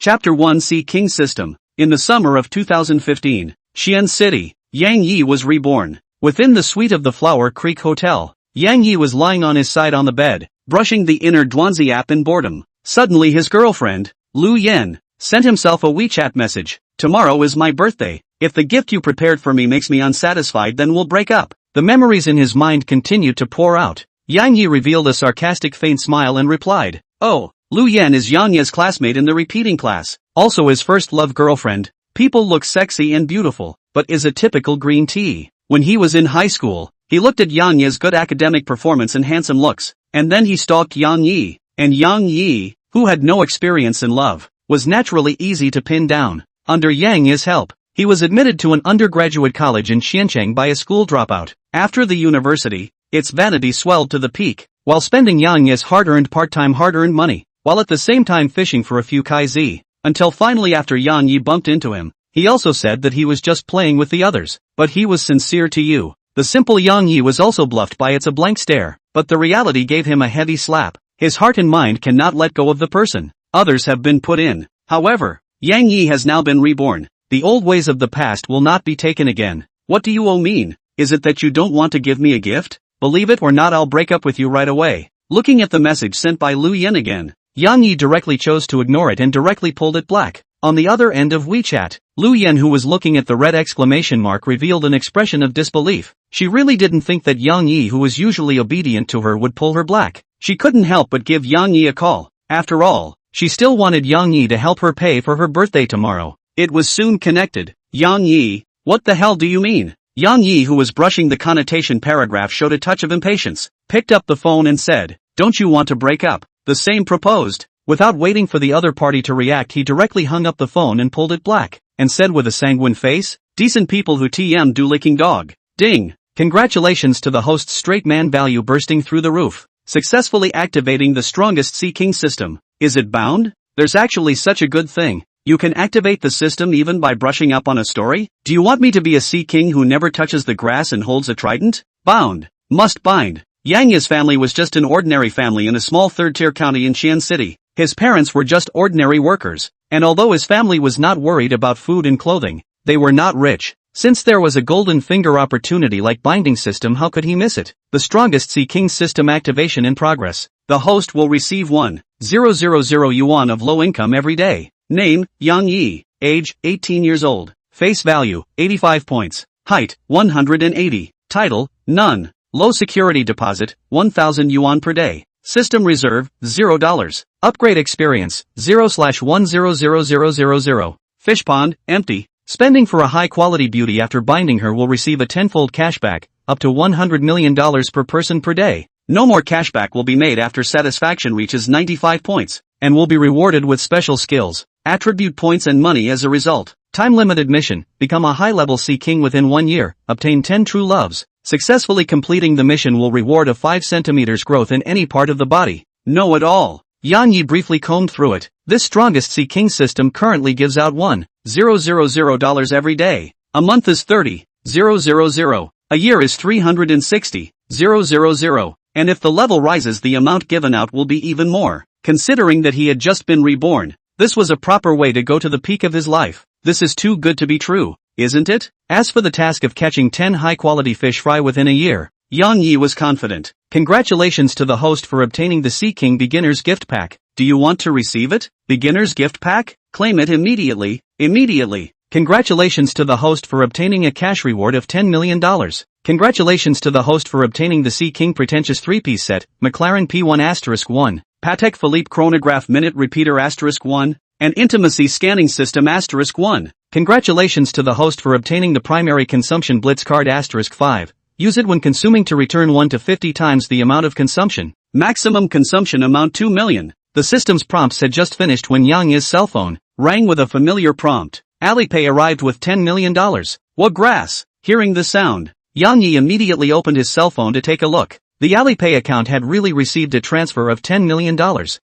Chapter 1 Sea King System. In the summer of 2015, Xian City, Yang Yi was reborn. Within the suite of the Flower Creek Hotel, Yang Yi was lying on his side on the bed, brushing the inner Duanzi app in boredom. Suddenly his girlfriend, Lu Yan, sent himself a WeChat message. Tomorrow is my birthday. If the gift you prepared for me makes me unsatisfied, then we'll break up. The memories in his mind continued to pour out. Yang Yi revealed a sarcastic faint smile and replied, "Oh, Lu Yan is Yang Ye's classmate in the repeating class, also his first love girlfriend. People look sexy and beautiful, but is a typical green tea." When he was in high school, he looked at Yang Ye's good academic performance and handsome looks, and then he stalked Yang Yi, and Yang Yi, who had no experience in love, was naturally easy to pin down. Under Yang Yi's help, he was admitted to an undergraduate college in Xiancheng by a school dropout. After the university, its vanity swelled to the peak, while spending Yang Yi's hard-earned money, while at the same time fishing for a few kaizi, until finally after Yang Yi bumped into him, he also said that he was just playing with the others, but he was sincere to you. The simple Yang Yi was also bluffed by a blank stare, but the reality gave him a heavy slap. His heart and mind cannot let go of the person. Others have been put in. However, Yang Yi has now been reborn. The old ways of the past will not be taken again. What do you all mean? Is it that you don't want to give me a gift? Believe it or not, I'll break up with you right away. Looking at the message sent by Lu Yan again, Yang Yi directly chose to ignore it and directly pulled it black. On the other end of WeChat, Lu Yan, who was looking at the red exclamation mark, revealed an expression of disbelief. She really didn't think that Yang Yi, who was usually obedient to her, would pull her black. She couldn't help but give Yang Yi a call. After all, she still wanted Yang Yi to help her pay for her birthday tomorrow. It was soon connected. Yang Yi, what the hell do you mean? Yang Yi, who was brushing the connotation paragraph, showed a touch of impatience, picked up the phone and said, "Don't you want to break up?" The same proposed. Without waiting for the other party to react, he directly hung up the phone and pulled it black, and said with a sanguine face, "Decent people who TM do licking dog." Ding! Congratulations to the host's straight man value bursting through the roof, successfully activating the strongest Sea King system. Is it bound? There's actually such a good thing. You can activate the system even by brushing up on a story? Do you want me to be a Sea King who never touches the grass and holds a trident? Bound. Must bind. Yang Yi's family was just an ordinary family in a small third-tier county in Xian City. His parents were just ordinary workers, and although his family was not worried about food and clothing, they were not rich. Since there was a golden finger opportunity like binding system, how could he miss it? The strongest Sea King system activation in progress. The host will receive 1,000 yuan of low income every day. Name, Yang Yi. Age, 18 years old. Face value, 85 points. Height, 180. Title, none. Low security deposit, 1,000 yuan per day. System reserve, $0. Upgrade experience, 0/1000000. Fish pond, empty. Spending for a high-quality beauty after binding her will receive a tenfold cashback, up to $100 million per person per day. No more cashback will be made after satisfaction reaches 95 points, and will be rewarded with special skills, attribute points and money as a result. Time-limited mission, become a high-level Sea King within 1 year, obtain 10 true loves. Successfully completing the mission will reward a 5 centimeters growth in any part of the body. Know it all. Yang Yi briefly combed through it. This strongest Sea King system currently gives out $1,000 every day. A month is 30,000. A year is 360,000. And if the level rises, the amount given out will be even more. Considering that he had just been reborn, this was a proper way to go to the peak of his life. This is too good to be true, isn't it? As for the task of catching 10 high-quality fish fry within a year, Yang Yi was confident. Congratulations to the host for obtaining the Sea King Beginner's Gift Pack. Do you want to receive it? Beginner's Gift Pack? Claim it immediately. Immediately. Congratulations to the host for obtaining a cash reward of $10 million. Congratulations to the host for obtaining the Sea King Pretentious 3-piece set, McLaren P1*1, Patek Philippe Chronograph Minute Repeater *1, and Intimacy Scanning System *1. Congratulations to the host for obtaining the Primary Consumption Blitz Card *5. Use it when consuming to return 1 to 50 times the amount of consumption. Maximum consumption amount 2 million. The system's prompts had just finished when Yang Yi's cell phone rang with a familiar prompt. Alipay arrived with $10 million. What grass? Hearing the sound, Yang Yi immediately opened his cell phone to take a look. The Alipay account had really received a transfer of $10 million,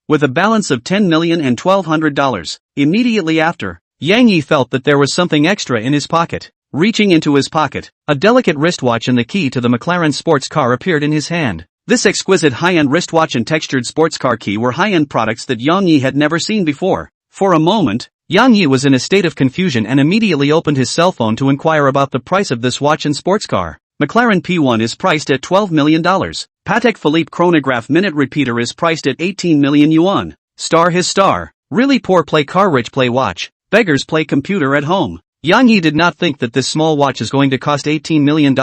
with a balance of $10,112. Immediately after, Yang Yi felt that there was something extra in his pocket. Reaching into his pocket, a delicate wristwatch and the key to the McLaren sports car appeared in his hand. This exquisite high-end wristwatch and textured sports car key were high-end products that Yang Yi had never seen before. For a moment, Yang Yi was in a state of confusion and immediately opened his cell phone to inquire about the price of this watch and sports car. McLaren P1 is priced at $12 million. Patek Philippe chronograph minute repeater is priced at 18 million yuan. Star his star. Really poor play car, rich play watch. Beggars play computer at home. Yang Yi did not think that this small watch is going to cost $18 million.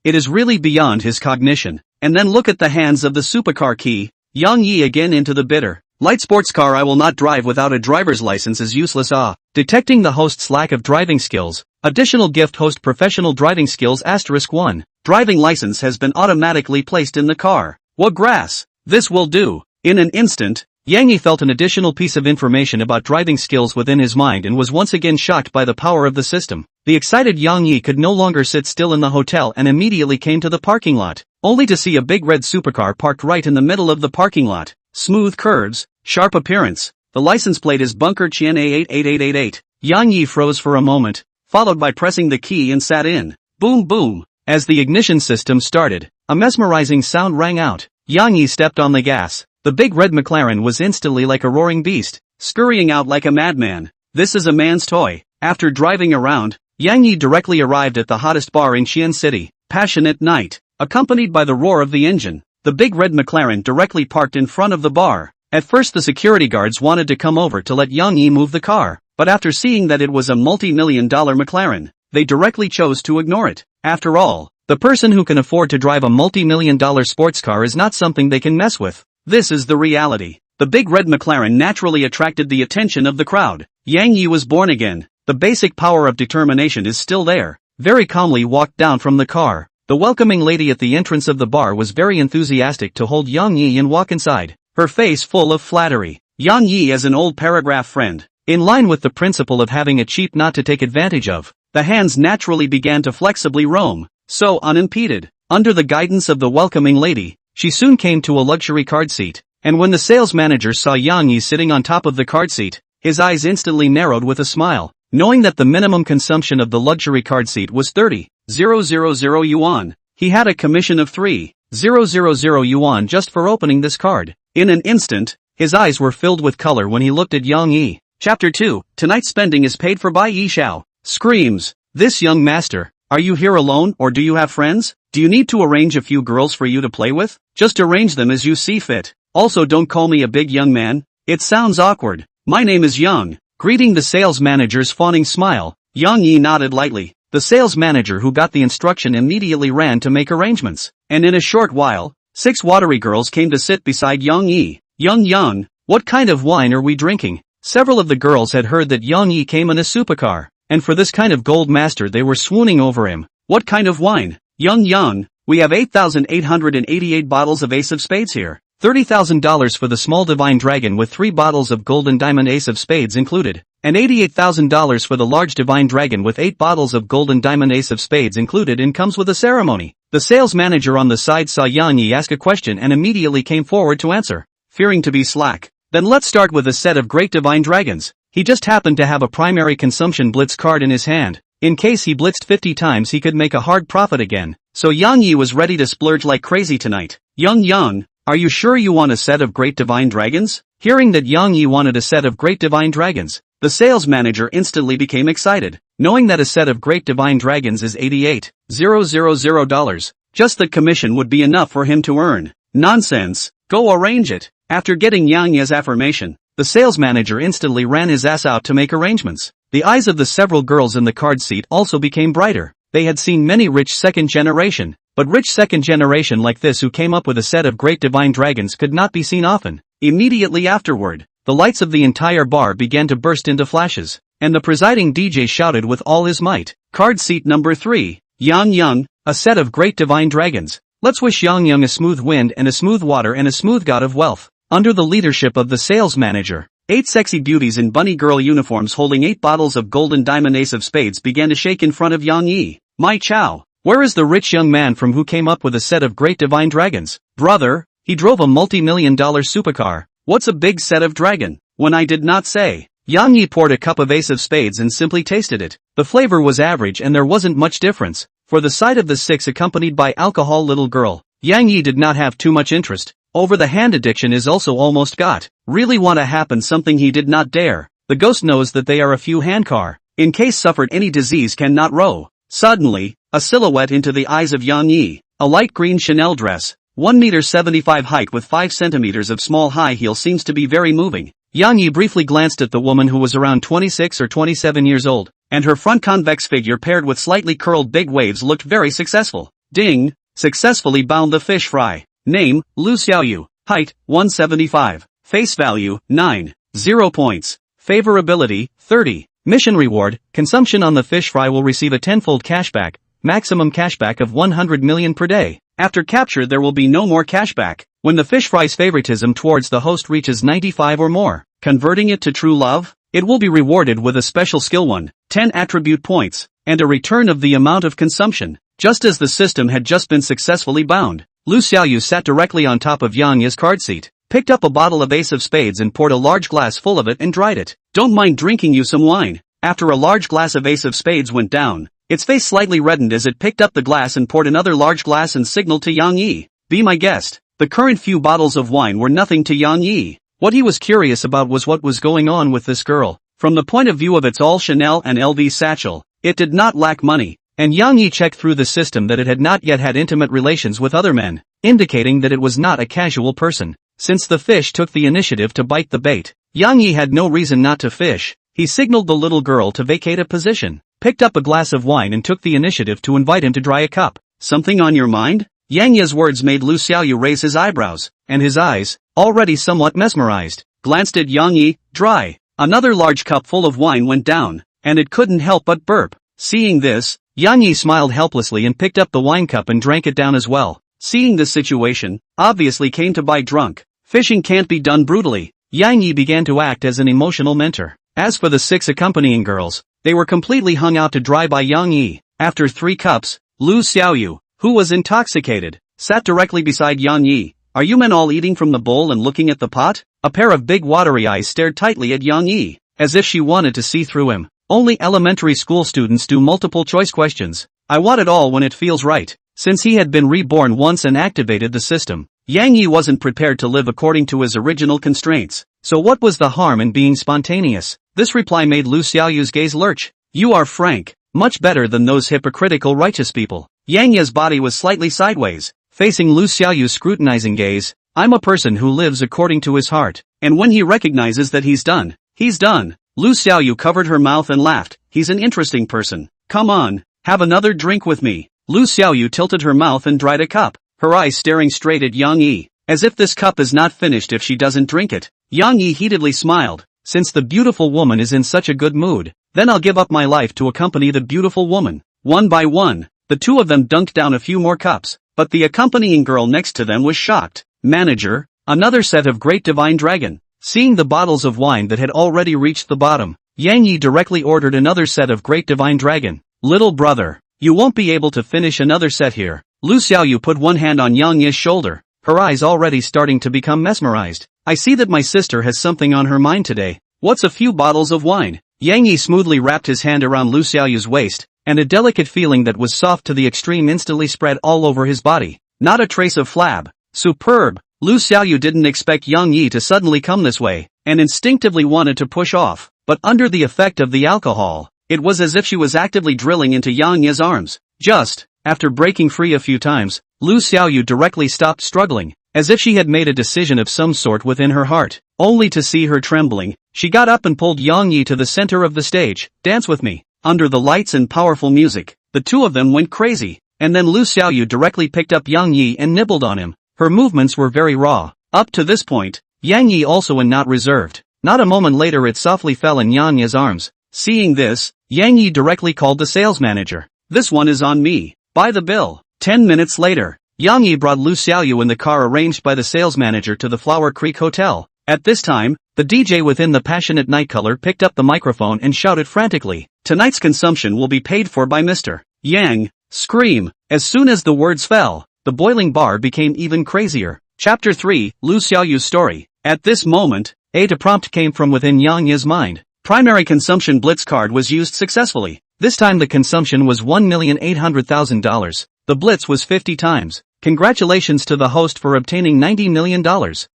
It is really beyond his cognition. And then look at the hands of the supercar key. Yang Yi again into the bitter. Light sports car I will not drive without a driver's license is useless. Detecting the host's lack of driving skills. Additional gift: host professional driving skills *1. Driving license has been automatically placed in the car. What grass? This will do. In an instant, Yang Yi felt an additional piece of information about driving skills within his mind and was once again shocked by the power of the system. The excited Yang Yi could no longer sit still in the hotel and immediately came to the parking lot, only to see a big red supercar parked right in the middle of the parking lot. Smooth curves, sharp appearance. The license plate is Bunker Chien A88888. Yang Yi froze for a moment, followed by pressing the key and sat in. Boom boom. As the ignition system started, a mesmerizing sound rang out. Yang Yi stepped on the gas. The big red McLaren was instantly like a roaring beast, scurrying out like a madman. This is a man's toy. After driving around, Yang Yi directly arrived at the hottest bar in Xi'an City. Passionate night, accompanied by the roar of the engine. The big red McLaren directly parked in front of the bar. At first the security guards wanted to come over to let Yang Yi move the car, but after seeing that it was a multi-million-dollar McLaren, they directly chose to ignore it. After all, the person who can afford to drive a multi-million-dollar sports car is not something they can mess with. This is the reality. The big red McLaren naturally attracted the attention of the crowd. Yang Yi was born again. The basic power of determination is still there. Very calmly walked down from the car. The welcoming lady at the entrance of the bar was very enthusiastic to hold Yang Yi and walk inside, her face full of flattery. Yang Yi as an old paragraph friend. In line with the principle of having a cheap not to take advantage of, the hands naturally began to flexibly roam, so unimpeded. Under the guidance of the welcoming lady, she soon came to a luxury card seat, and when the sales manager saw Yang Yi sitting on top of the card seat, his eyes instantly narrowed with a smile, knowing that the minimum consumption of the luxury card seat was 30,000 yuan. He had a commission of 3,000 yuan just for opening this card. In an instant, his eyes were filled with color when he looked at Yang Yi. Chapter 2, Tonight's spending is paid for by Yi Xiao. Screams. This young master, are you here alone or do you have friends? Do you need to arrange a few girls for you to play with? Just arrange them as you see fit. Also don't call me a big young man. It sounds awkward. My name is Yang. Greeting the sales manager's fawning smile, Yang Yi nodded lightly. The sales manager who got the instruction immediately ran to make arrangements, and in a short while, 6 watery girls came to sit beside Yang Yi. Yang, what kind of wine are we drinking? Several of the girls had heard that Yang Yi came in a supercar, and for this kind of gold master they were swooning over him. What kind of wine? Yang, we have 8,888 bottles of Ace of Spades here. $30,000 for the small divine dragon with 3 bottles of golden diamond Ace of Spades included, and $88,000 for the large divine dragon with 8 bottles of golden diamond Ace of Spades included and comes with a ceremony. The sales manager on the side saw Yang Yi ask a question and immediately came forward to answer, fearing to be slack. Then let's start with a set of great divine dragons. He just happened to have a primary consumption blitz card in his hand. In case he blitzed 50 times he could make a hard profit again. So Yang Yi was ready to splurge like crazy tonight. Yang, are you sure you want a set of great divine dragons? Hearing that Yang Yi wanted a set of great divine dragons, the sales manager instantly became excited, knowing that a set of great divine dragons is $88,000. Just the commission would be enough for him to earn. Nonsense, go arrange it. After getting Yang Yi's affirmation, the sales manager instantly ran his ass out to make arrangements. The eyes of the several girls in the card seat also became brighter. They had seen many rich second generation, but rich second generation like this who came up with a set of great divine dragons could not be seen often. Immediately afterward, the lights of the entire bar began to burst into flashes, and the presiding DJ shouted with all his might, card seat number 3, Yang, a set of great divine dragons. Let's wish Yang a smooth wind and a smooth water and a smooth god of wealth. Under the leadership of the sales manager, 8 sexy beauties in bunny girl uniforms holding 8 bottles of golden diamond Ace of Spades began to shake in front of Yang Yi. My chow, where is the rich young man from who came up with a set of great divine dragons? Brother, he drove a multi-million-dollar supercar. What's a big set of dragon? When I did not say. Yang Yi poured a cup of Ace of Spades and simply tasted it. The flavor was average and there wasn't much difference. For the sight of the 6 accompanied by alcohol little girl, Yang Yi did not have too much interest. Over the hand addiction is also almost got. Really want to happen something he did not dare. the ghost knows that they are a few handcar, in case suffered any disease cannot row. Suddenly, a silhouette into the eyes of Yang Yi, a light green Chanel dress, 1.75 m height with 5 cm of small high heel seems to be very moving. Yang Yi briefly glanced at the woman who was around 26 or 27 years old, and her front convex figure paired with slightly curled big waves looked very successful. Ding! Successfully bound the fish fry. Name, Lu Xiaoyu. Height, 175. Face value, 9. 0 points. Favorability, 30. Mission reward, consumption on the fish fry will receive a tenfold cashback, maximum cashback of 100 million per day. After capture there will be no more cashback, when the fish fry's favoritism towards the host reaches 95 or more. Converting it to true love? It will be rewarded with a special skill 1, 10 attribute points, and a return of the amount of consumption. Just as the system had just been successfully bound, Lu Xiaoyu sat directly on top of Yang Yi's card seat, picked up a bottle of Ace of Spades and poured a large glass full of it and dried it. Don't mind drinking you some wine. After a large glass of Ace of Spades went down, its face slightly reddened as it picked up the glass and poured another large glass and signaled to Yang Yi, "Be my guest." The current few bottles of wine were nothing to Yang Yi. What he was curious about was what was going on with this girl. From the point of view of its all Chanel and LV satchel, it did not lack money, and Yang Yi checked through the system that it had not yet had intimate relations with other men, indicating that it was not a casual person. Since the fish took the initiative to bite the bait, Yang Yi had no reason not to fish. He signaled the little girl to vacate a position, picked up a glass of wine and took the initiative to invite him to dry a cup. "Something on your mind?" Yang Yi's words made Lu Xiaoyu raise his eyebrows, and his eyes, already somewhat mesmerized, glanced at Yang Yi. "Dry." Another large cup full of wine went down, and it couldn't help but burp. Seeing this, Yang Yi smiled helplessly and picked up the wine cup and drank it down as well. Seeing this situation, obviously came to buy drunk. Fishing can't be done brutally. Yang Yi began to act as an emotional mentor. As for the 6 accompanying girls, they were completely hung out to dry by Yang Yi. After 3 cups, Lu Xiaoyu, who was intoxicated, sat directly beside Yang Yi. "Are you men all eating from the bowl and looking at the pot?" A pair of big watery eyes stared tightly at Yang Yi, as if she wanted to see through him. Only elementary school students do multiple choice questions. I want it all when it feels right. Since he had been reborn once and activated the system, Yang Yi wasn't prepared to live according to his original constraints. So what was the harm in being spontaneous? This reply made Lu Xiaoyu's gaze lurch. "You are frank, much better than those hypocritical righteous people." Yang Yi's body was slightly sideways, facing Lu Xiaoyu's scrutinizing gaze. "I'm a person who lives according to his heart, and when he recognizes that he's done, he's done." Lu Xiaoyu covered her mouth and laughed. "He's an interesting person. Come on, have another drink with me." Lu Xiaoyu tilted her mouth and dried a cup, her eyes staring straight at Yang Yi, as if this cup is not finished if she doesn't drink it. Yang Yi heatedly smiled. "Since the beautiful woman is in such a good mood, then I'll give up my life to accompany the beautiful woman." One by one, the two of them dunked down a few more cups, but the accompanying girl next to them was shocked. "Manager, another set of Great Divine Dragon." Seeing the bottles of wine that had already reached the bottom, Yang Yi directly ordered another set of Great Divine Dragon. "Little brother, you won't be able to finish another set here." Lu Xiaoyu put one hand on Yang Yi's shoulder, her eyes already starting to become mesmerized. "I see that my sister has something on her mind today. What's a few bottles of wine?" Yang Yi smoothly wrapped his hand around Lu Xiaoyu's waist, and a delicate feeling that was soft to the extreme instantly spread all over his body. Not a trace of flab. Superb. Lu Xiaoyu didn't expect Yang Yi to suddenly come this way, and instinctively wanted to push off, but under the effect of the alcohol, it was as if she was actively drilling into Yang Yi's arms. Just, after breaking free a few times, Lu Xiaoyu directly stopped struggling, as if she had made a decision of some sort within her heart. Only to see her trembling, she got up and pulled Yang Yi to the center of the stage. "Dance with me." Under the lights and powerful music, the two of them went crazy, and then Lu Xiaoyu directly picked up Yang Yi and nibbled on him. Her movements were very raw. Up to this point, Yang Yi also and not reserved. Not a moment later it softly fell in Yang Yi's arms. Seeing this, Yang Yi directly called the sales manager. "This one is on me. Buy the bill." 10 minutes later, Yang Yi brought Lu Xiaoyu in the car arranged by the sales manager to the Flower Creek Hotel. At this time, the DJ within the passionate night color picked up the microphone and shouted frantically, "Tonight's consumption will be paid for by Mr. Yang." Scream. As soon as the words fell, the boiling bar became even crazier. Chapter 3, Lu Xiaoyu's story. At this moment, a prompt came from within Yang Yi's mind. Primary consumption blitz card was used successfully. This time the consumption was $1,800,000. The blitz was 50 times. Congratulations to the host for obtaining $90 million.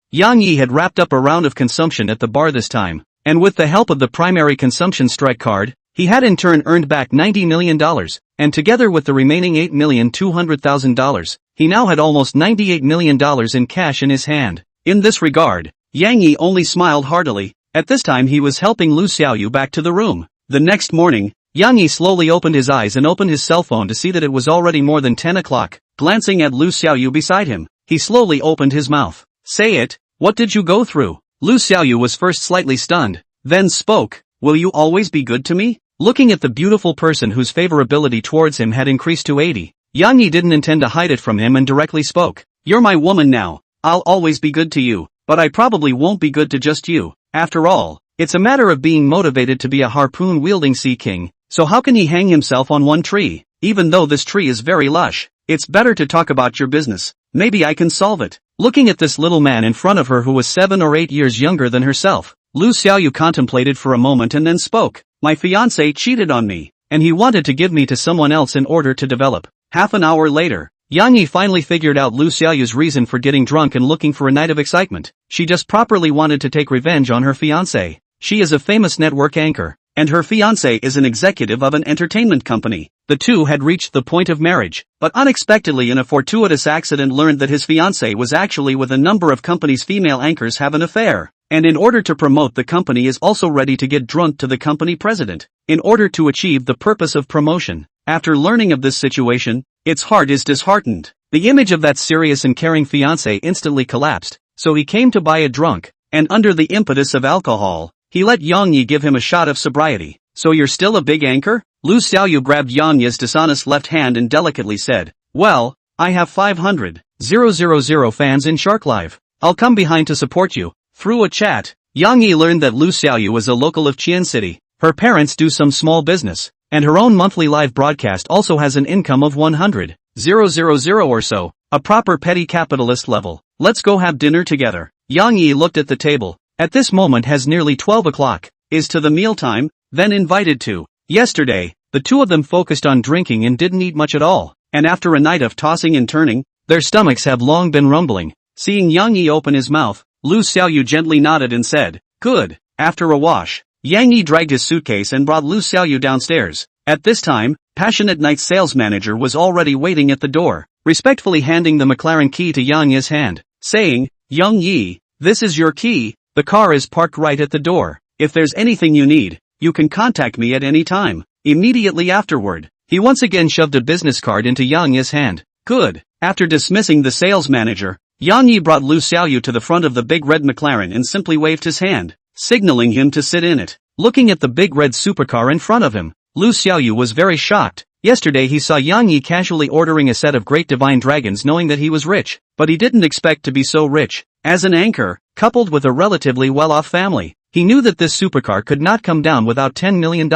Yang Yi had wrapped up a round of consumption at the bar this time, and with the help of the primary consumption strike card, he had in turn earned back $90 million, and together with the remaining $8,200,000, he now had almost $98 million in cash in his hand. In this regard, Yang Yi only smiled heartily. At this time he was helping Lu Xiaoyu back to the room. The next morning, Yang Yi slowly opened his eyes and opened his cell phone to see that it was already more than 10 o'clock. Glancing at Lu Xiaoyu beside him, he slowly opened his mouth. "Say it, what did you go through?" Lu Xiaoyu was first slightly stunned, then spoke. "Will you always be good to me?" Looking at the beautiful person whose favorability towards him had increased to 80, Yang Yi didn't intend to hide it from him and directly spoke. "You're my woman now. I'll always be good to you, but I probably won't be good to just you. After all, it's a matter of being motivated to be a harpoon-wielding sea king, so how can he hang himself on one tree? Even though this tree is very lush, it's better to talk about your business. Maybe I can solve it." Looking at this little man in front of her who was 7 or 8 years younger than herself, Lu Xiaoyu contemplated for a moment and then spoke. "My fiancé cheated on me, and he wanted to give me to someone else in order to develop." Half an hour later, Yang Yi finally figured out Lu Xiaoyu's reason for getting drunk and looking for a night of excitement. She just properly wanted to take revenge on her fiancé. She is a famous network anchor, and her fiancé is an executive of an entertainment company. The two had reached the point of marriage, but unexpectedly in a fortuitous accident learned that his fiancé was actually with a number of companies' female anchors have an affair, and in order to promote the company is also ready to get drunk to the company president, in order to achieve the purpose of promotion. After learning of this situation, its heart is disheartened. The image of that serious and caring fiancé instantly collapsed, so he came to buy a drunk, and under the impetus of alcohol, he let Yang Yi give him a shot of sobriety. "So you're still a big anchor?" Lu Xiaoyu grabbed Yang Yi's dishonest left hand and delicately said, "Well, I have 500,000 fans in Shark Live. I'll come behind to support you." Through a chat, Yang Yi learned that Lu Xiaoyu was a local of Qian City. Her parents do some small business, and her own monthly live broadcast also has an income of 100,000 or so, a proper petty capitalist level. "Let's go have dinner together." Yang Yi looked at the table. At this moment has nearly 12 o'clock. Is to the mealtime, then invited to. Yesterday, the two of them focused on drinking and didn't eat much at all, and after a night of tossing and turning, their stomachs have long been rumbling. Seeing Yang Yi open his mouth, Lu Xiaoyu gently nodded and said, "Good." After a wash, Yang Yi dragged his suitcase and brought Lu Xiaoyu downstairs. At this time, Passionate Night's sales manager was already waiting at the door, respectfully handing the McLaren key to Yang Yi's hand, saying, "Yang Yi, this is your key, the car is parked right at the door. If there's anything you need, you can contact me at any time." Immediately afterward, he once again shoved a business card into Yang Yi's hand. "Good." After dismissing the sales manager, Yang Yi brought Lu Xiaoyu to the front of the big red McLaren and simply waved his hand, signaling him to sit in it. Looking at the big red supercar in front of him, Lu Xiaoyu was very shocked. Yesterday he saw Yang Yi casually ordering a set of great divine dragons knowing that he was rich, but he didn't expect to be so rich. As an anchor, coupled with a relatively well-off family, he knew that this supercar could not come down without $10 million.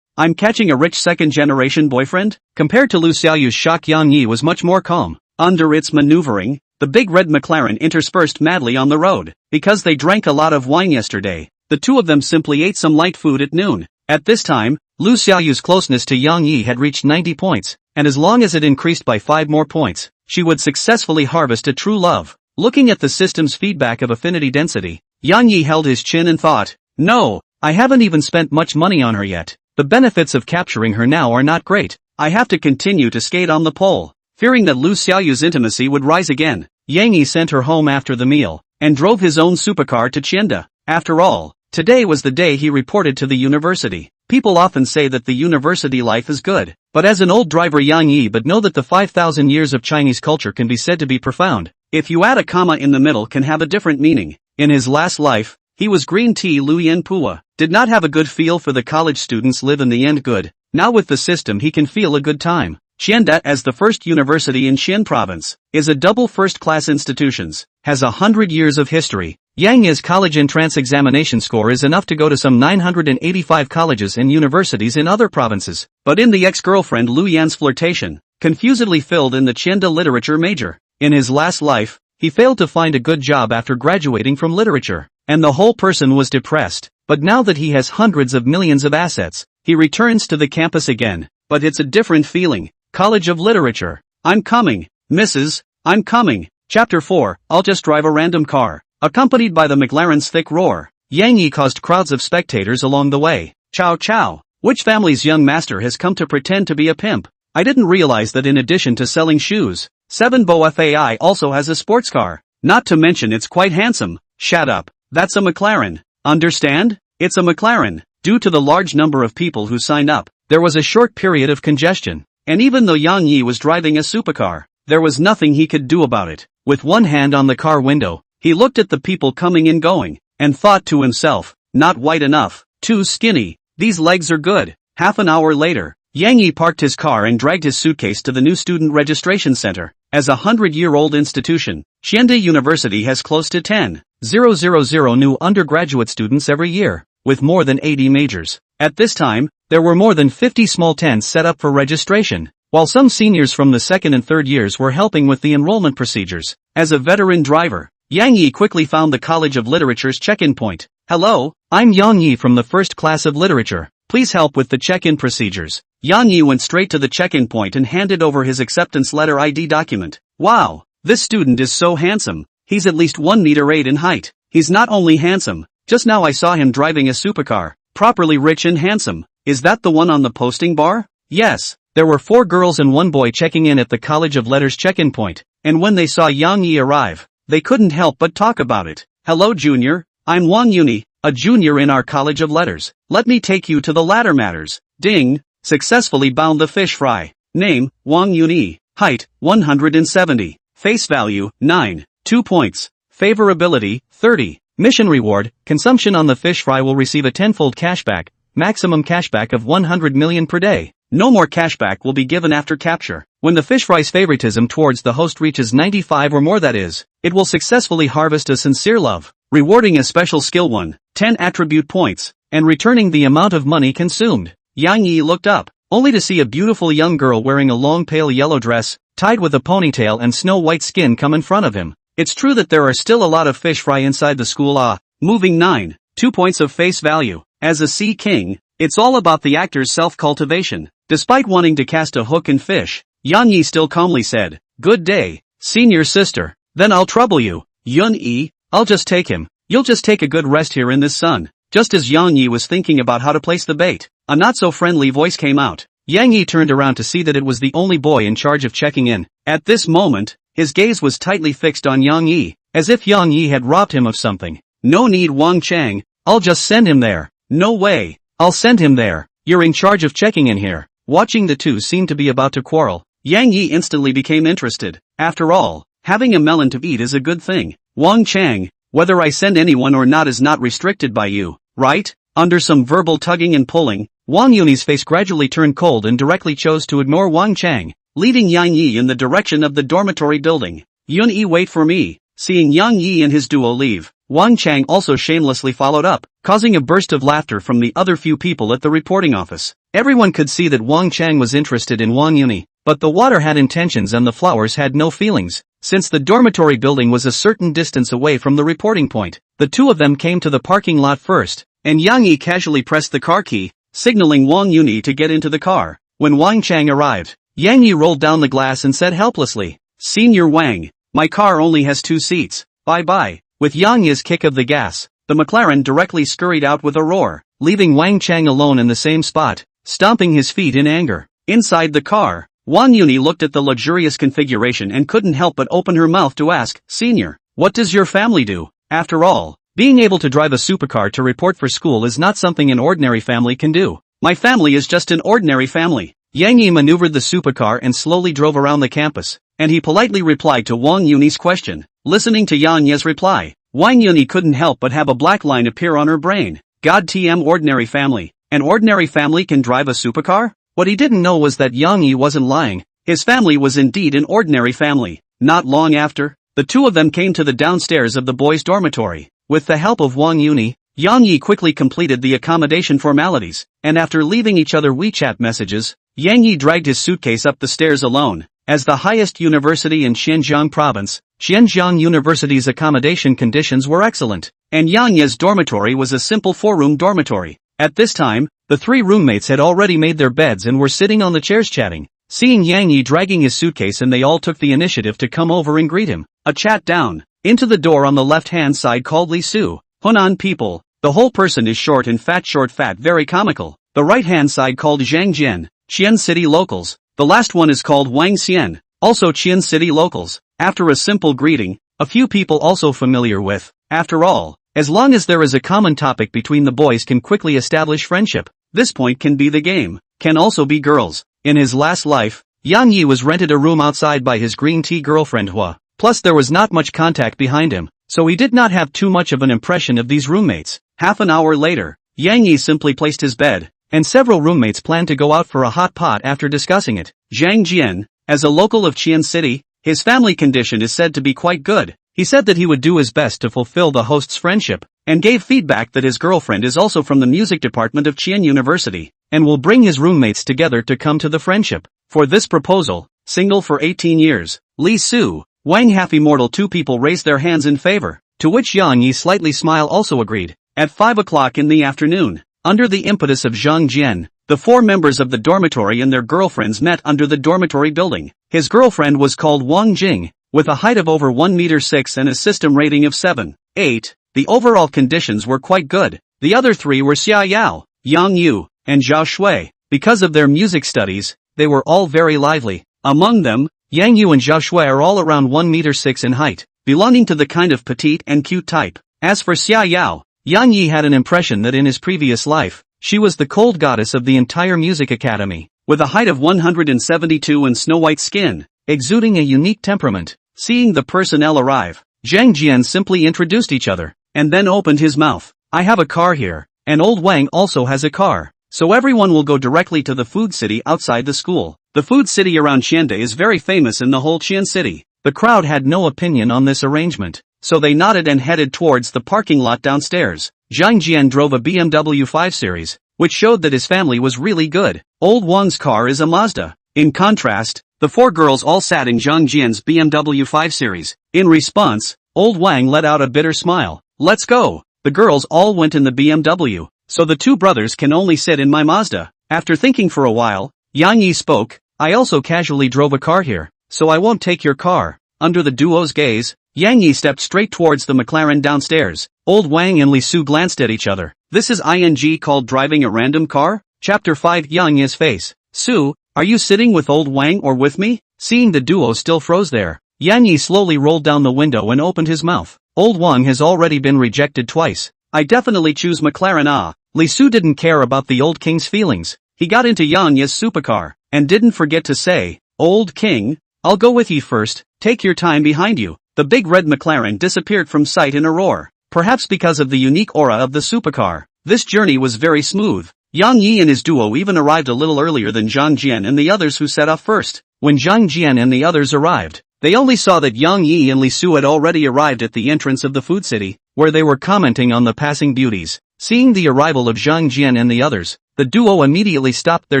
"I'm catching a rich second-generation boyfriend?" Compared to Lu Xiaoyu's shock, Yang Yi was much more calm. Under its maneuvering, the big red McLaren interspersed madly on the road. Because they drank a lot of wine yesterday, the two of them simply ate some light food at noon. At this time, Lu Xiaoyu's closeness to Yang Yi had reached 90 points, and as long as it increased by 5 more points, she would successfully harvest a true love. Looking at the system's feedback of affinity density, Yang Yi held his chin and thought, "No, I haven't even spent much money on her yet. The benefits of capturing her now are not great. I have to continue to skate on the pole." Fearing that Lu Xiaoyu's intimacy would rise again, Yang Yi sent her home after the meal, and drove his own supercar to Qianda. After all, today was the day he reported to the university. People often say that the university life is good, but as an old driver Yang Yi but know that the 5,000 years of Chinese culture can be said to be profound. If you add a comma in the middle can have a different meaning. In his last life, he was green tea Lu Yen Pua, did not have a good feel for the college students live in the end good. Now with the system he can feel a good time. Qianda, as the first university in Xian province, is a double first-class institutions, has 100 years of history. Yang Yi's college entrance examination score is enough to go to some 985 colleges and universities in other provinces. But in the ex-girlfriend Lu Yan's flirtation, confusedly filled in the Qianda literature major. In his last life, he failed to find a good job after graduating from literature, and the whole person was depressed. But now that he has hundreds of millions of assets, he returns to the campus again. But it's a different feeling. College of Literature. "I'm coming, Mrs. I'm coming." Chapter 4, I'll just drive a random car. Accompanied by the McLaren's thick roar, Yang Yi caused crowds of spectators along the way. Chow chow. Which family's young master has come to pretend to be a pimp? I didn't realize that in addition to selling shoes, 7bo FAI also has a sports car. Not to mention it's quite handsome. Shut up. That's a McLaren. Understand? It's a McLaren. Due to the large number of people who signed up, there was a short period of congestion. And even though Yang Yi was driving a supercar, there was nothing he could do about it. With one hand on the car window, he looked at the people coming and going, and thought to himself, not white enough, too skinny, these legs are good. Half an hour later, Yang Yi parked his car and dragged his suitcase to the new student registration center. As a 100-year-old institution, Xiande University has close to 10,000 new undergraduate students every year, with more than 80 majors. At this time, there were more than 50 small tents set up for registration, while some seniors from the second and third years were helping with the enrollment procedures. As a veteran driver, Yang Yi quickly found the College of Literature's check-in point. Hello, I'm Yang Yi from the first class of literature. Please help with the check-in procedures. Yang Yi went straight to the check-in point and handed over his acceptance letter ID document. Wow, this student is so handsome. He's at least 1 meter 8 in height. He's not only handsome, just now I saw him driving a supercar. Properly rich and handsome. Is that the one on the posting bar? Yes. There were 4 girls and 1 boy checking in at the College of Letters check-in point, and when they saw Yang Yi arrive, they couldn't help but talk about it. Hello junior, I'm Wang Yuni, a junior in our College of Letters. Let me take you to the ladder matters. Ding. Successfully bound the fish fry. Name, Wang Yuni. Height, 170. Face value, 9. 2 points. Favorability, 30. Mission reward, consumption on the fish fry will receive a 10-fold cashback, maximum cashback of 100 million per day. No more cashback will be given after capture. When the fish fry's favoritism towards the host reaches 95 or more, that is, it will successfully harvest a sincere love, rewarding a special skill 1, 10 attribute points, and returning the amount of money consumed. Yang Yi looked up, only to see a beautiful young girl wearing a long pale yellow dress, tied with a ponytail and snow-white skin come in front of him. It's true that there are still a lot of fish fry inside the school. Moving 9, 2 points of face value. As a sea king, it's all about the actor's self-cultivation. Despite wanting to cast a hook and fish, Yang Yi still calmly said, "Good day, senior sister. Then I'll trouble you. Yun Yi, I'll just take him. You'll just take a good rest here in this sun." Just as Yang Yi was thinking about how to place the bait, a not-so-friendly voice came out. Yang Yi turned around to see that it was the only boy in charge of checking in. At this moment, his gaze was tightly fixed on Yang Yi, as if Yang Yi had robbed him of something. "No need, Wang Chang. I'll just send him there." "No way. I'll send him there. You're in charge of checking in here." Watching the two seem to be about to quarrel, Yang Yi instantly became interested. After all, having a melon to eat is a good thing. "Wang Chang, whether I send anyone or not is not restricted by you, right?" Under some verbal tugging and pulling, Wang Yuni's face gradually turned cold and directly chose to ignore Wang Chang, leading Yang Yi in the direction of the dormitory building. "Yun Yi, wait for me." Seeing Yang Yi and his duo leave, Wang Chang also shamelessly followed up, causing a burst of laughter from the other few people at the reporting office. Everyone could see that Wang Chang was interested in Wang Yuni, but the water had intentions and the flowers had no feelings. Since the dormitory building was a certain distance away from the reporting point, the two of them came to the parking lot first, and Yang Yi casually pressed the car key, signaling Wang Yuni to get into the car. When Wang Chang arrived, Yang Yi rolled down the glass and said helplessly, "Senior Wang, my car only has 2 seats, bye-bye." With Yang Yi's kick of the gas, the McLaren directly scurried out with a roar, leaving Wang Chang alone in the same spot, stomping his feet in anger. Inside the car, Wang Yuni looked at the luxurious configuration and couldn't help but open her mouth to ask, "Senior, what does your family do?" After all, being able to drive a supercar to report for school is not something an ordinary family can do. "My family is just an ordinary family." Yang Yi maneuvered the supercar and slowly drove around the campus, and he politely replied to Wang Yuni's question. Listening to Yang Yi's reply, Wang Yuni couldn't help but have a black line appear on her brain. God TM, ordinary family. An ordinary family can drive a supercar? What he didn't know was that Yang Yi wasn't lying. His family was indeed an ordinary family. Not long after, the two of them came to the downstairs of the boys' dormitory. With the help of Wang Yuni, Yang Yi quickly completed the accommodation formalities, and after leaving each other WeChat messages, Yang Yi dragged his suitcase up the stairs alone. As the highest university in Xinjiang province, Xinjiang University's accommodation conditions were excellent, and Yang Yi's dormitory was a simple 4-room dormitory. At this time, the 3 roommates had already made their beds and were sitting on the chairs chatting. Seeing Yang Yi dragging his suitcase, and they all took the initiative to come over and greet him. A chat down. Into the door on the left-hand side called Li Su. "Hunan people, The whole person is short fat, very comical. The right-hand side called Zhang Jian, Qian City locals. The last one is called Wang Xian, also Qian City locals. After a simple greeting, a few people also familiar with. After all, as long as there is a common topic between the boys can quickly establish friendship. This point can be the game, can also be girls. In his last life, Yang Yi was rented a room outside by his green tea girlfriend Hua. Plus there was not much contact behind him, so he did not have too much of an impression of these roommates. Half an hour later, Yang Yi simply placed his bed, and several roommates planned to go out for a hot pot after discussing it. Zhang Jian, as a local of Qian City, his family condition is said to be quite good. He said that he would do his best to fulfill the host's friendship, and gave feedback that his girlfriend is also from the music department of Qian University, and will bring his roommates together to come to the friendship. For this proposal, single for 18 years, Li Su, Wang half-immortal two people raised their hands in favor, to which Yang Yi slightly smile also agreed. At 5 o'clock in the afternoon, under the impetus of Zhang Jian, the 4 members of the dormitory and their girlfriends met under the dormitory building. His girlfriend was called Wang Jing, with a height of over 1 meter 6 and a system rating of 7.8. The overall conditions were quite good. The other 3 were Xiaoyu, Yang Yu, and Zhao Shui. Because of their music studies, they were all very lively. Among them, Yang Yu and Zhao Shui are all around 1 meter 6 in height, belonging to the kind of petite and cute type. As for Xiaoyu, Yang Yi had an impression that in his previous life, she was the cold goddess of the entire music academy, with a height of 172 and snow-white skin, exuding a unique temperament. Seeing the personnel arrive, Zhang Jian simply introduced each other, and then opened his mouth. I have a car here, and old Wang also has a car, so everyone will go directly to the food city outside the school. The food city around Qiande is very famous in the whole Qian city. The crowd had no opinion on this arrangement, so they nodded and headed towards the parking lot downstairs. Zhang Jian drove a BMW 5 Series, which showed that his family was really good. Old Wang's car is a Mazda. In contrast, the 4 girls all sat in Zhang Jian's BMW 5 Series. In response, old Wang let out a bitter smile. Let's go. The girls all went in the BMW, so the 2 brothers can only sit in my Mazda. After thinking for a while, Yang Yi spoke. I also casually drove a car here, so I won't take your car. Under the duo's gaze, Yang Yi stepped straight towards the McLaren downstairs. Old Wang and Li Su glanced at each other. This is ing called driving a random car? Chapter 5. Yang Yi's face. Su, are you sitting with old Wang or with me? Seeing the duo still froze there, Yang Yi slowly rolled down the window and opened his mouth. Old Wang has already been rejected twice. I definitely choose McLaren. Li Su didn't care about the old king's feelings. He got into Yang Yi's supercar, and didn't forget to say, Old king, I'll go with you first, take your time behind you. The big red McLaren disappeared from sight in a roar. Perhaps because of the unique aura of the supercar, this journey was very smooth. Yang Yi and his duo even arrived a little earlier than Zhang Jian and the others who set off first. When Zhang Jian and the others arrived, they only saw that Yang Yi and Li Su had already arrived at the entrance of the food city, where they were commenting on the passing beauties. Seeing the arrival of Zhang Jian and the others, the duo immediately stopped their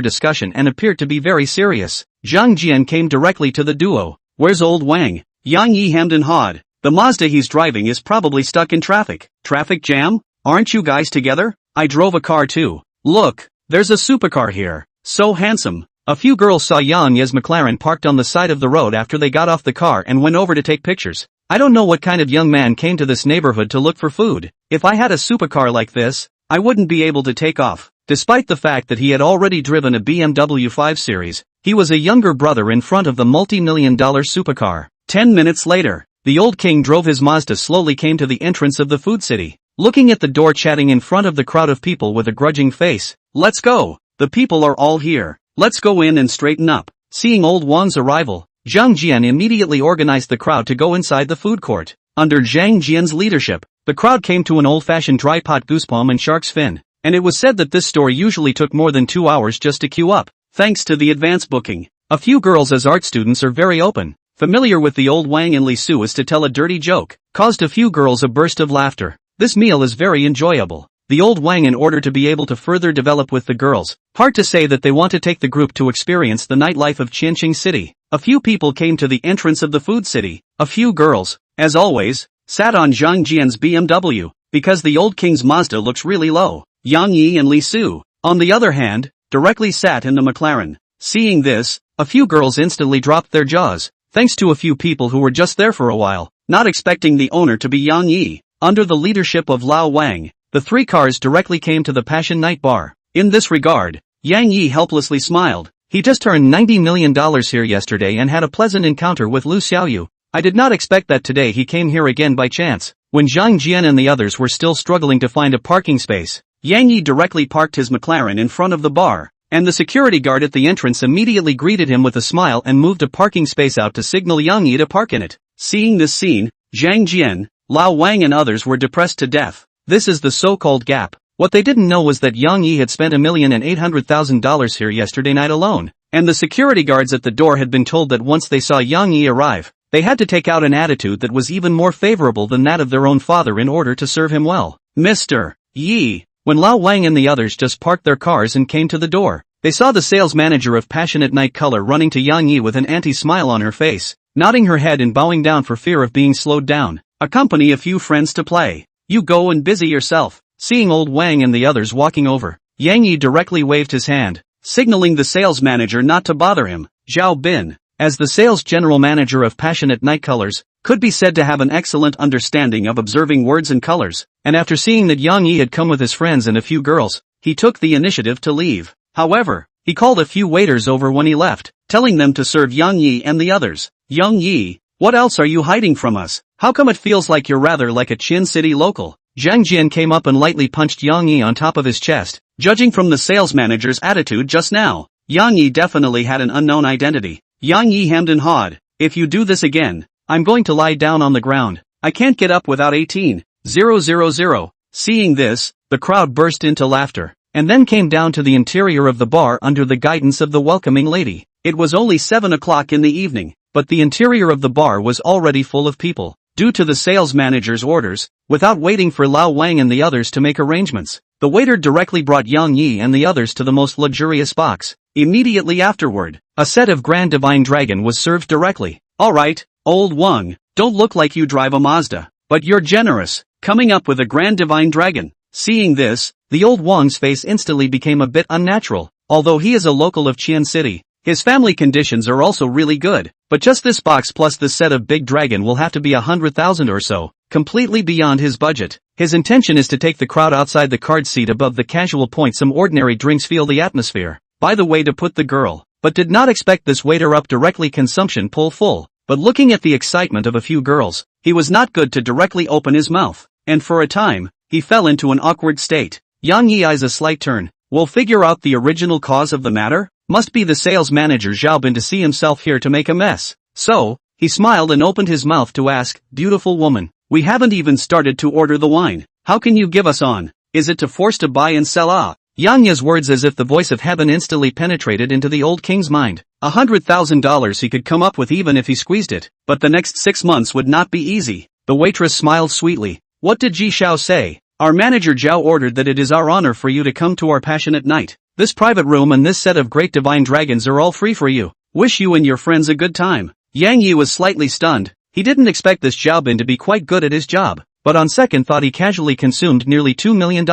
discussion and appeared to be very serious. Zhang Jian came directly to the duo. Where's old Wang? Yang Yi hemmed and hawed. The Mazda he's driving is probably stuck in traffic. Traffic jam? Aren't you guys together? I drove a car too. Look, there's a supercar here. So handsome. A few girls saw Yang Yi's McLaren parked on the side of the road after they got off the car and went over to take pictures. I don't know what kind of young man came to this neighborhood to look for food. If I had a supercar like this, I wouldn't be able to take off. Despite the fact that he had already driven a BMW 5 Series, he was a younger brother in front of the multi-million-dollar supercar. 10 minutes later, the old king drove his Mazda slowly came to the entrance of the food city. Looking at the door chatting in front of the crowd of people with a grudging face. Let's go. The people are all here. Let's go in and straighten up. Seeing old Wang's arrival, Zhang Jian immediately organized the crowd to go inside the food court. Under Zhang Jian's leadership, the crowd came to an old-fashioned dry pot goosebump and shark's fin, and it was said that this store usually took more than 2 hours just to queue up, thanks to the advance booking. A few girls as art students are very open, familiar with the old Wang and Li Su is to tell a dirty joke, caused a few girls a burst of laughter. This meal is very enjoyable. The old Wang in order to be able to further develop with the girls, hard to say that they want to take the group to experience the nightlife of Qianqing City. A few people came to the entrance of the food city. A few girls, as always, sat on Zhang Jian's BMW, because the old king's Mazda looks really low. Yang Yi and Li Su, on the other hand, directly sat in the McLaren. Seeing this, a few girls instantly dropped their jaws, thanks to a few people who were just there for a while, not expecting the owner to be Yang Yi. Under the leadership of Lao Wang, the 3 cars directly came to the Passion Night bar. In this regard, Yang Yi helplessly smiled. He just earned $90 million here yesterday and had a pleasant encounter with Lu Xiaoyu. I did not expect that today he came here again by chance. When Zhang Jian and the others were still struggling to find a parking space, Yang Yi directly parked his McLaren in front of the bar, and the security guard at the entrance immediately greeted him with a smile and moved a parking space out to signal Yang Yi to park in it. Seeing this scene, Zhang Jian, Lao Wang and others were depressed to death. This is the so-called gap. What they didn't know was that Yang Yi had spent $1,800,000 here yesterday night alone, and the security guards at the door had been told that once they saw Yang Yi arrive, they had to take out an attitude that was even more favorable than that of their own father in order to serve him well. Mr. Yi. When Lao Wang and the others just parked their cars and came to the door, they saw the sales manager of Passionate Night Color running to Yang Yi with an anti-smile on her face, nodding her head and bowing down for fear of being slowed down. Accompany a few friends to play. You go and busy yourself. Seeing old Wang and the others walking over, Yang Yi directly waved his hand, signaling the sales manager not to bother him. Zhao Bin, as the sales general manager of Passionate Night Colors, could be said to have an excellent understanding of observing words and colors, and after seeing that Yang Yi had come with his friends and a few girls, he took the initiative to leave. However, he called a few waiters over when he left, telling them to serve Yang Yi and the others. Yang Yi, what else are you hiding from us? How come it feels like you're rather like a Chin City local? Zhang Jian came up and lightly punched Yang Yi on top of his chest. Judging from the sales manager's attitude just now, Yang Yi definitely had an unknown identity. Yang Yi hemmed and hawed. If you do this again, I'm going to lie down on the ground. I can't get up without 18,000. Seeing this, the crowd burst into laughter, and then came down to the interior of the bar under the guidance of the welcoming lady. It was only 7 o'clock in the evening, but the interior of the bar was already full of people. Due to the sales manager's orders, without waiting for Lao Wang and the others to make arrangements, the waiter directly brought Yang Yi and the others to the most luxurious box. Immediately afterward, a set of Grand Divine Dragon was served directly. Alright, old Wang, don't look like you drive a Mazda, but you're generous, coming up with a Grand Divine Dragon. Seeing this, the old Wang's face instantly became a bit unnatural. Although he is a local of Qian City, his family conditions are also really good, but just this box plus this set of big dragon will have to be 100,000 or so, completely beyond his budget. His intention is to take the crowd outside the card seat above the casual point. Some ordinary drinks feel the atmosphere. By the way, to put the girl, but did not expect this waiter up directly consumption pull full. But looking at the excitement of a few girls, he was not good to directly open his mouth, and for a time, he fell into an awkward state. Yang Yi eyes a slight turn. We'll figure out the original cause of the matter? Must be the sales manager Zhao Bin to see himself here to make a mess. So, he smiled and opened his mouth to ask, beautiful woman, we haven't even started to order the wine. How can you give us on? Is it to force to buy and sell? Yang Yi's words as if the voice of heaven instantly penetrated into the old king's mind. $100,000 he could come up with even if he squeezed it, but the next 6 months would not be easy. The waitress smiled sweetly. What did Ji Xiao say? Our manager Zhao ordered that it is our honor for you to come to our passionate night. This private room and this set of great divine dragons are all free for you. Wish you and your friends a good time. Yang Yi was slightly stunned. He didn't expect this Zhao Bin to be quite good at his job, but on second thought he casually consumed nearly $2 million.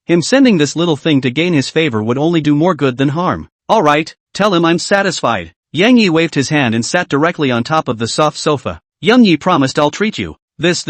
Him sending this little thing to gain his favor would only do more good than harm. Alright, tell him I'm satisfied. Yang Yi waved his hand and sat directly on top of the soft sofa. Yang Yi promised I'll treat you. This.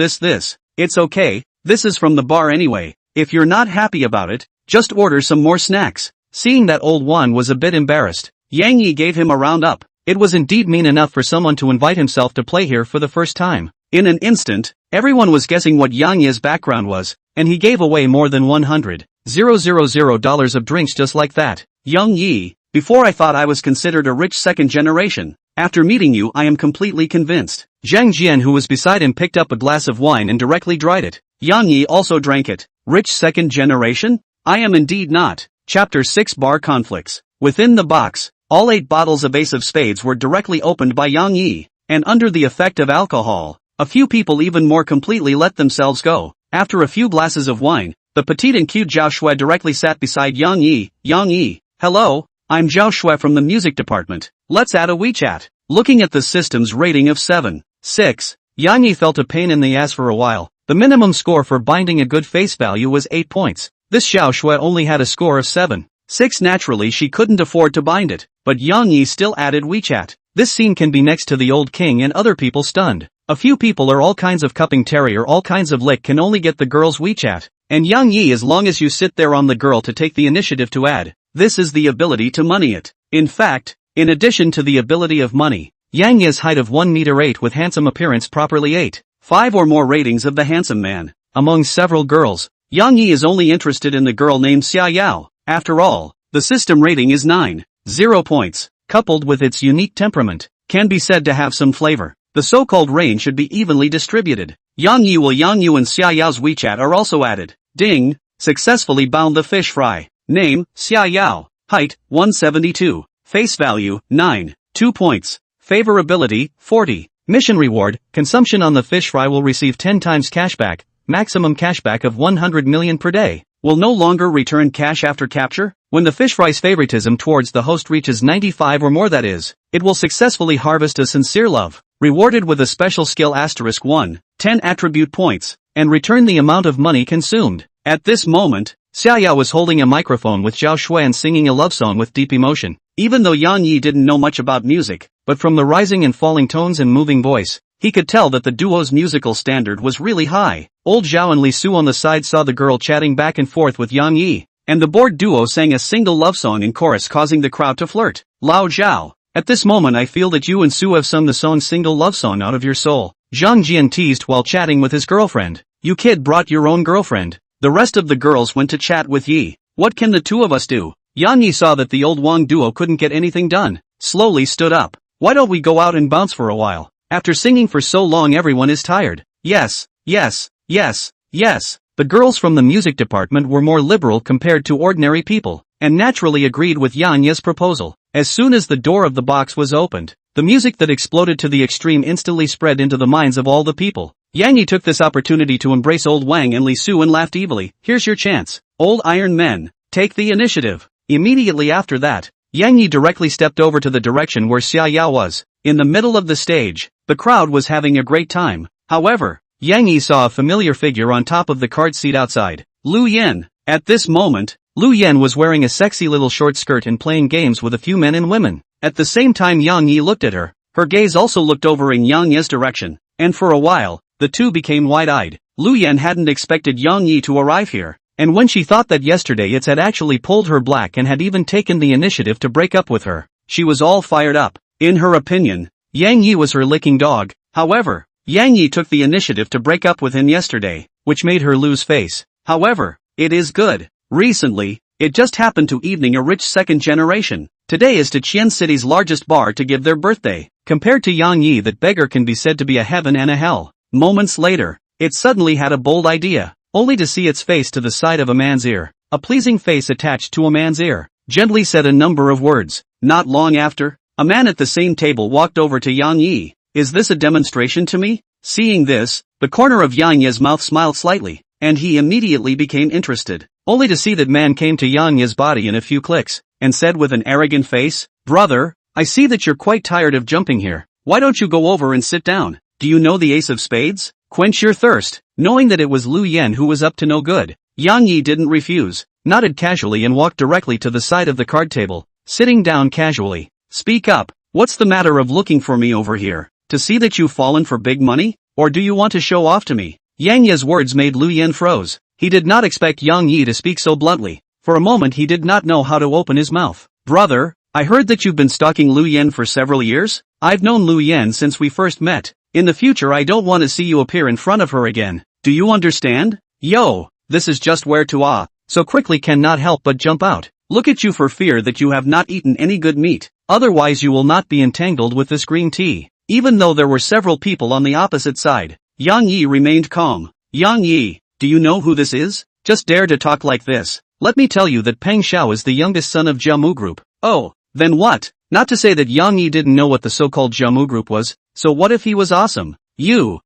It's okay, this is from the bar anyway. If you're not happy about it, just order some more snacks. Seeing that old Wan was a bit embarrassed, Yang Yi gave him a round up. It was indeed mean enough for someone to invite himself to play here for the first time. In an instant, everyone was guessing what Yang Yi's background was, and he gave away more than $100,000 of drinks just like that. Yang Yi, before I thought I was considered a rich second generation. After meeting you I am completely convinced. Zhang Jian, who was beside him, picked up a glass of wine and directly dried it. Yang Yi also drank it. Rich second generation? I am indeed not. Chapter 6 Bar Conflicts. Within the box, all 8 bottles of Ace of Spades were directly opened by Yang Yi, and under the effect of alcohol, a few people even more completely let themselves go. After a few glasses of wine, the petite and cute Zhao Shui directly sat beside Yang Yi. Yang Yi, hello, I'm Zhao Shui from the music department. Let's add a WeChat. Looking at the system's rating of 7.6, Yang Yi felt a pain in the ass for a while. The minimum score for binding a good face value was 8 points. This Zhao Shui only had a score of 7.6. Naturally she couldn't afford to bind it, but Yang Yi still added WeChat. This scene can be next to the old king and other people stunned. A few people are all kinds of cupping terrier, all kinds of lick can only get the girl's WeChat. And Yang Yi, as long as you sit there on the girl to take the initiative to add. This is the ability to money it. In fact, in addition to the ability of money, Yang Yi's height of 1 meter 8 with handsome appearance properly 8.5 or more ratings of the handsome man. Among several girls, Yang Yi is only interested in the girl named Xiaoyu. After all, the system rating is 9.0 points, coupled with its unique temperament, can be said to have some flavor. The so-called rain should be evenly distributed. Yang Yi and Xiaoyu's WeChat are also added. Ding! Successfully bound the fish fry. Name, Xiaoyu. Height, 172. Face value, 9.2 points. Favorability, 40. Mission reward, consumption on the fish fry will receive 10 times cashback, maximum cashback of 100 million per day. Will no longer return cash after capture. When the fish fry's favoritism towards the host reaches 95 or more, that is, it will successfully harvest a sincere love. Rewarded with a special skill *1, 10 attribute points, and return the amount of money consumed. At this moment, Xiaoyu was holding a microphone with Zhao Shui and singing a love song with deep emotion. Even though Yang Yi didn't know much about music, but from the rising and falling tones and moving voice, he could tell that the duo's musical standard was really high. Old Zhao and Li Su on the side saw the girl chatting back and forth with Yang Yi, and the bored duo sang a single love song in chorus, causing the crowd to flirt. Lao Zhao, at this moment I feel that you and Su have sung the song single love song out of your soul. Zhang Jian teased while chatting with his girlfriend. You kid brought your own girlfriend. The rest of the girls went to chat with Yi. What can the two of us do? Yang Yi saw that the old Wang duo couldn't get anything done. Slowly stood up. Why don't we go out and bounce for a while? After singing for so long everyone is tired. Yes, yes, yes, yes. The girls from the music department were more liberal compared to ordinary people, and naturally agreed with Yang Yi's proposal. As soon as the door of the box was opened, the music that exploded to the extreme instantly spread into the minds of all the people. Yang Yi took this opportunity to embrace old Wang and Li Su and laughed evilly. Here's your chance, old Iron Men. Take the initiative. Immediately after that, Yang Yi directly stepped over to the direction where Xiaoyu was. In the middle of the stage, the crowd was having a great time. However, Yang Yi saw a familiar figure on top of the card seat outside. Lu Yan. At this moment, Lu Yan was wearing a sexy little short skirt and playing games with a few men and women. At the same time Yang Yi looked at her. Her gaze also looked over in Yang Yi's direction, and for a while, the two became wide-eyed. Lu Yan hadn't expected Yang Yi to arrive here, and when she thought that yesterday it had actually pulled her black and had even taken the initiative to break up with her, she was all fired up. In her opinion, Yang Yi was her licking dog. However, Yang Yi took the initiative to break up with him yesterday, which made her lose face. However, it is good. Recently, it just happened to evening a rich second generation. Today is to Qian City's largest bar to give their birthday. Compared to Yang Yi, that beggar can be said to be a heaven and a hell. Moments later, it suddenly had a bold idea, only to see its face to the side of a man's ear. A pleasing face attached to a man's ear, gently said a number of words. Not long after, a man at the same table walked over to Yang Yi. Is this a demonstration to me? Seeing this, the corner of Yang Yi's mouth smiled slightly, and he immediately became interested, only to see that man came to Yang Yi's body in a few clicks, and said with an arrogant face, Brother, I see that you're quite tired of jumping here. Why don't you go over and sit down? Do you know the ace of spades? Quench your thirst. Knowing that it was Lu Yan who was up to no good, Yang Yi didn't refuse, nodded casually and walked directly to the side of the card table, sitting down casually. Speak up. What's the matter of looking for me over here? To see that you've fallen for big money? Or do you want to show off to me? Yang Yi's words made Lu Yan froze. He did not expect Yang Yi to speak so bluntly. For a moment he did not know how to open his mouth. Brother, I heard that you've been stalking Lu Yan for several years? I've known Lu Yan since we first met. In the future I don't want to see you appear in front of her again. Do you understand? Yo, this is just where to so quickly cannot help but jump out. Look at you for fear that you have not eaten any good meat. Otherwise you will not be entangled with this green tea. Even though there were several people on the opposite side, Yang Yi remained calm. Yang Yi, do you know who this is? Just dare to talk like this. Let me tell you that Peng Xiao is the youngest son of Jiamu Group. Oh, then what? Not to say that Yang Yi didn't know what the so-called Jiamu Group was, so what if he was awesome? You.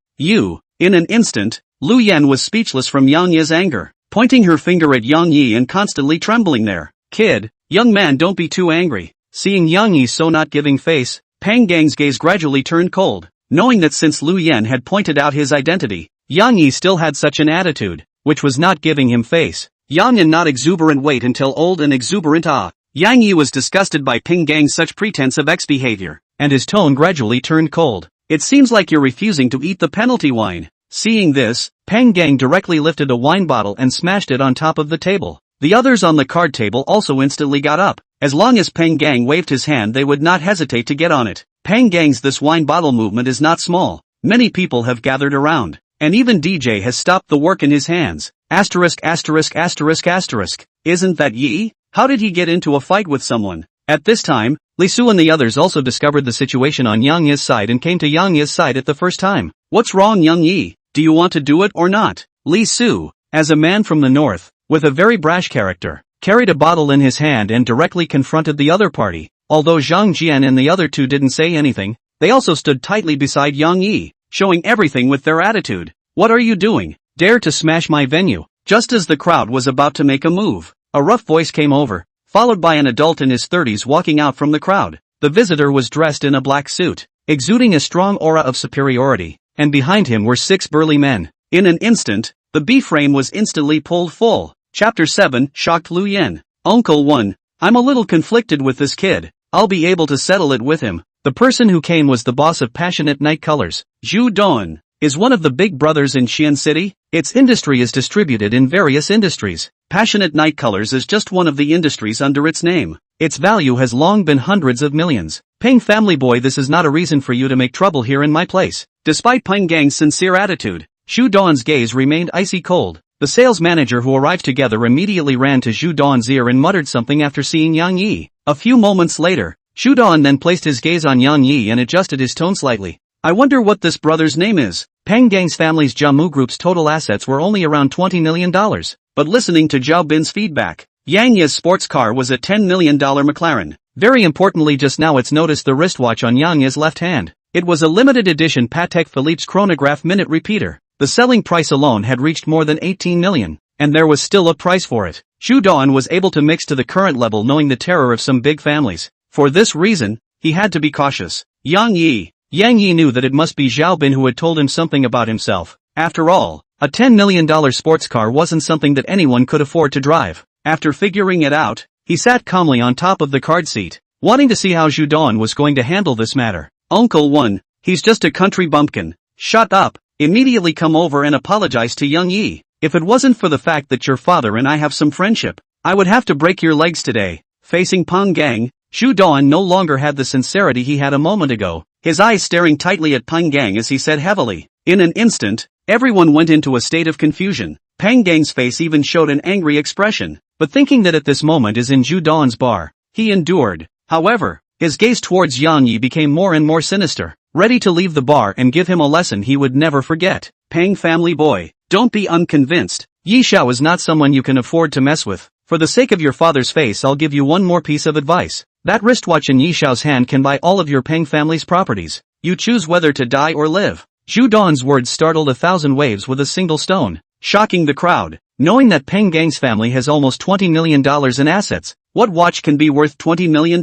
In an instant, Lu Yan was speechless from Yang Yi's anger, pointing her finger at Yang Yi and constantly trembling there. Kid, young man, don't be too angry. Seeing Yang Yi so not giving face, Peng Gang's gaze gradually turned cold, knowing that since Lu Yan had pointed out his identity, Yang Yi still had such an attitude, which was not giving him face. Young and not exuberant, wait until old and exuberant. Yang Yi was disgusted by Peng Gang's such pretense of ex-behavior, and his tone gradually turned cold. It seems like you're refusing to eat the penalty wine. Seeing this, Peng Gang directly lifted a wine bottle and smashed it on top of the table. The others on the card table also instantly got up. As long as Peng Gang waved his hand, they would not hesitate to get on it. Peng Gang's this wine bottle movement is not small. Many people have gathered around, and even DJ has stopped the work in his hands. Asterisk asterisk asterisk asterisk. Isn't that Yi? How did he get into a fight with someone? At this time, Li Su and the others also discovered the situation on Yang Yi's side and came to Yang Yi's side at the first time. What's wrong, Yang Yi? Do you want to do it or not? Li Su, as a man from the north, with a very brash character, carried a bottle in his hand and directly confronted the other party. Although Zhang Jian and the other two didn't say anything, they also stood tightly beside Yang Yi, showing everything with their attitude. What are you doing? Dare to smash my venue? Just as the crowd was about to make a move, a rough voice came over, followed by an adult in his 30s walking out from the crowd. The visitor was dressed in a black suit, exuding a strong aura of superiority, and behind him were 6 burly men. In an instant, the B-frame was instantly pulled full. Chapter 7, Shocked Lu Yen. Uncle 1, I'm a little conflicted with this kid. I'll be able to settle it with him. The person who came was the boss of Passionate Night Colors. Zhu Don is one of the big brothers in Xian City. Its industry is distributed in various industries. Passionate Night Colors is just one of the industries under its name. Its value has long been hundreds of millions. Peng family boy, this is not a reason for you to make trouble here in my place. Despite Peng Gang's sincere attitude, Zhu Don's gaze remained icy cold. The sales manager who arrived together immediately ran to Zhu Don's ear and muttered something after seeing Yang Yi. A few moments later, Zhu Don then placed his gaze on Yang Yi and adjusted his tone slightly. I wonder what this brother's name is. Peng Gang's family's Jiamu Group's total assets were only around $20 million. But listening to Zhao Bin's feedback, Yang Yi's sports car was a $10 million McLaren. Very importantly, just now it's noticed the wristwatch on Yang Yi's left hand. It was a limited edition Patek Philippe's chronograph minute repeater. The selling price alone had reached more than 18 million, and there was still a price for it. Zhu Don was able to mix to the current level, knowing the terror of some big families. For this reason, he had to be cautious. Yang Yi knew that it must be Zhao Bin who had told him something about himself. After all, a $10 million sports car wasn't something that anyone could afford to drive. After figuring it out, he sat calmly on top of the card seat, wanting to see how Zhu Don was going to handle this matter. Uncle 1, he's just a country bumpkin. Shut up. Immediately come over and apologize to Yang Yi. If it wasn't for the fact that your father and I have some friendship, I would have to break your legs today. Facing Peng Gang, Zhu Don no longer had the sincerity he had a moment ago, his eyes staring tightly at Peng Gang as he said heavily. In an instant, everyone went into a state of confusion. Peng Gang's face even showed an angry expression, but thinking that at this moment is in Zhu Don's bar, he endured. However, his gaze towards Yang Yi became more and more sinister, ready to leave the bar and give him a lesson he would never forget. Peng family boy, don't be unconvinced. Yi Xiao is not someone you can afford to mess with. For the sake of your father's face, I'll give you one more piece of advice. That wristwatch in Yi Xiao's hand can buy all of your Peng family's properties. You choose whether to die or live. Zhu Don's words startled 1,000 waves with a single stone, shocking the crowd. Knowing that Peng Gang's family has almost $20 million in assets, what watch can be worth $20 million?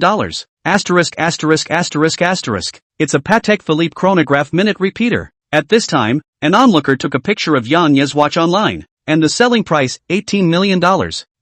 Asterisk asterisk asterisk asterisk. It's a Patek Philippe chronograph minute repeater. At this time, an onlooker took a picture of Yang Yi's watch online, and the selling price, $18 million.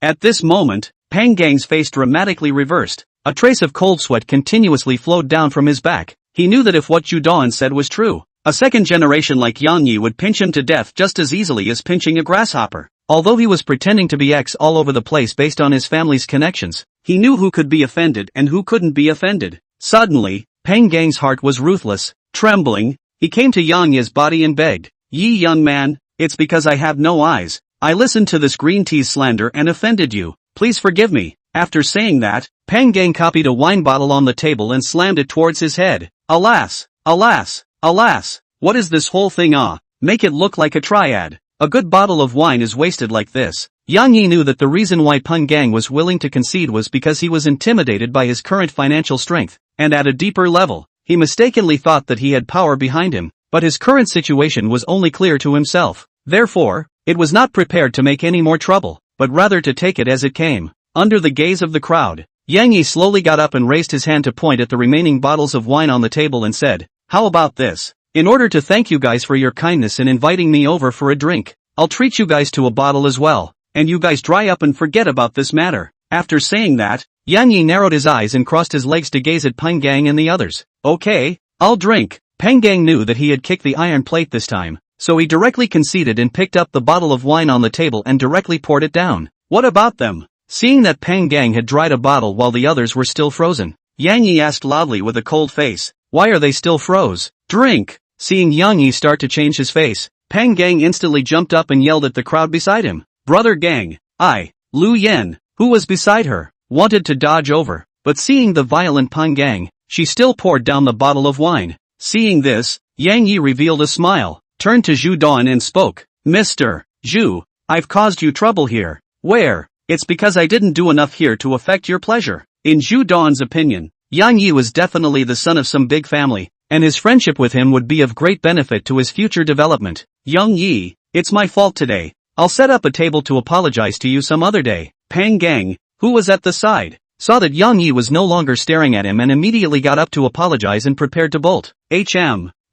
At this moment, Peng Gang's face dramatically reversed. A trace of cold sweat continuously flowed down from his back. He knew that if what Zhu Don said was true, a second generation like Yang Yi would pinch him to death just as easily as pinching a grasshopper. Although he was pretending to be X all over the place based on his family's connections, he knew who could be offended and who couldn't be offended. Suddenly, Peng Gang's heart was ruthless. Trembling, he came to Yang Yi's body and begged, Yi young man, it's because I have no eyes. I listened to this green tea slander and offended you. Please forgive me. After saying that, Peng Gang copied a wine bottle on the table and slammed it towards his head. Alas, alas, alas, what is this whole thing? Make it look like a triad. A good bottle of wine is wasted like this. Yang Yi knew that the reason why Peng Gang was willing to concede was because he was intimidated by his current financial strength, and at a deeper level, he mistakenly thought that he had power behind him, but his current situation was only clear to himself. Therefore, it was not prepared to make any more trouble, but rather to take it as it came. Under the gaze of the crowd, Yang Yi slowly got up and raised his hand to point at the remaining bottles of wine on the table and said, how about this? In order to thank you guys for your kindness in inviting me over for a drink, I'll treat you guys to a bottle as well, and you guys dry up and forget about this matter. After saying that, Yang Yi narrowed his eyes and crossed his legs to gaze at Peng Gang and the others. Okay, I'll drink. Peng Gang knew that he had kicked the iron plate this time, so he directly conceded and picked up the bottle of wine on the table and directly poured it down. What about them? Seeing that Pang Gang had dried a bottle while the others were still frozen, Yang Yi asked loudly with a cold face, why are they still froze? Drink! Seeing Yang Yi start to change his face, Pang Gang instantly jumped up and yelled at the crowd beside him. Brother Gang, Lu Yan, who was beside her, wanted to dodge over, but seeing the violent Pang Gang, she still poured down the bottle of wine. Seeing this, Yang Yi revealed a smile, turned to Zhu Dan and spoke, Mr. Zhu, I've caused you trouble here. Where? It's because I didn't do enough here to affect your pleasure. In Zhu Dan's opinion, Yang Yi was definitely the son of some big family, and his friendship with him would be of great benefit to his future development. Yang Yi, it's my fault today. I'll set up a table to apologize to you some other day. Pang Gang, who was at the side, saw that Yang Yi was no longer staring at him and immediately got up to apologize and prepared to bolt.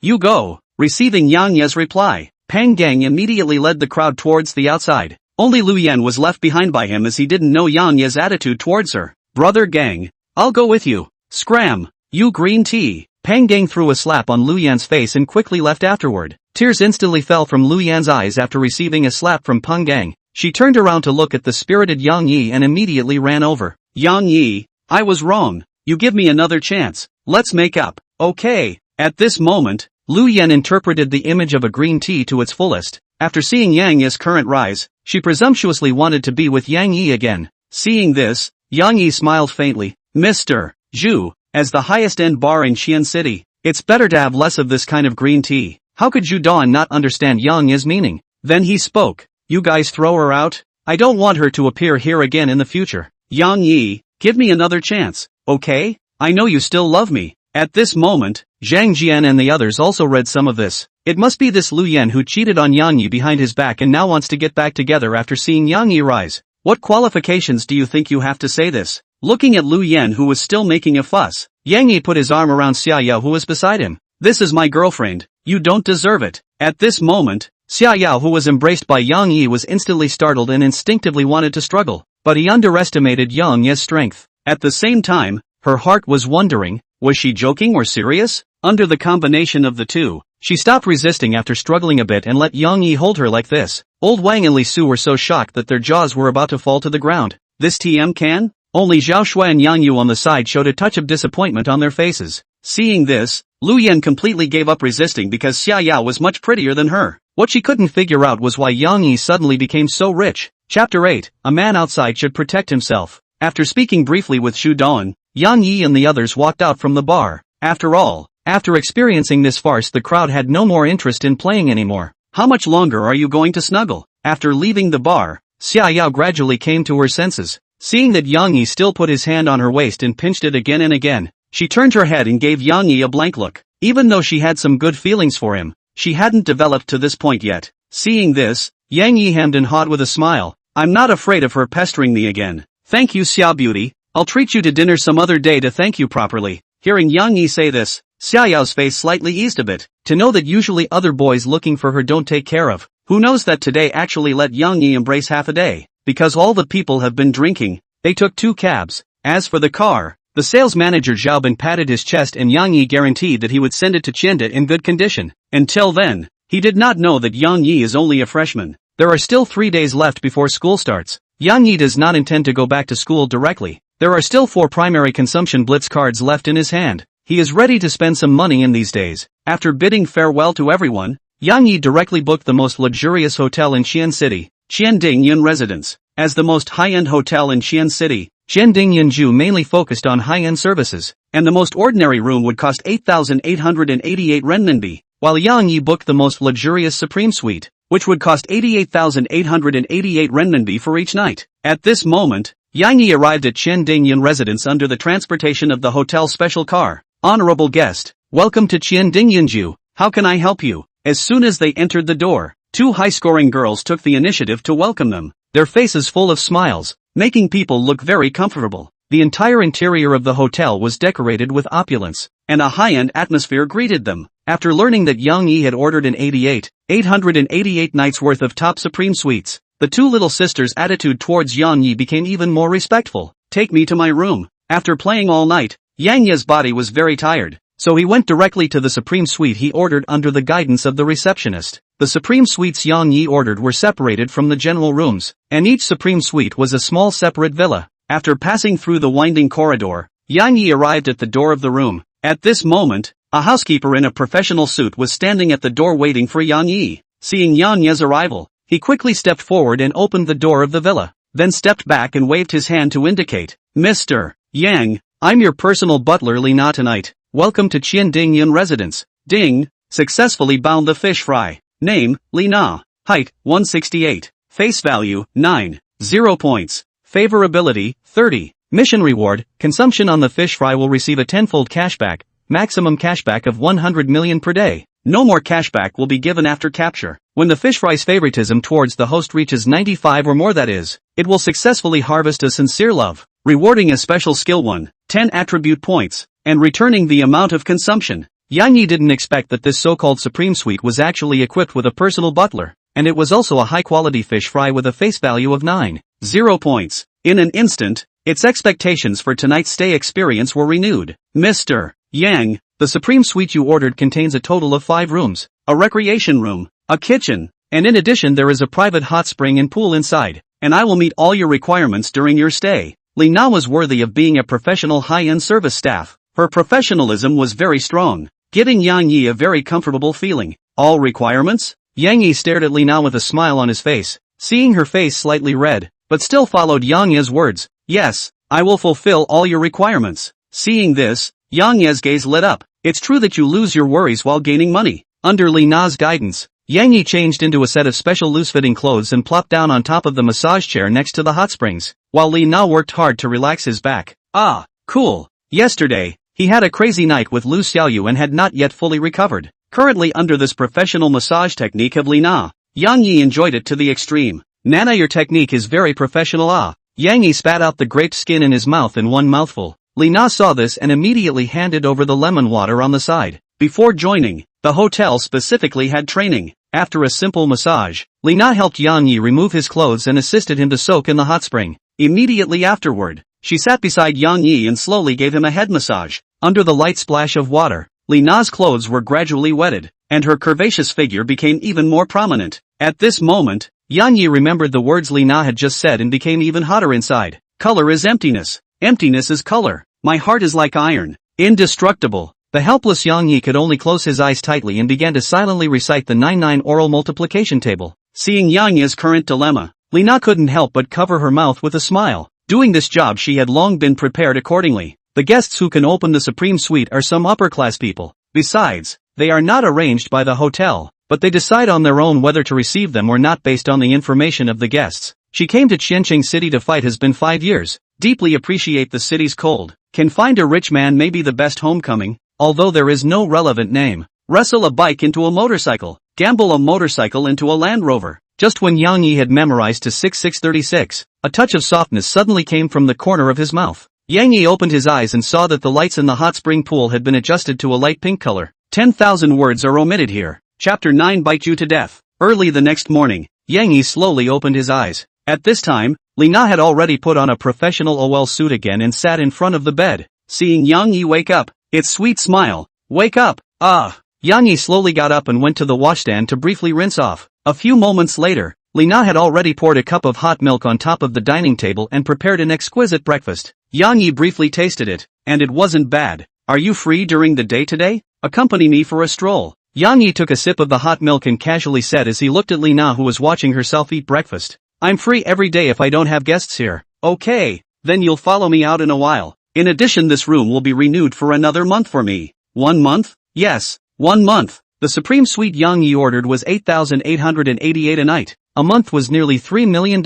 You go. Receiving Yang Yi's reply, Pang Gang immediately led the crowd towards the outside. Only Lu Yan was left behind by him as he didn't know Yang Yi's attitude towards her. Brother Gang, I'll go with you. Scram, you green tea. Pang Gang threw a slap on Lu Yan's face and quickly left afterward. Tears instantly fell from Lu Yan's eyes after receiving a slap from Pang Gang. She turned around to look at the spirited Yang Yi and immediately ran over. Yang Yi, I was wrong. You give me another chance. Let's make up. Okay. At this moment, Lu Yan interpreted the image of a green tea to its fullest. After seeing Yang Yi's current rise, she presumptuously wanted to be with Yang Yi again. Seeing this, Yang Yi smiled faintly. Mr. Zhu, as the highest-end bar in Xian City, it's better to have less of this kind of green tea. How could Zhu Dan not understand Yang Yi's meaning? Then he spoke. You guys throw her out? I don't want her to appear here again in the future. Yang Yi, give me another chance, okay? I know you still love me. At this moment, Zhang Jian and the others also read some of this. It must be this Lu Yan who cheated on Yang Yi behind his back and now wants to get back together after seeing Yang Yi rise. What qualifications do you think you have to say this? Looking at Lu Yan who was still making a fuss, Yang Yi put his arm around Xiaoyu who was beside him. This is my girlfriend. You don't deserve it. At this moment, Xiaoyu who was embraced by Yang Yi was instantly startled and instinctively wanted to struggle, but he underestimated Yang Yi's strength. At the same time, her heart was wondering, was she joking or serious? Under the combination of the two, she stopped resisting after struggling a bit and let Yang Yi hold her like this. Old Wang and Li Su were so shocked that their jaws were about to fall to the ground. This TM can? Only Zhao Shui and Yang Yu on the side showed a touch of disappointment on their faces. Seeing this, Lu Yan completely gave up resisting because Xiaoyu was much prettier than her. What she couldn't figure out was why Yang Yi suddenly became so rich. Chapter 8, A man outside should protect himself. After speaking briefly with Zhu Dan, Yang Yi and the others walked out from the bar. After all, after experiencing this farce the crowd had no more interest in playing anymore. How much longer are you going to snuggle? After leaving the bar, Xiaoyu gradually came to her senses. Seeing that Yang Yi still put his hand on her waist and pinched it again and again, she turned her head and gave Yang Yi a blank look. Even though she had some good feelings for him, she hadn't developed to this point yet. Seeing this, Yang Yi hemmed and hawed with a smile. I'm not afraid of her pestering me again. Thank you Xiao Beauty, I'll treat you to dinner some other day to thank you properly. Hearing Yang Yi say this, Xiaoyu's face slightly eased a bit, to know that usually other boys looking for her don't take care of. Who knows that today actually let Yang Yi embrace half a day. Because all the people have been drinking, they took 2 cabs. As for the car, the sales manager Zhaobin patted his chest and Yang Yi guaranteed that he would send it to Qianda in good condition. Until then, he did not know that Yang Yi is only a freshman. There are still 3 days left before school starts. Yang Yi does not intend to go back to school directly. There are still 4 primary consumption blitz cards left in his hand. He is ready to spend some money in these days. After bidding farewell to everyone, Yang Yi directly booked the most luxurious hotel in Xian City, Qiandingyan Residence. As the most high-end hotel in Xian City, Qiandingyan mainly focused on high-end services, and the most ordinary room would cost 8,888 renminbi, while Yang Yi booked the most luxurious Supreme Suite, which would cost 88,888 renminbi for each night. At this moment, Yang Yi arrived at Qiandingyan Residence under the transportation of the hotel's special car. Honorable guest, welcome to Qiandingyan. How can I help you? As soon as they entered the door, 2 high-scoring girls took the initiative to welcome them, their faces full of smiles, making people look very comfortable. The entire interior of the hotel was decorated with opulence, and a high-end atmosphere greeted them. After learning that Yang Yi had ordered an 888 nights worth of top Supreme Suites, the 2 little sisters' attitude towards Yang Yi became even more respectful. Take me to my room. After playing all night, Yang Yi's body was very tired, so he went directly to the Supreme Suite he ordered under the guidance of the receptionist. the supreme suites Yang Yi ordered were separated from the general rooms, and each supreme suite was a small separate villa. After passing through the winding corridor, Yang Yi arrived at the door of the room. At this moment, a housekeeper in a professional suit was standing at the door waiting for Yang Yi. Seeing Yang Yi's arrival, he quickly stepped forward and opened the door of the villa, then stepped back and waved his hand to indicate, "Mr. Yang, I'm your personal butler Li Na tonight. Welcome to Qian Ding Yun residence." Ding successfully bound the fish fry. Name, Li Na. Height, 168. Face value, 9. 0 points. Favorability, 30. Mission reward, consumption on the fish fry will receive a tenfold cashback, maximum cashback of 100 million per day. No more cashback will be given after capture. When the fish fry's favoritism towards the host reaches 95 or more, that is, it will successfully harvest a sincere love, rewarding a special skill 1, 10 attribute points, and returning the amount of consumption. Yang Yi didn't expect that this so-called supreme suite was actually equipped with a personal butler, and it was also a high-quality fish fry with a face value of 9. 0 points. In an instant, its expectations for tonight's stay experience were renewed. Mr. Yang, the supreme suite you ordered contains a total of 5 rooms, a recreation room, a kitchen, and in addition there is a private hot spring and pool inside, and I will meet all your requirements during your stay. Li Na was worthy of being a professional high-end service staff. Her professionalism was very strong, giving Yang Yi a very comfortable feeling. All requirements? Yang Yi stared at Li Na with a smile on his face, seeing her face slightly red, but still followed Yang Yi's words. Yes, I will fulfill all your requirements. Seeing this, Yang Yi's gaze lit up. It's true that you lose your worries while gaining money. Under Li Na's guidance, Yang Yi changed into a set of special loose-fitting clothes and plopped down on top of the massage chair next to the hot springs, while Li Na worked hard to relax his back. Ah, cool. Yesterday, he had a crazy night with Lu Xiaoyu and had not yet fully recovered. Currently under this professional massage technique of Li Na, Yang Yi enjoyed it to the extreme. Nana, your technique is very professional. Ah. Yang Yi spat out the grape skin in his mouth in one mouthful. Li Na saw this and immediately handed over the lemon water on the side. Before joining, the hotel specifically had training. After a simple massage, Li Na helped Yang Yi remove his clothes and assisted him to soak in the hot spring. Immediately afterward, she sat beside Yang Yi and slowly gave him a head massage. Under the light splash of water, Li Na's clothes were gradually wetted, and her curvaceous figure became even more prominent. At this moment, Yang Yi remembered the words Li Na had just said and became even hotter inside. Color is emptiness. Emptiness is color. My heart is like iron. Indestructible. The helpless Yang Yi could only close his eyes tightly and began to silently recite the 99 oral multiplication table. Seeing Yang Yi's current dilemma, Li Na couldn't help but cover her mouth with a smile. Doing this job she had long been prepared accordingly. The guests who can open the supreme suite are some upper-class people. Besides, they are not arranged by the hotel, but they decide on their own whether to receive them or not based on the information of the guests. She came to Qianqing City to fight has been 5 years. Deeply appreciate the city's cold. Can find a rich man may be the best homecoming, although there is no relevant name. Wrestle a bike into a motorcycle. Gamble a motorcycle into a Land Rover. Just when Yang Yi had memorized to 6636, a touch of softness suddenly came from the corner of his mouth. Yang Yi opened his eyes and saw that the lights in the hot spring pool had been adjusted to a light pink color. 10,000 words are omitted here. Chapter 9 Bite You to Death. Early the next morning, Yang Yi slowly opened his eyes. At this time, Li Na had already put on a professional OL suit again and sat in front of the bed. Seeing Yang Yi wake up, its sweet smile. Wake up. Ah. Yang Yi slowly got up and went to the washstand to briefly rinse off. A few moments later, Li Na had already poured a cup of hot milk on top of the dining table and prepared an exquisite breakfast. Yang Yi briefly tasted it, and it wasn't bad. Are you free during the day today? Accompany me for a stroll. Yang Yi took a sip of the hot milk and casually said as he looked at Li Na who was watching herself eat breakfast. I'm free every day if I don't have guests here. Okay, then you'll follow me out in a while. In addition, this room will be renewed for another month for me. 1 month? Yes, 1 month. The supreme suite Yang Yi ordered was 8,888 a night. A month was nearly $3 million.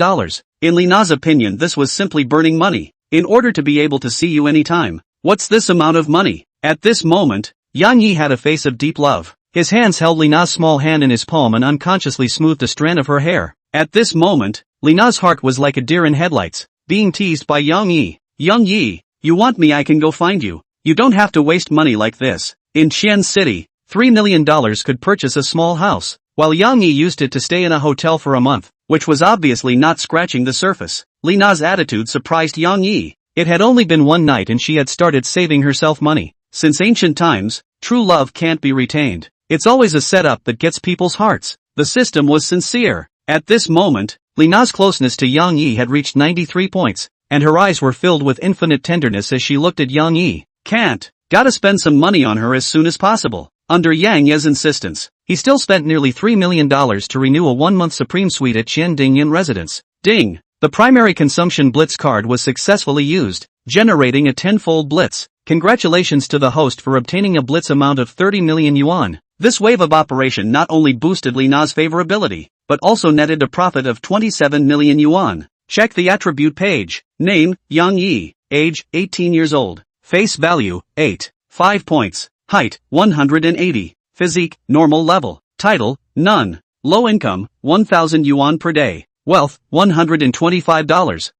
In Li Na's opinion, this was simply burning money. In order to be able to see you anytime. What's this amount of money? At this moment, Yang Yi had a face of deep love. His hands held Li Na's small hand in his palm and unconsciously smoothed a strand of her hair. At this moment, Li Na's heart was like a deer in headlights, being teased by Yang Yi. Yang Yi, you want me, I can go find you. You don't have to waste money like this. In Qian City, $3 million could purchase a small house, while Yang Yi used it to stay in a hotel for a month, which was obviously not scratching the surface. Li Na's attitude surprised Yang Yi. It had only been one night and she had started saving herself money. Since ancient times, true love can't be retained. It's always a setup that gets people's hearts. The system was sincere. At this moment, Lina's closeness to Yang Yi had reached 93 points, and her eyes were filled with infinite tenderness as she looked at Yang Yi. Gotta spend some money on her as soon as possible. Under Yang Ye's insistence, he still spent nearly $3 million to renew a 1-month Supreme Suite at Qiandingyan residence. Ding! The primary consumption blitz card was successfully used, generating a 10-fold blitz. Congratulations to the host for obtaining a blitz amount of 30 million yuan. This wave of operation not only boosted Lina's favorability, but also netted a profit of 27 million yuan. Check the attribute page. Name, Yang Yi. Age, 18 years old. Face value, 8. 5 points. Height, 180. Physique, normal level. Title, none. Low income, 1,000 yuan per day. Wealth, $125.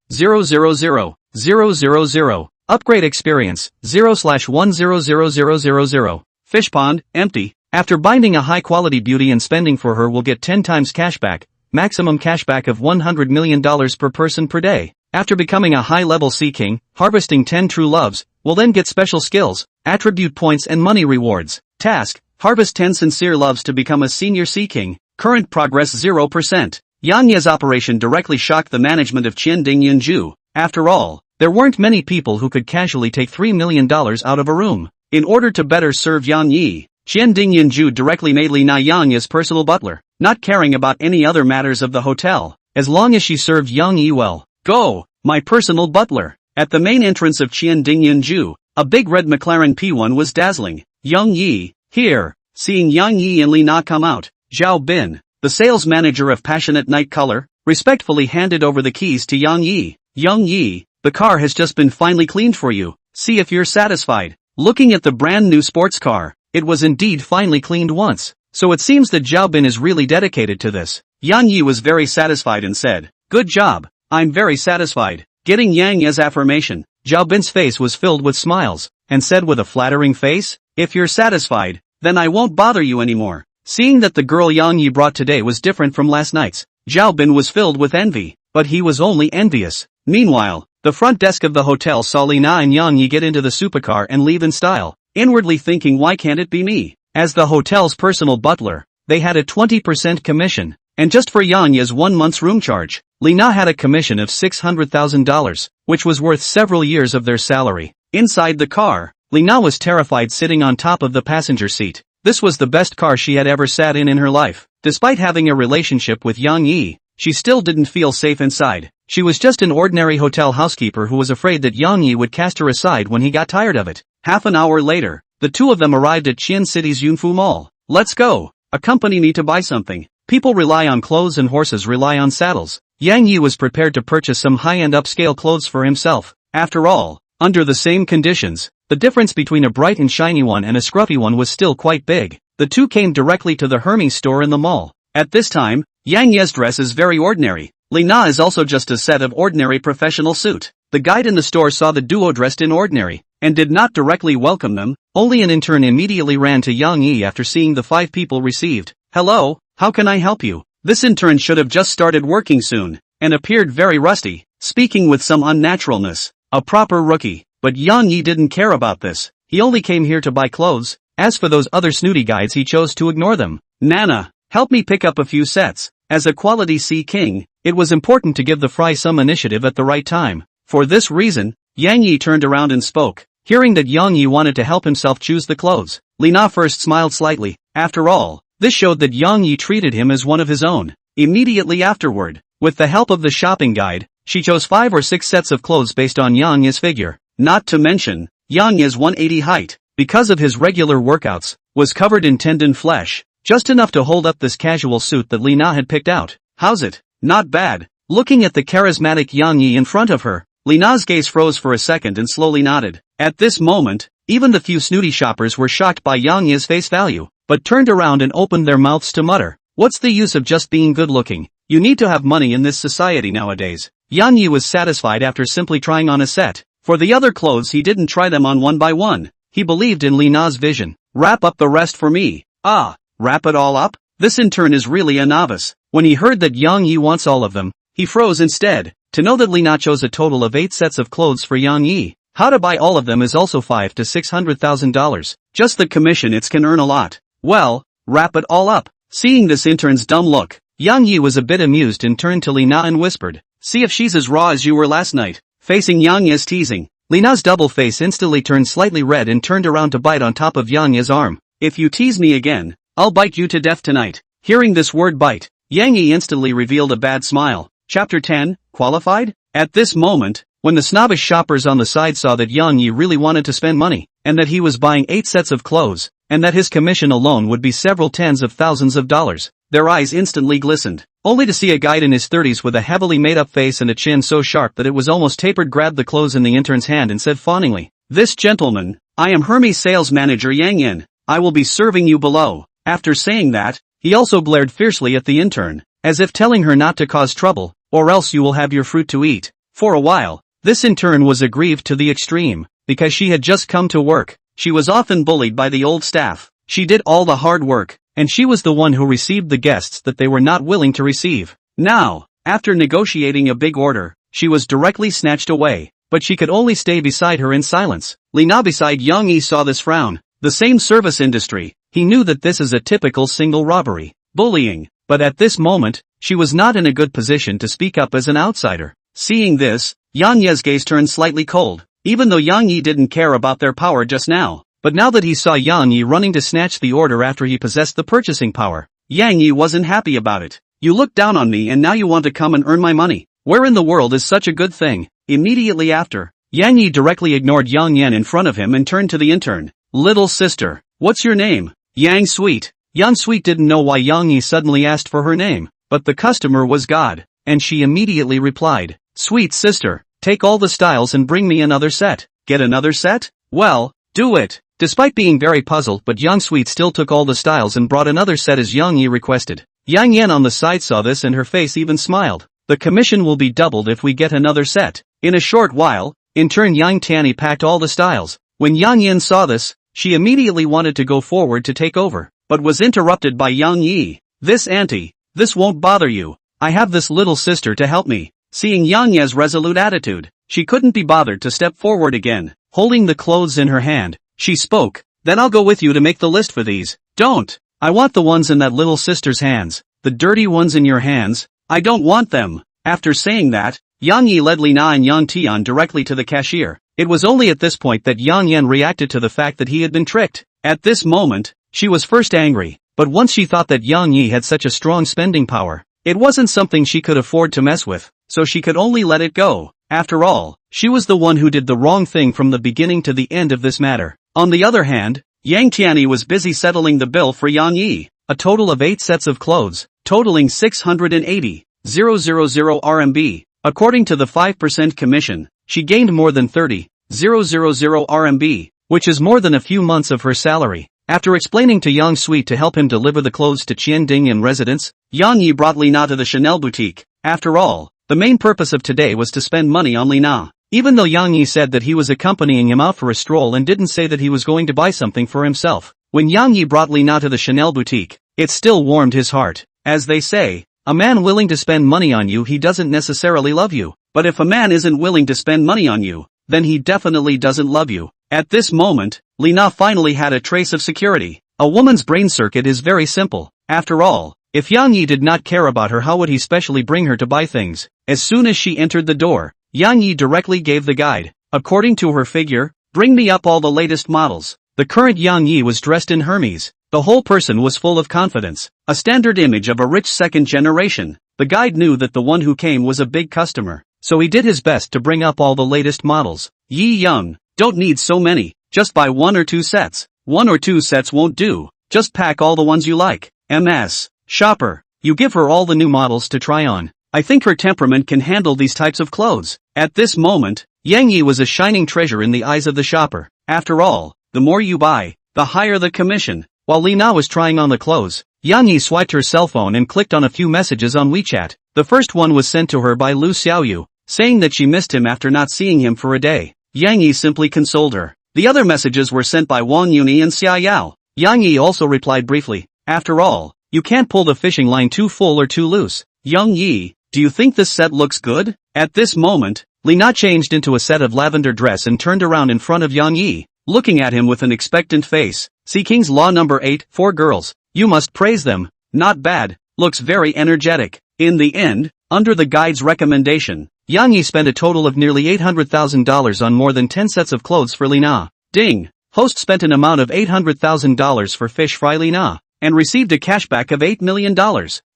000. Upgrade experience, 0/1000000. Fish pond, empty. After binding a high-quality beauty and spending for her will get 10 times cashback, maximum cashback of $100 million per person per day. After becoming a high-level Sea King, harvesting 10 true loves, will then get special skills, attribute points and money rewards. Task, harvest 10 sincere loves to become a senior Sea King. Current progress 0%. Yang Ye's operation directly shocked the management of Qiandingyan. After all, there weren't many people who could casually take $3 million out of a room. In order to better serve Yang Yi, Qiandingyan directly made Lina Yang Ye's personal butler, not caring about any other matters of the hotel, as long as she served Yang Yi well. Go, my personal butler. At the main entrance of Qiandingyan, a big red McLaren P1 was dazzling. Yang Yi, here. Seeing Yang Yi and Lina come out, Zhao Bin, the sales manager of Passionate Night Color, respectfully handed over the keys to Yang Yi. Yang Yi, the car has just been finely cleaned for you. See if you're satisfied. Looking at the brand new sports car, it was indeed finely cleaned once. So it seems that Zhao Bin is really dedicated to this. Yang Yi was very satisfied and said, "Good job. I'm very satisfied." Getting Yang Ye's affirmation, Zhao Bin's face was filled with smiles, and said with a flattering face, "If you're satisfied, then I won't bother you anymore." Seeing that the girl Yang Yi brought today was different from last night's, Zhao Bin was filled with envy, but he was only envious. Meanwhile, the front desk of the hotel saw Lina and Yang Yi get into the supercar and leave in style, inwardly thinking, why can't it be me? As the hotel's personal butler, they had a 20% commission, and just for Yang Yi's 1 month's room charge, Lina had a commission of $600,000, which was worth several years of their salary. Inside the car, Lina was terrified sitting on top of the passenger seat. This was the best car she had ever sat in her life. Despite having a relationship with Yang Yi, she still didn't feel safe inside. She was just an ordinary hotel housekeeper who was afraid that Yang Yi would cast her aside when he got tired of it. Half an hour later, the two of them arrived at Qian City's Yunfu Mall. Let's go. Accompany me to buy something. People rely on clothes and horses rely on saddles. Yang Yi was prepared to purchase some high-end upscale clothes for himself. After all, under the same conditions, the difference between a bright and shiny one and a scruffy one was still quite big. The two came directly to the Hermes store in the mall. At this time, Yang Ye's dress is very ordinary. Lina is also just a set of ordinary professional suit. The guide in the store saw the duo dressed in ordinary, and did not directly welcome them. Only an intern immediately ran to Yang Yi after seeing the 5 people received. "Hello, how can I help you?" This intern should have just started working soon, and appeared very rusty, speaking with some unnaturalness. A proper rookie. But Yang Yi didn't care about this. He only came here to buy clothes. As for those other snooty guides, he chose to ignore them. "Nana, help me pick up a few sets." As a quality Sea King, it was important to give the fry some initiative at the right time. For this reason, Yang Yi turned around and spoke. Hearing that Yang Yi wanted to help himself choose the clothes, Lina first smiled slightly. After all, this showed that Yang Yi treated him as one of his own. Immediately afterward, with the help of the shopping guide, she chose 5 or 6 sets of clothes based on Yang Yi's figure. Not to mention, Yang Yi's 180 height, because of his regular workouts, was covered in tendon flesh, just enough to hold up this casual suit that Lina had picked out. "How's it? Not bad." Looking at the charismatic Yang Yi in front of her, Lina's gaze froze for a second and slowly nodded. At this moment, even the few snooty shoppers were shocked by Yang Yi's face value, but turned around and opened their mouths to mutter, "What's the use of just being good looking? You need to have money in this society nowadays." Yang Yi was satisfied after simply trying on a set. For the other clothes he didn't try them on one by one. He believed in Lina's vision. "Wrap up the rest for me." "Ah, wrap it all up?" This intern is really a novice. When he heard that Yang Yi wants all of them, he froze instead. To know that Lina chose a total of 8 sets of clothes for Yang Yi. How to buy all of them is also $500,000 to $600,000. Just the commission it can earn a lot. "Well, wrap it all up." Seeing this intern's dumb look, Yang Yi was a bit amused and turned to Lina and whispered, "See if she's as raw as you were last night." Facing Yang Yi's teasing, Lina's double face instantly turned slightly red and turned around to bite on top of Yang Yi's arm. "If you tease me again, I'll bite you to death tonight." Hearing this word bite, Yang Yi instantly revealed a bad smile. Chapter 10, Qualified? At this moment, when the snobbish shoppers on the side saw that Yang Yi really wanted to spend money, and that he was buying 8 sets of clothes, and that his commission alone would be several tens of thousands of dollars, their eyes instantly glistened. Only to see a guy in his 30s with a heavily made-up face and a chin so sharp that it was almost tapered grabbed the clothes in the intern's hand and said fawningly, "This gentleman, I am Hermes sales manager Yang Yin. I will be serving you below." After saying that, he also glared fiercely at the intern, as if telling her not to cause trouble, or else you will have your fruit to eat. For a while, this intern was aggrieved to the extreme, because she had just come to work. She was often bullied by the old staff. She did all the hard work, and she was the one who received the guests that they were not willing to receive. Now, after negotiating a big order, she was directly snatched away, but she could only stay beside her in silence. Lina beside Yang Yi saw this frown. The same service industry, he knew that this is a typical single robbery, bullying, but at this moment, she was not in a good position to speak up as an outsider. Seeing this, Yang Yi's gaze turned slightly cold, even though Yang Yi didn't care about their power just now. But now that he saw Yang Yi running to snatch the order after he possessed the purchasing power, Yang Yi wasn't happy about it. "You look down on me and now you want to come and earn my money. Where in the world is such a good thing?" Immediately after, Yang Yi directly ignored Yang Yan in front of him and turned to the intern. "Little sister, what's your name?" "Yang Sweet." Yang Sweet didn't know why Yang Yi suddenly asked for her name, but the customer was God, and she immediately replied, "Sweet sister, take all the styles and bring me another set." "Get another set? Well, do it." Despite being very puzzled, but Yang Sweet still took all the styles and brought another set as Yang Yi requested. Yang Yan on the side saw this and her face even smiled. "The commission will be doubled if we get another set." In a short while, in turn Yang Tianyi packed all the styles. When Yang Yan saw this, she immediately wanted to go forward to take over, but was interrupted by Yang Yi. "This auntie, this won't bother you. I have this little sister to help me." Seeing Yang Ye's resolute attitude, she couldn't be bothered to step forward again. Holding the clothes in her hand, she spoke, "Then I'll go with you to make the list for these." "Don't. I want the ones in that little sister's hands. The dirty ones in your hands, I don't want them." After saying that, Yang Yi led Lina and Yang Tian directly to the cashier. It was only at this point that Yang Yan reacted to the fact that he had been tricked. At this moment, she was first angry, but once she thought that Yang Yi had such a strong spending power, it wasn't something she could afford to mess with, so she could only let it go. After all, she was the one who did the wrong thing from the beginning to the end of this matter. On the other hand, Yang Tianyi was busy settling the bill for Yang Yi, a total of 8 sets of clothes, totaling 680,000 RMB. According to the 5% commission, she gained more than 30,000 RMB, which is more than a few months of her salary. After explaining to Yang Sweet to help him deliver the clothes to Qianding in residence, Yang Yi brought Lina to the Chanel boutique. After all, the main purpose of today was to spend money on Lina. Even though Yang Yi said that he was accompanying him out for a stroll and didn't say that he was going to buy something for himself, when Yang Yi brought Lina to the Chanel boutique, it still warmed his heart. As they say, a man willing to spend money on you, he doesn't necessarily love you. But if a man isn't willing to spend money on you, then he definitely doesn't love you. At this moment, Lina finally had a trace of security. A woman's brain circuit is very simple. After all, if Yang Yi did not care about her, how would he specially bring her to buy things? As soon as she entered the door, Yang Yi directly gave the guide. According to her figure, "Bring me up all the latest models." The current Yang Yi was dressed in Hermes. The whole person was full of confidence, a standard image of a rich second generation. The guide knew that the one who came was a big customer, so he did his best to bring up all the latest models. "Yi Young, don't need so many, just buy 1 or 2 sets. 1 or 2 sets won't do, just pack all the ones you like." MS. Shopper, you give her all the new models to try on. I think her temperament can handle these types of clothes. At this moment, Yang Yi was a shining treasure in the eyes of the shopper. After all, the more you buy, the higher the commission. While Lina was trying on the clothes, Yang Yi swiped her cell phone and clicked on a few messages on WeChat. The first one was sent to her by Lu Xiaoyu, saying that she missed him after not seeing him for a day. Yang Yi simply consoled her. The other messages were sent by Wang Yuni and Xia Yao. Yang Yi also replied briefly, "After all, you can't pull the fishing line too full or too loose." "Yang Yi, do you think this set looks good?" At this moment, Lina changed into a set of lavender dress and turned around in front of Yang Yi, looking at him with an expectant face. "See King's Law number 8, 4 girls, you must praise them. not bad, looks very energetic. In the end, under the guide's recommendation, Yang Yi spent a total of nearly $800,000 on more than 10 sets of clothes for Lina. Ding! Host spent an amount of $800,000 for fish fry Lina, and received a cashback of $8 million.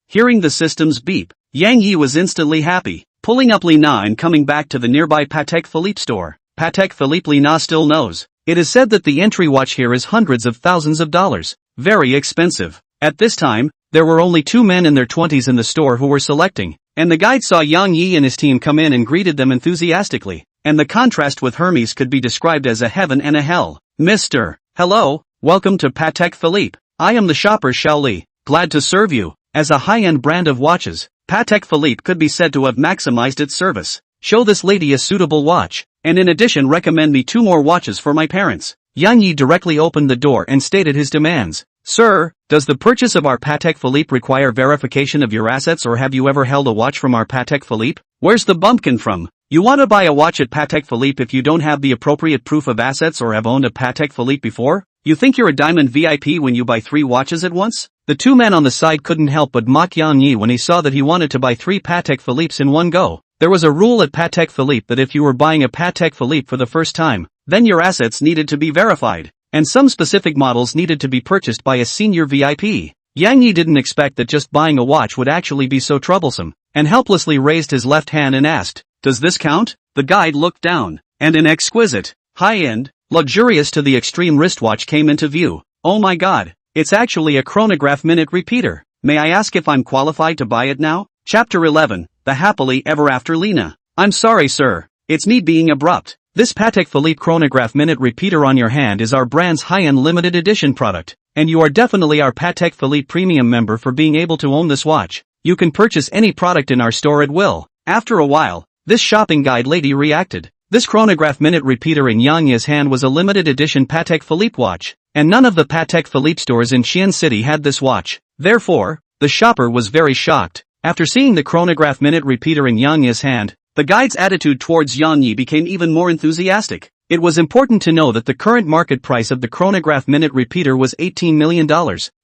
Hearing the system's beep, Yang Yi was instantly happy, pulling up Lina and coming back to the nearby Patek Philippe store. Patek Philippe Lina still knows. It is said that the entry watch here is hundreds of thousands of dollars. Very expensive. At this time, there were only 2 men in their 20s in the store who were selecting, and the guide saw Yang Yi and his team come in and greeted them enthusiastically, and the contrast with Hermes could be described as a heaven and a hell. Mr. Hello, welcome to Patek Philippe. I am the shopper Xiaoyu, glad to serve you. As a high-end brand of watches, Patek Philippe could be said to have maximized its service. Show this lady a suitable watch, and in addition recommend me 2 more watches for my parents. Yang Yi directly opened the door and stated his demands. Sir, does the purchase of our Patek Philippe require verification of your assets, or have you ever held a watch from our Patek Philippe? Where's the bumpkin from? You want to buy a watch at Patek Philippe if you don't have the appropriate proof of assets or have owned a Patek Philippe before? You think you're a diamond VIP when you buy 3 watches at once? The 2 men on the side couldn't help but mock Yang Yi when he saw that he wanted to buy 3 Patek Philippes in one go. There was a rule at Patek Philippe that if you were buying a Patek Philippe for the first time, then your assets needed to be verified, and some specific models needed to be purchased by a senior VIP. Yang Yi didn't expect that just buying a watch would actually be so troublesome, and helplessly raised his left hand and asked, "Does this count?" The guide looked down, and an exquisite, high-end, luxurious to the extreme wristwatch came into view. Oh my god, it's actually a chronograph minute repeater. May I ask if I'm qualified to buy it now? Chapter 11, The Happily Ever After Lina. I'm sorry sir, it's me being abrupt. This Patek Philippe chronograph minute repeater on your hand is our brand's high-end limited edition product, and you are definitely our Patek Philippe premium member for being able to own this watch. You can purchase any product in our store at will. After a while, this shopping guide lady reacted. This chronograph minute repeater in Yang Yi's hand was a limited edition Patek Philippe watch, and none of the Patek Philippe stores in Xi'an City had this watch. Therefore, the shopper was very shocked. After seeing the chronograph minute repeater in Yang Yi's hand, the guide's attitude towards Yang Yi became even more enthusiastic. It was important to know that the current market price of the chronograph minute repeater was $18 million,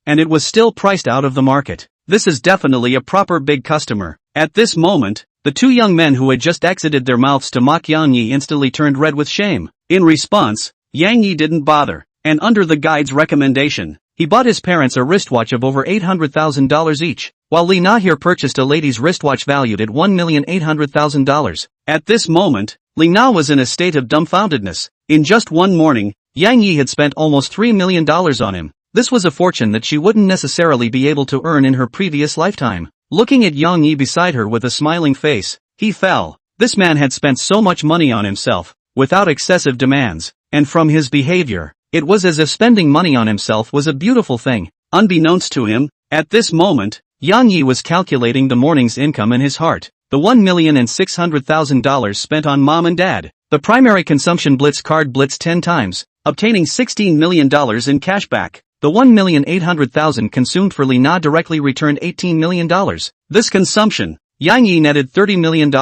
and it was still priced out of the market. This is definitely a proper big customer. At this moment, the 2 young men who had just exited their mouths to mock Yang Yi instantly turned red with shame. In response, Yang Yi didn't bother, and under the guide's recommendation, he bought his parents a wristwatch of over $800,000 each, while Lina here purchased a lady's wristwatch valued at $1,800,000. At this moment, Lina was in a state of dumbfoundedness. In just one morning, Yang Yi had spent almost $3 million on him. This was a fortune that she wouldn't necessarily be able to earn in her previous lifetime. Looking at Yang Yi beside her with a smiling face, he fell. This man had spent so much money on himself, without excessive demands, and from his behavior, it was as if spending money on himself was a beautiful thing. Unbeknownst to him, at this moment, Yang Yi was calculating the morning's income in his heart. The $1,600,000 spent on mom and dad. The primary consumption blitz card blitzed 10 times, obtaining $16 million in cashback. The $1,800,000 consumed for Lina directly returned $18 million. This consumption, Yang Yi netted $30 million.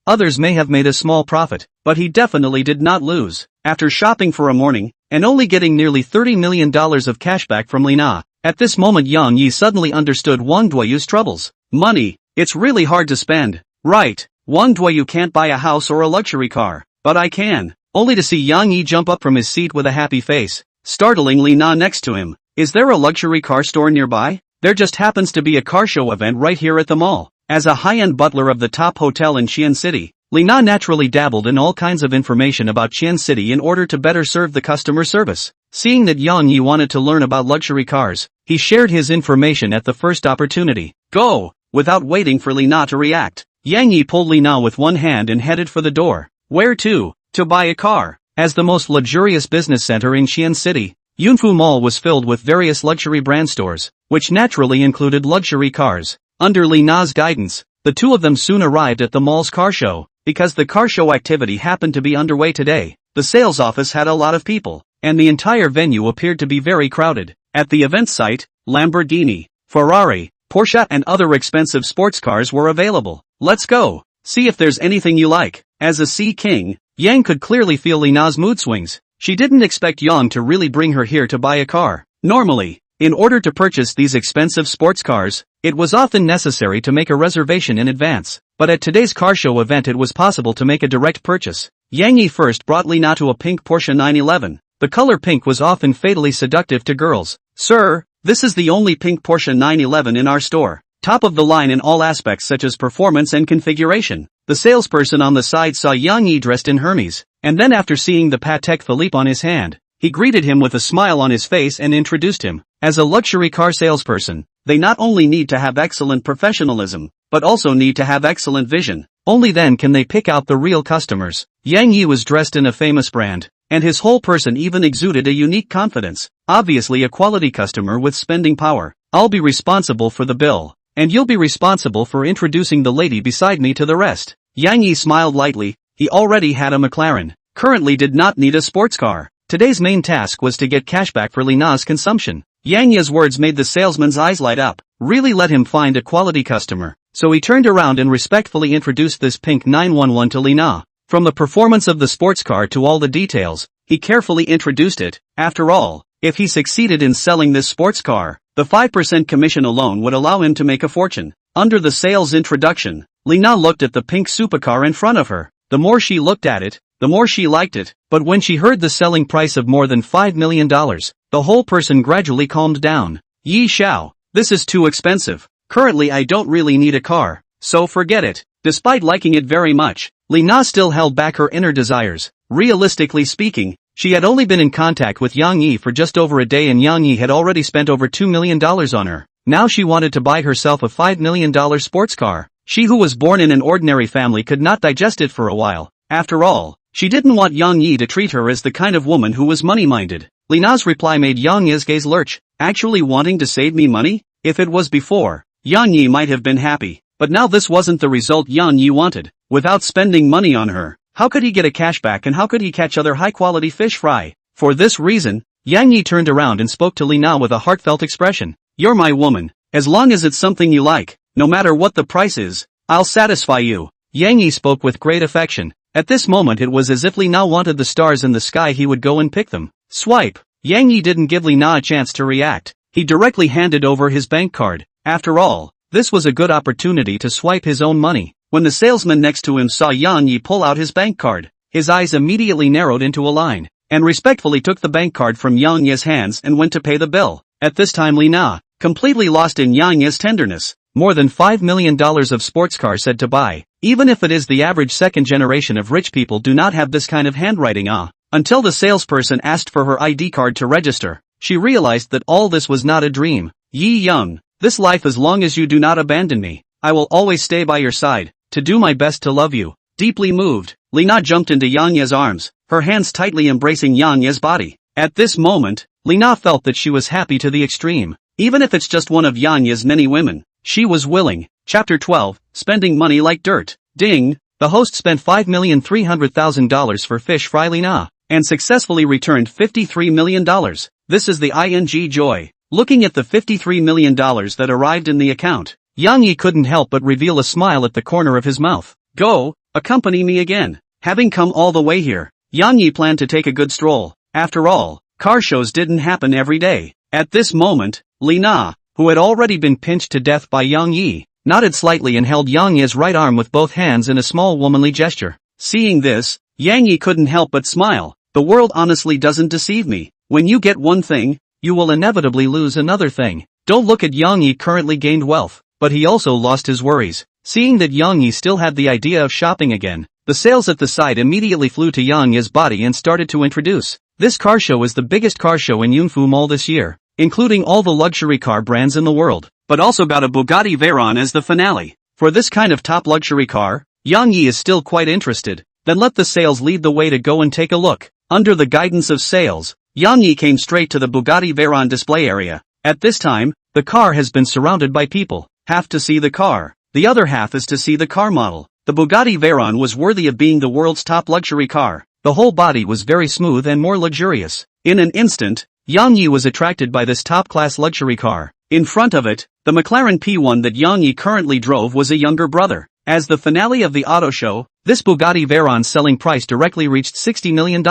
Others may have made a small profit, but he definitely did not lose. After shopping for a morning, and only getting nearly $30 million of cashback from Lina, at this moment Yang Yi suddenly understood Wang Duoyu's troubles. Money, it's really hard to spend. Right, Wang Duoyu can't buy a house or a luxury car, but I can. Only to see Yang Yi jump up from his seat with a happy face, startling Lina next to him. Is there a luxury car store nearby? There just happens to be a car show event right here at the mall. As a high-end butler of the top hotel in Xi'an City, Lina naturally dabbled in all kinds of information about Xi'an City in order to better serve the customer service. Seeing that Yang Yi wanted to learn about luxury cars, he shared his information at the first opportunity. Go! Without waiting for Lina to react, Yang Yi pulled Lina with one hand and headed for the door. Where to? To buy a car. As the most luxurious business center in Xi'an City, Yunfu Mall was filled with various luxury brand stores, which naturally included luxury cars. Under Lina's guidance, the 2 of them soon arrived at the mall's car show. Because the car show activity happened to be underway today, the sales office had a lot of people, and the entire venue appeared to be very crowded. At the event site, Lamborghini, Ferrari, Porsche and other expensive sports cars were available. Let's go. See if there's anything you like. As a sea king, Yang could clearly feel Lina's mood swings. She didn't expect Yang to really bring her here to buy a car. Normally, In order to purchase these expensive sports cars, it was often necessary to make a reservation in advance, but at today's car show event it was possible to make a direct purchase. Yang Yi first brought Li Na to a pink Porsche 911. The color pink was often fatally seductive to girls. "Sir, this is the only pink Porsche 911 in our store. Top of the line in all aspects such as performance and configuration." The salesperson on the side saw Yang Yi dressed in Hermes, and then after seeing the Patek Philippe on his hand, he greeted him with a smile on his face and introduced him. As a luxury car salesperson, they not only need to have excellent professionalism, but also need to have excellent vision. Only then can they pick out the real customers. Yang Yi was dressed in a famous brand, and his whole person even exuded a unique confidence. Obviously a quality customer with spending power. "I'll be responsible for the bill, and you'll be responsible for introducing the lady beside me to the rest." Yang Yi smiled lightly. He already had a McLaren, currently did not need a sports car. Today's main task was to get cashback for Li Na's consumption. Yang Yi's words made the salesman's eyes light up. Really let him find a quality customer. So he turned around and respectfully introduced this pink 911 to Li Na. From the performance of the sports car to all the details, he carefully introduced it. After all, if he succeeded in selling this sports car, the 5% commission alone would allow him to make a fortune. Under the sales introduction, Li Na looked at the pink supercar in front of her. The more she looked at it, the more she liked it. But when she heard the selling price of more than $5 million, the whole person gradually calmed down. "Yi Xiao, this is too expensive. Currently I don't really need a car, so forget it." Despite liking it very much, Li Na still held back her inner desires. Realistically speaking, she had only been in contact with Yang Yi for just over a day and Yang Yi had already spent over $2 million on her. Now she wanted to buy herself a $5 million sports car. She who was born in an ordinary family could not digest it for a while. After all, she didn't want Yang Yi to treat her as the kind of woman who was money-minded. Li Na's reply made Yang Yi's gaze lurch. Actually wanting to save me money? If it was before, Yang Yi might have been happy. But now this wasn't the result Yang Yi wanted. Without spending money on her, how could he get a cashback and how could he catch other high-quality fish fry? For this reason, Yang Yi turned around and spoke to Li Na with a heartfelt expression. "You're my woman. As long as it's something you like, no matter what the price is, I'll satisfy you." Yang Yi spoke with great affection. At this moment it was as if Li Na wanted the stars in the sky, he would go and pick them. Swipe. Yang Yi didn't give Li Na a chance to react. He directly handed over his bank card. After all, this was a good opportunity to swipe his own money. When the salesman next to him saw Yang Yi pull out his bank card, his eyes immediately narrowed into a line, and respectfully took the bank card from Yang Yi's hands and went to pay the bill. At this time Li Na, completely lost in Yang Yi's tenderness. More than $5 million of sports car said to buy. Even if it is the average second generation of rich people do not have this kind of handwriting. Until the salesperson asked for her ID card to register, she realized that all this was not a dream. "Yi Young, this life as long as you do not abandon me, I will always stay by your side, to do my best to love you." Deeply moved, Li Na jumped into Yang Yi's arms, her hands tightly embracing Yang Yi's body. At this moment, Li Na felt that she was happy to the extreme. Even if it's just one of Yang Yi's many women, she was willing. Chapter 12, Spending Money Like Dirt. Ding! The host spent $5,300,000 for fish fry Li Na, and successfully returned $53 million. This is the ing joy. Looking at the $53 million that arrived in the account, Yang Yi couldn't help but reveal a smile at the corner of his mouth. "Go, accompany me again." Having come all the way here, Yang Yi planned to take a good stroll. After all, car shows didn't happen every day. At this moment, Li Na, who had already been pinched to death by Yang Yi, nodded slightly and held Yang Yi's right arm with both hands in a small womanly gesture. Seeing this, Yang Yi couldn't help but smile. The world honestly doesn't deceive me. When you get one thing, you will inevitably lose another thing. Don't look at Yang Yi currently gained wealth, but he also lost his worries. Seeing that Yang Yi still had the idea of shopping again, the sales at the site immediately flew to Yang Yi's body and started to introduce. This car show is the biggest car show in Yunfu Mall this year, including all the luxury car brands in the world, but also got a Bugatti Veyron as the finale. For this kind of top luxury car, Yang Yi is still quite interested. Then let the sales lead the way to go and take a look. Under the guidance of sales, Yang Yi came straight to the Bugatti Veyron display area. At this time, the car has been surrounded by people. Half to see the car, the other half is to see the car model. The Bugatti Veyron was worthy of being the world's top luxury car. The whole body was very smooth and more luxurious. In an instant, Yang Yi was attracted by this top-class luxury car. In front of it, the McLaren P1 that Yang Yi currently drove was a younger brother. As the finale of the auto show, this Bugatti Veyron's selling price directly reached $60 million,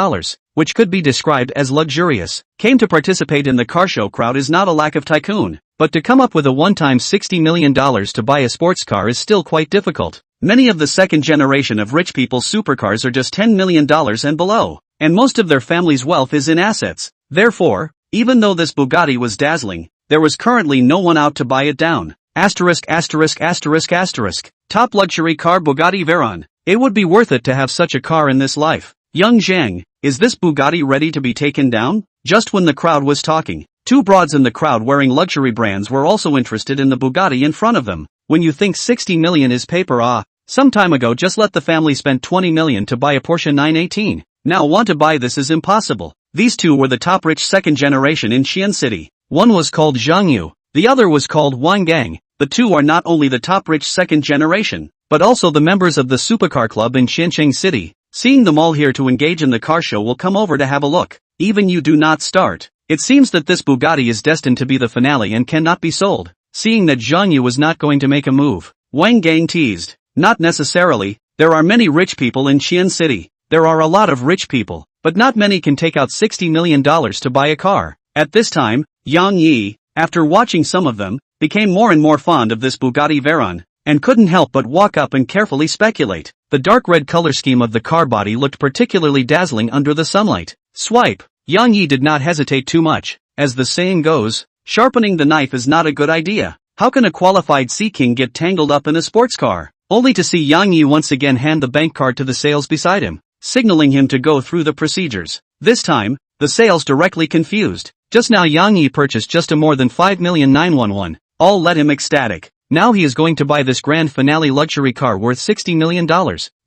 which could be described as luxurious. Came to participate in the car show crowd is not a lack of Tycoon, but to come up with a one-time $60 million to buy a sports car is still quite difficult. Many of the second generation of rich people's supercars are just $10 million and below, and most of their family's wealth is in assets. Therefore, even though this Bugatti was dazzling, there was currently no one out to buy it down. Top luxury car Bugatti Veyron. It would be worth it to have such a car in this life. Young Zhang, is this Bugatti ready to be taken down? Just when the crowd was talking, two broads in the crowd wearing luxury brands were also interested in the Bugatti in front of them. When you think 60 million is paper, some time ago just let the family spend 20 million to buy a Porsche 918. Now want to buy this is impossible. These two were the top rich second generation in Xi'an City. One was called Xiaoyu, the other was called Wang Gang. The two are not only the top rich second generation, but also the members of the supercar club in Xiancheng City. Seeing them all here to engage in the car show will come over to have a look. Even you do not start. It seems that this Bugatti is destined to be the finale and cannot be sold. Seeing that Xiaoyu was not going to make a move, Wang Gang teased. Not necessarily. There are many rich people in Xi'an City. There are a lot of rich people, but not many can take out $60 million to buy a car. At this time, Yang Yi, after watching some of them, became more and more fond of this Bugatti Veyron, and couldn't help but walk up and carefully speculate. The dark red color scheme of the car body looked particularly dazzling under the sunlight. Swipe. Yang Yi did not hesitate too much. As the saying goes, sharpening the knife is not a good idea. How can a qualified Sea King get tangled up in a sports car? Only to see Yang Yi once again hand the bank card to the sales beside him, signaling him to go through the procedures. This time, the sales directly confused. Just now Yang Yi purchased just a more than 5,911. All let him ecstatic. Now he is going to buy this grand finale luxury car worth $60 million.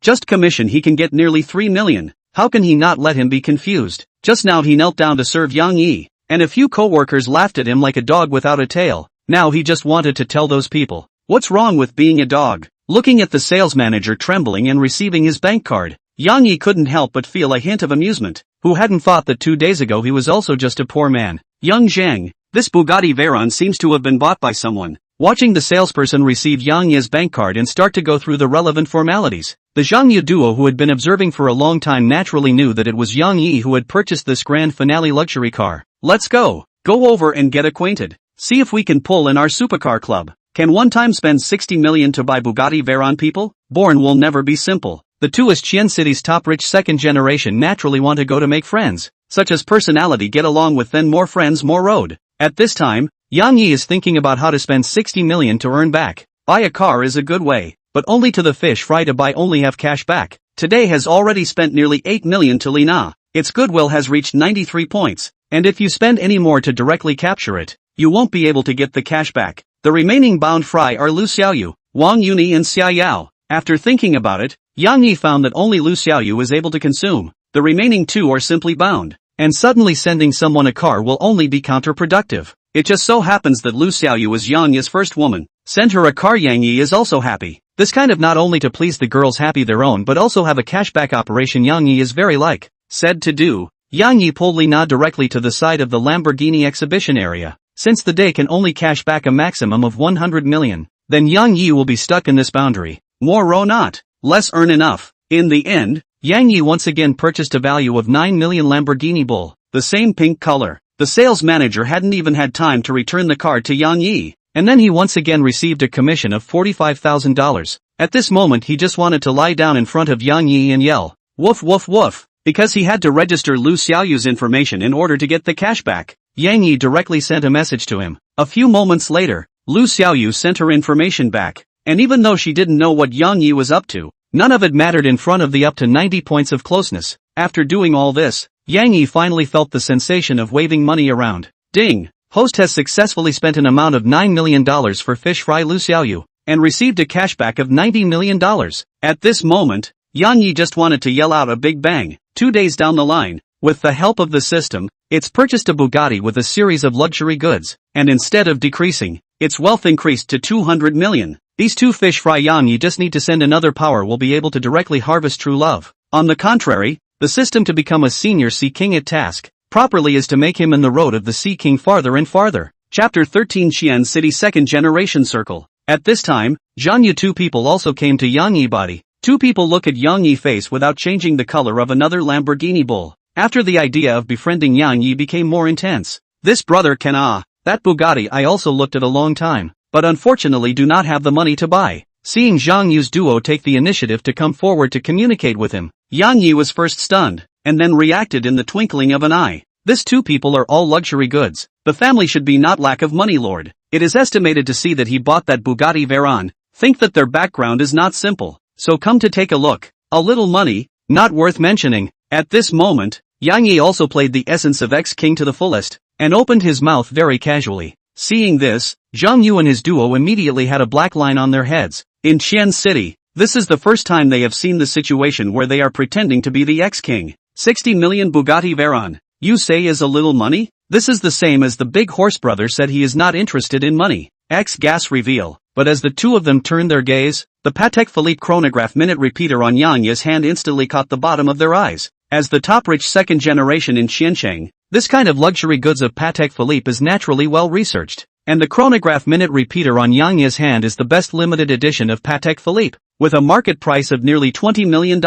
Just commission he can get nearly $3 million. How can he not let him be confused? Just now he knelt down to serve Yang Yi, and a few co-workers laughed at him like a dog without a tail. Now he just wanted to tell those people, what's wrong with being a dog? Looking at the sales manager trembling and receiving his bank card, Yang Yi couldn't help but feel a hint of amusement. Who hadn't thought that 2 days ago he was also just a poor man? Young Zhang, this Bugatti Veyron seems to have been bought by someone. Watching the salesperson receive Yang Yi's bank card and start to go through the relevant formalities, the Zhang Yi duo who had been observing for a long time naturally knew that it was Yang Yi who had purchased this grand finale luxury car. Let's go. Go over and get acquainted. See if we can pull in our supercar club. Can one time spend 60 million to buy Bugatti Veyron people? Born will never be simple. The two as Xi'an City's top rich second generation naturally want to go to make friends, such as personality get along with then more friends more road. At this time, Yang Yi is thinking about how to spend 60 million to earn back. Buy a car is a good way, but only to the fish fry to buy only have cash back. Today has already spent nearly 8 million to Lina. Its goodwill has reached 93 points, and if you spend any more to directly capture it, you won't be able to get the cash back. The remaining bound fry are Lu Xiaoyu, Wang Yuni and Xia Yao. After thinking about it, Yang Yi found that only Lu Xiaoyu was able to consume. The remaining two are simply bound, and suddenly sending someone a car will only be counterproductive. It just so happens that Lu Xiaoyu is Yang Yi's first woman. Send her a car. Yang Yi is also happy. This kind of not only to please the girls happy their own but also have a cashback operation Yang Yi is very like. Said to do, Yang Yi pulled Lina directly to the side of the Lamborghini exhibition area. Since the day can only cash back a maximum of 100 million, then Yang Yi will be stuck in this boundary. More or not, less earn enough. In the end, Yang Yi once again purchased a value of 9 million Lamborghini Bull, the same pink color. The sales manager hadn't even had time to return the card to Yang Yi, and then he once again received a commission of $45,000. At this moment he just wanted to lie down in front of Yang Yi and yell, woof woof woof, because he had to register Lu Xiaoyu's information in order to get the cash back. Yang Yi directly sent a message to him. A few moments later, Lu Xiaoyu sent her information back, and even though she didn't know what Yang Yi was up to, none of it mattered in front of the up to 90 points of closeness. After doing all this, Yang Yi finally felt the sensation of waving money around. Ding! Host has successfully spent an amount of $9 million for fish fry Lu Xiaoyu, and received a cashback of $90 million. At this moment, Yang Yi just wanted to yell out a big bang. 2 days down the line, with the help of the system, it's purchased a Bugatti with a series of luxury goods, and instead of decreasing, its wealth increased to 200 million. These two fish fry Yang Yi just need to send another power will be able to directly harvest true love. On the contrary, the system to become a senior Sea King at task properly is to make him in the road of the Sea King farther and farther. Chapter 13 Xi'an City Second Generation Circle. At this time, Zhang Yu two people also came to Yang Yi body. Two people look at Yang Yi face without changing the color of another Lamborghini Bull. After the idea of befriending Yang Yi became more intense. This brother can that Bugatti I also looked at a long time, but unfortunately do not have the money to buy. Seeing Zhang Yu's duo take the initiative to come forward to communicate with him, Yang Yi was first stunned, and then reacted in the twinkling of an eye. This two people are all luxury goods. The family should be not lack of money lord. It is estimated to see that he bought that Bugatti Veyron. Think that their background is not simple. So come to take a look. A little money, not worth mentioning. At this moment, Yang Yi also played the essence of ex-king to the fullest, and opened his mouth very casually. Seeing this, Zhang Yu and his duo immediately had a black line on their heads. In Qian City, this is the first time they have seen the situation where they are pretending to be the ex-king. 60 million Bugatti Veyron. You say is a little money? This is the same as the big horse brother said he is not interested in money. Gas reveal. But as the two of them turned their gaze, the Patek Philippe chronograph minute repeater on Yang Yi's hand instantly caught the bottom of their eyes. As the top rich second generation in Xiancheng, this kind of luxury goods of Patek Philippe is naturally well researched. And the chronograph minute repeater on Yang Yi's hand is the best limited edition of Patek Philippe, with a market price of nearly $20 million,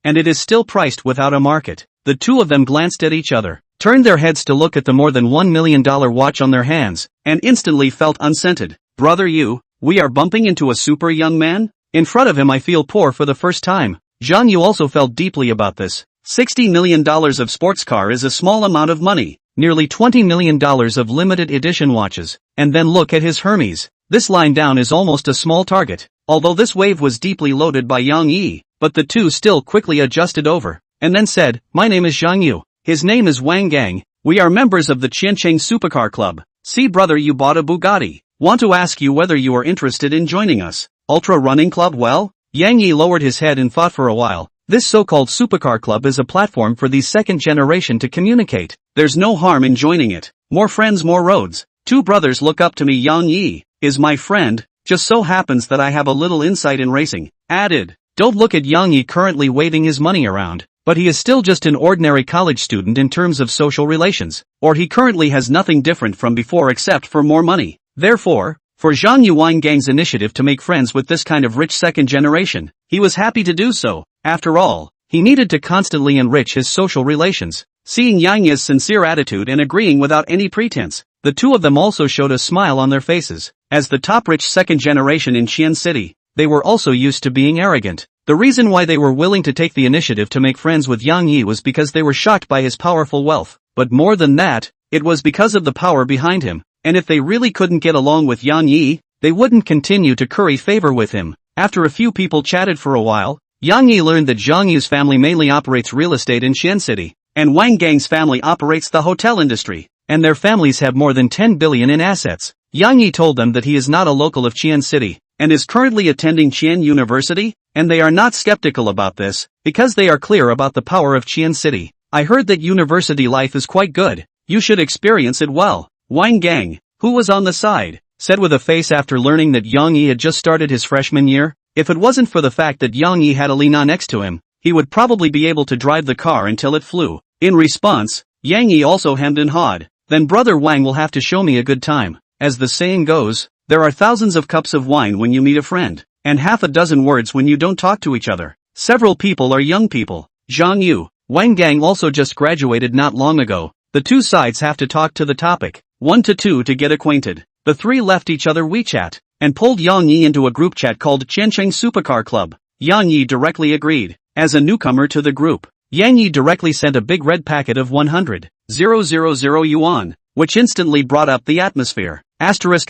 and it is still priced without a market. The two of them glanced at each other, turned their heads to look at the more than $1 million watch on their hands, and instantly felt unscented. Brother we are bumping into a super young man? In front of him I feel poor for the first time. Zhang Yu also felt deeply about this. $60 million of sports car is a small amount of money, nearly $20 million of limited edition watches, and then look at his Hermes. This line down is almost a small target, although this wave was deeply loaded by Yang Yi, but the two still quickly adjusted over, and then said, my name is Zhang Yu. His name is Wang Gang. We are members of the Qiancheng Supercar Club. See brother you bought a Bugatti. Want to ask you whether you are interested in joining us. Ultra Running Club well? Yang Yi lowered his head and thought for a while. This so-called Supercar Club is a platform for the second generation to communicate. There's no harm in joining it. More friends more roads. Two brothers look up to me. Yang Yi is my friend. Just so happens that I have a little insight in racing. Added. Don't look at Yang Yi currently waving his money around. But he is still just an ordinary college student in terms of social relations, or he currently has nothing different from before except for more money. Therefore, for Zhang Yu Wang Gang's initiative to make friends with this kind of rich second generation, he was happy to do so. After all, he needed to constantly enrich his social relations. Seeing Yang Yi's sincere attitude and agreeing without any pretense, the two of them also showed a smile on their faces. As the top rich second generation in Xian City, they were also used to being arrogant. The reason why they were willing to take the initiative to make friends with Yang Yi was because they were shocked by his powerful wealth. But more than that, it was because of the power behind him. And if they really couldn't get along with Yang Yi, they wouldn't continue to curry favor with him. After a few people chatted for a while, Yang Yi learned that Zhang Yu's family mainly operates real estate in Xian City, and Wang Gang's family operates the hotel industry, and their families have more than 10 billion in assets. Yang Yi told them that he is not a local of Xian City, and is currently attending Qian University, and they are not skeptical about this, because they are clear about the power of Qian City. I heard that university life is quite good. You should experience it well. Wang Gang, who was on the side, said with a face after learning that Yang Yi had just started his freshman year. If it wasn't for the fact that Yang Yi had Alina next to him, he would probably be able to drive the car until it flew. In response, Yang Yi also hemmed and hawed. Then brother Wang will have to show me a good time. As the saying goes, there are thousands of cups of wine when you meet a friend, and half a dozen words when you don't talk to each other. Several people are young people. Zhang Yu, Wang Gang also just graduated not long ago. The two sides have to talk to the topic, 1 to 2 to get acquainted. The three left each other WeChat, and pulled Yang Yi into a group chat called Qiancheng Supercar Club. Yang Yi directly agreed. As a newcomer to the group, Yang Yi directly sent a big red packet of 100,000 yuan, which instantly brought up the atmosphere. Asterisk.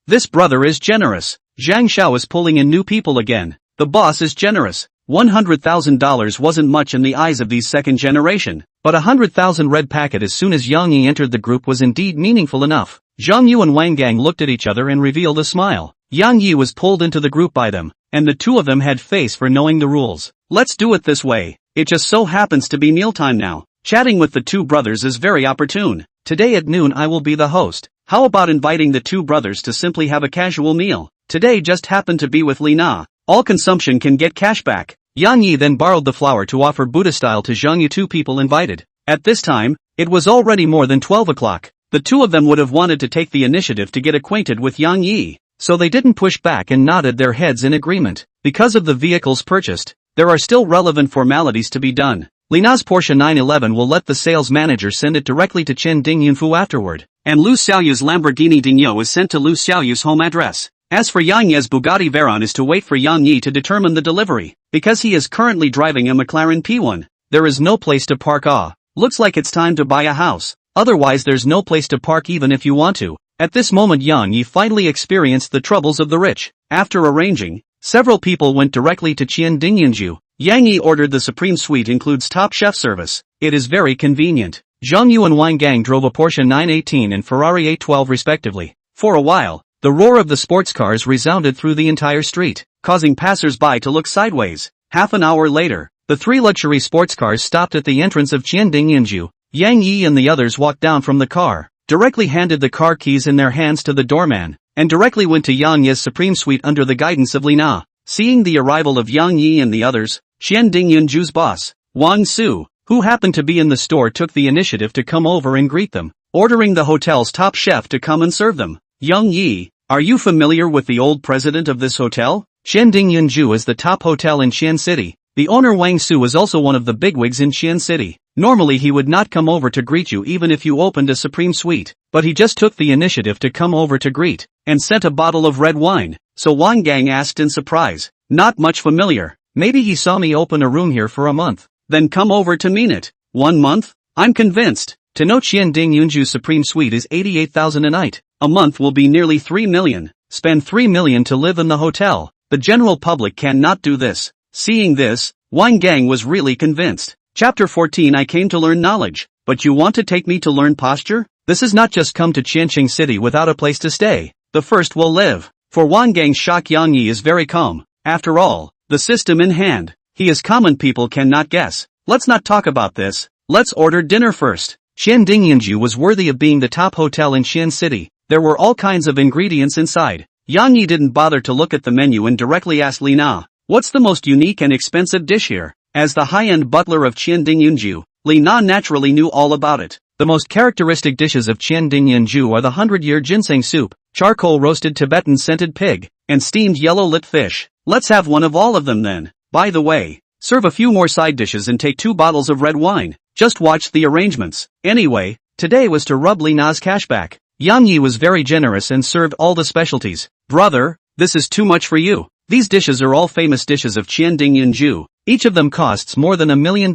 This brother is generous. Zhang Xiao is pulling in new people again. The boss is generous. $100,000 wasn't much in the eyes of these second generation, but 100,000 red packet as soon as Yang Yi entered the group was indeed meaningful enough. Zhang Yu and Wang Gang looked at each other and revealed a smile. Yang Yi was pulled into the group by them, and the two of them had face for knowing the rules. Let's do it this way. It just so happens to be mealtime now. Chatting with the two brothers is very opportune. Today at noon I will be the host. How about inviting the two brothers to simply have a casual meal? Today just happened to be with Lina. All consumption can get cashback. Yang Yi then borrowed the flower to offer Buddha style to Zhang Yu. Two people invited. At this time, it was already more than 12 o'clock. the two of them would have wanted to take the initiative to get acquainted with Yang Yi, so they didn't push back and nodded their heads in agreement. Because of the vehicles purchased, there are still relevant formalities to be done. Lina's Porsche 911 will let the sales manager send it directly to Chen Dingyunfu afterward, and Lu Xiaoyu's Lamborghini Dingyo is sent to Lu Xiaoyu's home address. As for Yang Ye's Bugatti Veyron is to wait for Yang Yi to determine the delivery, because he is currently driving a McLaren P1. There is no place to park. Looks like it's time to buy a house. Otherwise there's no place to park even if you want to. At this moment Yang Yi finally experienced the troubles of the rich. After arranging, several people went directly to Qian Dingyunju. Yang Yi ordered the Supreme Suite includes Top Chef service. It is very convenient. Zhang Yu and Wang Gang drove a Porsche 918 and Ferrari 812 respectively. For a while, the roar of the sports cars resounded through the entire street, causing passers-by to look sideways. Half an hour later, the three luxury sports cars stopped at the entrance of Qian Dingyunju. Yang Yi and the others walked down from the car, directly handed the car keys in their hands to the doorman, and directly went to Yang Yi's Supreme Suite under the guidance of Lina. Seeing the arrival of Yang Yi and the others, Qian Dingyunju's boss, Wang Su, who happened to be in the store, took the initiative to come over and greet them, ordering the hotel's top chef to come and serve them. Yang Yi, are you familiar with the old president of this hotel? Qian Dingyunju is the top hotel in Xian City. The owner Wang Su is also one of the bigwigs in Xian City. Normally he would not come over to greet you even if you opened a Supreme Suite, but he just took the initiative to come over to greet, and sent a bottle of red wine. So Wang Gang asked in surprise, not much familiar. Maybe he saw me open a room here for a month, then come over to mean it. 1 month? I'm convinced. To know Qian Dingyunju's Supreme Suite is 88,000 a night. A month will be nearly 3 million. Spend 3 million to live in the hotel. The general public cannot do this. Seeing this, Wang Gang was really convinced. Chapter 14 I came to learn knowledge, but you want to take me to learn posture? This is not just come to Qianqing City without a place to stay. The first will live. For Wang Gang's shock, Yang Yi is very calm. After all, the system in hand, he is common people cannot guess. Let's not talk about this. Let's order dinner first. Qian Dingyunju was worthy of being the top hotel in Xian City. There were all kinds of ingredients inside. Yang Yi didn't bother to look at the menu and directly asked Lina, what's the most unique and expensive dish here? As the high-end butler of Qian Dingyunju, Lina naturally knew all about it. The most characteristic dishes of Qian Dingyunju are the 100-year ginseng soup, charcoal roasted Tibetan scented pig, and steamed yellow-lit fish. Let's have one of all of them then. By the way, serve a few more side dishes and take 2 bottles of red wine. Just watch the arrangements. Anyway, today was to rub Lina's cashback. Yang Yi was very generous and served all the specialties. Brother, this is too much for you. These dishes are all famous dishes of Qian Dingyunju. Each of them costs more than $1 million.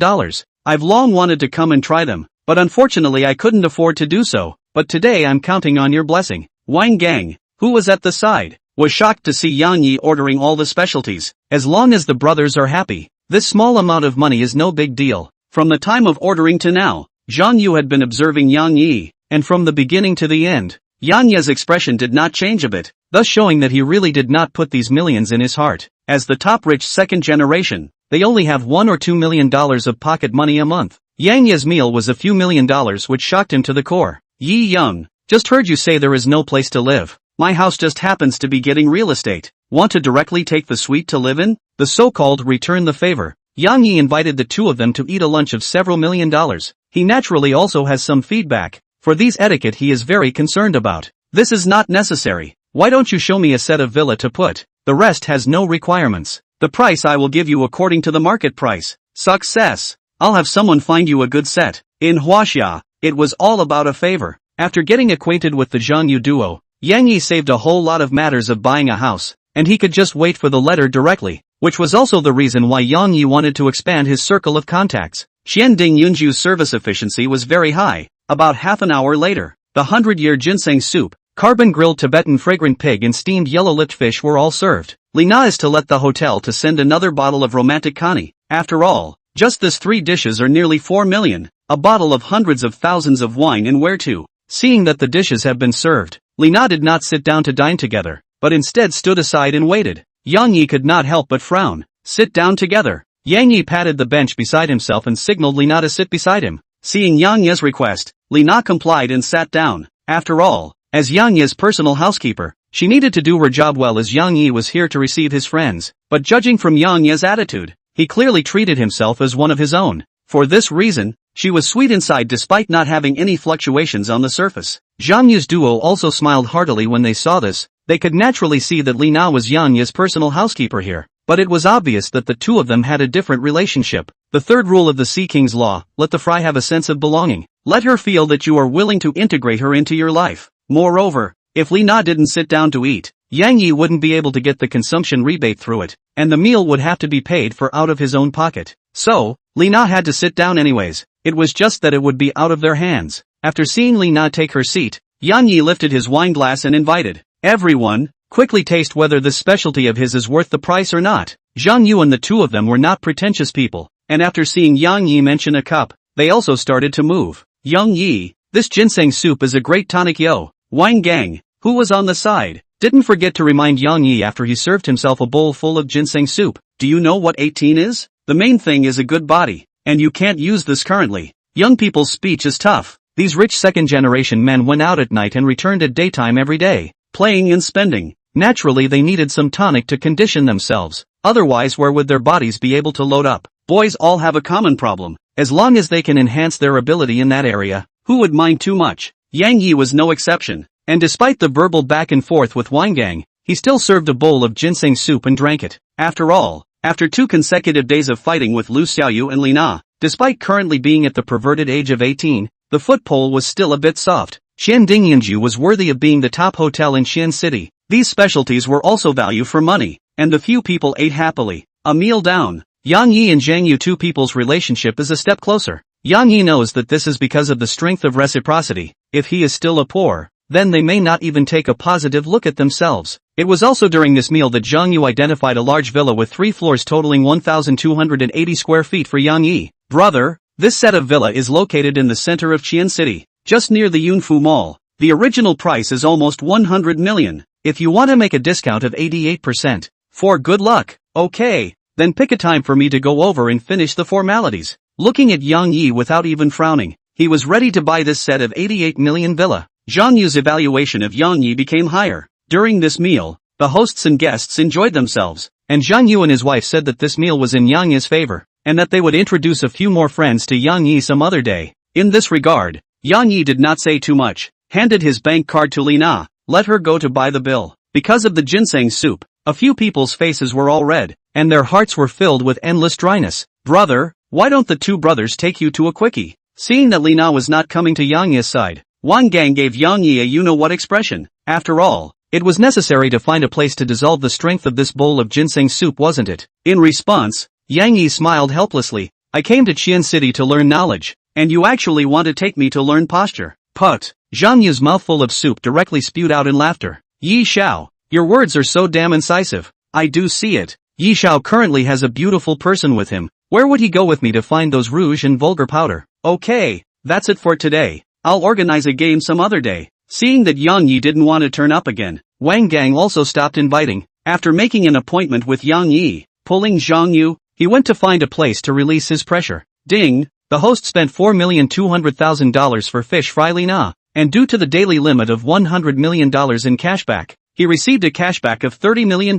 I've long wanted to come and try them, but unfortunately I couldn't afford to do so. But today I'm counting on your blessing. Wang Gang, who was at the side, was shocked to see Yang Yi ordering all the specialties. As long as the brothers are happy, this small amount of money is no big deal. From the time of ordering to now, Zhang Yu had been observing Yang Yi, and from the beginning to the end, Yang Yi's expression did not change a bit, thus showing that he really did not put these millions in his heart. As the top rich second generation, they only have $1 or $2 million of pocket money a month. Yang Yi's meal was a few $1,000,000 which shocked him to the core. Yi Young, just heard you say there is no place to live. My house just happens to be getting real estate. Want to directly take the suite to live in? The so-called return the favor. Yang Yi invited the two of them to eat a lunch of several $1 million. He naturally also has some feedback. For these etiquette he is very concerned about. This is not necessary. Why don't you show me a set of villa to put? The rest has no requirements. The price I will give you according to the market price. Success. I'll have someone find you a good set. In Huaxia, it was all about a favor. After getting acquainted with the Zhang Yu duo, Yang Yi saved a whole lot of matters of buying a house, and he could just wait for the letter directly, which was also the reason why Yang Yi wanted to expand his circle of contacts. Qian Dingyunju's service efficiency was very high. About half an hour later, the 100-year ginseng soup, carbon-grilled Tibetan fragrant pig and steamed yellow-lipped fish were all served. Lina is to let the hotel to send another bottle of romantic connie. After all, just these 3 dishes are nearly 4 million, a bottle of hundreds of thousands of wine and where to. Seeing that the dishes have been served, Lina did not sit down to dine together, but instead stood aside and waited. Yang Yi could not help but frown. Sit down together. Yang Yi patted the bench beside himself and signaled Lina to sit beside him. Seeing Yang Yi's request, Lina complied and sat down. After all, as Yang Yi's personal housekeeper, she needed to do her job well as Yang Yi was here to receive his friends. But judging from Yang Yi's attitude, he clearly treated himself as one of his own. For this reason, She was sweet inside despite not having any fluctuations on the surface. Zhang Yu's duo also smiled heartily when they saw this. They could naturally see that Li Na was Yang Yi's personal housekeeper here, but it was obvious that the two of them had a different relationship. The third rule of the Sea King's law: let the fry have a sense of belonging. Let her feel that you are willing to integrate her into your life. Moreover, if Li Na didn't sit down to eat, Yang Yi wouldn't be able to get the consumption rebate through it, and the meal would have to be paid for out of his own pocket. So, Li Na had to sit down anyways. It was just that it would be out of their hands. After seeing Li Na take her seat, Yang Yi lifted his wine glass and invited everyone, quickly taste whether this specialty of his is worth the price or not. Zhang Yu and the two of them were not pretentious people, and after seeing Yang Yi mention a cup, they also started to move. Yang Yi, this ginseng soup is a great tonic yo. Wine Gang, who was on the side, didn't forget to remind Yang Yi after he served himself a bowl full of ginseng soup. Do you know what 18 is? The main thing is a good body, and you can't use this currently. Young people's speech is tough. These rich second-generation men went out at night and returned at daytime every day, playing and spending. Naturally they needed some tonic to condition themselves, otherwise where would their bodies be able to load up? Boys all have a common problem. As long as they can enhance their ability in that area, who would mind too much? Yang Yi was no exception, and despite the verbal back and forth with Wine Gang, he still served a bowl of ginseng soup and drank it. After all, after 2 consecutive days of fighting with Lu Xiaoyu and Li Na, despite currently being at the perverted age of 18, the foot pole was still a bit soft. Xianding Yinju was worthy of being the top hotel in Xian City. These specialties were also value for money, and the few people ate happily. A meal down, Yang Yi and Zhang Yu two people's relationship is a step closer. Yang Yi knows that this is because of the strength of reciprocity. If he is still a poor, then they may not even take a positive look at themselves. It was also during this meal that Zhang Yu identified a large villa with 3 floors totaling 1,280 square feet for Yang Yi. Brother, this set of villa is located in the center of Qian City, just near the Yunfu Mall. The original price is almost 100 million. If you want to make a discount of 88%, for good luck, okay, then pick a time for me to go over and finish the formalities. Looking at Yang Yi without even frowning, he was ready to buy this set of 88 million villa. Zhang Yu's evaluation of Yang Yi became higher. During this meal, the hosts and guests enjoyed themselves, and Zhang Yu and his wife said that this meal was in Yang Yi's favor, and that they would introduce a few more friends to Yang Yi some other day. In this regard, Yang Yi did not say too much, handed his bank card to Li Na, let her go to buy the bill. Because of the ginseng soup, a few people's faces were all red, and their hearts were filled with endless dryness. Brother, why don't the two brothers take you to a quickie? Seeing that Li Na was not coming to Yang Yi's side, Wang Gang gave Yang Yi a you-know-what expression. After all, it was necessary to find a place to dissolve the strength of this bowl of ginseng soup, wasn't it? In response, Yang Yi smiled helplessly. I came to Qian City to learn knowledge, and you actually want to take me to learn posture. Put. Zhang Yu's mouthful of soup directly spewed out in laughter. Yi Xiao, your words are so damn incisive. I do see it. Yi Xiao currently has a beautiful person with him. Where would he go with me to find those rouge and vulgar powder? Okay, that's it for today. I'll organize a game some other day. Seeing that Yang Yi didn't want to turn up again, Wang Gang also stopped inviting. After making an appointment with Yang Yi, pulling Zhang Yu, he went to find a place to release his pressure. Ding! The host spent $4,200,000 for fish fry Li Na, and due to the daily limit of $100 million in cashback, he received a cashback of $30 million.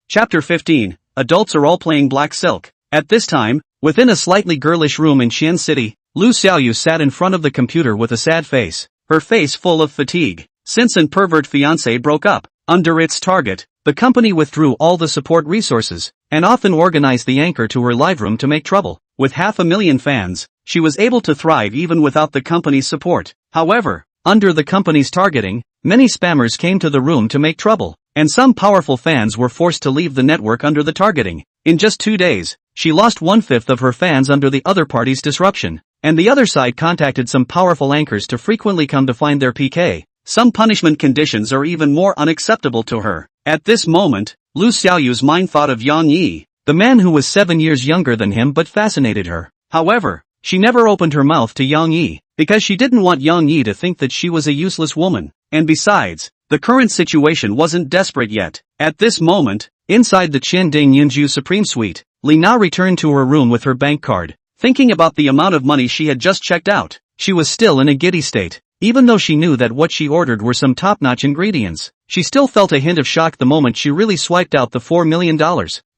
Chapter 15, Adults are all playing black silk. At this time, within a slightly girlish room in Xian City, Lu Xiaoyu sat in front of the computer with a sad face, her face full of fatigue. Since an pervert fiancé broke up, under its target, the company withdrew all the support resources, and often organized the anchor to her live room to make trouble. With 500,000 fans, she was able to thrive even without the company's support. However, under the company's targeting, many spammers came to the room to make trouble, and some powerful fans were forced to leave the network under the targeting. In just 2 days, she lost 1/5 of her fans under the other party's disruption, and the other side contacted some powerful anchors to frequently come to find their PK. Some punishment conditions are even more unacceptable to her. At this moment, Lu Xiaoyu's mind thought of Yang Yi, the man who was 7 years younger than him but fascinated her. However, she never opened her mouth to Yang Yi, because she didn't want Yang Yi to think that she was a useless woman, and besides, the current situation wasn't desperate yet. At this moment, inside the Qianding Yinju Supreme Suite, Li Na returned to her room with her bank card. Thinking about the amount of money she had just checked out, she was still in a giddy state. Even though she knew that what she ordered were some top-notch ingredients, she still felt a hint of shock the moment she really swiped out the $4 million.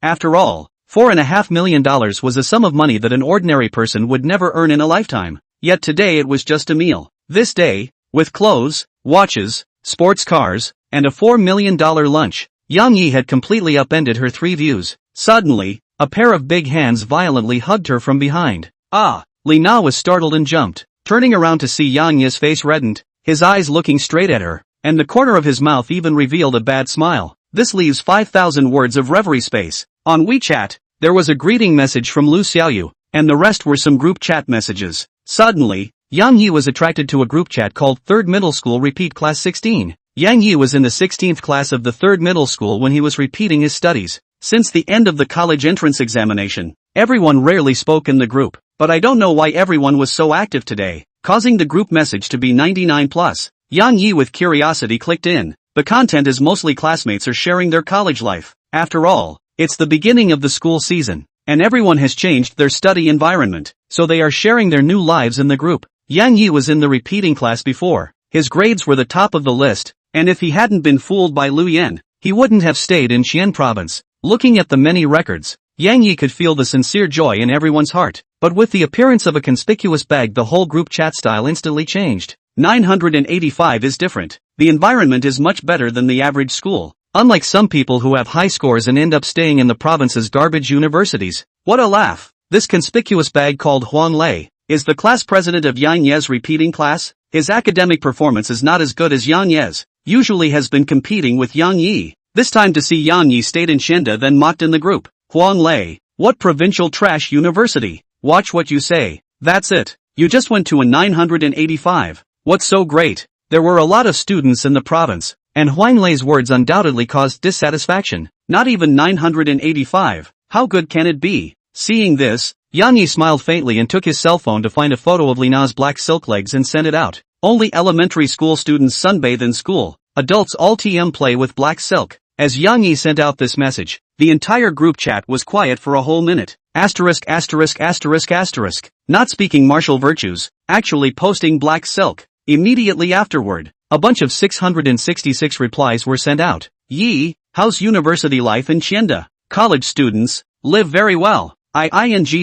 After all, $4.5 million was a sum of money that an ordinary person would never earn in a lifetime. Yet today it was just a meal. This day, with clothes, watches, sports cars, and a $4 million lunch, Yang Yi had completely upended her three views. Suddenly, a pair of big hands violently hugged her from behind. Ah! Li Na was startled and jumped. Turning around to see Yang Yi's face reddened, his eyes looking straight at her, and the corner of his mouth even revealed a bad smile. This leaves 5,000 words of reverie space. On WeChat, there was a greeting message from Lu Xiaoyu, and the rest were some group chat messages. Suddenly, Yang Yi was attracted to a group chat called 3rd Middle School Repeat Class 16. Yang Yi was in the 16th class of the 3rd Middle School when he was repeating his studies. Since the end of the college entrance examination, everyone rarely spoke in the group, but I don't know why everyone was so active today, causing the group message to be 99+. Yang Yi with curiosity clicked in. The content is mostly classmates are sharing their college life. After all, it's the beginning of the school season, and everyone has changed their study environment, so they are sharing their new lives in the group. Yang Yi was in the repeating class before. His grades were the top of the list, and if he hadn't been fooled by Lu Yan, he wouldn't have stayed in Xian province. Looking at the many records, Yang Yi could feel the sincere joy in everyone's heart, but with the appearance of a conspicuous bag the whole group chat style instantly changed. 985 is different. The environment is much better than the average school. Unlike some people who have high scores and end up staying in the province's garbage universities. What a laugh. This conspicuous bag called Huang Lei is the class president of Yang Ye's repeating class. His academic performance is not as good as Yang Ye's, usually has been competing with Yang Yi. This time to see Yang Yi stayed in Shenda then mocked in the group. Huang Lei, what provincial trash university? Watch what you say. That's it. You just went to a 985. What's so great? There were a lot of students in the province, and Huang Lei's words undoubtedly caused dissatisfaction. Not even 985. How good can it be? Seeing this, Yang Yi smiled faintly and took his cell phone to find a photo of Li Na's black silk legs and sent it out. Only elementary school students sunbathe in school. Adults all TM play with black silk. As Yang Yi sent out this message, the entire group chat was quiet for a whole minute. Asterisk asterisk asterisk asterisk. Not speaking martial virtues, actually posting black silk. Immediately afterward, a bunch of 666 replies were sent out. Yi, how's university life in Qianda? College students, live very well. I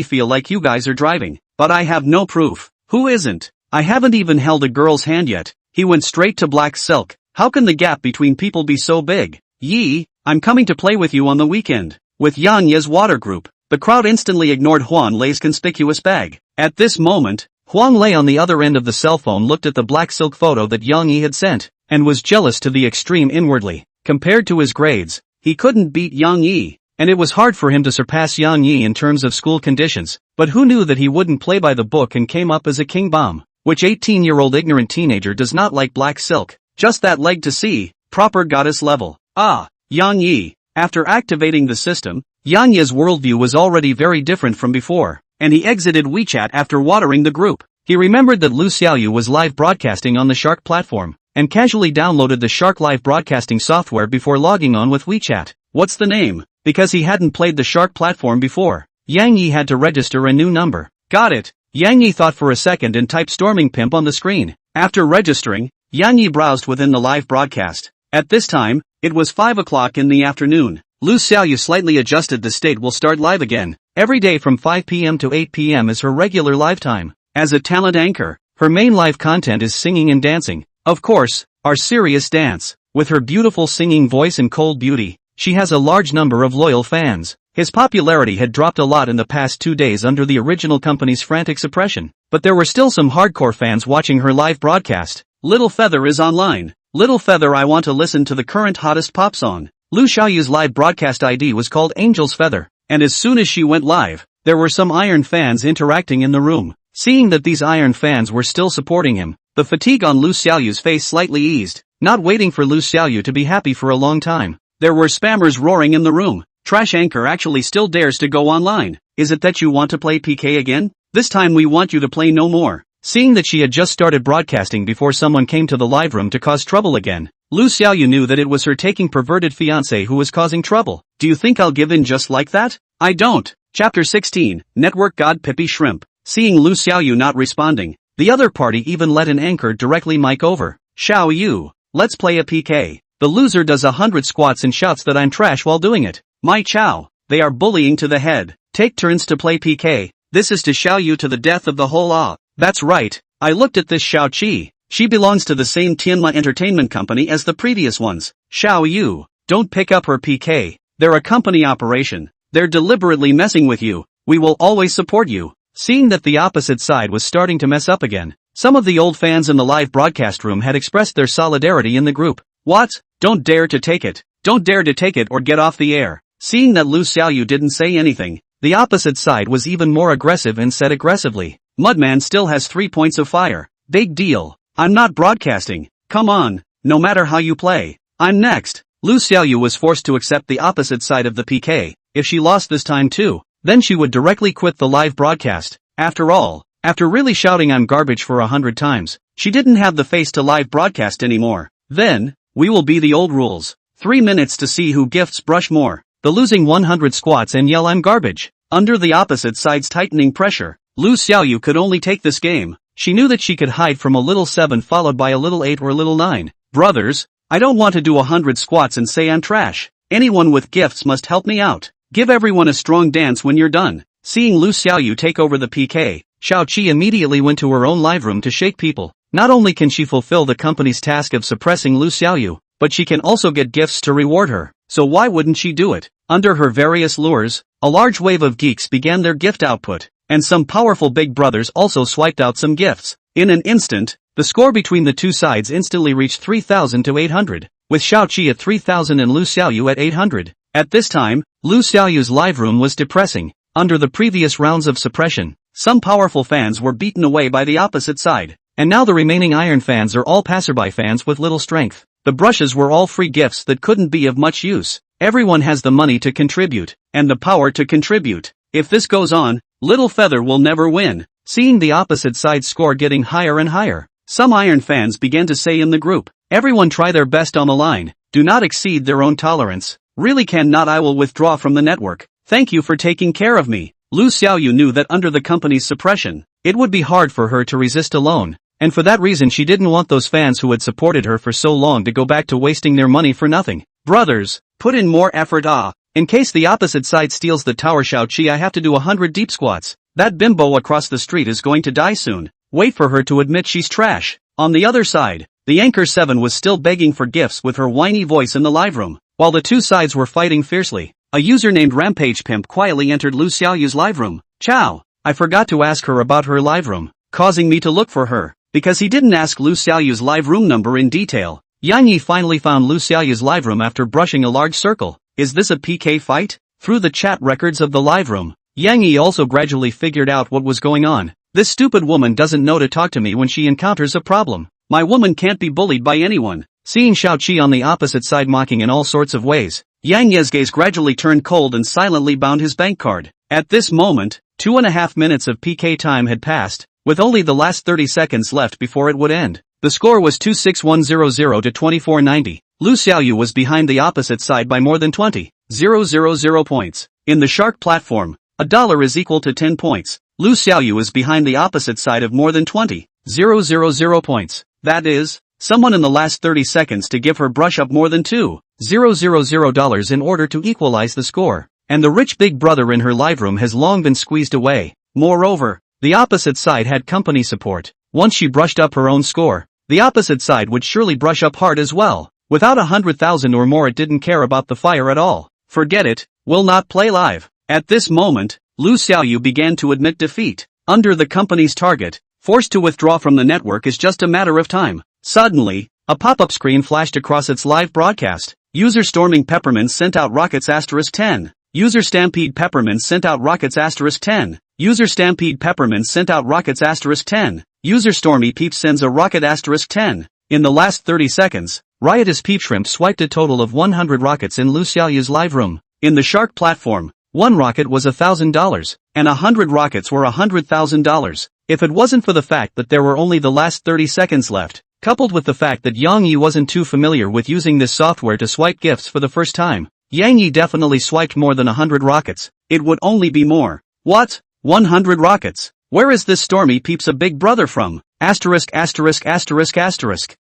feel like you guys are driving, but I have no proof. Who isn't? I haven't even held a girl's hand yet. He went straight to black silk. How can the gap between people be so big? Yi, I'm coming to play with you on the weekend. With Yang Ye's water group, the crowd instantly ignored Huang Lei's conspicuous bag. At this moment, Huang Lei on the other end of the cell phone looked at the black silk photo that Yang Yi had sent, and was jealous to the extreme inwardly. Compared to his grades, he couldn't beat Yang Yi, and it was hard for him to surpass Yang Yi in terms of school conditions, but who knew that he wouldn't play by the book and came up as a king bomb? Which 18-year-old ignorant teenager does not like black silk? Just that leg to see, proper goddess level. Ah, Yang Yi. After activating the system, Yang Yi's worldview was already very different from before, and he exited WeChat after watering the group. He remembered that Lu Xiaoyu was live broadcasting on the Shark platform, and casually downloaded the Shark live broadcasting software before logging on with WeChat. What's the name? Because he hadn't played the Shark platform before, Yang Yi had to register a new number. Got it. Yang Yi thought for a second and typed Storming Pimp on the screen. After registering, Yang Yi browsed within the live broadcast. At this time, it was 5 o'clock in the afternoon. Lu Xiaoyu slightly adjusted the state will start live again. Every day from 5 p.m. to 8 p.m. is her regular live time. As a talent anchor, her main live content is singing and dancing. Of course, our serious dance. With her beautiful singing voice and cold beauty, she has a large number of loyal fans. His popularity had dropped a lot in the past 2 days under the original company's frantic suppression, but there were still some hardcore fans watching her live broadcast. Little Feather is online. Little Feather, I want to listen to the current hottest pop song. Lu Xiaoyu's live broadcast ID was called Angel's Feather, and as soon as she went live, there were some Iron fans interacting in the room. Seeing that these Iron fans were still supporting him, the fatigue on Lu Xiaoyu's face slightly eased, not waiting for Lu Xiaoyu to be happy for a long time. There were spammers roaring in the room. Trash anchor actually still dares to go online. Is it that you want to play PK again? This time we want you to play no more. Seeing that she had just started broadcasting before someone came to the live room to cause trouble again, Lu Xiaoyu knew that it was her taking perverted fiancé who was causing trouble. Do you think I'll give in just like that? I don't. Chapter 16, Network God Pippy Shrimp. Seeing Lu Xiaoyu not responding, the other party even let an anchor directly mic over. Xiaoyu, let's play a PK. The loser does 100 squats and shouts that I'm trash while doing it. My chow. they are bullying to the head. Take turns to play PK. This is to Xiaoyu to the death of the whole ah. That's right, I looked at this Xiaoqi. She belongs to the same Tianma entertainment company as the previous ones. Xiaoyu, don't pick up her PK. They're a company operation. They're deliberately messing with you. We will always support you. Seeing that the opposite side was starting to mess up again, some of the old fans in the live broadcast room had expressed their solidarity in the group. What? Don't dare to take it. Don't dare to take it or get off the air. Seeing that Lu Xiaoyu didn't say anything, the opposite side was even more aggressive and said aggressively, Mudman still has 3 points of fire. Big deal. I'm not broadcasting. Come on, no matter how you play. I'm next. Lu Xiaoyu was forced to accept the opposite side of the PK. If she lost this time too, then she would directly quit the live broadcast. After all, after really shouting I'm garbage for 100 times, she didn't have the face to live broadcast anymore. Then, we will be the old rules. 3 minutes to see who gifts brush more. The losing 100 squats and yell I'm garbage. Under the opposite side's tightening pressure, Lu Xiaoyu could only take this game. She knew that she could hide from a little 7 followed by a little 8 or a little 9. Brothers, I don't want to do 100 squats and say I'm trash. Anyone with gifts must help me out. Give everyone a strong dance when you're done. Seeing Lu Xiaoyu take over the PK, Xiaoqi immediately went to her own live room to shake people. Not only can she fulfill the company's task of suppressing Lu Xiaoyu, but she can also get gifts to reward her. So why wouldn't she do it? Under her various lures, a large wave of geeks began their gift output, and some powerful big brothers also swiped out some gifts. In an instant, the score between the two sides instantly reached 3,000 to 800, with Xiaoqi at 3,000 and Lu Xiaoyu at 800. At this time, Lu Xiaoyu's live room was depressing. Under the previous rounds of suppression, some powerful fans were beaten away by the opposite side, and now the remaining iron fans are all passerby fans with little strength. The brushes were all free gifts that couldn't be of much use. Everyone has the money to contribute, and the power to contribute. If this goes on, Little Feather will never win. Seeing the opposite side score getting higher and higher, some iron fans began to say in the group, everyone try their best on the line, do not exceed their own tolerance. Really cannot, I will withdraw from the network. Thank you for taking care of me. Lu Xiaoyu knew that under the company's suppression, it would be hard for her to resist alone, and for that reason she didn't want those fans who had supported her for so long to go back to wasting their money for nothing. Brothers, put in more effort. In case the opposite side steals the tower Xiaoqi, I have to do 100 deep squats. That bimbo across the street is going to die soon. Wait for her to admit she's trash. On the other side, the Anchor 7 was still begging for gifts with her whiny voice in the live room. While the two sides were fighting fiercely, a user named Rampage Pimp quietly entered Lu Xiaoyu's live room. Ciao. I forgot to ask her about her live room, causing me to look for her, because he didn't ask Lu Xiaoyu's live room number in detail. Yang Yi finally found Lu Xiaoyu's live room after brushing a large circle. Is this a PK fight? Through the chat records of the live room, Yang Yi also gradually figured out what was going on. This stupid woman doesn't know to talk to me when she encounters a problem. My woman can't be bullied by anyone. Seeing Xiaoqi on the opposite side mocking in all sorts of ways, Yang Ye's gaze gradually turned cold and silently bound his bank card. At this moment, 2.5 minutes of PK time had passed, with only the last 30 seconds left before it would end. The score was 26100 to 2490. Lu Xiaoyu was behind the opposite side by more than 20,000 points. In the Shark platform, $1 is equal to 10 points. Lu Xiaoyu is behind the opposite side of more than 20,000 points. That is, someone in the last 30 seconds to give her brush up more than $2,000 in order to equalize the score. And the rich big brother in her live room has long been squeezed away. Moreover, the opposite side had company support. Once she brushed up her own score, the opposite side would surely brush up hard as well. Without 100,000 or more, it didn't care about the fire at all. Forget it, will not play live. At this moment, Lu Xiaoyu began to admit defeat. Under the company's target, forced to withdraw from the network is just a matter of time. Suddenly, a pop-up screen flashed across its live broadcast. User Storming Peppermint sent out rockets *10. User Stampede Peppermint sent out rockets *10. User Stampede Peppermint sent out rockets *10. User Stormy Peep sends a rocket *10. In the last 30 seconds, Riotous Peep Shrimp swiped a total of 100 rockets in Lu Xiaoyu's live room. In the Shark platform, one rocket was $1,000, and 100 rockets were $100,000. If it wasn't for the fact that there were only the last 30 seconds left, coupled with the fact that Yang Yi wasn't too familiar with using this software to swipe gifts for the first time, Yang Yi definitely swiped more than 100 rockets. It would only be more. What? 100 rockets? Where is this Stormy Peeps a big brother from?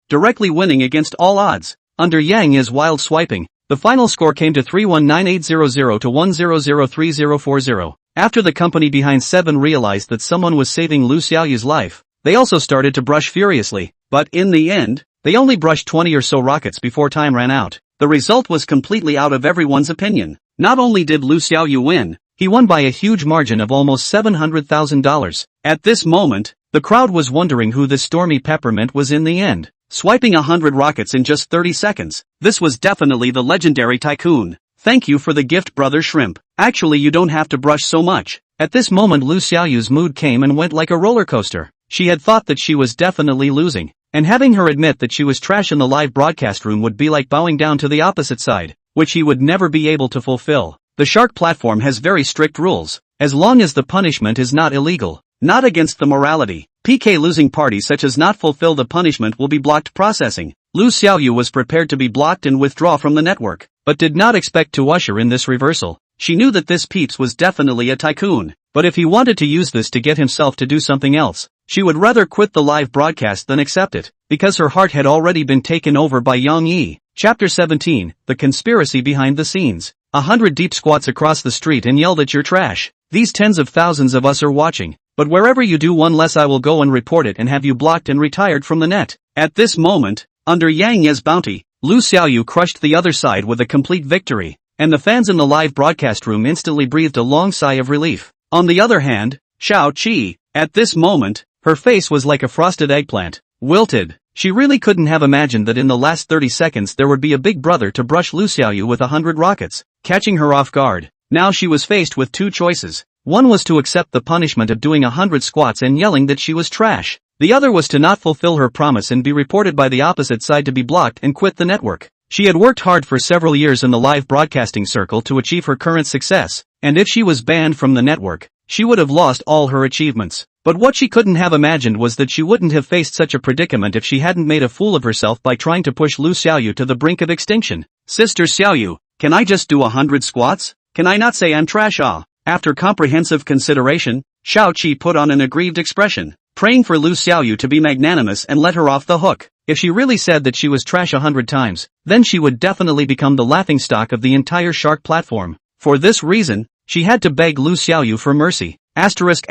Directly winning against all odds. Under Yang Yi's wild swiping, The final score came to 319,800 to 1003040. After the company behind 7 realized that someone was saving Lu Xiaoyu's life, they also started to brush furiously, but in the end, they only brushed 20 or so rockets before time ran out. The result was completely out of everyone's opinion. Not only did Lu Xiaoyu win, he won by a huge margin of almost $700,000. At this moment, the crowd was wondering who this stormy peppermint was in the end, swiping 100 rockets in just 30 seconds. This was definitely the legendary Tycoon. Thank you for the gift, brother Shrimp. Actually, you don't have to brush so much. At this moment, Lu Xiaoyu's mood came and went like a roller coaster. She had thought that she was definitely losing, and having her admit that she was trash in the live broadcast room would be like bowing down to the opposite side, which he would never be able to fulfill. The Shark platform has very strict rules, as long as the punishment is not illegal, not against the morality. PK losing parties such as not fulfill the punishment will be blocked processing. Lu Xiaoyu was prepared to be blocked and withdraw from the network, but did not expect to usher in this reversal. She knew that this peeps was definitely a tycoon, but if he wanted to use this to get himself to do something else, she would rather quit the live broadcast than accept it, because her heart had already been taken over by Yang Yi. Chapter 17, The Conspiracy Behind the Scenes. 100 deep squats across the street and yelled at your trash. These tens of thousands of us are watching, but wherever you do one less I will go and report it and have you blocked and retired from the net. At this moment, under Yang Ye's bounty, Lu Xiaoyu crushed the other side with a complete victory, and the fans in the live broadcast room instantly breathed a long sigh of relief. On the other hand, Xiao Qi, at this moment, her face was like a frosted eggplant, wilted. She really couldn't have imagined that in the last 30 seconds there would be a big brother to brush Lu Xiaoyu with 100 rockets, catching her off guard. Now she was faced with two choices. One was to accept the punishment of doing 100 squats and yelling that she was trash. The other was to not fulfill her promise and be reported by the opposite side to be blocked and quit the network. She had worked hard for several years in the live broadcasting circle to achieve her current success, and if she was banned from the network, she would have lost all her achievements. But what she couldn't have imagined was that she wouldn't have faced such a predicament if she hadn't made a fool of herself by trying to push Lu Xiaoyu to the brink of extinction. Sister Xiaoyu, can I just do 100 squats? Can I not say I'm trash? After comprehensive consideration, Xiao Qi put on an aggrieved expression, praying for Lu Xiaoyu to be magnanimous and let her off the hook. If she really said that she was trash 100 times, then she would definitely become the laughingstock of the entire Shark platform. For this reason, she had to beg Lu Xiaoyu for mercy. Asterisk.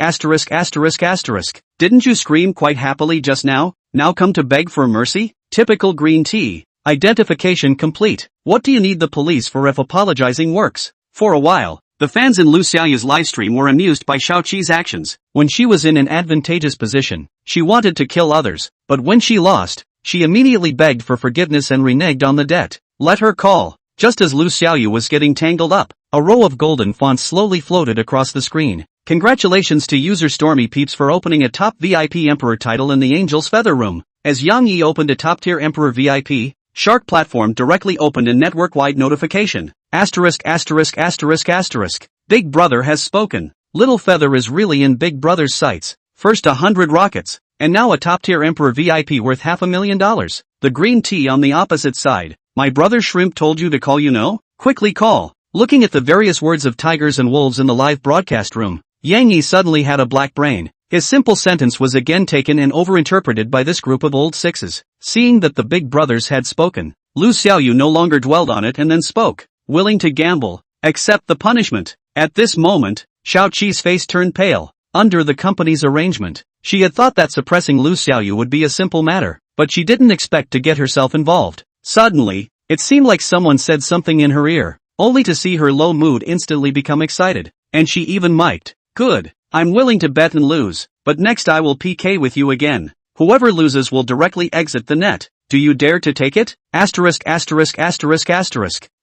Didn't you scream quite happily just now? Now come to beg for mercy? Typical green tea. Identification complete. What do you need the police for if apologizing works? For a while, the fans in Lu Xiaoyu's livestream were amused by Xiao Qi's actions. When she was in an advantageous position, she wanted to kill others, but when she lost, she immediately begged for forgiveness and reneged on the debt. Let her call. Just as Lu Xiaoyu was getting tangled up, a row of golden fonts slowly floated across the screen. Congratulations to user Stormy Peeps for opening a top VIP Emperor title in the Angel's Feather Room. As Yang Yi opened a top-tier Emperor VIP, Shark platform directly opened a network-wide notification. Asterisk. Big Brother has spoken. Little Feather is really in Big Brother's sights. First 100 rockets, and now a top-tier Emperor VIP worth $500,000. The green tea on the opposite side. My brother Shrimp told you to call, you know? Quickly call. Looking at the various words of tigers and wolves in the live broadcast room, Yang Yi suddenly had a black brain. His simple sentence was again taken and overinterpreted by this group of old sixes. Seeing that the big brothers had spoken, Lu Xiaoyu no longer dwelled on it and then spoke, willing to gamble, accept the punishment. At this moment, Xiao Qi's face turned pale. Under the company's arrangement, she had thought that suppressing Lu Xiaoyu would be a simple matter, but she didn't expect to get herself involved. Suddenly, it seemed like someone said something in her ear, only to see her low mood instantly become excited, and she even mic'd. Good. I'm willing to bet and lose, but next I will PK with you again. Whoever loses will directly exit the net. Do you dare to take it? Asterisk.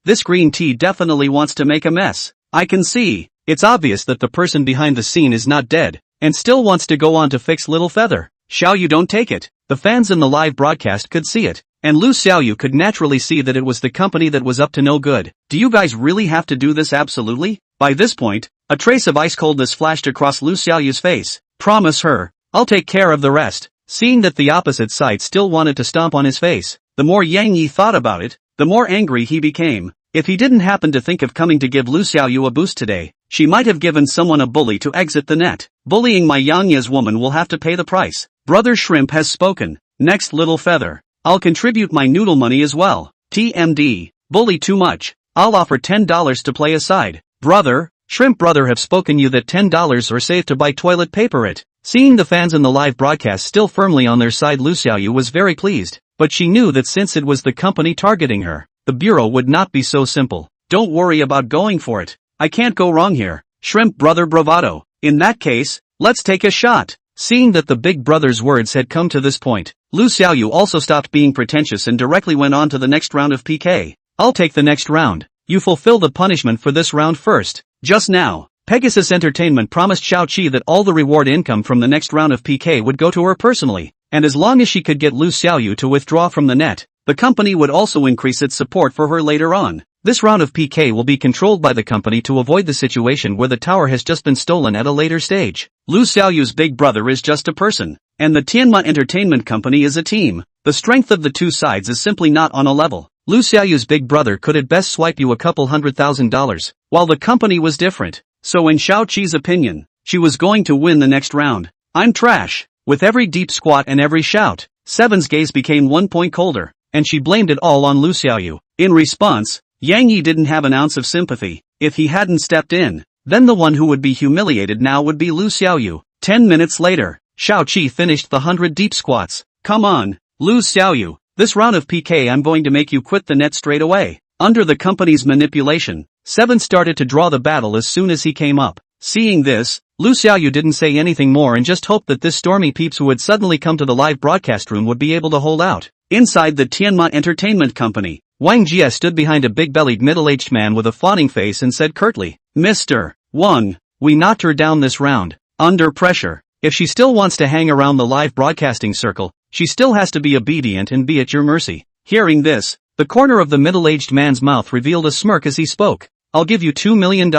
This green tea definitely wants to make a mess. I can see. It's obvious that the person behind the scene is not dead, and still wants to go on to fix Little Feather. Xiaoyu, don't take it. The fans in the live broadcast could see it, and Lu Xiaoyu could naturally see that it was the company that was up to no good. Do you guys really have to do this absolutely? By this point, a trace of ice coldness flashed across Lu Xiaoyu's face. Promise her, I'll take care of the rest. Seeing that the opposite side still wanted to stomp on his face, the more Yang Yi thought about it, the more angry he became. If he didn't happen to think of coming to give Lu Xiaoyu a boost today, she might have given someone a bully to exit the net. Bullying my Yang Ye's woman will have to pay the price. Brother Shrimp has spoken. Next, Little Feather. I'll contribute my noodle money as well. TMD. bully too much. I'll offer $10 to play aside. Brother, Shrimp Brother have spoken you that $10 are safe to buy toilet paper it. Seeing the fans in the live broadcast still firmly on their side, Xiaoyu was very pleased, but she knew that since it was the company targeting her, the bureau would not be so simple. Don't worry about going for it. I can't go wrong here. Shrimp Brother bravado. In that case, let's take a shot. Seeing that the big brother's words had come to this point, Xiaoyu also stopped being pretentious and directly went on to the next round of PK. I'll take the next round. You fulfill the punishment for this round first. Just now, Pegasus Entertainment promised Xiaoqi that all the reward income from the next round of PK would go to her personally, and as long as she could get Xiaoyu to withdraw from the net, the company would also increase its support for her later on. This round of PK will be controlled by the company to avoid the situation where the tower has just been stolen at a later stage. Xiaoyu's big brother is just a person, and the Tianma Entertainment Company is a team. The strength of the two sides is simply not on a level. Xiaoyu's big brother could at best swipe you a couple $100,000, while the company was different. So in Xiaoqi's opinion, she was going to win the next round. I'm trash. With every deep squat and every shout, Seven's gaze became 1 point colder, and she blamed it all on Xiaoyu. In response, Yang Yi didn't have an ounce of sympathy. If he hadn't stepped in, then the one who would be humiliated now would be Xiaoyu. 10 minutes later, Xiaoqi finished the 100 deep squats. Come on, Xiaoyu. This round of PK I'm going to make you quit the net straight away. Under the company's manipulation, Seven started to draw the battle as soon as he came up. Seeing this, Xiaoyu didn't say anything more and just hoped that this stormy peeps who had suddenly come to the live broadcast room would be able to hold out. Inside the Tianma Entertainment Company, Wang Jie stood behind a big-bellied middle-aged man with a fawning face and said curtly, Mr. Wang, we knocked her down this round. Under pressure. If she still wants to hang around the live broadcasting circle, she still has to be obedient and be at your mercy. Hearing this, the corner of the middle-aged man's mouth revealed a smirk as he spoke. I'll give you $2 million,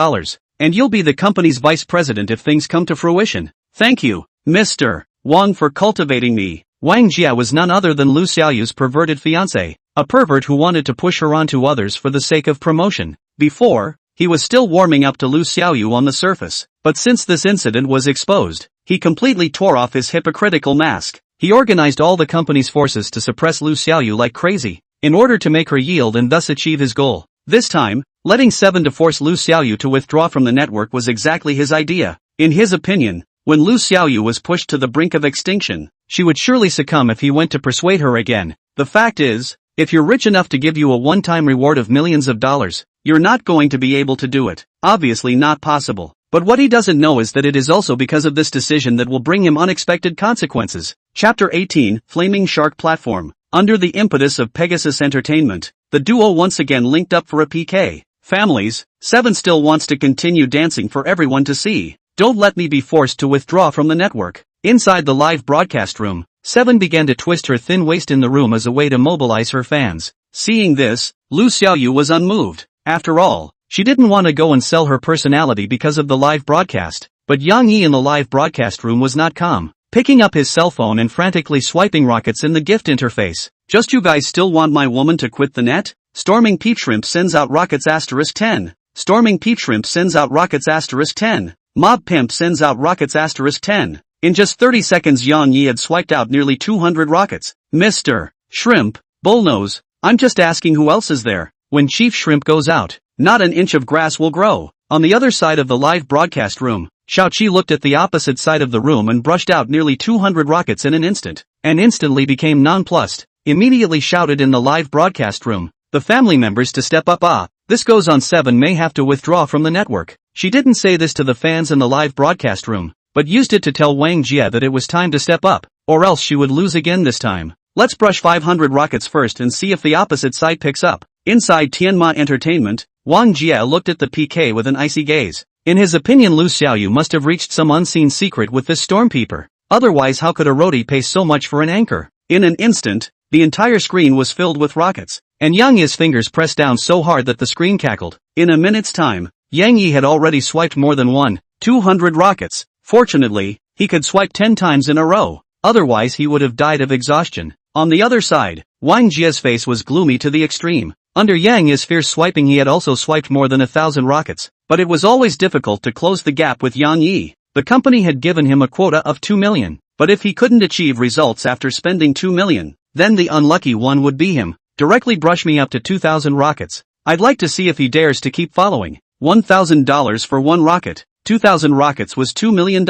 and you'll be the company's vice president if things come to fruition. Thank you, Mr. Wang, for cultivating me. Wang Jie was none other than Xiaoyu's perverted fiancé, a pervert who wanted to push her onto others for the sake of promotion. Before, he was still warming up to Xiaoyu on the surface, but since this incident was exposed, he completely tore off his hypocritical mask. He organized all the company's forces to suppress Xiaoyu like crazy, in order to make her yield and thus achieve his goal. This time, letting Seven to force Xiaoyu to withdraw from the network was exactly his idea. In his opinion, when Xiaoyu was pushed to the brink of extinction, she would surely succumb if he went to persuade her again. The fact is, if you're rich enough to give you a one-time reward of millions of dollars, you're not going to be able to do it. Obviously not possible. But what he doesn't know is that it is also because of this decision that will bring him unexpected consequences. Chapter 18, Flaming Shark Platform. Under the impetus of Pegasus Entertainment, the duo once again linked up for a PK. Families, Seven still wants to continue dancing for everyone to see. Don't let me be forced to withdraw from the network. Inside the live broadcast room, Seven began to twist her thin waist in the room as a way to mobilize her fans. Seeing this, Xiaoyu was unmoved. After all, she didn't want to go and sell her personality because of the live broadcast. But Yang Yi in the live broadcast room was not calm, picking up his cell phone and frantically swiping rockets in the gift interface. Just you guys still want my woman to quit the net? Storming Peep Shrimp sends out rockets *10. Storming Peep Shrimp sends out rockets *10. Mob Pimp sends out rockets *10. In just 30 seconds Yang Yi had swiped out nearly 200 rockets. Mr. Shrimp, Bullnose, I'm just asking who else is there. When Chief Shrimp goes out, not an inch of grass will grow. On the other side of the live broadcast room, Xiaoqi looked at the opposite side of the room and brushed out nearly 200 rockets in an instant, and instantly became nonplussed. Immediately shouted in the live broadcast room, the family members to step up. This goes on. Seven may have to withdraw from the network. She didn't say this to the fans in the live broadcast room, but used it to tell Wang Jie that it was time to step up, or else she would lose again this time. Let's brush 500 rockets first and see if the opposite side picks up. Inside Tianma Entertainment, Wang Jie looked at the PK with an icy gaze. In his opinion, Xiaoyu must have reached some unseen secret with this stormpeeper. Otherwise, how could a roadie pay so much for an anchor? In an instant, the entire screen was filled with rockets, and Yang Yi's fingers pressed down so hard that the screen cackled. In a minute's time, Yang Yi had already swiped more than 200 rockets. Fortunately, he could swipe 10 times in a row, otherwise he would have died of exhaustion. On the other side, Wang Jie's face was gloomy to the extreme. Under Yang Yi's fierce swiping he had also swiped more than 1,000 rockets, but it was always difficult to close the gap with Yang Yi. The company had given him a quota of 2 million, but if he couldn't achieve results after spending 2 million, then the unlucky one would be him. directly brush me up to 2,000 rockets. I'd like to see if he dares to keep following. $1,000 for one rocket. 2,000 rockets was $2 million,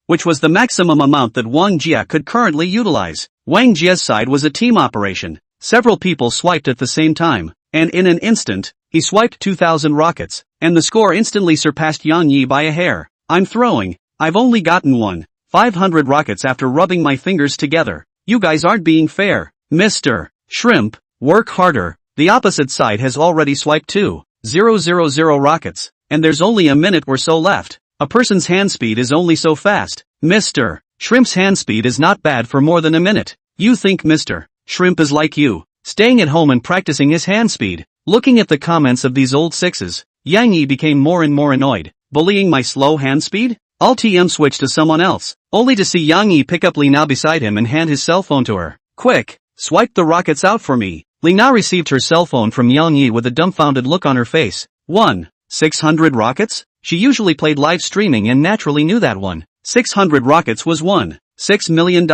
which was the maximum amount that Wang Jia could currently utilize. Wang Jia's side was a team operation. Several people swiped at the same time, and in an instant, he swiped 2,000 rockets, and the score instantly surpassed Yang Yi by a hair. I'm throwing. I've only gotten 500 rockets after rubbing my fingers together. You guys aren't being fair. Mr. Shrimp, work harder. The opposite side has already swiped 2,000 rockets, and there's only a minute or so left. A person's hand speed is only so fast. Mr. Shrimp's hand speed is not bad for more than a minute. You think Mr. Shrimp is like you, staying at home and practicing his hand speed? Looking at the comments of these old sixes, Yang Yi became more and more annoyed. Bullying my slow hand speed? I'll TM switch to someone else, only to see Yang Yi pick up Li Na beside him and hand his cell phone to her. Quick, swipe the rockets out for me. Li Na received her cell phone from Yang Yi with a dumbfounded look on her face. 600 rockets? She usually played live streaming and naturally knew that 600 rockets was $6 million,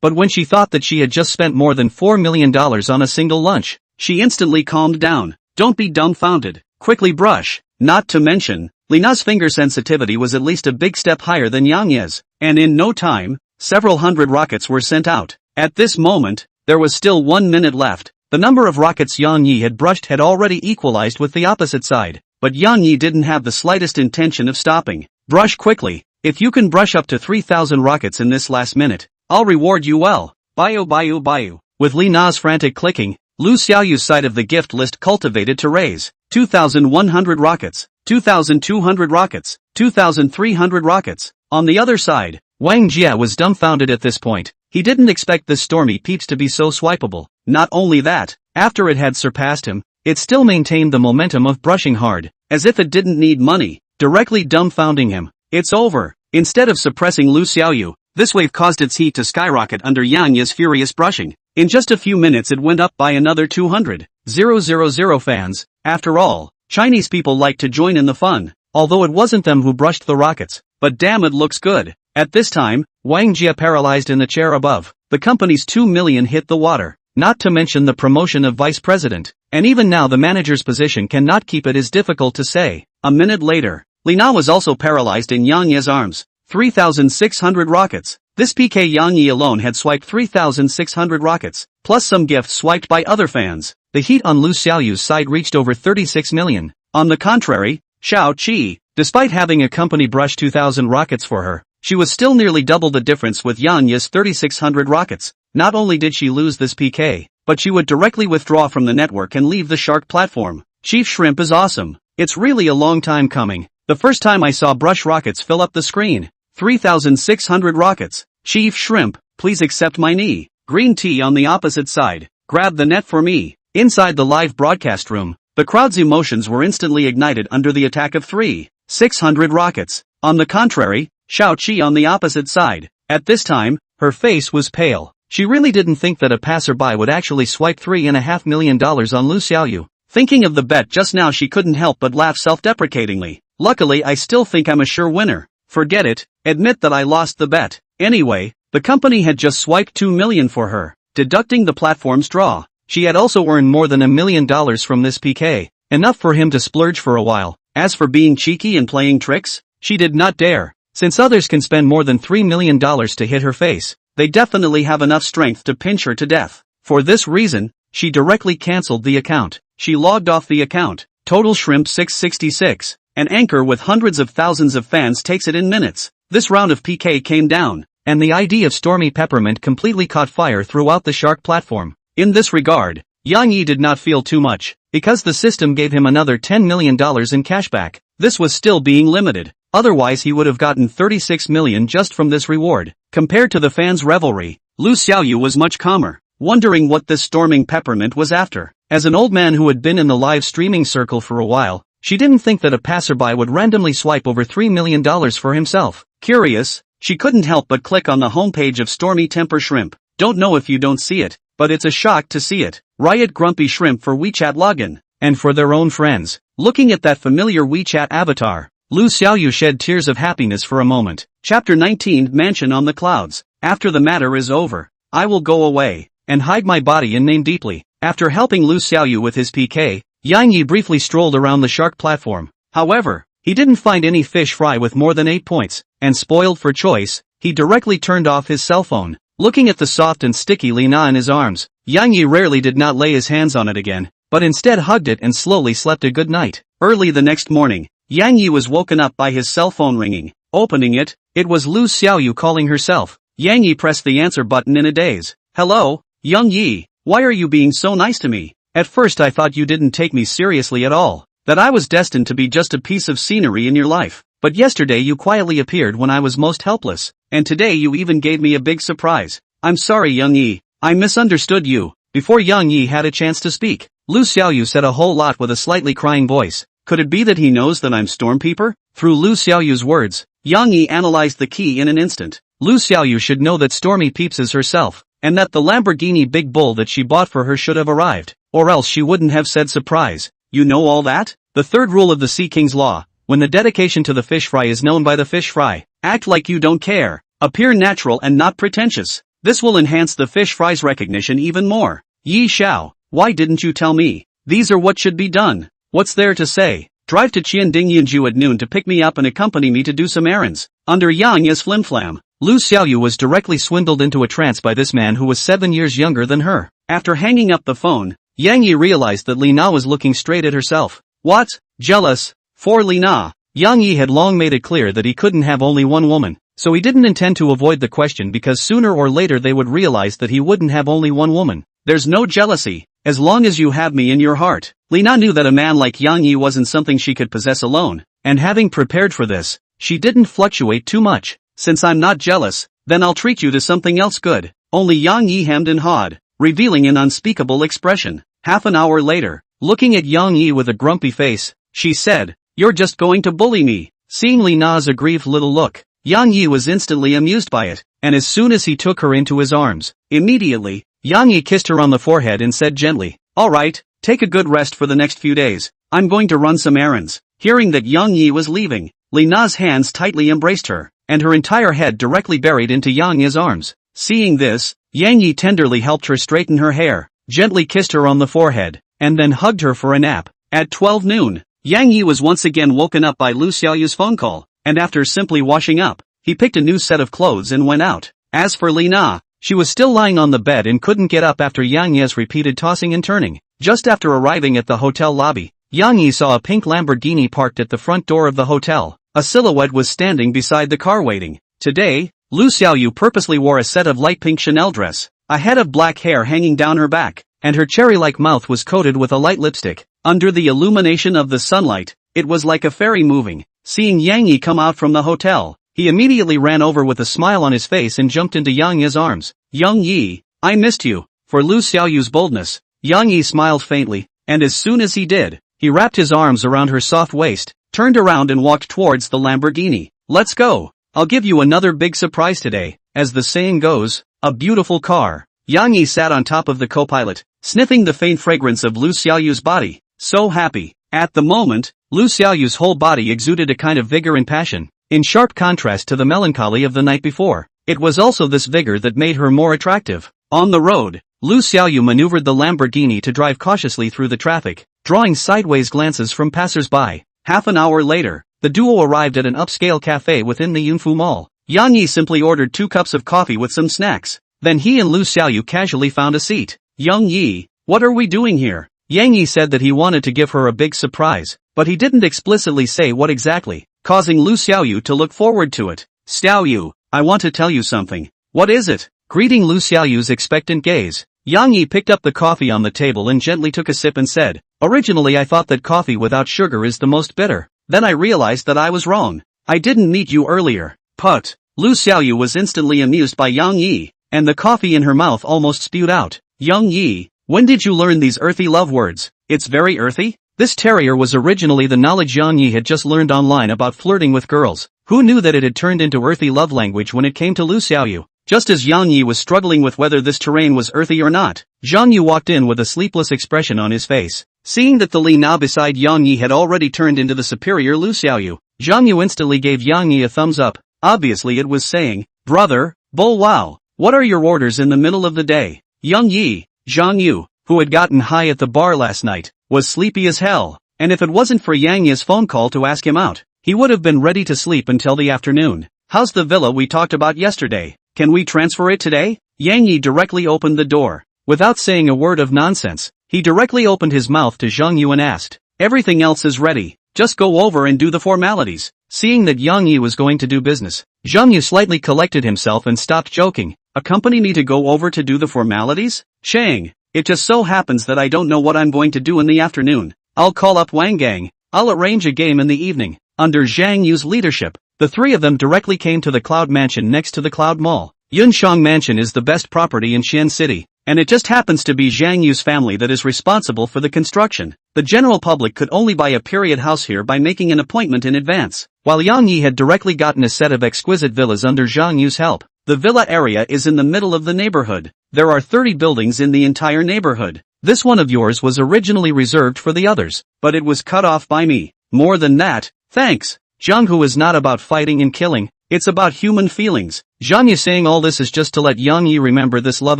but when she thought that she had just spent more than $4 million on a single lunch, she instantly calmed down. Don't be dumbfounded. Quickly brush. Not to mention, Li Na's finger sensitivity was at least a big step higher than Yang Ye's, and in no time, several hundred rockets were sent out. At this moment, there was still 1 minute left. The number of rockets Yang Yi had brushed had already equalized with the opposite side, but Yang Yi didn't have the slightest intention of stopping. Brush quickly. If you can brush up to 3,000 rockets in this last minute, I'll reward you well. Bayu. With Li Na's frantic clicking, Lu Xiaoyu's side of the gift list cultivated to raise 2,100 rockets, 2,200 rockets, 2,300 rockets. On the other side, Wang Jia was dumbfounded at this point. He didn't expect this Stormy Peeps to be so swipeable. Not only that, after it had surpassed him, it still maintained the momentum of brushing hard, as if it didn't need money, directly dumbfounding him. It's over. Instead of suppressing Lu Xiaoyu, this wave caused its heat to skyrocket under Yang Yi's furious brushing. In just a few minutes it went up by another 200,000 fans. After all, Chinese people like to join in the fun, although it wasn't them who brushed the rockets, but damn it looks good. At this time, Wang Jia paralyzed in the chair above. The company's 2 million hit the water, not to mention the promotion of vice president, and even now the manager's position cannot keep it is difficult to say. A minute later, Li Na was also paralyzed in Yang Ye's arms. 3,600 rockets. This PK Yang Yi alone had swiped 3,600 rockets, plus some gifts swiped by other fans. The heat on Lu Xiaoyu's side reached over 36 million. On the contrary, Xiao Qi, despite having a company brush 2,000 rockets for her, she was still nearly double the difference with Yang Yi's 3,600 rockets. Not only did she lose this PK, but she would directly withdraw from the network and leave the Shark platform. Chief Shrimp is awesome. It's really a long time coming. The first time I saw brush rockets fill up the screen. 3,600 rockets. Chief Shrimp, please accept my knee. Green tea on the opposite side. Grab the net for me. Inside the live broadcast room, the crowd's emotions were instantly ignited under the attack of 3,600 rockets. On the contrary, Xiao Qi on the opposite side. At this time, her face was pale. She really didn't think that a passerby would actually swipe $3.5 million on Lu Xiaoyu. Thinking of the bet just now, she couldn't help but laugh self-deprecatingly. Luckily, I still think I'm a sure winner. Forget it, admit that I lost the bet. Anyway, the company had just swiped 2 million for her, deducting the platform's draw. She had also earned more than $1 million from this PK, enough for him to splurge for a while. As for being cheeky and playing tricks, she did not dare. Since others can spend more than $3 million to hit her face, they definitely have enough strength to pinch her to death. For this reason, she directly cancelled the account. She logged off the account. Total Shrimp 666. An anchor with hundreds of thousands of fans takes it in minutes. This round of PK came down, and the ID of Stormy Peppermint completely caught fire throughout the Shark platform. In this regard, Yang Yi did not feel too much, because the system gave him another $10 million in cashback. This was still being limited. Otherwise he would have gotten 36 million just from this reward. Compared to the fans' revelry, Lu Xiaoyu was much calmer, wondering what this storming Peppermint was after. As an old man who had been in the live streaming circle for a while, she didn't think that a passerby would randomly swipe over $3 million for himself. Curious, she couldn't help but click on the homepage of Stormy Temper Shrimp. Don't know if you don't see it, but it's a shock to see it. Riot Grumpy Shrimp for WeChat login. And for their own friends. Looking at that familiar WeChat avatar, Lu Xiaoyu shed tears of happiness for a moment. Chapter 19 Mansion on the Clouds. After the matter is over, I will go away, and hide my body and name deeply. After helping Lu Xiaoyu with his PK, Yang Yi briefly strolled around the shark platform. However, he didn't find any fish fry with more than 8 points, and spoiled for choice, he directly turned off his cell phone. Looking at the soft and sticky Li Na in his arms, Yang Yi rarely did not lay his hands on it again, but instead hugged it and slowly slept a good night. Early the next morning, Yang Yi was woken up by his cell phone ringing. Opening it, it was Lu Xiaoyu calling herself. Yang Yi pressed the answer button in a daze. Hello, Yang Yi, why are you being so nice to me? At first I thought you didn't take me seriously at all, that I was destined to be just a piece of scenery in your life. But yesterday you quietly appeared when I was most helpless, and today you even gave me a big surprise. I'm sorry Yang Yi, I misunderstood you. Before Yang Yi had a chance to speak, Lu Xiaoyu said a whole lot with a slightly crying voice. Could it be that he knows that I'm Stormpeoper? Through Lu Xiaoyu's words, Yang Yi analyzed the key in an instant. Lu Xiaoyu should know that Stormy Peeps is herself, and that the Lamborghini Big Bull that she bought for her should have arrived, or else she wouldn't have said surprise. You know all that? The third rule of the Sea King's Law, when the dedication to the fish fry is known by the fish fry, act like you don't care, appear natural and not pretentious. This will enhance the fish fry's recognition even more. Yi Xiao, why didn't you tell me? These are what should be done. What's there to say? Drive to Qiandingyanju at noon to pick me up and accompany me to do some errands. Under Yang Yi's flimflam, Lu Xiaoyu was directly swindled into a trance by this man who was 7 years younger than her. After hanging up the phone, Yang Yi realized that Li Na was looking straight at herself. What? Jealous? For Li Na. Yang Yi had long made it clear that he couldn't have only one woman, so he didn't intend to avoid the question because sooner or later they would realize that he wouldn't have only one woman. There's no jealousy, as long as you have me in your heart. Li Na knew that a man like Yang Yi wasn't something she could possess alone, and having prepared for this, she didn't fluctuate too much. Since I'm not jealous, then I'll treat you to something else good. Only Yang Yi hemmed and hawed, revealing an unspeakable expression. Half an hour later, looking at Yang Yi with a grumpy face, she said, You're just going to bully me. Seeing Li Na's aggrieved little look, Yang Yi was instantly amused by it, and as soon as he took her into his arms, immediately, Yang Yi kissed her on the forehead and said gently, Alright, take a good rest for the next few days. I'm going to run some errands. Hearing that Yang Yi was leaving, Li Na's hands tightly embraced her, and her entire head directly buried into Yang Yi's arms. Seeing this, Yang Yi tenderly helped her straighten her hair, gently kissed her on the forehead, and then hugged her for a nap. At 12 noon, Yang Yi was once again woken up by Lu Xiaoyu's phone call, and after simply washing up, he picked a new set of clothes and went out. As for Li Na, she was still lying on the bed and couldn't get up after Yang Yi's repeated tossing and turning. Just after arriving at the hotel lobby, Yang Yi saw a pink Lamborghini parked at the front door of the hotel. A silhouette was standing beside the car waiting. Today, Lu Xiaoyu purposely wore a set of light pink Chanel dress, a head of black hair hanging down her back, and her cherry-like mouth was coated with a light lipstick. Under the illumination of the sunlight, it was like a fairy moving. Seeing Yang Yi come out from the hotel, he immediately ran over with a smile on his face and jumped into Yang Yi's arms. Yang Yi, I missed you. For Lu Xiaoyu's boldness, Yang Yi smiled faintly, and as soon as he did, he wrapped his arms around her soft waist, turned around and walked towards the Lamborghini. Let's go. I'll give you another big surprise today. As the saying goes, a beautiful car. Yang Yi sat on top of the co-pilot, sniffing the faint fragrance of Lu Xiaoyu's body. So happy. At the moment, Lu Xiaoyu's whole body exuded a kind of vigor and passion, in sharp contrast to the melancholy of the night before. It was also this vigor that made her more attractive. On the road, Lu Xiaoyu maneuvered the Lamborghini to drive cautiously through the traffic, drawing sideways glances from passers-by. Half an hour later, the duo arrived at an upscale cafe within the Yunfu Mall. Yang Yi simply ordered 2 cups of coffee with some snacks. Then he and Lu Xiaoyu casually found a seat. Yang Yi, what are we doing here? Yang Yi said that he wanted to give her a big surprise, but he didn't explicitly say what exactly, causing Lu Xiaoyu to look forward to it. Xiaoyu, I want to tell you something. What is it? Greeting Lu Xiaoyu's expectant gaze, Yang Yi picked up the coffee on the table and gently took a sip and said, Originally I thought that coffee without sugar is the most bitter. Then I realized that I was wrong. I didn't meet you earlier. Put. Lu Xiaoyu was instantly amused by Yang Yi, and the coffee in her mouth almost spewed out. Yang Yi, when did you learn these earthy love words? It's very earthy? This terrier was originally the knowledge Yang Yi had just learned online about flirting with girls. Who knew that it had turned into earthy love language when it came to Lu Xiaoyu? Just as Yang Yi was struggling with whether this terrain was earthy or not, Zhang Yu walked in with a sleepless expression on his face. Seeing that the Li Na beside Yang Yi had already turned into the superior Lu Xiaoyu, Zhang Yu instantly gave Yang Yi a thumbs up. Obviously it was saying, Brother, Bo wow, what are your orders in the middle of the day? Yang Yi, Zhang Yu, who had gotten high at the bar last night, was sleepy as hell, and if it wasn't for Yang Yi's phone call to ask him out, he would have been ready to sleep until the afternoon. How's the villa we talked about yesterday? Can we transfer it today? Yang Yi directly opened the door. Without saying a word of nonsense, he directly opened his mouth to Xiaoyu and asked, "Everything else is ready, just go over and do the formalities." Seeing that Yang Yi was going to do business, Xiaoyu slightly collected himself and stopped joking. "Accompany me to go over to do the formalities? Shang, it just so happens that I don't know what I'm going to do in the afternoon. I'll call up Wang Gang. I'll arrange a game in the evening." Under Zhang Yu's leadership, the three of them directly came to the Cloud Mansion next to the Cloud Mall. Yunshang Mansion is the best property in Xian City, and it just happens to be Zhang Yu's family that is responsible for the construction. The general public could only buy a period house here by making an appointment in advance. While Yang Yi had directly gotten a set of exquisite villas under Zhang Yu's help, the villa area is in the middle of the neighborhood. There are 30 buildings in the entire neighborhood. This one of yours was originally reserved for the others, but it was cut off by me. More than that, thanks. Zhanghu is not about fighting and killing, it's about human feelings. Zhang Yi saying all this is just to let Yang Yi remember this love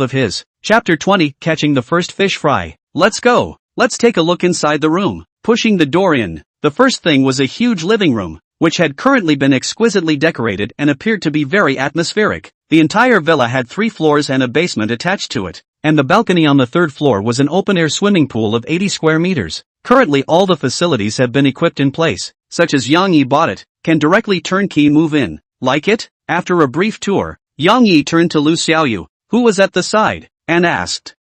of his. Chapter 20, Catching the First Fish Fry. Let's go. Let's take a look inside the room. Pushing the door in, the first thing was a huge living room, which had currently been exquisitely decorated and appeared to be very atmospheric. The entire villa had 3 floors and a basement attached to it, and the balcony on the 3rd floor was an open-air swimming pool of 80 square meters. Currently all the facilities have been equipped in place, such as Yang Yi bought it, can directly turnkey move in. Like it? After a brief tour, Yang Yi turned to Lu Xiaoyu, who was at the side, and asked.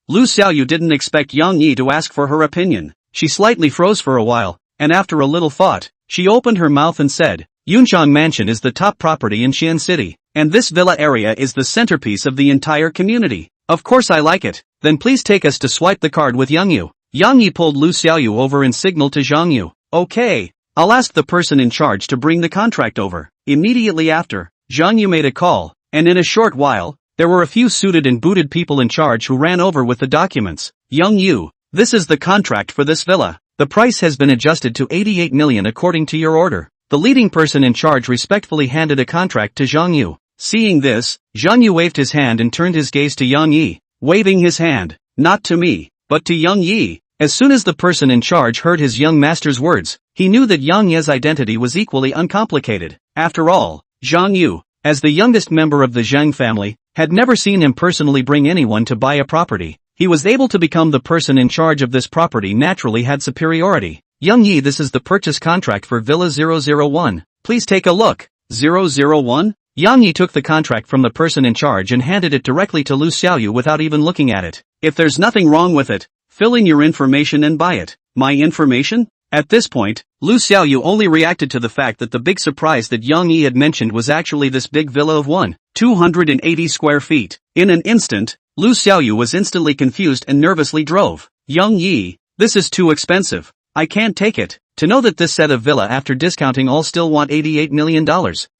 Lu Xiaoyu didn't expect Yang Yi to ask for her opinion. She slightly froze for a while, and after a little thought, she opened her mouth and said, "Yunchang Mansion is the top property in Xian City, and this villa area is the centerpiece of the entire community. Of course I like it. Then please take us to swipe the card with Yang Yu." Yang Yi pulled Lu Xiaoyu over and signaled to Zhang Yu. "Okay. I'll ask the person in charge to bring the contract over." Immediately after, Zhang Yu made a call, and in a short while, there were a few suited and booted people in charge who ran over with the documents. "Yang Yu, this is the contract for this villa. The price has been adjusted to 88 million according to your order." The leading person in charge respectfully handed a contract to Zhang Yu. Seeing this, Zhang Yu waved his hand and turned his gaze to Yang Yi, waving his hand, not to me, but to Yang Yi. As soon as the person in charge heard his young master's words, he knew that Yang Yi's identity was equally uncomplicated. After all, Zhang Yu, as the youngest member of the Zhang family, had never seen him personally bring anyone to buy a property. He was able to become the person in charge of this property naturally had superiority. "Yang Yi, this is the purchase contract for Villa 001. Please take a look." 001? Yang Yi took the contract from the person in charge and handed it directly to Lu Xiaoyu without even looking at it. "If there's nothing wrong with it, fill in your information and buy it." "My information?" At this point, Lu Xiaoyu only reacted to the fact that the big surprise that Yang Yi had mentioned was actually this big villa of 280 square feet. In an instant, Lu Xiaoyu was instantly confused and nervously drove. "Yang Yi, this is too expensive. I can't take it." To know that this set of villa after discounting all still want $88 million,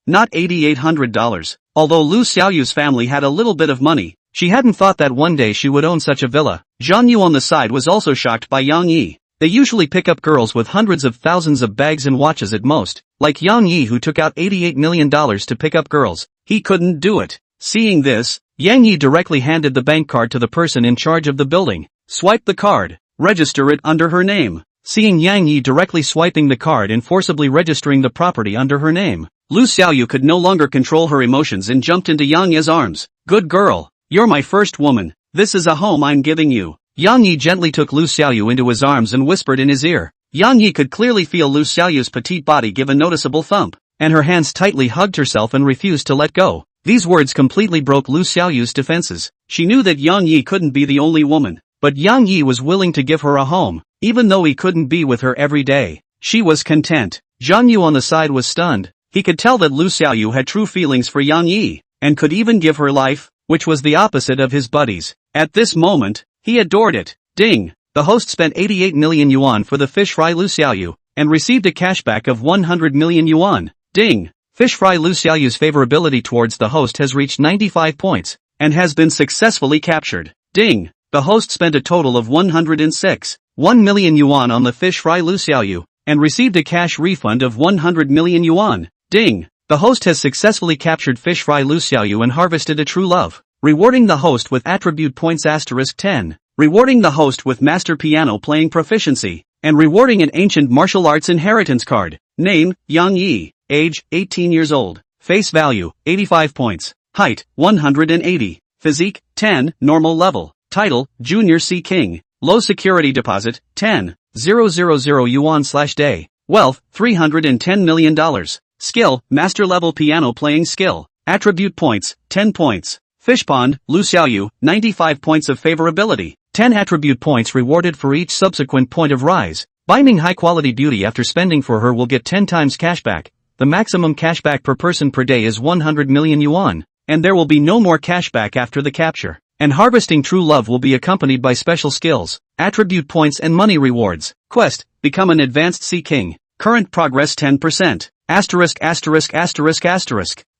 not $8,800. Although Lu Xiaoyu's family had a little bit of money, she hadn't thought that one day she would own such a villa. Zhang Yu on the side was also shocked by Yang Yi. They usually pick up girls with hundreds of thousands of bags and watches at most, like Yang Yi who took out $88 million to pick up girls. He couldn't do it. Seeing this, Yang Yi directly handed the bank card to the person in charge of the building. "Swipe the card. Register it under her name." Seeing Yang Yi directly swiping the card and forcibly registering the property under her name, Lu Xiaoyu could no longer control her emotions and jumped into Yang Yi's arms. "Good girl. You're my first woman. This is a home I'm giving you." Yang Yi gently took Lu Xiaoyu into his arms and whispered in his ear. Yang Yi could clearly feel Lu Xiaoyu's petite body give a noticeable thump, and her hands tightly hugged herself and refused to let go. These words completely broke Lu Xiaoyu's defenses. She knew that Yang Yi couldn't be the only woman, but Yang Yi was willing to give her a home, even though he couldn't be with her every day. She was content. Zhang Yu on the side was stunned. He could tell that Lu Xiaoyu had true feelings for Yang Yi, and could even give her life, which was the opposite of his buddies. At this moment, he adored it. Ding! The host spent 88 million yuan for the fish fry Lu Xiaoyu, and received a cashback of 100 million yuan. Ding! Fish fry Lu Xiaoyu's favorability towards the host has reached 95 points, and has been successfully captured. Ding! The host spent a total of 106.1 million yuan on the fish fry Lu Xiaoyu, and received a cash refund of 100 million yuan. Ding! The host has successfully captured fish fry Lu Xiaoyu and harvested a true love, rewarding the host with attribute points *10. rewarding the host with master piano playing proficiency, and rewarding an ancient martial arts inheritance card. Name, Yang Yi. Age, 18 years old. Face value, 85 points. Height, 180. Physique, 10, normal level. Title, Junior Sea King. Low security deposit, 10,000 yuan/day. Wealth, $310 million. Skill, master level piano playing skill. Attribute points, 10 points. Fish pond, Lu Xiaoyu, 95 points of favorability. 10 attribute points rewarded for each subsequent point of rise. Binding high quality beauty after spending for her will get 10 times cashback. The maximum cashback per person per day is 100 million yuan, and there will be no more cashback after the capture. And harvesting true love will be accompanied by special skills, attribute points and money rewards. Quest, become an advanced Sea King. Current progress 10%. ********.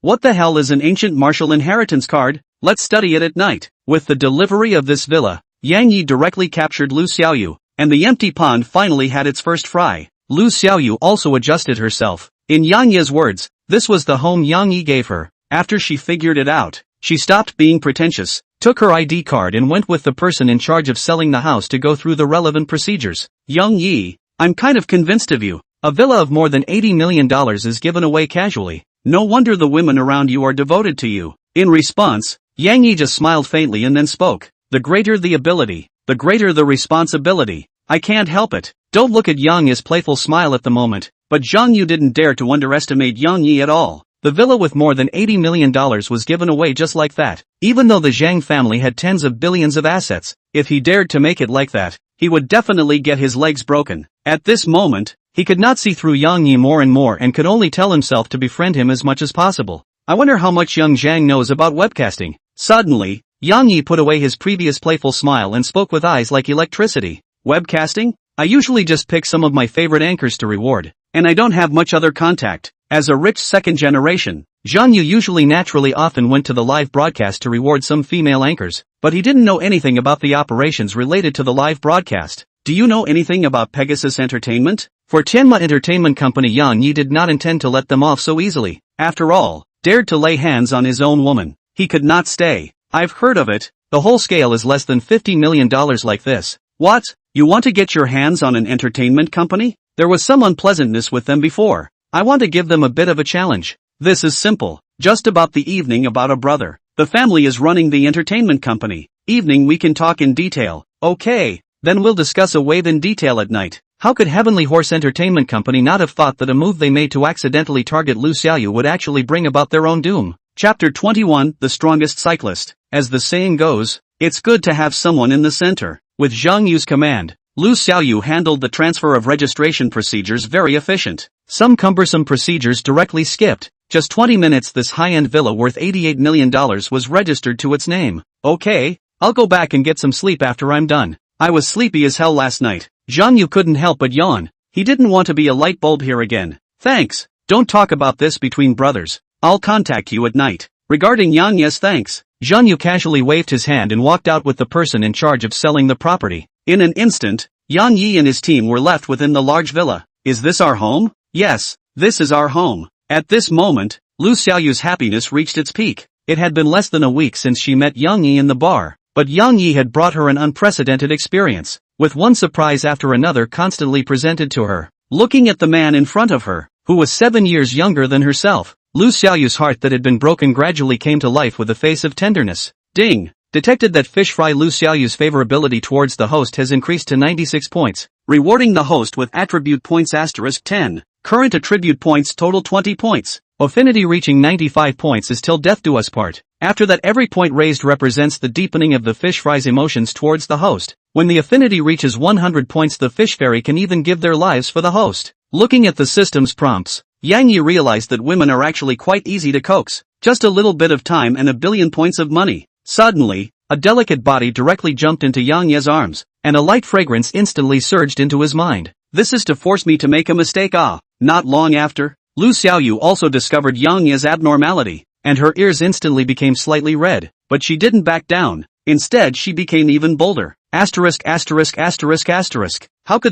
What the hell is an ancient martial inheritance card? Let's study it at night. With the delivery of this villa, Yang Yi directly captured Lu Xiaoyu, and the empty pond finally had its first fry. Lu Xiaoyu also adjusted herself. In Yang Yi's words, this was the home Yang Yi gave her. After she figured it out, she stopped being pretentious, took her ID card and went with the person in charge of selling the house to go through the relevant procedures. Yang Yi, I'm kind of convinced of you. A villa of more than $80 million is given away casually. No wonder the women around you are devoted to you. In response, Yang Yi just smiled faintly and then spoke. The greater the ability, the greater the responsibility. I can't help it. Don't look at Yang Yi's playful smile at the moment, but Zhang Yu didn't dare to underestimate Yang Yi at all. The villa with more than $80 million was given away just like that. Even though the Zhang family had tens of billions of assets, if he dared to make it like that, he would definitely get his legs broken. At this moment, he could not see through Yang Yi more and more and could only tell himself to befriend him as much as possible. I wonder how much young Zhang knows about webcasting. Suddenly, Yang Yi put away his previous playful smile and spoke with eyes like electricity. Webcasting? I usually just pick some of my favorite anchors to reward, and I don't have much other contact. As a rich second generation, Zhang Yu usually naturally often went to the live broadcast to reward some female anchors, but he didn't know anything about the operations related to the live broadcast. Do you know anything about Pegasus Entertainment? For Tianma Entertainment Company, Yang Yi did not intend to let them off so easily. After all, dared to lay hands on his own woman. He could not stay. I've heard of it. The whole scale is less than $50 million like this. What? You want to get your hands on an entertainment company? There was some unpleasantness with them before. I want to give them a bit of a challenge. This is simple. Just about the evening about a brother. The family is running the entertainment company. Evening we can talk in detail. Okay. Then we'll discuss a wave in detail at night. How could Heavenly Horse Entertainment Company not have thought that a move they made to accidentally target Lu Xiaoyu would actually bring about their own doom? Chapter 21, The Strongest Cyclist. As the saying goes, it's good to have someone in the center. With Zhang Yu's command, Lu Xiaoyu handled the transfer of registration procedures very efficient. Some cumbersome procedures directly skipped. Just 20 minutes this high-end villa worth $88 million was registered to its name. Okay, I'll go back and get some sleep after I'm done. I was sleepy as hell last night. Zhang Yu couldn't help but yawn. He didn't want to be a light bulb here again. Thanks. Don't talk about this between brothers. I'll contact you at night. Regarding Yang, yes thanks. Zhang Yu casually waved his hand and walked out with the person in charge of selling the property. In an instant, Yang Yi and his team were left within the large villa. Is this our home? Yes, this is our home. At this moment, Lu Xiaoyu's happiness reached its peak. It had been less than a week since she met Yang Yi in the bar, but Yang Yi had brought her an unprecedented experience, with one surprise after another constantly presented to her. Looking at the man in front of her, who was 7 years younger than herself, Lu Xiaoyu's heart that had been broken gradually came to life with a face of tenderness. Ding! Detected that fish fry Lu Xiaoyu's favorability towards the host has increased to 96 points, rewarding the host with attribute points *10. Current attribute points total 20 points. Affinity reaching 95 points is till death do us part. After that, every point raised represents the deepening of the fish fry's emotions towards the host. When the affinity reaches 100 points, the fish fairy can even give their lives for the host. Looking at the system's prompts, Yang Yi realized that women are actually quite easy to coax. Just a little bit of time and a billion points of money. Suddenly, a delicate body directly jumped into Yang Yi's arms, and a light fragrance instantly surged into his mind. This is to force me to make a mistake. Not long after, Lu Xiaoyu also discovered Yang Yi's abnormality, and her ears instantly became slightly red, but she didn't back down. Instead, she became even bolder. How could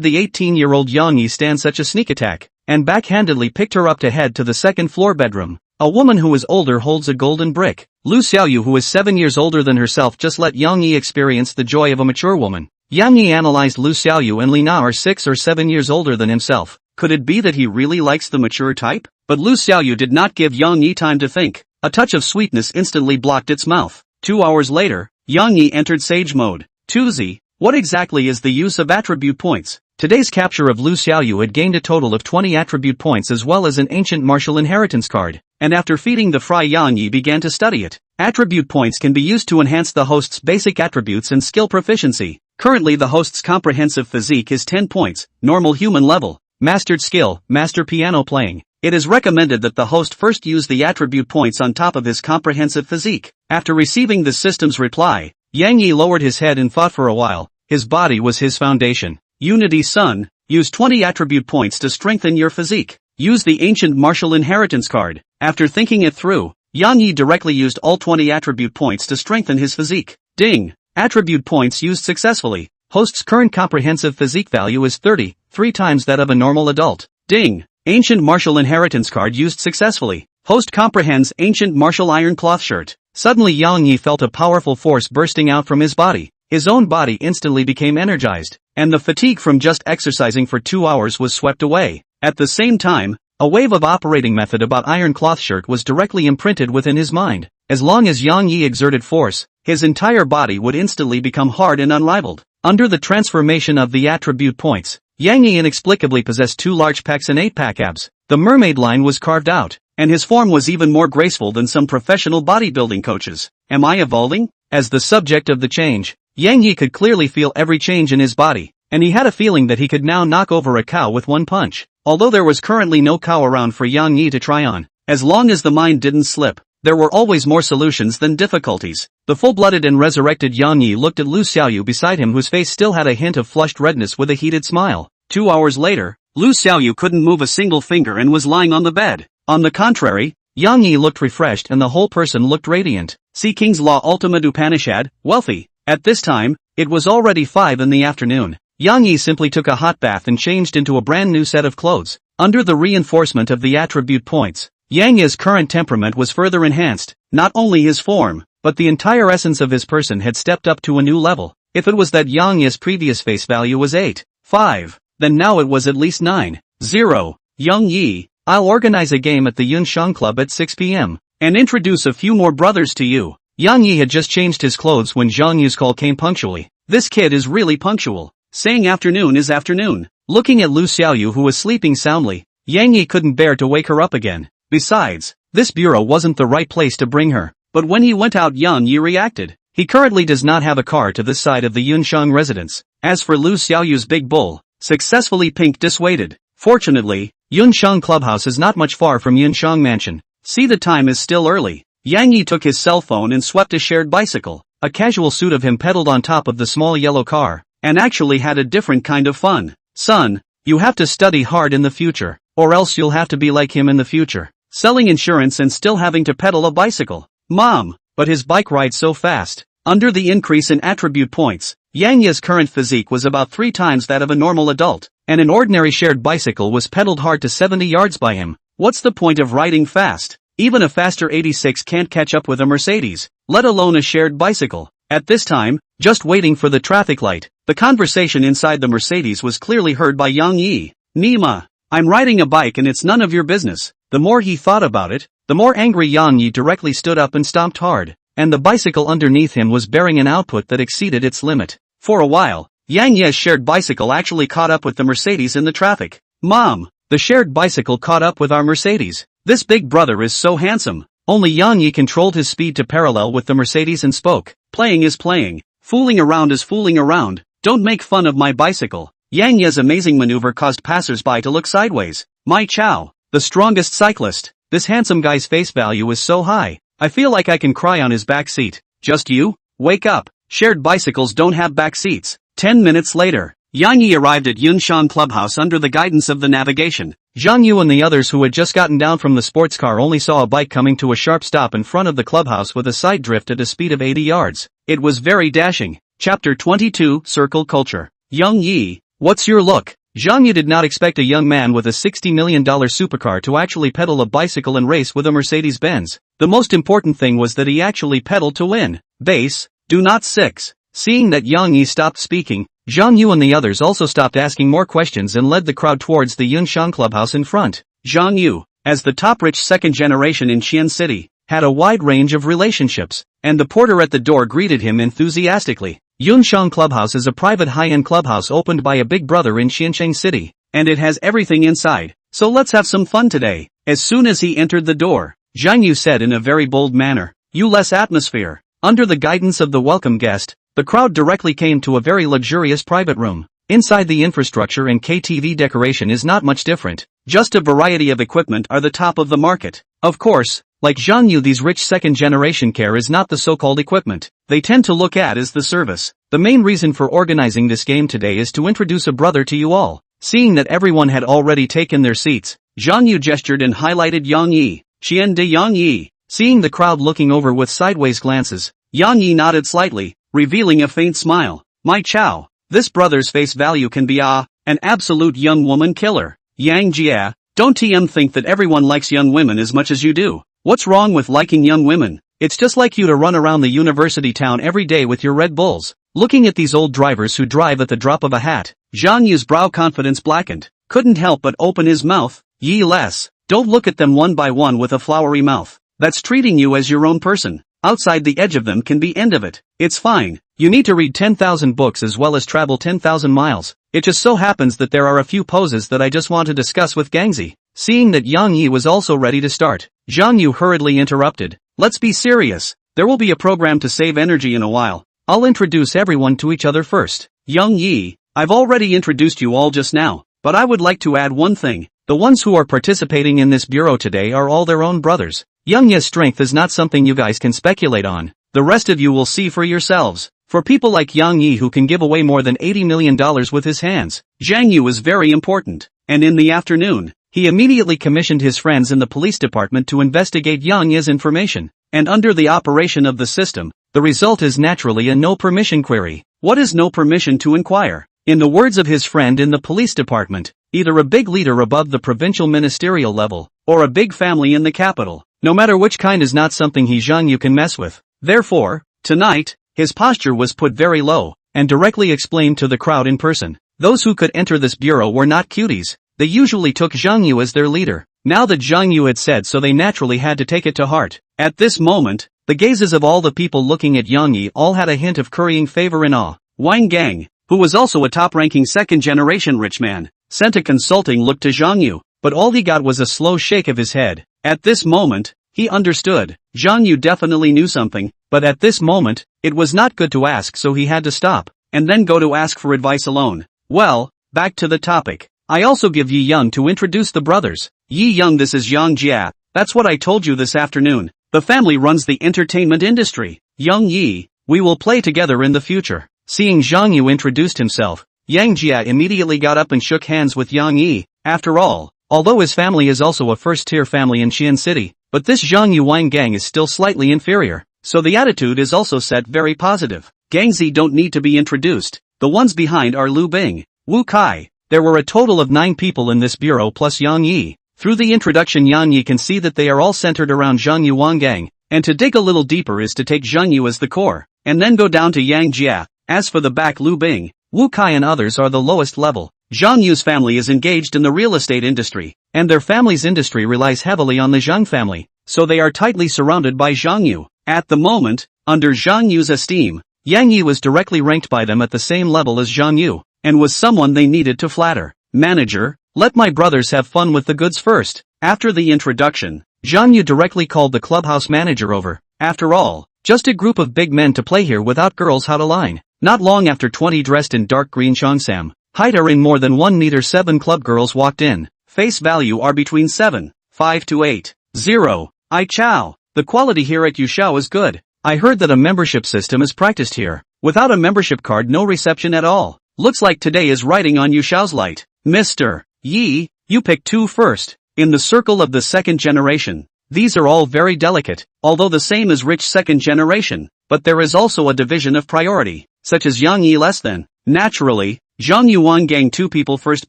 the 18-year-old Yang Yi stand such a sneak attack? And backhandedly picked her up to head to the second floor bedroom. A woman who is older holds a golden brick. Lu Xiaoyu, who is 7 years older than herself, just let Yang Yi experience the joy of a mature woman. Yang Yi analyzed Lu Xiaoyu and Li Na are 6 or 7 years older than himself. Could it be that he really likes the mature type? But Lu Xiaoyu did not give Yang Yi time to think. A touch of sweetness instantly blocked its mouth. 2 hours later, Yang Yi entered sage mode. 2Z. What exactly is the use of attribute points? Today's capture of Lu Xiaoyu had gained a total of 20 attribute points as well as an ancient martial inheritance card, and after feeding the fry, Yang Yi began to study it. Attribute points can be used to enhance the host's basic attributes and skill proficiency. Currently the host's comprehensive physique is 10 points, normal human level, mastered skill, master piano playing. It is recommended that the host first use the attribute points on top of his comprehensive physique. After receiving the system's reply, Yang Yi lowered his head and thought for a while. His body was his foundation. Unity Sun, use 20 attribute points to strengthen your physique. Use the ancient martial inheritance card. After thinking it through, Yang Yi directly used all 20 attribute points to strengthen his physique. Ding! Attribute points used successfully. Host's current comprehensive physique value is 30, 3 times that of a normal adult. Ding! Ancient martial inheritance card used successfully. Host comprehends ancient martial iron cloth shirt. Suddenly Yang Yi felt a powerful force bursting out from his body. His own body instantly became energized, and the fatigue from just exercising for 2 hours was swept away. At the same time, a wave of operating method about iron cloth shirt was directly imprinted within his mind. As long as Yang Yi exerted force, his entire body would instantly become hard and unrivaled. Under the transformation of the attribute points, Yang Yi inexplicably possessed 2 large pecs and 8-pack abs. The mermaid line was carved out, and his form was even more graceful than some professional bodybuilding coaches. Am I evolving? As the subject of the change, Yang Yi could clearly feel every change in his body, and he had a feeling that he could now knock over a cow with one punch. Although there was currently no cow around for Yang Yi to try on, as long as the mind didn't slip, there were always more solutions than difficulties. The full-blooded and resurrected Yang Yi looked at Lu Xiaoyu beside him, whose face still had a hint of flushed redness, with a heated smile. 2 hours later, Lu Xiaoyu couldn't move a single finger and was lying on the bed. On the contrary, Yang Yi looked refreshed and the whole person looked radiant. See King's Law Ultimate Upanishad, wealthy. At this time, it was already 5 in the afternoon. Yang Yi simply took a hot bath and changed into a brand new set of clothes. Under the reinforcement of the attribute points, Yang Yi's current temperament was further enhanced. Not only his form, but the entire essence of his person had stepped up to a new level. If it was that Yang Yi's previous face value was 8, 5, then now it was at least 9, 0. Yang Yi, I'll organize a game at the Yunshang Club at 6 p.m. and introduce a few more brothers to you. Yang Yi had just changed his clothes when Zhang Yu's call came punctually. This kid is really punctual. Saying afternoon is afternoon. Looking at Lu Xiaoyu, who was sleeping soundly, Yang Yi couldn't bear to wake her up again. Besides, this bureau wasn't the right place to bring her. But when he went out, Yang Yi reacted. He currently does not have a car to this side of the Yunshang residence. As for Lu Xiaoyu's big bull, successfully pink dissuaded. Fortunately, Yunshang Clubhouse is not much far from Yunshang Mansion. See, the time is still early. Yang Yi took his cell phone and swept a shared bicycle. A casual suit of him pedaled on top of the small yellow car, and actually had a different kind of fun. Son, you have to study hard in the future, or else you'll have to be like him in the future. Selling insurance and still having to pedal a bicycle. Mom, but his bike rides so fast. Under the increase in attribute points, Yang Yi's current physique was about 3 times that of a normal adult, and an ordinary shared bicycle was pedaled hard to 70 yards by him. What's the point of riding fast? Even a faster 86 can't catch up with a Mercedes, let alone a shared bicycle. At this time, just waiting for the traffic light, the conversation inside the Mercedes was clearly heard by Yang Yi. Nima, I'm riding a bike and it's none of your business. The more he thought about it, the more angry Yang Yi directly stood up and stomped hard, and the bicycle underneath him was bearing an output that exceeded its limit. For a while, Yang Yi's shared bicycle actually caught up with the Mercedes in the traffic. Mom, the shared bicycle caught up with our Mercedes. This big brother is so handsome. Only Yang Yi controlled his speed to parallel with the Mercedes and spoke. Playing is playing. Fooling around is fooling around. Don't make fun of my bicycle. Yang Yi's amazing maneuver caused passers-by to look sideways. My chow, the strongest cyclist. This handsome guy's face value is so high. I feel like I can cry on his back seat. Just you? Wake up. Shared bicycles don't have back seats. 10 minutes later, Yang Yi arrived at Yunshang Clubhouse under the guidance of the navigation. Zhang Yu and the others who had just gotten down from the sports car only saw a bike coming to a sharp stop in front of the clubhouse with a side drift at a speed of 80 yards. It was very dashing. Chapter 22, Circle Culture. Yang Yi, what's your look? Zhang Yu did not expect a young man with a $60 million supercar to actually pedal a bicycle and race with a Mercedes-Benz. The most important thing was that he actually pedaled to win. Base, do not 6. Seeing that Yang Yi stopped speaking, Zhang Yu and the others also stopped asking more questions and led the crowd towards the Yunshan clubhouse in front. Zhang Yu, as the top rich second generation in Xian City, had a wide range of relationships, and the porter at the door greeted him enthusiastically. Yunshan Clubhouse is a private high-end clubhouse opened by a big brother in Xiancheng City, and it has everything inside, so let's have some fun today. As soon as he entered the door, Zhang Yu said in a very bold manner, "You less atmosphere." Under the guidance of the welcome guest, the crowd directly came to a very luxurious private room. Inside, the infrastructure and KTV decoration is not much different, just a variety of equipment are the top of the market. Of course, like Zhang Yu, these rich second-generation care is not the so-called equipment they tend to look at as the service. The main reason for organizing this game today is to introduce a brother to you all. Seeing that everyone had already taken their seats, Zhang Yu gestured and highlighted Yang Yi. "Qian de Yang Yi." Seeing the crowd looking over with sideways glances, Yang Yi nodded slightly, revealing a faint smile. "My chow, this brother's face value can be an absolute young woman killer. Yang Jia, don't think that everyone likes young women as much as you do. What's wrong with liking young women? It's just like you to run around the university town every day with your Red Bulls." Looking at these old drivers who drive at the drop of a hat, Zhang Yu's brow confidence blackened. Couldn't help but open his mouth. "Yi less, don't look at them one by one with a flowery mouth. That's treating you as your own person. Outside the edge of them can be end of it. It's fine. You need to read 10,000 books as well as travel 10,000 miles. It just so happens that there are a few poses that I just want to discuss with Gangzi." Seeing that Yang Yi was also ready to start, Zhang Yu hurriedly interrupted. "Let's be serious. There will be a program to save energy in a while. I'll introduce everyone to each other first. Yang Yi, I've already introduced you all just now, but I would like to add one thing. The ones who are participating in this bureau today are all their own brothers. Yang Yi's strength is not something you guys can speculate on. The rest of you will see for yourselves. For people like Yang Yi who can give away more than $80 million with his hands, Zhang Yu is very important." And in the afternoon, he immediately commissioned his friends in the police department to investigate Yang Yi's information. And under the operation of the system, the result is naturally a no permission query. What is no permission to inquire? In the words of his friend in the police department, either a big leader above the provincial ministerial level, or a big family in the capital. No matter which kind is not something Zhang Yu can mess with. Therefore, tonight, his posture was put very low, and directly explained to the crowd in person. Those who could enter this bureau were not cuties. They usually took Zhang Yu as their leader. Now that Zhang Yu had said so, they naturally had to take it to heart. At this moment, the gazes of all the people looking at Yang Yi all had a hint of currying favor and awe. Wang Gang, who was also a top-ranking second-generation rich man, sent a consulting look to Zhang Yu, but all he got was a slow shake of his head. At this moment, he understood. Zhang Yu definitely knew something, but at this moment, it was not good to ask, so he had to stop, and then go to ask for advice alone. Well, back to the topic. I also give Yi Young to introduce the brothers. Yi Young, this is Yang Jia. That's what I told you this afternoon. The family runs the entertainment industry. Yang Yi, we will play together in the future. Seeing Zhang Yu introduced himself, Yang Jia immediately got up and shook hands with Yang Yi. After all, although his family is also a first-tier family in Xian City, but this Zhang Yu Wang Gang is still slightly inferior, so the attitude is also set very positive. Gangzi don't need to be introduced. The ones behind are Lu Bing, Wu Kai. There were a total of 9 people in this bureau plus Yang Yi. Through the introduction, Yang Yi can see that they are all centered around Zhang Yu Wang Gang, and to dig a little deeper is to take Zhang Yu as the core, and then go down to Yang Jia. As for the back, Lu Bing, Wu Kai and others are the lowest level. Zhang Yu's family is engaged in the real estate industry, and their family's industry relies heavily on the Zhang family, so they are tightly surrounded by Zhang Yu. At the moment, under Zhang Yu's esteem, Yang Yi was directly ranked by them at the same level as Zhang Yu, and was someone they needed to flatter. Manager, let my brothers have fun with the goods first. After the introduction, Zhang Yu directly called the clubhouse manager over. After all, just a group of big men to play here without girls how to line. Not long after 20 dressed in dark green cheongsam, height are in more than 1 meter 7 club girls walked in. Face value are between 7.5 to 8.0. I chow. The quality here at Yushao is good. I heard that a membership system is practiced here. Without a membership card, no reception at all. Looks like today is riding on Yushao's light. Mr. Yi, you pick 2 first. In the circle of the second generation, these are all very delicate, although the same as rich second generation, but there is also a division of priority, such as Yang Yi less than. Naturally, Zhang Yu Wang Gang two people first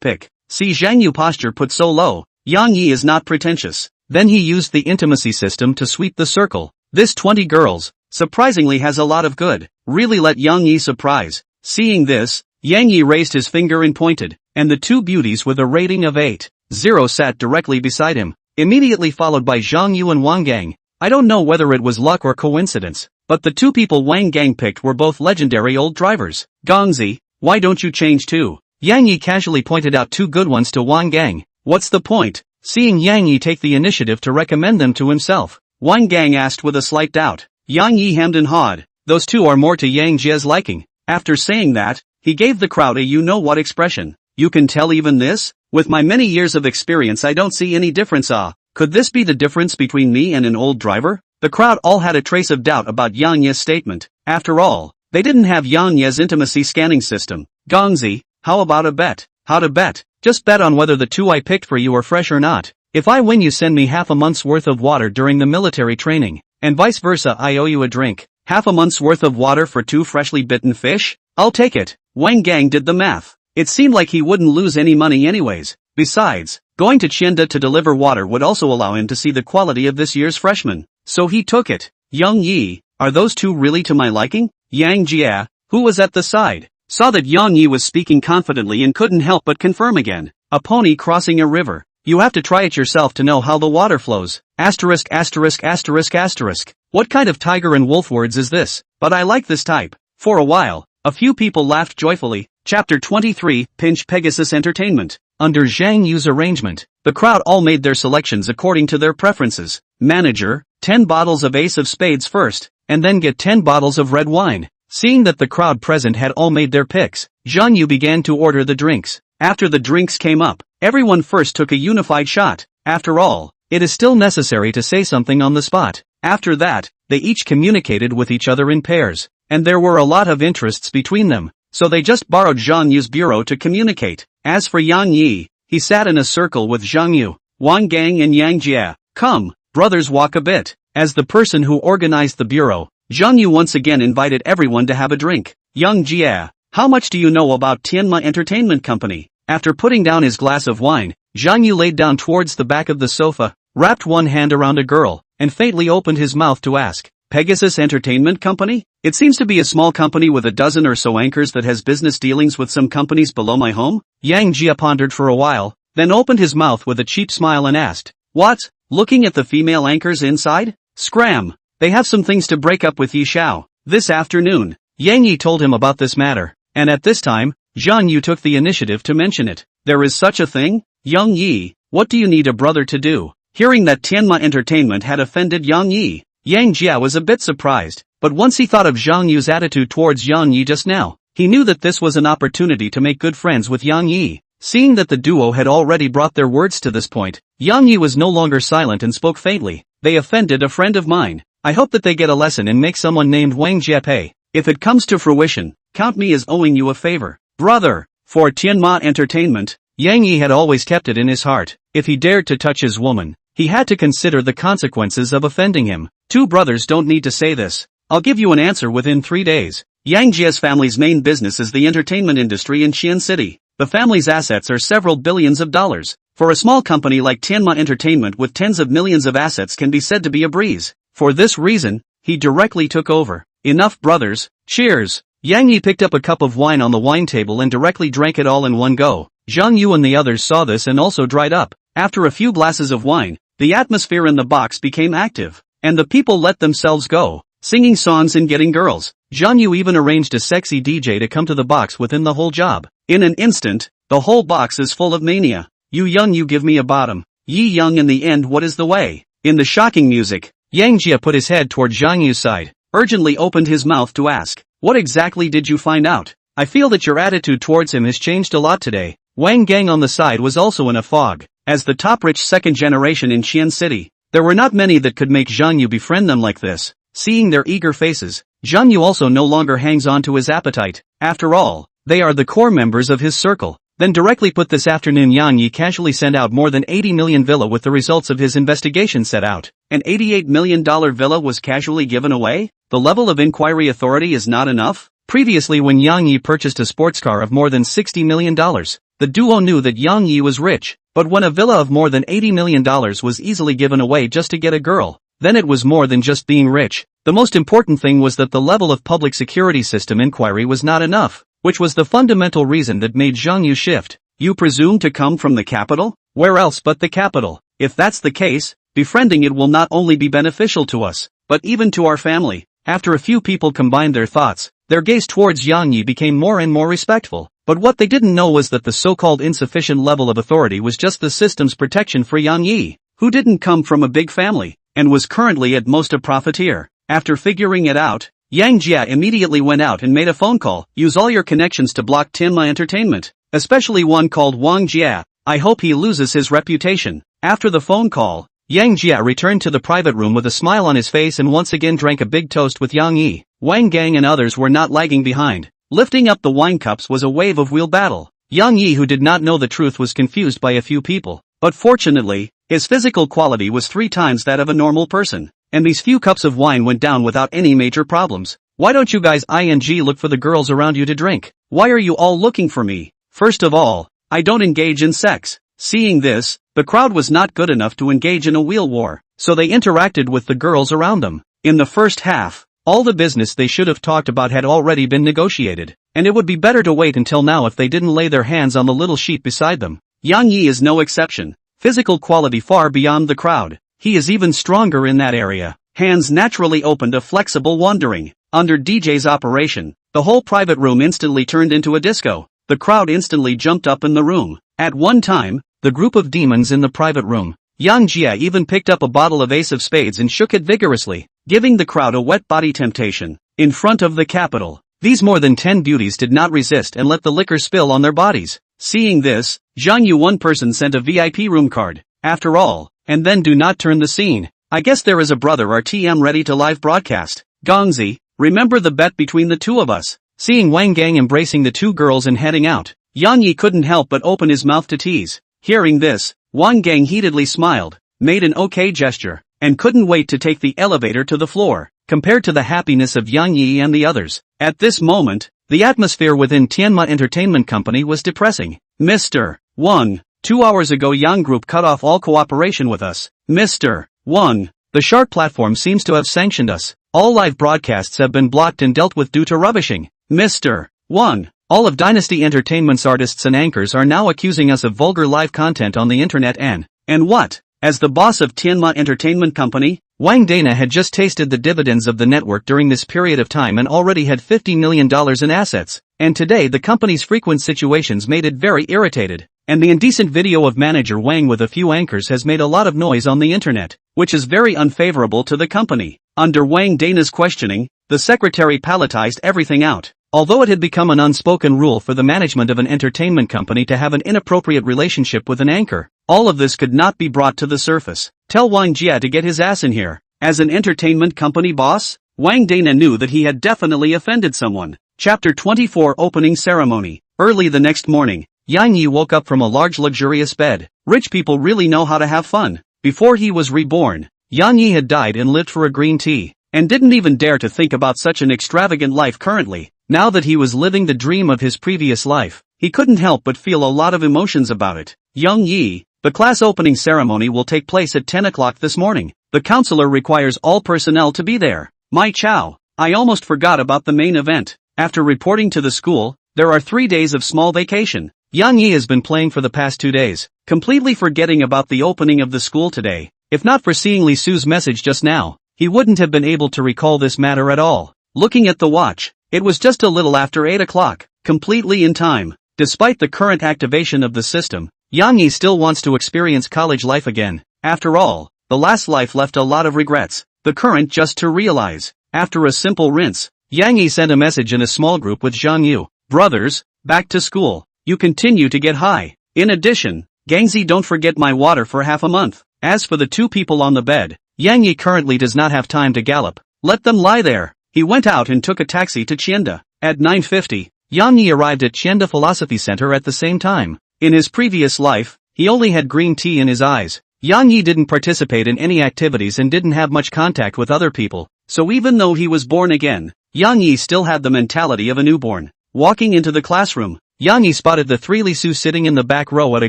pick. See Zhang Yu posture put so low. Yang Yi is not pretentious. Then he used the intimacy system to sweep the circle. This 20 girls, surprisingly has a lot of good. Really let Yang Yi surprise. Seeing this, Yang Yi raised his finger and pointed, and the two beauties with a rating of 8.0 sat directly beside him, immediately followed by Zhang Yu and Wang Gang. I don't know whether it was luck or coincidence, but the two people Wang Gang picked were both legendary old drivers. Gongzi, why don't you change too? Yang Yi casually pointed out two good ones to Wang Gang. What's the point? Seeing Yang Yi take the initiative to recommend them to himself, Wang Gang asked with a slight doubt. Yang Yi hemmed and hawed. Those two are more to Yang Jie's liking. After saying that, he gave the crowd a you-know-what expression. You can tell even this? With my many years of experience I don't see any difference. Could this be the difference between me and an old driver? The crowd all had a trace of doubt about Yang Ye's statement. After all, they didn't have Yang Ye's intimacy scanning system. Gongzi, how about a bet? How to bet? Just bet on whether the two I picked for you are fresh or not. If I win you send me half a month's worth of water during the military training, and vice versa I owe you a drink. Half a month's worth of water for two freshly bitten fish? I'll take it. Wang Gang did the math. It seemed like he wouldn't lose any money anyways. Besides, going to Qianda to deliver water would also allow him to see the quality of this year's freshmen. So he took it. Yang Yi, are those two really to my liking? Yang Jie, who was at the side, saw that Yang Yi was speaking confidently and couldn't help but confirm again. A pony crossing a river. You have to try it yourself to know how the water flows. Asterisk asterisk asterisk asterisk. What kind of tiger and wolf words is this? But I like this type. For a while, a few people laughed joyfully. Chapter 23, Pinch Pegasus Entertainment. Under Zhang Yu's arrangement, the crowd all made their selections according to their preferences. Manager, 10 bottles of Ace of Spades first, and then get 10 bottles of red wine. Seeing that the crowd present had all made their picks, Zhang Yu began to order the drinks. After the drinks came up, everyone first took a unified shot. After all, it is still necessary to say something on the spot. After that, they each communicated with each other in pairs, and there were a lot of interests between them, so they just borrowed Zhang Yu's bureau to communicate. As for Yang Yi, he sat in a circle with Zhang Yu, Wang Gang and Yang Jie. Come, brothers, walk a bit. As the person who organized the bureau, Zhang Yu once again invited everyone to have a drink. Yang Jie, how much do you know about Tianma Entertainment Company? After putting down his glass of wine, Zhang Yu laid down towards the back of the sofa, wrapped one hand around a girl, and faintly opened his mouth to ask, Pegasus Entertainment Company? It seems to be a small company with a dozen or so anchors that has business dealings with some companies below my home? Yang Jie pondered for a while, then opened his mouth with a cheap smile and asked, What? Looking at the female anchors inside? Scram! They have some things to break up with Yi Xiao. This afternoon, Yang Yi told him about this matter, and at this time, Zhang Yu took the initiative to mention it. There is such a thing? Yang Yi, what do you need a brother to do? Hearing that Tianma Entertainment had offended Yang Yi, Yang Jie was a bit surprised, but once he thought of Zhang Yu's attitude towards Yang Yi just now, he knew that this was an opportunity to make good friends with Yang Yi. Seeing that the duo had already brought their words to this point, Yang Yi was no longer silent and spoke faintly. They offended a friend of mine. I hope that they get a lesson and make someone named Wang Jie pay. If it comes to fruition, count me as owing you a favor. Brother, for Tianma Entertainment, Yang Yi had always kept it in his heart. If he dared to touch his woman, he had to consider the consequences of offending him. Two brothers don't need to say this. I'll give you an answer within 3 days. Yang Jie's family's main business is the entertainment industry in Xian City. The family's assets are several billions of dollars. For a small company like Tianma Entertainment with tens of millions of assets can be said to be a breeze. For this reason, he directly took over. Enough, brothers. Cheers. Yang Yi picked up a cup of wine on the wine table and directly drank it all in one go. Zhang Yu and the others saw this and also dried up. After a few glasses of wine, the atmosphere in the box became active, and the people let themselves go, singing songs and getting girls. Zhang Yu even arranged a sexy DJ to come to the box within the whole job. In an instant, the whole box is full of mania. You young, you give me a bottom. Yi young, in the end, what is the way? In the shocking music, Yang Jie put his head toward Zhang Yu's side, urgently opened his mouth to ask, What exactly did you find out? I feel that your attitude towards him has changed a lot today. Wang Gang on the side was also in a fog. As the top rich second generation in Xian City, there were not many that could make Zhang Yu befriend them like this. Seeing their eager faces, Zhang Yu also no longer hangs on to his appetite. After all, they are the core members of his circle. Then directly put this afternoon, Yang Yi casually sent out more than 80 million villa with the results of his investigation set out. An $88 million villa was casually given away? The level of inquiry authority is not enough? Previously, when Yang Yi purchased a sports car of more than $60 million, the duo knew that Yang Yi was rich, but when a villa of more than $80 million was easily given away just to get a girl, then it was more than just being rich. The most important thing was that the level of public security system inquiry was not enough, which was the fundamental reason that made Zhang Yu shift. You presume to come from the capital? Where else but the capital? If that's the case, befriending it will not only be beneficial to us, but even to our family. After a few people combined their thoughts, their gaze towards Yang Yi became more and more respectful. But what they didn't know was that the so-called insufficient level of authority was just the system's protection for Yang Yi, who didn't come from a big family, and was currently at most a profiteer. After figuring it out, Yang Jia immediately went out and made a phone call. Use all your connections to block Tianma Entertainment, especially one called Wang Jia. I hope he loses his reputation. After the phone call, Yang Jia returned to the private room with a smile on his face and once again drank a big toast with Yang Yi. Wang Gang and others were not lagging behind. Lifting up the wine cups was a wave of wheel battle. Yang Yi, who did not know the truth, was confused by a few people. But fortunately, his physical quality was 3 times that of a normal person, and these few cups of wine went down without any major problems. Why don't you guys look for the girls around you to drink? Why are you all looking for me? First of all, I don't engage in sex. Seeing this, the crowd was not good enough to engage in a wheel war, so they interacted with the girls around them. In the first half, all the business they should have talked about had already been negotiated, and it would be better to wait until now if they didn't lay their hands on the little sheep beside them. Yang Yi is no exception. Physical quality far beyond the crowd. He is even stronger in that area. Hands naturally opened a flexible wandering. Under DJ's operation, the whole private room instantly turned into a disco. The crowd instantly jumped up in the room. At one time, the group of demons in the private room, Yang Jia even picked up a bottle of Ace of Spades and shook it vigorously, giving the crowd a wet body temptation. In front of the capital, these more than 10 beauties did not resist and let the liquor spill on their bodies. Seeing this, Zhang Yu, one person sent a VIP room card. After all, and then do not turn the scene. I guess there is a brother RTM ready to live broadcast. Gongzi, remember the bet between the two of us. Seeing Wang Gang embracing the 2 girls and heading out, Yang Yi couldn't help but open his mouth to tease. Hearing this, Wang Gang heatedly smiled, made an okay gesture, and couldn't wait to take the elevator to the floor. Compared to the happiness of Yang Yi and the others, at this moment, the atmosphere within Tianma Entertainment Company was depressing. Mr. Wang, 2 hours ago Yang Group cut off all cooperation with us. Mr. Wang, the Shark platform seems to have sanctioned us. All live broadcasts have been blocked and dealt with due to rubbishing. Mr. Wang, all of Dynasty Entertainment's artists and anchors are now accusing us of vulgar live content on the internet and what? As the boss of Tianma Entertainment Company, Wang Dana had just tasted the dividends of the network during this period of time and already had $50 million in assets, and today the company's frequent situations made it very irritated, and the indecent video of manager Wang with a few anchors has made a lot of noise on the internet, which is very unfavorable to the company. Under Wang Dana's questioning, the secretary palletized everything out. Although it had become an unspoken rule for the management of an entertainment company to have an inappropriate relationship with an anchor, all of this could not be brought to the surface. Tell Wang Jia to get his ass in here. As an entertainment company boss, Wang Dana knew that he had definitely offended someone. Chapter 24 Opening Ceremony. Early the next morning, Yang Yi woke up from a large luxurious bed. Rich people really know how to have fun. Before he was reborn, Yang Yi had died and lived for a green tea, and didn't even dare to think about such an extravagant life currently. Now that he was living the dream of his previous life, he couldn't help but feel a lot of emotions about it. Yang Yi, the class opening ceremony will take place at 10 o'clock this morning. The counselor requires all personnel to be there. My chow, I almost forgot about the main event. After reporting to the school, there are 3 days of small vacation. Yang Yi has been playing for the past 2 days, completely forgetting about the opening of the school today. If not for seeing Li Su's message just now, he wouldn't have been able to recall this matter at all. Looking at the watch, it was just a little after 8 o'clock, completely in time. Despite the current activation of the system, Yang Yi still wants to experience college life again. After all, the last life left a lot of regrets. The current just to realize. After a simple rinse, Yang Yi sent a message in a small group with Zhang Yu. Brothers, back to school. You continue to get high. In addition, Gangzi, don't forget my water for half a month. As for the 2 people on the bed, Yang Yi currently does not have time to gallop. Let them lie there. He went out and took a taxi to Chienda. At 9:50, Yang Yi arrived at Chienda Philosophy Center at the same time. In his previous life, he only had green tea in his eyes. Yang Yi didn't participate in any activities and didn't have much contact with other people, so even though he was born again, Yang Yi still had the mentality of a newborn. Walking into the classroom, Yang Yi spotted the three Li Su sitting in the back row at a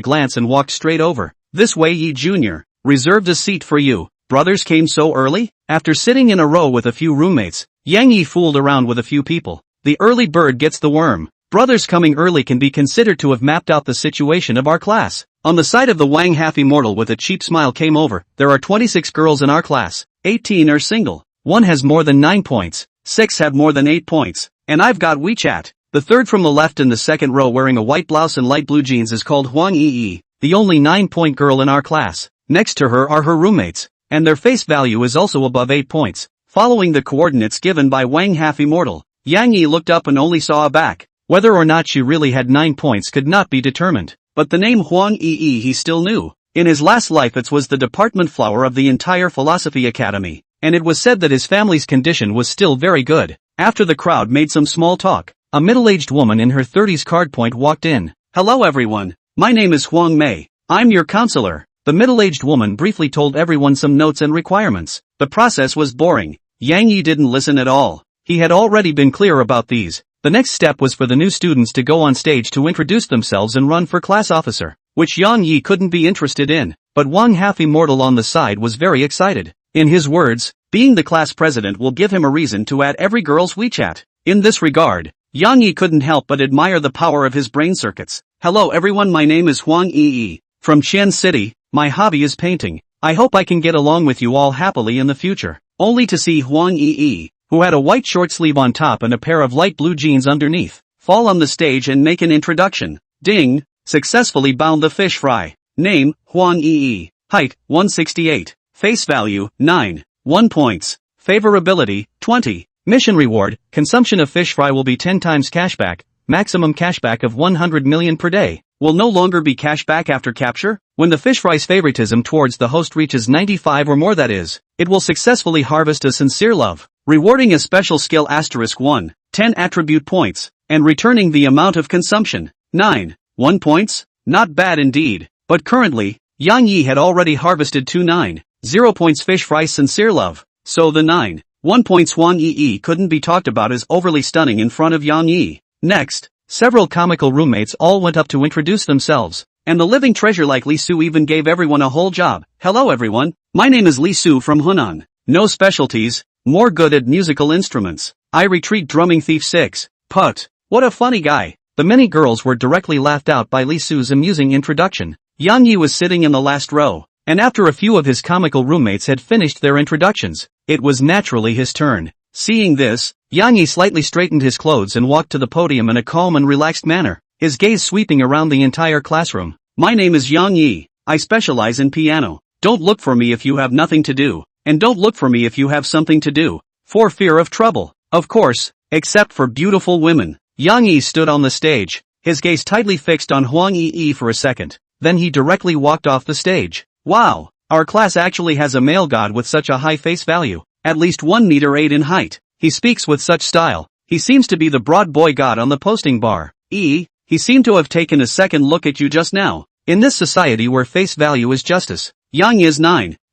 glance and walked straight over. This way Yi Jr. reserved a seat for you. Brothers came so early? After sitting in a row with a few roommates, Yang Yi fooled around with a few people. The early bird gets the worm. Brothers coming early can be considered to have mapped out the situation of our class. On the side of the Wang half immortal with a cheap smile came over. There are 26 girls in our class. 18 are single. 1 has more than 9 points. 6 have more than 8 points. And I've got WeChat. The third from the left in the second row wearing a white blouse and light blue jeans is called Huang Yi, the only 9-point girl in our class. Next to her are her roommates, and their face value is also above 8 points. Following the coordinates given by Wang half immortal, Yang Yi looked up and only saw a back. Whether or not she really had 9 points could not be determined. But the name Huang Yi he still knew. In his last life it was the department flower of the entire philosophy academy, and it was said that his family's condition was still very good. After the crowd made some small talk, a middle-aged woman in her 30s card point walked in. Hello everyone. My name is Huang Mei. I'm your counselor. The middle-aged woman briefly told everyone some notes and requirements. The process was boring. Yang Yi didn't listen at all. He had already been clear about these. The next step was for the new students to go on stage to introduce themselves and run for class officer, which Yang Yi couldn't be interested in, but Wang half immortal on the side was very excited. In his words, being the class president will give him a reason to add every girl's WeChat. In this regard, Yang Yi couldn't help but admire the power of his brain circuits. Hello everyone, my name is Huang Yi. From Qian City, my hobby is painting. I hope I can get along with you all happily in the future. Only to see Huang Yi, who had a white short sleeve on top and a pair of light blue jeans underneath, fall on the stage and make an introduction. Ding! Successfully bound the fish fry. Name, Huang Yi. Height, 168. Face value, 9. 1 points. Favorability, 20. Mission reward, consumption of fish fry will be 10 times cashback, maximum cashback of 100 million per day. Will no longer be cashback after capture? When the fish fry's favoritism towards the host reaches 95 or more, that is, it will successfully harvest a sincere love, rewarding a special skill *1, 10 attribute points, and returning the amount of consumption, 9. 1 points? Not bad indeed. But currently, Yang Yi had already harvested 0 points fish fry sincere love, so the 1 points Huang Yi couldn't be talked about as overly stunning in front of Yang Yi. Next, several comical roommates all went up to introduce themselves, and the living treasure like Li Su even gave everyone a whole job. Hello everyone, my name is Li Su from Hunan. No specialties, more good at musical instruments. I retreat drumming thief 6. Put. What a funny guy. The many girls were directly laughed out by Li Su's amusing introduction. Yang Yi was sitting in the last row, and after a few of his comical roommates had finished their introductions, it was naturally his turn. Seeing this, Yang Yi slightly straightened his clothes and walked to the podium in a calm and relaxed manner, his gaze sweeping around the entire classroom. My name is Yang Yi. I specialize in piano. Don't look for me if you have nothing to do, and don't look for me if you have something to do, for fear of trouble. Of course, except for beautiful women. Yang Yi stood on the stage, his gaze tightly fixed on Huang Yi for a second, then he directly walked off the stage. Wow, our class actually has a male god with such a high face value, at least 1 meter 8 in height. He speaks with such style. He seems to be the broad boy god on the posting bar. He seemed to have taken a second look at you just now. In this society where face value is justice, Yang Yi's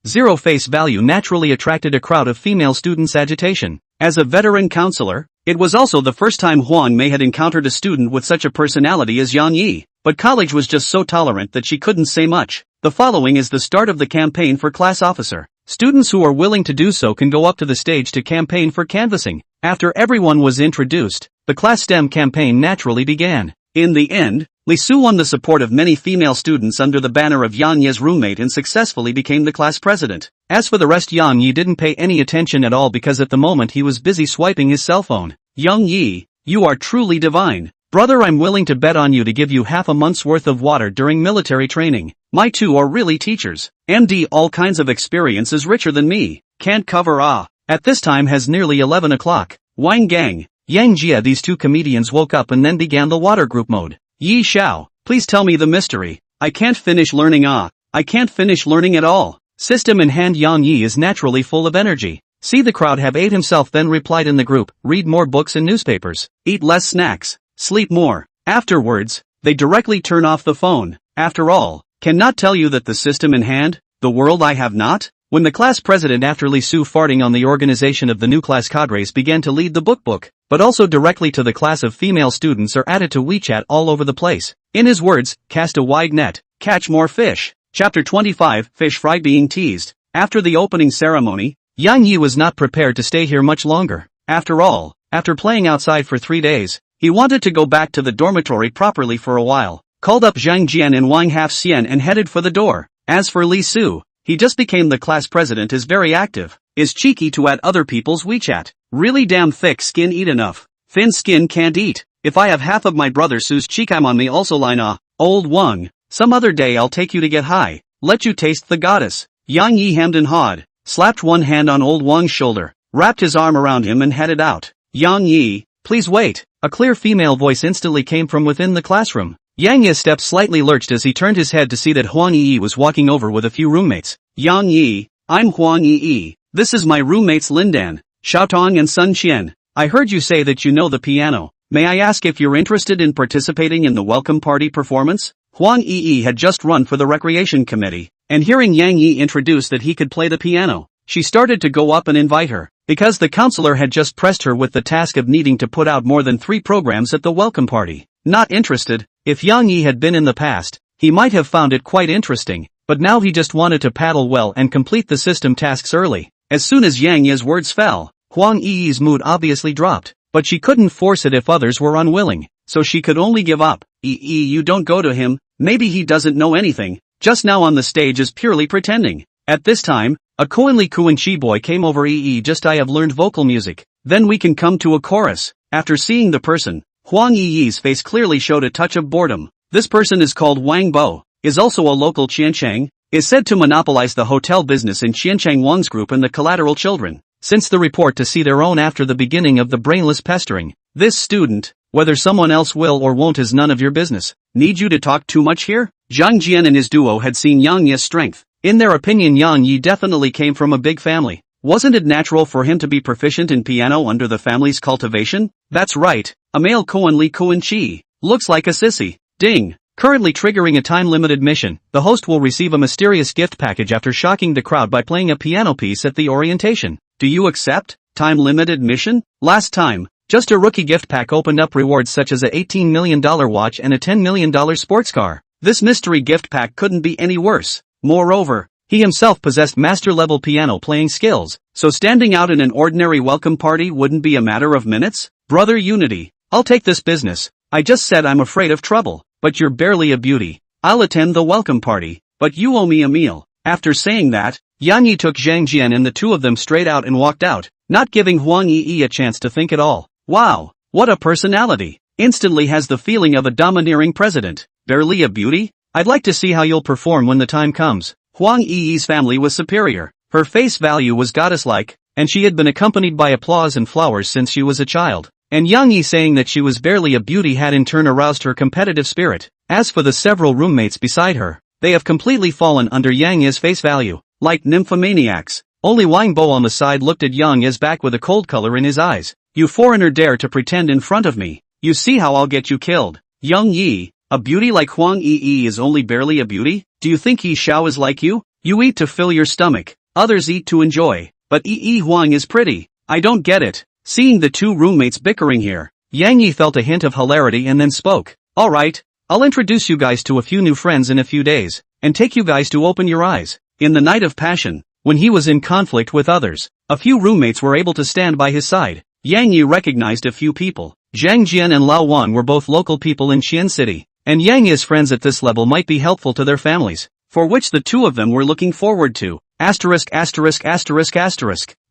0 face value naturally attracted a crowd of female students' agitation. As a veteran counselor, it was also the first time Huang Mei had encountered a student with such a personality as Yang Yi, but college was just so tolerant that she couldn't say much. The following is the start of the campaign for class officer. Students who are willing to do so can go up to the stage to campaign for canvassing. After everyone was introduced, the class STEM campaign naturally began. In the end, Li Su won the support of many female students under the banner of Yang Yi's roommate and successfully became the class president. As for the rest, Yang Yi didn't pay any attention at all because at the moment he was busy swiping his cell phone. Yang Yi, you are truly divine. Brother, I'm willing to bet on you to give you half a month's worth of water during military training. My two are really teachers. MD all kinds of experience is richer than me. Can't cover At this time has nearly 11 o'clock. Wang Gang, Yang Jia, these two comedians woke up and then began the water group mode. Yi Xiao, please tell me the mystery. I can't finish learning I can't finish learning at all. System in hand. Yang Yi is naturally full of energy. See the crowd have ate himself, then replied in the group, read more books and newspapers, eat less snacks, sleep more. Afterwards, they directly turn off the phone. After all, cannot tell you that the system in hand, the world I have not? When the class president after Li Su farting on the organization of the new class cadres began to lead the book, but also directly to the class of female students are added to WeChat all over the place. In his words, cast a wide net, catch more fish. Chapter 25, Fish Fry Being Teased. After the opening ceremony, Yang Yi was not prepared to stay here much longer. After all, after playing outside for 3 days, he wanted to go back to the dormitory properly for a while, called up Zhang Jian and Wang Half-Xian and headed for the door. As for Li Su, he just became the class president, is very active, is cheeky to add other people's WeChat. Really damn thick skin eat enough. Thin skin can't eat. If I have half of my brother Su's cheek I'm on me also line old Wang. Some other day I'll take you to get high, let you taste the goddess. Yang Yi hemmed and hawed, slapped one hand on old Wang's shoulder, wrapped his arm around him and headed out. Yang Yi, please wait. A clear female voice instantly came from within the classroom. Yang Yi's step slightly lurched as he turned his head to see that Huang Yi was walking over with a few roommates. Yang Yi, I'm Huang Yi. This is my roommates Lindan, Xiaotong and Sun Qian. I heard you say that you know the piano. May I ask if you're interested in participating in the welcome party performance? Huang Yi had just run for the recreation committee, and hearing Yang Yi introduce that he could play the piano, she started to go up and invite her, because the counselor had just pressed her with the task of needing to put out more than 3 programs at the welcome party. Not interested. If Yang Yi had been in the past, he might have found it quite interesting, but now he just wanted to paddle well and complete the system tasks early. As soon as Yang Yi's words fell, Huang Yi's mood obviously dropped, but she couldn't force it if others were unwilling, so she could only give up. You don't go to him, maybe he doesn't know anything, just now on the stage is purely pretending. At this time, a Koenli Kuan-chi boy came over. Just I have learned vocal music, then we can come to a chorus. After seeing the person, Huang Yi's face clearly showed a touch of boredom. This person is called Wang Bo, is also a local Qianchang, is said to monopolize the hotel business in Qianchang Wang's group and the collateral children. Since the report to see their own after the beginning of the brainless pestering, this student, whether someone else will or won't is none of your business. Need you to talk too much here? Zhang Jian and his duo had seen Yang Yi's strength. In their opinion Yang Yi definitely came from a big family. Wasn't it natural for him to be proficient in piano under the family's cultivation? That's right, a male Koenli Kuan-chi. Looks like a sissy. Ding. Currently triggering a time-limited mission, the host will receive a mysterious gift package after shocking the crowd by playing a piano piece at the orientation. Do you accept? Time-limited mission? Last time, just a rookie gift pack opened up rewards such as a $18 million watch and a $10 million sports car. This mystery gift pack couldn't be any worse. Moreover, he himself possessed master-level piano-playing skills, so standing out in an ordinary welcome party wouldn't be a matter of minutes. Brother Unity, I'll take this business. I just said I'm afraid of trouble, but you're barely a beauty. I'll attend the welcome party, but you owe me a meal. After saying that, Yang Yi took Zhang Jian and the two of them straight out and walked out, not giving Huang Yi a chance to think at all. Wow, what a personality. Instantly has the feeling of a domineering president. Barely a beauty? I'd like to see how you'll perform when the time comes. Huang Yi's family was superior. Her face value was goddess-like, and she had been accompanied by applause and flowers since she was a child. And Yang Yi saying that she was barely a beauty had in turn aroused her competitive spirit. As for the several roommates beside her, they have completely fallen under Yang Yi's face value, like nymphomaniacs. Only Wang Bo on the side looked at Yang Yi's back with a cold color in his eyes. You foreigner dare to pretend in front of me. You see how I'll get you killed. Yang Yi, a beauty like Huang Yi is only barely a beauty? Do you think Yi Xiao is like you? You eat to fill your stomach, others eat to enjoy. But Yi Huang is pretty. I don't get it. Seeing the two roommates bickering here, Yang Yi felt a hint of hilarity and then spoke. Alright, I'll introduce you guys to a few new friends in a few days, and take you guys to open your eyes. In the night of passion, when he was in conflict with others, a few roommates were able to stand by his side. Yang Yi recognized a few people. Zhang Jian and Lao Wan were both local people in Xian City, and Yang Yi's friends at this level might be helpful to their families, for which the two of them were looking forward to.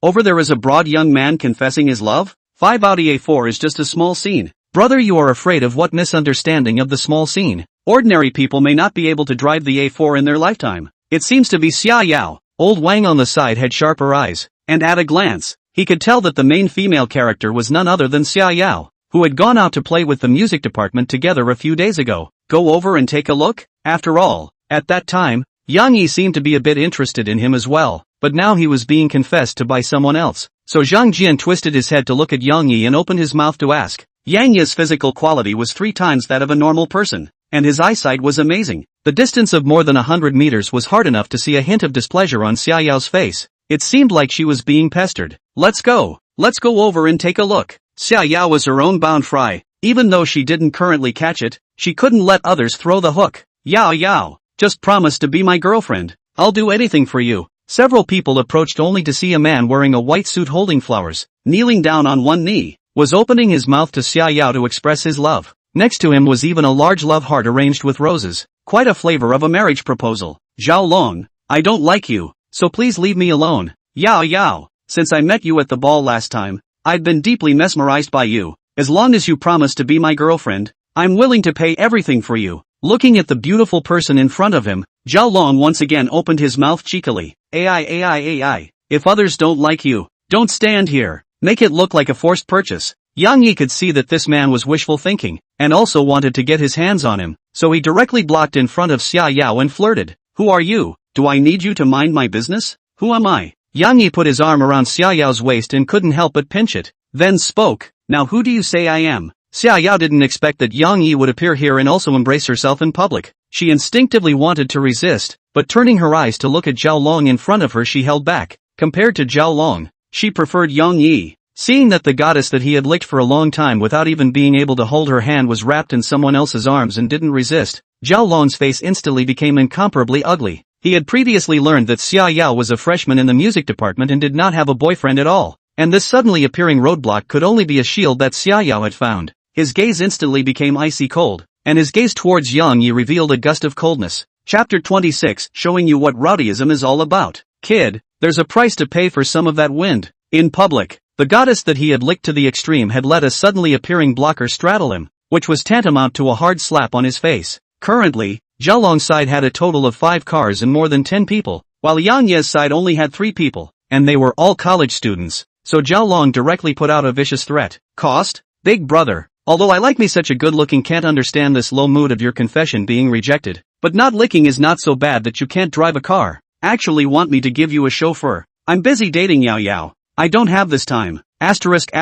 Over there is a broad young man confessing his love? 5 out of A4 is just a small scene. Brother, you are afraid of what misunderstanding of the small scene? Ordinary people may not be able to drive the A4 in their lifetime. It seems to be Xiaoyu. Old Wang on the side had sharper eyes, and at a glance, he could tell that the main female character was none other than Xiaoyu, who had gone out to play with the music department together a few days ago. Go over and take a look? After all, at that time, Yang Yi seemed to be a bit interested in him as well, but now he was being confessed to by someone else. So Zhang Jian twisted his head to look at Yang Yi and opened his mouth to ask. Yang Yi's physical quality was 3 times that of a normal person. and his eyesight was amazing. The distance of more than 100 meters was hard enough to see a hint of displeasure on Xiaoyu's face. It seemed like she was being pestered. Let's go over and take a look. Xiaoyu was her own bound fry. Even though she didn't currently catch it, she couldn't let others throw the hook. Yao, just promise to be my girlfriend. I'll do anything for you. Several people approached only to see a man wearing a white suit holding flowers, kneeling down on one knee, was opening his mouth to Xiaoyu to express his love. Next to him was even a large love heart arranged with roses, quite a flavor of a marriage proposal. Zhao Long, I don't like you, so please leave me alone. Yao, since I met you at the ball last time, I'd been deeply mesmerized by you. As long as you promise to be my girlfriend, I'm willing to pay everything for you. Looking at the beautiful person in front of him, Zhao Long once again opened his mouth cheekily. AI. If others don't like you, don't stand here. Make it look like a forced purchase. Yang Yi could see that this man was wishful thinking, and also wanted to get his hands on him, so he directly blocked in front of Xiaoyu and flirted. Who are you? Do I need you to mind my business? Who am I? Yang Yi put his arm around Xiaoyu's waist and couldn't help but pinch it, then spoke. Now who do you say I am? Xiaoyu didn't expect that Yang Yi would appear here and also embrace herself in public. She instinctively wanted to resist, but turning her eyes to look at Zhao Long in front of her she held back. Compared to Zhao Long, she preferred Yang Yi. Seeing that the goddess that he had licked for a long time without even being able to hold her hand was wrapped in someone else's arms and didn't resist, Zhao Long's face instantly became incomparably ugly. He had previously learned that Xiaoyu was a freshman in the music department and did not have a boyfriend at all, and this suddenly appearing roadblock could only be a shield that Xiaoyu had found. His gaze instantly became icy cold, and his gaze towards Yang Yi revealed a gust of coldness. Chapter 26, showing you what rowdyism is all about. Kid, there's a price to pay for some of that wind. In public, the goddess that he had licked to the extreme had let a suddenly appearing blocker straddle him, which was tantamount to a hard slap on his face. Currently, Zhao Long's side had a total of 5 cars and more than 10 people, while Yang Ye's side only had 3 people, and they were all college students, so Zhao Long directly put out a vicious threat. Cost? Big brother, although I like me such a good-looking can't understand this low mood of your confession being rejected, but not licking is not so bad that you can't drive a car. Actually want me to give you a chauffeur. I'm busy dating Yao. I don't have this time. Asterisk.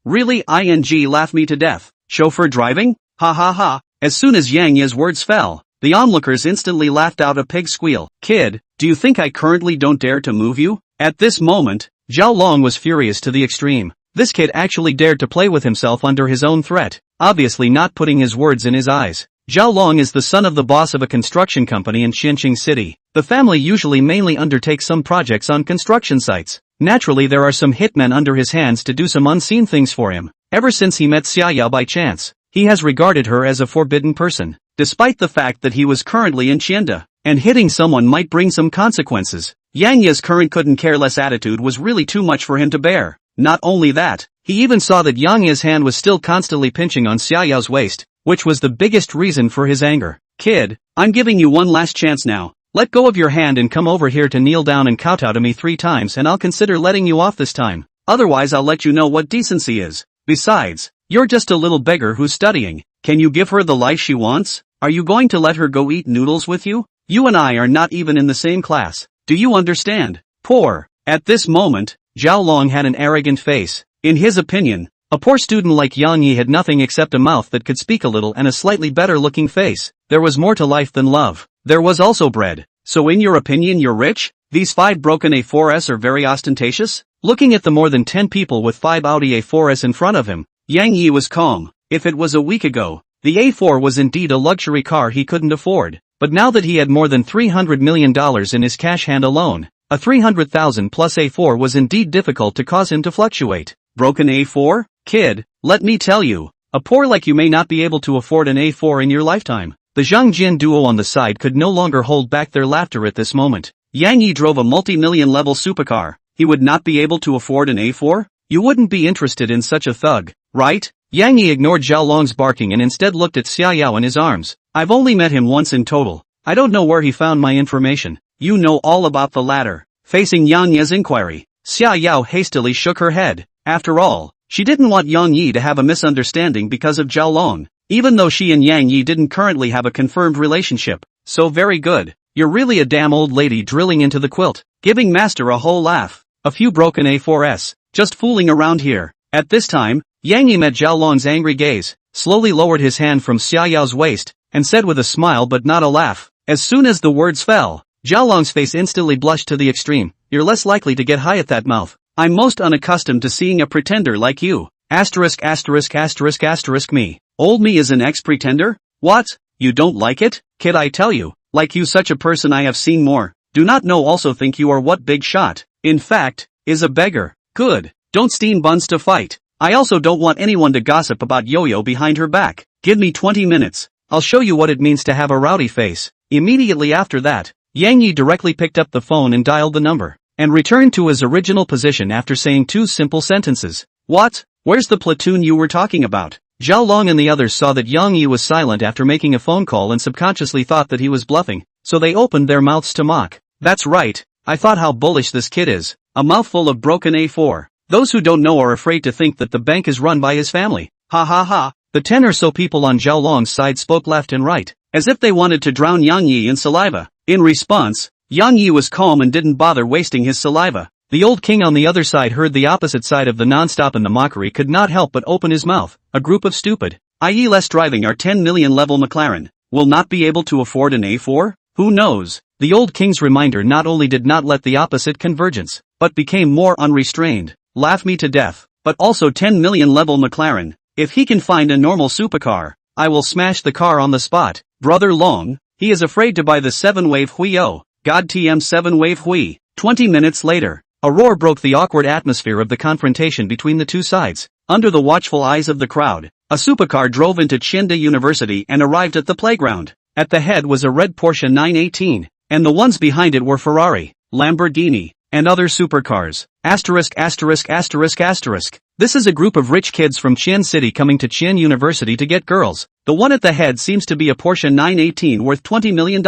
Really laugh me to death. Chauffeur driving? Ha. As soon as Yang Ye's words fell, the onlookers instantly laughed out a pig squeal. Kid, do you think I currently don't dare to move you? At this moment, Zhao Long was furious to the extreme. This kid actually dared to play with himself under his own threat, obviously not putting his words in his eyes. Zhao Long is the son of the boss of a construction company in Xianqing City. The family usually mainly undertakes some projects on construction sites. Naturally there are some hitmen under his hands to do some unseen things for him. Ever since he met Xiaoyu by chance, he has regarded her as a forbidden person, despite the fact that he was currently in Qianda, and hitting someone might bring some consequences. Yang Ye's current couldn't care less attitude was really too much for him to bear. Not only that, he even saw that Yang Ye's hand was still constantly pinching on Xiaoyu's waist, which was the biggest reason for his anger. Kid, I'm giving you one last chance now. Let go of your hand and come over here to kneel down and kowtow to me 3 times and I'll consider letting you off this time. Otherwise I'll let you know what decency is. Besides, you're just a little beggar who's studying. Can you give her the life she wants? Are you going to let her go eat noodles with you? You and I are not even in the same class. Do you understand? Poor. At this moment, Zhao Long had an arrogant face. In his opinion, a poor student like Yang Yi had nothing except a mouth that could speak a little and a slightly better-looking face. There was more to life than love. There was also bread. So in your opinion you're rich? These 5 broken A4s are very ostentatious? Looking at the more than 10 people with 5 Audi A4s in front of him, Yang Yi was calm. If it was a week ago, the A4 was indeed a luxury car he couldn't afford. But now that he had more than $300 million in his cash hand alone, a 300,000 plus A4 was indeed difficult to cause him to fluctuate. Broken A4? Kid, let me tell you, a poor like you may not be able to afford an A4 in your lifetime. The Zhang Jin duo on the side could no longer hold back their laughter at this moment. Yang Yi drove a multi-million level supercar. He would not be able to afford an A4? You wouldn't be interested in such a thug, right? Yang Yi ignored Zhao Long's barking and instead looked at Xiaoyu in his arms. I've only met him once in total. I don't know where he found my information. You know all about the latter. Facing Yang Yi's inquiry, Xiaoyu hastily shook her head. After all, she didn't want Yang Yi to have a misunderstanding because of Zhao Long, even though she and Yang Yi didn't currently have a confirmed relationship. So very good. You're really a damn old lady drilling into the quilt, giving master a whole laugh. A few broken A4s, just fooling around here. At this time, Yang Yi met Zhao Long's angry gaze. slowly lowered his hand from Xiaoyu's waist, and said with a smile but not a laugh. As soon as the words fell, Zhaolong's face instantly blushed to the extreme. You're less likely to get high at that mouth. I'm most unaccustomed to seeing a pretender like you. Asterisk asterisk asterisk asterisk me. Old me is an ex-pretender? What? You don't like it? Kid, I tell you, like you such a person I have seen more. Do not know also think you are what big shot. In fact, is a beggar. Good. Don't steam buns to fight. I also don't want anyone to gossip about Yo-Yo behind her back. Give me 20 minutes. I'll show you what it means to have a rowdy face. Immediately after that, Yang Yi directly picked up the phone and dialed the number, and returned to his original position after saying two simple sentences. What? Where's the platoon you were talking about? Zhao Long and the others saw that Yang Yi was silent after making a phone call and subconsciously thought that he was bluffing, so they opened their mouths to mock. That's right, I thought how bullish this kid is. A mouthful of broken A4. Those who don't know are afraid to think that the bank is run by his family. Ha ha ha. The 10 or so people on Zhao Long's side spoke left and right, as if they wanted to drown Yang Yi in saliva. In response, Yang Yi was calm and didn't bother wasting his saliva. The old king on the other side heard the opposite side of the non-stop and the mockery could not help but open his mouth. A group of stupid, i.e. less driving our 10 million level McLaren, will not be able to afford an A4? Who knows? The old king's reminder not only did not let the opposite convergence, but became more unrestrained. Laugh me to death, but also 10 million level McLaren. If he can find a normal supercar, I will smash the car on the spot. Brother Long, he is afraid to buy the 7-wave Huio. God TM 7-wave Hui. 20 minutes later, a roar broke the awkward atmosphere of the confrontation between the two sides. Under the watchful eyes of the crowd, a supercar drove into Chinda University and arrived at the playground. At the head was a red Porsche 918, and the ones behind it were Ferrari, Lamborghini, and other supercars. Asterisk asterisk asterisk asterisk. This is a group of rich kids from Qian City coming to Qian University to get girls. The one at the head seems to be a Porsche 918 worth $20 million.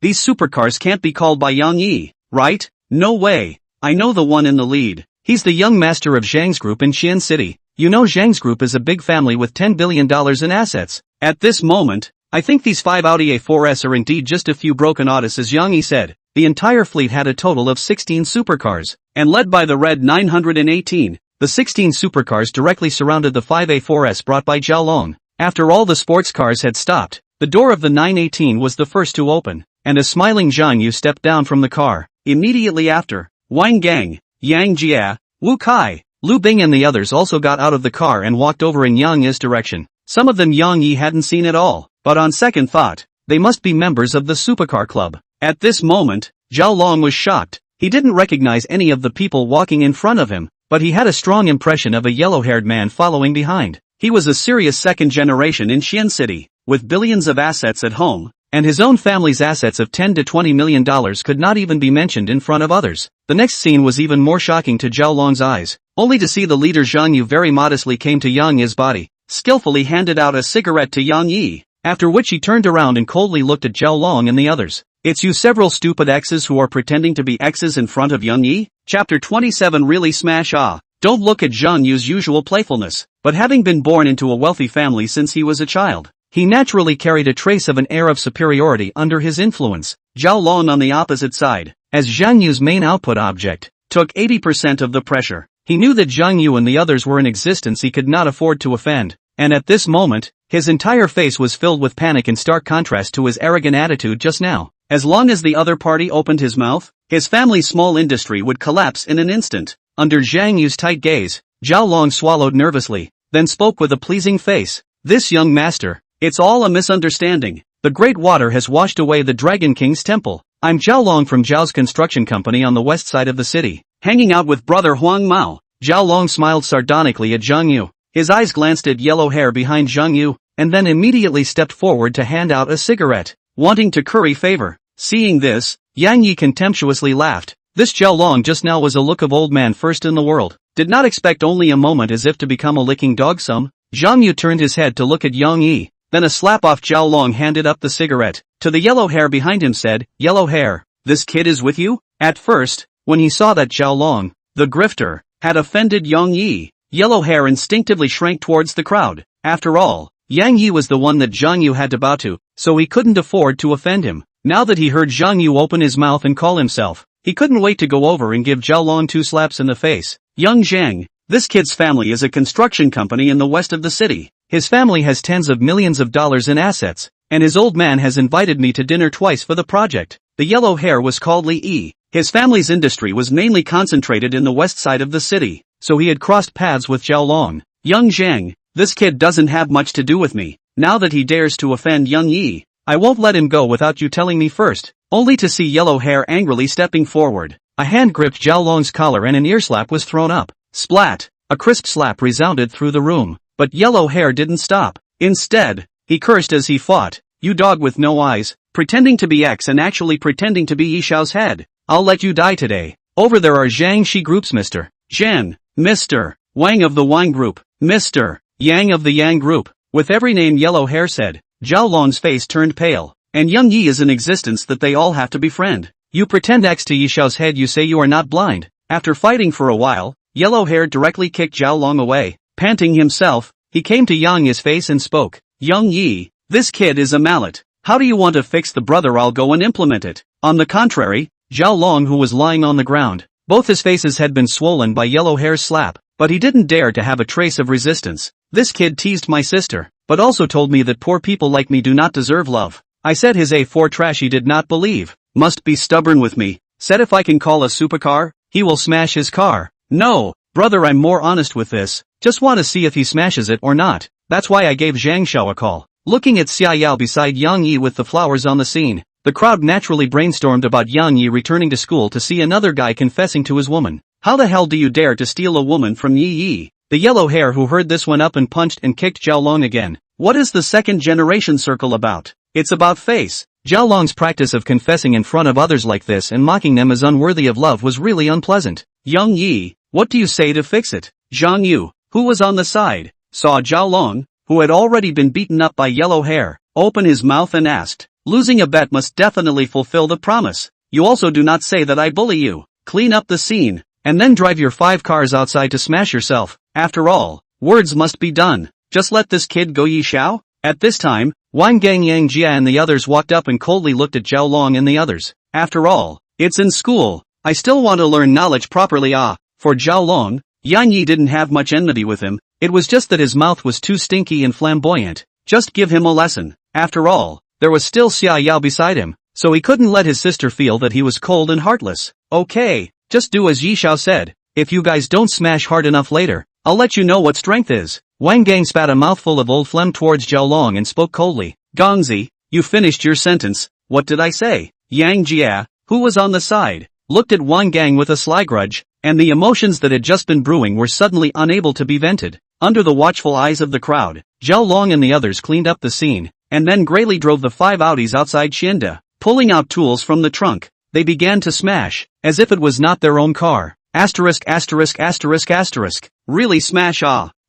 These supercars can't be called by Yang Yi, right? No way. I know the one in the lead. He's the young master of Zhang's group in Qian City. You know Zhang's group is a big family with $10 billion in assets. At this moment, I think these 5 Audi A4s are indeed just a few broken Audis, as Yang Yi said. The entire fleet had a total of 16 supercars, and led by the red 918, the 16 supercars directly surrounded the 5 A4s brought by Zhao Long. After all the sports cars had stopped, the door of the 918 was the first to open, and a smiling Zhang Yu stepped down from the car. Immediately after, Wang Gang, Yang Jia, Wu Kai, Lu Bing and the others also got out of the car and walked over in Yang Yi's direction. Some of them Yang Yi hadn't seen at all, but on second thought, they must be members of the supercar club. At this moment, Zhao Long was shocked. He didn't recognize any of the people walking in front of him, but he had a strong impression of a yellow-haired man following behind. He was a serious second generation in Xian City, with billions of assets at home, and his own family's assets of $10 to $20 million could not even be mentioned in front of others. The next scene was even more shocking to Zhao Long's eyes, only to see the leader Zhang Yu very modestly came to Yang Yi's body, skillfully handed out a cigarette to Yang Yi, after which he turned around and coldly looked at Zhao Long and the others. It's you several stupid exes who are pretending to be exes in front of Yang Yi? Chapter 27 Really smash ah. Don't look at Zhang Yu's usual playfulness, but having been born into a wealthy family since he was a child, he naturally carried a trace of an air of superiority under his influence. Zhao Long on the opposite side, as Zhang Yu's main output object, took 80% of the pressure. He knew that Zhang Yu and the others were in existence he could not afford to offend, and at this moment, his entire face was filled with panic in stark contrast to his arrogant attitude just now. As long as the other party opened his mouth, his family's small industry would collapse in an instant. Under Zhang Yu's tight gaze, Zhao Long swallowed nervously, then spoke with a pleasing face. This young master, it's all a misunderstanding. The great water has washed away the Dragon King's temple. I'm Zhao Long from Zhao's construction company on the west side of the city. Hanging out with brother Huang Mao. Zhao Long smiled sardonically at Zhang Yu. His eyes glanced at yellow hair behind Zhang Yu, and then immediately stepped forward to hand out a cigarette, wanting to curry favor. Seeing this, Yang Yi contemptuously laughed. This Zhao Long just now was a look of old man first in the world. Did not expect only a moment as if to become a licking dog some. Zhang Yu turned his head to look at Yang Yi, then a slap off Zhao Long handed up the cigarette. To the yellow hair behind him said, Yellow hair, this kid is with you? At first, when he saw that Zhao Long, the grifter, had offended Yang Yi, yellow hair instinctively shrank towards the crowd. After all, Yang Yi was the one that Zhang Yu had to bow to, so he couldn't afford to offend him. Now that he heard Zhang Yu open his mouth and call himself, he couldn't wait to go over and give Zhao Long 2 slaps in the face. Young Zhang, this kid's family is a construction company in the west of the city. His family has tens of millions of dollars in assets, and his old man has invited me to dinner twice for the project. The yellow hair was called Li Yi. His family's industry was mainly concentrated in the west side of the city, so he had crossed paths with Zhao Long. Young Zhang, this kid doesn't have much to do with me. Now that he dares to offend young Yi, I won't let him go without you telling me first. Only to see yellow hair angrily stepping forward. A hand gripped Zhao Long's collar and an earslap was thrown up. Splat! A crisp slap resounded through the room, but yellow hair didn't stop. Instead, he cursed as he fought. You dog with no eyes, pretending to be X and actually pretending to be Yi Xiao's head. I'll let you die today. Over there are Zhang Shi groups Mr. Zhan, Mr. Wang of the Wang group, Mr. Yang of the Yang group. With every name yellow hair said, Zhao Long's face turned pale. And young Yi is in existence that they all have to befriend. You pretend X to Yi Xiao's head, you say you are not blind. After fighting for a while, yellow hair directly kicked Zhao Long away. Panting himself, he came to Yang Yi's face and spoke. Young Yi, this kid is a mallet. How do you want to fix the brother? I'll go and implement it. On the contrary, Zhao Long, who was lying on the ground, both his faces had been swollen by yellow hair's slap, but he didn't dare to have a trace of resistance. This kid teased my sister, but also told me that poor people like me do not deserve love. I said his A4 trash. He did not believe. Must be stubborn with me. Said if I can call a supercar, he will smash his car. No, brother, I'm more honest with this. Just want to see if he smashes it or not. That's why I gave Zhang Xiao a call. Looking at Xiaoyu beside Yang Yi with the flowers on the scene, the crowd naturally brainstormed about Yang Yi returning to school to see another guy confessing to his woman. How the hell do you dare to steal a woman from Yi Yi? The yellow hair who heard this went up and punched and kicked Zhao Long again. What is the second generation circle about? It's about face. Zhao Long's practice of confessing in front of others like this and mocking them as unworthy of love was really unpleasant. Young Yi, what do you say to fix it? Zhang Yu, who was on the side, saw Zhao Long, who had already been beaten up by yellow hair, open his mouth and asked, losing a bet must definitely fulfill the promise. You also do not say that I bully you. Clean up the scene, and then drive your 5 cars outside to smash yourself. After all, words must be done. Just let this kid go, Yi Xiao? At this time, Wang Gang, Yang Jia and the others walked up and coldly looked at Zhao Long and the others. After all, it's in school. I still want to learn knowledge properly. For Zhao Long, Yang Yi didn't have much enmity with him. It was just that his mouth was too stinky and flamboyant. Just give him a lesson. After all, there was still Xiaoyu beside him, so he couldn't let his sister feel that he was cold and heartless. Okay, just do as Yi Xiao said. If you guys don't smash hard enough later, I'll let you know what strength is. Wang Gang spat a mouthful of old phlegm towards Zhao Long and spoke coldly. Gongzi, you finished your sentence. What did I say? Yang Jia, who was on the side, looked at Wang Gang with a sly grudge, and the emotions that had just been brewing were suddenly unable to be vented. Under the watchful eyes of the crowd, Zhao Long and the others cleaned up the scene, and then grayly drove the 5 Audis outside Qianda. Pulling out tools from the trunk, they began to smash, as if it was not their own car. Asterisk asterisk asterisk asterisk. Really smash?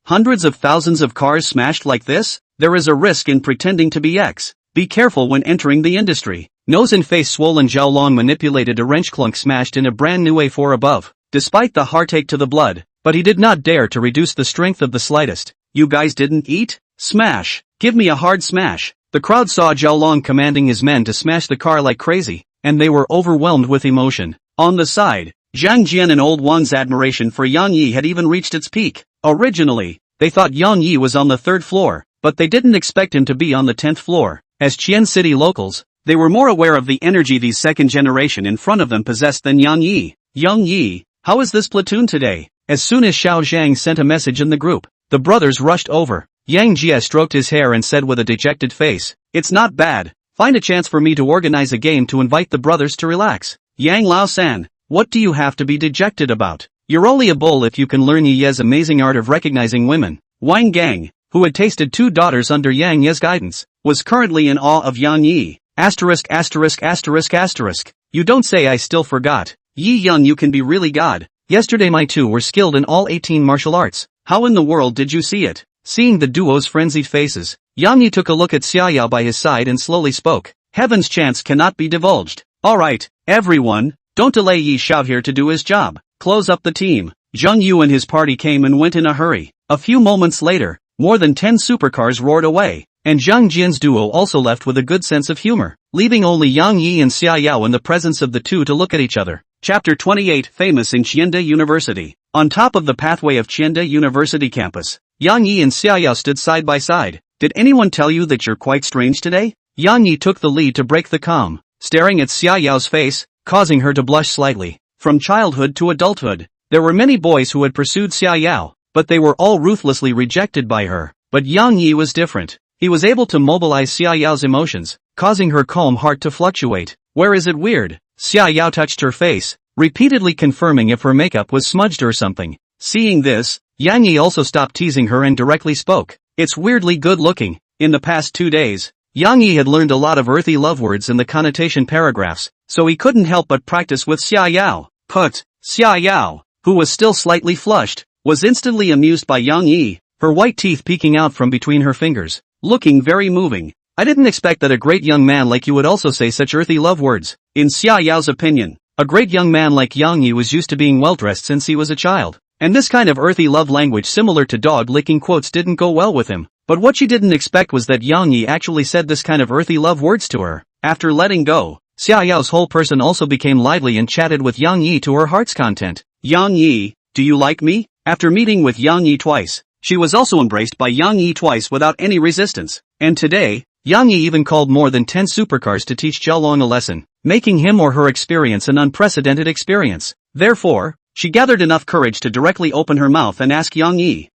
Hundreds of thousands of cars smashed like this? There is a risk in pretending to be X. Be careful when entering the industry. Nose and face swollen, Zhao Long manipulated a wrench clunk smashed in a brand new A4 above, despite the heartache to the blood, but he did not dare to reduce the strength of the slightest. You guys didn't eat? Smash. Give me a hard smash. The crowd saw Zhao Long commanding his men to smash the car like crazy, and they were overwhelmed with emotion. On the side, Zhang Jian and old Wang's admiration for Yang Yi had even reached its peak. Originally, they thought Yang Yi was on the 3rd floor, but they didn't expect him to be on the 10th floor. As Qian City locals, they were more aware of the energy these second generation in front of them possessed than Yang Yi. Young Yi, how is this platoon today? As soon as Xiao Zhang sent a message in the group, the brothers rushed over. Yang Jia stroked his hair and said with a dejected face, it's not bad. Find a chance for me to organize a game to invite the brothers to relax. Yang Lao-san, what do you have to be dejected about? You're only a bull if you can learn Yi Ye's amazing art of recognizing women. Wang Gang, who had tasted 2 daughters under Yang Ye's guidance, was currently in awe of Yang Yi. Asterisk asterisk asterisk asterisk. You don't say, I still forgot. Yi Young, you can be really God. Yesterday my 2 were skilled in all 18 martial arts. How in the world did you see it? Seeing the duo's frenzied faces, Yang Yi took a look at Xiaoyu by his side and slowly spoke. Heaven's chance cannot be divulged. Alright, everyone, don't delay Yi Xiao here to do his job. Close up the team. Zhang Yu and his party came and went in a hurry. A few moments later, more than 10 supercars roared away, and Zhang Jian's duo also left with a good sense of humor, leaving only Yang Yi and Xiaoyu in the presence of the 2 to look at each other. Chapter 28, Famous in Qianda University. On top of the pathway of Qianda University campus, Yang Yi and Xiaoyu stood side by side. Did anyone tell you that you're quite strange today? Yang Yi took the lead to break the calm, staring at Xiaoyu's face, causing her to blush slightly. From childhood to adulthood, there were many boys who had pursued Xiaoyu, but they were all ruthlessly rejected by her. But Yang Yi was different. He was able to mobilize Xiaoyu's emotions, causing her calm heart to fluctuate. Where is it weird? Xiaoyu touched her face, repeatedly confirming if her makeup was smudged or something. Seeing this, Yang Yi also stopped teasing her and directly spoke. It's weirdly good looking. In the past 2 days, Yang Yi had learned a lot of earthy love words in the connotation paragraphs, so he couldn't help but practice with Xiaoyu. Xiaoyu, who was still slightly flushed, was instantly amused by Yang Yi, her white teeth peeking out from between her fingers, looking very moving. I didn't expect that a great young man like you would also say such earthy love words. In Xiaoyu's opinion, a great young man like Yang Yi was used to being well-dressed since he was a child, and this kind of earthy love language similar to dog-licking quotes didn't go well with him. But what she didn't expect was that Yang Yi actually said this kind of earthy love words to her. After letting go, Xiaoyu's whole person also became lively and chatted with Yang Yi to her heart's content. Yang Yi, do you like me? After meeting with Yang Yi twice, she was also embraced by Yang Yi twice without any resistance. And today, Yang Yi even called more than 10 supercars to teach Zhaolong a lesson, making him or her experience an unprecedented experience. Therefore, she gathered enough courage to directly open her mouth and ask Yang Yi.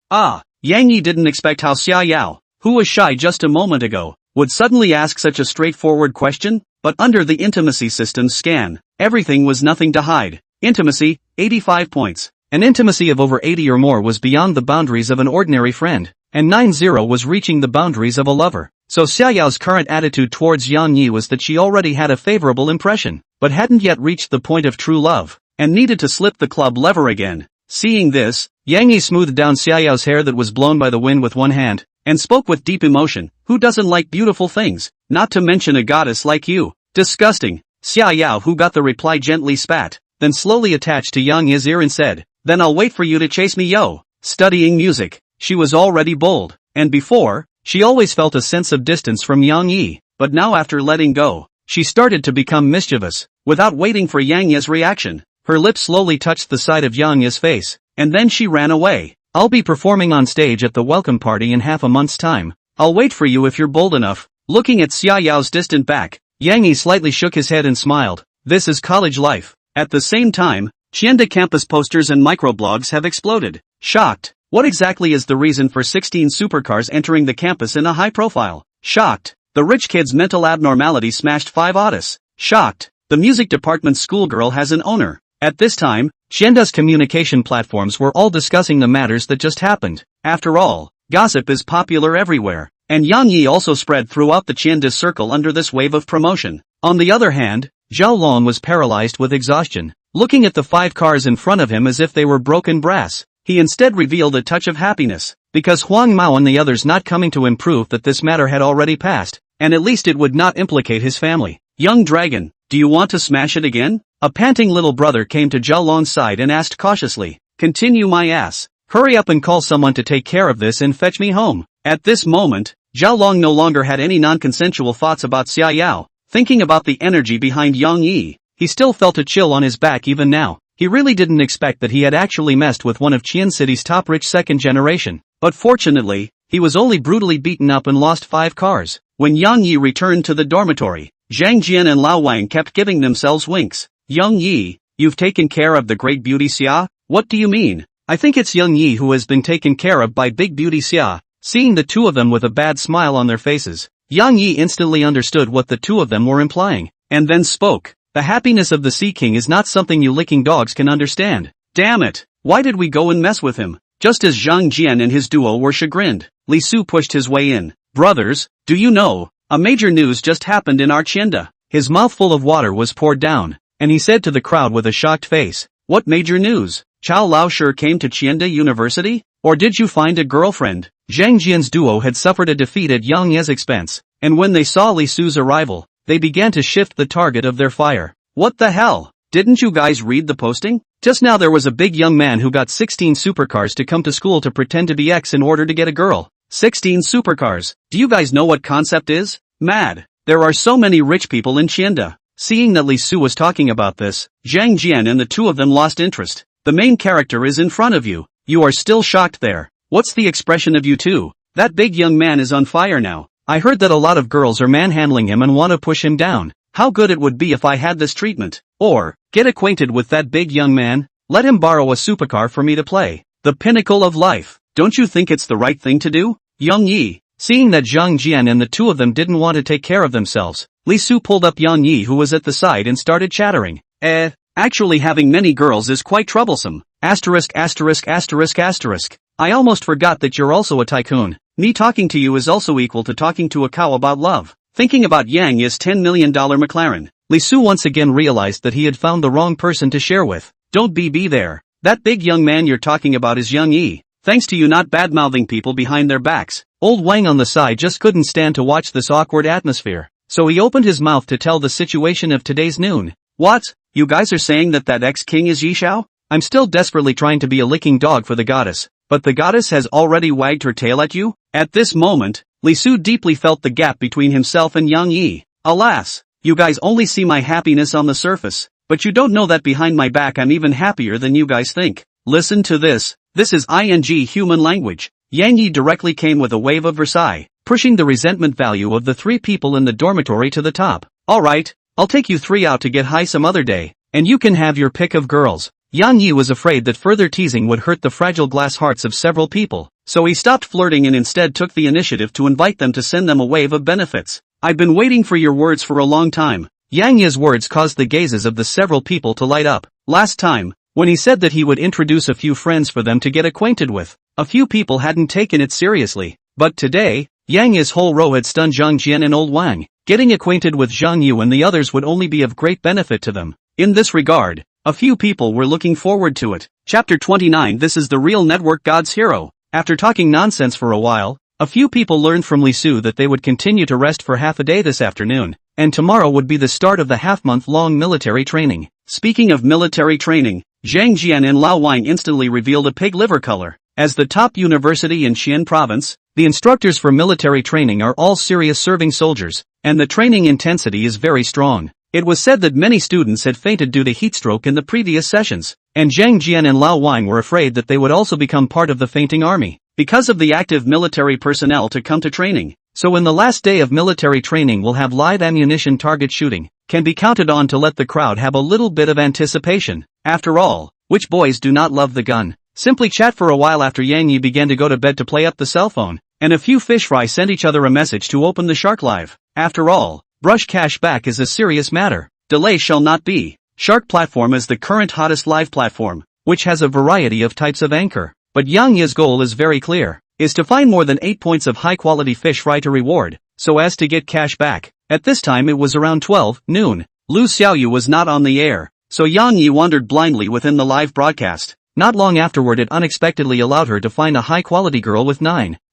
Yang Yi didn't expect how Xiaoyu, who was shy just a moment ago, would suddenly ask such a straightforward question, but under the intimacy system's scan, everything was nothing to hide. Intimacy, 85 points. An intimacy of over 80 or more was beyond the boundaries of an ordinary friend, and 90 was reaching the boundaries of a lover. So Xiaoyu's current attitude towards Yang Yi was that she already had a favorable impression, but hadn't yet reached the point of true love, and needed to slip the club lever again. Seeing this, Yang Yi smoothed down Xiaoyu's hair that was blown by the wind with one hand, and spoke with deep emotion. Who doesn't like beautiful things? Not to mention a goddess like you. Disgusting. Xiaoyu, who got the reply, gently spat, then slowly attached to Yang Yi's ear and said, then I'll wait for you to chase me, yo. Studying music, she was already bold, and before, she always felt a sense of distance from Yang Yi, but now after letting go, she started to become mischievous. Without waiting for Yang Yi's reaction, her lips slowly touched the side of Yang Yi's face, and then she ran away. I'll be performing on stage at the welcome party in half a month's time. I'll wait for you if you're bold enough. Looking at Xiaoyu's distant back, Yang Yi slightly shook his head and smiled. This is college life. At the same time, Qianda campus posters and microblogs have exploded. Shocked. What exactly is the reason for 16 supercars entering the campus in a high profile? Shocked. The rich kid's mental abnormality smashed 5 oddies. Shocked. The music department's schoolgirl has an owner. At this time, Qianda's communication platforms were all discussing the matters that just happened. After all, gossip is popular everywhere, and Yang Yi also spread throughout the Qianda circle under this wave of promotion. On the other hand, Zhaolong was paralyzed with exhaustion, looking at the 5 cars in front of him as if they were broken brass. He instead revealed a touch of happiness, because Huang Mao and the others not coming to him proved that this matter had already passed, and at least it would not implicate his family. Young dragon, do you want to smash it again? A panting little brother came to Zhaolong's side and asked cautiously, continue my ass. Hurry up and call someone to take care of this and fetch me home. At this moment, Zhaolong no longer had any non-consensual thoughts about Xiaoyu. Thinking about the energy behind Yang Yi, he still felt a chill on his back even now. He really didn't expect that he had actually messed with one of Qian City's top rich second generation. But fortunately, he was only brutally beaten up and lost 5 cars. When Yang Yi returned to the dormitory, Zhang Jian and Lao Wang kept giving themselves winks. Yang Yi, you've taken care of the great beauty Xia? What do you mean? I think it's Yang Yi who has been taken care of by big beauty Xia. Seeing the two of them with a bad smile on their faces, Yang Yi instantly understood what the two of them were implying, and then spoke. The happiness of the Sea King is not something you licking dogs can understand. Damn it, why did we go and mess with him? Just as Zhang Jian and his duo were chagrined, Li Su pushed his way in. Brothers, do you know, a major news just happened in our Qianda. His mouth full of water was poured down, and he said to the crowd with a shocked face, what major news? Chao Lao sure came to Qianda University? Or did you find a girlfriend? Zhang Jian's duo had suffered a defeat at Yang Ye's expense, and when they saw Li Su's arrival, they began to shift the target of their fire. What the hell? Didn't you guys read the posting? Just now there was a big young man who got 16 supercars to come to school to pretend to be X in order to get a girl. 16 supercars. Do you guys know what concept is? Mad. There are so many rich people in Qianda. Seeing that Li Su was talking about this, Zhang Jian and the two of them lost interest. The main character is in front of you. You are still shocked there. What's the expression of you two? That big young man is on fire now. I heard that a lot of girls are manhandling him and want to push him down. How good it would be if I had this treatment. Or, get acquainted with that big young man. Let him borrow a supercar for me to play. The pinnacle of life. Don't you think it's the right thing to do? Yang Yi. Seeing that Zhang Jian and the two of them didn't want to take care of themselves, Li Su pulled up Yang Yi, who was at the side, and started chattering. Actually having many girls is quite troublesome. Asterisk asterisk asterisk asterisk. I almost forgot that you're also a tycoon. Me talking to you is also equal to talking to a cow about love. Thinking about Yang Yi's $10 million McLaren, Li Su once again realized that he had found the wrong person to share with. Don't be there. That big young man you're talking about is Yang Yi. Thanks to you not bad-mouthing people behind their backs. Old Wang on the side just couldn't stand to watch this awkward atmosphere. So he opened his mouth to tell the situation of today's noon. What? You guys are saying that ex-king is Yishao? I'm still desperately trying to be a licking dog for the goddess. But the goddess has already wagged her tail at you? At this moment, Li Su deeply felt the gap between himself and Yang Yi. Alas, you guys only see my happiness on the surface. But you don't know that behind my back I'm even happier than you guys think. Listen to this. This is ing human language. Yang Yi directly came with a wave of Versailles, pushing the resentment value of the three people in the dormitory to the top. Alright, I'll take you three out to get high some other day, and you can have your pick of girls. Yang Yi was afraid that further teasing would hurt the fragile glass hearts of several people, so he stopped flirting and instead took the initiative to invite them to send them a wave of benefits. I've been waiting for your words for a long time. Yang Yi's words caused the gazes of the several people to light up. Last time, when he said that he would introduce a few friends for them to get acquainted with, a few people hadn't taken it seriously. But today, Yang Yi's whole row had stunned Zhang Jian and Old Wang. Getting acquainted with Zhang Yu and the others would only be of great benefit to them. In this regard, a few people were looking forward to it. Chapter 29. This is the real network god's hero. After talking nonsense for a while, a few people learned from Li Su that they would continue to rest for half a day this afternoon, and tomorrow would be the start of the half-month-long military training. Speaking of military training, Zhang Jian and Lao Wang instantly revealed a pig liver color. As the top university in Xi'an province, the instructors for military training are all serious serving soldiers, and the training intensity is very strong. It was said that many students had fainted due to heatstroke in the previous sessions, and Zhang Jian and Lao Wang were afraid that they would also become part of the fainting army, because of the active military personnel to come to training. So in the last day of military training we'll have live ammunition target shooting, can be counted on to let the crowd have a little bit of anticipation. After all, which boys do not love the gun? Simply chat for a while after Yang Yi began to go to bed to play up the cell phone, and a few fish fry sent each other a message to open the Shark Live. After all, brush cash back is a serious matter. Delay shall not be. Shark platform is the current hottest live platform, which has a variety of types of anchor. But Yang Yi's goal is very clear, is to find more than 8 points of high-quality fish fry to reward, so as to get cash back. At this time it was around 12 noon. Lu Xiaoyu was not on the air, so Yang Yi wandered blindly within the live broadcast. Not long afterward it unexpectedly allowed her to find a high-quality girl with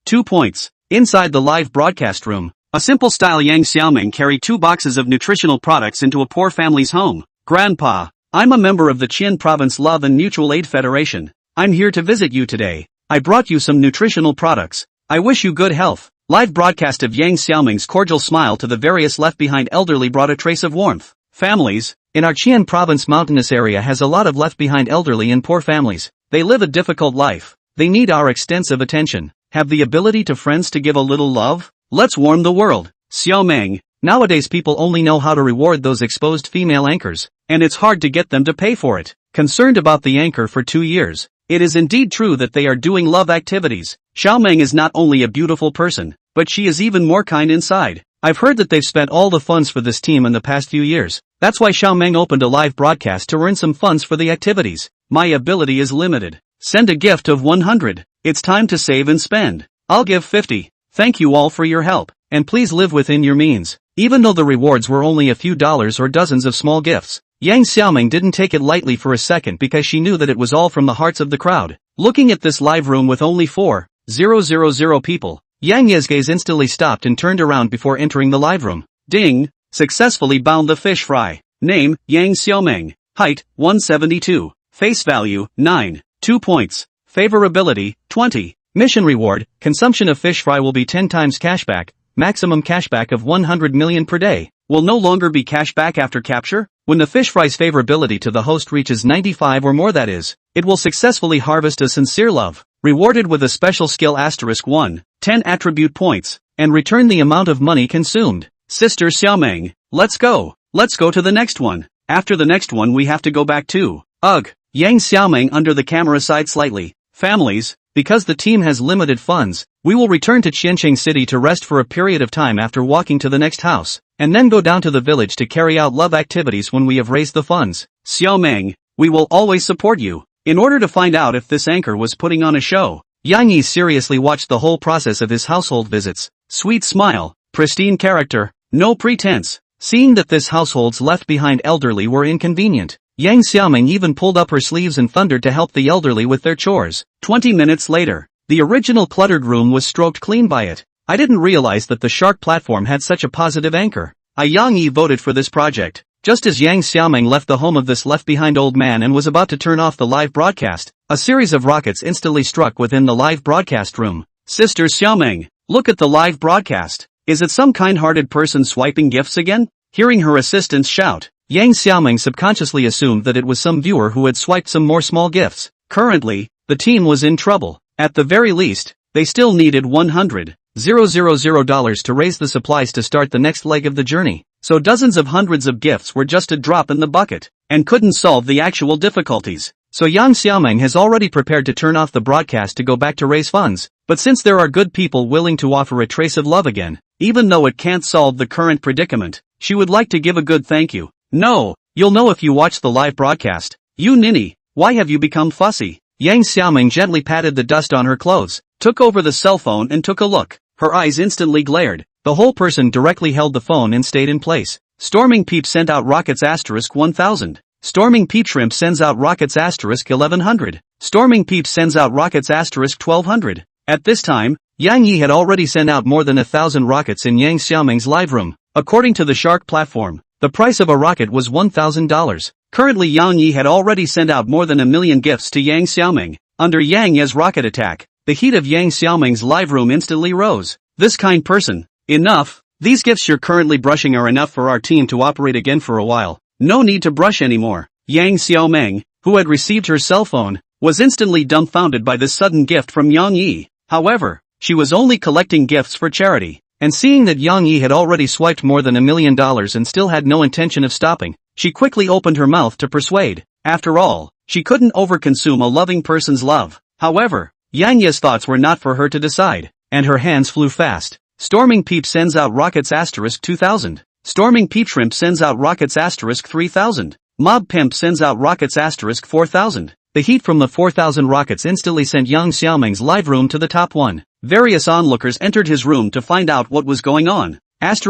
2 points. Inside the live broadcast room, a simple-style Yang Xiaoming carried 2 boxes of nutritional products into a poor family's home. Grandpa, I'm a member of the Qian Province Love and Mutual Aid Federation. I'm here to visit you today. I brought you some nutritional products. I wish you good health. Live broadcast of Yang Xiaoming's cordial smile to the various left-behind elderly brought a trace of warmth. Families in our Qian Province mountainous area has a lot of left-behind elderly and poor families. They live a difficult life. They need our extensive attention. Have the ability to friends to give a little love? Let's warm the world. Xiaoming, nowadays people only know how to reward those exposed female anchors, and it's hard to get them to pay for it. Concerned about the anchor for 2 years. It is indeed true that they are doing love activities. Xiaoming is not only a beautiful person, but she is even more kind inside. I've heard that they've spent all the funds for this team in the past few years. That's why Xiaoming opened a live broadcast to earn some funds for the activities. My ability is limited. Send a gift of 100. It's time to save and spend. I'll give 50. Thank you all for your help, and please live within your means. Even though the rewards were only a few dollars or dozens of small gifts, Yang Xiaoming didn't take it lightly for a second because she knew that it was all from the hearts of the crowd. Looking at this live room with only 4,000 people, Yang Yi's gaze instantly stopped and turned around before entering the live room. Ding! Successfully bound the fish fry. Name, Yang Xiaoming. Height, 172. Face value, 9. 2 points. Favorability, 20. Mission reward, consumption of fish fry will be 10 times cashback, maximum cashback of 100 million per day. Will no longer be cashback after capture? When the fish fry's favorability to the host reaches 95 or more, that is, it will successfully harvest a sincere love. rewarded with a special skill *1, 10 attribute points, and return the amount of money consumed. Sister Xiaoming, let's go to the next one. After the next one we have to go back to, ugh. Yang Xiaoming under the camera sighed slightly. Families, because the team has limited funds, we will return to Qianqing City to rest for a period of time after walking to the next house, and then go down to the village to carry out love activities when we have raised the funds. Xiaoming, we will always support you. In order to find out if this anchor was putting on a show, Yang Yi seriously watched the whole process of his household visits. Sweet smile, pristine character, no pretense. Seeing that this household's left behind elderly were inconvenient, Yang Xiaoming even pulled up her sleeves and thundered to help the elderly with their chores. 20 minutes later, the original cluttered room was stroked clean by it. I didn't realize that the shark platform had such a positive anchor. Yang Yi voted for this project. Just as Yang Xiaoming left the home of this left-behind old man and was about to turn off the live broadcast, a series of rockets instantly struck within the live broadcast room. Sister Xiaoming, look at the live broadcast. Is it some kind-hearted person swiping gifts again? Hearing her assistants shout, Yang Xiaoming subconsciously assumed that it was some viewer who had swiped some more small gifts. Currently, the team was in trouble. At the very least, they still needed $100,000 to raise the supplies to start the next leg of the journey. So dozens of hundreds of gifts were just a drop in the bucket, and couldn't solve the actual difficulties. So Yang Xiaoming has already prepared to turn off the broadcast to go back to raise funds, but since there are good people willing to offer a trace of love again, even though it can't solve the current predicament, she would like to give a good thank you. No, you'll know if you watch the live broadcast. You ninny, why have you become fussy? Yang Xiaoming gently patted the dust on her clothes, took over the cell phone and took a look. Her eyes instantly glared. The whole person directly held the phone and stayed in place. Storming Peep sent out rockets *1000. Storming Peep Shrimp sends out rockets *1100. Storming Peep sends out rockets *1200. At this time, Yang Yi had already sent out more than 1,000 rockets in Yang Xiaoming's live room. According to the shark platform, the price of a rocket was $1,000. Currently Yang Yi had already sent out more than 1 million gifts to Yang Xiaoming. Under Yang Ye's rocket attack, the heat of Yang Xiaoming's live room instantly rose. This kind person. Enough. These gifts you're currently brushing are enough for our team to operate again for a while. No need to brush anymore. Yang Xiaoming, who had received her cell phone, was instantly dumbfounded by this sudden gift from Yang Yi. However, she was only collecting gifts for charity, and seeing that Yang Yi had already swiped more than $1 million and still had no intention of stopping, she quickly opened her mouth to persuade. After all, she couldn't overconsume a loving person's love. However, Yang Yi's thoughts were not for her to decide, and her hands flew fast. Storming Peep sends out rockets *2000. Storming Peep Shrimp sends out rockets *3000. Mob Pimp sends out rockets *4000. The heat from the 4,000 rockets instantly sent Yang Xiaoming's live room to the top 1. Various onlookers entered his room to find out what was going on. This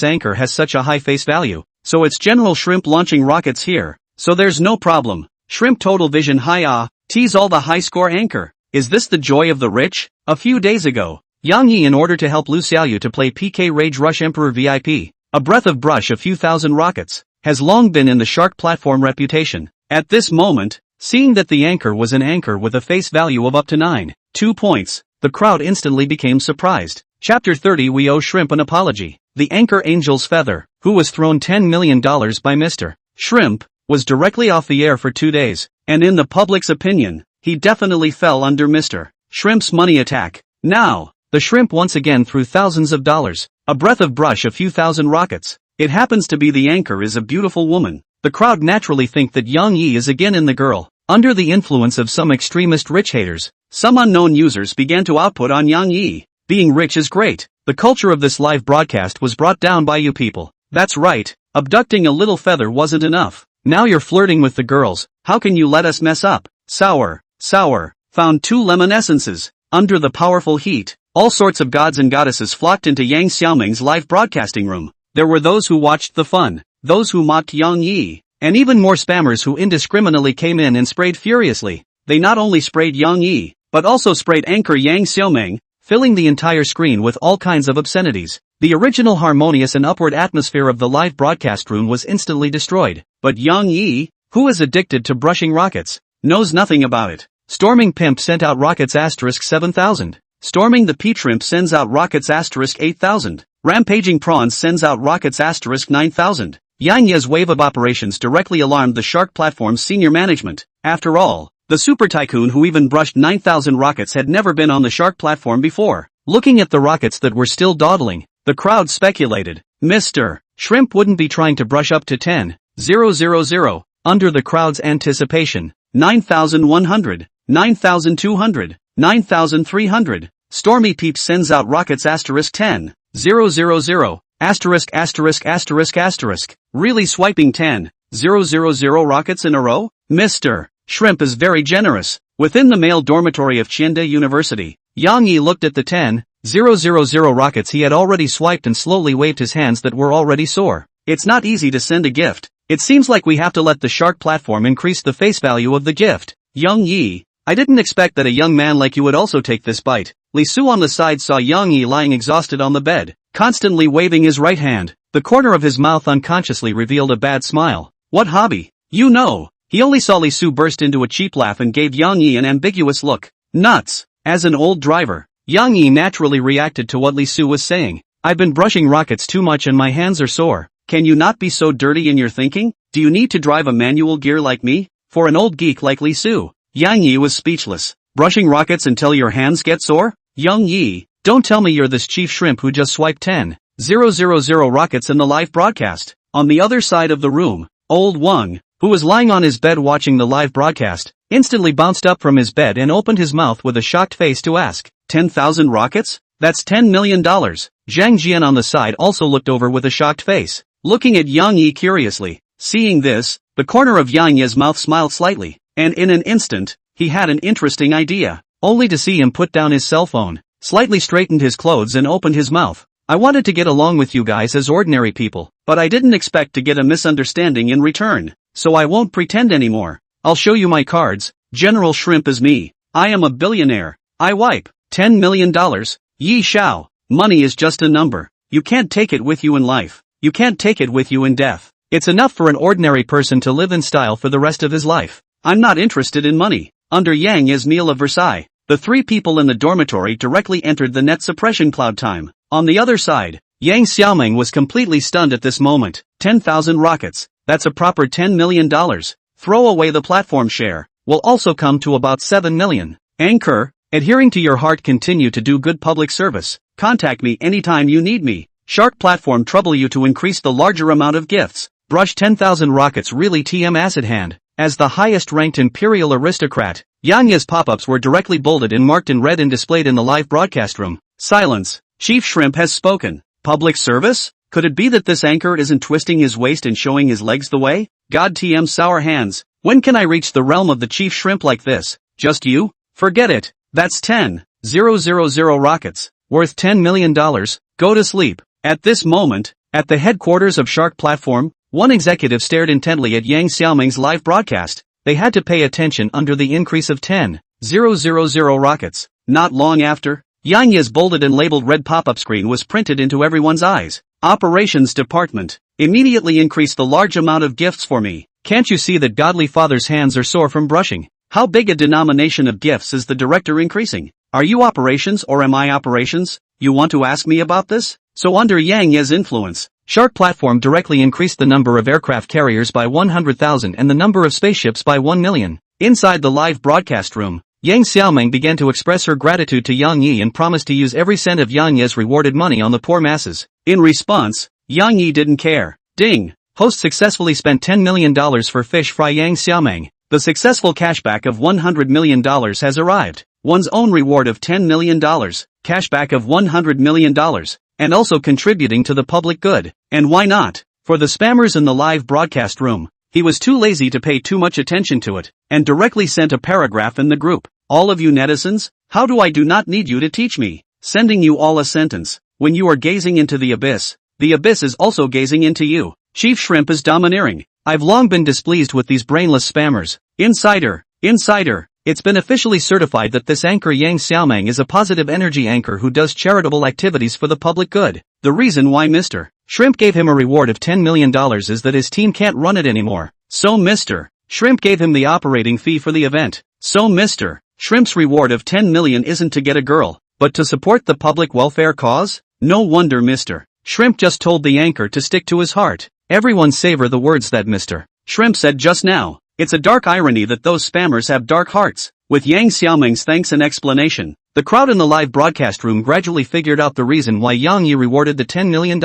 anchor has such a high face value, so it's General Shrimp launching rockets here, so there's no problem. Shrimp Total Vision High tease all the high score anchor. Is this the joy of the rich? A few days ago, Yang Yi in order to help Xiaoyu to play PK Rage Rush Emperor VIP, a breath of brush a few thousand rockets, has long been in the shark platform reputation. At this moment, seeing that the anchor was an anchor with a face value of up to 2 points, the crowd instantly became surprised. Chapter 30 We owe Shrimp an apology. The anchor Angel's Feather, who was thrown $10 million by Mr. Shrimp, was directly off the air for 2 days, and in the public's opinion, he definitely fell under Mr. Shrimp's money attack. Now, the shrimp once again threw thousands of dollars, a breath of brush a few thousand rockets. It happens to be the anchor is a beautiful woman. The crowd naturally think that Yang Yi is again in the girl. Under the influence of some extremist rich haters, some unknown users began to output on Yang Yi. Being rich is great. The culture of this live broadcast was brought down by you people. That's right, abducting a little feather wasn't enough. Now you're flirting with the girls. How can you let us mess up? Sour. Found 2 lemon essences. Under the powerful heat, all sorts of gods and goddesses flocked into Yang Xiaoming's live broadcasting room. There were those who watched the fun, those who mocked Yang Yi, and even more spammers who indiscriminately came in and sprayed furiously. They not only sprayed Yang Yi, but also sprayed anchor Yang Xiaoming, filling the entire screen with all kinds of obscenities. The original harmonious and upward atmosphere of the live broadcast room was instantly destroyed. But Yang Yi, who is addicted to brushing rockets, knows nothing about it. Storming Pimp sent out rockets *7000. Storming the Peep Shrimp sends out rockets *8000. Rampaging Prawns sends out rockets *9000. Yang Ye's wave of operations directly alarmed the shark platform's senior management. After all, The super tycoon who even brushed 9,000 rockets had never been on the shark platform before. Looking at the rockets that were still dawdling, the crowd speculated, Mr. Shrimp wouldn't be trying to brush up to 10,000. Under the crowd's anticipation, 9,100, 9,200, 9,300. Stormy Peeps sends out rockets *10,000, *******. Really swiping 10,000 rockets in a row? Mr. Shrimp is very generous. Within the male dormitory of Chianda University, Yang Yi looked at the 10,000 rockets he had already swiped and slowly waved his hands that were already sore. It's not easy to send a gift. It seems like we have to let the shark platform increase the face value of the gift. Yang Yi, I didn't expect that a young man like you would also take this bite. Li Su on the side saw Yang Yi lying exhausted on the bed, constantly waving his right hand. The corner of his mouth unconsciously revealed a bad smile. What hobby? You know. He only saw Li Su burst into a cheap laugh and gave Yang Yi an ambiguous look. Nuts. As an old driver, Yang Yi naturally reacted to what Li Su was saying. I've been brushing rockets too much and my hands are sore. Can you not be so dirty in your thinking? Do you need to drive a manual gear like me? For an old geek like Li Su, Yang Yi was speechless. Brushing rockets until your hands get sore? Yang Yi, don't tell me you're this chief shrimp who just swiped 10,000 rockets in the live broadcast. On the other side of the room, old Wang, who was lying on his bed watching the live broadcast, instantly bounced up from his bed and opened his mouth with a shocked face to ask, 10,000 rockets? That's $10 million. Zhang Jian on the side also looked over with a shocked face, looking at Yang Yi curiously. Seeing this, the corner of Yang Yi's mouth smiled slightly, and in an instant, he had an interesting idea, only to see him put down his cell phone, slightly straightened his clothes and opened his mouth. I wanted to get along with you guys as ordinary people, but I didn't expect to get a misunderstanding in return, so I won't pretend anymore. I'll show you my cards. General Shrimp is me. I am a billionaire. I wipe $10 million. Yi Xiao, money is just a number. You can't take it with you in life. You can't take it with you in death. It's enough for an ordinary person to live in style for the rest of his life. I'm not interested in money. Under Yang Yi's meal of Versailles, the three people in the dormitory directly entered the net suppression cloud time. On the other side, Yang Xiaoming was completely stunned at this moment. 10,000 rockets. That's a proper $10 million. Throw away the platform share. Will also come to about 7 million. Anchor, adhering to your heart, continue to do good public service. Contact me anytime you need me. Shark platform trouble you to increase the larger amount of gifts. Brush 10,000 rockets really TM acid hand. As the highest ranked imperial aristocrat, Yang Yi's pop-ups were directly bolded and marked in red and displayed in the live broadcast room. Silence. Chief Shrimp has spoken. Public service? Could it be that this anchor isn't twisting his waist and showing his legs the way? God TM sour hands. When can I reach the realm of the Chief Shrimp like this? Just you? Forget it. That's 10,000 rockets. Worth $10 million. Go to sleep. At this moment, at the headquarters of Shark Platform, one executive stared intently at Yang Xiaoming's live broadcast. They had to pay attention under the increase of 10,000 rockets. Not long after, Yang Yi's bolded and labeled red pop-up screen was printed into everyone's eyes. Operations Department. Immediately increase the large amount of gifts for me. Can't you see that Godly Father's hands are sore from brushing? How big a denomination of gifts is the director increasing? Are you operations or am I operations? You want to ask me about this? So under Yang Yi's influence, Shark Platform directly increased the number of aircraft carriers by 100,000 and the number of spaceships by 1 million. Inside the live broadcast room, Yang Xiaoming began to express her gratitude to Yang Yi and promised to use every cent of Yang Yi's rewarded money on the poor masses. In response, Yang Yi didn't care. Ding! Host successfully spent $10 million for fish fry Yang Xiaoming. The successful cashback of $100 million has arrived. One's own reward of $10 million, cashback of $100 million, and also contributing to the public good. And why not? For the spammers in the live broadcast room, he was too lazy to pay too much attention to it, and directly sent a paragraph in the group. All of you netizens, how do I do not need you to teach me? Sending you all a sentence. When you are gazing into the abyss is also gazing into you. Chief Shrimp is domineering. I've long been displeased with these brainless spammers. Insider. It's been officially certified that this anchor Yang Xiaoming is a positive energy anchor who does charitable activities for the public good. The reason why Mr. Shrimp gave him a reward of $10 million is that his team can't run it anymore. So Mr. Shrimp gave him the operating fee for the event. So Mr. Shrimp's reward of 10 million isn't to get a girl, but to support the public welfare cause? No wonder Mr. Shrimp just told the anchor to stick to his heart. Everyone savor the words that Mr. Shrimp said just now. It's a dark irony that those spammers have dark hearts. With Yang Xiaoming's thanks and explanation, the crowd in the live broadcast room gradually figured out the reason why Yang Yi rewarded the $10 million.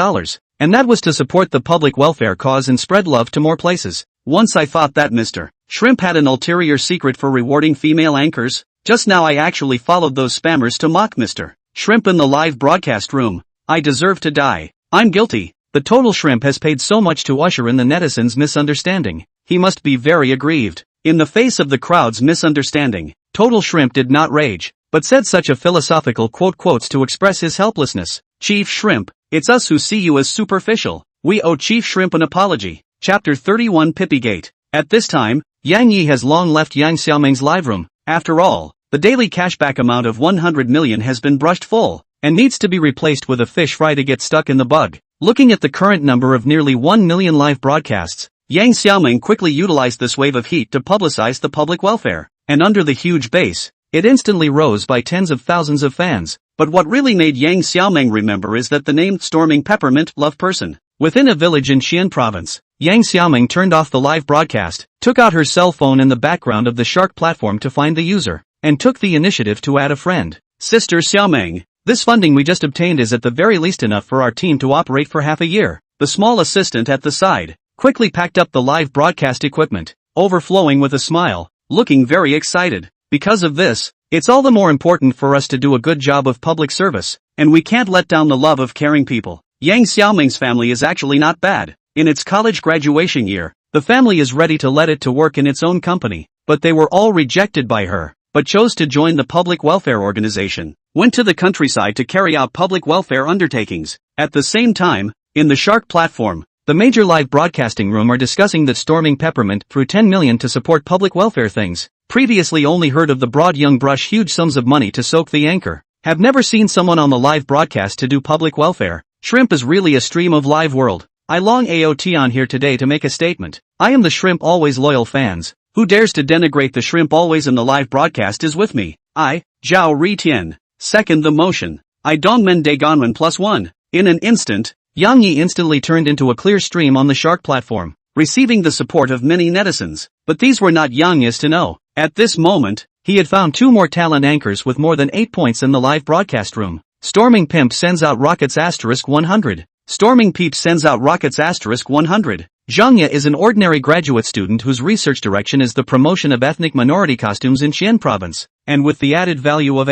And that was to support the public welfare cause and spread love to more places. Once I thought that Mr. Shrimp had an ulterior secret for rewarding female anchors. Just now I actually followed those spammers to mock Mr. Shrimp in the live broadcast room. I deserve to die. I'm guilty. The total shrimp has paid so much to usher in the netizens' misunderstanding. He must be very aggrieved. In the face of the crowd's misunderstanding, Total Shrimp did not rage, but said such a philosophical quotes to express his helplessness. Chief Shrimp, it's us who see you as superficial. We owe Chief Shrimp an apology. Chapter 31 Pippy Gate. At this time, Yang Yi has long left Yang Xiaoming's live room. After all, the daily cashback amount of 100 million has been brushed full, and needs to be replaced with a fish fry to get stuck in the bug. Looking at the current number of nearly 1 million live broadcasts, Yang Xiaoming quickly utilized this wave of heat to publicize the public welfare, and under the huge base, it instantly rose by tens of thousands of fans. But what really made Yang Xiaoming remember is that the name Storming Peppermint Love person, within a village in Xi'an province. Yang Xiaoming turned off the live broadcast, took out her cell phone in the background of the Shark platform to find the user, and took the initiative to add a friend. Sister Xiaoming, this funding we just obtained is at the very least enough for our team to operate for half a year. The small assistant at the side quickly packed up the live broadcast equipment, overflowing with a smile, looking very excited. Because of this, it's all the more important for us to do a good job of public service, and we can't let down the love of caring people. Yang Xiaoming's family is actually not bad. In its college graduation year, the family is ready to let it to work in its own company, but they were all rejected by her, but chose to join the public welfare organization, went to the countryside to carry out public welfare undertakings. At the same time, in the Shark platform, the major live broadcasting room are discussing that Storming Peppermint threw 10 million to support public welfare things. Previously only heard of the broad young brush huge sums of money to soak the anchor. Have never seen someone on the live broadcast to do public welfare. Shrimp is really a stream of live world. I long AOT on here today to make a statement. I am the Shrimp always loyal fans. Who dares to denigrate the Shrimp always in the live broadcast is with me. I, Zhao Ri Tian, second the motion. I Dongmen De Ganwen +1. In an instant, Yang Yi instantly turned into a clear stream on the Shark platform, receiving the support of many netizens. But these were not Yang Yi's to know. At this moment, he had found two more talent anchors with more than 8 points in the live broadcast room. Storming Pimp sends out rockets *100. Storming Peep sends out rockets *100. Zhang Ye is an ordinary graduate student whose research direction is the promotion of ethnic minority costumes in Xi'an province, and with the added value of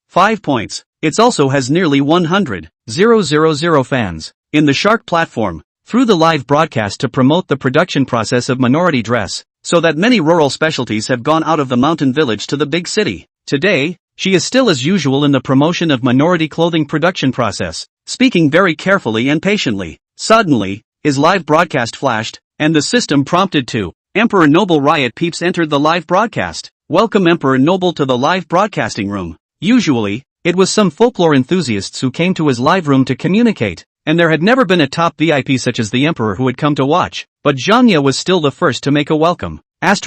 5 points, it also has nearly 100,000 fans. In the Shark platform, through the live broadcast to promote the production process of minority dress, so that many rural specialties have gone out of the mountain village to the big city. Today, she is still as usual in the promotion of minority clothing production process, speaking very carefully and patiently. Suddenly, his live broadcast flashed, and the system prompted to. Emperor Noble Riot Peeps entered the live broadcast. Welcome Emperor Noble to the live broadcasting room. Usually, it was some folklore enthusiasts who came to his live room to communicate, and there had never been a top VIP such as the Emperor who had come to watch, but Zhang Ye was still the first to make a welcome. It's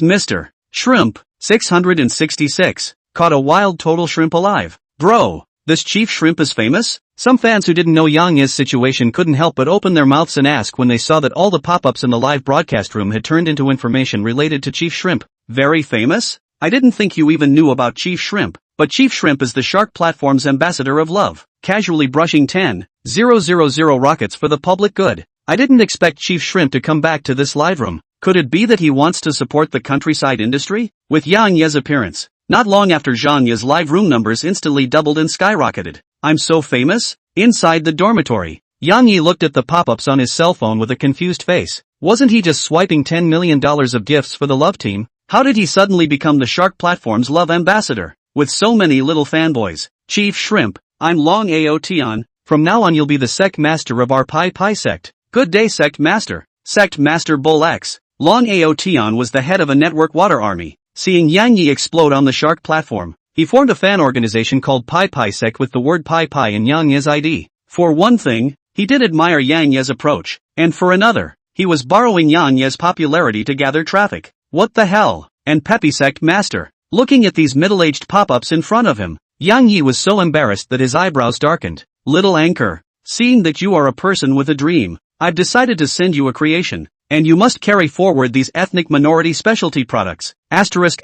Mr. Shrimp, 666, caught a wild total shrimp alive. Bro, this Chief Shrimp is famous? Some fans who didn't know Yang Yi's situation couldn't help but open their mouths and ask when they saw that all the pop-ups in the live broadcast room had turned into information related to Chief Shrimp. Very famous? I didn't think you even knew about Chief Shrimp, but Chief Shrimp is the Shark platform's ambassador of love, casually brushing 10,000 rockets for the public good. I didn't expect Chief Shrimp to come back to this live room. Could it be that he wants to support the countryside industry? With Yang Ye's appearance, not long after Zhang Ye's live room numbers instantly doubled and skyrocketed. I'm so famous? Inside the dormitory, Yang Yi looked at the pop-ups on his cell phone with a confused face. Wasn't he just swiping $10 million of gifts for the love team? How did he suddenly become the Shark platform's love ambassador? With so many little fanboys. Chief Shrimp, I'm Long AOT on. From now on you'll be the sect master of our Pi sect. Good day Sect Master. Sect Master Bull X. Long AOT on was the head of a network water army. Seeing Yang Yi explode on the Shark platform, he formed a fan organization called Pi Sect with the word Pi in Yang Yi's ID. For one thing, he did admire Yang Yi's approach, and for another, he was borrowing Yang Yi's popularity to gather traffic. What the hell? And Pippy Sect Master. Looking at these middle-aged pop-ups in front of him, Yang Yi was so embarrassed that his eyebrows darkened. Little anchor, seeing that you are a person with a dream, I've decided to send you a creation. and you must carry forward these ethnic minority specialty products. Asterisk.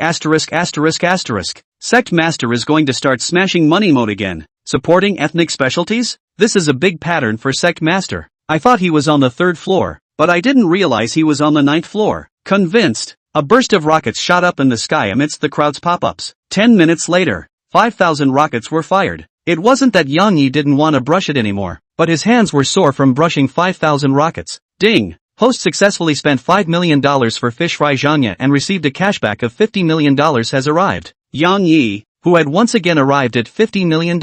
Sect Master is going to start smashing money mode again. Supporting ethnic specialties? This is a big pattern for Sect Master. I thought he was on the 3rd floor, but I didn't realize he was on the 9th floor. Convinced. A burst of rockets shot up in the sky amidst the crowd's pop-ups. 10 minutes later, 5,000 rockets were fired. It wasn't that Yang Yi didn't want to brush it anymore, but his hands were sore from brushing 5,000 rockets. Ding! Host successfully spent $5 million for fish fry Zhanya and received a cashback of $50 million has arrived. Yang Yi, who had once again arrived at $50 million,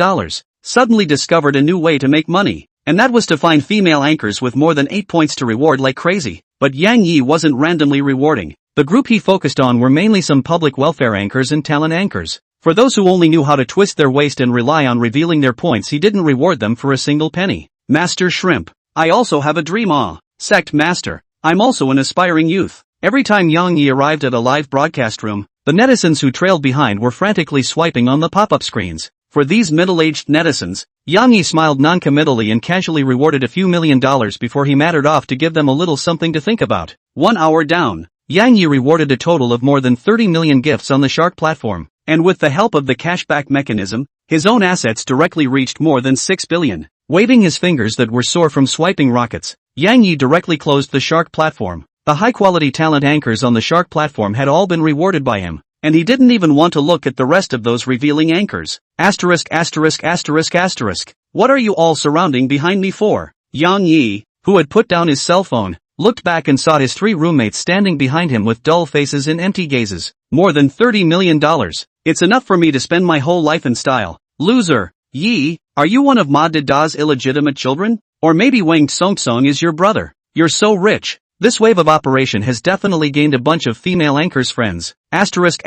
suddenly discovered a new way to make money, and that was to find female anchors with more than 8 points to reward like crazy. But Yang Yi wasn't randomly rewarding. The group he focused on were mainly some public welfare anchors and talent anchors. For those who only knew how to twist their waist and rely on revealing their points, he didn't reward them for a single penny. Master Shrimp. I also have a dream. Sect Master. I'm also an aspiring youth. Every time Yang Yi arrived at a live broadcast room, the netizens who trailed behind were frantically swiping on the pop-up screens. For these middle-aged netizens, Yang Yi smiled non-committally and casually rewarded a few $1 million before he mattered off to give them a little something to think about. 1 hour down, Yang Yi rewarded a total of more than 30 million gifts on the Shark platform, and with the help of the cashback mechanism, his own assets directly reached more than 6 billion. Waving his fingers that were sore from swiping rockets, Yang Yi directly closed the Shark platform. The high-quality talent anchors on the Shark platform had all been rewarded by him, and he didn't even want to look at the rest of those revealing anchors. Asterisk. What are you all surrounding behind me for? Yang Yi, who had put down his cell phone, looked back and saw his 3 roommates standing behind him with dull faces and empty gazes. More than $30 million. It's enough for me to spend my whole life in style. Loser. Yi, are you one of Ma Dida's illegitimate children? Or maybe Wang Songsong is your brother? You're so rich. This wave of operation has definitely gained a bunch of female anchors friends. Asterisk.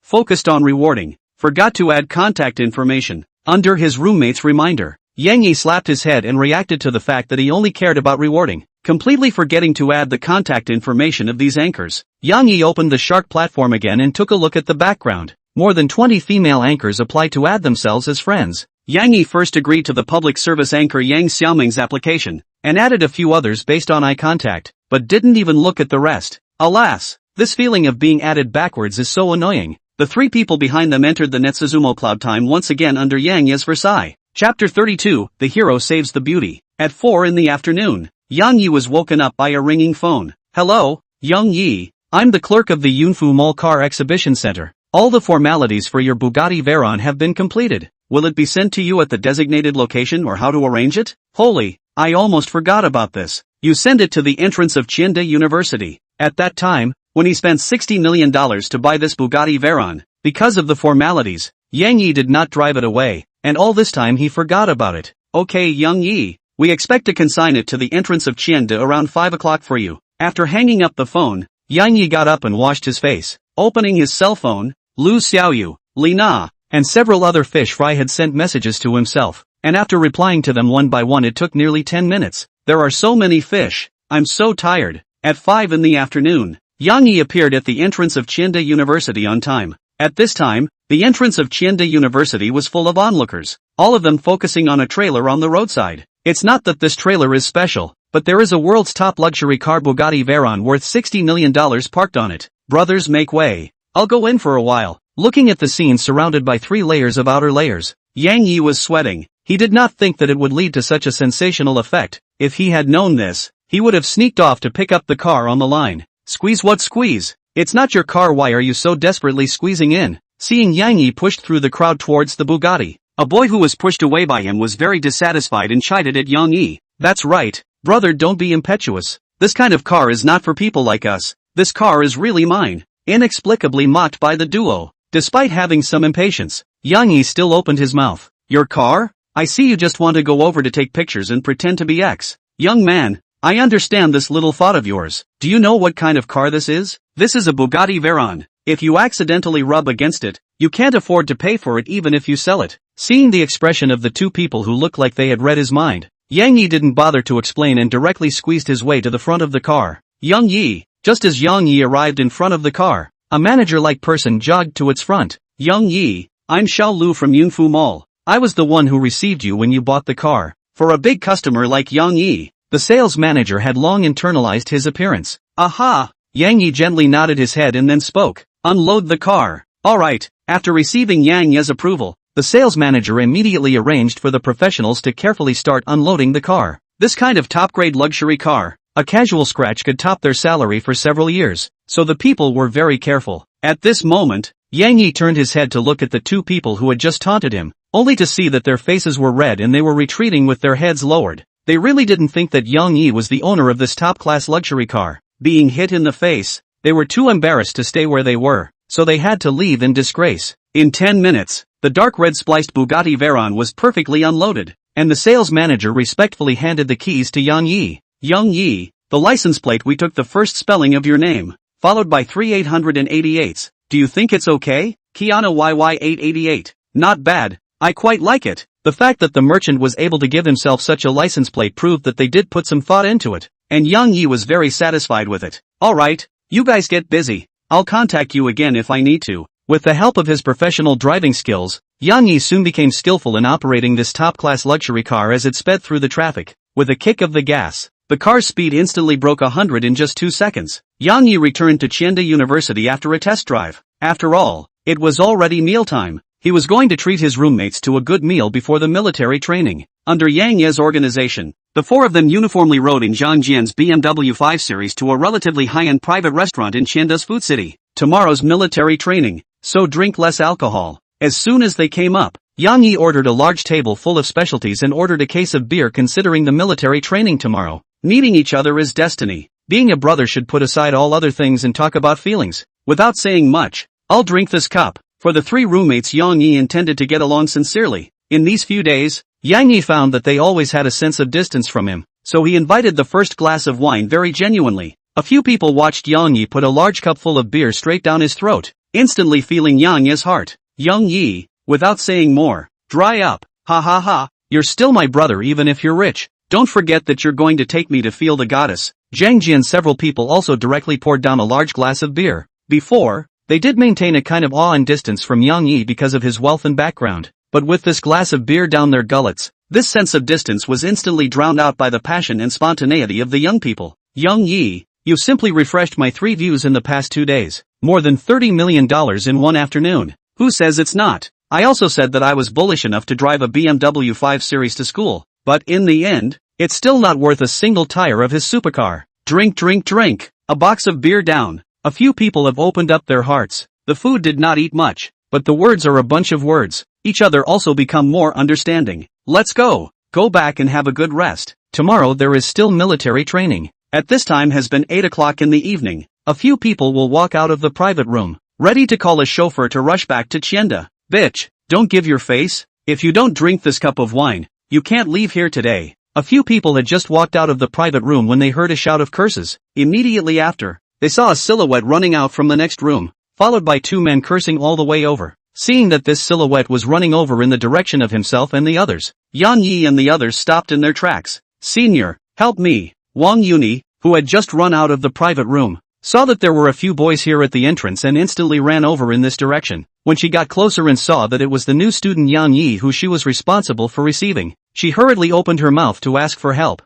Focused on rewarding. Forgot to add contact information. Under his roommate's reminder, Yang Yi slapped his head and reacted to the fact that he only cared about rewarding, completely forgetting to add the contact information of these anchors. Yang Yi opened the Shark platform again and took a look at the background. More than 20 female anchors applied to add themselves as friends. Yang Yi first agreed to the public service anchor Yang Xiaoming's application, and added a few others based on eye contact, but didn't even look at the rest. Alas, this feeling of being added backwards is so annoying. The 3 people behind them entered the Netsuzumo Cloud Time once again under Yang Yi's Versailles. Chapter 32, The Hero Saves the Beauty. At 4 in the afternoon, Yang Yi was woken up by a ringing phone. Hello, Yang Yi, I'm the clerk of the Yunfu Mall Car Exhibition Center. All the formalities for your Bugatti Veyron have been completed. Will it be sent to you at the designated location or how to arrange it? Holy, I almost forgot about this. You send it to the entrance of Chienda University. At that time, when he spent $60 million to buy this Bugatti Veyron, because of the formalities, Yang Yi did not drive it away, and all this time he forgot about it. Okay Yang Yi, we expect to consign it to the entrance of Chienda around 5 o'clock for you. After hanging up the phone, Yang Yi got up and washed his face. Opening his cell phone, Lu Xiaoyu, Li Na, and several other fish fry had sent messages to himself, and after replying to them one by one it took nearly 10 minutes. There are so many fish, I'm so tired. At 5 in the afternoon, Yang Yi appeared at the entrance of Chienda University on time. At this time, the entrance of Chienda University was full of onlookers, all of them focusing on a trailer on the roadside. It's not that this trailer is special, but there is a world's top luxury car Bugatti Veyron worth $60 million parked on it. Brothers make way. I'll go in for a while. Looking at the scene surrounded by 3 layers of outer layers, Yang Yi was sweating. He did not think that it would lead to such a sensational effect. If he had known this, he would have sneaked off to pick up the car on the line. Squeeze what squeeze? It's not your car, why are you so desperately squeezing in? Seeing Yang Yi pushed through the crowd towards the Bugatti, a boy who was pushed away by him was very dissatisfied and chided at Yang Yi. That's right, brother, don't be impetuous. This kind of car is not for people like us. This car is really mine. Inexplicably mocked by the duo. Despite having some impatience, Yang Yi still opened his mouth. Your car? I see you just want to go over to take pictures and pretend to be X. Young man, I understand this little thought of yours. Do you know what kind of car this is? This is a Bugatti Veyron. If you accidentally rub against it, you can't afford to pay for it even if you sell it. Seeing the expression of the 2 people who looked like they had read his mind, Yang Yi didn't bother to explain and directly squeezed his way to the front of the car. Yang Yi, just as Yang Yi arrived in front of the car, a manager-like person jogged to its front. Yang Yi, I'm Xiao Lu from Yunfu Mall. I was the one who received you when you bought the car. For a big customer like Yang Yi, the The sales manager had long internalized his appearance. Aha! Yang Yi gently nodded his head and then spoke. Unload the car. Alright. After receiving Yang Ye's approval, the sales manager immediately arranged for the professionals to carefully start unloading the car. This kind of top-grade luxury car, a casual scratch could top their salary for several years, so the people were very careful. At this moment, Yang Yi turned his head to look at the two people who had just taunted him, only to see that their faces were red and they were retreating with their heads lowered. They really didn't think that Yang Yi was the owner of this top-class luxury car. Being hit in the face, they were too embarrassed to stay where they were, so they had to leave in disgrace. In 10 minutes, the dark red spliced Bugatti Veyron was perfectly unloaded, and the sales manager respectfully handed the keys to Yang Yi. Yang Yi, the license plate we took the first spelling of your name, followed by 3888s. Do you think it's okay? Kiana YY888. Not bad. I quite like it. The fact that the merchant was able to give himself such a license plate proved that they did put some thought into it, and Yang Yi was very satisfied with it. Alright, you guys get busy. I'll contact you again if I need to. With the help of his professional driving skills, Yang Yi soon became skillful in operating this top-class luxury car as it sped through the traffic. With a kick of the gas, the car's speed instantly broke 100 in just 2 seconds. Yang Yi returned to Chienda University after a test drive. After all, it was already mealtime. He was going to treat his roommates to a good meal before the military training. Under Yang Ye's organization, the four of them uniformly rode in Zhang Jian's BMW 5 Series to a relatively high-end private restaurant in Chienda's food city. Tomorrow's military training, so drink less alcohol. As soon as they came up, Yang Yi ordered a large table full of specialties and ordered a case of beer considering the military training tomorrow. Meeting each other is destiny. Being a brother should put aside all other things and talk about feelings. Without saying much, I'll drink this cup. For the three roommates, Yang Yi intended to get along sincerely. In these few days, Yang Yi found that they always had a sense of distance from him, so he invited the first glass of wine very genuinely. A few people watched Yang Yi put a large cup full of beer straight down his throat, instantly feeling Yang Yi's heart. Yang Yi, without saying more, dry up. Ha ha ha, you're still my brother even if you're rich. Don't forget that you're going to take me to feel the goddess. Zhang Ji and several people also directly poured down a large glass of beer. Before, they did maintain a kind of awe and distance from Yang Yi because of his wealth and background, but with this glass of beer down their gullets, this sense of distance was instantly drowned out by the passion and spontaneity of the young people. Yang Yi, you simply refreshed my 3 views in the past 2 days. More than $30 million in one afternoon. Who says it's not? I also said that I was bullish enough to drive a BMW 5 Series to school, but in the end, it's still not worth a single tire of his supercar. Drink, drink, drink. A box of beer down. A few people have opened up their hearts. The food did not eat much, but the words are a bunch of words. Each other also become more understanding. Let's go. Go back and have a good rest. Tomorrow there is still military training. At this time has been 8 o'clock in the evening. A few people will walk out of the private room, ready to call a chauffeur to rush back to Chienda. Bitch, don't give your face. If you don't drink this cup of wine, you can't leave here today. A few people had just walked out of the private room when they heard a shout of curses. Immediately after, they saw a silhouette running out from the next room, followed by 2 men cursing all the way over. Seeing that this silhouette was running over in the direction of himself and the others, Yang Yi and the others stopped in their tracks. Senior, help me. Wang Yuni, who had just run out of the private room, saw that there were a few boys here at the entrance and instantly ran over in this direction. When she got closer and saw that it was the new student Yang Yi who she was responsible for receiving, she hurriedly opened her mouth to ask for help.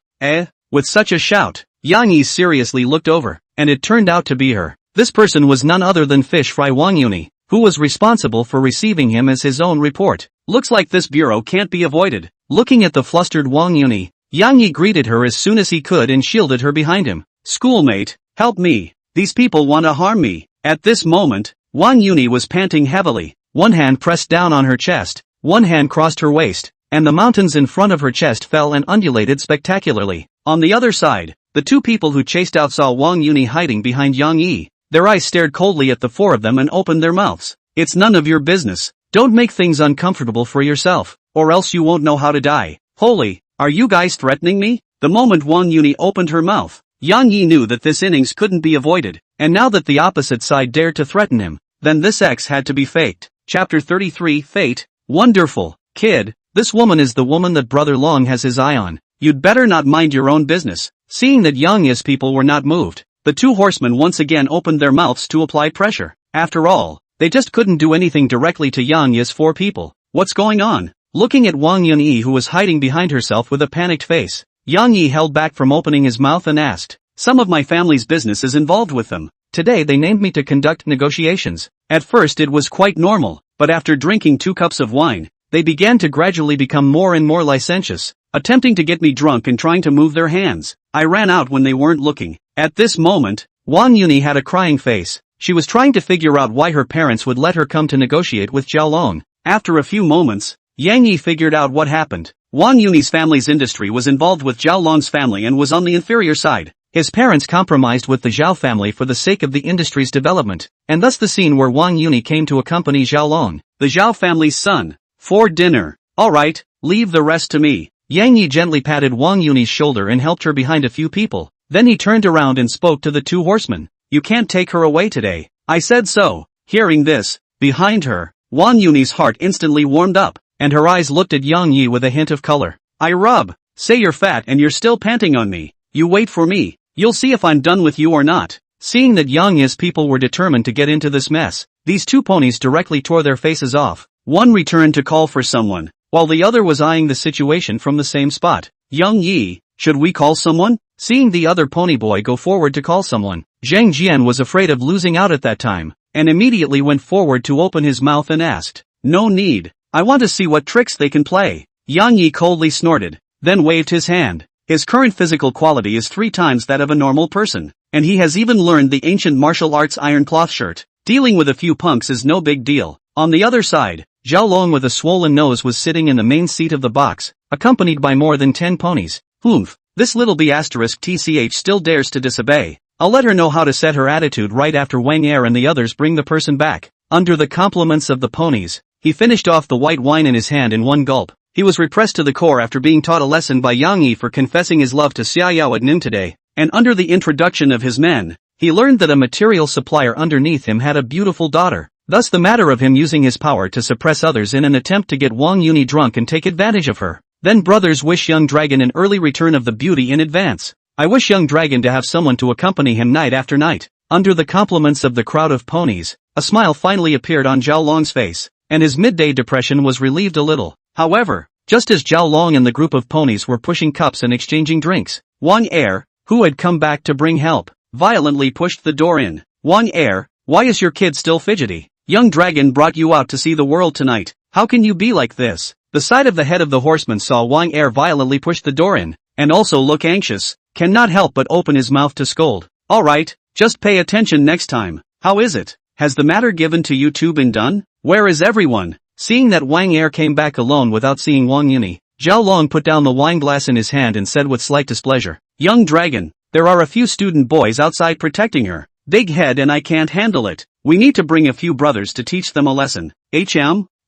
With such a shout, Yang Yi seriously looked over, and it turned out to be her. This person was none other than Fish Fry Wang Yuni, who was responsible for receiving him as his own report. Looks like this bureau can't be avoided. Looking at the flustered Wang Yuni, Yang Yi greeted her as soon as he could and shielded her behind him. Schoolmate, help me. These people want to harm me. At this moment, Wang Yuni was panting heavily. One hand pressed down on her chest, one hand crossed her waist, and the mountains in front of her chest fell and undulated spectacularly. On the other side, the 2 people who chased out saw Wang Yuni hiding behind Yang Yi. Their eyes stared coldly at the 4 of them and opened their mouths. It's none of your business. Don't make things uncomfortable for yourself, or else you won't know how to die. Holy, are you guys threatening me? The moment Wang Yuni opened her mouth, Yang Yi knew that this innings couldn't be avoided, and now that the opposite side dared to threaten him, then this X had to be faked. Chapter 33 Fate. Wonderful, kid, this woman is the woman that Brother Long has his eye on. You'd better not mind your own business. Seeing that Yang Yi's people were not moved, the 2 horsemen once again opened their mouths to apply pressure. After all, they just couldn't do anything directly to Yang Yi's 4 people. What's going on? Looking at Wang Yuni who was hiding behind herself with a panicked face, Yang Yi held back from opening his mouth and asked, "Some of my family's business is involved with them. Today they named me to conduct negotiations." At first it was quite normal, but after drinking 2 cups of wine, they began to gradually become more and more licentious, attempting to get me drunk and trying to move their hands. I ran out when they weren't looking. At this moment, Wang Yuni had a crying face. She was trying to figure out why her parents would let her come to negotiate with Xiaolong. After a few moments, Yang Yi figured out what happened. Wang Yuni's family's industry was involved with Xiaolong's family and was on the inferior side. His parents compromised with the Zhao family for the sake of the industry's development, and thus the scene where Wang Yuni came to accompany Xiaolong, the Zhao family's son, for dinner. "Alright, leave the rest to me." Yang Yi gently patted Wang Yuni's shoulder and helped her behind a few people. Then he turned around and spoke to the 2 horsemen. "You can't take her away today. I said so." Hearing this, behind her, Wang Yuni's heart instantly warmed up, and her eyes looked at Yang Yi with a hint of color. "I rub. Say you're fat and you're still panting on me. You wait for me. You'll see if I'm done with you or not." Seeing that Yang Yi's people were determined to get into this mess, these 2 ponies directly tore their faces off. One returned to call for someone, while the other was eyeing the situation from the same spot. "Yang Yi, should we call someone?" Seeing the other pony boy go forward to call someone, Zhang Jian was afraid of losing out at that time, and immediately went forward to open his mouth and asked, "No need. I want to see what tricks they can play." Yang Yi coldly snorted, then waved his hand. His current physical quality is 3 times that of a normal person, and he has even learned the ancient martial arts iron cloth shirt. Dealing with a few punks is no big deal. On the other side, Xiaolong with a swollen nose was sitting in the main seat of the box, accompanied by more than 10 ponies. "Oomph, this little B***TCH still dares to disobey. I'll let her know how to set her attitude right after Wang Er and the others bring the person back." Under the compliments of the ponies, he finished off the white wine in his hand in one gulp. He was repressed to the core after being taught a lesson by Yang Yi for confessing his love to Xiaoyu at noon today, and under the introduction of his men, he learned that a material supplier underneath him had a beautiful daughter. Thus the matter of him using his power to suppress others in an attempt to get Wang Yuni drunk and take advantage of her. Then brothers wish young dragon an early return of the beauty in advance. I wish young dragon to have someone to accompany him night after night. Under the compliments of the crowd of ponies, a smile finally appeared on Xiaolong's face, and his midday depression was relieved a little. However, just as Xiaolong and the group of ponies were pushing cups and exchanging drinks, Wang Er, who had come back to bring help, violently pushed the door in. "Wang Er, why is your kid still fidgety? Young dragon brought you out to see the world tonight. How can you be like this?" The side of the head of the horseman saw Wang Er violently push the door in, and also look anxious, cannot help but open his mouth to scold. "Alright, just pay attention next time. How is it? Has the matter given to you 2 been done? Where is everyone?" Seeing that Wang Er came back alone without seeing Wang Yuni, Xiaolong put down the wine glass in his hand and said with slight displeasure, "Young dragon, there are a few student boys outside protecting her. Big head and I can't handle it. We need to bring a few brothers to teach them a lesson."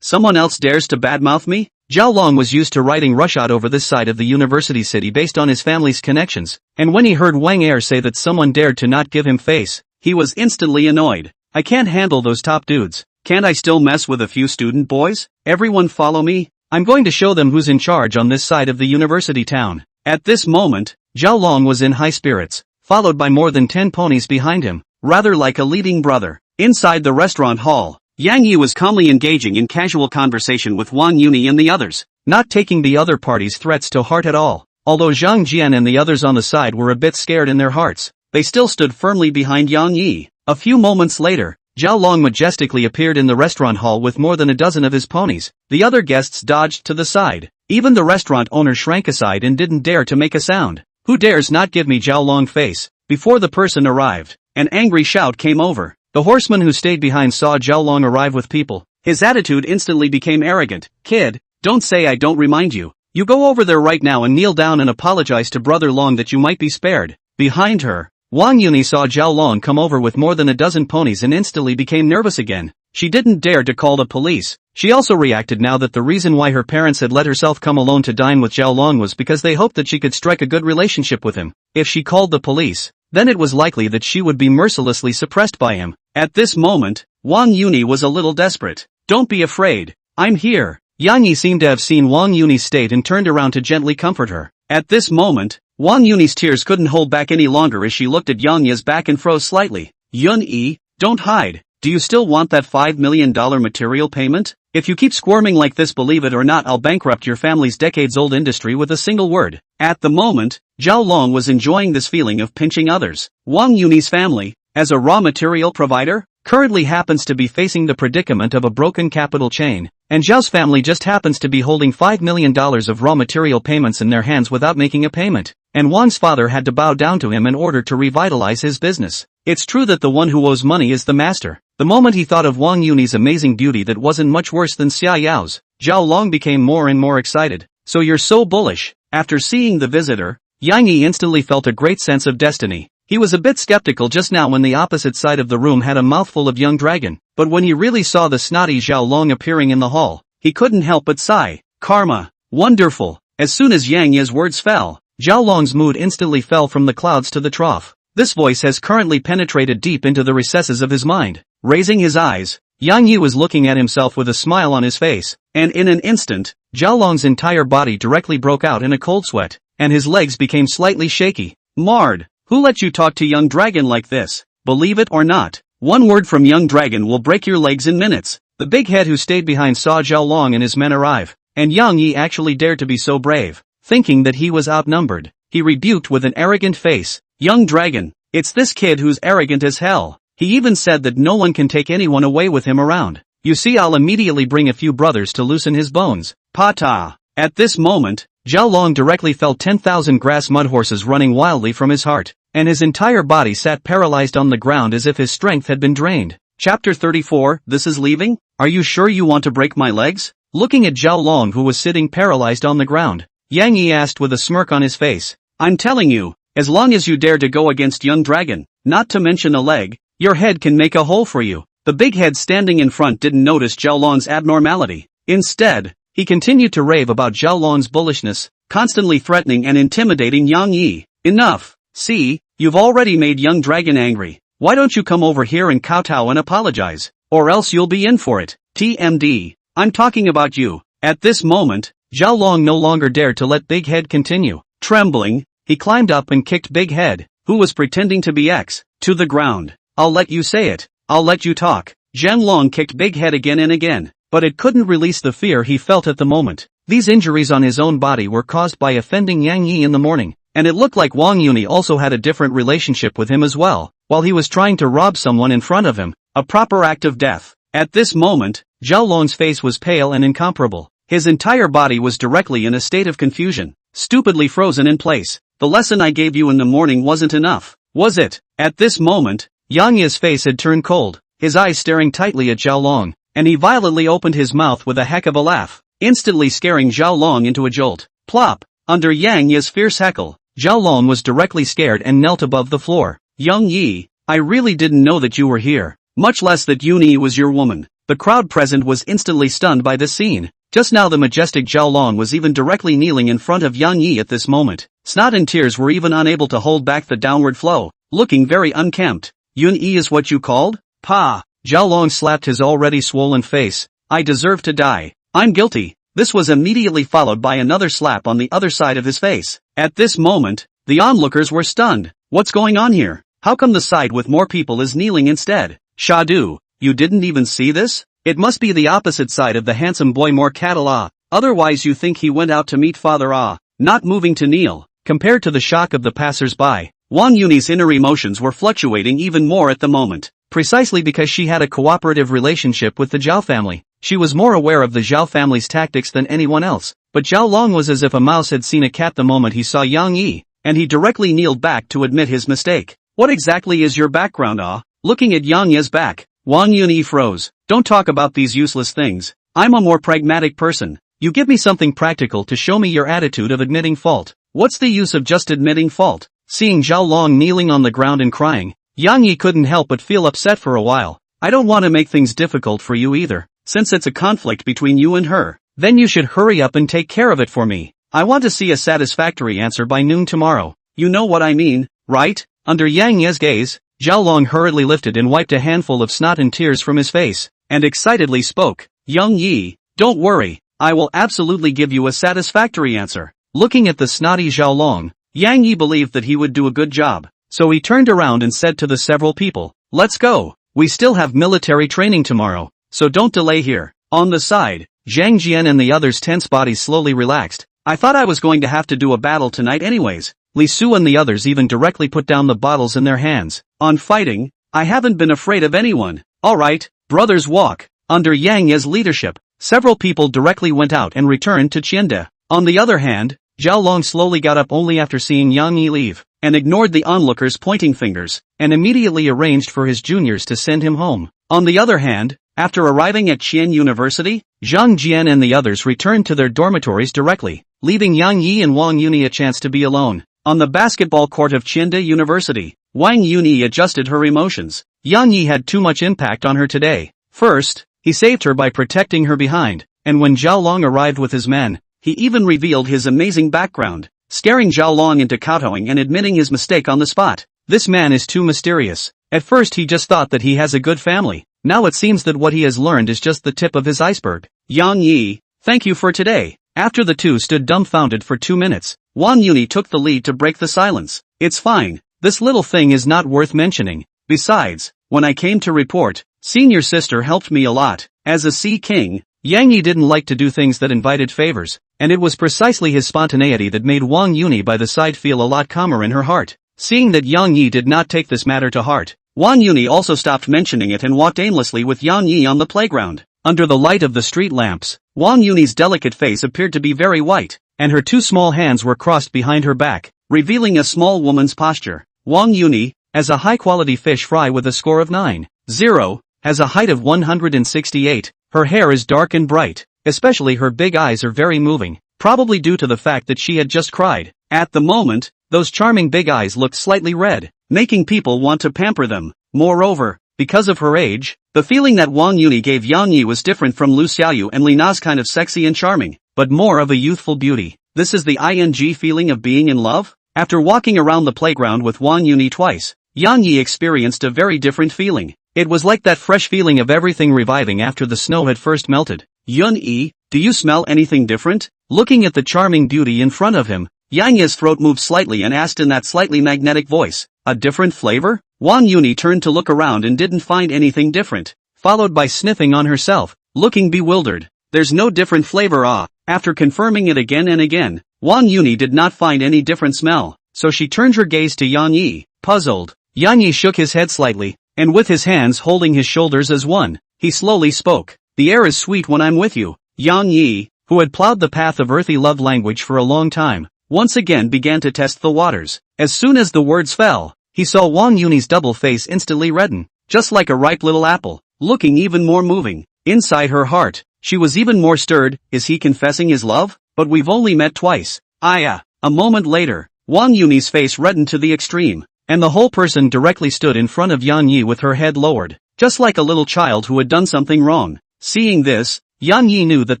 Someone else dares to badmouth me? Xiaolong was used to riding roughshod over this side of the university city based on his family's connections, and when he heard Wang Er say that someone dared to not give him face, he was instantly annoyed. "I can't handle those top dudes. Can't I still mess with a few student boys? Everyone follow me. I'm going to show them who's in charge on this side of the university town." At this moment, Xiaolong was in high spirits, followed by more than 10 ponies behind him, rather like a leading brother. Inside the restaurant hall, Yang Yi was calmly engaging in casual conversation with Wang Yuni and the others, not taking the other party's threats to heart at all. Although Zhang Jian and the others on the side were a bit scared in their hearts, they still stood firmly behind Yang Yi. A few moments later, Xiaolong majestically appeared in the restaurant hall with more than a dozen of his ponies. The other guests dodged to the side. Even the restaurant owner shrank aside and didn't dare to make a sound. "Who dares not give me Xiaolong face?" Before the person arrived, an angry shout came over. The horseman who stayed behind saw Xiaolong arrive with people. His attitude instantly became arrogant. "Kid, don't say I don't remind you. You go over there right now and kneel down and apologize to Brother Long that you might be spared." Behind her, Wang Yuni saw Xiaolong come over with more than a dozen ponies and instantly became nervous again. She didn't dare to call the police. She also reacted now that the reason why her parents had let herself come alone to dine with Xiaolong was because they hoped that she could strike a good relationship with him. If she called the police, then it was likely that she would be mercilessly suppressed by him. At this moment, Wang Yuni was a little desperate. "Don't be afraid. I'm here." Yang Yi seemed to have seen Wang Yuni's state and turned around to gently comfort her. At this moment, Wang Yuni's tears couldn't hold back any longer as she looked at Yang Yi's back and froze slightly. "Yun Yi, don't hide. Do you still want that $5 million material payment? If you keep squirming like this, believe it or not, I'll bankrupt your family's decades-old industry with a single word." At the moment, Zhao Long was enjoying this feeling of pinching others. Wang Yuni's family, as a raw material provider, currently happens to be facing the predicament of a broken capital chain, and Zhao's family just happens to be holding $5 million of raw material payments in their hands without making a payment, and Wang's father had to bow down to him in order to revitalize his business. It's true that the one who owes money is the master. The moment he thought of Wang Yuni's amazing beauty that wasn't much worse than Xiaoyu's, Zhao Long became more and more excited. So you're so bullish. After seeing the visitor, Yang Yi instantly felt a great sense of destiny. He was a bit skeptical just now when the opposite side of the room had a mouthful of young dragon, but when he really saw the snotty Zhao Long appearing in the hall, he couldn't help but sigh. Karma. Wonderful. As soon as Yang Yi's words fell, Zhao Long's mood instantly fell from the clouds to the trough. This voice has currently penetrated deep into the recesses of his mind. Raising his eyes, Yang Yi was looking at himself with a smile on his face, and in an instant, Zhao Long's entire body directly broke out in a cold sweat, and his legs became slightly shaky. Marred. Who let you talk to young dragon like this? Believe it or not, one word from young dragon will break your legs in minutes. The big head who stayed behind saw Zhao Long and his men arrive, and Yang Yi actually dared to be so brave. Thinking that he was outnumbered, he rebuked with an arrogant face, "Young dragon, it's this kid who's arrogant as hell. He even said that no one can take anyone away with him around. You see, I'll immediately bring a few brothers to loosen his bones." Pata. At this moment, Zhao Long directly felt 10,000 grass mud horses running wildly from his heart, and his entire body sat paralyzed on the ground as if his strength had been drained. Chapter 34, This is leaving? Are you sure you want to break my legs? Looking at Zhao Long who was sitting paralyzed on the ground, Yang Yi asked with a smirk on his face. I'm telling you, as long as you dare to go against young dragon, not to mention a leg, your head can make a hole for you. The big head standing in front didn't notice Zhao Long's abnormality. Instead, he continued to rave about Zhao Long's bullishness, constantly threatening and intimidating Yang Yi. Enough. See, you've already made young dragon angry. Why don't you come over here and kowtow and apologize? Or else you'll be in for it. TMD. I'm talking about you. At this moment, Zhao Long no longer dared to let Big Head continue. Trembling, he climbed up and kicked Big Head, who was pretending to be X, to the ground. I'll let you say it. I'll let you talk. Zhang Long kicked Big Head again and again, but it couldn't release the fear he felt at the moment. These injuries on his own body were caused by offending Yang Yi in the morning, and it looked like Wang Yuni also had a different relationship with him as well, while he was trying to rob someone in front of him. A proper act of death. At this moment, Zhao Long's face was pale and incomparable. His entire body was directly in a state of confusion, stupidly frozen in place. The lesson I gave you in the morning wasn't enough, was it? At this moment, Yang Yi's face had turned cold, his eyes staring tightly at Zhao Long, and he violently opened his mouth with a heck of a laugh, instantly scaring Zhao Long into a jolt. Plop! Under Yang Yi's fierce heckle, Zhao Long was directly scared and knelt above the floor. Young Yi, I really didn't know that you were here, much less that Yuni was your woman. The crowd present was instantly stunned by this scene. Just now the majestic Zhao Long was even directly kneeling in front of Yang Yi at this moment. Snot and tears were even unable to hold back the downward flow, looking very unkempt. Yun Yi is what you called? Pa! Zhao Long slapped his already swollen face. I deserve to die. I'm guilty. This was immediately followed by another slap on the other side of his face. At this moment, the onlookers were stunned. What's going on here? How come the side with more people is kneeling instead? Shadu, you didn't even see this? It must be the opposite side of the handsome boy more cattle ah. Otherwise you think he went out to meet father ah, not moving to kneel. Compared to the shock of the passers-by, Wang Yuni's inner emotions were fluctuating even more at the moment. Precisely because she had a cooperative relationship with the Zhao family, she was more aware of the Zhao family's tactics than anyone else. But Zhao Long was as if a mouse had seen a cat the moment he saw Yang Yi, and he directly kneeled back to admit his mistake. What exactly is your background ah? Looking at Yang Yi's back, Wang Yuni froze. Don't talk about these useless things. I'm a more pragmatic person. You give me something practical to show me your attitude of admitting fault. What's the use of just admitting fault? Seeing Zhao Long kneeling on the ground and crying, Yang Yi couldn't help but feel upset for a while. I don't want to make things difficult for you either. Since it's a conflict between you and her, then you should hurry up and take care of it for me. I want to see a satisfactory answer by noon tomorrow. You know what I mean, right? Under Yang Yi's gaze, Zhao Long hurriedly lifted and wiped a handful of snot and tears from his face, and excitedly spoke. Young Yi, don't worry, I will absolutely give you a satisfactory answer. Looking at the snotty Zhao Long, Yang Yi believed that he would do a good job, so he turned around and said to the several people, let's go, we still have military training tomorrow, so don't delay here. On the side, Zhang Jian and the others' tense bodies slowly relaxed, I thought I was going to have to do a battle tonight anyways. Li Su and the others even directly put down the bottles in their hands. On fighting, I haven't been afraid of anyone. Alright, brothers walk. Under Yang Ye's leadership, several people directly went out and returned to Qiande. On the other hand, Zhao Long slowly got up only after seeing Yang Yi leave, and ignored the onlookers pointing fingers, and immediately arranged for his juniors to send him home. On the other hand, after arriving at Qian University, Zhang Jian and the others returned to their dormitories directly, leaving Yang Yi and Wang Yuni a chance to be alone. On the basketball court of Qiande University, Wang Yuni adjusted her emotions. Yang Yi had too much impact on her today. First, he saved her by protecting her behind, and when Zhao Long arrived with his men, he even revealed his amazing background, scaring Zhao Long into kowtowing and admitting his mistake on the spot. This man is too mysterious. At first he just thought that he has a good family. Now it seems that what he has learned is just the tip of his iceberg. Yang Yi, thank you for today. After the two stood dumbfounded for 2 minutes, Wang Yuni took the lead to break the silence. It's fine. This little thing is not worth mentioning. Besides, when I came to report, senior sister helped me a lot. As a Sea King, Yang Yi didn't like to do things that invited favors, and it was precisely his spontaneity that made Wang Yuni by the side feel a lot calmer in her heart. Seeing that Yang Yi did not take this matter to heart, Wang Yuni also stopped mentioning it and walked aimlessly with Yang Yi on the playground. Under the light of the street lamps, Wang Yuni's delicate face appeared to be very white, and her two small hands were crossed behind her back, revealing a small woman's posture. Wang Yuni, as a high-quality fish fry with a score of 9.0, has a height of 168, her hair is dark and bright, especially her big eyes are very moving, probably due to the fact that she had just cried. At the moment, those charming big eyes looked slightly red, making people want to pamper them. Moreover, because of her age, the feeling that Wang Yuni gave Yang Yi was different from Lu Xiaoyu and Li Na's kind of sexy and charming, but more of a youthful beauty. This is the ing feeling of being in love? After walking around the playground with Wang Yuni twice, Yang Yi experienced a very different feeling. It was like that fresh feeling of everything reviving after the snow had first melted. Yun Yi, do you smell anything different? Looking at the charming beauty in front of him, Yang Yi's throat moved slightly and asked in that slightly magnetic voice, a different flavor? Wang Yuni turned to look around and didn't find anything different, followed by sniffing on herself, looking bewildered. There's no different flavor After confirming it again and again, Wang Yuni did not find any different smell, so she turned her gaze to Yang Yi, puzzled. Yang Yi shook his head slightly, and with his hands holding his shoulders as one, he slowly spoke. The air is sweet when I'm with you. Yang Yi, who had plowed the path of earthy love language for a long time, once again began to test the waters. As soon as the words fell, he saw Wang Yuni's double face instantly redden, just like a ripe little apple, looking even more moving. Inside her heart, she was even more stirred. Is he confessing his love? But we've only met twice. A moment later, Wang Yuni's face reddened to the extreme, and the whole person directly stood in front of Yang Yi with her head lowered, just like a little child who had done something wrong. Seeing this, Yang Yi knew that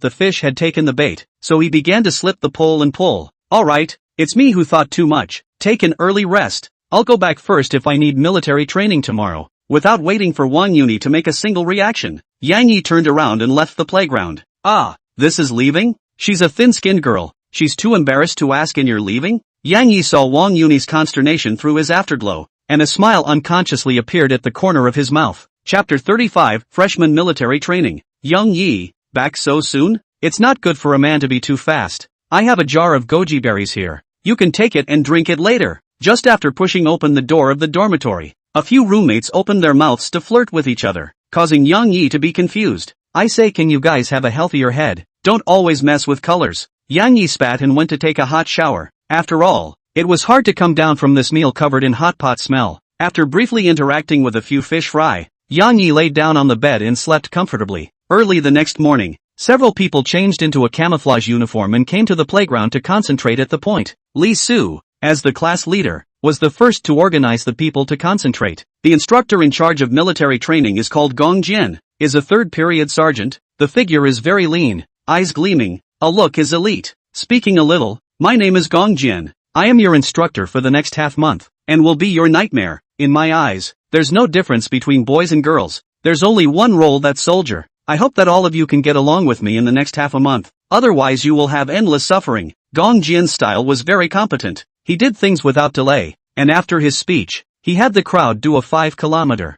the fish had taken the bait, so he began to slip the pole and pull. Alright, it's me who thought too much. Take an early rest. I'll go back first if I need military training tomorrow. Without waiting for Wang Yuni to make a single reaction, Yang Yi turned around and left the playground. This is leaving? She's a thin-skinned girl. She's too embarrassed to ask and you're leaving? Yang Yi saw Wang Yuni's consternation through his afterglow, and a smile unconsciously appeared at the corner of his mouth. Chapter 35, Freshman Military Training. Yang Yi, back so soon? It's not good for a man to be too fast. I have a jar of goji berries here. You can take it and drink it later. Just after pushing open the door of the dormitory, a few roommates opened their mouths to flirt with each other, causing Yang Yi to be confused. I say, can you guys have a healthier head? Don't always mess with colors. Yang Yi spat and went to take a hot shower. After all, it was hard to come down from this meal covered in hot pot smell. After briefly interacting with a few fish fry, Yang Yi laid down on the bed and slept comfortably. Early the next morning, several people changed into a camouflage uniform and came to the playground to concentrate at the point. Li Su, as the class leader, was the first to organize the people to concentrate. The instructor in charge of military training is called Gong Jian, is a third-period sergeant. The figure is very lean, eyes gleaming, a look is elite. Speaking a little, my name is Gong Jian. I am your instructor for the next half month, and will be your nightmare. In my eyes, there's no difference between boys and girls. There's only one role, that's soldier. I hope that all of you can get along with me in the next half a month. Otherwise you will have endless suffering. Gong Jian's style was very competent. He did things without delay, and after his speech, he had the crowd do a 5-kilometer.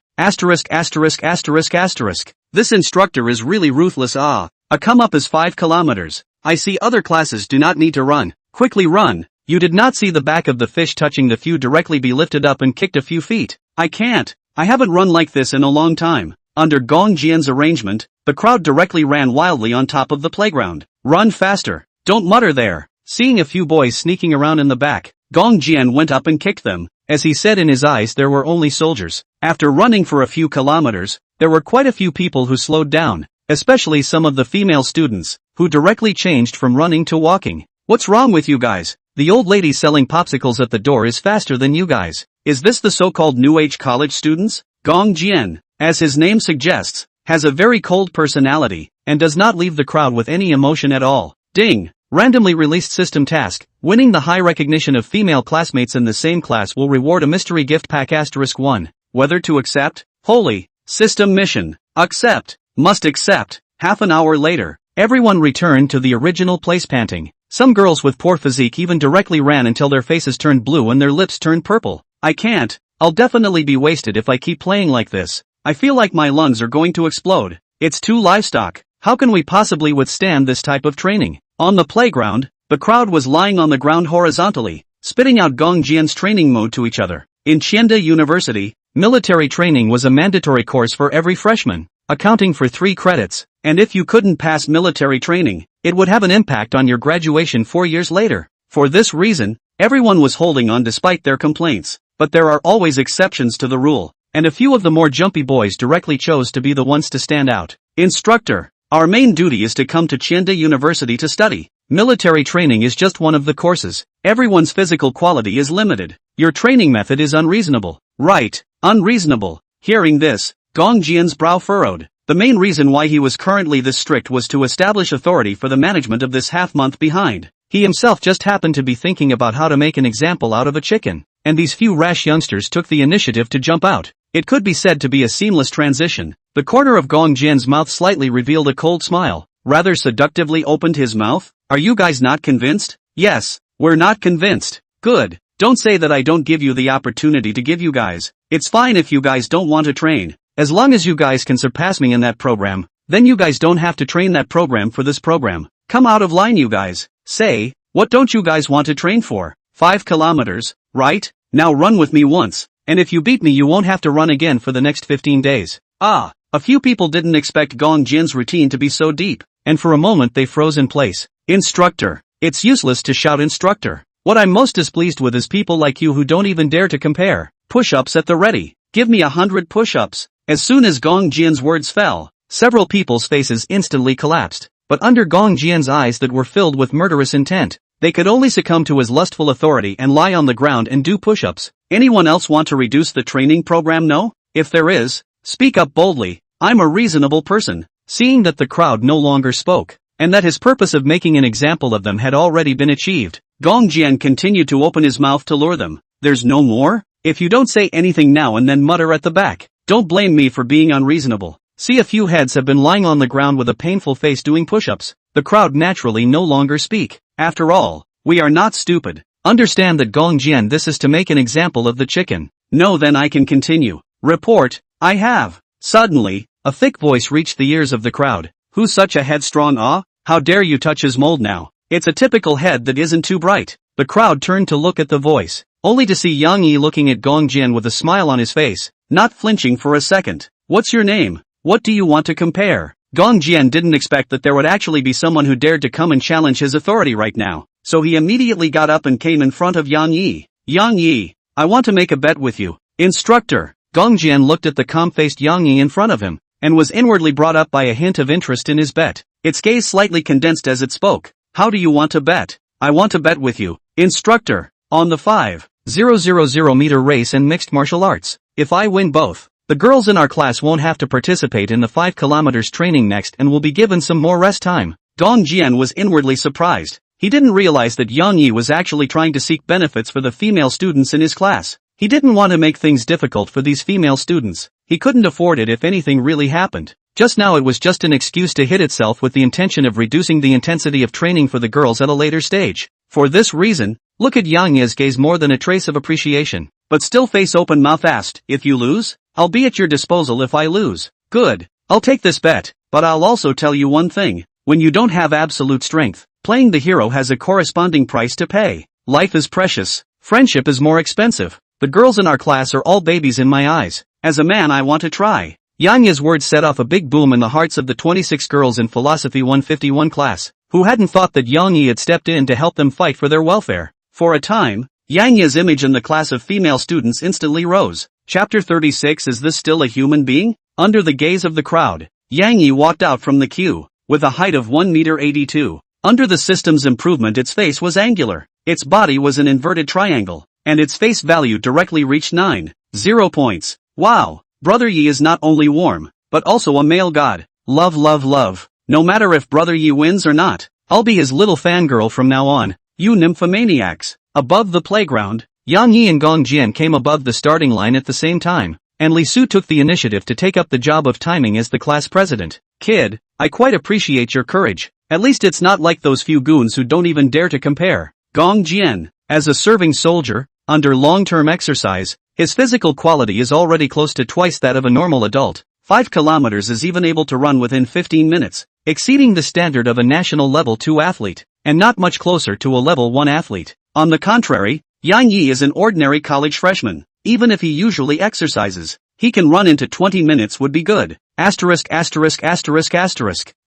This instructor is really ruthless. A come up is 5 kilometers. I see other classes do not need to run. Quickly run. You did not see the back of the fish touching the few directly be lifted up and kicked a few feet. I can't. I haven't run like this in a long time. Under Gong Jian's arrangement, the crowd directly ran wildly on top of the playground. Run faster. Don't mutter there. Seeing a few boys sneaking around in the back, Gong Jian went up and kicked them. As he said in his eyes there were only soldiers. After running for a few kilometers, there were quite a few people who slowed down, especially some of the female students, who directly changed from running to walking. What's wrong with you guys? The old lady selling popsicles at the door is faster than you guys. Is this the so-called New Age college students? Gong Jian, as his name suggests, has a very cold personality, and does not leave the crowd with any emotion at all. Ding! Randomly released system task. Winning the high recognition of female classmates in the same class will reward a mystery gift pack *1. Whether to accept? Holy! System mission. Accept. Must accept. Half an hour later, everyone returned to the original place panting. Some girls with poor physique even directly ran until their faces turned blue and their lips turned purple. I can't. I'll definitely be wasted if I keep playing like this. I feel like my lungs are going to explode. It's too livestock. How can we possibly withstand this type of training? On the playground, the crowd was lying on the ground horizontally, spitting out Gong Jian's training mode to each other. In Qianda University, military training was a mandatory course for every freshman, accounting for 3 credits, and if you couldn't pass military training, it would have an impact on your graduation 4 years later. For this reason, everyone was holding on despite their complaints, but there are always exceptions to the rule, and a few of the more jumpy boys directly chose to be the ones to stand out. Instructor, our main duty is to come to Qianda University to study. Military training is just one of the courses. Everyone's physical quality is limited. Your training method is unreasonable. Right, unreasonable. Hearing this, Gong Jian's brow furrowed. The main reason why he was currently this strict was to establish authority for the management of this half-month behind. He himself just happened to be thinking about how to make an example out of a chicken, and these few rash youngsters took the initiative to jump out. It could be said to be a seamless transition. The corner of Gong Jian's mouth slightly revealed a cold smile. Rather seductively opened his mouth. Are you guys not convinced? Yes, we're not convinced. Good. Don't say that I don't give you the opportunity to give you guys. It's fine if you guys don't want to train. As long as you guys can surpass me in that program, then you guys don't have to train that program for this program. Come out of line you guys. Say, what don't you guys want to train for? 5 kilometers, right? Now run with me once, and if you beat me you won't have to run again for the next 15 days. Ah, a few people didn't expect Gong Jian's routine to be so deep, and for a moment they froze in place. Instructor. It's useless to shout instructor. What I'm most displeased with is people like you who don't even dare to compare. Push-ups at the ready. Give me 100 push-ups. As soon as Gong Jian's words fell, several people's faces instantly collapsed. But under Gong Jian's eyes that were filled with murderous intent, they could only succumb to his lustful authority and lie on the ground and do push-ups. Anyone else want to reduce the training program? No? If there is, speak up boldly. I'm a reasonable person. Seeing that the crowd no longer spoke, and that his purpose of making an example of them had already been achieved, Gong Jian continued to open his mouth to lure them. There's no more? If you don't say anything now and then mutter at the back, don't blame me for being unreasonable. See, a few heads have been lying on the ground with a painful face doing push-ups. The crowd naturally no longer speak. After all, we are not stupid. Understand that Gong Jian, this is to make an example of the chicken. No, then I can continue. Report, I have. Suddenly, a thick voice reached the ears of the crowd. Who's such a headstrong? How dare you touch his mold now? It's a typical head that isn't too bright. The crowd turned to look at the voice, only to see Yang Yi looking at Gong Jian with a smile on his face, not flinching for a second. What's your name? What do you want to compare? Gong Jian didn't expect that there would actually be someone who dared to come and challenge his authority right now, so he immediately got up and came in front of Yang Yi. Yang Yi, I want to make a bet with you. Instructor. Gong Jian looked at the calm-faced Yang Yi in front of him, and was inwardly brought up by a hint of interest in his bet. Its gaze slightly condensed as it spoke. How do you want to bet? I want to bet with you. Instructor. On the 5,000 meter race and mixed martial arts. If I win both, the girls in our class won't have to participate in the 5 kilometers training next and will be given some more rest time. Gong Jian was inwardly surprised. He didn't realize that Yang Yi was actually trying to seek benefits for the female students in his class. He didn't want to make things difficult for these female students. He couldn't afford it if anything really happened. Just now it was just an excuse to hit itself with the intention of reducing the intensity of training for the girls at a later stage. For this reason, look at Yang Yi's gaze more than a trace of appreciation, but still face open mouth asked, if you lose? I'll be at your disposal if I lose. Good. I'll take this bet, but I'll also tell you one thing. When you don't have absolute strength, Playing the hero has a corresponding price to pay. Life is precious. Friendship is more expensive. The girls in our class are all babies in my eyes. As a man I want to try. Yang Yi's words set off a big boom in the hearts of the 26 girls in Philosophy 151 class, who hadn't thought that Yang Yi had stepped in to help them fight for their welfare. For a time, Yang Yi's image in the class of female students instantly rose. Chapter 36. Is this still a human being? Under the gaze of the crowd, Yang Yi walked out from the queue, with a height of 1.82 meters. Under the system's improvement, its face was angular, its body was an inverted triangle, and its face value directly reached 9.0 points. Wow! Brother Yi is not only warm, but also a male god. Love, love, love. No matter if Brother Yi wins or not, I'll be his little fangirl from now on. You nymphomaniacs. Above the playground, Yang Yi and Gong Jian came above the starting line at the same time, and Li Su took the initiative to take up the job of timing as the class president. Kid, I quite appreciate your courage. At least it's not like those few goons who don't even dare to compare. Gong Jian, as a serving soldier, under long-term exercise, his physical quality is already close to twice that of a normal adult. 5 kilometers is even able to run within 15 minutes, exceeding the standard of a national level 2 athlete, and not much closer to a level 1 athlete. On the contrary, Yang Yi is an ordinary college freshman. Even if he usually exercises, he can run into 20 minutes would be good. Asterisk.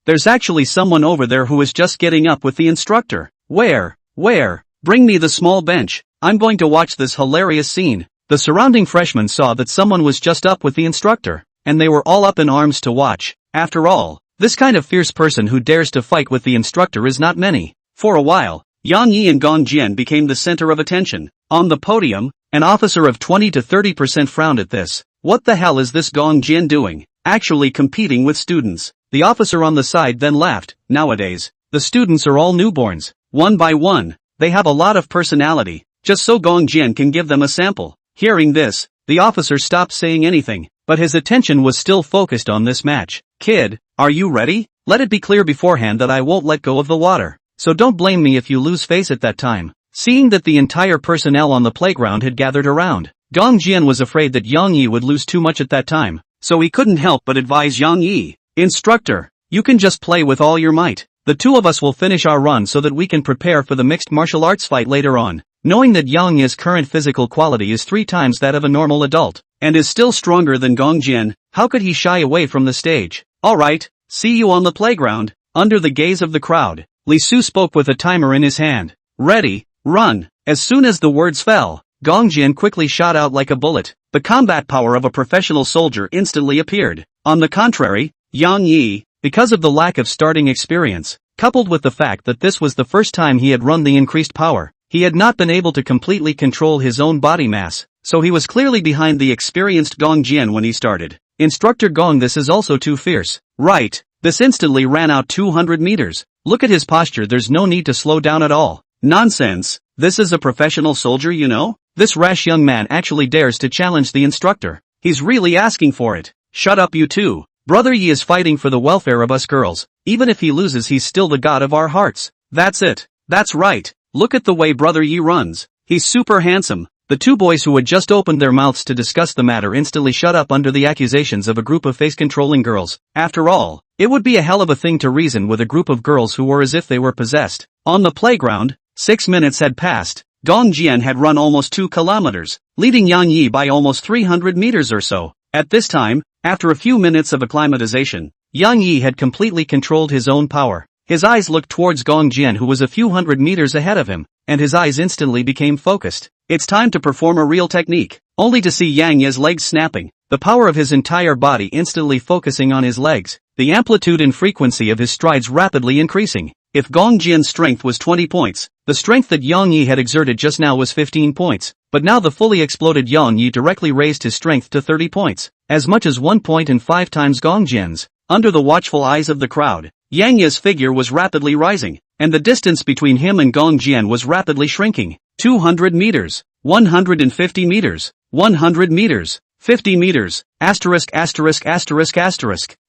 There's actually someone over there who is just getting up with the instructor. Where? Bring me the small bench. I'm going to watch this hilarious scene. The surrounding freshmen saw that someone was just up with the instructor, and they were all up in arms to watch. After all, this kind of fierce person who dares to fight with the instructor is not many. For a while, Yang Yi and Gong Jian became the center of attention. On the podium, an officer of 20 to 30% frowned at this. What the hell is this Gong Jian doing? Actually competing with students. The officer on the side then laughed. Nowadays, the students are all newborns. One by one, they have a lot of personality, just so Gong Jian can give them a sample. Hearing this, the officer stopped saying anything, but his attention was still focused on this match. Kid, are you ready? Let it be clear beforehand that I won't let go of the water, so don't blame me if you lose face at that time. Seeing that the entire personnel on the playground had gathered around, Gong Jian was afraid that Yang Yi would lose too much at that time, so he couldn't help but advise Yang Yi. Instructor, you can just play with all your might. The two of us will finish our run so that we can prepare for the mixed martial arts fight later on. Knowing that Yang Yi's current physical quality is 3 times that of a normal adult, and is still stronger than Gong Jian, how could he shy away from the stage? Alright, see you on the playground. Under the gaze of the crowd, Li Su spoke with a timer in his hand. Ready, run. As soon as the words fell, Gong Jian quickly shot out like a bullet. The combat power of a professional soldier instantly appeared. On the contrary, Yang Yi, because of the lack of starting experience, coupled with the fact that this was the first time he had run the increased power, he had not been able to completely control his own body mass, so he was clearly behind the experienced Gong Jian when he started. Instructor Gong, this is also too fierce. Right, this instantly ran out 200 meters. Look at his posture, there's no need to slow down at all. Nonsense, this is a professional soldier, you know? This rash young man actually dares to challenge the instructor. He's really asking for it. Shut up you two. Brother Yi is fighting for the welfare of us girls. Even if he loses, he's still the god of our hearts. That's it. That's right. Look at the way Brother Yi runs. He's super handsome. The two boys who had just opened their mouths to discuss the matter instantly shut up under the accusations of a group of face-controlling girls. After all, it would be a hell of a thing to reason with a group of girls who were as if they were possessed. On the playground, 6 minutes had passed. Gong Jian had run almost 2 kilometers, leading Yang Yi by almost 300 meters or so. At this time, after a few minutes of acclimatization, Yang Yi had completely controlled his own power. His eyes looked towards Gong Jian, who was a few hundred meters ahead of him, and his eyes instantly became focused. It's time to perform a real technique, only to see Yang Yi's legs snapping, the power of his entire body instantly focusing on his legs, the amplitude and frequency of his strides rapidly increasing. If Gong Jian's strength was 20 points, the strength that Yang Yi had exerted just now was 15 points, but now the fully exploded Yang Yi directly raised his strength to 30 points, as much as 1.5 times Gong Jian's. Under the watchful eyes of the crowd, Yang Yi's figure was rapidly rising, and the distance between him and Gong Jian was rapidly shrinking. 200 meters, 150 meters, 100 meters, 50 meters, asterisk.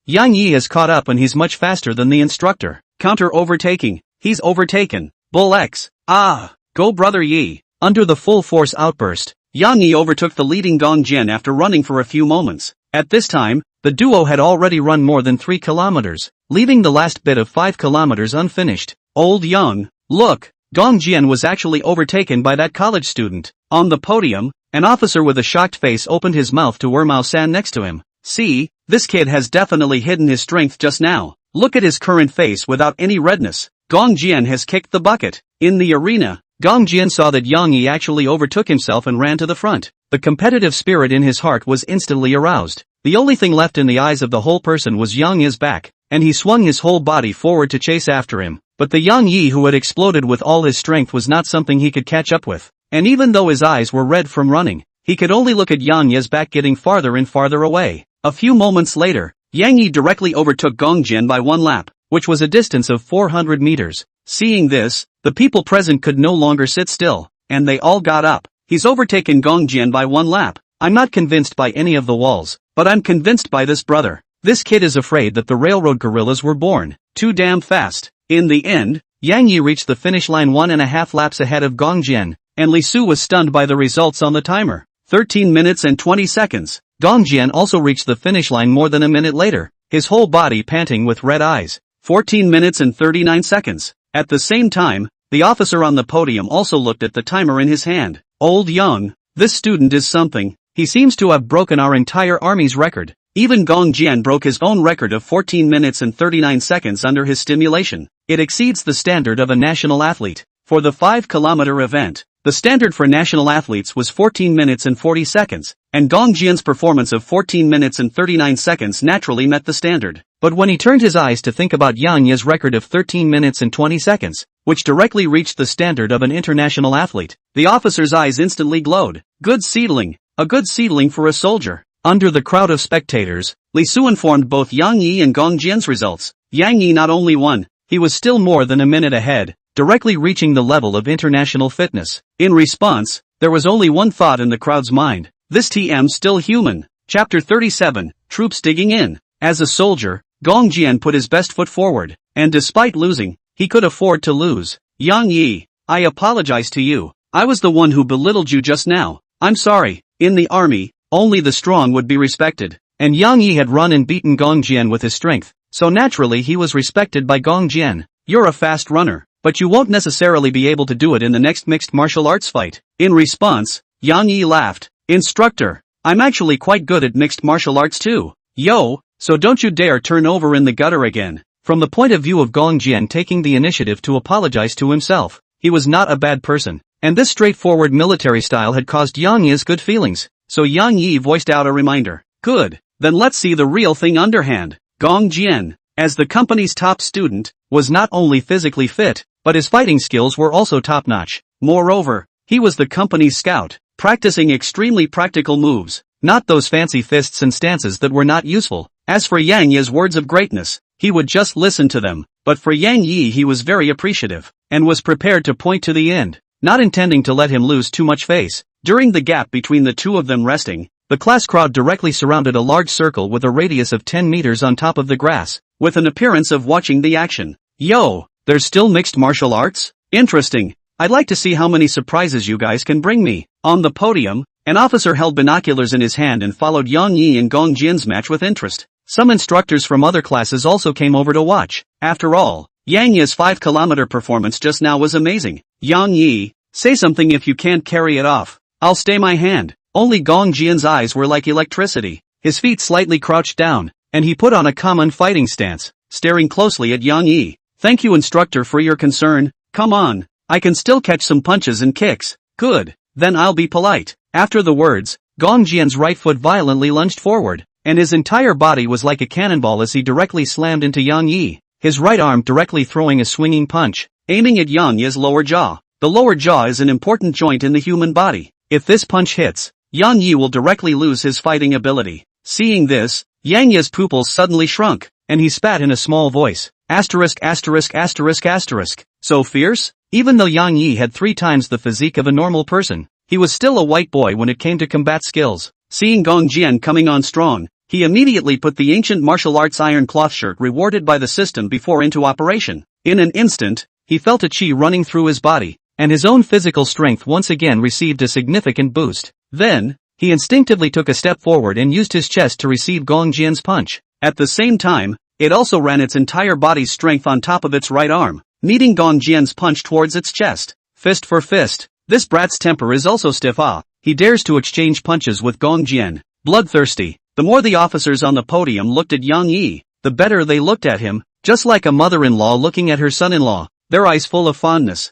Yang Yi has caught up and he's much faster than the instructor. Counter overtaking, he's overtaken. Bull X. Ah, go Brother Yi. Under the full force outburst, Yang Yi overtook the leading Gong Jian after running for a few moments. At this time, the duo had already run more than 3 kilometers, leaving the last bit of 5 kilometers unfinished. Old young, look, Gong Jian was actually overtaken by that college student. On the podium, an officer with a shocked face opened his mouth to Mao-san next to him. See, this kid has definitely hidden his strength just now. Look at his current face without any redness. Gong Jian has kicked the bucket. In the arena, Gong Jian saw that Yang Yi actually overtook himself and ran to the front. The competitive spirit in his heart was instantly aroused. The only thing left in the eyes of the whole person was Yang Yi's back, and he swung his whole body forward to chase after him. But the Yang Yi who had exploded with all his strength was not something he could catch up with. And even though his eyes were red from running, he could only look at Yang Yi's back getting farther and farther away. A few moments later, Yang Yi directly overtook Gong Jian by one lap, which was a distance of 400 meters. Seeing this, the people present could no longer sit still, and they all got up. He's overtaken Gong Jian by one lap. I'm not convinced by any of the walls, but I'm convinced by this brother. This kid is afraid that the railroad gorillas were born too damn fast. In the end, Yang Yi reached the finish line 1.5 laps ahead of Gong Jian, and Li Su was stunned by the results on the timer. 13 minutes and 20 seconds. Gong Jian also reached the finish line more than a minute later, his whole body panting with red eyes. 14 minutes and 39 seconds. At the same time, the officer on the podium also looked at the timer in his hand. Old young, this student is something. He seems to have broken our entire army's record. Even Gong Jian broke his own record of 14 minutes and 39 seconds under his stimulation. It exceeds the standard of a national athlete. For the 5-kilometer event, the standard for national athletes was 14 minutes and 40 seconds, and Gong Jian's performance of 14 minutes and 39 seconds naturally met the standard. But when he turned his eyes to think about Yang Yi's record of 13 minutes and 20 seconds, which directly reached the standard of an international athlete, the officer's eyes instantly glowed. Good seedling, a good seedling for a soldier. Under the crowd of spectators, Li Su informed both Yang Yi and Gong Jian's results. Yang Yi not only won, he was still more than a minute ahead, directly reaching the level of international fitness. In response, there was only one thought in the crowd's mind. This TM's still human. Chapter 37, Troops Digging In. As a soldier, Gong Jian put his best foot forward, and despite losing, he could afford to lose. Yang Yi, I apologize to you. I was the one who belittled you just now. I'm sorry. In the army, only the strong would be respected, and Yang Yi had run and beaten Gong Jian with his strength, so naturally he was respected by Gong Jian. You're a fast runner, but you won't necessarily be able to do it in the next mixed martial arts fight. In response, Yang Yi laughed. Instructor, I'm actually quite good at mixed martial arts too. Yo, so don't you dare turn over in the gutter again. From the point of view of Gong Jian taking the initiative to apologize to himself, he was not a bad person, and this straightforward military style had caused Yang Yi's good feelings. So Yang Yi voiced out a reminder. Good, then let's see the real thing underhand. Gong Jian, as the company's top student, was not only physically fit, but his fighting skills were also top-notch. Moreover, he was the company's scout, practicing extremely practical moves, not those fancy fists and stances that were not useful. As for Yang Yi's words of greatness, he would just listen to them, but for Yang Yi he was very appreciative, and was prepared to point to the end, not intending to let him lose too much face. During the gap between the two of them resting, the class crowd directly surrounded a large circle with a radius of 10 meters on top of the grass, with an appearance of watching the action. Yo, there's still mixed martial arts? Interesting. I'd like to see how many surprises you guys can bring me. On the podium, an officer held binoculars in his hand and followed Yang Yi and Gong Jian's match with interest. Some instructors from other classes also came over to watch. After all, Yang Yi's 5-kilometer performance just now was amazing. Yang Yi, say something if you can't carry it off. I'll stay my hand. Only Gong Jian's eyes were like electricity. His feet slightly crouched down, and he put on a common fighting stance, staring closely at Yang Yi. Thank you, instructor, for your concern. Come on, I can still catch some punches and kicks. Good, then I'll be polite. After the words, Gong Jian's right foot violently lunged forward, and his entire body was like a cannonball as he directly slammed into Yang Yi, his right arm directly throwing a swinging punch, aiming at Yang Yi's lower jaw. The lower jaw is an important joint in the human body. If this punch hits, Yang Yi will directly lose his fighting ability. Seeing this, Yang Yi's pupils suddenly shrunk, and he spat in a small voice. Asterisk asterisk asterisk asterisk. So fierce? Even though Yang Yi had 3 times the physique of a normal person, he was still a white boy when it came to combat skills. Seeing Gong Jian coming on strong, he immediately put the ancient martial arts iron cloth shirt rewarded by the system before into operation. In an instant, he felt a chi running through his body, and his own physical strength once again received a significant boost. Then, he instinctively took a step forward and used his chest to receive Gong Jian's punch. At the same time, it also ran its entire body's strength on top of its right arm. meeting Gong Jian's punch towards its chest. Fist for fist. This brat's temper is also stiff. He dares to exchange punches with Gong Jian. Bloodthirsty. The more the officers on the podium looked at Yang Yi, the better they looked at him, just like a mother-in-law looking at her son-in-law, their eyes full of fondness.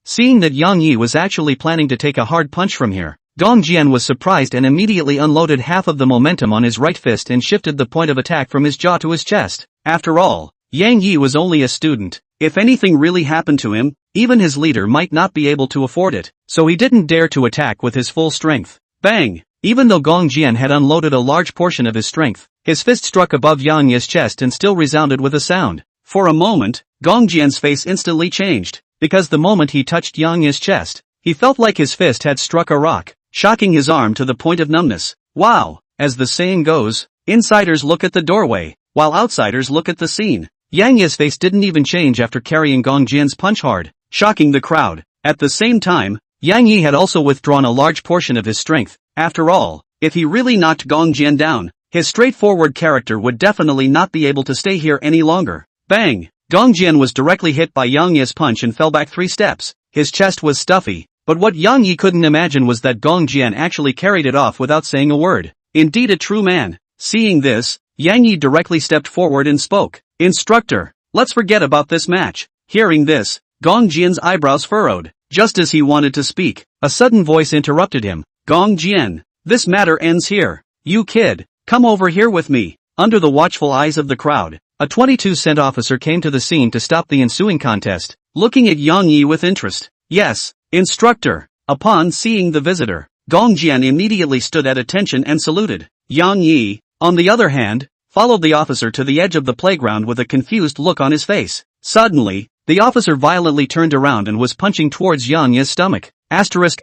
Seeing that Yang Yi was actually planning to take a hard punch from here, Gong Jian was surprised and immediately unloaded half of the momentum on his right fist and shifted the point of attack from his jaw to his chest. After all, Yang Yi was only a student. If anything really happened to him, even his leader might not be able to afford it, so he didn't dare to attack with his full strength. Bang! Even though Gong Jian had unloaded a large portion of his strength, his fist struck above Yang Yi's chest and still resounded with a sound. For a moment, Gong Jian's face instantly changed, because the moment he touched Yang Yi's chest, he felt like his fist had struck a rock, shocking his arm to the point of numbness. Wow! As the saying goes, insiders look at the doorway, while outsiders look at the scene. Yang Yi's face didn't even change after carrying Gong Jian's punch hard, shocking the crowd. At the same time, Yang Yi had also withdrawn a large portion of his strength. After all, if he really knocked Gong Jian down, his straightforward character would definitely not be able to stay here any longer. Bang! Gong Jian was directly hit by Yang Yi's punch and fell back 3 steps. His chest was stuffy, but what Yang Yi couldn't imagine was that Gong Jian actually carried it off without saying a word. Indeed a true man. Seeing this, Yang Yi directly stepped forward and spoke. Instructor, let's forget about this match. Hearing this, Gong Jian's eyebrows furrowed. Just as he wanted to speak, a sudden voice interrupted him. Gong Jian, this matter ends here. You kid, come over here with me. Under the watchful eyes of the crowd, a 22-cent officer came to the scene to stop the ensuing contest, looking at Yang Yi with interest. Yes, instructor. Upon seeing the visitor, Gong Jian immediately stood at attention and saluted. Yang Yi, on the other hand, followed the officer to the edge of the playground with a confused look on his face. Suddenly, the officer violently turned around and was punching towards Yang Yi's stomach. Asterisk.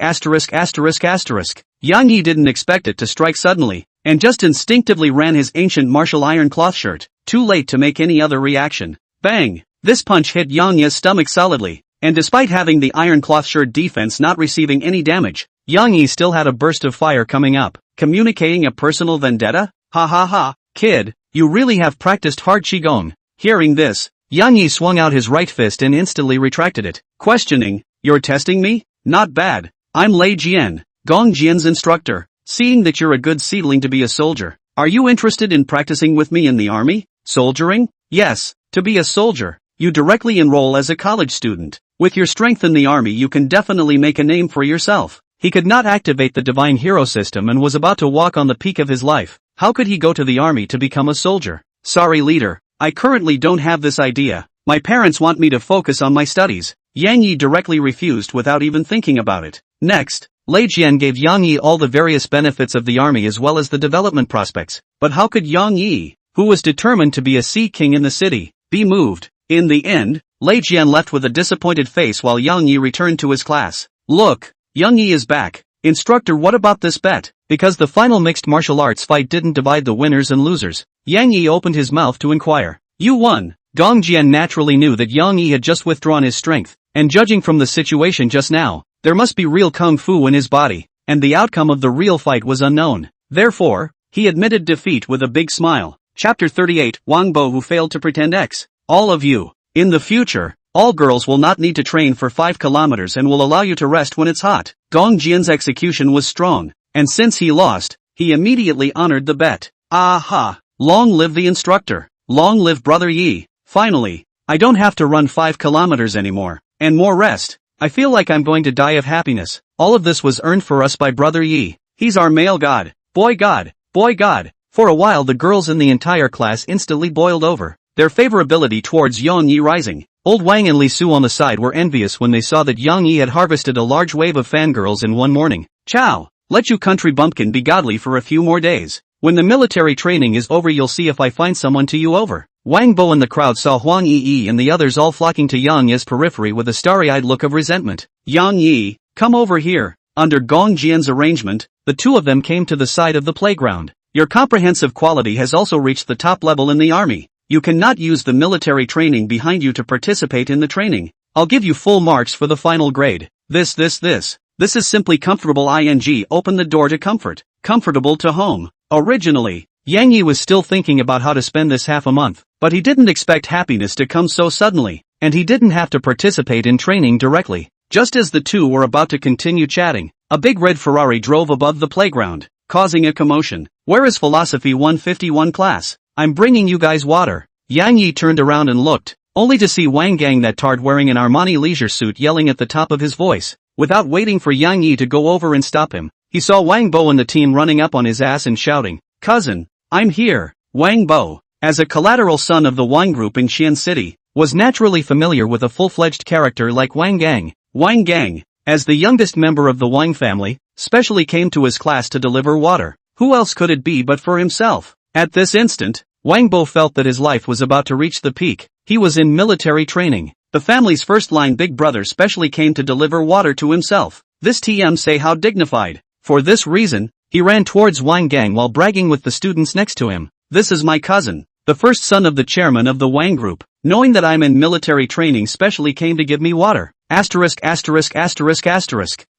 Yang Yi didn't expect it to strike suddenly, and just instinctively ran his ancient martial iron cloth shirt, too late to make any other reaction. Bang! This punch hit Yang Yi's stomach solidly, and despite having the iron cloth shirt defense not receiving any damage, Yang Yi still had a burst of fire coming up. Communicating a personal vendetta? Ha ha ha, kid, you really have practiced hard qigong. Hearing this, Yang Yi swung out his right fist and instantly retracted it, questioning, you're testing me? Not bad. I'm Lei Jian, Gong Jian's instructor. Seeing that you're a good seedling to be a soldier, are you interested in practicing with me in the army? Soldiering? Yes, to be a soldier, you directly enroll as a college student. With your strength in the army you can definitely make a name for yourself. He could not activate the divine hero system and was about to walk on the peak of his life. How could he go to the army to become a soldier? Sorry leader, I currently don't have this idea. My parents want me to focus on my studies. Yang Yi directly refused without even thinking about it. Next, Lei Jian gave Yang Yi all the various benefits of the army as well as the development prospects. But how could Yang Yi, who was determined to be a sea king in the city, be moved? In the end, Lei Jian left with a disappointed face while Yang Yi returned to his class. Look, Yang Yi is back. Instructor, what about this bet? Because the final mixed martial arts fight didn't divide the winners and losers, Yang Yi opened his mouth to inquire. You won. Gong Jian naturally knew that Yang Yi had just withdrawn his strength, and judging from the situation just now, there must be real kung fu in his body, and the outcome of the real fight was unknown. Therefore, he admitted defeat with a big smile. Chapter 38, Wang Bo who failed to pretend X. All of you. In the future, all girls will not need to train for 5 kilometers and will allow you to rest when it's hot. Gong Jian's execution was strong, and since he lost, he immediately honored the bet. Aha! Long live the instructor. Long live Brother Yi. Finally, I don't have to run 5 kilometers anymore, and more rest. I feel like I'm going to die of happiness. All of this was earned for us by Brother Yi. He's our male god. Boy god. Boy god. For a while the girls in the entire class instantly boiled over, their favorability towards Yang Yi rising. Old Wang and Li Su on the side were envious when they saw that Yang Yi had harvested a large wave of fangirls in one morning. Chow, let you country bumpkin be godly for a few more days. When the military training is over you'll see if I find someone to you over. Wang Bo and the crowd saw Huang Yi and the others all flocking to Yang Yi's periphery with a starry-eyed look of resentment. Yang Yi, come over here. Under Gong Jian's arrangement, the two of them came to the side of the playground. Your comprehensive quality has also reached the top level in the army. You cannot use the military training behind you to participate in the training. I'll give you full marks for the final grade. This is simply comfortable ing open the door to comfort. Comfortable to home. Originally, Yang Yi was still thinking about how to spend this half a month, but he didn't expect happiness to come so suddenly. and he didn't have to participate in training directly. Just as the two were about to continue chatting, a big red Ferrari drove above the playground, causing a commotion. "Where is Philosophy 151 class? I'm bringing you guys water." Yang Yi turned around and looked, only to see Wang Gang, that tard wearing an Armani leisure suit, yelling at the top of his voice. Without waiting for Yang Yi to go over and stop him, he saw Wang Bo and the team running up on his ass and shouting, "Cousin, I'm here." Wang Bo, as a collateral son of the Wang group in Xian City, was naturally familiar with a full-fledged character like Wang Gang. Wang Gang, as the youngest member of the Wang family, specially came to his class to deliver water. Who else could it be but for himself? At this instant, Wang Bo felt that his life was about to reach the peak. He was in military training. The family's first-line big brother specially came to deliver water to himself. This TM say how dignified. For this reason, he ran towards Wang Gang while bragging with the students next to him. "This is my cousin, the first son of the chairman of the Wang group. Knowing that I'm in military training, specially came to give me water."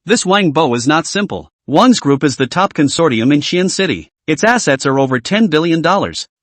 This Wang Bo is not simple. Wang's group is the top consortium in Xian City. Its assets are over $10 billion.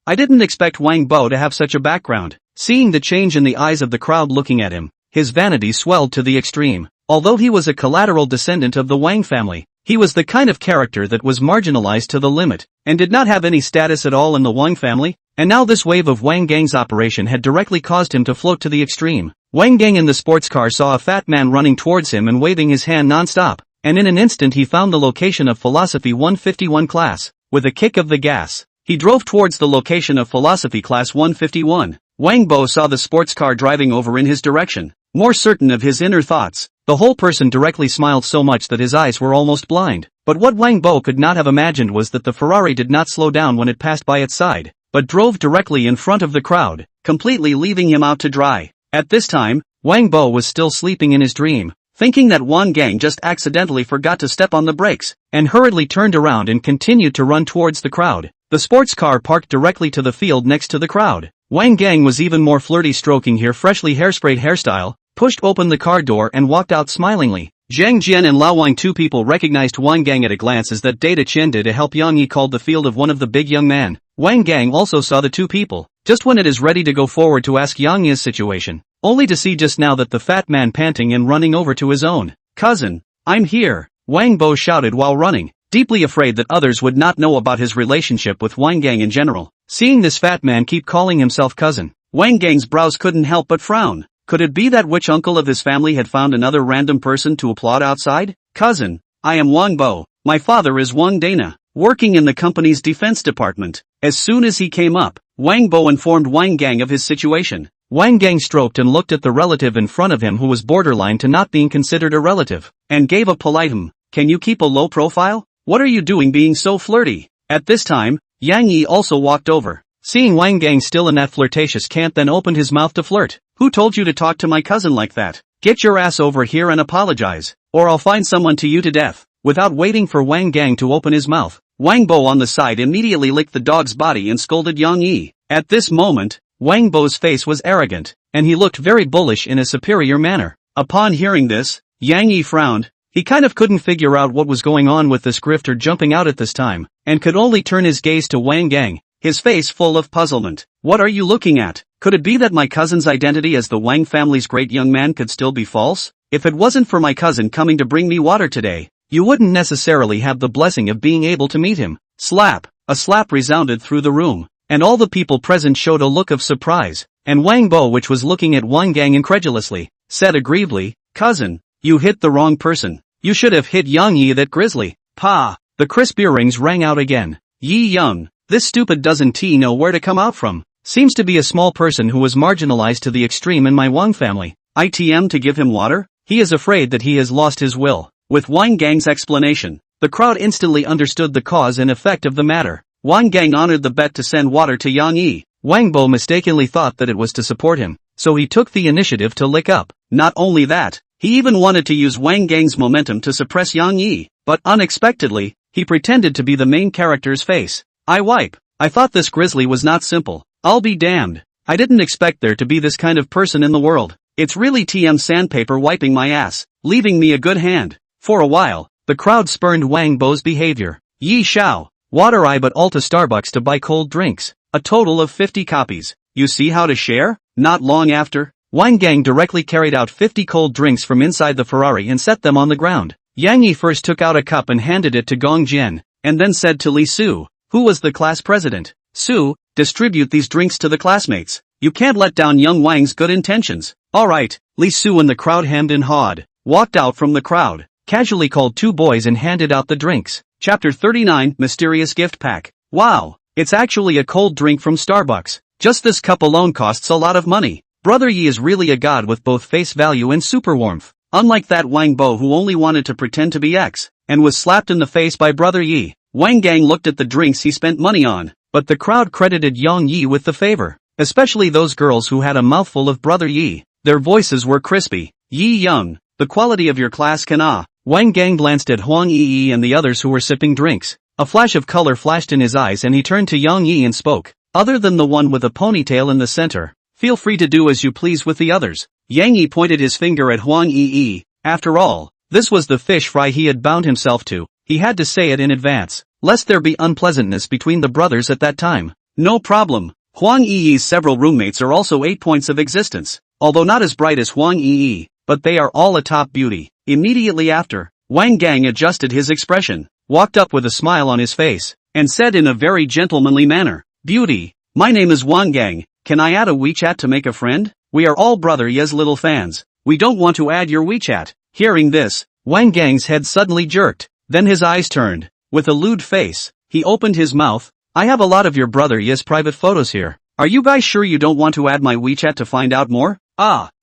I didn't expect Wang Bo to have such a background. Seeing the change in the eyes of the crowd looking at him, his vanity swelled to the extreme. Although he was a collateral descendant of the Wang family, he was the kind of character that was marginalized to the limit, and did not have any status at all in the Wang family, and now this wave of Wang Gang's operation had directly caused him to float to the extreme. Wang Gang in the sports car saw a fat man running towards him and waving his hand non-stop, and in an instant he found the location of Philosophy 151 class. With a kick of the gas, he drove towards the location of Philosophy class 151. Wang Bo saw the sports car driving over in his direction. More certain of his inner thoughts, the whole person directly smiled so much that his eyes were almost blind. But what Wang Bo could not have imagined was that the Ferrari did not slow down when it passed by its side, but drove directly in front of the crowd, completely leaving him out to dry. At this time, Wang Bo was still sleeping in his dream, thinking that Wang Gang just accidentally forgot to step on the brakes, and hurriedly turned around and continued to run towards the crowd. The sports car parked directly to the field next to the crowd. Wang Gang was even more flirty, stroking her freshly hairsprayed hairstyle, pushed open the car door and walked out smilingly. Zhang Jian and Lao Wang, two people, recognized Wang Gang at a glance as that data Chen did to help Yang Yi called the field of one of the big young man. Wang Gang also saw the two people, just when it is ready to go forward to ask Yang Yi's situation, only to see just now that the fat man panting and running over to his own. "Cousin, I'm here," Wang Bo shouted while running, deeply afraid that others would not know about his relationship with Wang Gang in general. Seeing this fat man keep calling himself cousin, Wang Gang's brows couldn't help but frown. Could it be that which uncle of his family had found another random person to applaud outside? "Cousin, I am Wang Bo. My father is Wang Dana, working in the company's defense department." As soon as he came up, Wang Bo informed Wang Gang of his situation. Wang Gang stroked and looked at the relative in front of him, who was borderline to not being considered a relative, and gave a polite "Can you keep a low profile? What are you doing being so flirty?" At this time, Yang Yi also walked over. Seeing Wang Gang still in that flirtatious camp, then opened his mouth to flirt. "Who told you to talk to my cousin like that? Get your ass over here and apologize, or I'll find someone to you to death." Without waiting for Wang Gang to open his mouth, Wang Bo on the side immediately licked the dog's body and scolded Yang Yi. At this moment, Wang Bo's face was arrogant, and he looked very bullish in a superior manner. Upon hearing this, Yang Yi frowned. He kind of couldn't figure out what was going on with this grifter jumping out at this time, and could only turn his gaze to Wang Gang, his face full of puzzlement. "What are you looking at? Could it be that my cousin's identity as the Wang family's great young man could still be false? If it wasn't for my cousin coming to bring me water today, you wouldn't necessarily have the blessing of being able to meet him." Slap! A slap resounded through the room, and all the people present showed a look of surprise, and Wang Bo, which was looking at Wang Gang incredulously, said aggrievedly, "Cousin, you hit the wrong person. You should have hit Yang Yi, that grizzly." Pa! The crisp earrings rang out again. "Yi Young, this stupid doesn't know where to come out from. Seems to be a small person who was marginalized to the extreme in my Wang family. ITM to give him water? He is afraid that he has lost his will." With Wang Gang's explanation, the crowd instantly understood the cause and effect of the matter. Wang Gang honored the bet to send water to Yang Yi. Wang Bo mistakenly thought that it was to support him, so he took the initiative to lick up. Not only that, he even wanted to use Wang Gang's momentum to suppress Yang Yi, but unexpectedly, he pretended to be the main character's face. I thought this grizzly was not simple. I'll be damned. I didn't expect there to be this kind of person in the world. It's really TM sandpaper wiping my ass, leaving me a good hand." For a while, the crowd spurned Wang Bo's behavior. "Yi Xiao, water I but all to Starbucks to buy cold drinks. A total of 50 copies. You see how to share?" Not long after, Wang Gang directly carried out 50 cold drinks from inside the Ferrari and set them on the ground. Yang Yi first took out a cup and handed it to Gong Jian, and then said to Li Su, who was the class president, Su, distribute these drinks to the classmates. You can't let down young Wang's good intentions. Alright, Li Su and the crowd hemmed and hawed, walked out from the crowd, casually called 2 boys and handed out the drinks. Chapter 39, Mysterious Gift Pack. Wow, it's actually a cold drink from Starbucks. Just this cup alone costs a lot of money. Brother Yi is really a god with both face value and super warmth. Unlike that Wang Bo who only wanted to pretend to be X, and was slapped in the face by Brother Yi. Wang Gang looked at the drinks he spent money on, but the crowd credited Yang Yi with the favor. Especially those girls who had a mouthful of Brother Yi. Their voices were crispy. Yi Young, the quality of your class can Wang Gang glanced at Huang Yi and the others who were sipping drinks. A flash of color flashed in his eyes and he turned to Yang Yi and spoke. Other than the one with a ponytail in the center, feel free to do as you please with the others. Yang Yi pointed his finger at Huang Yi. After all, this was the fish fry he had bound himself to. He had to say it in advance, lest there be unpleasantness between the brothers at that time. No problem. Huang Yi's several roommates are also 8 points of existence, although not as bright as Huang Yi, but they are all a top beauty. Immediately after, Wang Gang adjusted his expression, walked up with a smile on his face, and said in a very gentlemanly manner, Beauty, my name is Wang Gang, can I add a WeChat to make a friend? We are all Brother Ye's little fans. We don't want to add your WeChat. Hearing this, Wang Gang's head suddenly jerked, then his eyes turned. With a lewd face, he opened his mouth. I have a lot of your Brother Ye's private photos here. Are you guys sure you don't want to add my WeChat to find out more?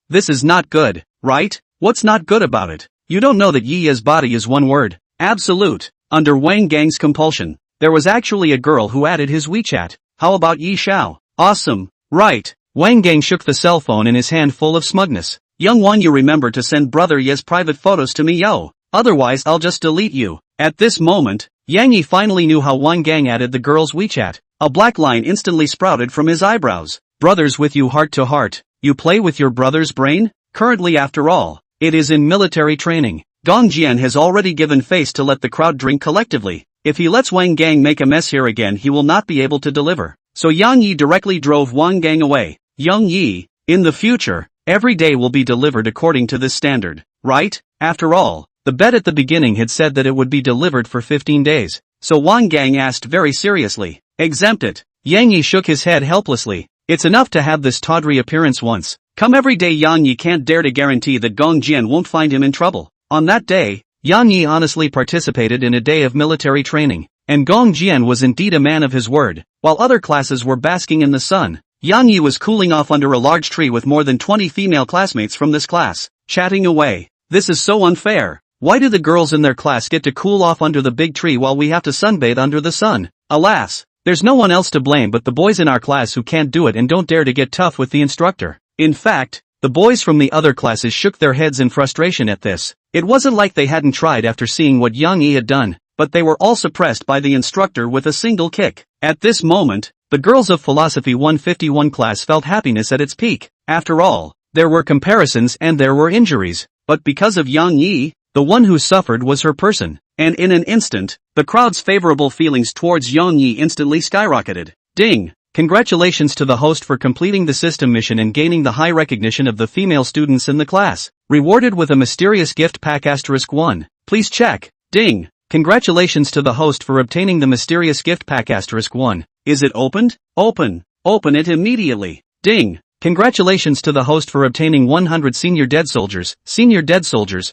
This is not good, right? What's not good about it? You don't know that Ye's body is one word. Absolute. Under Wang Gang's compulsion, there was actually a girl who added his WeChat. How about Yi Xiao? Awesome. Right. Wang Gang shook the cell phone in his hand full of smugness. Young one, you remember to send Brother Ye's private photos to me, yo. Otherwise I'll just delete you. At this moment, Yang Yi finally knew how Wang Gang added the girl's WeChat. A black line instantly sprouted from his eyebrows. Brothers with you heart to heart. You play with your brother's brain? Currently, after all, it is in military training. Gong Jian has already given face to let the crowd drink collectively. If he lets Wang Gang make a mess here again, he will not be able to deliver. So Yang Yi directly drove Wang Gang away. Young Yi, in the future, every day will be delivered according to this standard, right? After all, the bet at the beginning had said that it would be delivered for 15 days. So Wang Gang asked very seriously, exempt it. Yang Yi shook his head helplessly. It's enough to have this tawdry appearance once. Come every day. Yang Yi can't dare to guarantee that Gong Jian won't find him in trouble. On that day, Yang Yi honestly participated in a day of military training, and Gong Jian was indeed a man of his word. While other classes were basking in the sun, Yang Yi was cooling off under a large tree with more than 20 female classmates from this class, chatting away. This is so unfair. Why do the girls in their class get to cool off under the big tree while we have to sunbathe under the sun? Alas, there's no one else to blame but the boys in our class who can't do it and don't dare to get tough with the instructor. In fact, the boys from the other classes shook their heads in frustration at this. It wasn't like they hadn't tried after seeing what Yang Yi had done, but they were all suppressed by the instructor with a single kick. At this moment, the girls of Philosophy 151 class felt happiness at its peak. After all, there were comparisons and there were injuries, but because of Yang Yi, the one who suffered was her person, and in an instant, the crowd's favorable feelings towards Yang Yi instantly skyrocketed. Ding! Congratulations to the host for completing the system mission and gaining the high recognition of the female students in the class. Rewarded with a mysterious gift pack *1. Please check. Ding! Congratulations to the host for obtaining the mysterious gift pack *1. Is it opened? Open. Open it immediately. Ding! Congratulations to the host for obtaining 100 senior dead soldiers,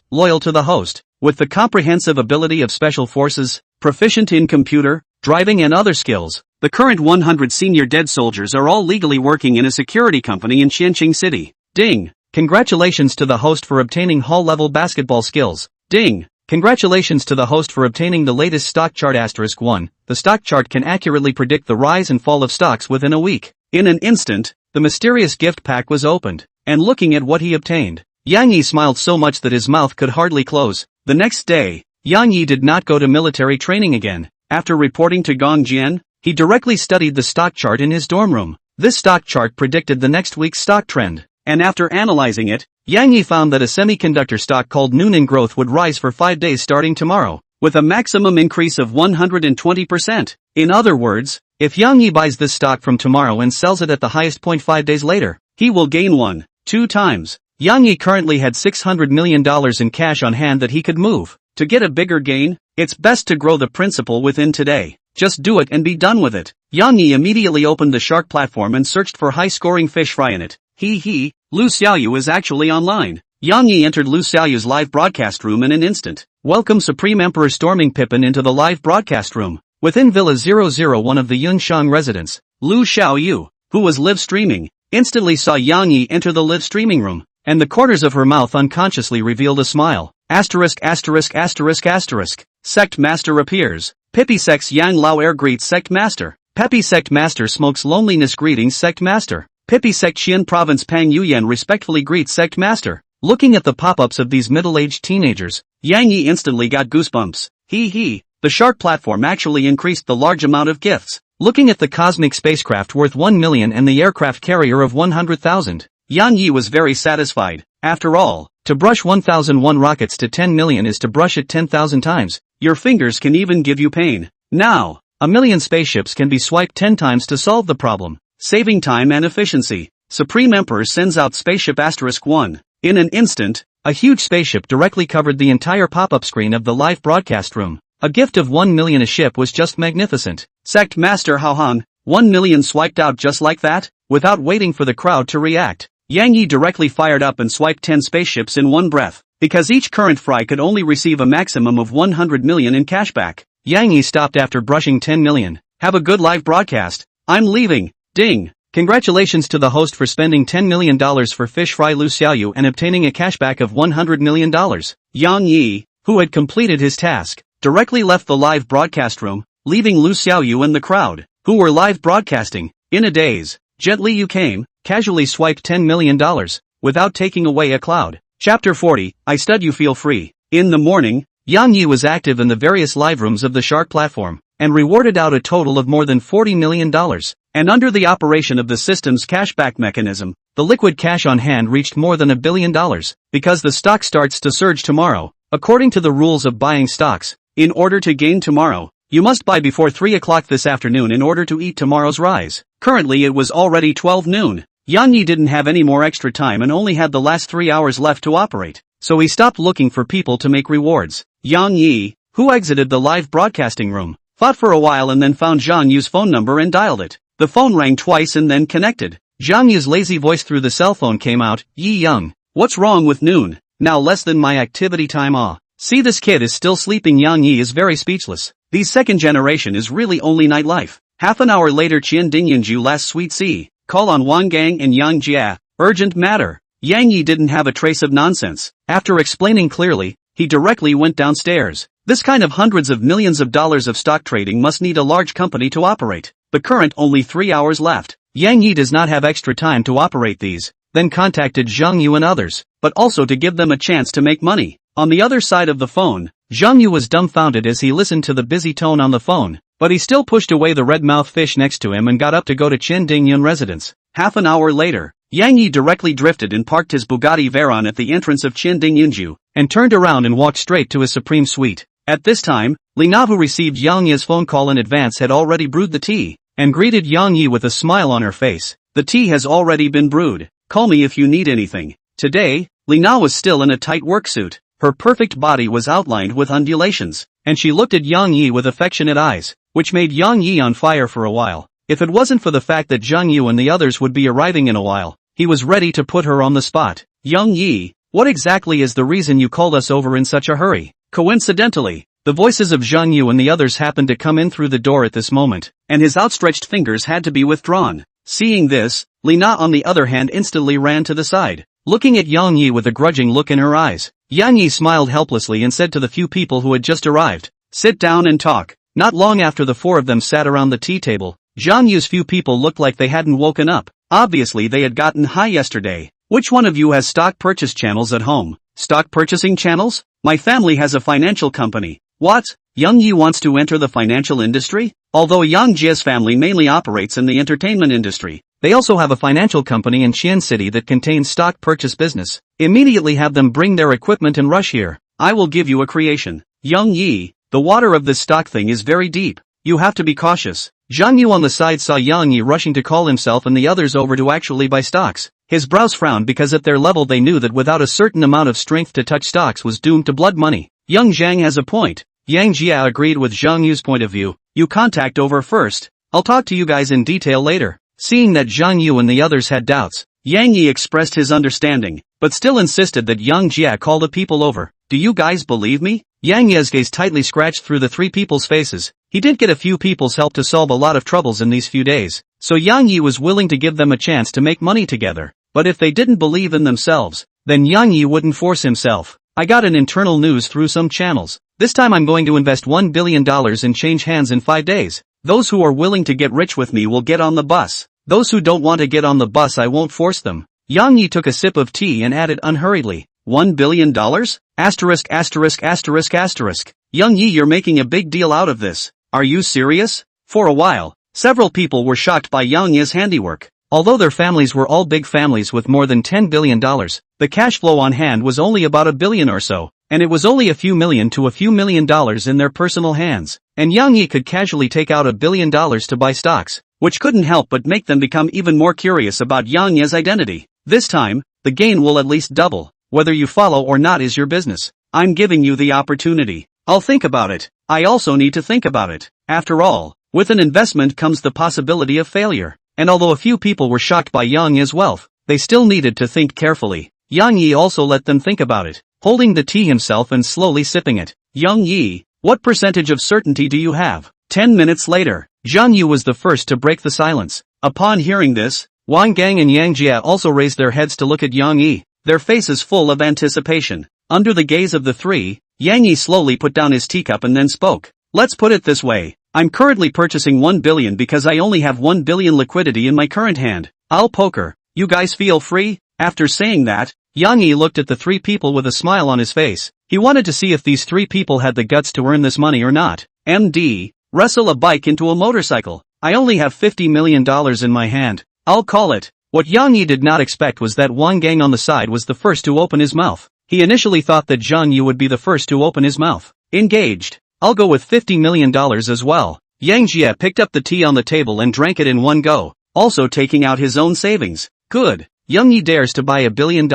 loyal to the host, with the comprehensive ability of special forces, proficient in computer, driving and other skills. The current 100 senior dead soldiers are all legally working in a security company in Xianqing City. Ding! Congratulations to the host for obtaining hall-level basketball skills. Ding! Congratulations to the host for obtaining the latest stock chart *1. The stock chart can accurately predict the rise and fall of stocks within a week. In an instant, the mysterious gift pack was opened, and looking at what he obtained, Yang Yi smiled so much that his mouth could hardly close. The next day, Yang Yi did not go to military training again. After reporting to Gong Jian, he directly studied the stock chart in his dorm room. This stock chart predicted the next week's stock trend, and after analyzing it, Yang Yi found that a semiconductor stock called Noonan Growth would rise for 5 days starting tomorrow, with a maximum increase of 120%. In other words, if Yang Yi buys this stock from tomorrow and sells it at the highest point 5 days later, he will gain 2 times. Yang Yi currently had $600 million in cash on hand that he could move. To get a bigger gain, it's best to grow the principal within today. Just do it and be done with it. Yang Yi immediately opened the shark platform and searched for high-scoring fish fry in it. Lu Xiaoyu is actually online. Yang Yi entered Lu Xiaoyu's live broadcast room in an instant. Welcome Supreme Emperor storming Pippin into the live broadcast room. Within Villa 001 of the Yunshang residence, Lu Xiaoyu, who was live streaming, instantly saw Yang Yi enter the live streaming room, and the corners of her mouth unconsciously revealed a smile. Sect Master appears. Pippy Sect's Yang Lao Air greets Sect Master. Peppy Sect Master smokes loneliness greetings Sect Master. Pippy Sect Xian Province Pang Yuyan respectfully greets Sect Master. Looking at the pop-ups of these middle-aged teenagers, Yang Yi instantly got goosebumps. The shark platform actually increased the large amount of gifts. Looking at the cosmic spacecraft worth 1 million and the aircraft carrier of 100,000, Yang Yi was very satisfied. After all, to brush 1001 rockets to 10 million is to brush it 10,000 times. Your fingers can even give you pain. Now, 1 million spaceships can be swiped 10 times to solve the problem, saving time and efficiency. Supreme Emperor sends out Spaceship *1. In an instant, a huge spaceship directly covered the entire pop-up screen of the live broadcast room. A gift of 1 million a ship was just magnificent. Sect Master Haohan, 1 million swiped out just like that, without waiting for the crowd to react. Yang Yi directly fired up and swiped 10 spaceships in one breath, because each current fry could only receive a maximum of 100 million in cashback. Yang Yi stopped after brushing 10 million. Have a good live broadcast. I'm leaving. Ding. Congratulations to the host for spending $10 million for fish fry Lu Xiaoyu and obtaining a cashback of $100 million. Yang Yi, who had completed his task, directly left the live broadcast room, leaving Lu Xiaoyu and the crowd, who were live broadcasting, in a daze. Gently you came, casually swiped $10 million, without taking away a cloud. Chapter 40, I stud you feel free. In the morning, Yang Yi was active in the various live rooms of the shark platform, and rewarded out a total of more than $40 million. And under the operation of the system's cashback mechanism, the liquid cash on hand reached more than $1 billion, because the stock starts to surge tomorrow. According to the rules of buying stocks, in order to gain tomorrow, you must buy before 3 o'clock this afternoon in order to eat tomorrow's rise. Currently it was already 12 noon. Yang Yi didn't have any more extra time and only had the last 3 hours left to operate, so he stopped looking for people to make rewards. Yang Yi, who exited the live broadcasting room, thought for a while and then found Zhang Yu's phone number and dialed it. The phone rang twice and then connected. Zhang Yu's lazy voice through the cell phone came out. Yi Young. What's wrong with noon? Now less than my activity time. See, this kid is still sleeping. Yang Yi is very speechless. The second generation is really only nightlife. Half an hour later, Qian Dingyunju last sweet C. Call on Wang Gang and Yang Jia. Urgent matter. Yang Yi didn't have a trace of nonsense. After explaining clearly, he directly went downstairs. This kind of hundreds of millions of dollars of stock trading must need a large company to operate. The current only 3 hours left. Yang Yi does not have extra time to operate these. Then contacted Zhang Yu and others, but also to give them a chance to make money. On the other side of the phone, Zhang Yu was dumbfounded as he listened to the busy tone on the phone, but he still pushed away the red-mouthed fish next to him and got up to go to Chen Dingyun residence. Half an hour later, Yang Yi directly drifted and parked his Bugatti Veyron at the entrance of Chen Dingyunju, and turned around and walked straight to his supreme suite. At this time, Li Na, who received Yang Yi's phone call in advance, had already brewed the tea, and greeted Yang Yi with a smile on her face. The tea has already been brewed. Call me if you need anything. Today, Li Na was still in a tight work suit. Her perfect body was outlined with undulations, and she looked at Yang Yi with affectionate eyes, which made Yang Yi on fire for a while. If it wasn't for the fact that Zhang Yu and the others would be arriving in a while, he was ready to put her on the spot. Yang Yi, what exactly is the reason you called us over in such a hurry? Coincidentally, the voices of Zhang Yu and the others happened to come in through the door at this moment, and his outstretched fingers had to be withdrawn. Seeing this, Li Na on the other hand instantly ran to the side, looking at Yang Yi with a grudging look in her eyes. Yang Yi smiled helplessly and said to the few people who had just arrived, "Sit down and talk." Not long after the four of them sat around the tea table, Zhang Yu's few people looked like they hadn't woken up. Obviously they had gotten high yesterday. Which one of you has stock purchase channels at home? Stock purchasing channels? My family has a financial company. What? Yang Yi wants to enter the financial industry? Although Yang Jie's family mainly operates in the entertainment industry, they also have a financial company in Xian City that contains stock purchase business. Immediately have them bring their equipment and rush here. I will give you a creation. Yang Yi, the water of this stock thing is very deep. You have to be cautious. Zhang Yu on the side saw Yang Yi rushing to call himself and the others over to actually buy stocks. His brows frowned because at their level they knew that without a certain amount of strength to touch stocks was doomed to blood money. Young Zhang has a point. Yang Jia agreed with Zhang Yu's point of view. You contact over first. I'll talk to you guys in detail later. Seeing that Zhang Yu and the others had doubts, Yang Yi expressed his understanding, but still insisted that Yang Jia call the people over. Do you guys believe me? Yang Ye's gaze tightly scratched through the three people's faces. He did get a few people's help to solve a lot of troubles in these few days, so Yang Yi was willing to give them a chance to make money together. But if they didn't believe in themselves, then Yang Yi wouldn't force himself. I got an internal news through some channels. This time I'm going to invest $1 billion and change hands in 5 days. Those who are willing to get rich with me will get on the bus. Those who don't want to get on the bus I won't force them. Yang Yi took a sip of tea and added unhurriedly, $1 billion? Asterisk asterisk asterisk asterisk. Yang Yi, you're making a big deal out of this. Are you serious? For a while, several people were shocked by Yang Yi's handiwork. Although their families were all big families with more than $10 billion, the cash flow on hand was only about $1 billion or so, and it was only a few million to a few $1 million in their personal hands. And Yang Yi could casually take out $1 billion to buy stocks, which couldn't help but make them become even more curious about Yang Yi's identity. This time, the gain will at least double. Whether you follow or not is your business. I'm giving you the opportunity. I'll think about it. I also need to think about it. After all, with an investment comes the possibility of failure. And although a few people were shocked by Yang Yi's wealth, they still needed to think carefully. Yang Yi also let them think about it, holding the tea himself and slowly sipping it. Yang Yi, what percentage of certainty do you have? 10 minutes later, Zhang Yu was the first to break the silence. Upon hearing this, Wang Gang and Yang Jia also raised their heads to look at Yang Yi, their faces full of anticipation. Under the gaze of the three, Yang Yi slowly put down his teacup and then spoke. Let's put it this way. I'm currently purchasing 1 billion because I only have 1 billion liquidity in my current hand. I'll poker. You guys feel free? After saying that, Yang Yi looked at the three people with a smile on his face. He wanted to see if these three people had the guts to earn this money or not. MD, wrestle a bike into a motorcycle. I only have $50 million in my hand. I'll call it. What Yang Yi did not expect was that Wang Gang on the side was the first to open his mouth. He initially thought that Zhang Yu would be the first to open his mouth. Engaged. I'll go with $50 million as well. Yang Jia picked up the tea on the table and drank it in one go, also taking out his own savings. Good. Yang Yi dares to buy $1 billion.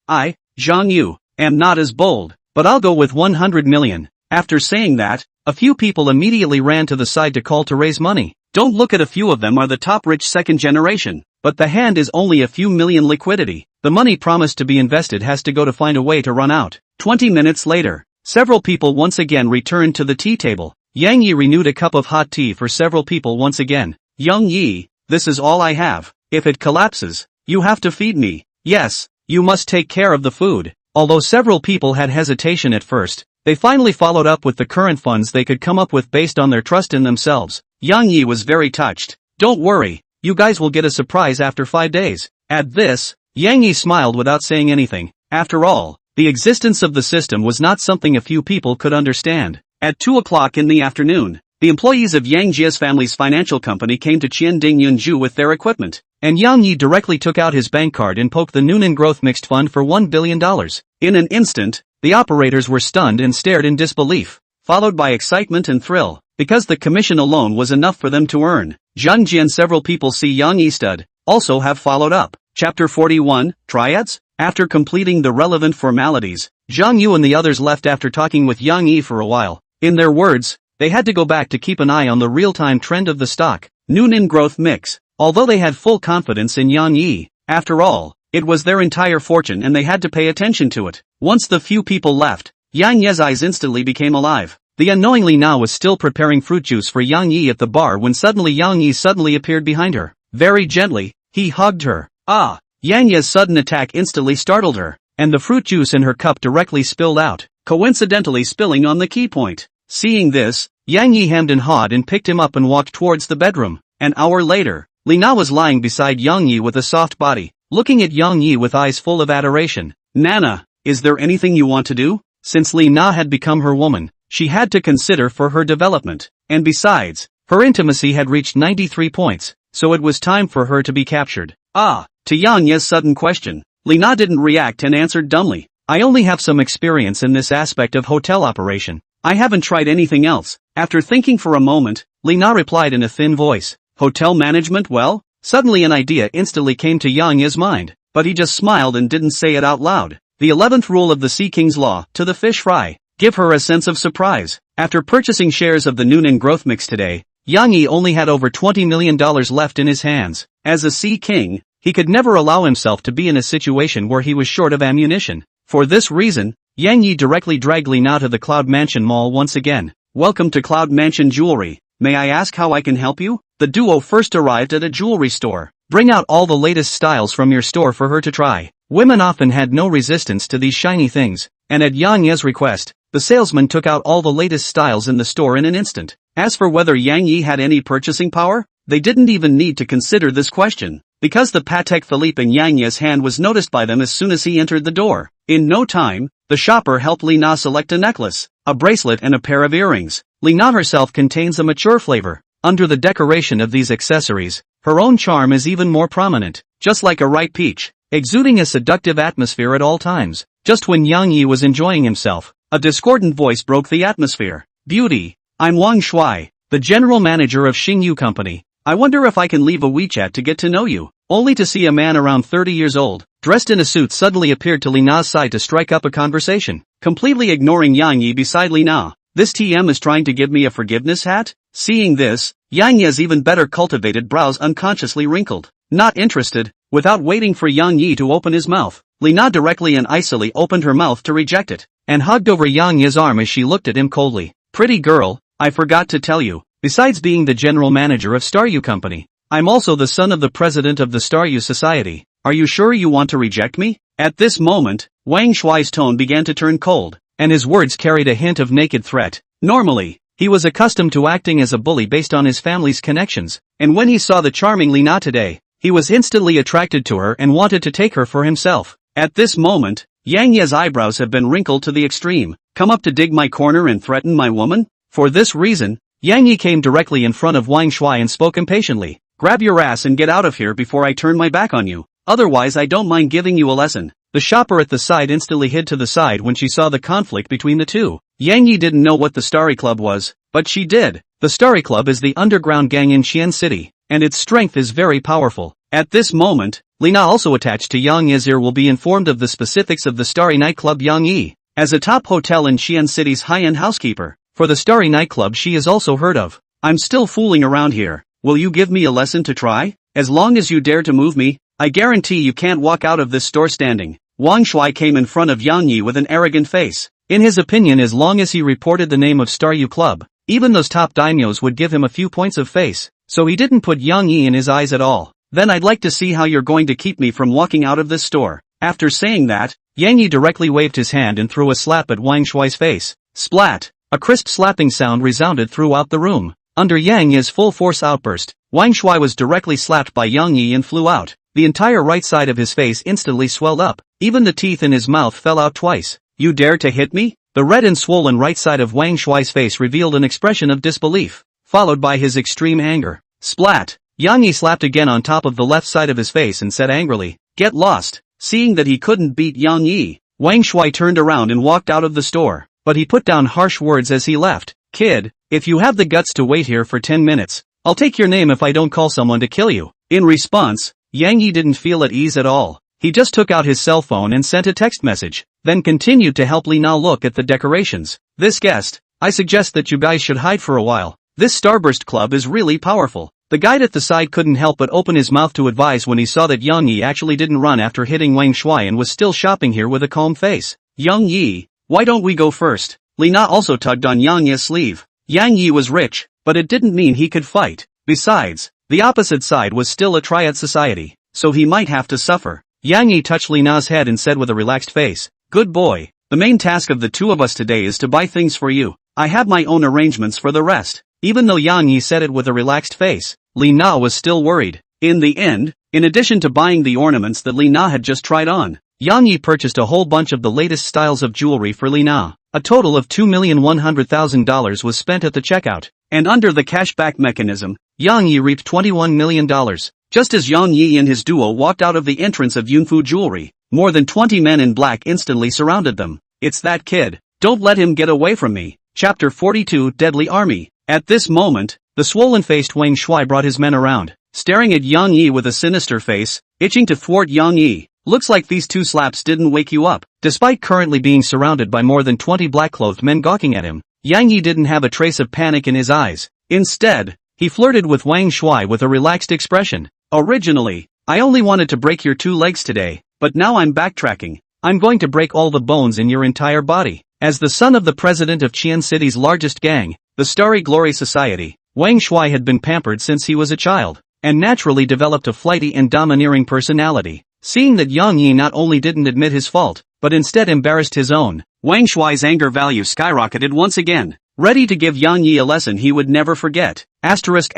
I, Zhang Yu, am not as bold, but I'll go with 100 million. After saying that, a few people immediately ran to the side to call to raise money. Don't look at a few of them are the top rich second generation, but the hand is only a few million liquidity. The money promised to be invested has to go to find a way to run out. 20 minutes later, several people once again returned to the tea table. Yang Yi renewed a cup of hot tea for several people once again. Yang Yi, this is all I have. If it collapses, you have to feed me. Yes, you must take care of the food. Although several people had hesitation at first, they finally followed up with the current funds they could come up with based on their trust in themselves. Yang Yi was very touched. Don't worry, you guys will get a surprise after 5 days. At this, Yang Yi smiled without saying anything. After all, the existence of the system was not something a few people could understand. At 2 o'clock in the afternoon, the employees of Yang Jia's family's financial company came to Qianding Yunju with their equipment, and Yang Yi directly took out his bank card and poked the Noonan Growth Mixed Fund for $1 billion. In an instant, the operators were stunned and stared in disbelief, followed by excitement and thrill, because the commission alone was enough for them to earn. Zhang Ji and several people see Yang Yi stud, also have followed up. Chapter 41, Triads? After completing the relevant formalities, Zhang Yu and the others left after talking with Yang Yi for a while. In their words, they had to go back to keep an eye on the real-time trend of the stock, Noonan Growth Mix. Although they had full confidence in Yang Yi, after all, it was their entire fortune and they had to pay attention to it. Once the few people left, Yang Yi's eyes instantly became alive. The unknowing Li Na was still preparing fruit juice for Yang Yi at the bar when suddenly Yang Yi suddenly appeared behind her. Very gently, he hugged her. Ah! Yang Yi's sudden attack instantly startled her, and the fruit juice in her cup directly spilled out, coincidentally spilling on the key point. Seeing this, Yang Yi hemmed and hawed and picked him up and walked towards the bedroom. An hour later, Li Na was lying beside Yang Yi with a soft body, looking at Yang Yi with eyes full of adoration. Nana, is there anything you want to do? Since Li Na had become her woman, she had to consider for her development, and besides, her intimacy had reached 93 points, so it was time for her to be captured. Ah! To Yang Yi's sudden question, Li Na didn't react and answered dumbly. I only have some experience in this aspect of hotel operation. I haven't tried anything else. After thinking for a moment, Li Na replied in a thin voice. Hotel management, well? Suddenly an idea instantly came to Yang Yi's mind. but he just smiled and didn't say it out loud. The 11th rule of the Sea King's Law, to the fish fry. Give her a sense of surprise. After purchasing shares of the Noonan Growth Mix today, Yang Yi only had over $20 million left in his hands. As a Sea King, he could never allow himself to be in a situation where he was short of ammunition. For this reason, Yang Yi directly dragged Lina to the Cloud Mansion Mall once again. Welcome to Cloud Mansion Jewelry. May I ask how I can help you? The duo first arrived at a jewelry store. Bring out all the latest styles from your store for her to try. Women often had no resistance to these shiny things, and at Yang Yi's request, the salesman took out all the latest styles in the store in an instant. As for whether Yang Yi had any purchasing power, they didn't even need to consider this question, because the Patek Philippe in Yang Yi's hand was noticed by them as soon as he entered the door. In no time, the shopper helped Lina select a necklace, a bracelet and a pair of earrings. Lina herself contains a mature flavor. Under the decoration of these accessories, her own charm is even more prominent, just like a ripe peach, exuding a seductive atmosphere at all times. Just when Yang Yi was enjoying himself, a discordant voice broke the atmosphere. Beauty, I'm Wang Shuai, the general manager of Xingyu Company. I wonder if I can leave a WeChat to get to know you. Only to see a man around 30 years old, dressed in a suit suddenly appeared to Lina's side to strike up a conversation, completely ignoring Yang Yi beside Lina. This TM is trying to give me a forgiveness hat? Seeing this, Yang Yi's even better cultivated brows unconsciously wrinkled. Not interested. Without waiting for Yang Yi to open his mouth, Lina directly and icily opened her mouth to reject it, and hugged over Yang Yi's arm as she looked at him coldly. Pretty girl, I forgot to tell you, besides being the general manager of Xiaoyu Company, I'm also the son of the president of the Xiaoyu Society. Are you sure you want to reject me? At this moment, Wang Shuai's tone began to turn cold, and his words carried a hint of naked threat. Normally, he was accustomed to acting as a bully based on his family's connections, and when he saw the charming Lina today, he was instantly attracted to her and wanted to take her for himself. At this moment, Yang Yi's eyebrows have been wrinkled to the extreme. Come up to dig my corner and threaten my woman? For this reason, Yang Yi came directly in front of Wang Shuai and spoke impatiently. Grab your ass and get out of here before I turn my back on you. Otherwise I don't mind giving you a lesson. The shopper at the side instantly hid to the side when she saw the conflict between the two. Yang Yi didn't know what the Starry Club was, but she did. The Starry Club is the underground gang in Xian City, and its strength is very powerful. At this moment, Lina, also attached to Yang Yi's ear, will be informed of the specifics of the Starry Nightclub Yang Yi. As a top hotel in Xian City's high-end housekeeper, for the Starry Nightclub she is also heard of. I'm still fooling around here. Will you give me a lesson to try? As long as you dare to move me, I guarantee you can't walk out of this store standing. Wang Shuai came in front of Yang Yi with an arrogant face. In his opinion, as long as he reported the name of Xiaoyu Club, even those top daimyos would give him a few points of face, so he didn't put Yang Yi in his eyes at all. Then I'd like to see how you're going to keep me from walking out of this store. After saying that, Yang Yi directly waved his hand and threw a slap at Wang Shuai's face. Splat! A crisp slapping sound resounded throughout the room. Under Yang Yi's full-force outburst, Wang Shuai was directly slapped by Yang Yi and flew out. The entire right side of his face instantly swelled up. Even the teeth in his mouth fell out twice. You dare to hit me? The red and swollen right side of Wang Shuai's face revealed an expression of disbelief, followed by his extreme anger. Splat! Yang Yi slapped again on top of the left side of his face and said angrily, "Get lost." Seeing that he couldn't beat Yang Yi, Wang Shuai turned around and walked out of the store, but he put down harsh words as he left. Kid, if you have the guts to wait here for 10 minutes, I'll take your name if I don't call someone to kill you. In response, Yang Yi didn't feel at ease at all. He just took out his cell phone and sent a text message, then continued to help Lina look at the decorations. This guest, I suggest that you guys should hide for a while. This Starburst Club is really powerful. The guide at the side couldn't help but open his mouth to advise when he saw that Yang Yi actually didn't run after hitting Wang Shuai and was still shopping here with a calm face. Yang Yi, why don't we go first? Lina also tugged on Yang Yi's sleeve. Yang Yi was rich, but it didn't mean he could fight. Besides, the opposite side was still a triad society, so he might have to suffer. Yang Yi touched Lina's head and said with a relaxed face, "Good boy. The main task of the two of us today is to buy things for you. I have my own arrangements for the rest." Even though Yang Yi said it with a relaxed face, Lina was still worried. In the end, in addition to buying the ornaments that Lina had just tried on, Yang Yi purchased a whole bunch of the latest styles of jewelry for Lina. A total of $2,100,000 was spent at the checkout, and under the cashback mechanism, Yang Yi reaped $21 million. Just as Yang Yi and his duo walked out of the entrance of Yunfu Jewelry, more than 20 men in black instantly surrounded them. It's that kid. Don't let him get away from me. Chapter 42, Deadly Army. At this moment, the swollen-faced Wang Shuai brought his men around, staring at Yang Yi with a sinister face, itching to thwart Yang Yi. Looks like these 2 slaps didn't wake you up. Despite currently being surrounded by more than 20 black-clothed men gawking at him, Yang Yi didn't have a trace of panic in his eyes. Instead, he flirted with Wang Shuai with a relaxed expression. Originally, I only wanted to break your 2 legs today, but now I'm backtracking. I'm going to break all the bones in your entire body. As the son of the president of Qian City's largest gang, the Starry Glory Society, Wang Shuai had been pampered since he was a child, and naturally developed a flighty and domineering personality. Seeing that Yang Yi not only didn't admit his fault, but instead embarrassed his own, Wang Shuai's anger value skyrocketed once again, ready to give Yang Yi a lesson he would never forget. Asterisk.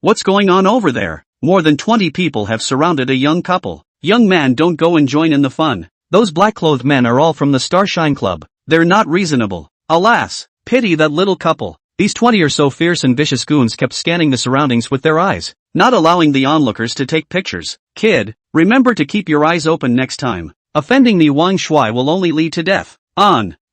What's going on over there? More than 20 people have surrounded a young couple. Young man, don't go and join in the fun. Those black-clothed men are all from the Starshine Club. They're not reasonable. Alas, pity that little couple. These 20 or so fierce and vicious goons kept scanning the surroundings with their eyes, not allowing the onlookers to take pictures. Kid, remember to keep your eyes open next time. Offending the Wang Shuai will only lead to death.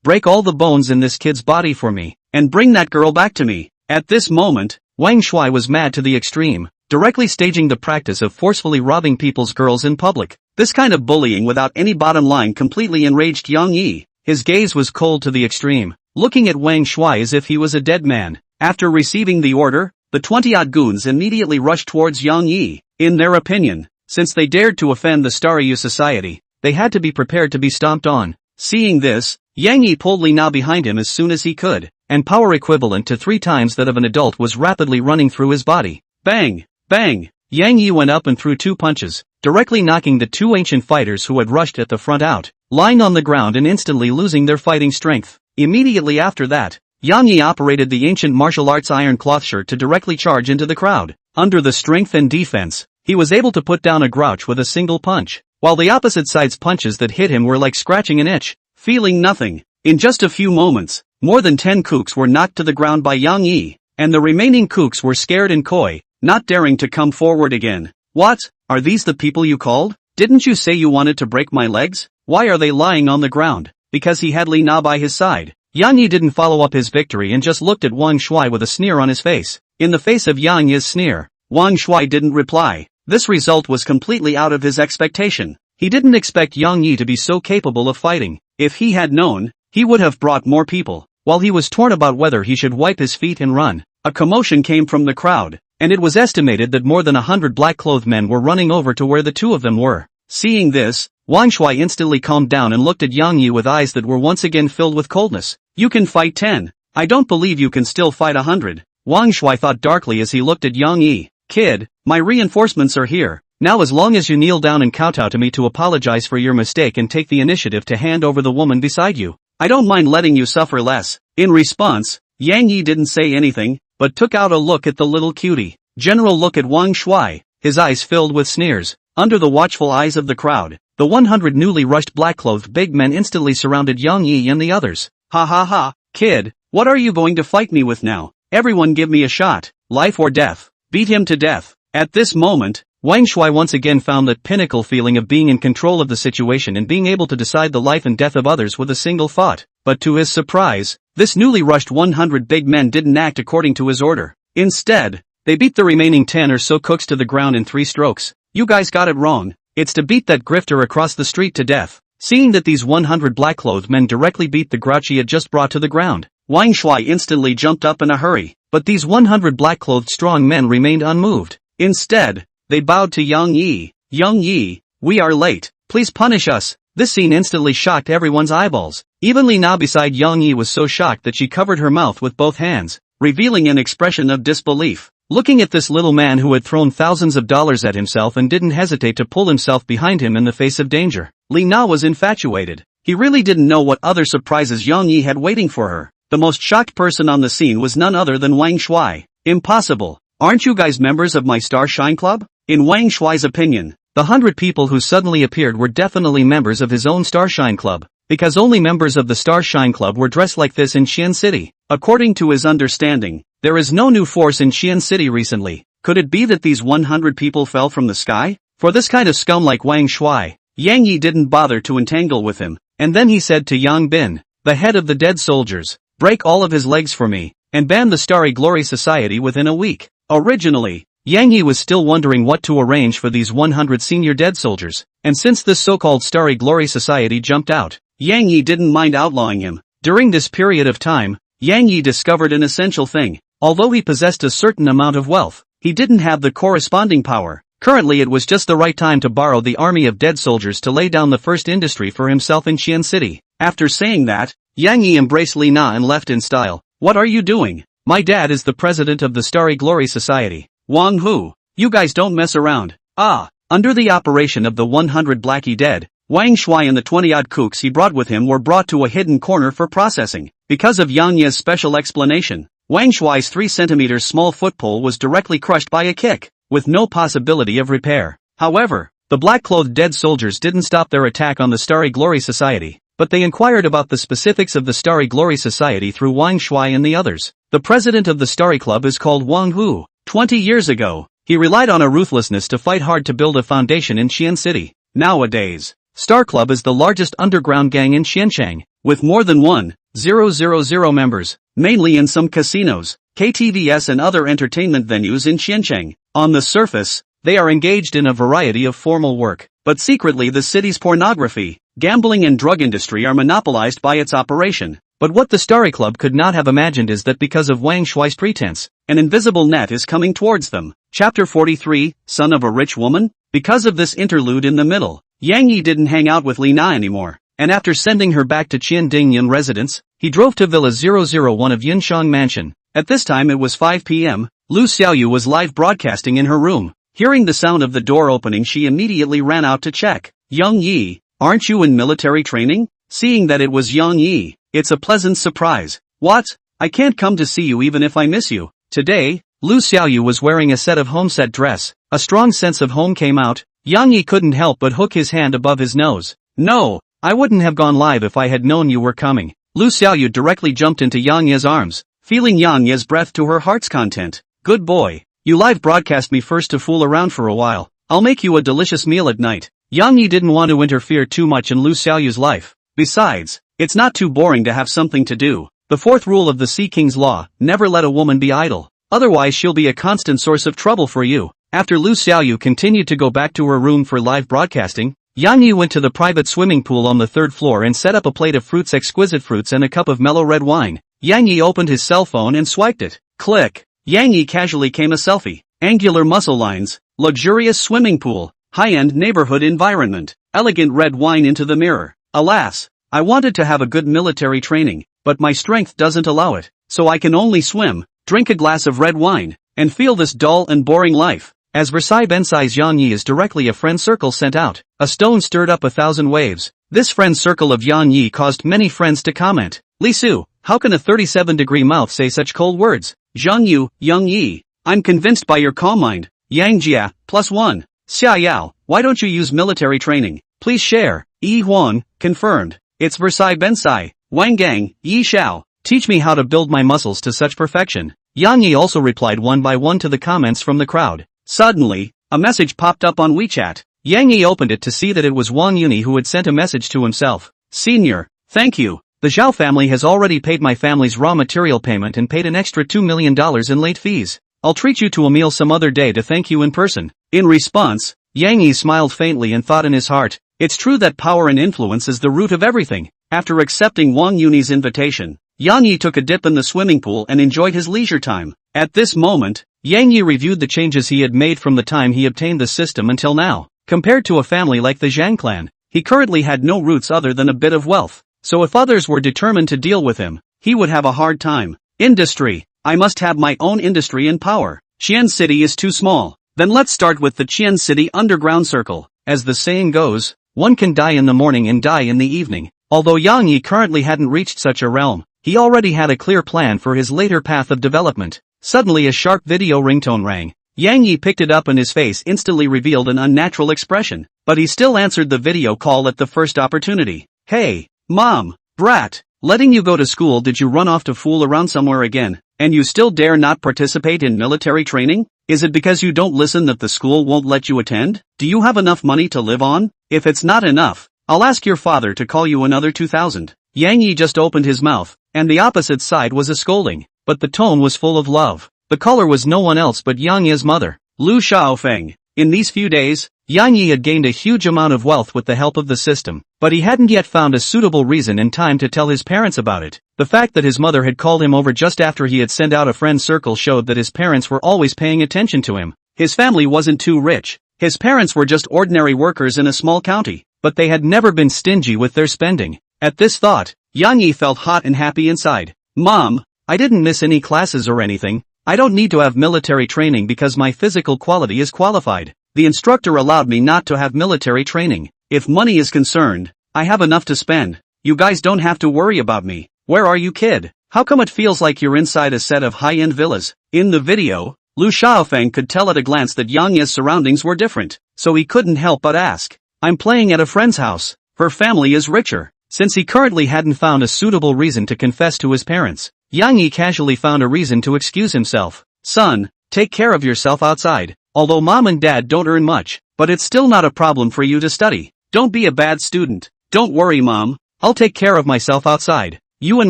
Break all the bones in this kid's body for me, and bring that girl back to me. At this moment, Wang Shuai was mad to the extreme, directly staging the practice of forcefully robbing people's girls in public. This kind of bullying without any bottom line completely enraged Yang Yi. His gaze was cold to the extreme, looking at Wang Shuai as if he was a dead man. After receiving the order, the 20-odd goons immediately rushed towards Yang Yi. In their opinion, since they dared to offend the Staryu Society, they had to be prepared to be stomped on. Seeing this, Yang Yi pulled Li Na behind him as soon as he could, and power equivalent to 3 times that of an adult was rapidly running through his body. Bang! Bang! Yang Yi went up and threw 2 punches, directly knocking the 2 ancient fighters who had rushed at the front out, lying on the ground and instantly losing their fighting strength. Immediately after that, Yang Yi operated the ancient martial arts iron cloth shirt to directly charge into the crowd. Under the strength and defense, he was able to put down a grouch with a single punch, while the opposite side's punches that hit him were like scratching an itch. Feeling nothing, in just a few moments, more than 10 kooks were knocked to the ground by Yang Yi, and the remaining kooks were scared and coy, not daring to come forward again. What? Are these the people you called? Didn't you say you wanted to break my legs? Why are they lying on the ground? Because he had Li Na by his side. Yang Yi didn't follow up his victory and just looked at Wang Shuai with a sneer on his face. In the face of Yang Yi's sneer, Wang Shuai didn't reply. This result was completely out of his expectation. He didn't expect Yang Yi to be so capable of fighting. If he had known, he would have brought more people. While he was torn about whether he should wipe his feet and run, a commotion came from the crowd, and it was estimated that more than 100 black-clothed men were running over to where the 2 of them were. Seeing this, Wang Shuai instantly calmed down and looked at Yang Yi with eyes that were once again filled with coldness. You can fight 10. I don't believe you can still fight 100. Wang Shuai thought darkly as he looked at Yang Yi. Kid, my reinforcements are here. Now as long as you kneel down and kowtow to me to apologize for your mistake and take the initiative to hand over the woman beside you, I don't mind letting you suffer less. In response, Yang Yi didn't say anything, but took out a look at the little cutie. General look at Wang Shuai, his eyes filled with sneers. Under the watchful eyes of the crowd, the 100 newly rushed black-clothed big men instantly surrounded Yang Yi and the others. Ha ha ha, kid, what are you going to fight me with now? Everyone give me a shot, life or death. Beat him to death. At this moment, Wang Shuai once again found that pinnacle feeling of being in control of the situation and being able to decide the life and death of others with a single thought. But to his surprise, this newly rushed 100 big men didn't act according to his order. Instead, they beat the remaining 10 or so cooks to the ground in 3 strokes. You guys got it wrong. It's to beat that grifter across the street to death. Seeing that these 100 black-clothed men directly beat the grouch he had just brought to the ground, Wang Shuai instantly jumped up in a hurry. But these 100 black-clothed strong men remained unmoved. Instead, they bowed to Yang Yi. Yang Yi, we are late. Please punish us. This scene instantly shocked everyone's eyeballs. Even Li Na beside Yang Yi was so shocked that she covered her mouth with both hands, revealing an expression of disbelief. Looking at this little man who had thrown thousands of dollars at himself and didn't hesitate to pull himself behind him in the face of danger, Li Na was infatuated. He really didn't know what other surprises Yang Yi had waiting for her. The most shocked person on the scene was none other than Wang Shuai. Impossible. Aren't you guys members of my Starshine Club? In Wang Shuai's opinion, the 100 people who suddenly appeared were definitely members of his own Starshine Club, because only members of the Starshine Club were dressed like this in Xian City. According to his understanding, there is no new force in Xian City recently. Could it be that these 100 people fell from the sky? For this kind of scum like Wang Shuai, Yang Yi didn't bother to entangle with him, and then he said to Yang Bin, the head of the dead soldiers, break all of his legs for me, and ban the Starry Glory Society within a week. Originally, Yang Yi was still wondering what to arrange for these 100 senior dead soldiers, and since this so-called Starry Glory Society jumped out, Yang Yi didn't mind outlawing him. During this period of time, Yang Yi discovered an essential thing. Although he possessed a certain amount of wealth, he didn't have the corresponding power. Currently it was just the right time to borrow the army of dead soldiers to lay down the first industry for himself in Xian City. After saying that, Yang Yi embraced Li Na and left in style. What are you doing? My dad is the president of the Starry Glory Society. Wang Hu. You guys don't mess around. Under the operation of the 100 Blackie dead, Wang Shui and the 20-odd kooks he brought with him were brought to a hidden corner for processing. Because of Yang Yi's special explanation, Wang Shui's 3 cm small footpole was directly crushed by a kick, with no possibility of repair. However, the black-clothed dead soldiers didn't stop their attack on the Starry Glory Society, but they inquired about the specifics of the Starry Glory Society through Wang Shui and the others. The president of the Starry Club is called Wang Hu. 20 years ago, he relied on a ruthlessness to fight hard to build a foundation in Xian City. Nowadays, Star Club is the largest underground gang in Xianchang, with more than 1,000 members, mainly in some casinos, KTVs and other entertainment venues in Xiancheng. On the surface, they are engaged in a variety of formal work, but secretly the city's pornography, gambling and drug industry are monopolized by its operation. But what the Starry Club could not have imagined is that because of Wang Shui's pretense, an invisible net is coming towards them. Chapter 43, Son of a Rich Woman? Because of this interlude in the middle, Yang Yi didn't hang out with Li Na anymore, and after sending her back to Qian Dingyun residence, he drove to Villa 001 of Yunshang Mansion. At this time it was 5 p.m., Lu Xiaoyu was live broadcasting in her room. Hearing the sound of the door opening, she immediately ran out to check. Yang Yi, aren't you in military training? Seeing that it was Yang Yi, it's a pleasant surprise. What? I can't come to see you even if I miss you. Today, Lu Xiaoyu was wearing a set of home-set dress. A strong sense of home came out. Yang Yi couldn't help but hook his hand above his nose. No, I wouldn't have gone live if I had known you were coming. Lu Xiaoyu directly jumped into Yang Yi's arms, feeling Yang Yi's breath to her heart's content. Good boy. You live broadcast me first to fool around for a while. I'll make you a delicious meal at night. Yang Yi didn't want to interfere too much in Lu Xiaoyu's life. Besides, it's not too boring to have something to do. The 4th rule of the Sea King's law, never let a woman be idle. Otherwise she'll be a constant source of trouble for you. After Lu Xiaoyu continued to go back to her room for live broadcasting, Yang Yi went to the private swimming pool on the 3rd floor and set up a plate of fruits, exquisite fruits and a cup of mellow red wine. Yang Yi opened his cell phone and swiped it. Click. Yang Yi casually came a selfie. Angular muscle lines, luxurious swimming pool, high-end neighborhood environment, elegant red wine into the mirror. Alas, I wanted to have a good military training, but my strength doesn't allow it, so I can only swim, drink a glass of red wine, and feel this dull and boring life. As Versailles Bensai's Yang Yi is directly a friend circle sent out. A stone stirred up 1,000 waves. This friend circle of Yang Yi caused many friends to comment. Li Su, how can a 37-degree mouth say such cold words? Zhang Yu, Yang Yi, I'm convinced by your calm mind. Yang Jia, +1. Xia Yao, why don't you use military training? Please share. Yi Huang, confirmed. It's Versailles Bensai. Wang Gang, Yi Xiao, teach me how to build my muscles to such perfection. Yang Yi also replied one by one to the comments from the crowd. Suddenly, a message popped up on WeChat. Yang Yi opened it to see that it was Wang Yuni who had sent a message to himself. Senior, thank you. The Zhao family has already paid my family's raw material payment and paid an extra $2 million in late fees. I'll treat you to a meal some other day to thank you in person. In response, Yang Yi smiled faintly and thought in his heart, it's true that power and influence is the root of everything. After accepting Wang Yuni's invitation, Yang Yi took a dip in the swimming pool and enjoyed his leisure time. At this moment, Yang Yi reviewed the changes he had made from the time he obtained the system until now. Compared to a family like the Zhang clan, he currently had no roots other than a bit of wealth. So if others were determined to deal with him, he would have a hard time. Industry. I must have my own industry and power. Qian City is too small. Then let's start with the Qian City underground circle. As the saying goes, one can die in the morning and die in the evening. Although Yang Yi currently hadn't reached such a realm, he already had a clear plan for his later path of development. Suddenly a sharp video ringtone rang. Yang Yi picked it up and his face instantly revealed an unnatural expression, but he still answered the video call at the first opportunity. Hey, Mom, brat, letting you go to school, did you run off to fool around somewhere again, and you still dare not participate in military training? Is it because you don't listen that the school won't let you attend? Do you have enough money to live on? If it's not enough, I'll ask your father to call you another 2,000. Yang Yi just opened his mouth, and the opposite side was a scolding, but the tone was full of love. The caller was no one else but Yang Yi's mother. Lu Xiaofeng. In these few days, Yang Yi had gained a huge amount of wealth with the help of the system, but he hadn't yet found a suitable reason in time to tell his parents about it. The fact that his mother had called him over just after he had sent out a friend circle showed that his parents were always paying attention to him. His family wasn't too rich. His parents were just ordinary workers in a small county, but they had never been stingy with their spending. At this thought, Yang Yi felt hot and happy inside. Mom, I didn't miss any classes or anything. I don't need to have military training because my physical quality is qualified. The instructor allowed me not to have military training. If money is concerned, I have enough to spend. You guys don't have to worry about me. Where are you, kid? How come it feels like you're inside a set of high-end villas? In the video, Lu Xiaofeng could tell at a glance that Yang Yi's surroundings were different, so he couldn't help but ask. I'm playing at a friend's house. Her family is richer. Since he currently hadn't found a suitable reason to confess to his parents, Yang Yi casually found a reason to excuse himself. Son, take care of yourself outside. Although mom and dad don't earn much, but it's still not a problem for you to study. Don't be a bad student. Don't worry, mom. I'll take care of myself outside. You and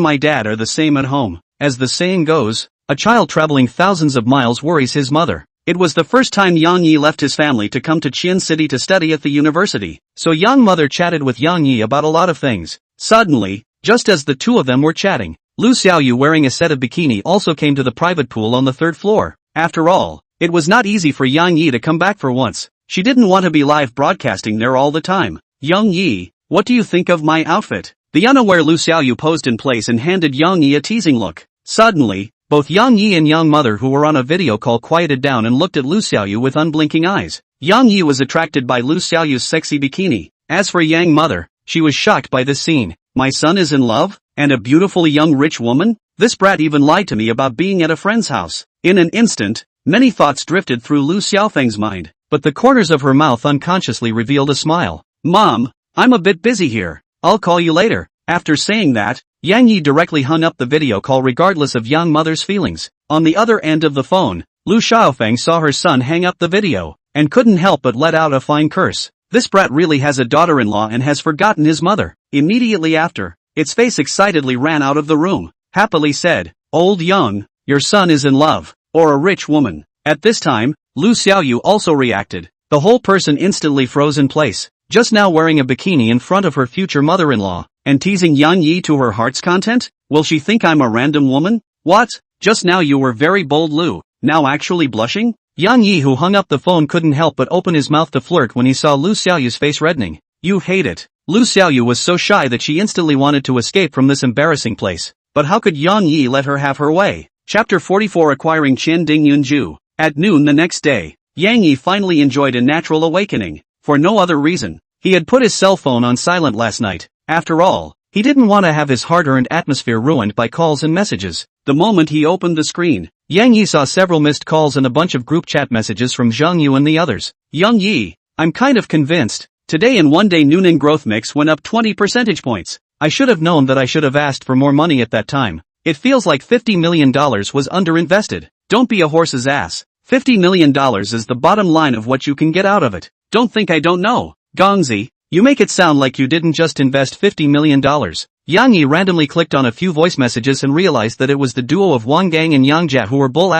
my dad are the same at home. As the saying goes, a child traveling thousands of miles worries his mother. It was the first time Yang Yi left his family to come to Qian City to study at the university, so young mother chatted with Yang Yi about a lot of things. Suddenly, just as the two of them were chatting, Lu Xiaoyu wearing a set of bikini also came to the private pool on the third floor. After all, it was not easy for Yang Yi to come back for once. She didn't want to be live broadcasting there all the time. Yang Yi, what do you think of my outfit? The unaware Lu Xiaoyu posed in place and handed Yang Yi a teasing look. Suddenly, both Yang Yi and young mother who were on a video call quieted down and looked at Lu Xiaoyu with unblinking eyes. Yang Yi was attracted by Lu Xiaoyu's sexy bikini. As for Yang mother, she was shocked by this scene. My son is in love? And a beautiful young rich woman? This brat even lied to me about being at a friend's house. In an instant, many thoughts drifted through Lu Xiaofeng's mind, but the corners of her mouth unconsciously revealed a smile. Mom, I'm a bit busy here. I'll call you later. After saying that, Yang Yi directly hung up the video call regardless of young mother's feelings. On the other end of the phone, Lu Xiaofeng saw her son hang up the video, and couldn't help but let out a fine curse. This brat really has a daughter-in-law and has forgotten his mother. Immediately after, its face excitedly ran out of the room, happily said, Old Young, your son is in love, or a rich woman. At this time, Lu Xiaoyu also reacted. The whole person instantly froze in place, just now wearing a bikini in front of her future mother-in-law, and teasing Yang Yi to her heart's content? Will she think I'm a random woman? What? Just now you were very bold, Lu. Now actually blushing? Yang Yi, who hung up the phone, couldn't help but open his mouth to flirt when he saw Lu Xiaoyu's face reddening. You hate it. Lu Xiaoyu was so shy that she instantly wanted to escape from this embarrassing place. But how could Yang Yi let her have her way? Chapter 44, Acquiring Qian Ding Yunju. At noon the next day, Yang Yi finally enjoyed a natural awakening. For no other reason. He had put his cell phone on silent last night. After all, he didn't want to have his hard-earned atmosphere ruined by calls and messages. The moment he opened the screen, Yang Yi saw several missed calls and a bunch of group chat messages from Zhang Yu and the others. Yang Yi, I'm kind of convinced. Today in one day Noonan growth mix went up 20 percentage points. I should have known that I should have asked for more money at that time. It feels like $50 million was underinvested. Don't be a horse's ass. $50 million is the bottom line of what you can get out of it. Don't think I don't know. Gongzi, you make it sound like you didn't just invest $50 million. Yang Yi randomly clicked on a few voice messages and realized that it was the duo of Wang Gang and Yang Jia who were bull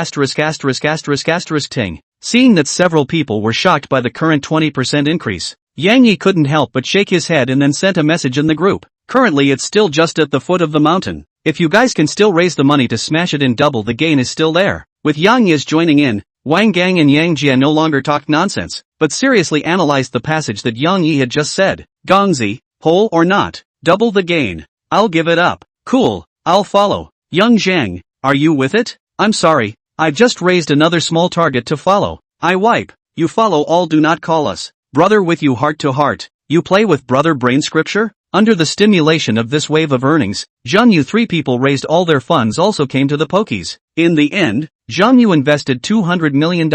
ting. Seeing that several people were shocked by the current 20% increase, Yang Yi couldn't help but shake his head and then sent a message in the group. Currently it's still just at the foot of the mountain. If you guys can still raise the money to smash it in double, the gain is still there. With Yang Yi's joining in, Wang Gang and Yang Jia no longer talked nonsense, but seriously analyzed the passage that Yang Yi had just said. Gongzi, whole or not, double the gain. I'll give it up. Cool, I'll follow. Young Zhang, are you with it? I'm sorry, I've just raised another small target to follow. I wipe. You follow all, do not call us. Brother with you heart to heart. You play with brother brain scripture? Under the stimulation of this wave of earnings, Zhang Yu, 3 people raised all their funds also came to the pokies. In the end, Zhang Yu invested $200 million.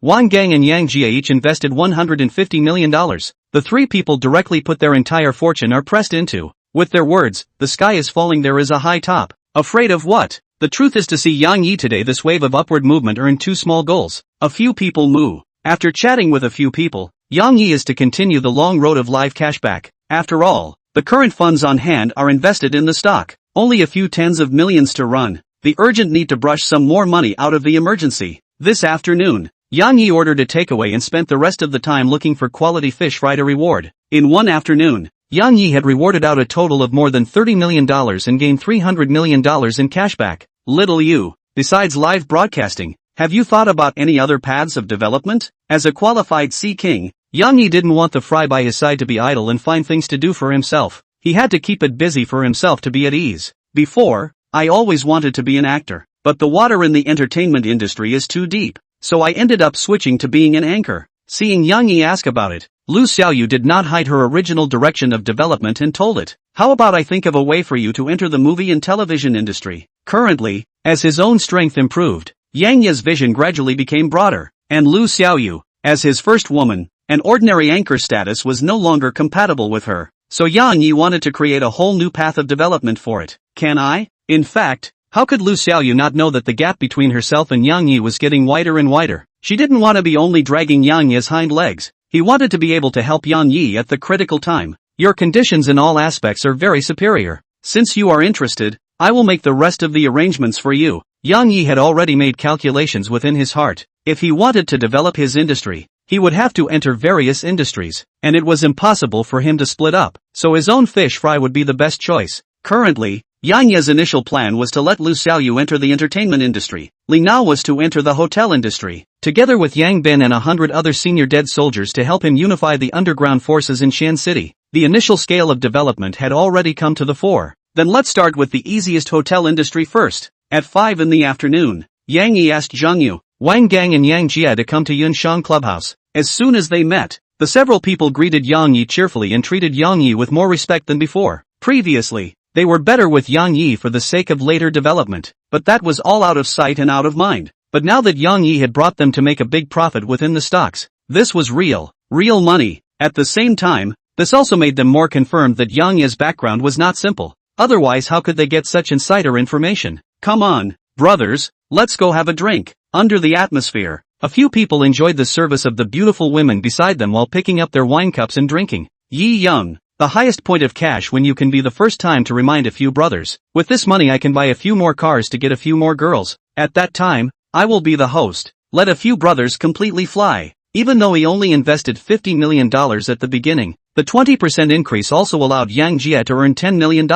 Wang Gang and Yang Jia each invested $150 million. The 3 people directly put their entire fortune are pressed into. With their words, the sky is falling, there is a high top. Afraid of what? The truth is, to see Yang Yi today, this wave of upward movement earned 2 small goals. A few people moo. After chatting with a few people, Yang Yi is to continue the long road of live cashback. After all, the current funds on hand are invested in the stock. Only a few tens of millions to run. The urgent need to brush some more money out of the emergency. This afternoon, Yang Yi ordered a takeaway and spent the rest of the time looking for quality fish fry to reward. In one afternoon, Yang Yi had rewarded out a total of more than $30 million and gained $300 million in cashback. Little you, besides live broadcasting, have you thought about any other paths of development? As a qualified sea king, Yang Yi didn't want the fry by his side to be idle and find things to do for himself. He had to keep it busy for himself to be at ease. Before, I always wanted to be an actor, but the water in the entertainment industry is too deep, so I ended up switching to being an anchor. Seeing Yang Yi ask about it, Xiaoyu did not hide her original direction of development and told it. How about I think of a way for you to enter the movie and television industry? Currently, as his own strength improved, Yang Yi's vision gradually became broader, and Xiaoyu, as his first woman, an ordinary anchor status was no longer compatible with her. So Yang Yi wanted to create a whole new path of development for it. Can I? In fact, how could Xiaoyu not know that the gap between herself and Yang Yi was getting wider and wider? She didn't want to be only dragging Yang Yi's hind legs. He wanted to be able to help Yang Yi at the critical time. Your conditions in all aspects are very superior. Since you are interested, I will make the rest of the arrangements for you. Yang Yi had already made calculations within his heart. If he wanted to develop his industry, he would have to enter various industries, and it was impossible for him to split up, so his own fish fry would be the best choice. Currently, Yang Yi's initial plan was to let Xiaoyu enter the entertainment industry. Li Na was to enter the hotel industry, together with Yang Ben and 100 other senior dead soldiers to help him unify the underground forces in Xian City. The initial scale of development had already come to the fore. Then let's start with the easiest hotel industry first. At 5 in the afternoon, Yang Yi asked Zhang Yu, Wang Gang and Yang Jia to come to Yunshang Clubhouse. As soon as they met, the several people greeted Yang Yi cheerfully and treated Yang Yi with more respect than before. Previously, they were better with Yang Yi for the sake of later development, but that was all out of sight and out of mind. But now that Yang Yi had brought them to make a big profit within the stocks, this was real money. At the same time, this also made them more confirmed that Yang Yi's background was not simple. Otherwise, how could they get such insider information? Come on, brothers, let's go have a drink. Under the atmosphere, a few people enjoyed the service of the beautiful women beside them while picking up their wine cups and drinking. Yi Young, the highest point of cash when you can be the first time to remind a few brothers. With this money I can buy a few more cars to get a few more girls. At that time, I will be the host. Let a few brothers completely fly. Even though he only invested $50 million at the beginning, the 20% increase also allowed Yang Jia to earn $10 million.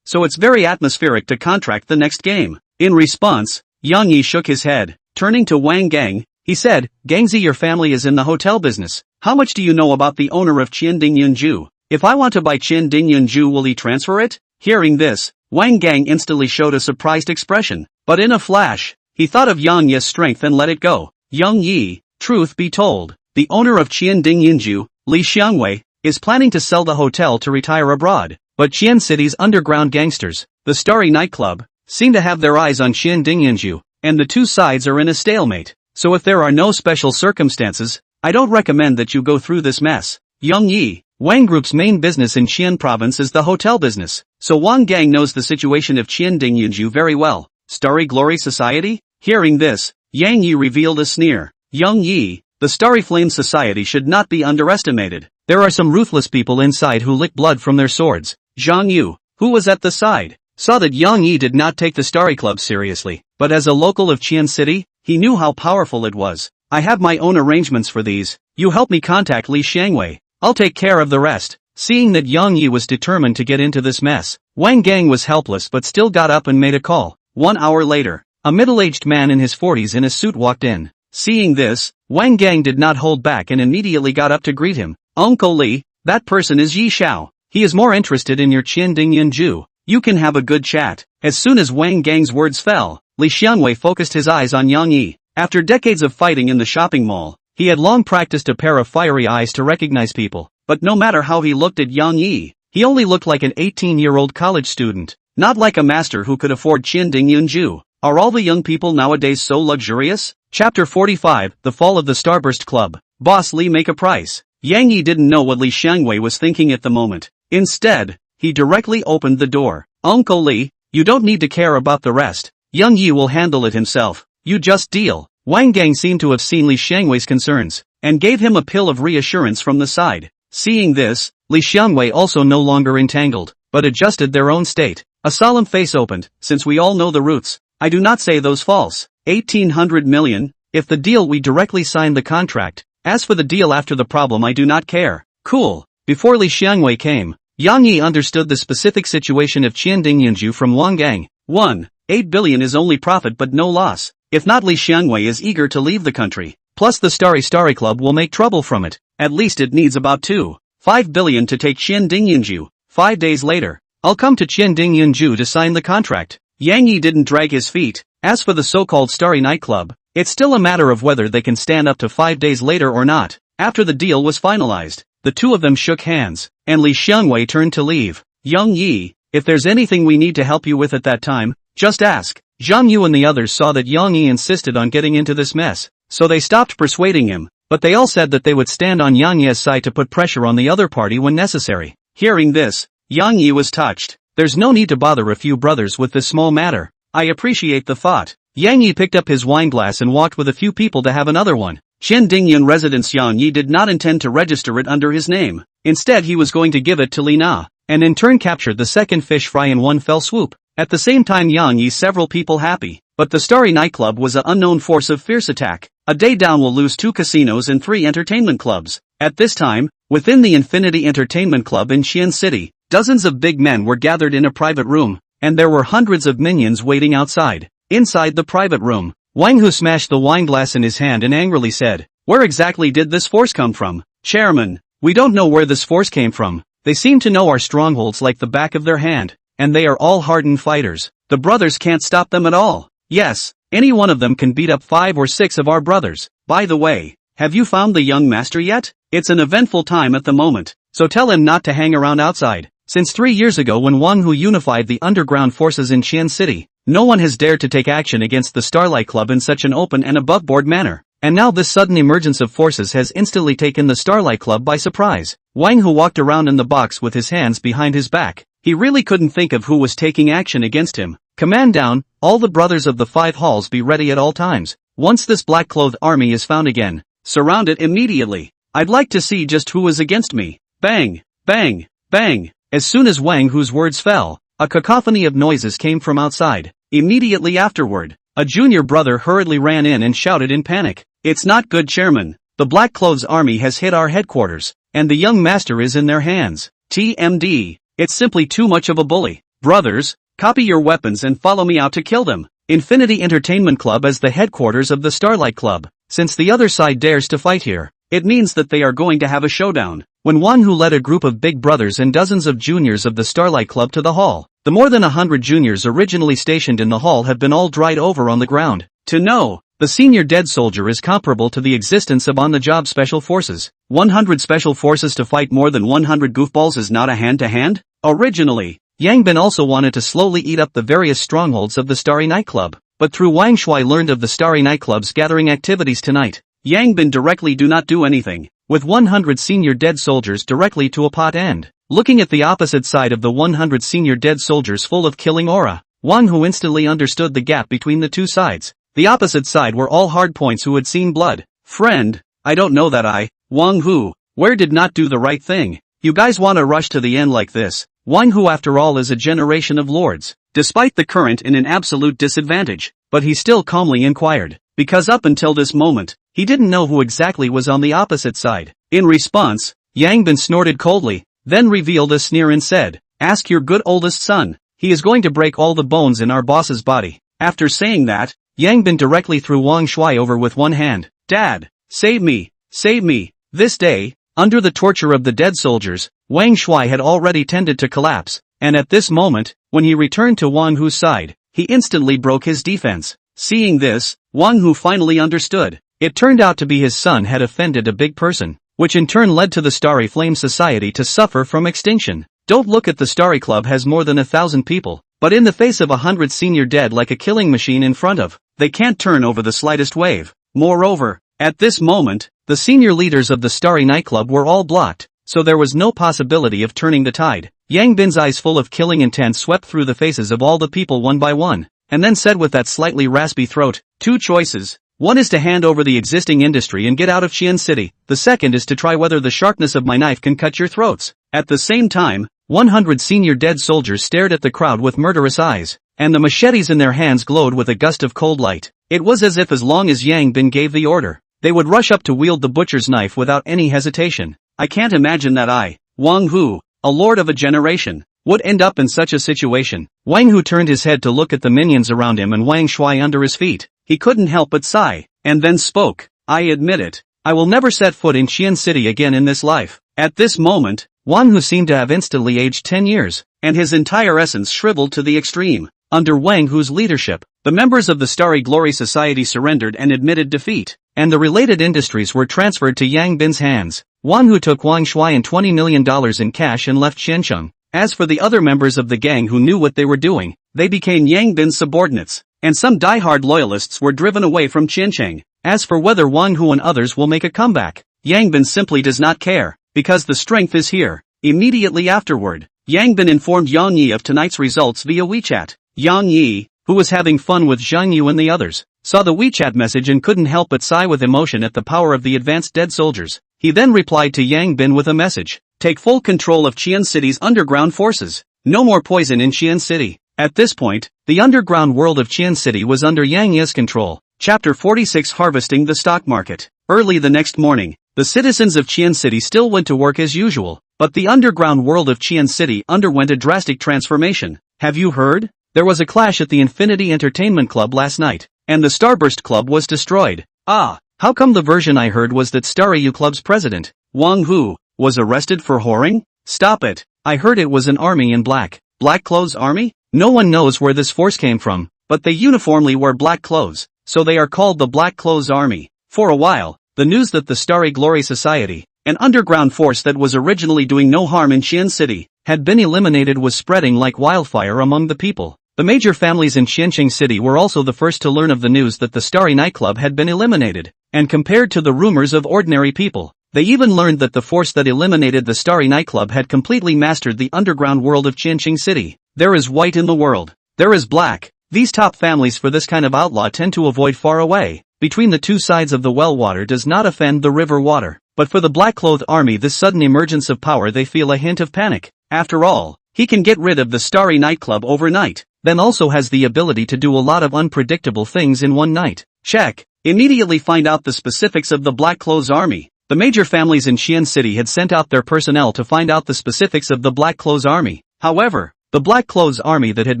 So it's very atmospheric to contract the next game. In response, Yang Yi shook his head. Turning to Wang Gang, he said, Gangzi, your family is in the hotel business. How much do you know about the owner of Qianding Yunju? If I want to buy Qianding Yunju, will he transfer it? Hearing this, Wang Gang instantly showed a surprised expression. But in a flash, he thought of Yang Yi's strength and let it go. Yang Yi, truth be told, the owner of Qianding Yunju, Li Xiangwei, is planning to sell the hotel to retire abroad. But Xian City's underground gangsters, the Starry nightclub, seem to have their eyes on Qianding Yunju, and the two sides are in a stalemate. So if there are no special circumstances, I don't recommend that you go through this mess. Yang Yi, Wang Group's main business in Qian province is the hotel business, so Wang Gang knows the situation of Qianding Yunju very well. Starry Glory Society? Hearing this, Yang Yi revealed a sneer. Yang Yi, the Starry Flame Society should not be underestimated. There are some ruthless people inside who lick blood from their swords. Zhang Yu, who was at the side, saw that Yang Yi did not take the Starry Club seriously, but as a local of Qian City, he knew how powerful it was. I have my own arrangements for these. You help me contact Li Xiangwei. I'll take care of the rest. Seeing that Yang Yi was determined to get into this mess, Wang Gang was helpless but still got up and made a call. 1 hour later, a middle-aged man in his 40s in a suit walked in. Seeing this, Wang Gang did not hold back and immediately got up to greet him. Uncle Li, that person is Yi Xiao. He is more interested in your Qianding Yunju. You can have a good chat. As soon as Wang Gang's words fell, Li Xiangwei focused his eyes on Yang Yi. After decades of fighting in the shopping mall, he had long practiced a pair of fiery eyes to recognize people. But no matter how he looked at Yang Yi, he only looked like an 18-year-old college student, not like a master who could afford Qianding Yunju. Are all the young people nowadays so luxurious? Chapter 45, The Fall of the Starburst Club. Boss Li, make a price. Yang Yi didn't know what Li Xiangwei was thinking at the moment. Instead, he directly opened the door. Uncle Li, you don't need to care about the rest. Yang Yi will handle it himself. You just deal. Wang Gang seemed to have seen Li Xiangwei's concerns, and gave him a pill of reassurance from the side. Seeing this, Li Xiangwei also no longer entangled, but adjusted their own state. A solemn face opened. Since we all know the roots, I do not say those false. 1800 million, If the deal we directly signed the contract. As for the deal after the problem I do not care. Cool. Before Li Xiangwei came, Yang Yi understood the specific situation of Qian Dingyunju from Wangang. 1. 8 billion is only profit but no loss. If not, Li Xiangwei is eager to leave the country. Plus the Starry Club will make trouble from it. At least it needs about 2.5 billion to take Qian Dingyunju. 5 days later, I'll come to Qian Dingyunju to sign the contract. Yang Yi didn't drag his feet. As for the so-called Starry Nightclub, it's still a matter of whether they can stand up to 5 days later or not. After the deal was finalized, the two of them shook hands, and Li Xiangwei turned to leave. Yang Yi, if there's anything we need to help you with at that time, just ask. Zhang Yu and the others saw that Yang Yi insisted on getting into this mess, so they stopped persuading him, but they all said that they would stand on Yang Yi's side to put pressure on the other party when necessary. Hearing this, Yang Yi was touched. There's no need to bother a few brothers with this small matter. I appreciate the thought. Yang Yi picked up his wine glass and walked with a few people to have another one. Qian Dingyun resident Yang Yi did not intend to register it under his name. Instead he was going to give it to Li Na, and in turn captured the second fish fry in one fell swoop. At the same time Yang Yi several people happy, but the Starry Nightclub was an unknown force of fierce attack. A day down will lose 2 casinos and 3 entertainment clubs. At this time, within the Infinity Entertainment Club in Xian City, dozens of big men were gathered in a private room, and there were hundreds of minions waiting outside. Inside the private room, Wang Hu smashed the wine glass in his hand and angrily said, "Where exactly did this force come from? Chairman, we don't know where this force came from. They seem to know our strongholds like the back of their hand, and they are all hardened fighters. The brothers can't stop them at all. Yes, any one of them can beat up 5 or 6 of our brothers. By the way, have you found the young master yet? It's an eventful time at the moment, so tell him not to hang around outside." Since 3 years ago when Wang Hu unified the underground forces in Xian City, no one has dared to take action against the Starlight Club in such an open and above-board manner. And now this sudden emergence of forces has instantly taken the Starlight Club by surprise. Wang Hu walked around in the box with his hands behind his back. He really couldn't think of who was taking action against him. Command down, all the brothers of the 5 halls be ready at all times. Once this black-clothed army is found again, surround it immediately. I'd like to see just who is against me. Bang, bang, bang. As soon as Wang Hu's words fell, a cacophony of noises came from outside. Immediately afterward, a junior brother hurriedly ran in and shouted in panic, "It's not good, Chairman. The Black Clothes Army has hit our headquarters, and the young master is in their hands. TMD, it's simply too much of a bully. Brothers, copy your weapons and follow me out to kill them. Infinity Entertainment Club as the headquarters of the Starlight Club. Since the other side dares to fight here, it means that they are going to have a showdown." When Wang Hu led a group of big brothers and dozens of juniors of the Starlight Club to the hall, the more than 100 juniors originally stationed in the hall have been all dried over on the ground. To know, the senior dead soldier is comparable to the existence of on-the-job special forces. 100 special forces to fight more than 100 goofballs is not a hand-to-hand? Originally, Yang Bin also wanted to slowly eat up the various strongholds of the Starry Nightclub, but through Wang Shui learned of the Starry Nightclub's gathering activities tonight. Yang Bin directly do not do anything, with 100 senior dead soldiers directly to a pot end. Looking at the opposite side of the 100 senior dead soldiers full of killing aura, Wang Hu instantly understood the gap between the two sides. The opposite side were all hardpoints who had seen blood. Friend, I don't know that Wang Hu, where did not do the right thing. You guys wanna rush to the end like this. Wang Hu after all is a generation of lords, despite the current in an absolute disadvantage, but he still calmly inquired, because up until this moment, he didn't know who exactly was on the opposite side. In response, Yang Bin snorted coldly, then revealed a sneer and said, "Ask your good oldest son. He is going to break all the bones in our boss's body." After saying that, Yang Bin directly threw Wang Shui over with one hand. "Dad, save me, save me." This day, under the torture of the dead soldiers, Wang Shui had already tended to collapse, and at this moment, when he returned to Wang Hu's side, he instantly broke his defense. Seeing this, Wang Hu finally understood. It turned out to be his son had offended a big person, which in turn led to the Starry Flame Society to suffer from extinction. Don't look at the Starry Club has more than 1,000 people, but in the face of 100 senior dead like a killing machine in front of, they can't turn over the slightest wave. Moreover, at this moment, the senior leaders of the Starry Nightclub were all blocked, so there was no possibility of turning the tide. Yang Bin's eyes full of killing intent swept through the faces of all the people one by one, and then said with that slightly raspy throat, "Two choices. One is to hand over the existing industry and get out of Xian City. The second is to try whether the sharpness of my knife can cut your throats." At the same time, 100 senior dead soldiers stared at the crowd with murderous eyes. and the machetes in their hands glowed with a gust of cold light. It was as if as long as Yang Bin gave the order, they would rush up to wield the butcher's knife without any hesitation. I can't imagine that I, Wang Hu, a lord of a generation, would end up in such a situation. Wang Hu turned his head to look at the minions around him and Wang Shui under his feet. He couldn't help but sigh, and then spoke. I admit it. I will never set foot in Xian City again in this life. At this moment, Wang Hu seemed to have instantly aged 10 years, and his entire essence shriveled to the extreme. Under Wang Hu's leadership, the members of the Starry Glory Society surrendered and admitted defeat, and the related industries were transferred to Yang Bin's hands. Wang Hu took Wang Shui and $20 million in cash and left Shenzhen. As for the other members of the gang who knew what they were doing, they became Yang Bin's subordinates, and some die-hard loyalists were driven away from Qincheng. As for whether Wang Hu and others will make a comeback, Yang Bin simply does not care, because the strength is here. Immediately afterward, Yang Bin informed Yang Yi of tonight's results via WeChat. Yang Yi, who was having fun with Zhang Yu and the others, saw the WeChat message and couldn't help but sigh with emotion at the power of the advanced dead soldiers. He then replied to Yang Bin with a message. Take full control of Xian City's underground forces. No more poison in Xian City. At this point, the underground world of Xian City was under Yang Yi's control. Chapter 46 Harvesting the Stock Market. Early the next morning, the citizens of Xian City still went to work as usual, but the underground world of Xian City underwent a drastic transformation. Have you heard? There was a clash at the Infinity Entertainment Club last night, and the Starburst Club was destroyed. Ah, how come the version I heard was that Xiaoyu Club's president, Wang Hu, was arrested for whoring? Stop it. I heard it was an army in black. Black clothes army? No one knows where this force came from, but they uniformly wear black clothes, so they are called the Black Clothes Army. For a while, the news that the Starry Glory Society, an underground force that was originally doing no harm in Xian City, had been eliminated was spreading like wildfire among the people. The major families in Xianqing City were also the first to learn of the news that the Starry Nightclub had been eliminated, and compared to the rumors of ordinary people, they even learned that the force that eliminated the Starry Nightclub had completely mastered the underground world of Xianqing City. There is white in the world. There is black. These top families for this kind of outlaw tend to avoid far away. Between the two sides of the well water does not offend the river water. But for the black-clothed army this sudden emergence of power they feel a hint of panic. After all, he can get rid of the Starry Nightclub overnight, then also has the ability to do a lot of unpredictable things in one night. Check. Immediately find out the specifics of the Black Clothes Army. The major families in Xian City had sent out their personnel to find out the specifics of the Black Clothes Army. However, the Black Clothes Army that had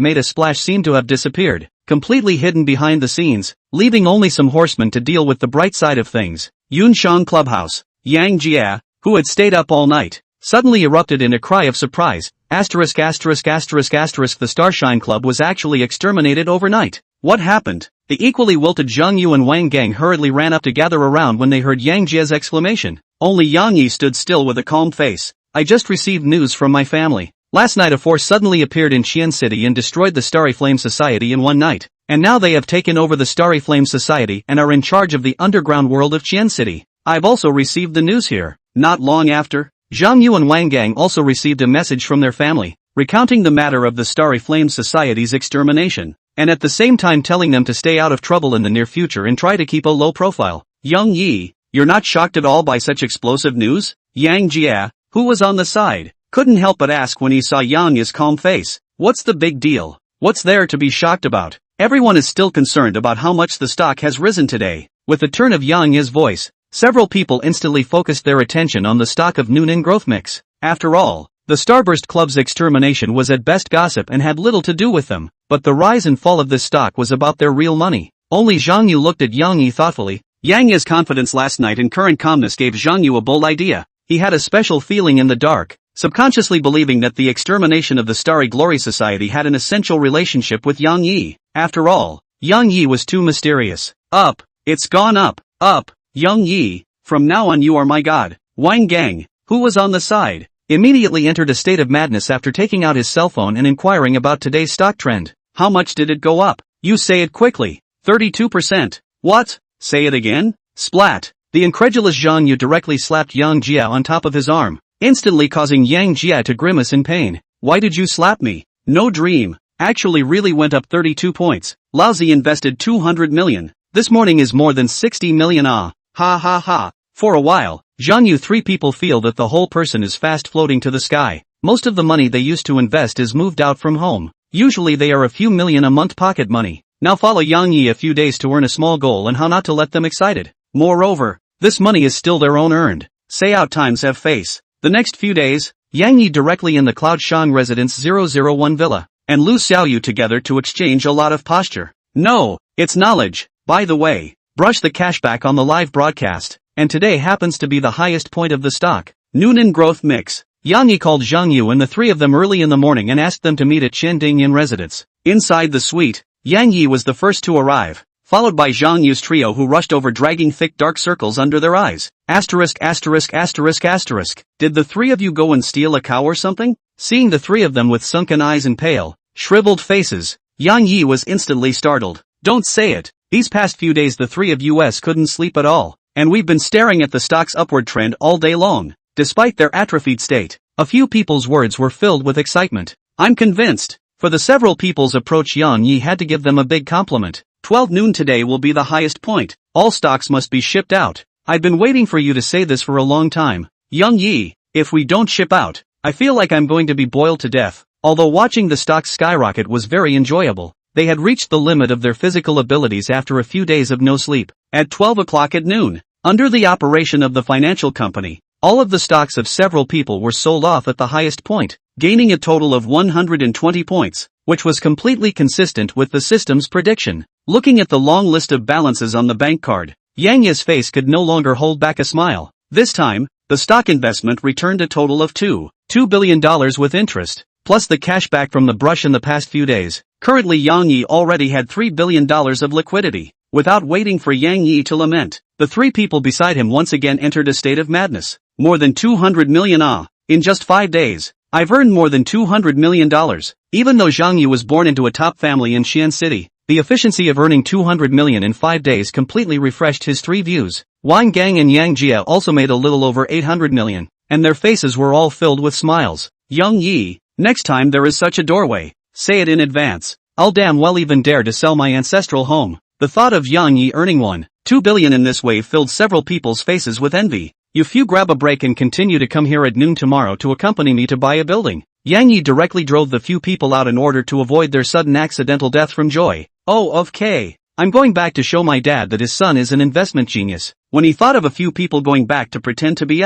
made a splash seemed to have disappeared, completely hidden behind the scenes, leaving only some horsemen to deal with the bright side of things. Yunshang Clubhouse. Yang Jia, who had stayed up all night, suddenly erupted in a cry of surprise. The Starshine Club was actually exterminated overnight. What happened? The equally wilted Zhang Yu and Wang Gang hurriedly ran up to gather around when they heard Yang Jia's exclamation. Only Yang Yi stood still with a calm face. I just received news from my family. Last night a force suddenly appeared in Xian City and destroyed the Starry Flame Society in one night. And now they have taken over the Starry Flame Society and are in charge of the underground world of Xian City. I've also received the news here. Not long after, Zhang Yu and Wang Gang also received a message from their family, recounting the matter of the Starry Flame Society's extermination, and at the same time telling them to stay out of trouble in the near future and try to keep a low profile. Yang Yi, you're not shocked at all by such explosive news? Yang Jia, who was on the side, couldn't help but ask when he saw Yang Yi's calm face. What's the big deal? What's there to be shocked about? Everyone is still concerned about how much the stock has risen today. With the turn of Yang Yi's voice, several people instantly focused their attention on the stock of Noonan Growth Mix. After all, the Starburst Club's extermination was at best gossip and had little to do with them, but the rise and fall of this stock was about their real money. Only Zhang Yu looked at Yang Yi thoughtfully. Yang Yi's confidence last night and current calmness gave Zhang Yu a bold idea. He had a special feeling in the dark, subconsciously believing that the extermination of the Starry Glory Society had an essential relationship with Yang Yi. After all, Yang Yi was too mysterious. Up. It's gone up. Up. Yang Yi, from now on you are my god. Wang Gang, who was on the side, immediately entered a state of madness after taking out his cell phone and inquiring about today's stock trend. How much did it go up? You say it quickly. 32%. What? Say it again? Splat. The incredulous Zhang Yu directly slapped Yang Jia on top of his arm, instantly causing Yang Jia to grimace in pain. Why did you slap me? No dream. Actually really went up 32 points. Lousy invested 200 million. This morning is more than 60 million ah. Ha ha ha. For a while, Zhang Yu three people feel that the whole person is fast floating to the sky. Most of the money they used to invest is moved out from home. Usually they are a few million a month pocket money. Now follow Yang Yi a few days to earn a small goal and how not to let them excited. Moreover, this money is still their own earned. Say out times have face. The next few days, Yang Yi directly in the Cloud Shang Residence 001 Villa, and Lu Xiaoyu together to exchange a lot of posture. No, it's knowledge. By the way, brush the cashback on the live broadcast, and today happens to be the highest point of the stock. Noonan growth mix. Yang Yi called Zhang Yu and the three of them early in the morning and asked them to meet at Qiandingyan residence. Inside the suite, Yang Yi was the first to arrive, followed by Zhang Yu's trio who rushed over dragging thick dark circles under their eyes. Asterisk asterisk asterisk asterisk. Did the three of you go and steal a cow or something? Seeing the three of them with sunken eyes and pale, shriveled faces, Yang Yi was instantly startled. Don't say it. These past few days the three of us couldn't sleep at all, and we've been staring at the stock's upward trend all day long. Despite their atrophied state, a few people's words were filled with excitement. I'm convinced. For the several people's approach, Yang Yi had to give them a big compliment. 12 noon today will be the highest point. All stocks must be shipped out. I've been waiting for you to say this for a long time. Yang Yi, if we don't ship out, I feel like I'm going to be boiled to death. Although watching the stocks skyrocket was very enjoyable, they had reached the limit of their physical abilities after a few days of no sleep. At 12 o'clock at noon, under the operation of the financial company, all of the stocks of several people were sold off at the highest point, gaining a total of 120 points, which was completely consistent with the system's prediction. Looking at the long list of balances on the bank card, Yang Yi's face could no longer hold back a smile. This time, the stock investment returned a total of $2 billion with interest, plus the cash back from the brush in the past few days. Currently Yang Yi already had $3 billion of liquidity. Without waiting for Yang Yi to lament, the three people beside him once again entered a state of madness. More than 200 million in just 5 days. I've earned more than $200 million. Even though Zhang Yu was born into a top family in Xi'an City, the efficiency of earning 200 million in 5 days completely refreshed his three views. Wang Gang and Yang Jia also made a little over 800 million, and their faces were all filled with smiles. Yang Yi, next time there is such a doorway, say it in advance. I'll damn well even dare to sell my ancestral home. The thought of Yang Yi earning 1.2 billion in this way filled several people's faces with envy. If you grab a break and continue to come here at noon tomorrow to accompany me to buy a building. Yang Yi directly drove the few people out in order to avoid their sudden accidental death from joy. Oh, okay. I'm going back to show my dad that his son is an investment genius. When he thought of a few people going back to pretend to be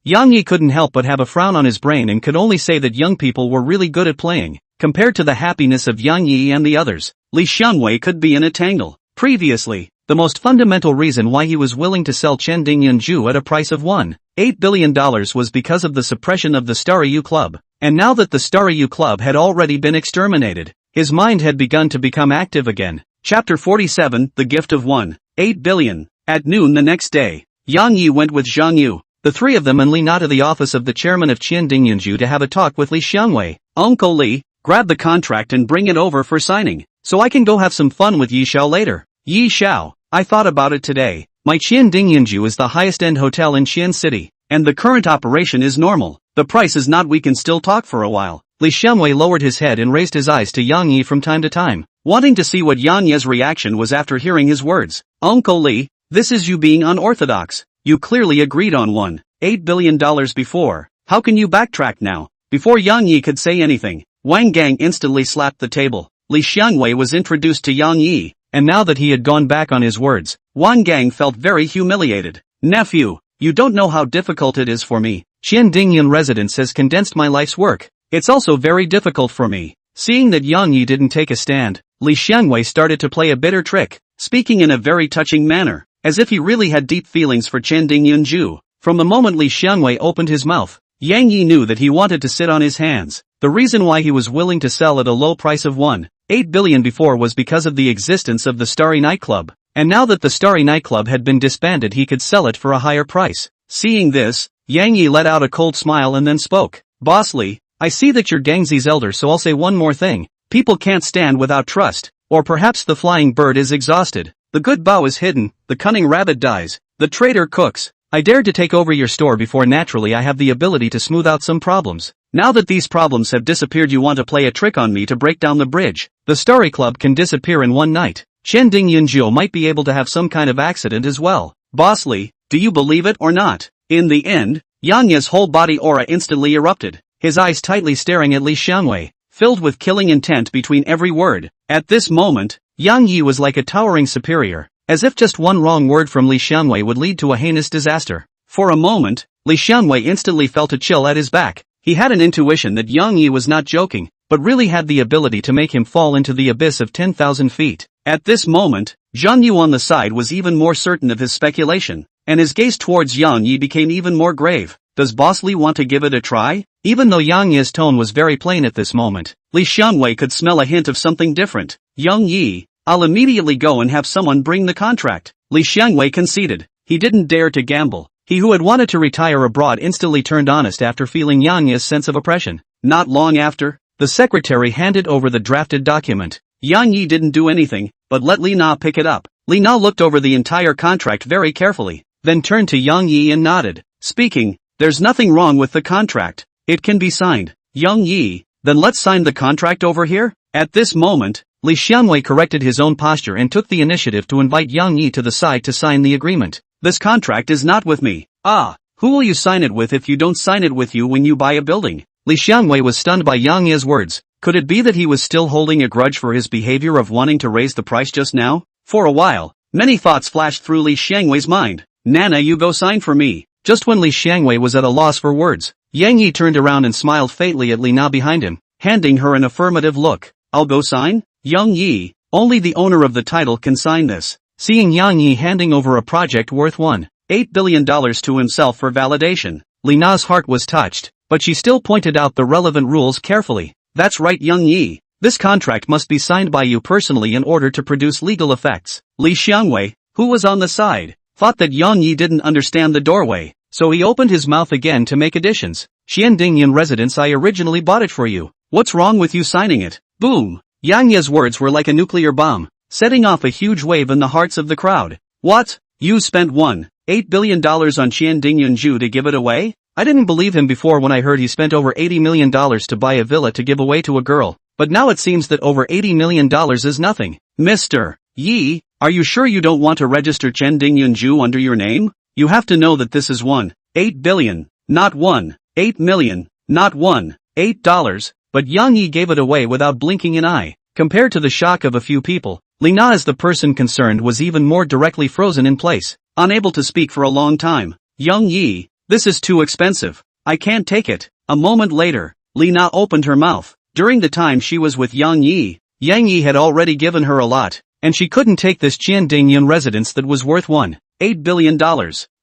Yang Yi couldn't help but have a frown on his brain and could only say that young people were really good at playing. Compared to the happiness of Yang Yi and the others, Li Xianwei could be in a tangle. Previously, the most fundamental reason why he was willing to sell Qiandingyan at a price of $1.8 billion was because of the suppression of the Xiaoyu Club, and now that the Xiaoyu Club had already been exterminated, his mind had begun to become active again. Chapter 47, The Gift of $1.8 billion. At noon the next day, Yang Yi went with Zhang Yu, the three of them and Li Na to the office of the chairman of Qiandingyan to have a talk with Li Xianwei. Uncle Li, grab the contract and bring it over for signing, so I can go have some fun with Yi Xiao later. Yi Xiao, I thought about it today. My Qiandingyan is the highest-end hotel in Xi'an City, and the current operation is normal. The price is not. We can still talk for a while. Li Xianwei lowered his head and raised his eyes to Yang Yi from time to time, wanting to see what Yang Yi's reaction was after hearing his words. Uncle Li, this is you being unorthodox. You clearly agreed on $1.8 billion before. How can you backtrack now? Before Yang Yi could say anything, Wang Gang instantly slapped the table. Li Xianwei was introduced to Yang Yi, and now that he had gone back on his words, Wang Gang felt very humiliated. Nephew, you don't know how difficult it is for me. Qiandingyan residence has condensed my life's work. It's also very difficult for me. Seeing that Yang Yi didn't take a stand, Li Xianwei started to play a bitter trick, speaking in a very touching manner, as if he really had deep feelings for Qiandingyan. From the moment Li Xianwei opened his mouth, Yang Yi knew that he wanted to sit on his hands. The reason why he was willing to sell at a low price of $1.8 billion before was because of the existence of the Starry nightclub, and now that the Starry nightclub had been disbanded he could sell it for a higher price. Seeing this, Yang Yi let out a cold smile and then spoke. Boss Li, I see that you're Gangxi's elder, so I'll say one more thing. People can't stand without trust, or perhaps the flying bird is exhausted. The good bow is hidden, the cunning rabbit dies, the traitor cooks. I dared to take over your store before naturally I have the ability to smooth out some problems. Now that these problems have disappeared you want to play a trick on me to break down the bridge. The Starry Club can disappear in one night. Qiandingyan might be able to have some kind of accident as well. Boss Li, do you believe it or not? In the end, Yang Yi's whole body aura instantly erupted, his eyes tightly staring at Li Xianwei, filled with killing intent between every word. At this moment, Yang Yi was like a towering superior, as if just one wrong word from Li Xianwei would lead to a heinous disaster. For a moment, Li Xianwei instantly felt a chill at his back. He had an intuition that Yang Yi was not joking, but really had the ability to make him fall into the abyss of 10,000 feet. At this moment, Zhang Yu on the side was even more certain of his speculation, and his gaze towards Yang Yi became even more grave. Does Boss Li want to give it a try? Even though Yang Yi's tone was very plain at this moment, Li Xianwei could smell a hint of something different. Yang Yi, I'll immediately go and have someone bring the contract. Li Xianwei conceded. He didn't dare to gamble. He who had wanted to retire abroad instantly turned honest after feeling Yang Yi's sense of oppression. Not long after, the secretary handed over the drafted document. Yang Yi didn't do anything, but let Li Na pick it up. Li Na looked over the entire contract very carefully, then turned to Yang Yi and nodded, speaking, there's nothing wrong with the contract. It can be signed. Yang Yi, then let's sign the contract over here? At this moment, Li Xianwei corrected his own posture and took the initiative to invite Yang Yi to the side to sign the agreement. This contract is not with me. Ah, who will you sign it with if you don't sign it with you when you buy a building? Li Xianwei was stunned by Yang Yi's words. Could it be that he was still holding a grudge for his behavior of wanting to raise the price just now? For a while, many thoughts flashed through Li Xianwei's mind. Nana, you go sign for me. Just when Li Xianwei was at a loss for words, Yang Yi turned around and smiled faintly at Li Na behind him, handing her an affirmative look. I'll go sign? Yang Yi, only the owner of the title can sign this. Seeing Yang Yi handing over a project worth $1.8 billion to himself for validation, Li Na's heart was touched, but she still pointed out the relevant rules carefully. That's right, Yang Yi. This contract must be signed by you personally in order to produce legal effects. Li Xianwei, who was on the side, thought that Yang Yi didn't understand the doorway, so he opened his mouth again to make additions. Xiandingyan residence, I originally bought it for you. What's wrong with you signing it? Boom! Yang Yi's words were like a nuclear bomb, setting off a huge wave in the hearts of the crowd. What? You spent $1.8 billion on Xiandingyan to give it away? I didn't believe him before when I heard he spent over $80 million to buy a villa to give away to a girl, but now it seems that over $80 million is nothing. Mr. Yi, are you sure you don't want to register Xiandingyan under your name? You have to know that this is $1.8 billion, not $1.8 million, not $1.8, but Yang Yi gave it away without blinking an eye. Compared to the shock of a few people, Li Na as the person concerned was even more directly frozen in place, unable to speak for a long time. Yang Yi, this is too expensive. I can't take it. A moment later, Li Na opened her mouth. During the time she was with Yang Yi, Yang Yi had already given her a lot, and she couldn't take this Xiandingyan residence that was worth $1.8 billion.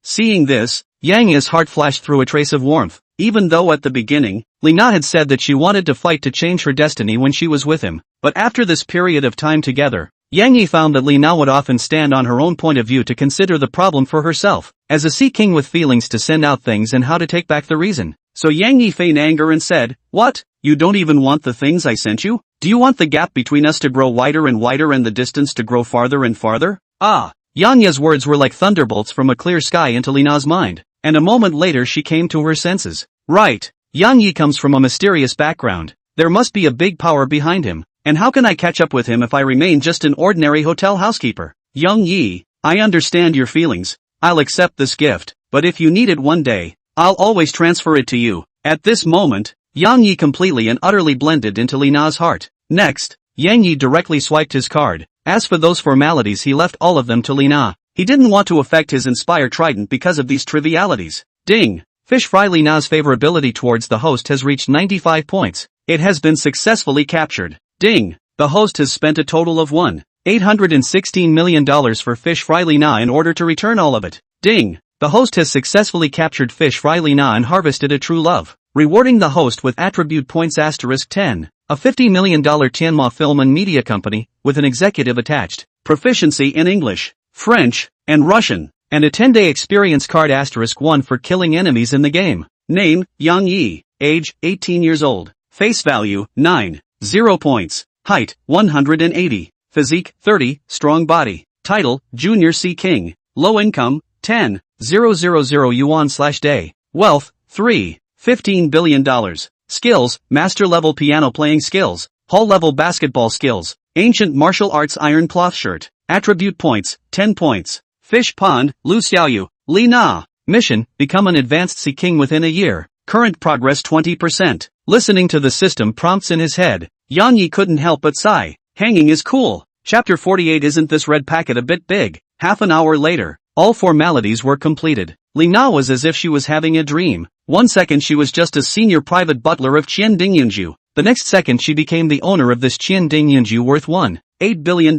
Seeing this, Yang Yi's heart flashed through a trace of warmth. Even though at the beginning, Li Na had said that she wanted to fight to change her destiny when she was with him, but after this period of time together, Yang Yi found that Li Na would often stand on her own point of view to consider the problem for herself, as a sea king with feelings to send out things and how to take back the reason. So Yang Yi feigned anger and said, what? You don't even want the things I sent you? Do you want the gap between us to grow wider and wider and the distance to grow farther and farther? Ah! Yang Yi's words were like thunderbolts from a clear sky into Li Na's mind, and a moment later she came to her senses. Right. Yang Yi comes from a mysterious background. There must be a big power behind him. And how can I catch up with him if I remain just an ordinary hotel housekeeper? Yang Yi, I understand your feelings. I'll accept this gift, but if you need it one day, I'll always transfer it to you. At this moment, Yang Yi completely and utterly blended into Li Na's heart. Next, Yang Yi directly swiped his card. As for those formalities, he left all of them to Li Na. He didn't want to affect his Inspire Trident because of these trivialities. Ding! Fish Fry Li Na's favorability towards the host has reached 95 points. It has been successfully captured. Ding! The host has spent a total of $1.816 million for Fish Fry Li Na in order to return all of it. Ding! The host has successfully captured Fish Fry Li Na and harvested a true love, rewarding the host with attribute points *10, a $50 million Tianma film and media company, with an executive attached, proficiency in English, French, and Russian, and a 10-day experience card *1 for killing enemies in the game. Name, Yang Yi. Age, 18 years old. Face value, 9. 0 points. Height, 180. Physique, 30. Strong body. Title, Junior Sea King. Low income, 10,000 yuan/day. Wealth, $3.15 billion. Skills, master level piano playing skills. Hall level basketball skills. Ancient martial arts iron cloth shirt. Attribute points, 10 points. Fish Pond, Lu Xiaoyu, Li Na. Mission, become an advanced Sea King within a year. Current progress 20%. Listening to the system prompts in his head, Yang Yi couldn't help but sigh. Hanging is cool. Chapter 48. Isn't this red packet a bit big? Half an hour later, all formalities were completed. Li Na was as if she was having a dream. 1 second she was just a senior private butler of Qian Dingyunju. The next second she became the owner of this Qian Dingyunju worth $1.8 billion.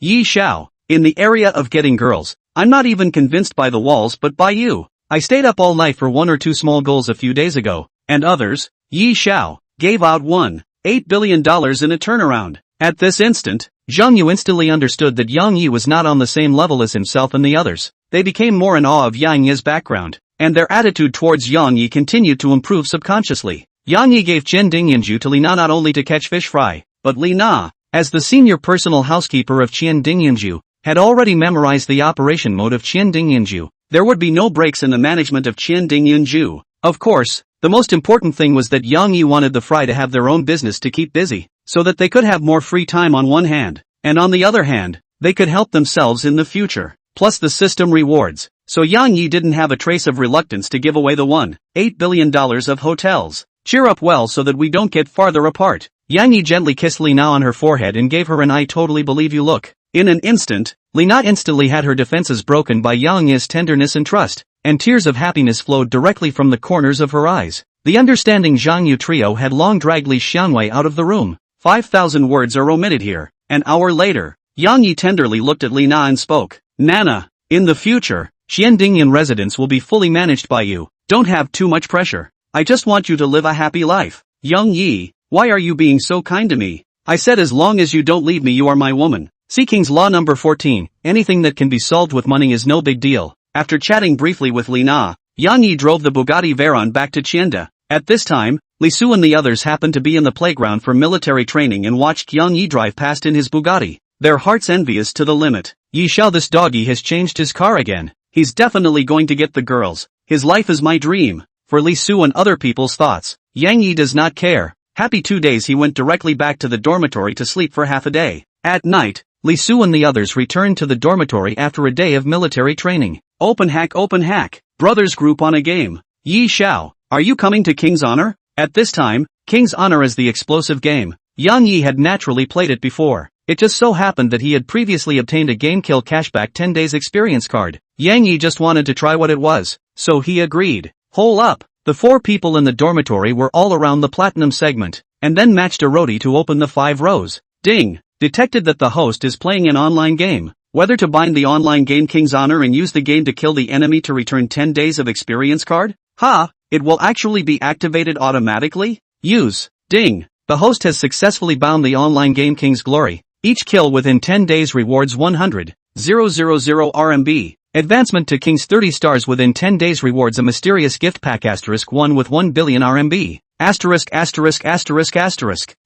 Yi Xiao. In the area of getting girls, I'm not even convinced by the walls but by you. I stayed up all night for 1 or 2 small goals a few days ago. And others? Yi Xiao gave out $1.8 billion in a turnaround. At this instant, Zhang Yu instantly understood that Yang Yi was not on the same level as himself and the others. They became more in awe of Yang Yi's background, and their attitude towards Yang Yi continued to improve subconsciously. Yang Yi gave Qian Dingyunju to Li Na not only to catch fish fry, but Li Na, as the senior personal housekeeper of Qian Dingyunju, had already memorized the operation mode of Qian Dingyunju. There would be no breaks in the management of Qian Dingyunju. Of course, the most important thing was that Yang Yi wanted the Fry to have their own business to keep busy, so that they could have more free time on one hand, and on the other hand, they could help themselves in the future, plus the system rewards. So Yang Yi didn't have a trace of reluctance to give away the $1.8 billion of hotels. Cheer up well so that we don't get farther apart. Yang Yi gently kissed Li Na on her forehead and gave her an I totally believe you look. In an instant, Li Na instantly had her defenses broken by Yang Yi's tenderness and trust, and tears of happiness flowed directly from the corners of her eyes. The understanding Zhang Yu trio had long dragged Li Xianwei out of the room. 5,000 words are omitted here. An hour later, Yang Yi tenderly looked at Li Na and spoke. Nana, in the future, Xiandingyan residence will be fully managed by you. Don't have too much pressure. I just want you to live a happy life. Yang Yi, why are you being so kind to me? I said as long as you don't leave me you are my woman. See King's Law number 14, anything that can be solved with money is no big deal. After chatting briefly with Li Na, Yang Yi drove the Bugatti Veyron back to Qianda. At this time, Li Su and the others happened to be in the playground for military training and watched Yang Yi drive past in his Bugatti, their hearts envious to the limit. Yi Xiao, this doggy has changed his car again. He's definitely going to get the girls. His life is my dream. For Li Su and other people's thoughts, Yang Yi does not care. Happy 2 days he went directly back to the dormitory to sleep for half a day. At night, Li Su and the others returned to the dormitory after a day of military training. Open hack, brothers group on a game. Yi Xiao, are you coming to King's Honor? At this time, King's Honor is the explosive game. Yang Yi had naturally played it before. It just so happened that he had previously obtained a game kill cashback 10 days experience card. Yang Yi just wanted to try what it was, so he agreed. Hole up. The 4 people in the dormitory were all around the platinum segment, and then matched a roadie to open the 5 rows. Ding! Detected that the host is playing an online game. Whether to bind the online game King's Honor and use the game to kill the enemy to return 10 days of experience card? Ha! It will actually be activated automatically? Use. Ding! The host has successfully bound the online game King's Glory. Each kill within 10 days rewards 100,000 RMB. Advancement to King's 30 stars within 10 days rewards a mysterious gift pack *1 with 1 billion RMB.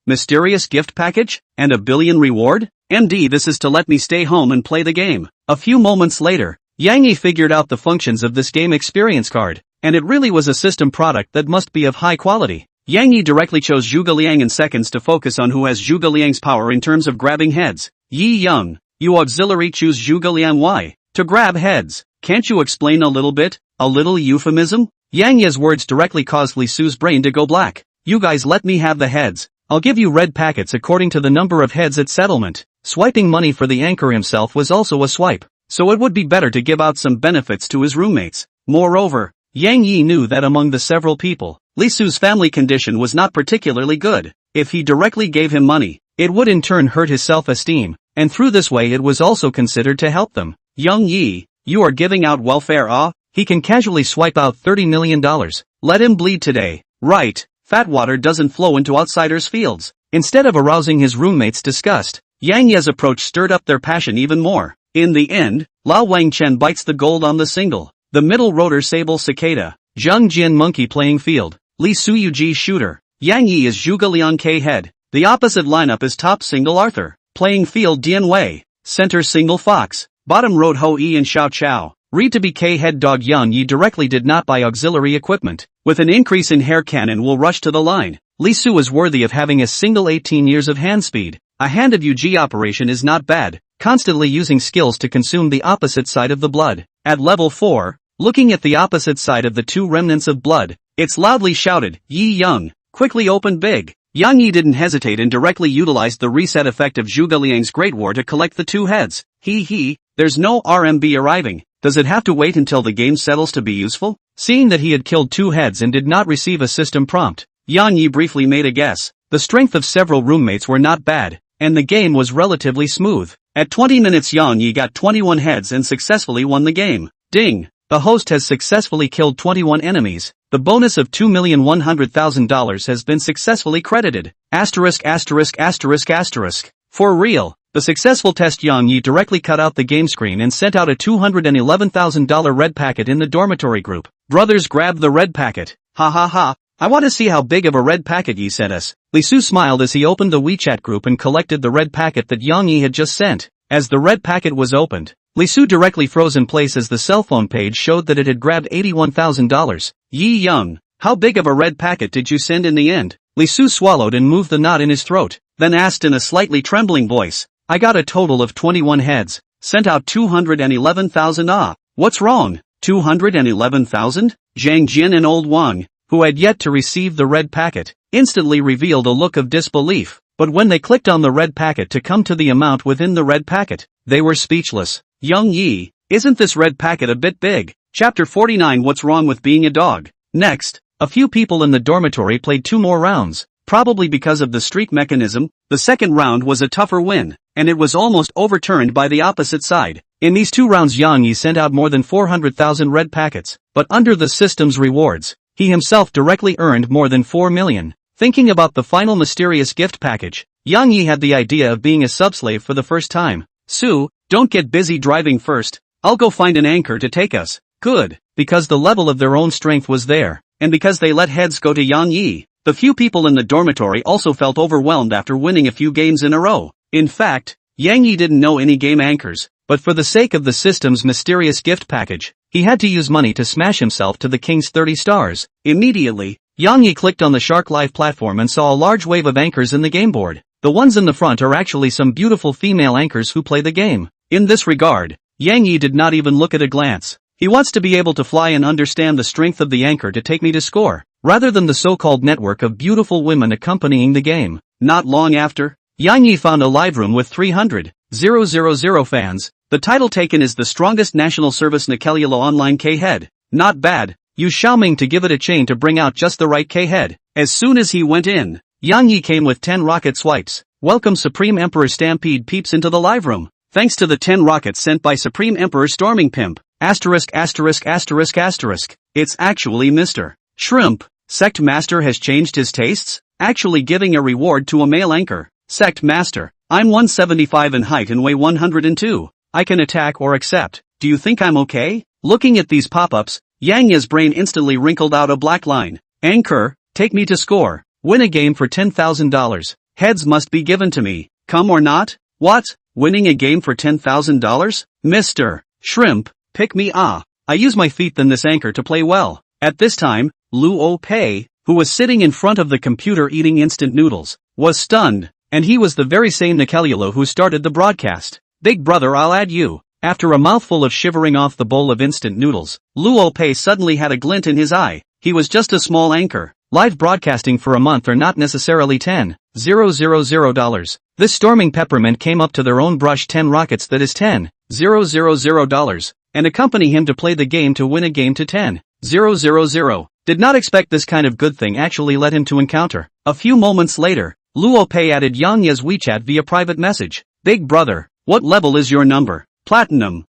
Mysterious gift package? And a billion reward? MD, this is to let me stay home and play the game. A few moments later, Yang Yi figured out the functions of this game experience card, and it really was a system product that must be of high quality. Yang Yi directly chose Zhuge Liang in seconds to focus on who has Zhuge Liang's power in terms of grabbing heads. Yi Young, you auxiliary choose Zhuge Liang why? To grab heads. Can't you explain a little bit? A little euphemism? Yang Yi's words directly caused Li Su's brain to go black. You guys let me have the heads. I'll give you red packets according to the number of heads at settlement. Swiping money for the anchor himself was also a swipe, so it would be better to give out some benefits to his roommates. Moreover, Yang Yi knew that among the several people, Li Su's family condition was not particularly good. If he directly gave him money, it would in turn hurt his self-esteem, and through this way it was also considered to help them. Yang Yi, you are giving out welfare He can casually swipe out $30 million. Let him bleed today. Right, fat water doesn't flow into outsiders' fields. Instead of arousing his roommates' disgust, Yang Yi's approach stirred up their passion even more. In the end, Lao Wangchen bites the gold on the single. The middle rotor Sable Cicada, Zhang Jian Monkey playing field, Li Suyuji shooter, Yang Yi is Zhuge Liang K head. The opposite lineup is top single Arthur, playing field Dian Wei, center single Fox, bottom road Ho Yi and Xiao Chao. Read to be K head dog. Yang Yi directly did not buy auxiliary equipment. With an increase in hair cannon will rush to the line. Li Su is worthy of having a single 18 years of hand speed. A handed UG operation is not bad, constantly using skills to consume the opposite side of the blood. At level 4, looking at the opposite side of the 2 remnants of blood, it's loudly shouted, Yi Young, quickly opened big. Yang Yi didn't hesitate and directly utilized the reset effect of Zhuge Liang's Great War to collect the 2 heads. There's no RMB arriving. Does it have to wait until the game settles to be useful? Seeing that he had killed 2 heads and did not receive a system prompt, Yang Yi briefly made a guess. The strength of several roommates were not bad, and the game was relatively smooth. At 20 minutes Yang Yi got 21 heads and successfully won the game. Ding! The host has successfully killed 21 enemies. The bonus of $2,100,000 has been successfully credited. For real. The successful test Yang Yi directly cut out the game screen and sent out a $211,000 red packet in the dormitory group. Brothers grabbed the red packet. Ha ha ha. I want to see how big of a red packet Yi sent us. Li Su smiled as he opened the WeChat group and collected the red packet that Yang Yi had just sent. As the red packet was opened, Li Su directly froze in place as the cell phone page showed that it had grabbed $81,000. Yi Young, how big of a red packet did you send in the end? Li Su swallowed and moved the knot in his throat, then asked in a slightly trembling voice. I got a total of 21 heads, sent out 211,000. What's wrong? 211,000? Zhang Jin and Old Wang, who had yet to receive the red packet, instantly revealed a look of disbelief, but when they clicked on the red packet to come to the amount within the red packet, they were speechless. Young Yi, isn't this red packet a bit big? Chapter 49 What's Wrong with Being a Dog? Next, a few people in the dormitory played 2 more rounds, probably because of the streak mechanism. The second round was a tougher win, and it was almost overturned by the opposite side. In these 2 rounds Yang Yi sent out more than 400,000 red packets, but under the system's rewards, he himself directly earned more than 4 million. Thinking about the final mysterious gift package, Yang Yi had the idea of being a subslave for the first time. Su, don't get busy driving first, I'll go find an anchor to take us. Good, because the level of their own strength was there, and because they let heads go to Yang Yi, the few people in the dormitory also felt overwhelmed after winning a few games in a row. In fact, Yang Yi didn't know any game anchors, but for the sake of the system's mysterious gift package, he had to use money to smash himself to the king's 30 stars. Immediately, Yang Yi clicked on the Shark Live platform and saw a large wave of anchors in the game board. The ones in the front are actually some beautiful female anchors who play the game. In this regard, Yang Yi did not even look at a glance. He wants to be able to fly and understand the strength of the anchor to take me to score, rather than the so-called network of beautiful women accompanying the game. Not long after, Yang Yi found a live room with 300,000 fans. The title taken is the strongest national service Nikelula online K-head. Not bad. Use Xiaoming to give it a chain to bring out just the right K-head. As soon as he went in, Yang Yi came with 10 rocket swipes. Welcome Supreme Emperor Stampede Peeps into the live room. Thanks to the 10 rockets sent by Supreme Emperor Storming Pimp. It's actually Mr. Shrimp. Sect Master has changed his tastes, actually giving a reward to a male anchor. Sect Master, I'm 175 in height and weigh 102. I can attack or accept. Do you think I'm okay? Looking at these pop-ups, Yang Yi's brain instantly wrinkled out a black line. Anchor, take me to score. Win a game for $10,000. Heads must be given to me. Come or not? What? Winning a game for $10,000? Mr. Shrimp, pick me I use my feet than this anchor to play well. At this time, Luo Pei, who was sitting in front of the computer eating instant noodles, was stunned, and he was the very same Nikelula who started the broadcast. Big brother, I'll add you. After a mouthful of shivering off the bowl of instant noodles, Luo Pei suddenly had a glint in his eye. He was just a small anchor. Live broadcasting for a month are not necessarily $10,000. This storming peppermint came up to their own brush 10 rockets, that is $10,000, and accompany him to play the game to win a game to $10,000. Did not expect this kind of good thing actually led him to encounter. A few moments later, Luo Pei added Yang Yi's WeChat via private message. Big brother, what level is your number? Platinum, *******.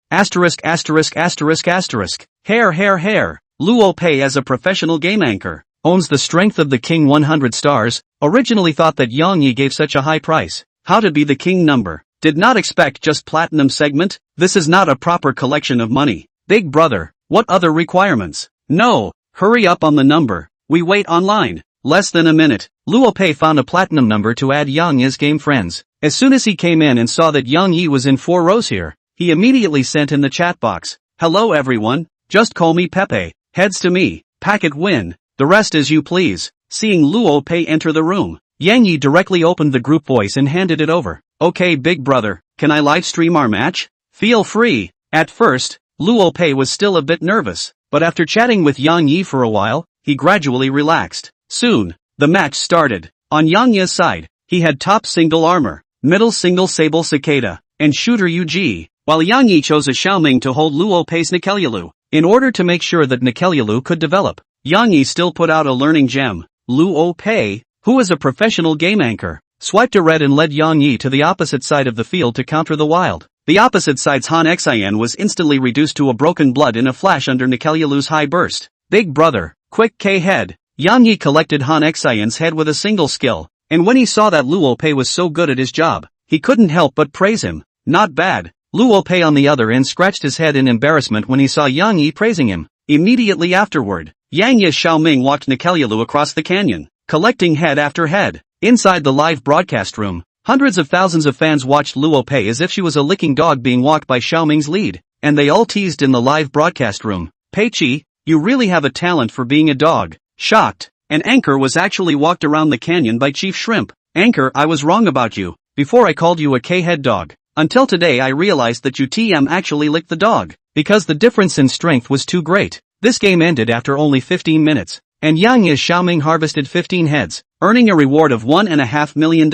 Hair. Luo Pei as a professional game anchor, owns the strength of the king 100 stars, originally thought that Yang Yi gave such a high price. How to be the king number? Did not expect just platinum segment? This is not a proper collection of money. Big brother, what other requirements? No, hurry up on the number. We wait online. Less than a minute, Luo Pei found a platinum number to add Yang Yi's game friends. As soon as he came in and saw that Yang Yi was in 4 rows here, he immediately sent in the chat box. Hello everyone, just call me Pepe. Heads to me, packet win, the rest as you please. Seeing Luo Pei enter the room, Yang Yi directly opened the group voice and handed it over. Okay big brother, can I live stream our match? Feel free. At first, Luo Pei was still a bit nervous, but after chatting with Yang Yi for a while, he gradually relaxed. Soon, The match started. On Yang Yi's side, he had top single armor, middle single sable cicada, and shooter UG, while Yang Yi chose a Xiaoming to hold Luo Pei's Nikelyalu. In order to make sure that Nikelyalu could develop, Yang Yi still put out a learning gem. Luo Pei, who is a professional game anchor, swiped a red and led Yang Yi to the opposite side of the field to counter the wild. The opposite side's Han Xian was instantly reduced to a broken blood in a flash under Nikelyalu's high burst. Big brother, quick K head. Yang Yi collected Han Xian's head with a single skill, and when he saw that Luo Pei was so good at his job, he couldn't help but praise him. Not bad. Luo Pei on the other end scratched his head in embarrassment when he saw Yang Yi praising him. Immediately afterward, Yang Yi's Xiaoming walked Nikelyalu across the canyon, collecting head after head. Inside the live broadcast room, hundreds of thousands of fans watched Luo Pei as if she was a licking dog being walked by Xiaoming's lead, and they all teased in the live broadcast room, "Peiqi, you really have a talent for being a dog." Shocked, an anchor was actually walked around the canyon by Chief Shrimp. "Anchor, I was wrong about you. Before I called you a K-head dog. Until today I realized that you actually licked the dog, because the difference in strength was too great." This game ended after only 15 minutes, and Yang Yi's Xiaoming harvested 15 heads, earning a reward of $1.5 million.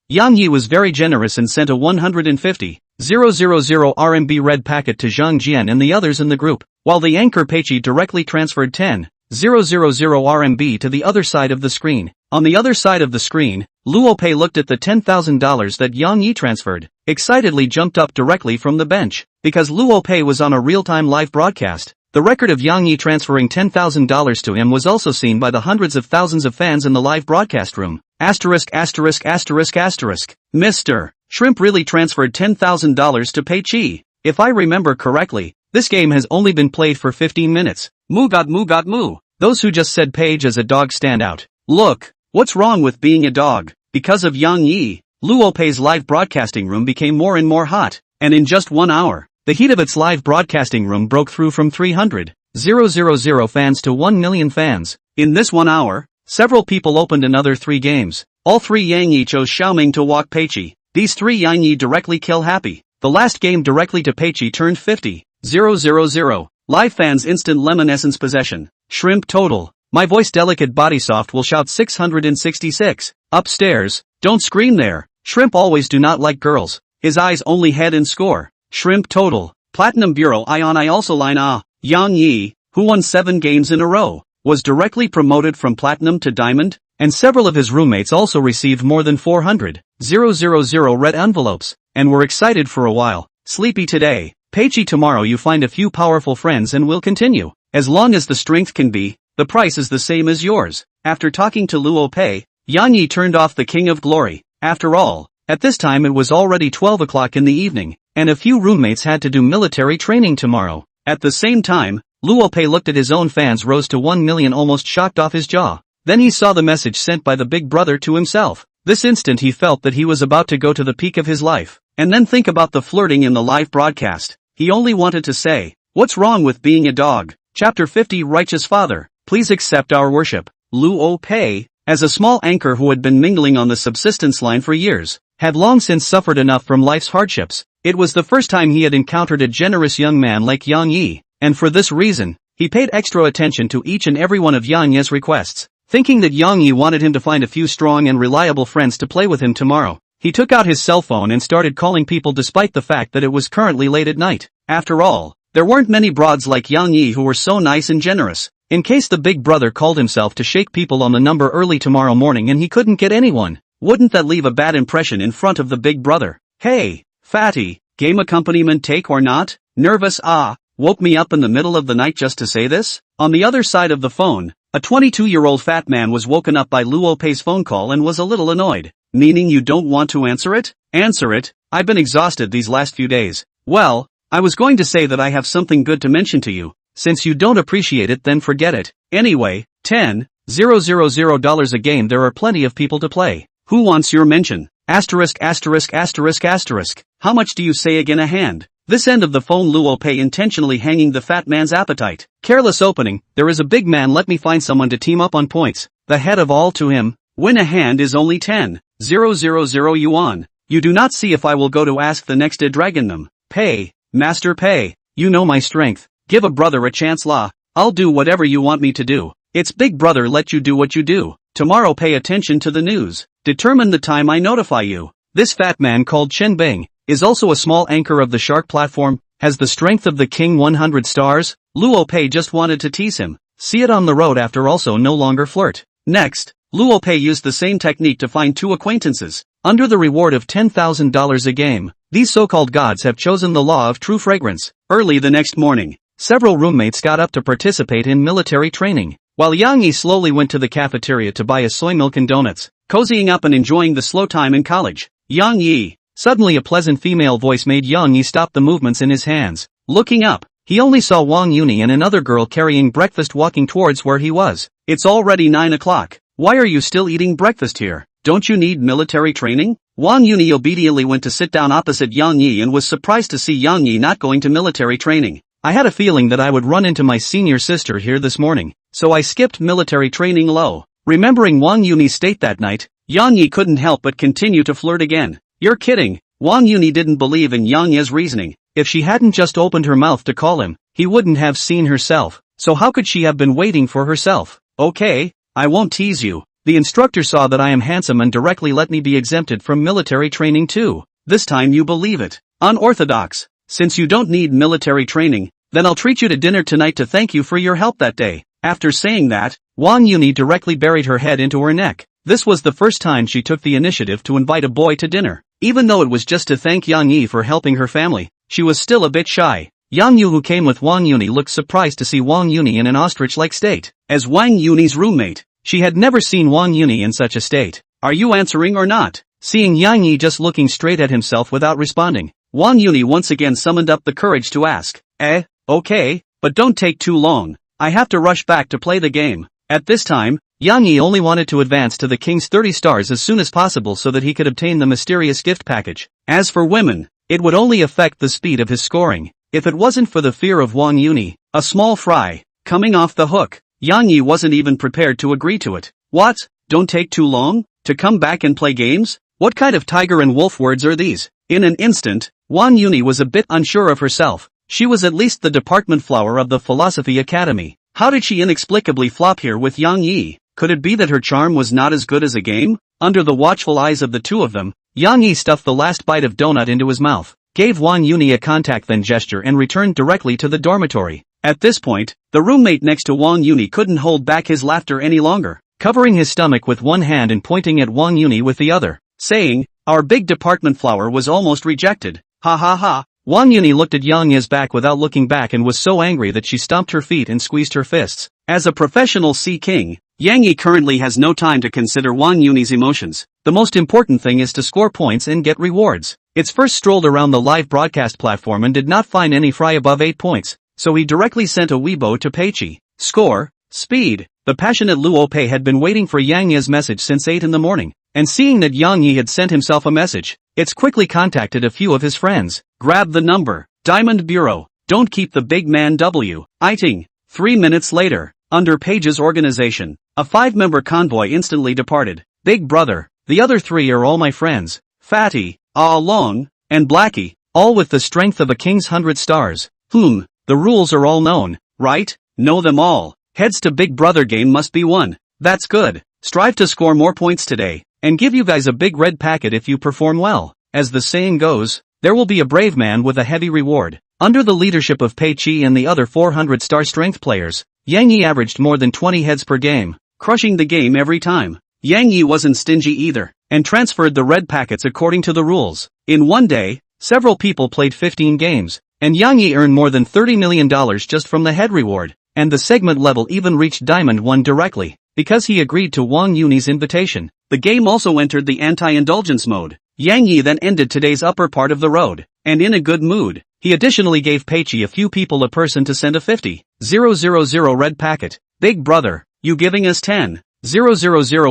Yang Yi was very generous and sent a 150,000 RMB red packet to Zhang Jian and the others in the group, while the anchor Peiqi directly transferred 10,000 RMB to the other side of the screen. On the other side of the screen, Luo Pei looked at the $10,000 that Yang Yi transferred, excitedly jumped up directly from the bench, because Luo Pei was on a real-time live broadcast. The record of Yang Yi transferring $10,000 to him was also seen by the hundreds of thousands of fans in the live broadcast room. Mr. Shrimp really transferred $10,000 to Peiqi. If I remember correctly, this game has only been played for 15 minutes. Moo god moo. Those who just said Paige as a dog stand out. Look, what's wrong with being a dog? Because of Yang Yi, Luo Pei's live broadcasting room became more and more hot, and in just 1 hour, the heat of its live broadcasting room broke through from 300,000 fans to 1 million fans. In this 1 hour, several people opened another 3 games. All 3 Yang Yi chose Xiaoming to walk Peiqi. These 3 Yang Yi directly kill happy. The last game directly to Peiqi turned 50,000. Live fans instant lemon essence possession. Shrimp total. My voice delicate body soft will shout 666. Upstairs. Don't scream there. Shrimp always do not like girls. His eyes only head and score. Shrimp total. Platinum Bureau Ion I also line Yang Yi, who won 7 games in a row, was directly promoted from Platinum to Diamond, and several of his roommates also received more than 400,000 red envelopes, and were excited for a while. Sleepy today, Peiqi tomorrow you find a few powerful friends and will continue. As long as the strength can be, the price is the same as yours. After talking to Luo Pei, Yang Yi turned off the King of Glory. After all, at this time it was already 12 o'clock in the evening, and a few roommates had to do military training tomorrow. At the same time, Luo Pei looked at his own fans rose to 1 million almost shocked off his jaw. Then he saw the message sent by the big brother to himself. This instant he felt that he was about to go to the peak of his life, and then think about the flirting in the live broadcast. He only wanted to say, "What's wrong with being a dog?" Chapter 50 Righteous Father, please accept our worship. Luo Pei, as a small anchor who had been mingling on the subsistence line for years, had long since suffered enough from life's hardships. It was the first time he had encountered a generous young man like Yang Yi, and for this reason, he paid extra attention to each and every one of Yang Yi's requests. Thinking that Yang Yi wanted him to find a few strong and reliable friends to play with him tomorrow, he took out his cell phone and started calling people despite the fact that it was currently late at night. After all, there weren't many broads like Yang Yi who were so nice and generous. In case the big brother called himself to shake people on the number early tomorrow morning and he couldn't get anyone, wouldn't that leave a bad impression in front of the big brother? Hey, fatty, game accompaniment take or not? Nervous woke me up in the middle of the night just to say this? On the other side of the phone, a 22-year-old fat man was woken up by Luo Pei's phone call and was a little annoyed. Meaning you don't want to answer it? Answer it? I've been exhausted these last few days. Well, I was going to say that I have something good to mention to you. Since you don't appreciate it then forget it. Anyway, $10,000 a game there are plenty of people to play. Who wants your mention? Asterisk. How much do you say again a hand? This end of the phone Luo Pei intentionally hanging the fat man's appetite. Careless opening, there is a big man let me find someone to team up on points. The head of all to him. Win a hand is only 10,000 yuan. You do not see if I will go to ask the next dragon them. Pay, master pay. You know my strength. Give a brother a chance la. I'll do whatever you want me to do. It's big brother let you do what you do. Tomorrow pay attention to the news. Determine the time I notify you. This fat man called Chen Bing is also a small anchor of the shark platform, has the strength of the king 100 stars. Luo Pei just wanted to tease him. See it on the road after also no longer flirt. Next, Luo Pei used the same technique to find 2 acquaintances. Under the reward of $10,000 a game, these so-called gods have chosen the law of true fragrance. Early the next morning, several roommates got up to participate in military training, while Yang Yi slowly went to the cafeteria to buy a soy milk and donuts, cozying up and enjoying the slow time in college. Yang Yi. Suddenly a pleasant female voice made Yang Yi stop the movements in his hands. Looking up, he only saw Wang Yuni and another girl carrying breakfast walking towards where he was. It's already 9 o'clock. Why are you still eating breakfast here? Don't you need military training? Wang Yuni obediently went to sit down opposite Yang Yi and was surprised to see Yang Yi not going to military training. I had a feeling that I would run into my senior sister here this morning, so I skipped military training low. Remembering Wang Yuni's state that night, Yang Yi couldn't help but continue to flirt again. You're kidding. Wang Yuni didn't believe in Yang Yi's reasoning. If she hadn't just opened her mouth to call him, he wouldn't have seen herself. So how could she have been waiting for herself? Okay, I won't tease you. The instructor saw that I am handsome and directly let me be exempted from military training too. This time you believe it. Unorthodox. Since you don't need military training, then I'll treat you to dinner tonight to thank you for your help that day. After saying that, Wang Yuni directly buried her head into her neck. This was the first time she took the initiative to invite a boy to dinner. Even though it was just to thank Yang Yi for helping her family, she was still a bit shy. Yang Yu, who came with Wang Yuni, looked surprised to see Wang Yuni in an ostrich-like state. As Wang Yuni's roommate, she had never seen Wang Yuni in such a state. Are you answering or not? Seeing Yang Yi just looking straight at himself without responding, Wang Yuni once again summoned up the courage to ask, okay, but don't take too long. I have to rush back to play the game. At this time, Yang Yi only wanted to advance to the king's 30 stars as soon as possible so that he could obtain the mysterious gift package. As for women, it would only affect the speed of his scoring. If it wasn't for the fear of Wang Yuni, a small fry, coming off the hook, Yang Yi wasn't even prepared to agree to it. What? Don't take too long? To come back and play games? What kind of tiger and wolf words are these? In an instant, Wang Yuni was a bit unsure of herself. She was at least the department flower of the Philosophy Academy. How did she inexplicably flop here with Yang Yi? Could it be that her charm was not as good as a game? Under the watchful eyes of the two of them, Yang Yi stuffed the last bite of donut into his mouth, gave Wang Yuni a contact then gesture and returned directly to the dormitory. At this point, the roommate next to Wang Yuni couldn't hold back his laughter any longer, covering his stomach with one hand and pointing at Wang Yuni with the other, saying, "Our big department flower was almost rejected. Ha ha ha." Wang Yuni looked at Yang Yi's back without looking back and was so angry that she stomped her feet and squeezed her fists. As a professional sea king, Yang Yi currently has no time to consider Wang Yuni's emotions. The most important thing is to score points and get rewards. It's first strolled around the live broadcast platform and did not find any fry above 8 points, so he directly sent a Weibo to Pippy. Score, speed. The passionate Luo Pei had been waiting for Yang Yi's message since 8 in the morning, and seeing that Yang Yi had sent himself a message, it's quickly contacted a few of his friends. Grab the number. Diamond Bureau. Don't keep the big man waiting. 3 minutes later, under Page's organization, a 5-member convoy instantly departed. Big brother, the other 3 are all my friends. Fatty, Long, and Blackie, all with the strength of a king's 100 stars. The rules are all known, right? Know them all. Heads to Big Brother game must be won. That's good. Strive to score more points today, and give you guys a big red packet if you perform well. As the saying goes, there will be a brave man with a heavy reward. Under the leadership of Pippy and the other 400-star strength players, Yang Yi averaged more than 20 heads per game, crushing the game every time. Yang Yi wasn't stingy either, and transferred the red packets according to the rules. In one day, several people played 15 games, and Yang Yi earned more than $30 million just from the head reward, and the segment level even reached Diamond 1 directly, because he agreed to Wang Yuni's invitation. The game also entered the anti-indulgence mode. Yang Yi then ended today's upper part of the road, and in a good mood. He additionally gave Pippy a few people a person to send a 50,000 red packet. Big brother, you giving us 10,000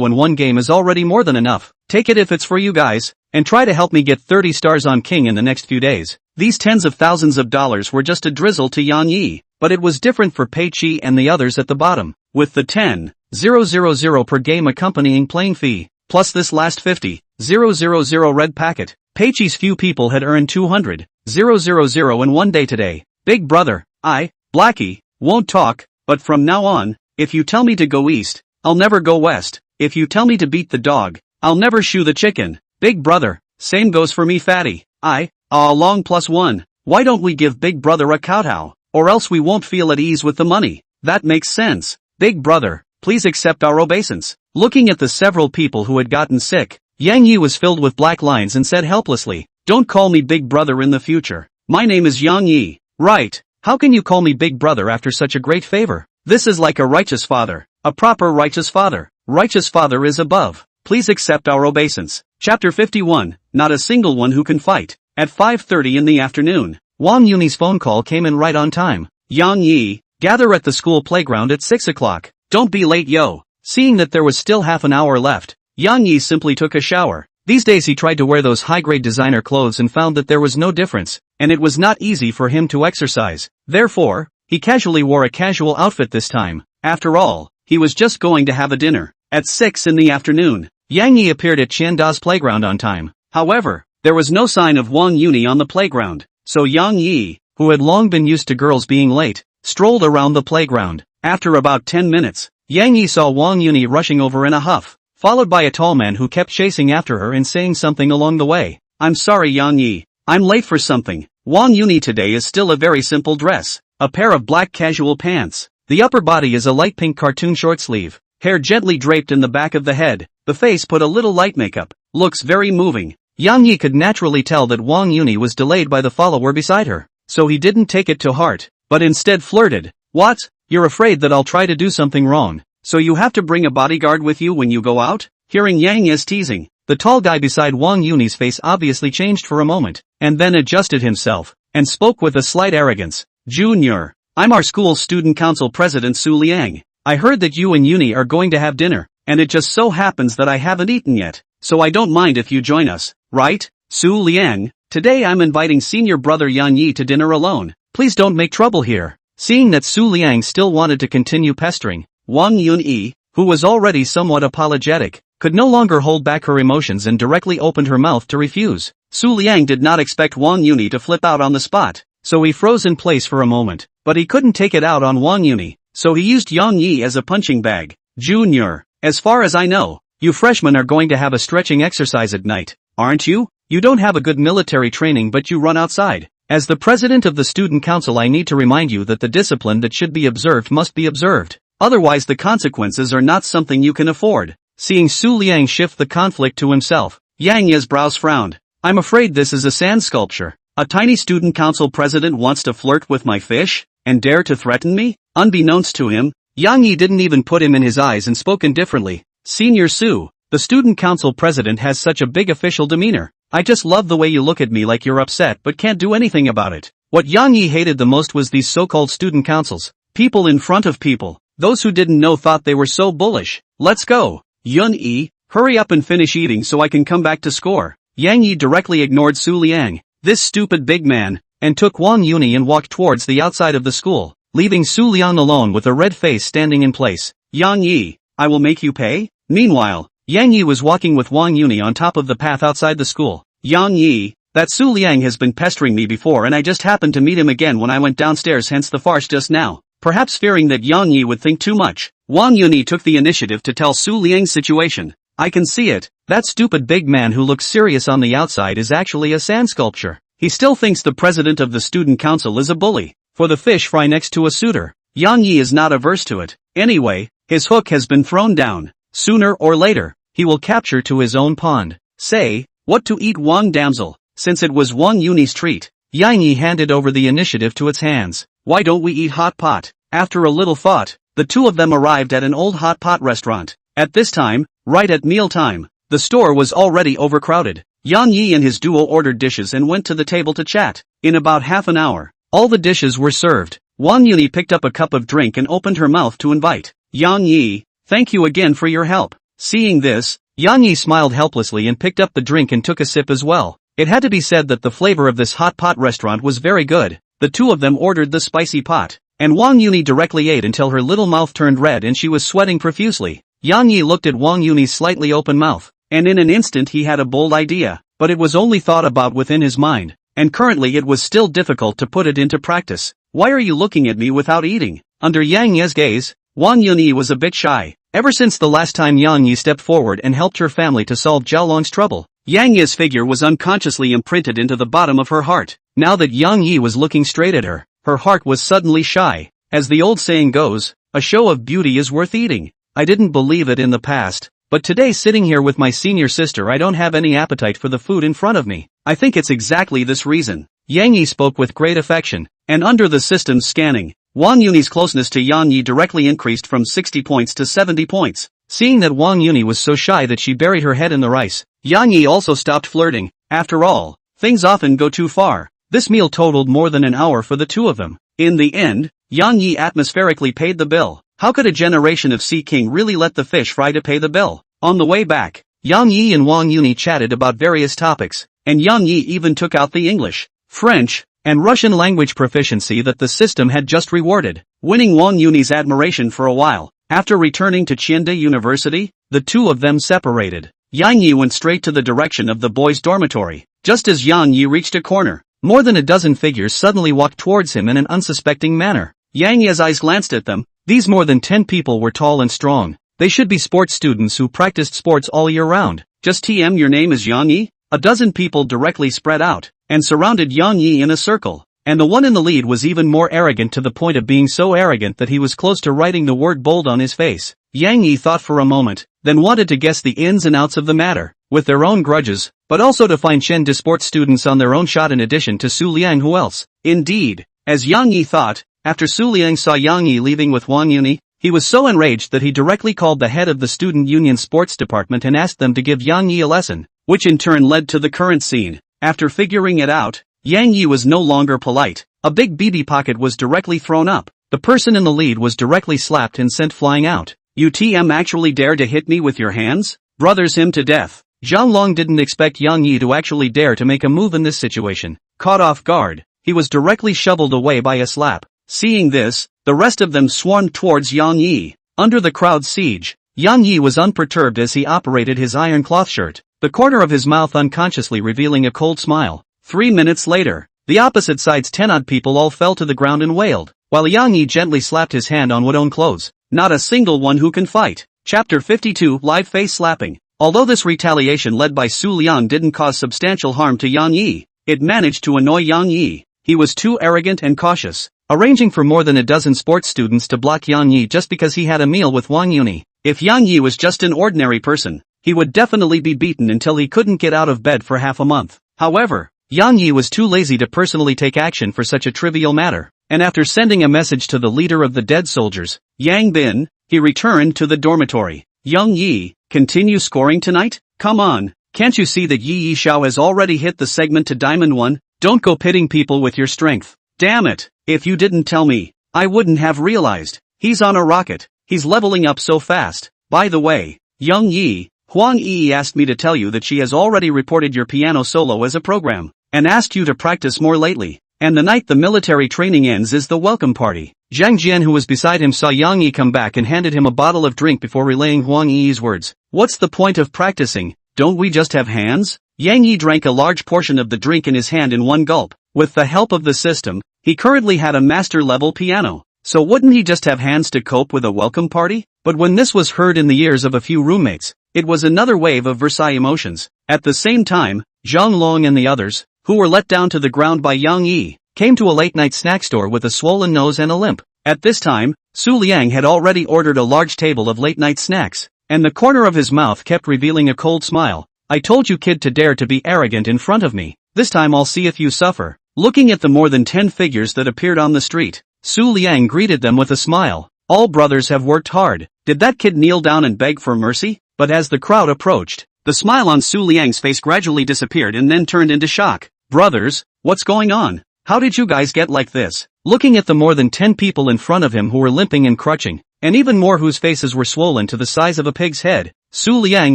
in one game is already more than enough. Take it if it's for you guys, and try to help me get 30 stars on King in the next few days. These tens of thousands of dollars were just a drizzle to Yang Yi, but it was different for Pippy and the others at the bottom, with the 10,000 per game accompanying playing fee, plus this last 50,000 red packet. Pippy's few people had earned 200,000 in one day today. Big brother, Blackie, won't talk, but from now on, if you tell me to go east, I'll never go west. If you tell me to beat the dog, I'll never shoe the chicken. Big brother, same goes for me fatty. Long +1. Why don't we give Big Brother a kowtow? Or else we won't feel at ease with the money. That makes sense. Big brother, please accept our obeisance. Looking at the several people who had gotten sick, Yang Yi was filled with black lines and said helplessly, "Don't call me Big Brother in the future. My name is Yang Yi." "Right. How can you call me Big Brother after such a great favor? This is like a righteous father. A proper righteous father. Righteous father is above. Please accept our obeisance." Chapter 51, Not a Single One Who Can Fight. At 5:30 in the afternoon, Wang Yuni's phone call came in right on time. "Yang Yi, gather at the school playground at 6 o'clock. Don't be late yo." Seeing that there was still half an hour left, Yang Yi simply took a shower. These days he tried to wear those high-grade designer clothes and found that there was no difference, and it was not easy for him to exercise. Therefore, he casually wore a casual outfit this time. After all, he was just going to have a dinner. At 6 in the afternoon, Yang Yi appeared at Qianda's playground on time. However, there was no sign of Wang Yuni on the playground, so Yang Yi, who had long been used to girls being late, strolled around the playground. After about 10 minutes, Yang Yi saw Wang Yuni rushing over in a huff, followed by a tall man who kept chasing after her and saying something along the way. "I'm sorry Yang Yi, I'm late for something." Wang Yuni today is still a very simple dress, a pair of black casual pants. The upper body is a light pink cartoon short sleeve, hair gently draped in the back of the head, the face put a little light makeup, looks very moving. Yang Yi could naturally tell that Wang Yuni was delayed by the follower beside her, so he didn't take it to heart, but instead flirted. "What? You're afraid that I'll try to do something wrong, so you have to bring a bodyguard with you when you go out?" Hearing Yang Yi's teasing, the tall guy beside Wang Yuni's face obviously changed for a moment, and then adjusted himself, and spoke with a slight arrogance. "Junior, I'm our school's student council president Su Liang. I heard that you and Yuni are going to have dinner, and it just so happens that I haven't eaten yet, so I don't mind if you join us, right? Su Liang, today I'm inviting senior brother Yang Yi to dinner alone. Please don't make trouble here." Seeing that Su Liang still wanted to continue pestering, Wang Yuni, who was already somewhat apologetic, could no longer hold back her emotions and directly opened her mouth to refuse. Su Liang did not expect Wang Yuni to flip out on the spot, so he froze in place for a moment, but he couldn't take it out on Wang Yuni, so he used Yang Yi as a punching bag. "Junior, as far as I know, you freshmen are going to have a stretching exercise at night, aren't you? You don't have a good military training but you run outside. As the president of the student council I need to remind you that the discipline that should be observed must be observed. Otherwise the consequences are not something you can afford." Seeing Su Liang shift the conflict to himself, Yang Yi's brows frowned. "I'm afraid this is a sand sculpture. A tiny student council president wants to flirt with my fish, and dare to threaten me?" Unbeknownst to him, Yang Yi didn't even put him in his eyes and spoke indifferently. "Senior Su, the student council president has such a big official demeanor. I just love the way you look at me like you're upset but can't do anything about it." What Yang Yi hated the most was these so-called student councils. People in front of people. Those who didn't know thought they were so bullish. "Let's go. Yun Yi, hurry up and finish eating so I can come back to score." Yang Yi directly ignored Su Liang, this stupid big man, and took Wang Yuni and walked towards the outside of the school, leaving Su Liang alone with a red face standing in place. "Yang Yi, I will make you pay?" Meanwhile, Yang Yi was walking with Wang Yuni on top of the path outside the school. "Yang Yi, that Su Liang has been pestering me before and I just happened to meet him again when I went downstairs, hence the farce just now." Perhaps fearing that Yang Yi would think too much, Wang Yuni took the initiative to tell Su Liang's situation. "I can see it, that stupid big man who looks serious on the outside is actually a sand sculpture. He still thinks the president of the student council is a bully, for the fish fry next to a suitor. Yang Yi is not averse to it. Anyway, his hook has been thrown down. Sooner or later, he will capture to his own pond. Say, what to eat Wang damsel?" Since it was Wang Yuni's treat, Yang Yi handed over the initiative to its hands. "Why don't we eat hot pot?" After a little thought, the two of them arrived at an old hot pot restaurant. At this time, right at meal time, the store was already overcrowded. Yang Yi and his duo ordered dishes and went to the table to chat. In about half an hour, all the dishes were served. Wang Yuni picked up a cup of drink and opened her mouth to invite. "Yang Yi, thank you again for your help." Seeing this, Yang Yi smiled helplessly and picked up the drink and took a sip as well. It had to be said that the flavor of this hot pot restaurant was very good. The two of them ordered the spicy pot, and Wang Yuni directly ate until her little mouth turned red and she was sweating profusely. Yang Yi looked at Wang Yuni's slightly open mouth, and in an instant he had a bold idea, but it was only thought about within his mind, and currently it was still difficult to put it into practice. "Why are you looking at me without eating?" Under Yang Yi's gaze, Wang Yuni was a bit shy. Ever since the last time Yang Yi stepped forward and helped her family to solve Zhao Long's trouble, Yang Yi's figure was unconsciously imprinted into the bottom of her heart. Now that Yang Yi was looking straight at her, her heart was suddenly shy. As the old saying goes, a show of beauty is worth eating. I didn't believe it in the past, but today sitting here with my senior sister I don't have any appetite for the food in front of me. I think it's exactly this reason. Yang Yi spoke with great affection, and under the system's scanning, Wang Yuni's closeness to Yang Yi directly increased from 60 points to 70 points. Seeing that Wang Yuni was so shy that she buried her head in the rice, Yang Yi also stopped flirting. After all, things often go too far. This meal totaled more than an hour for the two of them. In the end, Yang Yi atmospherically paid the bill. How could a generation of Sea King really let the fish fry to pay the bill? On the way back, Yang Yi and Wang Yuni chatted about various topics, and Yang Yi even took out the English, French, and Russian language proficiency that the system had just rewarded, winning Wang Yuni's admiration for a while. After returning to Qiande University, the two of them separated. Yang Yi went straight to the direction of the boys' dormitory. Just as Yang Yi reached a corner, more than a dozen figures suddenly walked towards him in an unsuspecting manner. Yang Yi's eyes glanced at them. These more than 10 people were tall and strong. They should be sports students who practiced sports all year round. Just TM, your name is Yang Yi? A dozen people directly spread out and surrounded Yang Yi in a circle. And the one in the lead was even more arrogant, to the point of being so arrogant that he was close to writing the word bold on his face. Yang Yi thought for a moment, then wanted to guess the ins and outs of the matter, with their own grudges, but also to find Qiande sports students on their own shot in addition to Su Liang. Who else? Indeed, as Yang Yi thought, after Su Liang saw Yang Yi leaving with Wang Yuni, he was so enraged that he directly called the head of the student union sports department and asked them to give Yang Yi a lesson, which in turn led to the current scene. After figuring it out, Yang Yi was no longer polite. A big BB pocket was directly thrown up. The person in the lead was directly slapped and sent flying out. You TM actually dare to hit me with your hands? Brothers him to death. Zhao Long didn't expect Yang Yi to actually dare to make a move in this situation. Caught off guard, he was directly shoveled away by a slap. Seeing this, the rest of them swarmed towards Yang Yi. Under the crowd's siege, Yang Yi was unperturbed as he operated his iron cloth shirt, the corner of his mouth unconsciously revealing a cold smile. 3 minutes later, the opposite side's 10-odd people all fell to the ground and wailed, while Yang Yi gently slapped his hand on what own clothes. Not a single one who can fight. Chapter 52, Live Face Slapping. Although this retaliation led by Su Liang didn't cause substantial harm to Yang Yi, it managed to annoy Yang Yi. He was too arrogant and cautious, arranging for more than a dozen sports students to block Yang Yi just because he had a meal with Wang Yuni. If Yang Yi was just an ordinary person, he would definitely be beaten until he couldn't get out of bed for half a month. However, Yang Yi was too lazy to personally take action for such a trivial matter, and after sending a message to the leader of the dead soldiers, Yang Bin, he returned to the dormitory. Yang Yi, continue scoring tonight? Come on, can't you see that Yi Yishao has already hit the segment to Diamond 1? Don't go pitting people with your strength. Damn it, if you didn't tell me, I wouldn't have realized. He's on a rocket, he's leveling up so fast. By the way, Yang Yi, Huang Yi asked me to tell you that she has already reported your piano solo as a program, and asked you to practice more lately. And the night the military training ends is the welcome party. Zhang Jian, who was beside him, saw Yang Yi come back and handed him a bottle of drink before relaying Huang Yi's words. What's the point of practicing? Don't we just have hands? Yang Yi drank a large portion of the drink in his hand in one gulp. With the help of the system, he currently had a master-level piano. So wouldn't he just have hands to cope with a welcome party? But when this was heard in the ears of a few roommates, it was another wave of Versailles emotions. At the same time, Zhang Long and the others, who were let down to the ground by Yang Yi, came to a late-night snack store with a swollen nose and a limp. At this time, Su Liang had already ordered a large table of late-night snacks, and the corner of his mouth kept revealing a cold smile. I told you, kid, to dare to be arrogant in front of me. This time I'll see if you suffer. Looking at the more than 10 figures that appeared on the street, Su Liang greeted them with a smile. All brothers have worked hard. Did that kid kneel down and beg for mercy? But as the crowd approached, the smile on Su Liang's face gradually disappeared and then turned into shock. Brothers, what's going on? How did you guys get like this? Looking at the more than 10 people in front of him who were limping and crutching, and even more whose faces were swollen to the size of a pig's head, Su Liang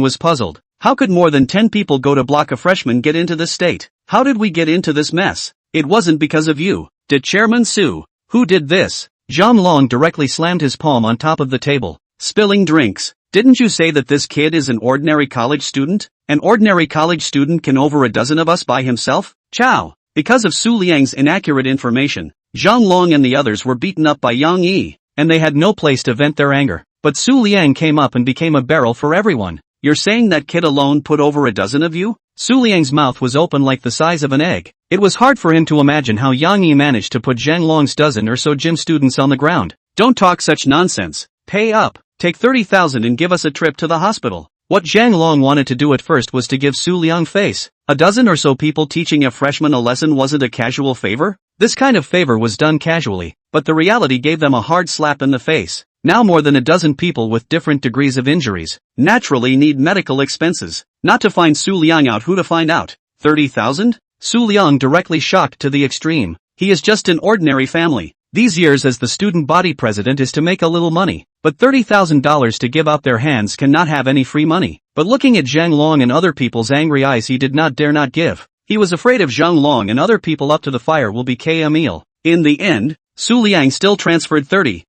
was puzzled. How could more than 10 people go to block a freshman get into this state? How did we get into this mess? It wasn't because of you. Did Chairman Su? Who did this? Zhang Long directly slammed his palm on top of the table, spilling drinks. Didn't you say that this kid is an ordinary college student? An ordinary college student can over a dozen of us by himself? Chow. Because of Su Liang's inaccurate information, Zhang Long and the others were beaten up by Yang Yi, and they had no place to vent their anger. but Su Liang came up and became a barrel for everyone. You're saying that kid alone put over a dozen of you? Su Liang's mouth was open like the size of an egg. It was hard for him to imagine how Yang Yi managed to put Zhang Long's dozen or so gym students on the ground. Don't talk such nonsense. Pay up. Take 30,000 and give us a trip to the hospital. What Zhang Long wanted to do at first was to give Su Liang face. A dozen or so people teaching a freshman a lesson wasn't a casual favor? This kind of favor was done casually, but the reality gave them a hard slap in the face. Now more than a dozen people with different degrees of injuries naturally need medical expenses. Not to find Su Liang out, who to find out? 30,000? Su Liang directly shocked to the extreme. He is just an ordinary family. These years as the student body president is to make a little money, but $30,000 to give out their hands cannot have any free money. But looking at Zhang Long and other people's angry eyes, he did not dare not give. He was afraid if Zhang Long and other people up to the fire will be KML. In the end, Su Liang still transferred $30,000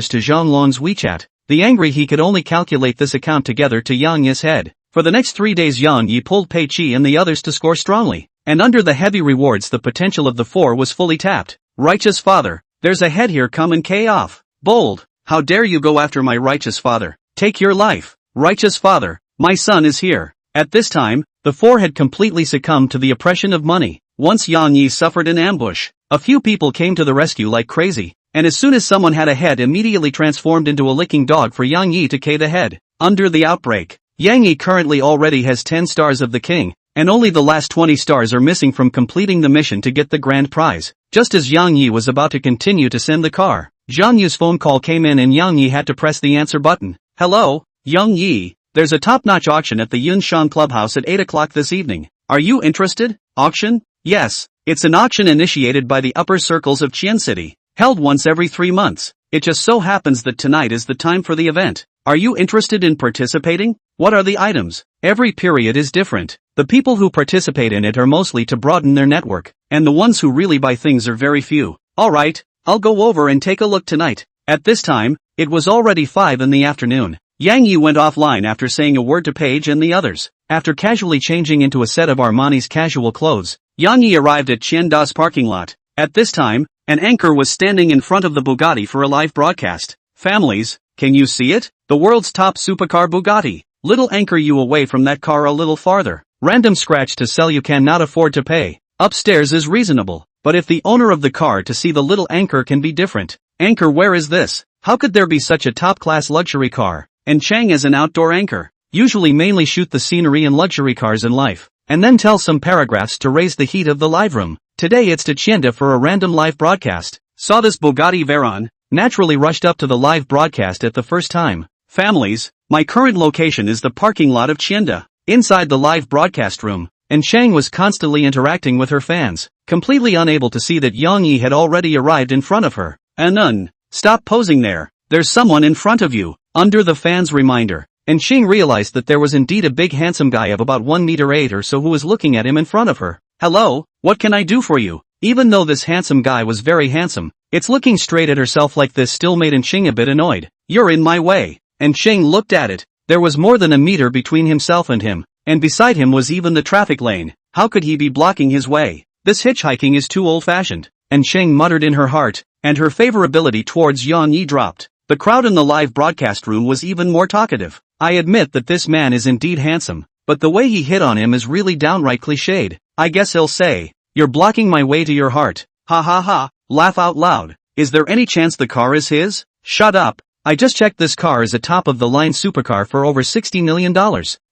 to Zhang Long's WeChat. The angry he could only calculate this account together to Yang Yi's head. For the next 3 days Yang Yi pulled Pei Qi and the others to score strongly, and under the heavy rewards the potential of the four was fully tapped. Righteous father, there's a head here, come and K off. Bold, how dare you go after my righteous father? Take your life. Righteous father, my son is here. At this time, the four had completely succumbed to the oppression of money. Once Yang Yi suffered an ambush, a few people came to the rescue like crazy, and as soon as someone had a head immediately transformed into a licking dog for Yang Yi to K the head. Under the outbreak, Yang Yi currently already has 10 stars of the king, and only the last 20 stars are missing from completing the mission to get the grand prize. Just as Yang Yi was about to continue to send the car, Zhang Yu's phone call came in and Yang Yi had to press the answer button. Hello, Yang Yi, there's a top-notch auction at the Yunshan Clubhouse at 8 o'clock this evening. Are you interested? Auction? Yes, it's an auction initiated by the upper circles of Qian City, held once every 3 months. It just so happens that tonight is the time for the event. Are you interested in participating? What are the items? Every period is different. The people who participate in it are mostly to broaden their network, and the ones who really buy things are very few. Alright, I'll go over and take a look tonight. At this time, it was already 5 in the afternoon. Yang Yi went offline after saying a word to Paige and the others. After casually changing into a set of Armani's casual clothes, Yang Yi arrived at Qianda's parking lot. At this time, an anchor was standing in front of the Bugatti for a live broadcast. Families, can you see it? The world's top supercar Bugatti. Little anchor you away from that car a little farther. Random scratch to sell you cannot afford to pay. Upstairs is reasonable, but if the owner of the car to see the little anchor can be different. Anchor, where is this? How could there be such a top-class luxury car? And Chang as an outdoor anchor. Usually mainly shoot the scenery and luxury cars in life, and then tell some paragraphs to raise the heat of the live room. Today it's to Qianda for a random live broadcast. Saw this Bugatti Veyron, naturally rushed up to the live broadcast at the first time. Families, my current location is the parking lot of Qianda. Inside the live broadcast room, and Chang was constantly interacting with her fans, completely unable to see that Yang Yi had already arrived in front of her. Anun, stop posing there. There's someone in front of you. Under the fans' reminder, and Xing realized that there was indeed a big handsome guy of about 1 meter 8 or so who was looking at him in front of her. Hello, what can I do for you? Even though this handsome guy was very handsome, it's looking straight at herself like this still made Xing a bit annoyed. You're in my way. And Xing looked at it. There was more than a meter between himself and him, and beside him was even the traffic lane. How could he be blocking his way? This hitchhiking is too old-fashioned. And Xing muttered in her heart, and her favorability towards Yang Yi dropped. The crowd in the live broadcast room was even more talkative. I admit that this man is indeed handsome, but the way he hit on him is really downright cliched. I guess he'll say, you're blocking my way to your heart. Ha ha ha, laugh out loud. Is there any chance the car is his? Shut up. I just checked, this car is a top-of-the-line supercar for over $60 million.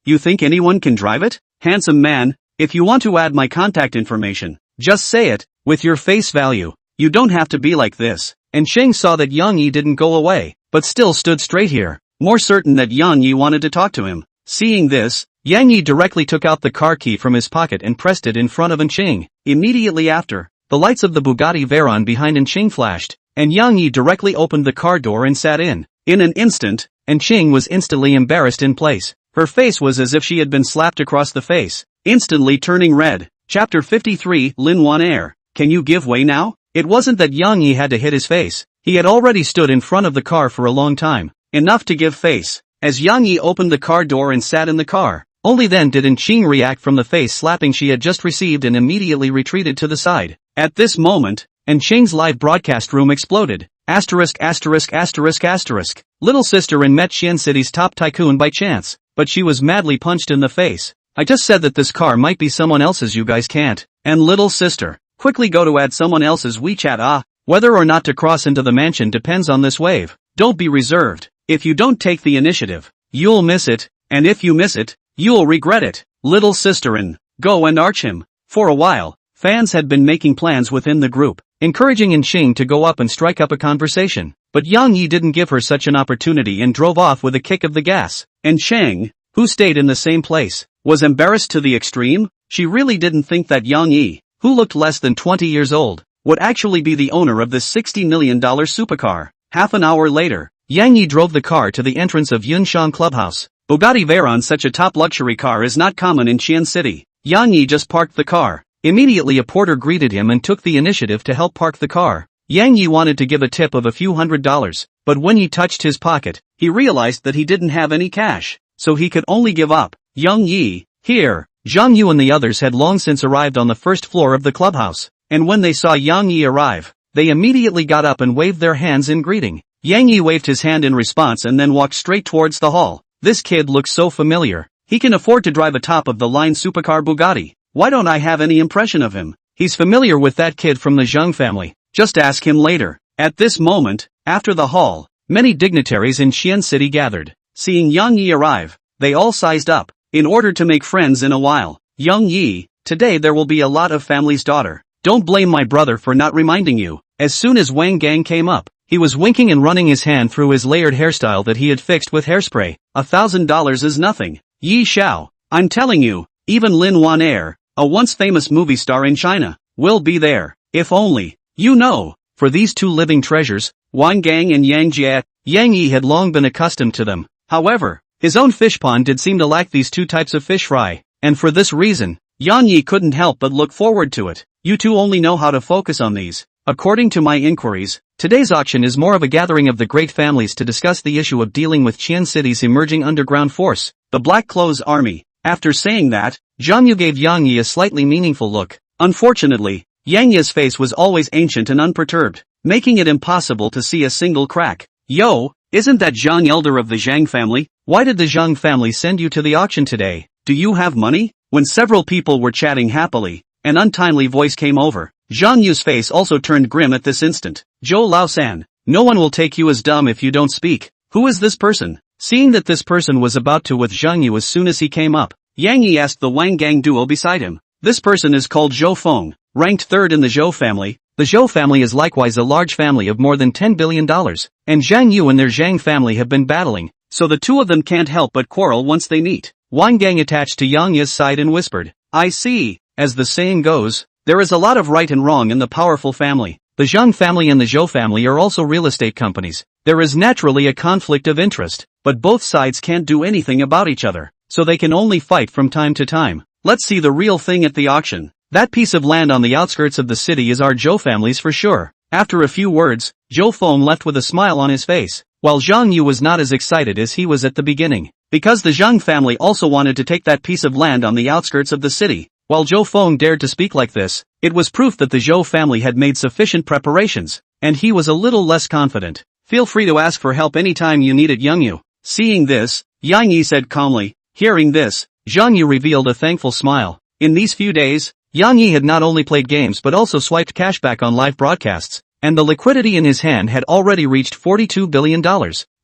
You think anyone can drive it? Handsome man, if you want to add my contact information, just say it, with your face value. You don't have to be like this. And Sheng saw that Yang Yi didn't go away, but still stood straight here, more certain that Yang Yi wanted to talk to him. Seeing this, Yang Yi directly took out the car key from his pocket and pressed it in front of Enching. Immediately after, the lights of the Bugatti Veyron behind Enching flashed, and Yang Yi directly opened the car door and sat in. In an instant, Enching was instantly embarrassed in place. Her face was as if she had been slapped across the face, instantly turning red. Chapter 53, Lin Wan Air. Can you give way now? It wasn't that Yang Yi had to hit his face. He had already stood in front of the car for a long time, enough to give face. As Yang Yi opened the car door and sat in the car, only then did Enching react from the face slapping she had just received and immediately retreated to the side. At this moment, Enching's live broadcast room exploded. Asterisk asterisk asterisk asterisk. Little sister in met Xian City's top tycoon by chance, but she was madly punched in the face. I just said that this car might be someone else's, you guys can't. And little sister, quickly go to add someone else's WeChat. Whether or not to cross into the mansion depends on this wave. Don't be reserved. If you don't take the initiative, you'll miss it, and if you miss it, you'll regret it. Little sister in, go and arch him. For a while, fans had been making plans within the group, encouraging Xing to go up and strike up a conversation. But Yang Yi didn't give her such an opportunity and drove off with a kick of the gas. And Shang, who stayed in the same place, was embarrassed to the extreme. She really didn't think that Yang Yi, who looked less than 20 years old, would actually be the owner of this $60 million supercar. Half an hour later, Yang Yi drove the car to the entrance of Yunshan Clubhouse. Bugatti Veyron, such a top luxury car, is not common in Xian City. Yang Yi just parked the car. Immediately a porter greeted him and took the initiative to help park the car. Yang Yi wanted to give a tip of a few $100s, but when he touched his pocket, he realized that he didn't have any cash, so he could only give up. Yang Yi, here. Zhang Yu and the others had long since arrived on the first floor of the clubhouse, and when they saw Yang Yi arrive, they immediately got up and waved their hands in greeting. Yang Yi waved his hand in response and then walked straight towards the hall. This kid looks so familiar. He can afford to drive a top-of-the-line supercar Bugatti. Why don't I have any impression of him? He's familiar with that kid from the Zhang family. Just ask him later. At this moment, after the hall, many dignitaries in Xian City gathered. Seeing Yang Yi arrive, they all sized up, in order to make friends in a while. Yang Yi, today there will be a lot of family's daughter. Don't blame my brother for not reminding you. As soon as Wang Gang came up, he was winking and running his hand through his layered hairstyle that he had fixed with hairspray. $1,000 is nothing. Yi Xiao, I'm telling you, even Lin Wan a once famous movie star in China, will be there. If only, you know, for these two living treasures, Wang Gang and Yang Jie, Yang Yi had long been accustomed to them. However, his own fish pond did seem to lack these two types of fish fry, and for this reason, Yang Yi couldn't help but look forward to it. You two only know how to focus on these. According to my inquiries, today's auction is more of a gathering of the great families to discuss the issue of dealing with Xian City's emerging underground force, the Black Clothes Army. After saying that, Zhang Yu gave Yang Yi a slightly meaningful look. Unfortunately, Yang Yi's face was always ancient and unperturbed, making it impossible to see a single crack. Yo, isn't that Zhang elder of the Zhang family? Why did the Zhang family send you to the auction today? Do you have money? When several people were chatting happily, an untimely voice came over. Zhang Yu's face also turned grim at this instant. Zhou Laosan, no one will take you as dumb if you don't speak. Who is this person? Seeing that this person was about to with Zhang Yu as soon as he came up, Yang Yi asked the Wang Gang duo beside him. This person is called Zhou Feng, ranked third in the Zhou family. The Zhou family is likewise a large family of more than $10 billion, and Zhang Yu and their Zhang family have been battling, so the two of them can't help but quarrel once they meet. Wang Gang attached to Yang Yi's side and whispered, I see. As the saying goes, there is a lot of right and wrong in the powerful family. The Zhang family and the Zhou family are also real estate companies. There is naturally a conflict of interest, but both sides can't do anything about each other, so they can only fight from time to time. Let's see the real thing at the auction. That piece of land on the outskirts of the city is our Zhou family's for sure. After a few words, Zhou Feng left with a smile on his face, while Zhang Yu was not as excited as he was at the beginning, because the Zhang family also wanted to take that piece of land on the outskirts of the city. While Zhou Feng dared to speak like this, it was proof that the Zhou family had made sufficient preparations, and he was a little less confident. Feel free to ask for help anytime you need it, Yang Yu. Seeing this, Yang Yi said calmly. Hearing this, Zhang Yu revealed a thankful smile. In these few days, Yang Yi had not only played games but also swiped cashback on live broadcasts, and the liquidity in his hand had already reached $42 billion.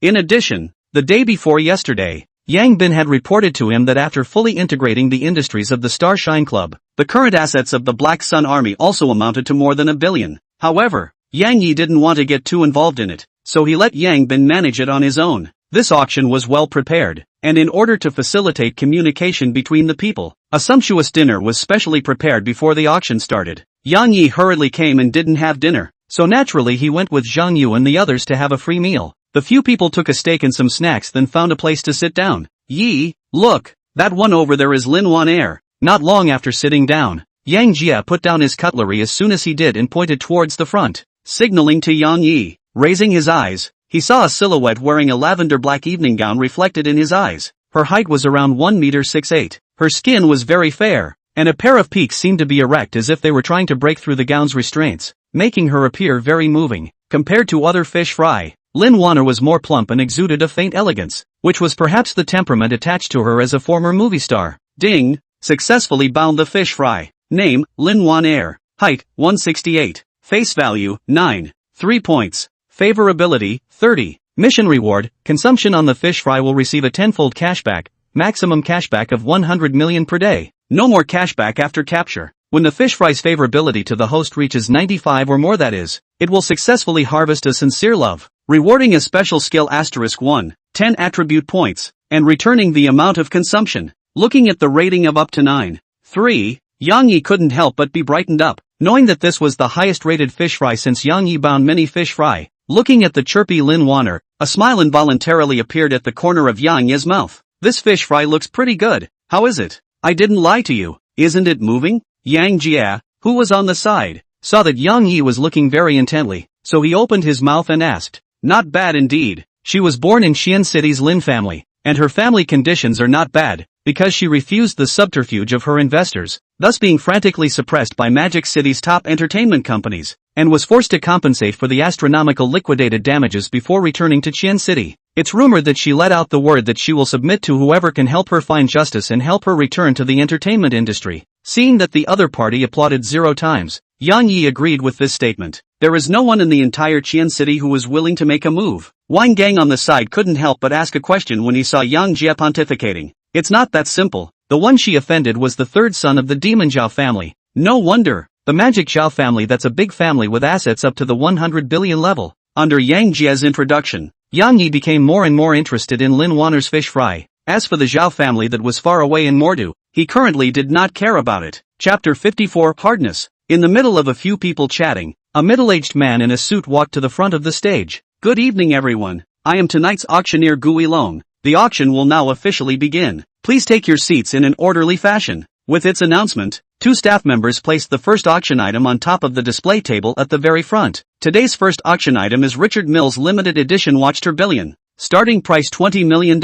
In addition, the day before yesterday, Yang Bin had reported to him that after fully integrating the industries of the Starshine Club, the current assets of the Black Sun Army also amounted to more than $1 billion. However, Yang Yi didn't want to get too involved in it, so he let Yang Bin manage it on his own. This auction was well prepared, and in order to facilitate communication between the people, a sumptuous dinner was specially prepared before the auction started. Yang Yi hurriedly came and didn't have dinner, so naturally he went with Zhang Yu and the others to have a free meal. The few people took a steak and some snacks, then found a place to sit down. Yi, look, that one over there is Lin Wan. Not long after sitting down, Yang Jie put down his cutlery as soon as he did and pointed towards the front, signaling to Yang Yi. Raising his eyes, he saw a silhouette wearing a lavender black evening gown reflected in his eyes. Her height was around 1.68 m. Her skin was very fair, and a pair of peaks seemed to be erect as if they were trying to break through the gown's restraints, making her appear very moving. Compared to other fish fry, Lin Wanner was more plump and exuded a faint elegance, which was perhaps the temperament attached to her as a former movie star. Ding! Successfully bound the fish fry. Name, Lin Wanner. Height, 168. Face value, 9. 3 points. Favorability, 30. Mission reward, consumption on the fish fry will receive a tenfold cashback, maximum cashback of 100 million per day. No more cashback after capture. When the fish fry's favorability to the host reaches 95 or more, that is, it will successfully harvest a sincere love, rewarding a special skill *1, 10 attribute points, and returning the amount of consumption. Looking at the rating of up to 9.3, Yang Yi couldn't help but be brightened up, knowing that this was the highest rated fish fry since Yang Yi bound many fish fry. Looking at the chirpy Lin Wanner, a smile involuntarily appeared at the corner of Yang Yi's mouth. This fish fry looks pretty good. How is it? I didn't lie to you. Isn't it moving? Yang Jia, who was on the side, saw that Yang Yi was looking very intently, so he opened his mouth and asked, "Not bad indeed." She was born in Xian City's Lin family, and her family conditions are not bad, because she refused the subterfuge of her investors, thus being frantically suppressed by Magic City's top entertainment companies, and was forced to compensate for the astronomical liquidated damages before returning to Xian City. It's rumored that she let out the word that she will submit to whoever can help her find justice and help her return to the entertainment industry. Seeing that the other party applauded 0 times, Yang Yi agreed with this statement. There is no one in the entire Qian city who was willing to make a move. Wang Gang on the side couldn't help but ask a question when he saw Yang Jia pontificating. It's not that simple. The one she offended was the third son of the demon Zhao family. No wonder. The magic Zhao family, that's a big family with assets up to the 100 billion level. Under Yang Jia's introduction, Yang Yi became more and more interested in Lin Wanner's fish fry. As for the Zhao family that was far away in Mordu, he currently did not care about it. Chapter 54 Hardness. In the middle of a few people chatting, a middle-aged man in a suit walked to the front of the stage. Good evening everyone. I am tonight's auctioneer Gui Long. The auction will now officially begin. Please take your seats in an orderly fashion. With its announcement, 2 staff members placed the first auction item on top of the display table at the very front. Today's first auction item is Richard Mill's limited edition watch tourbillon. Starting price $20 million.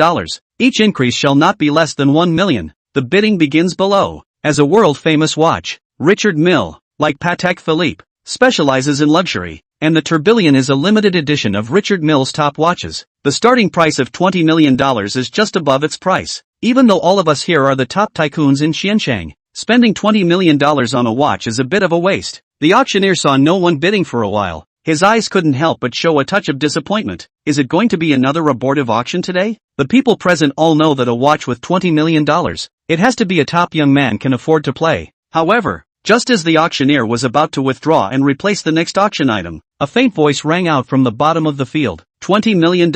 Each increase shall not be less than 1 million. The bidding begins below. As a world-famous watch, Richard Mill, like Patek Philippe, specializes in luxury, and the tourbillon is a limited edition of Richard Mill's top watches. The starting price of $20 million is just above its price. Even though all of us here are the top tycoons in Xianchang, spending $20 million on a watch is a bit of a waste. The auctioneer saw no one bidding for a while. His eyes couldn't help but show a touch of disappointment. Is it going to be another abortive auction today? The people present all know that a watch with $20 million, it has to be a top young man can afford to play. However, just as the auctioneer was about to withdraw and replace the next auction item, a faint voice rang out from the bottom of the field. $20 million.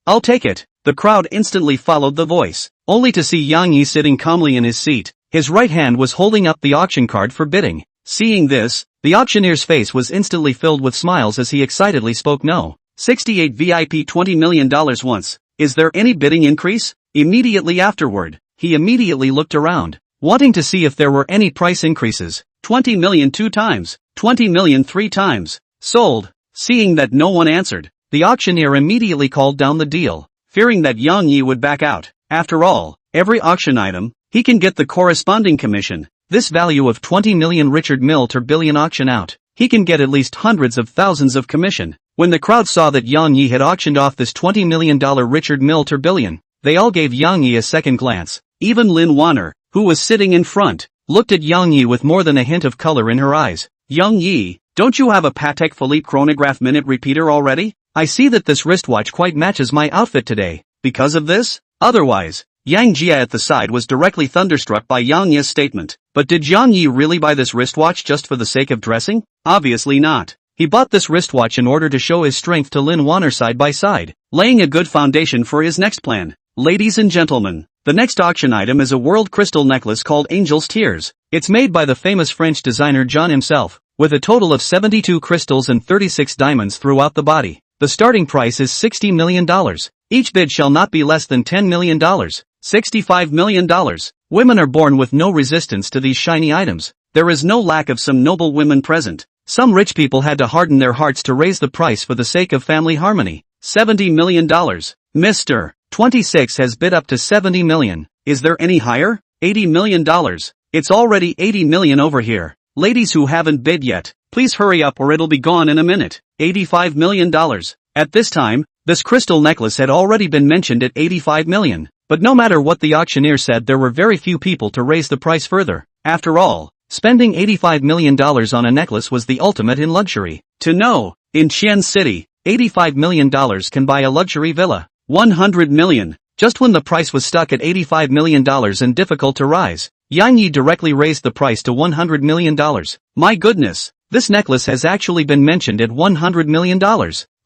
I'll take it. The crowd instantly followed the voice, only to see Yang Yi sitting calmly in his seat. His right hand was holding up the auction card for bidding. Seeing this, the auctioneer's face was instantly filled with smiles as he excitedly spoke. No. 68 VIP $20 million once. Is there any bidding increase? Immediately afterward, he immediately looked around, wanting to see if there were any price increases. 20 million 2 times. 20 million 3 times. Sold. Seeing that no one answered, the auctioneer immediately called down the deal, fearing that Yang Yi would back out. After all, every auction item, he can get the corresponding commission. This value of 20 million Richard Mill tourbillon auction out, he can get at least hundreds of thousands of commission. When the crowd saw that Yang Yi had auctioned off this $20 million Richard Mill tourbillon, they all gave Yang Yi a second glance. Even Lin Wanner, who was sitting in front, looked at Yang Yi with more than a hint of color in her eyes. Yang Yi, don't you have a Patek Philippe chronograph minute repeater already? I see that this wristwatch quite matches my outfit today. Because of this? Otherwise, Yang Jia at the side was directly thunderstruck by Yang Yi's statement. But did Yang Yi really buy this wristwatch just for the sake of dressing? Obviously not. He bought this wristwatch in order to show his strength to Lin Wanner side by side, laying a good foundation for his next plan. Ladies and gentlemen, the next auction item is a world crystal necklace called Angel's Tears. It's made by the famous French designer John himself, with a total of 72 crystals and 36 diamonds throughout the body. The starting price is $60 million. Each bid shall not be less than $10 million. $65 million. Women are born with no resistance to these shiny items. There is no lack of some noble women present. Some rich people had to harden their hearts to raise the price for the sake of family harmony. $70 million. Mr. 26 has bid up to $70 million. Is there any higher? $80 million. It's already $80 million over here. Ladies who haven't bid yet, Please hurry up or it'll be gone in a minute. $85 million. At this time, this crystal necklace had already been mentioned at $85 million. But no matter what the auctioneer said, there were very few people to raise the price further. After all, spending $85 million on a necklace was the ultimate in luxury. To know, in Xi'an City, $85 million can buy a luxury villa. $100 million. Just when the price was stuck at $85 million and difficult to rise, Yang Yi directly raised the price to $100 million. My goodness, this necklace has actually been mentioned at $100 million.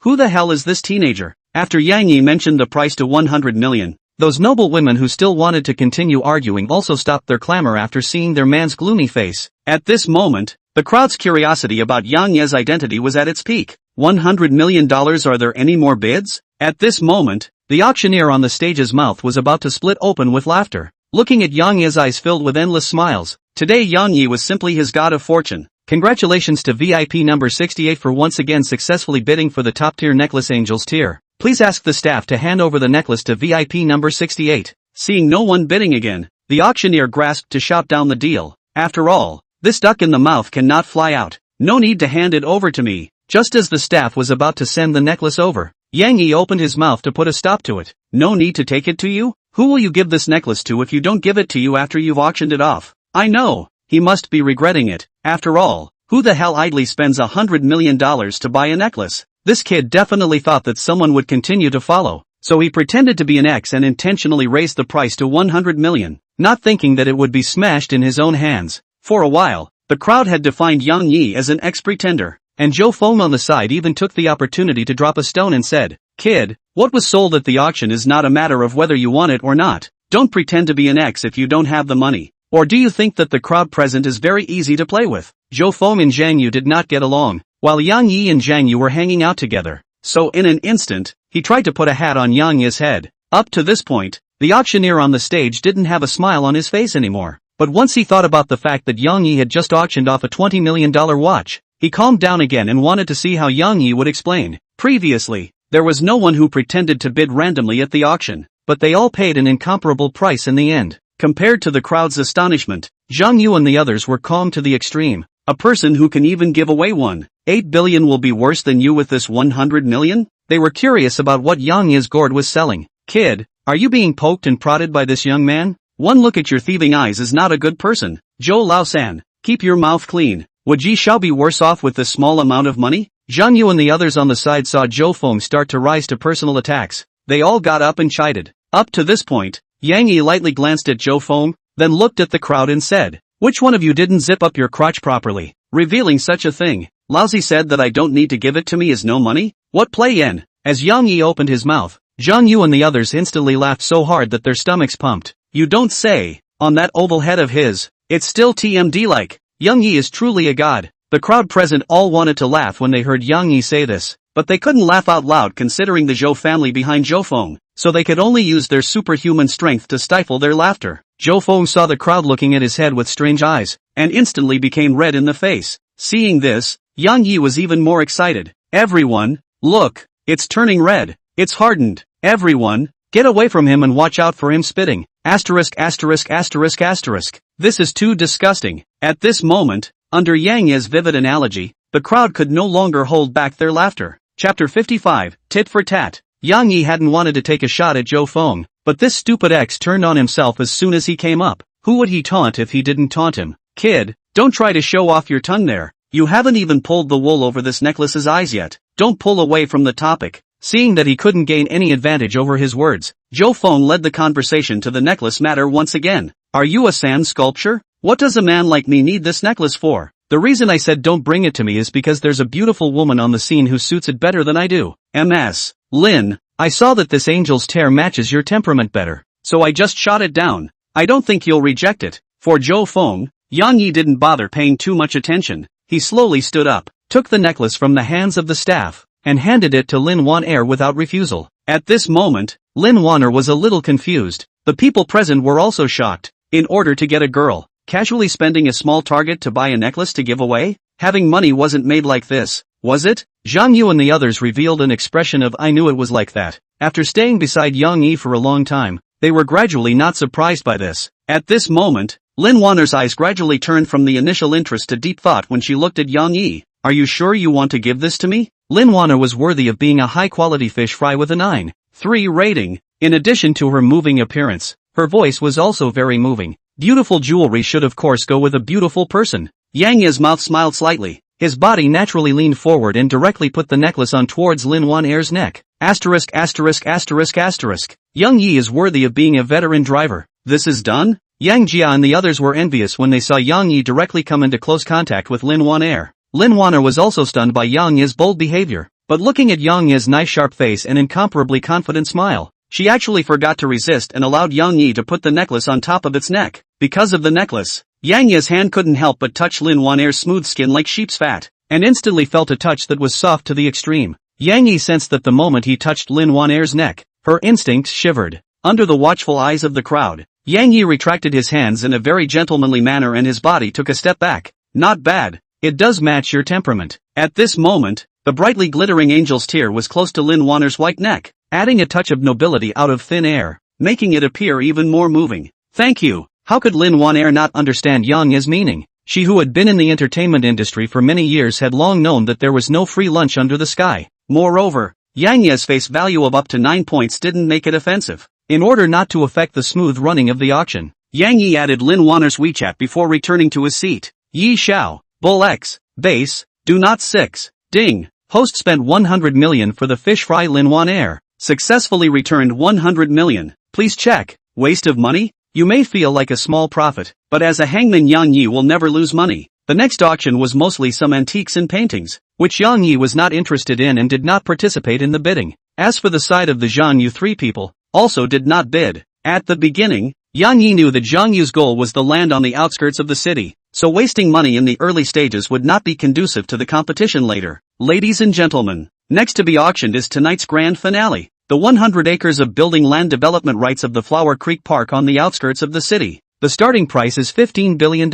Who the hell is this teenager? After Yang Yi mentioned the price to $100 million, those noble women who still wanted to continue arguing also stopped their clamor after seeing their man's gloomy face. At this moment, the crowd's curiosity about Yang Yi's identity was at its peak. $100 million. Are there any more bids? At this moment, the auctioneer on the stage's mouth was about to split open with laughter, looking at Yang Yi's eyes filled with endless smiles. Today Yang Yi was simply his god of fortune. Congratulations to VIP number 68 for once again successfully bidding for the top-tier necklace Angels tier. Please ask the staff to hand over the necklace to VIP number 68. Seeing no one bidding again, the auctioneer grasped to shout down the deal. After all, this duck in the mouth cannot fly out. No need to hand it over to me. Just as the staff was about to send the necklace over, Yang Yi opened his mouth to put a stop to it. No need to take it to you? Who will you give this necklace to if you don't give it to you after you've auctioned it off? I know, he must be regretting it. After all, who the hell idly spends $100 million to buy a necklace? This kid definitely thought that someone would continue to follow, so he pretended to be an ex and intentionally raised the price to $100 million, not thinking that it would be smashed in his own hands. For a while, the crowd had defined Yang Yi as an ex-pretender, and Zhou Feng on the side even took the opportunity to drop a stone and said, "Kid, what was sold at the auction is not a matter of whether you want it or not. Don't pretend to be an ex if you don't have the money. Or do you think that the crowd present is very easy to play with?" Zhou Feng and Zhang Yu did not get along, while Yang Yi and Zhang Yu were hanging out together. So in an instant, he tried to put a hat on Yang Yi's head. Up to this point, the auctioneer on the stage didn't have a smile on his face anymore. But once he thought about the fact that Yang Yi had just auctioned off a $20 million watch, he calmed down again and wanted to see how Yang Yi would explain. Previously, there was no one who pretended to bid randomly at the auction, but they all paid an incomparable price in the end. Compared to the crowd's astonishment, Zhang Yu and the others were calm to the extreme. A person who can even give away $1.8 billion will be worse than you with this $100 million? They were curious about what Yang Yi's gourd was selling. Kid, are you being poked and prodded by this young man? One look at your thieving eyes is not a good person. Zhou Laosan, keep your mouth clean. Would Ji Shao be worse off with this small amount of money? Zhang Yu and the others on the side saw Zhou Feng start to rise to personal attacks. They all got up and chided. Up to this point, Yang Yi lightly glanced at Zhou Feng, then looked at the crowd and said, "Which one of you didn't zip up your crotch properly? Revealing such a thing. Lousy said that I don't need to give it to me as no money? What play yen?" As Yang Yi opened his mouth, Zhang Yu and the others instantly laughed so hard that their stomachs pumped. You don't say, on that oval head of his, it's still TMD-like. Yang Yi is truly a god. The crowd present all wanted to laugh when they heard Yang Yi say this, but they couldn't laugh out loud considering the Zhou family behind Zhou Feng, so they could only use their superhuman strength to stifle their laughter. Zhou Feng saw the crowd looking at his head with strange eyes, and instantly became red in the face. Seeing this, Yang Yi was even more excited. Everyone, look, it's turning red. It's hardened. Everyone, get away from him and watch out for him spitting. Asterisk asterisk asterisk asterisk. This is too disgusting. At this moment, under Yang Yi's vivid analogy, the crowd could no longer hold back their laughter. Chapter 55, Tit for Tat. Yang Yi hadn't wanted to take a shot at Zhou Feng, but this stupid ex turned on himself as soon as he came up. Who would he taunt if he didn't taunt him? Kid, don't try to show off your tongue there. You haven't even pulled the wool over this necklace's eyes yet. Don't pull away from the topic. Seeing that he couldn't gain any advantage over his words, Zhou Feng led the conversation to the necklace matter once again. Are you a sand sculpture? What does a man like me need this necklace for? The reason I said don't bring it to me is because there's a beautiful woman on the scene who suits it better than I do. MS. Lin, I saw that this angel's tear matches your temperament better, so I just shot it down. I don't think you'll reject it. For Zhou Feng, Yang Yi didn't bother paying too much attention. He slowly stood up, took the necklace from the hands of the staff, and handed it to Lin Wan-er without refusal. At this moment, Lin Wan-er was a little confused. The people present were also shocked. In order to get a girl, casually spending a small target to buy a necklace to give away? Having money wasn't made like this, was it? Zhang Yu and the others revealed an expression of I knew it was like that. After staying beside Yang Yi for a long time, they were gradually not surprised by this. At this moment, Lin Wan-er's eyes gradually turned from the initial interest to deep thought when she looked at Yang Yi. are you sure you want to give this to me? Lin Wana was worthy of being a high-quality fish fry with a 9.3 rating. In addition to her moving appearance, her voice was also very moving. Beautiful jewelry should of course go with a beautiful person. Yang Ye's mouth smiled slightly. His body naturally leaned forward and directly put the necklace on towards Lin Wan'er's neck. Asterisk asterisk asterisk asterisk. Yang Yi is worthy of being a veteran driver. This is done? Yang Jia and the others were envious when they saw Yang Yi directly come into close contact with Lin Wan'er. Lin Wan'er was also stunned by Yang Yi's bold behavior. But looking at Yang Yi's nice sharp face and incomparably confident smile, she actually forgot to resist and allowed Yang Yi to put the necklace on top of its neck. Because of the necklace, Yang Yi's hand couldn't help but touch Lin Wan'er's smooth skin like sheep's fat, and instantly felt a touch that was soft to the extreme. Yang Yi sensed that the moment he touched Lin Wan'er's neck, her instincts shivered. Under the watchful eyes of the crowd, Yang Yi retracted his hands in a very gentlemanly manner and his body took a step back. Not bad. It does match your temperament. At this moment, the brightly glittering angel's tear was close to Lin Wan'er's white neck, adding a touch of nobility out of thin air, making it appear even more moving. Thank you. How could Lin Wan'er not understand Yang Yi's meaning? She who had been in the entertainment industry for many years had long known that there was no free lunch under the sky. Moreover, Yang Yi's face value of up to 9 points didn't make it offensive. In order not to affect the smooth running of the auction, Yang Yi added Lin Wan'er's WeChat before returning to his seat. Yi Xiao, Bull X, Base, Do Not 6, Ding. Host spent 100 million for the fish fry Lin Wan'er. Successfully returned 100 million. Please check. Waste of money? You may feel like a small profit, but as a hangman Yang Yi will never lose money. The next auction was mostly some antiques and paintings, which Yang Yi was not interested in and did not participate in the bidding. As for the side of the Zhang Yu, 3 people also did not bid. At the beginning, Yang Yi knew that Zhang Yu's goal was the land on the outskirts of the city, so wasting money in the early stages would not be conducive to the competition later. Ladies and gentlemen, next to be auctioned is tonight's grand finale, the 100 acres of building land development rights of the Flower Creek Park on the outskirts of the city. The starting price is $15 billion.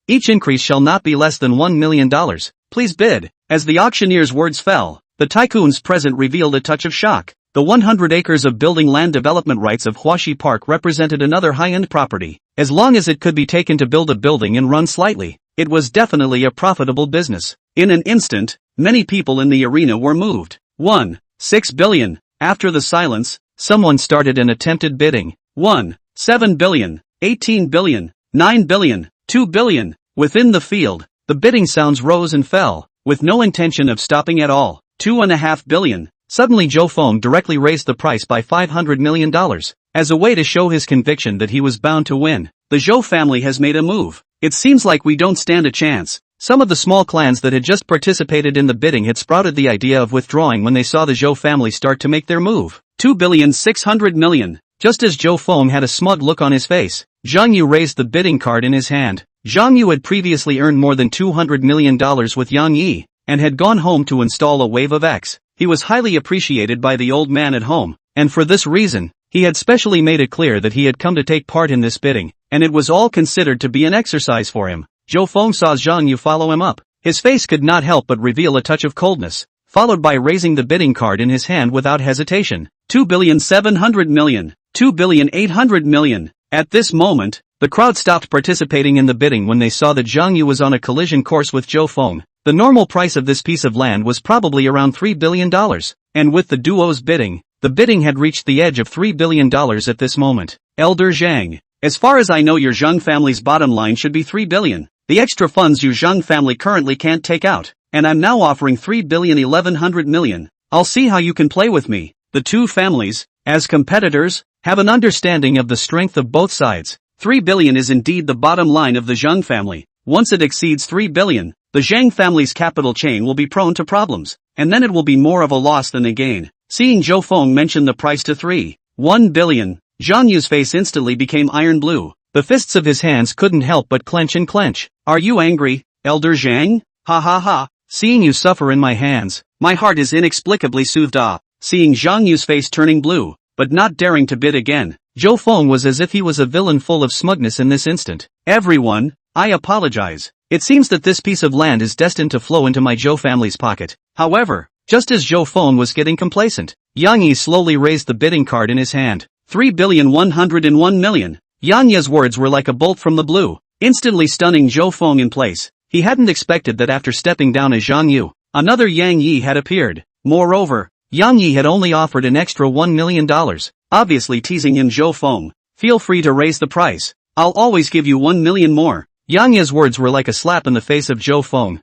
Each increase shall not be less than $1 million. Please bid. As the auctioneer's words fell, the tycoons present revealed a touch of shock. The 100 acres of building land development rights of Huaxi Park represented another high-end property. As long as it could be taken to build a building and run slightly, it was definitely a profitable business. In an instant, many people in the arena were moved. 1.6 billion. After the silence, someone started an attempted bidding. 1.7 billion. 18 billion. 9 billion. 2 billion. Within the field, the bidding sounds rose and fell, with no intention of stopping at all. 2.5 billion. Suddenly Zhou Feng directly raised the price by $500 million, as a way to show his conviction that he was bound to win. The Zhou family has made a move. It seems like we don't stand a chance. Some of the small clans that had just participated in the bidding had sprouted the idea of withdrawing when they saw the Zhou family start to make their move. 2.6 billion. Just as Zhou Feng had a smug look on his face, Zhang Yu raised the bidding card in his hand. Zhang Yu had previously earned more than $200 million with Yang Yi, and had gone home to install a wave of X. He was highly appreciated by the old man at home, and for this reason, he had specially made it clear that he had come to take part in this bidding, and it was all considered to be an exercise for him. Zhou Feng saw Zhang Yu follow him up. His face could not help but reveal a touch of coldness, followed by raising the bidding card in his hand without hesitation. 2.7 billion. 2.8 billion. At this moment, the crowd stopped participating in the bidding when they saw that Zhang Yu was on a collision course with Zhou Feng. The normal price of this piece of land was probably around $3 billion, and with the duo's bidding, the bidding had reached the edge of $3 billion at this moment. Elder Zhang, as far as I know your Zhang family's bottom line should be 3 billion. The extra funds your Zhang family currently can't take out, and I'm now offering 3.1 billion. I'll see how you can play with me. The two families, as competitors, have an understanding of the strength of both sides. 3 billion is indeed the bottom line of the Zhang family. Once it exceeds 3 billion, the Zhang family's capital chain will be prone to problems, and then it will be more of a loss than a gain. Seeing Zhou Feng mention the price to 3.1 billion, Zhang Yu's face instantly became iron blue. The fists of his hands couldn't help but clench and clench. Are you angry, Elder Zhang? Ha ha ha. Seeing you suffer in my hands, my heart is inexplicably soothed. Seeing Zhang Yu's face turning blue, but not daring to bid again, Zhou Feng was as if he was a villain full of smugness in this instant. Everyone, I apologize. It seems that this piece of land is destined to flow into my Zhou family's pocket. However, just as Zhou Feng was getting complacent, Yang Yi slowly raised the bidding card in his hand. 3.101 billion. Yang Yi's words were like a bolt from the blue, instantly stunning Zhou Feng in place. He hadn't expected that after stepping down as Zhang Yu, another Yang Yi had appeared. Moreover, Yang Yi had only offered an extra $1 million, obviously teasing him. Zhou Feng, feel free to raise the price. I'll always give you 1 million more. Yang Yi's words were like a slap in the face of Zhou Feng.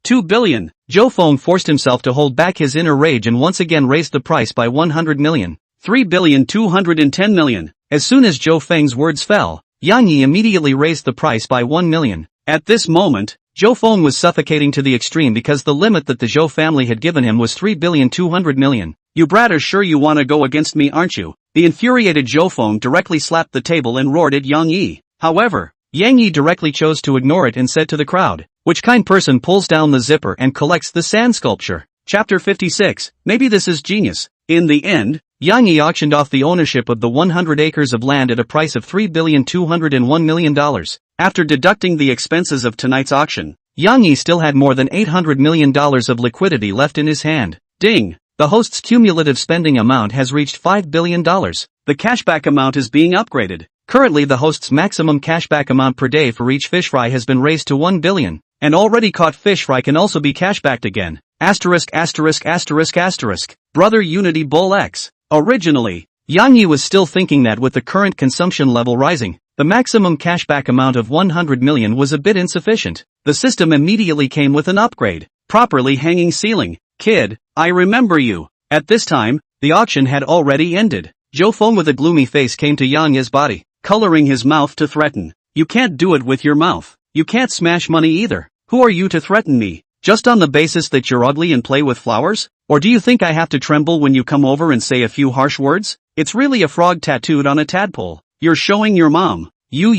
2 billion. Zhou Feng forced himself to hold back his inner rage and once again raised the price by 100 million. 3,210 million. As soon as Zhou Feng's words fell, Yang Yi immediately raised the price by 1 million. At this moment, Zhou Feng was suffocating to the extreme because the limit that the Zhou family had given him was 3,200 million. You brat are sure you wanna go against me, aren't you? The infuriated Zhou Feng directly slapped the table and roared at Yang Yi. However, Yang Yi directly chose to ignore it and said to the crowd, which kind person pulls down the zipper and collects the sand sculpture? Chapter 56, maybe this is genius. In the end, Yang Yi auctioned off the ownership of the 100 acres of land at a price of $3,201 million. After deducting the expenses of tonight's auction, Yang Yi still had more than $800 million of liquidity left in his hand. Ding! The host's cumulative spending amount has reached $5 billion. The cashback amount is being upgraded. Currently the host's maximum cashback amount per day for each fish fry has been raised to 1 billion, and already caught fish fry can also be cashbacked again. Asterisk. Brother Unity Bull X. Originally, Yang Yi was still thinking that with the current consumption level rising, the maximum cashback amount of 100 million was a bit insufficient. The system immediately came with an upgrade. Properly hanging ceiling. Kid, I remember you. At this time, the auction had already ended. Zhou Feng with a gloomy face came to Yang Yi's body, coloring his mouth to threaten. You can't do it with your mouth. You can't smash money either. Who are you to threaten me? Just on the basis that you're ugly and play with flowers? Or do you think I have to tremble when you come over and say a few harsh words? It's really a frog tattooed on a tadpole. You're showing your mom. You.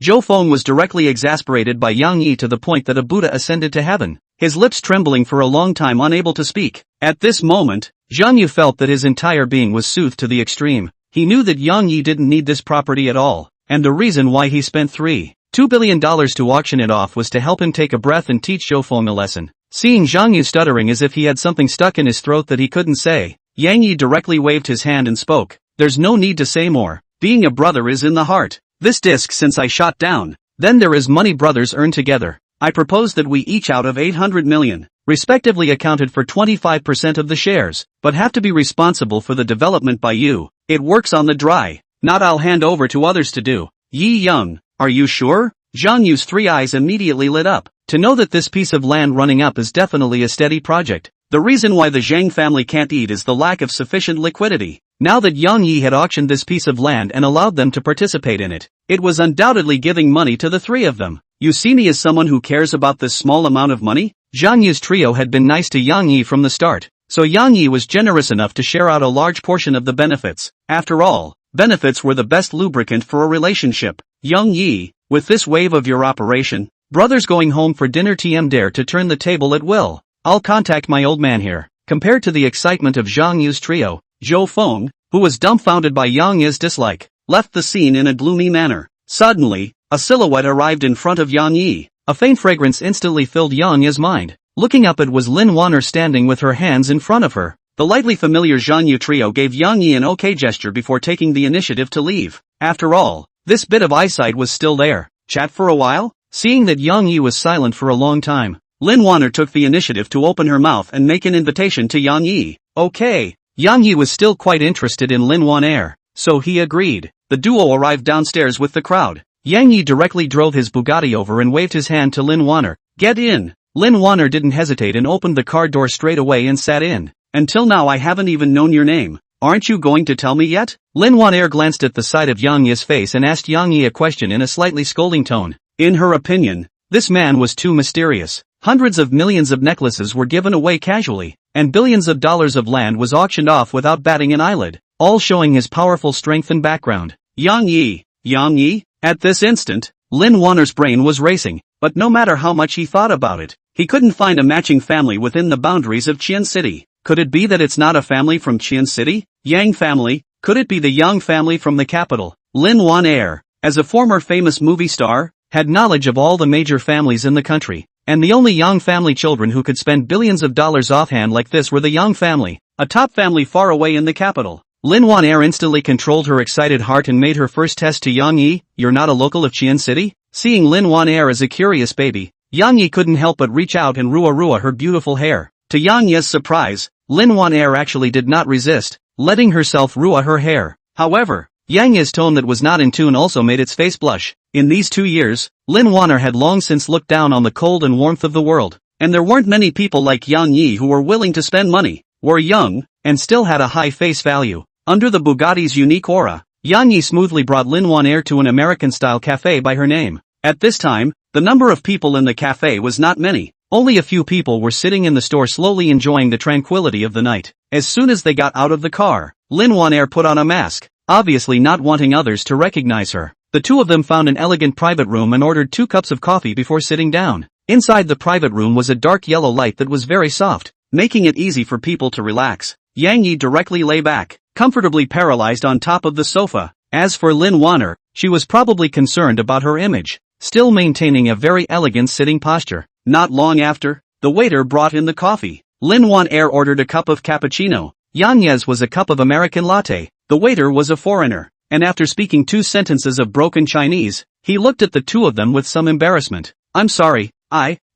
Zhou Feng was directly exasperated by Yang Yi to the point that a Buddha ascended to heaven, his lips trembling for a long time, unable to speak. At this moment, Zhang Yu felt that his entire being was soothed to the extreme. He knew that Yang Yi didn't need this property at all, and the reason why he spent $2 billion to auction it off was to help him take a breath and teach Zhou Feng a lesson. Seeing Zhang Yu stuttering as if he had something stuck in his throat that he couldn't say, Yang Yi directly waved his hand and spoke. There's no need to say more. Being a brother is in the heart. This disc since I shot down. Then there is money brothers earn together. I propose that we each out of 800 million, respectively accounted for 25% of the shares, but have to be responsible for the development by you. It works on the dry. Not I'll hand over to others to do. Yi Young, are you sure? Zhang Yu's 3 eyes immediately lit up. To know that this piece of land running up is definitely a steady project. The reason why the Zhang family can't eat is the lack of sufficient liquidity. Now that Yang Yi had auctioned this piece of land and allowed them to participate in it, it was undoubtedly giving money to the 3 of them. You see me as someone who cares about this small amount of money? Zhang Yu's trio had been nice to Yang Yi from the start, so Yang Yi was generous enough to share out a large portion of the benefits. After all, benefits were the best lubricant for a relationship. Yang Yi, with this wave of your operation, brothers going home for dinner dare to turn the table at will. I'll contact my old man here. Compared to the excitement of Zhang Yu's trio, Zhou Feng, who was dumbfounded by Yang Yi's dislike, left the scene in a gloomy manner. Suddenly, a silhouette arrived in front of Yang Yi. A faint fragrance instantly filled Yang Yi's mind. Looking up, it was Lin Wanner standing with her hands in front of her. The lightly familiar Zhang Yu trio gave Yang Yi an okay gesture before taking the initiative to leave. After all, this bit of eyesight was still there. Chat for a while? Seeing that Yang Yi was silent for a long time, Lin Wanner took the initiative to open her mouth and make an invitation to Yang Yi. Okay. Yang Yi was still quite interested in Lin Wanner, so he agreed. The duo arrived downstairs with the crowd. Yang Yi directly drove his Bugatti over and waved his hand to Lin Wanner. Get in. Lin Wanner didn't hesitate and opened the car door straight away and sat in. Until now I haven't even known your name. Aren't you going to tell me yet? Lin Wanner glanced at the side of Yang Yi's face and asked Yang Yi a question in a slightly scolding tone. In her opinion, this man was too mysterious. Hundreds of millions of necklaces were given away casually, and billions of dollars of land was auctioned off without batting an eyelid, all showing his powerful strength and background. Yang Yi? At this instant, Lin Wanner's brain was racing, but no matter how much he thought about it, he couldn't find a matching family within the boundaries of Qian City. Could it be that it's not a family from Qian City? Yang family? Could it be the Yang family from the capital? Lin Wanner, as a former famous movie star, had knowledge of all the major families in the country, and the only Yang family children who could spend billions of dollars offhand like this were the Yang family, a top family far away in the capital. Lin Wanner instantly controlled her excited heart and made her first test to Yang Yi. You're not a local of Qian City? Seeing Lin Wan Air as a curious baby, Yang Yi couldn't help but reach out and rua her beautiful hair. To Yang Yi's surprise, Lin Wan Air actually did not resist, letting herself rua her hair. However, Yang Yi's tone that was not in tune also made its face blush. In these 2 years, Lin Wan Air had long since looked down on the cold and warmth of the world, and there weren't many people like Yang Yi who were willing to spend money, were young, and still had a high face value. Under the Bugatti's unique aura, Yang Yi smoothly brought Lin Wan Air to an American-style cafe by her name. At this time, the number of people in the cafe was not many. Only a few people were sitting in the store slowly enjoying the tranquility of the night. As soon as they got out of the car, Lin Wan Air put on a mask, obviously not wanting others to recognize her. The two of them found an elegant private room and ordered 2 cups of coffee before sitting down. Inside the private room was a dark yellow light that was very soft, making it easy for people to relax. Yang Yi directly lay back, comfortably paralyzed on top of the sofa. As for Lin Wan Air, she was probably concerned about her image, still maintaining a very elegant sitting posture. Not long after, the waiter brought in the coffee. Lin Wan Air ordered a cup of cappuccino. Yang Yi's was a cup of American latte. The waiter was a foreigner, and after speaking 2 sentences of broken Chinese, he looked at the two of them with some embarrassment. I'm sorry,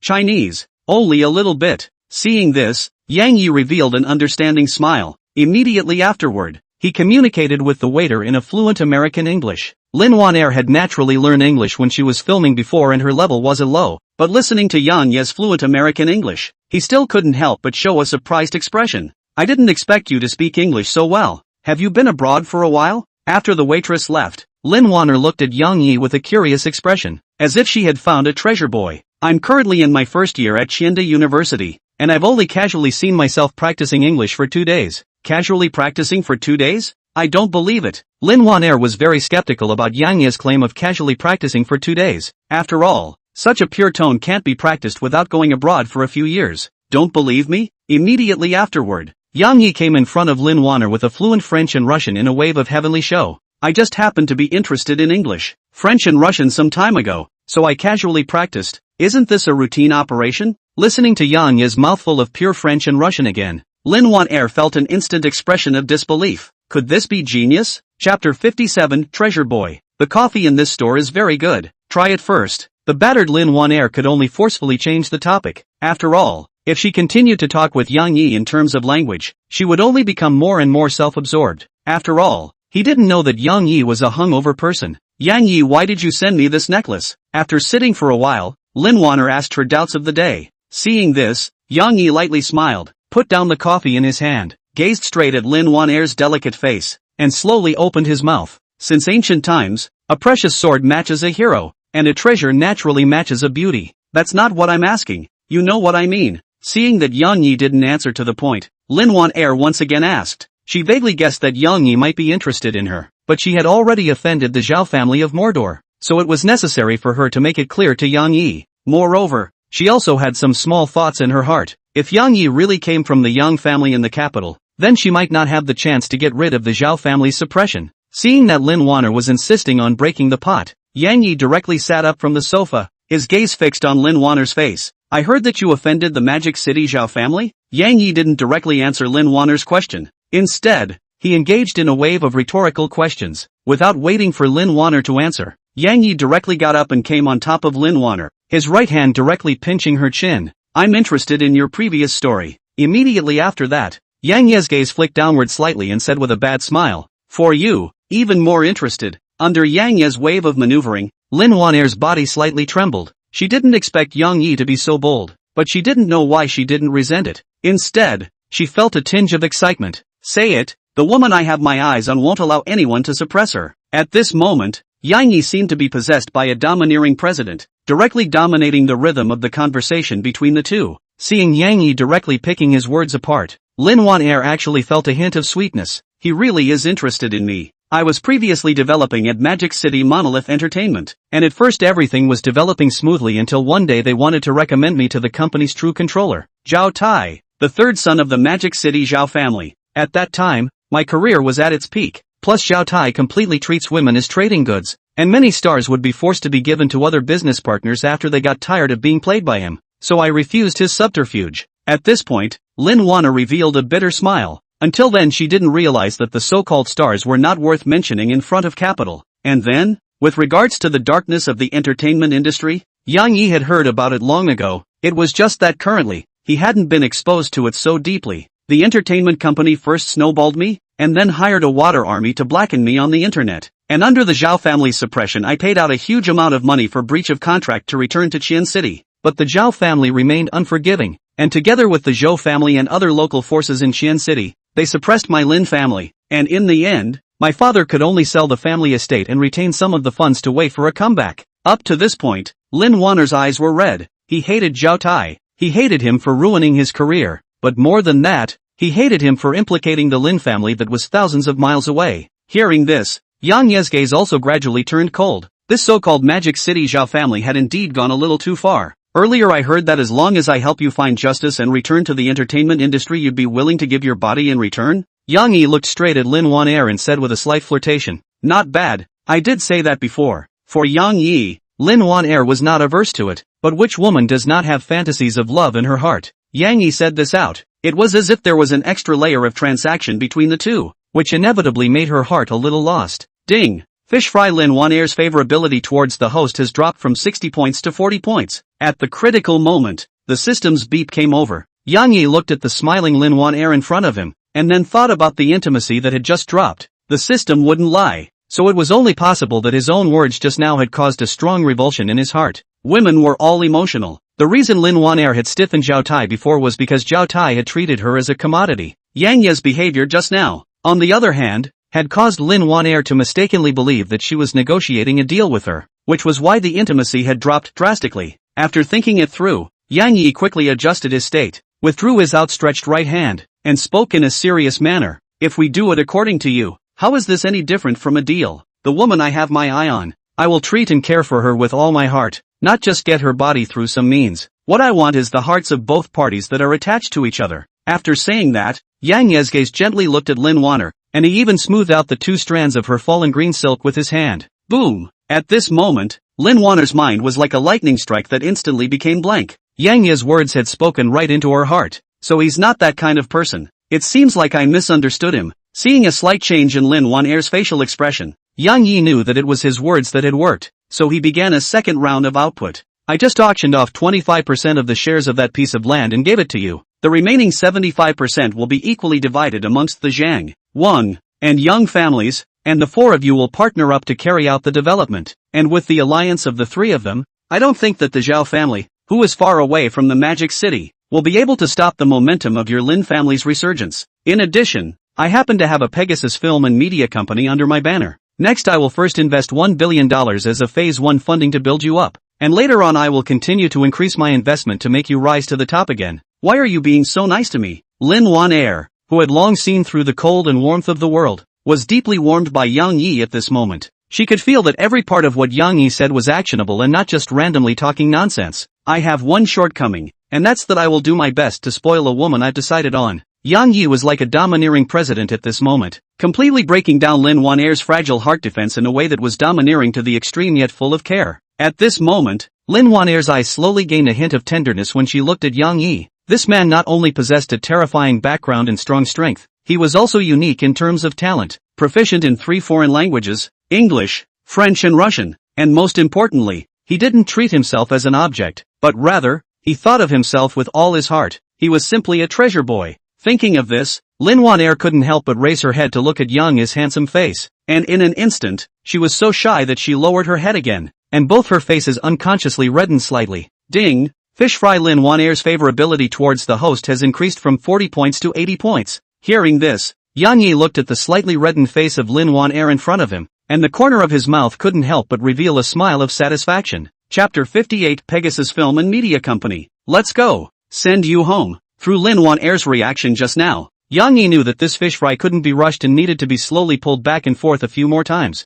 Chinese, only a little bit. Seeing this, Yang Yi revealed an understanding smile. Immediately afterward, he communicated with the waiter in a fluent American English. Lin Wan Air had naturally learned English when she was filming before and her level wasn't low, but listening to Yang Yi's fluent American English, he still couldn't help but show a surprised expression. I didn't expect you to speak English so well. Have you been abroad for a while? After the waitress left, Lin Wan Air looked at Yang Yi with a curious expression, as if she had found a treasure boy. I'm currently in my first year at Xianda University, and I've only casually seen myself practicing English for 2 days. Casually practicing for 2 days? I don't believe it. Lin Wan Air was very skeptical about Yang Yi's claim of casually practicing for 2 days. After all, such a pure tone can't be practiced without going abroad for a few years. Don't believe me? Immediately afterward, Yang Yi came in front of Lin Wan Air with a fluent French and Russian in a wave of heavenly show. I just happened to be interested in English, French and Russian some time ago, so I casually practiced. Isn't this a routine operation? Listening to Yang Yi's mouthful of pure French and Russian again, Lin Wan Air felt an instant expression of disbelief. Could this be genius? Chapter 57, Treasure Boy. The coffee in this store is very good. Try it first. The battered Lin Wan Air could only forcefully change the topic. After all, if she continued to talk with Yang Yi in terms of language, she would only become more and more self-absorbed. After all, he didn't know that Yang Yi was a hungover person. Yang Yi, why did you send me this necklace? After sitting for a while, Lin Wan Air asked her doubts of the day. Seeing this, Yang Yi lightly smiled, put down the coffee in his hand, gazed straight at Lin Wan Air's delicate face, and slowly opened his mouth. Since ancient times, a precious sword matches a hero, and a treasure naturally matches a beauty. That's not what I'm asking. You know what I mean. Seeing that Yang Yi didn't answer to the point, Lin Wan Air once again asked. She vaguely guessed that Yang Yi might be interested in her, but she had already offended the Zhao family of Mordor, so it was necessary for her to make it clear to Yang Yi. Moreover, she also had some small thoughts in her heart. If Yang Yi really came from the Yang family in the capital, then she might not have the chance to get rid of the Zhao family's suppression. Seeing that Lin Wan Air was insisting on breaking the pot, Yang Yi directly sat up from the sofa, his gaze fixed on Lin Wan Air's face. I heard that you offended the Magic City Zhao family? Yang Yi didn't directly answer Lin Wan Air's question. Instead, he engaged in a wave of rhetorical questions. Without waiting for Lin Wan Air to answer, Yang Yi directly got up and came on top of Lin Wan Air, his right hand directly pinching her chin. I'm interested in your previous story. Immediately after that, Yang Yi's gaze flicked downward slightly and said with a bad smile, for you, even more interested. Under Yang Yi's wave of maneuvering, Lin Wan Air's body slightly trembled. She didn't expect Yang Yi to be so bold, but she didn't know why she didn't resent it. Instead, she felt a tinge of excitement. Say it, the woman I have my eyes on won't allow anyone to suppress her. At this moment, Yang Yi seemed to be possessed by a domineering president, directly dominating the rhythm of the conversation between the two. Seeing Yang Yi directly picking his words apart, Lin Wan Air actually felt a hint of sweetness. He really is interested in me. I was previously developing at Magic City Monolith Entertainment, and at first everything was developing smoothly until one day they wanted to recommend me to the company's true controller, Zhao Tai, the third son of the Magic City Zhao family. At that time, my career was at its peak, plus Zhao Tai completely treats women as trading goods, and many stars would be forced to be given to other business partners after they got tired of being played by him, so I refused his subterfuge. At this point, Lin Wan Air revealed a bitter smile. Until then she didn't realize that the so-called stars were not worth mentioning in front of capital. And then, With regards to the darkness of the entertainment industry, Yang Yi had heard about it long ago. It was just that currently, he hadn't been exposed to it so deeply. The entertainment company first snowballed me, and then hired a water army to blacken me on the internet. And under the Zhao family's suppression I paid out a huge amount of money for breach of contract to return to Qian City. But the Zhao family remained unforgiving, and together with the Zhou family and other local forces in Qian City, they suppressed my Lin family, and in the end, my father could only sell the family estate and retain some of the funds to wait for a comeback. Up to this point, Lin Wanner's eyes were red. He hated Zhao Tai. He hated him for ruining his career, but more than that, he hated him for implicating the Lin family that was thousands of miles away. Hearing this, Yang Ye's gaze also gradually turned cold. This so-called Magic City Zhao family had indeed gone a little too far. Earlier I heard that as long as I help you find justice and return to the entertainment industry you'd be willing to give your body in return? Yang Yi looked straight at Lin Wan'er and said with a slight flirtation, "Not bad, I did say that before." For Yang Yi, Lin Wan'er was not averse to it, but which woman does not have fantasies of love in her heart? Yang Yi said this out. It was as if there was an extra layer of transaction between the two, which inevitably made her heart a little lost. Ding! Fish fry Lin Wan'er's favorability towards the host has dropped from 60 points to 40 points. At the critical moment, the system's beep came over. Yang Yi looked at the smiling Lin Wan'er in front of him, and then thought about the intimacy that had just dropped. The system wouldn't lie, so it was only possible that his own words just now had caused a strong revulsion in his heart. Women were all emotional. The reason Lin Wan'er had stiffened Zhao Tai before was because Zhao Tai had treated her as a commodity. Yang Ye's behavior just now, on the other hand, had caused Lin Wan'er to mistakenly believe that she was negotiating a deal with her, which was why the intimacy had dropped drastically. After thinking it through, Yang Yi quickly adjusted his state, withdrew his outstretched right hand, and spoke in a serious manner. "If we do it according to you, how is this any different from a deal? The woman I have my eye on, I will treat and care for her with all my heart, not just get her body through some means. What I want is the hearts of both parties that are attached to each other." After saying that, Yang Ye's gaze gently looked at Lin Wan'er, and he even smoothed out the 2 strands of her fallen green silk with his hand. Boom! At this moment, Lin Wan'er's mind was like a lightning strike that instantly became blank. Yang Ye's words had spoken right into her heart. So he's not that kind of person. It seems like I misunderstood him. Seeing a slight change in Lin Wan'er's facial expression, Yang Yi knew that it was his words that had worked, so he began a second round of output. "I just auctioned off 25% of the shares of that piece of land and gave it to you. The remaining 75% will be equally divided amongst the Zhang, Wang, and Yang families, and the 4 of you will partner up to carry out the development. And with the alliance of the 3 of them, I don't think that the Zhao family, who is far away from the Magic City, will be able to stop the momentum of your Lin family's resurgence. In addition, I happen to have a Pegasus film and media company under my banner. Next I will first invest $1 billion as a Phase 1 funding to build you up, and later on I will continue to increase my investment to make you rise to the top again. Why are you being so nice to me?" Lin Wan'er, who had long seen through the cold and warmth of the world, was deeply warmed by Yang Yi at this moment. She could feel that every part of what Yang Yi said was actionable and not just randomly talking nonsense. "I have one shortcoming, and that's that I will do my best to spoil a woman I've decided on." Yang Yi was like a domineering president at this moment, completely breaking down Lin Wan'er's fragile heart defense in a way that was domineering to the extreme yet full of care. At this moment, Lin Wan'er's eyes slowly gained a hint of tenderness when she looked at Yang Yi. This man not only possessed a terrifying background and strong strength, he was also unique in terms of talent, proficient in 3 foreign languages, English, French and Russian, and most importantly, he didn't treat himself as an object, but rather, he thought of himself with all his heart. He was simply a treasure boy. Thinking of this, Lin Wan'er couldn't help but raise her head to look at Yang Yi's handsome face, and in an instant, she was so shy that she lowered her head again, and both her faces unconsciously reddened slightly. Ding! Fish fry Lin Wan'er's favorability towards the host has increased from 40 points to 80 points. Hearing this, Yang Yi looked at the slightly reddened face of Lin Wan'er in front of him, and the corner of his mouth couldn't help but reveal a smile of satisfaction. Chapter 58 Pegasus Film and Media Company. Let's go. Send you home. Through Lin Wan'er's reaction just now, Yang Yi knew that this fish fry couldn't be rushed and needed to be slowly pulled back and forth a few more times.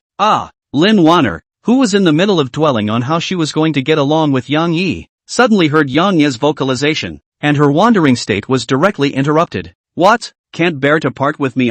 Lin Wan'er, who was in the middle of dwelling on how she was going to get along with Yang Yi, suddenly heard Yang Yi's vocalization, and her wandering state was directly interrupted. "What? Can't bear to part with me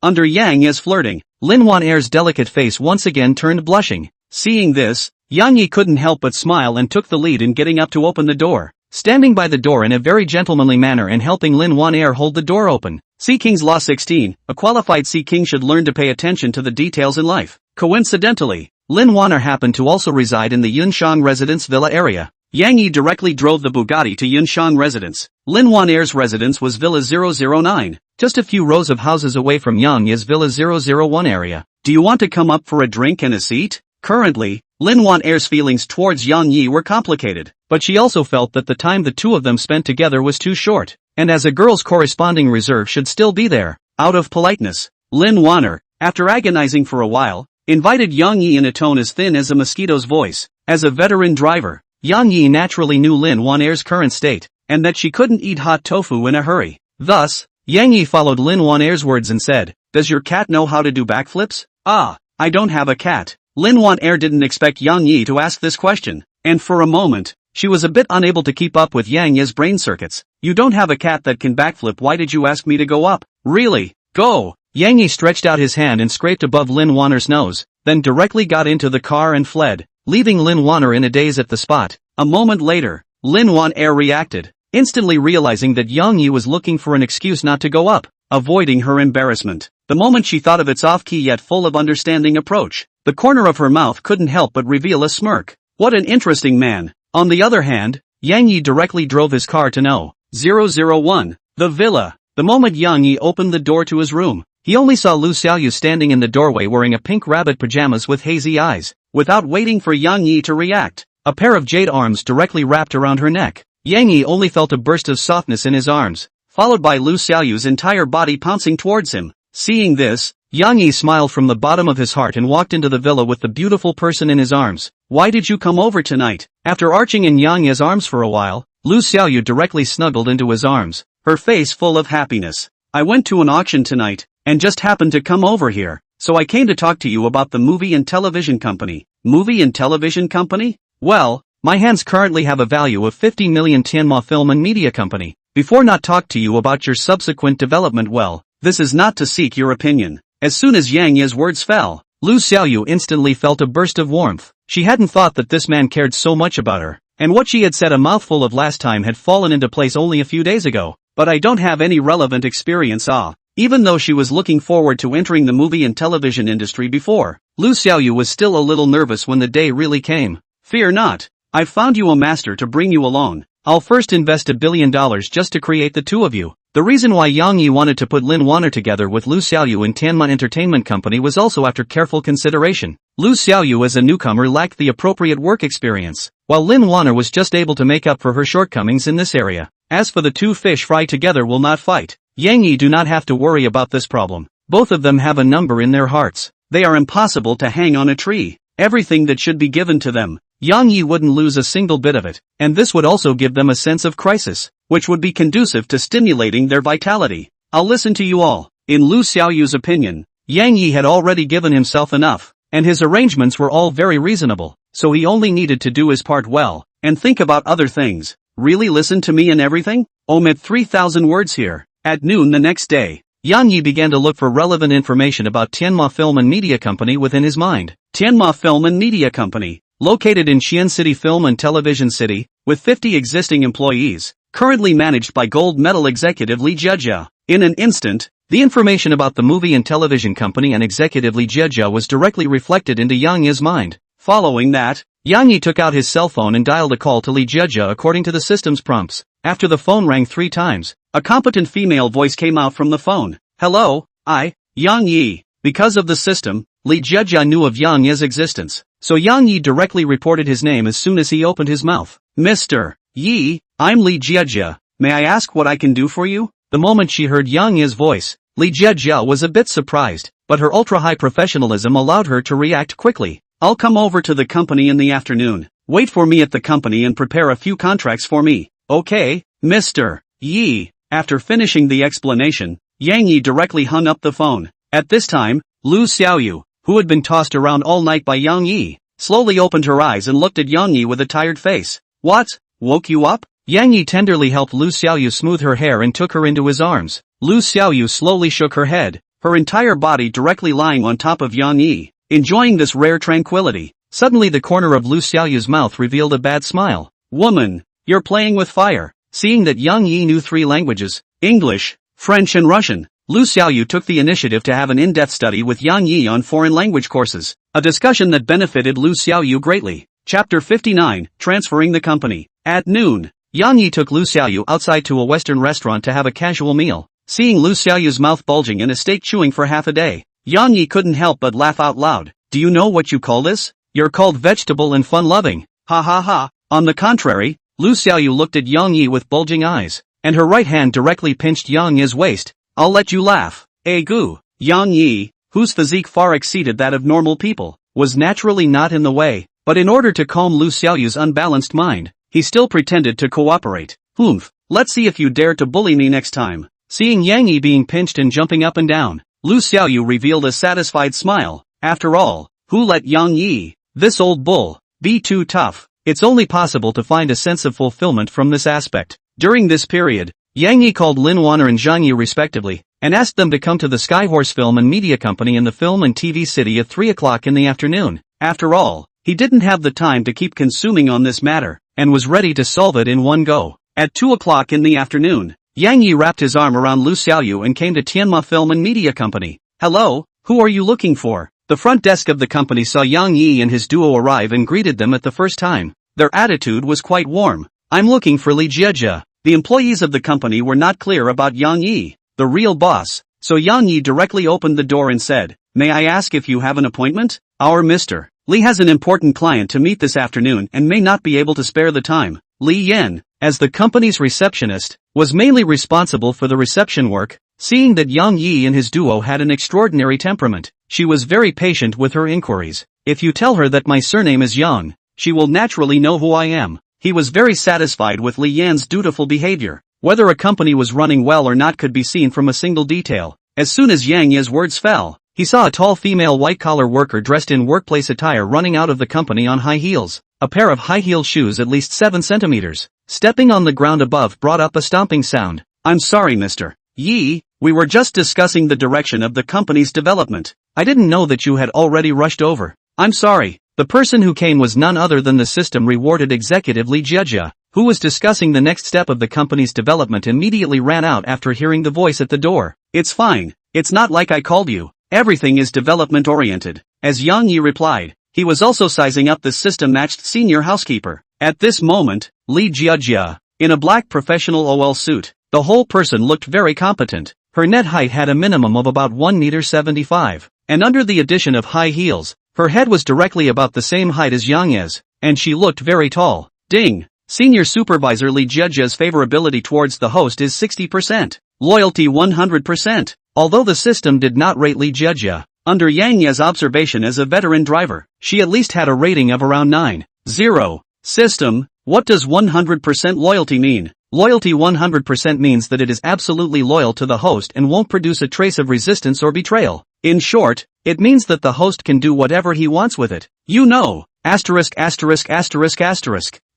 Under Yang Yi's flirting, Lin Wan'er's delicate face once again turned blushing. Seeing this, Yang Yi couldn't help but smile and took the lead in getting up to open the door, standing by the door in a very gentlemanly manner and helping Lin Wan'er hold the door open. Sea King's Law 16, a qualified Sea King should learn to pay attention to the details in life. Coincidentally, Lin Wan'er happened to also reside in the Yunxiang residence villa area. Yang Yi directly drove the Bugatti to Yunxiang residence. Lin Wan'er's residence was Villa 009, just a few rows of houses away from Yang Yi's Villa 001 area. Do you want to come up for a drink and a seat? Currently, Lin Wan'er's feelings towards Yang Yi were complicated, but she also felt that the time the two of them spent together was too short, and as a girl's corresponding reserve should still be there. Out of politeness, Lin Wan'er, after agonizing for a while, invited Yang Yi in a tone as thin as a mosquito's voice. As a veteran driver, Yang Yi naturally knew Lin Wan'er's current state, and that she couldn't eat hot tofu in a hurry. Thus, Yang Yi followed Lin Wan'er's words and said, "Does your cat know how to do backflips?" "Ah, I don't have a cat." Lin Wan'er didn't expect Yang Yi to ask this question, and for a moment, she was a bit unable to keep up with Yang Yi's brain circuits. "You don't have a cat that can backflip, why did you ask me to go up?" "Really? Go!" Yang Yi stretched out his hand and scraped above Lin Wan'er's nose, then directly got into the car and fled, leaving Lin Wan'er in a daze at the spot. A moment later, Lin Wan'er reacted, instantly realizing that Yang Yi was looking for an excuse not to go up, avoiding her embarrassment. The moment she thought of its off-key yet full of understanding approach, the corner of her mouth couldn't help but reveal a smirk. What an interesting man. On the other hand, Yang Yi directly drove his car to No. 001, the villa. The moment Yang Yi opened the door to his room, he only saw Lu Xiaoyu standing in the doorway wearing a pink rabbit pajamas with hazy eyes. Without waiting for Yang Yi to react, a pair of jade arms directly wrapped around her neck. Yang Yi only felt a burst of softness in his arms, followed by Lu Xiaoyu's entire body pouncing towards him. Seeing this, Yang Yi smiled from the bottom of his heart and walked into the villa with the beautiful person in his arms. "Why did you come over tonight?" After arching in Yang Yi's arms for a while, Lu Xiaoyu directly snuggled into his arms, her face full of happiness. "I went to an auction tonight, and just happened to come over here, so I came to talk to you about the movie and television company." "Movie and television company?" "Well, my hands currently have a value of 50 million Tianma Film and Media Company. Before not talk to you about your subsequent development, well, this is not to seek your opinion." As soon as Yang Yi's words fell, Lu Xiaoyu instantly felt a burst of warmth. She hadn't thought that this man cared so much about her, and what she had said a mouthful of last time had fallen into place only a few days ago. "But I don't have any relevant experience." Even though she was looking forward to entering the movie and television industry before, Lu Xiaoyu was still a little nervous when the day really came. "Fear not. I've found you a master to bring you along. I'll first invest $1 billion just to create the two of you." The reason why Yang Yi wanted to put Lin Wan'er together with Lu Xiaoyu in Tianma Entertainment Company was also after careful consideration. Lu Xiaoyu as a newcomer lacked the appropriate work experience, while Lin Wan'er was just able to make up for her shortcomings in this area. As for the two fish fry together will not fight, Yang Yi do not have to worry about this problem. Both of them have a number in their hearts. They are impossible to hang on a tree. Everything that should be given to them, Yang Yi wouldn't lose a single bit of it, and this would also give them a sense of crisis, which would be conducive to stimulating their vitality. "I'll listen to you all." In Lu Xiaoyu's opinion, Yang Yi had already given himself enough, and his arrangements were all very reasonable, so he only needed to do his part well, and think about other things. "Really listen to me and everything? Omit 3,000 words here." At noon the next day, Yang Yi began to look for relevant information about Tianma Film and Media Company within his mind. Tianma Film and Media Company, located in Xi'an City Film and Television City, with 50 existing employees, currently managed by gold medal executive Li Jiejia. In an instant, the information about the movie and television company and executive Li Jiejia was directly reflected into Yang Yi's mind. Following that, Yang Yi took out his cell phone and dialed a call to Li Jiejia according to the system's prompts. After the phone rang 3 times, a competent female voice came out from the phone. "Hello, Yang Yi." Because of the system, Li Jiejia knew of Yang Yi's existence, so Yang Yi directly reported his name as soon as he opened his mouth. "Mr. Yi, I'm Li Jiejia. May I ask what I can do for you?" The moment she heard Yang Yi's voice, Li Jiejia was a bit surprised, but her ultra-high professionalism allowed her to react quickly. "I'll come over to the company in the afternoon. Wait for me at the company and prepare a few contracts for me." "Okay, Mr. Yi." After finishing the explanation, Yang Yi directly hung up the phone. At this time, Lu Xiaoyu, who had been tossed around all night by Yang Yi, slowly opened her eyes and looked at Yang Yi with a tired face. "What? Woke you up?" Yang Yi tenderly helped Lu Xiaoyu smooth her hair and took her into his arms. Lu Xiaoyu slowly shook her head, her entire body directly lying on top of Yang Yi, enjoying this rare tranquility. Suddenly the corner of Lu Xiaoyu's mouth revealed a bad smile. "Woman, you're playing with fire." Seeing that Yang Yi knew 3 languages, English, French and Russian, Lu Xiaoyu took the initiative to have an in-depth study with Yang Yi on foreign language courses. A discussion that benefited Lu Xiaoyu greatly. Chapter 59, Transferring the Company. At noon, Yang Yi took Lu Xiaoyu outside to a Western restaurant to have a casual meal. Seeing Lu Xiaoyu's mouth bulging and a steak chewing for half a day, Yang Yi couldn't help but laugh out loud. Do you know what you call this? You're called vegetable and fun-loving. Ha ha ha. On the contrary, Lu Xiaoyu looked at Yang Yi with bulging eyes, and her right hand directly pinched Yang Yi's waist. I'll let you laugh. Goo. Yang Yi, whose physique far exceeded that of normal people, was naturally not in the way, but in order to calm Lu Xiaoyu's unbalanced mind, he still pretended to cooperate. Let's see if you dare to bully me next time. Seeing Yang Yi being pinched and jumping up and down, Lu Xiaoyu revealed a satisfied smile. After all, who let Yang Yi, this old bull, be too tough? It's only possible to find a sense of fulfillment from this aspect. During this period, Yang Yi called Lin Wanner and Zhang Yi respectively, and asked them to come to the Skyhorse Film and Media Company in the Film and TV City at 3 o'clock in the afternoon. After all, he didn't have the time to keep consuming on this matter, and was ready to solve it in one go. At 2 o'clock in the afternoon, Yang Yi wrapped his arm around Lu Xiaoyu and came to Tianma Film and Media Company. Hello, who are you looking for? The front desk of the company saw Yang Yi and his duo arrive and greeted them at the first time. Their attitude was quite warm. I'm looking for Li Jiejia. The employees of the company were not clear about Yang Yi, the real boss, so Yang Yi directly opened the door and said, May I ask if you have an appointment? Our Mr. Li has an important client to meet this afternoon and may not be able to spare the time. Li Yan, as the company's receptionist, was mainly responsible for the reception work. Seeing that Yang Yi and his duo had an extraordinary temperament, she was very patient with her inquiries. If you tell her that my surname is Yang, she will naturally know who I am. He was very satisfied with Li Yan's dutiful behavior. Whether a company was running well or not could be seen from a single detail. As soon as Yang Yi's words fell, he saw a tall female white-collar worker dressed in workplace attire running out of the company on high heels. A pair of high-heel shoes at least 7 centimeters, stepping on the ground above brought up a stomping sound. I'm sorry Mr. Yi, we were just discussing the direction of the company's development. I didn't know that you had already rushed over. I'm sorry. The person who came was none other than the system rewarded executive Li Jiejia, who was discussing the next step of the company's development. Immediately ran out after hearing the voice at the door. It's fine. It's not like I called you. Everything is development oriented. As Yang Yi replied, he was also sizing up the system-matched senior housekeeper. At this moment, Li Jiejia, in a black professional OL suit, the whole person looked very competent. Her net height had a minimum of about 1.75 meters, and under the addition of high heels, her head was directly about the same height as Yang Yi's, and she looked very tall. Ding! Senior Supervisor Li Jiejia's favorability towards the host is 60%. Loyalty 100%. Although the system did not rate Li Jiejia, under Yang Yi's observation as a veteran driver, she at least had a rating of around 9.0. System, what does 100% loyalty mean? Loyalty 100% means that it is absolutely loyal to the host and won't produce a trace of resistance or betrayal. In short, it means that the host can do whatever he wants with it. You know, asterisk.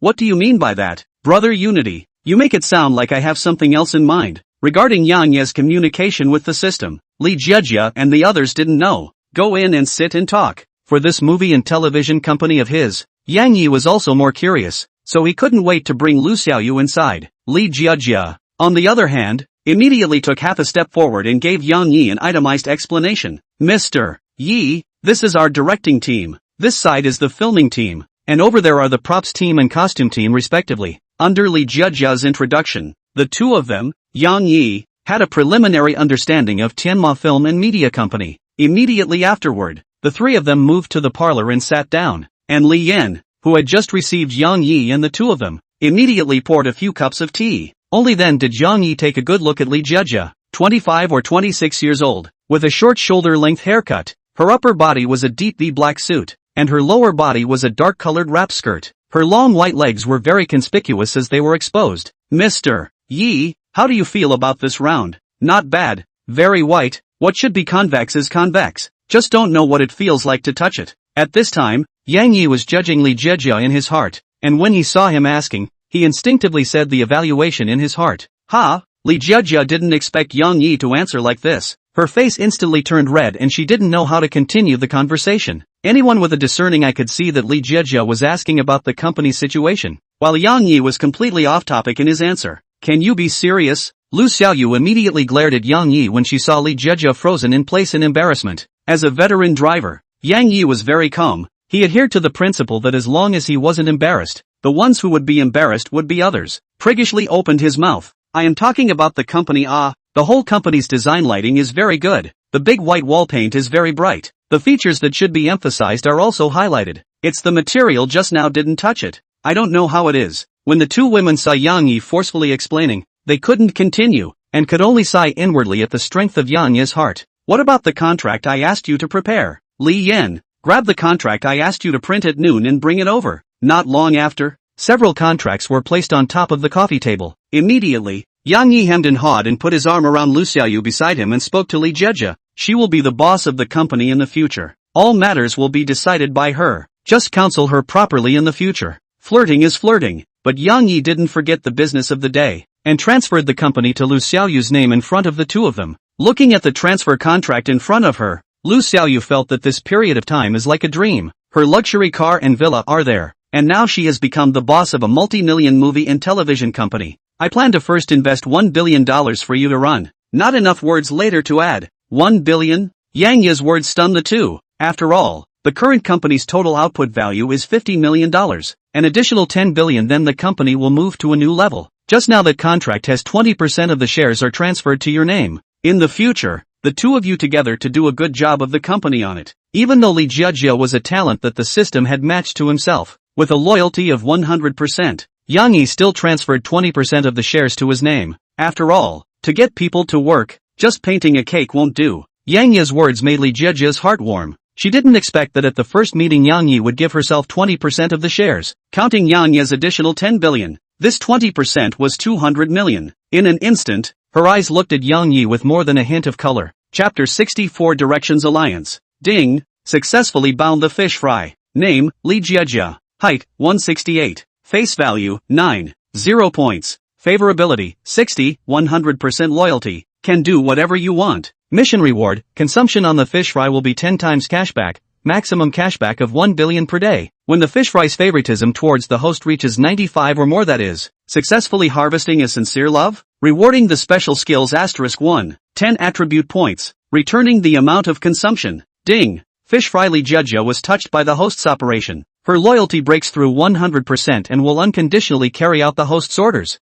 What do you mean by that? Brother Unity, you make it sound like I have something else in mind. Regarding Yang Yi's communication with the system, Li Jiejia and the others didn't know. Go in and sit and talk. For this movie and television company of his, Yang Yi was also more curious, so he couldn't wait to bring Lu Xiaoyu inside. Li Jiejia, on the other hand, immediately took half a step forward and gave Yang Yi an itemized explanation. Mr. Yi, this is our directing team. This side is the filming team, and over there are the props team and costume team respectively. Under Li Jiejia's introduction, the two of them, Yang Yi, had a preliminary understanding of Tianma Film and Media Company. Immediately afterward, the three of them moved to the parlor and sat down, and Li Yan, who had just received Yang Yi and the two of them, immediately poured a few cups of tea. Only then did Yang Yi take a good look at Li Jiejia, 25 or 26 years old, with a short shoulder-length haircut. Her upper body was a deep black suit, and her lower body was a dark-colored wrap skirt. Her long white legs were very conspicuous as they were exposed. Mr. Yi, how do you feel about this round? Not bad. Very white. What should be convex is convex. Just don't know what it feels like to touch it. At this time, Yang Yi was judging Li Jiejia in his heart, and when he saw him asking, he instinctively said the evaluation in his heart. Li Jiejia didn't expect Yang Yi to answer like this. Her face instantly turned red and she didn't know how to continue the conversation. Anyone with a discerning eye could see that Li Jiejia was asking about the company's situation, while Yang Yi was completely off topic in his answer. Can you be serious? Lu Xiaoyu immediately glared at Yang Yi when she saw Li Jiejia frozen in place in embarrassment. As a veteran driver, Yang Yi was very calm. He adhered to the principle that as long as he wasn't embarrassed, the ones who would be embarrassed would be others. Priggishly opened his mouth. I am talking about the company. The whole company's design lighting is very good. The big white wall paint is very bright. The features that should be emphasized are also highlighted. It's the material just now didn't touch it. I don't know how it is. When the two women saw Yang Yi forcefully explaining, they couldn't continue, and could only sigh inwardly at the strength of Yang Yi's heart. What about the contract I asked you to prepare? Li Yan, grab the contract I asked you to print at noon and bring it over. Not long after, several contracts were placed on top of the coffee table. Immediately, Yang Yi hemmed and hawed and put his arm around Lu Xiaoyu beside him and spoke to Li Jieji. She will be the boss of the company in the future. All matters will be decided by her. Just counsel her properly in the future. Flirting is flirting, but Yang Yi didn't forget the business of the day, and transferred the company to Lu Xiaoyu's name in front of the two of them. Looking at the transfer contract in front of her, Lu Xiaoyu felt that this period of time is like a dream. Her luxury car and villa are there, and now she has become the boss of a multi-million movie and television company. I plan to first invest $1 billion for you to run. Not enough words later to add. 1 billion? Yang Yi's words stunned the two. After all, the current company's total output value is $50 million. An additional 10 billion, then the company will move to a new level. Just now that contract has 20% of the shares are transferred to your name. In the future, the two of you together to do a good job of the company on it. Even though Li Jieji was a talent that the system had matched to himself, with a loyalty of 100%, Yang Yi still transferred 20% of the shares to his name. After all, to get people to work, just painting a cake won't do. Yang Yi's words made Li Jieji's heart warm. She didn't expect that at the first meeting Yang Yi would give herself 20% of the shares. Counting Yang Yi's additional 10 billion, this 20% was 200 million. In an instant, her eyes looked at Yang Yi with more than a hint of color. Chapter 64 Directions Alliance. Ding! Successfully bound the fish fry. Name, Li Jieji. Height, 168. Face value, 9. 0 points. Favorability, 60. 100% loyalty. Can do whatever you want. Mission reward, consumption on the fish fry will be 10 times cashback, maximum cashback of 1 billion per day. When the fish fry's favoritism towards the host reaches 95 or more, that is, successfully harvesting a sincere love, rewarding the special skills *1, 10 attribute points, returning the amount of consumption. Ding! Fish fry Li Jieji was touched by the host's operation. Her loyalty breaks through 100% and will unconditionally carry out the host's orders.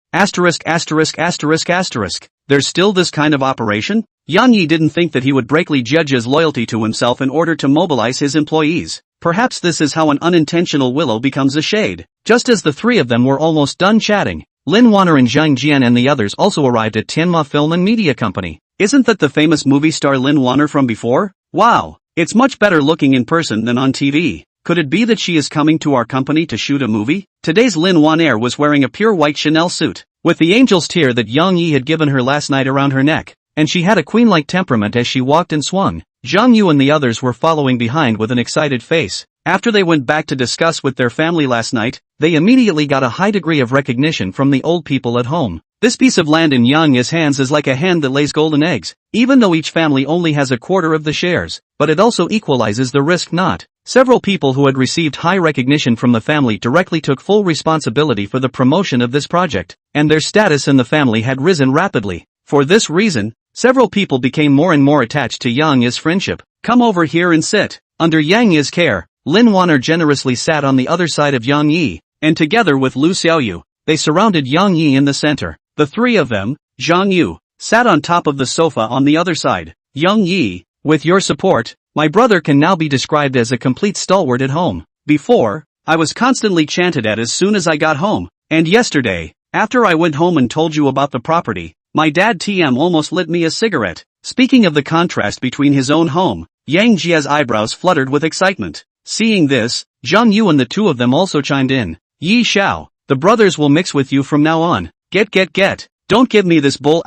There's still this kind of operation? Yang Yi didn't think that he would break Li Jieji's loyalty to himself in order to mobilize his employees. Perhaps this is how an unintentional willow becomes a shade. Just as the three of them were almost done chatting, Lin Wanner and Zhang Jian and the others also arrived at Tianma Film and Media Company. Isn't that the famous movie star Lin Wanner from before? Wow! It's much better looking in person than on TV. Could it be that she is coming to our company to shoot a movie? Today's Lin Wanner was wearing a pure white Chanel suit, with the angel's tear that Yang Yi had given her last night around her neck, and she had a queen-like temperament as she walked and swung. Zhang Yu and the others were following behind with an excited face. After they went back to discuss with their family last night, they immediately got a high degree of recognition from the old people at home. This piece of land in Yang Yi's hands is like a hen that lays golden eggs, even though each family only has a quarter of the shares, but it also equalizes the risk not. Several people who had received high recognition from the family directly took full responsibility for the promotion of this project, and their status in the family had risen rapidly. For this reason, several people became more and more attached to Yang Yi's friendship. Come over here and sit. Under Yang Yi's care, Lin Wanner generously sat on the other side of Yang Yi, and together with Lu Xiaoyu, they surrounded Yang Yi in the center. The three of them, Zhang Yu, sat on top of the sofa on the other side. Yang Yi, with your support, my brother can now be described as a complete stalwart at home. Before, I was constantly chanted at as soon as I got home, and yesterday, after I went home and told you about the property, my dad TM almost lit me a cigarette. Speaking of the contrast between his own home, Yang Jia's eyebrows fluttered with excitement. Seeing this, Zhang Yu and the two of them also chimed in. Yi Xiao, the brothers will mix with you from now on. Get. Don't give me this bull ********.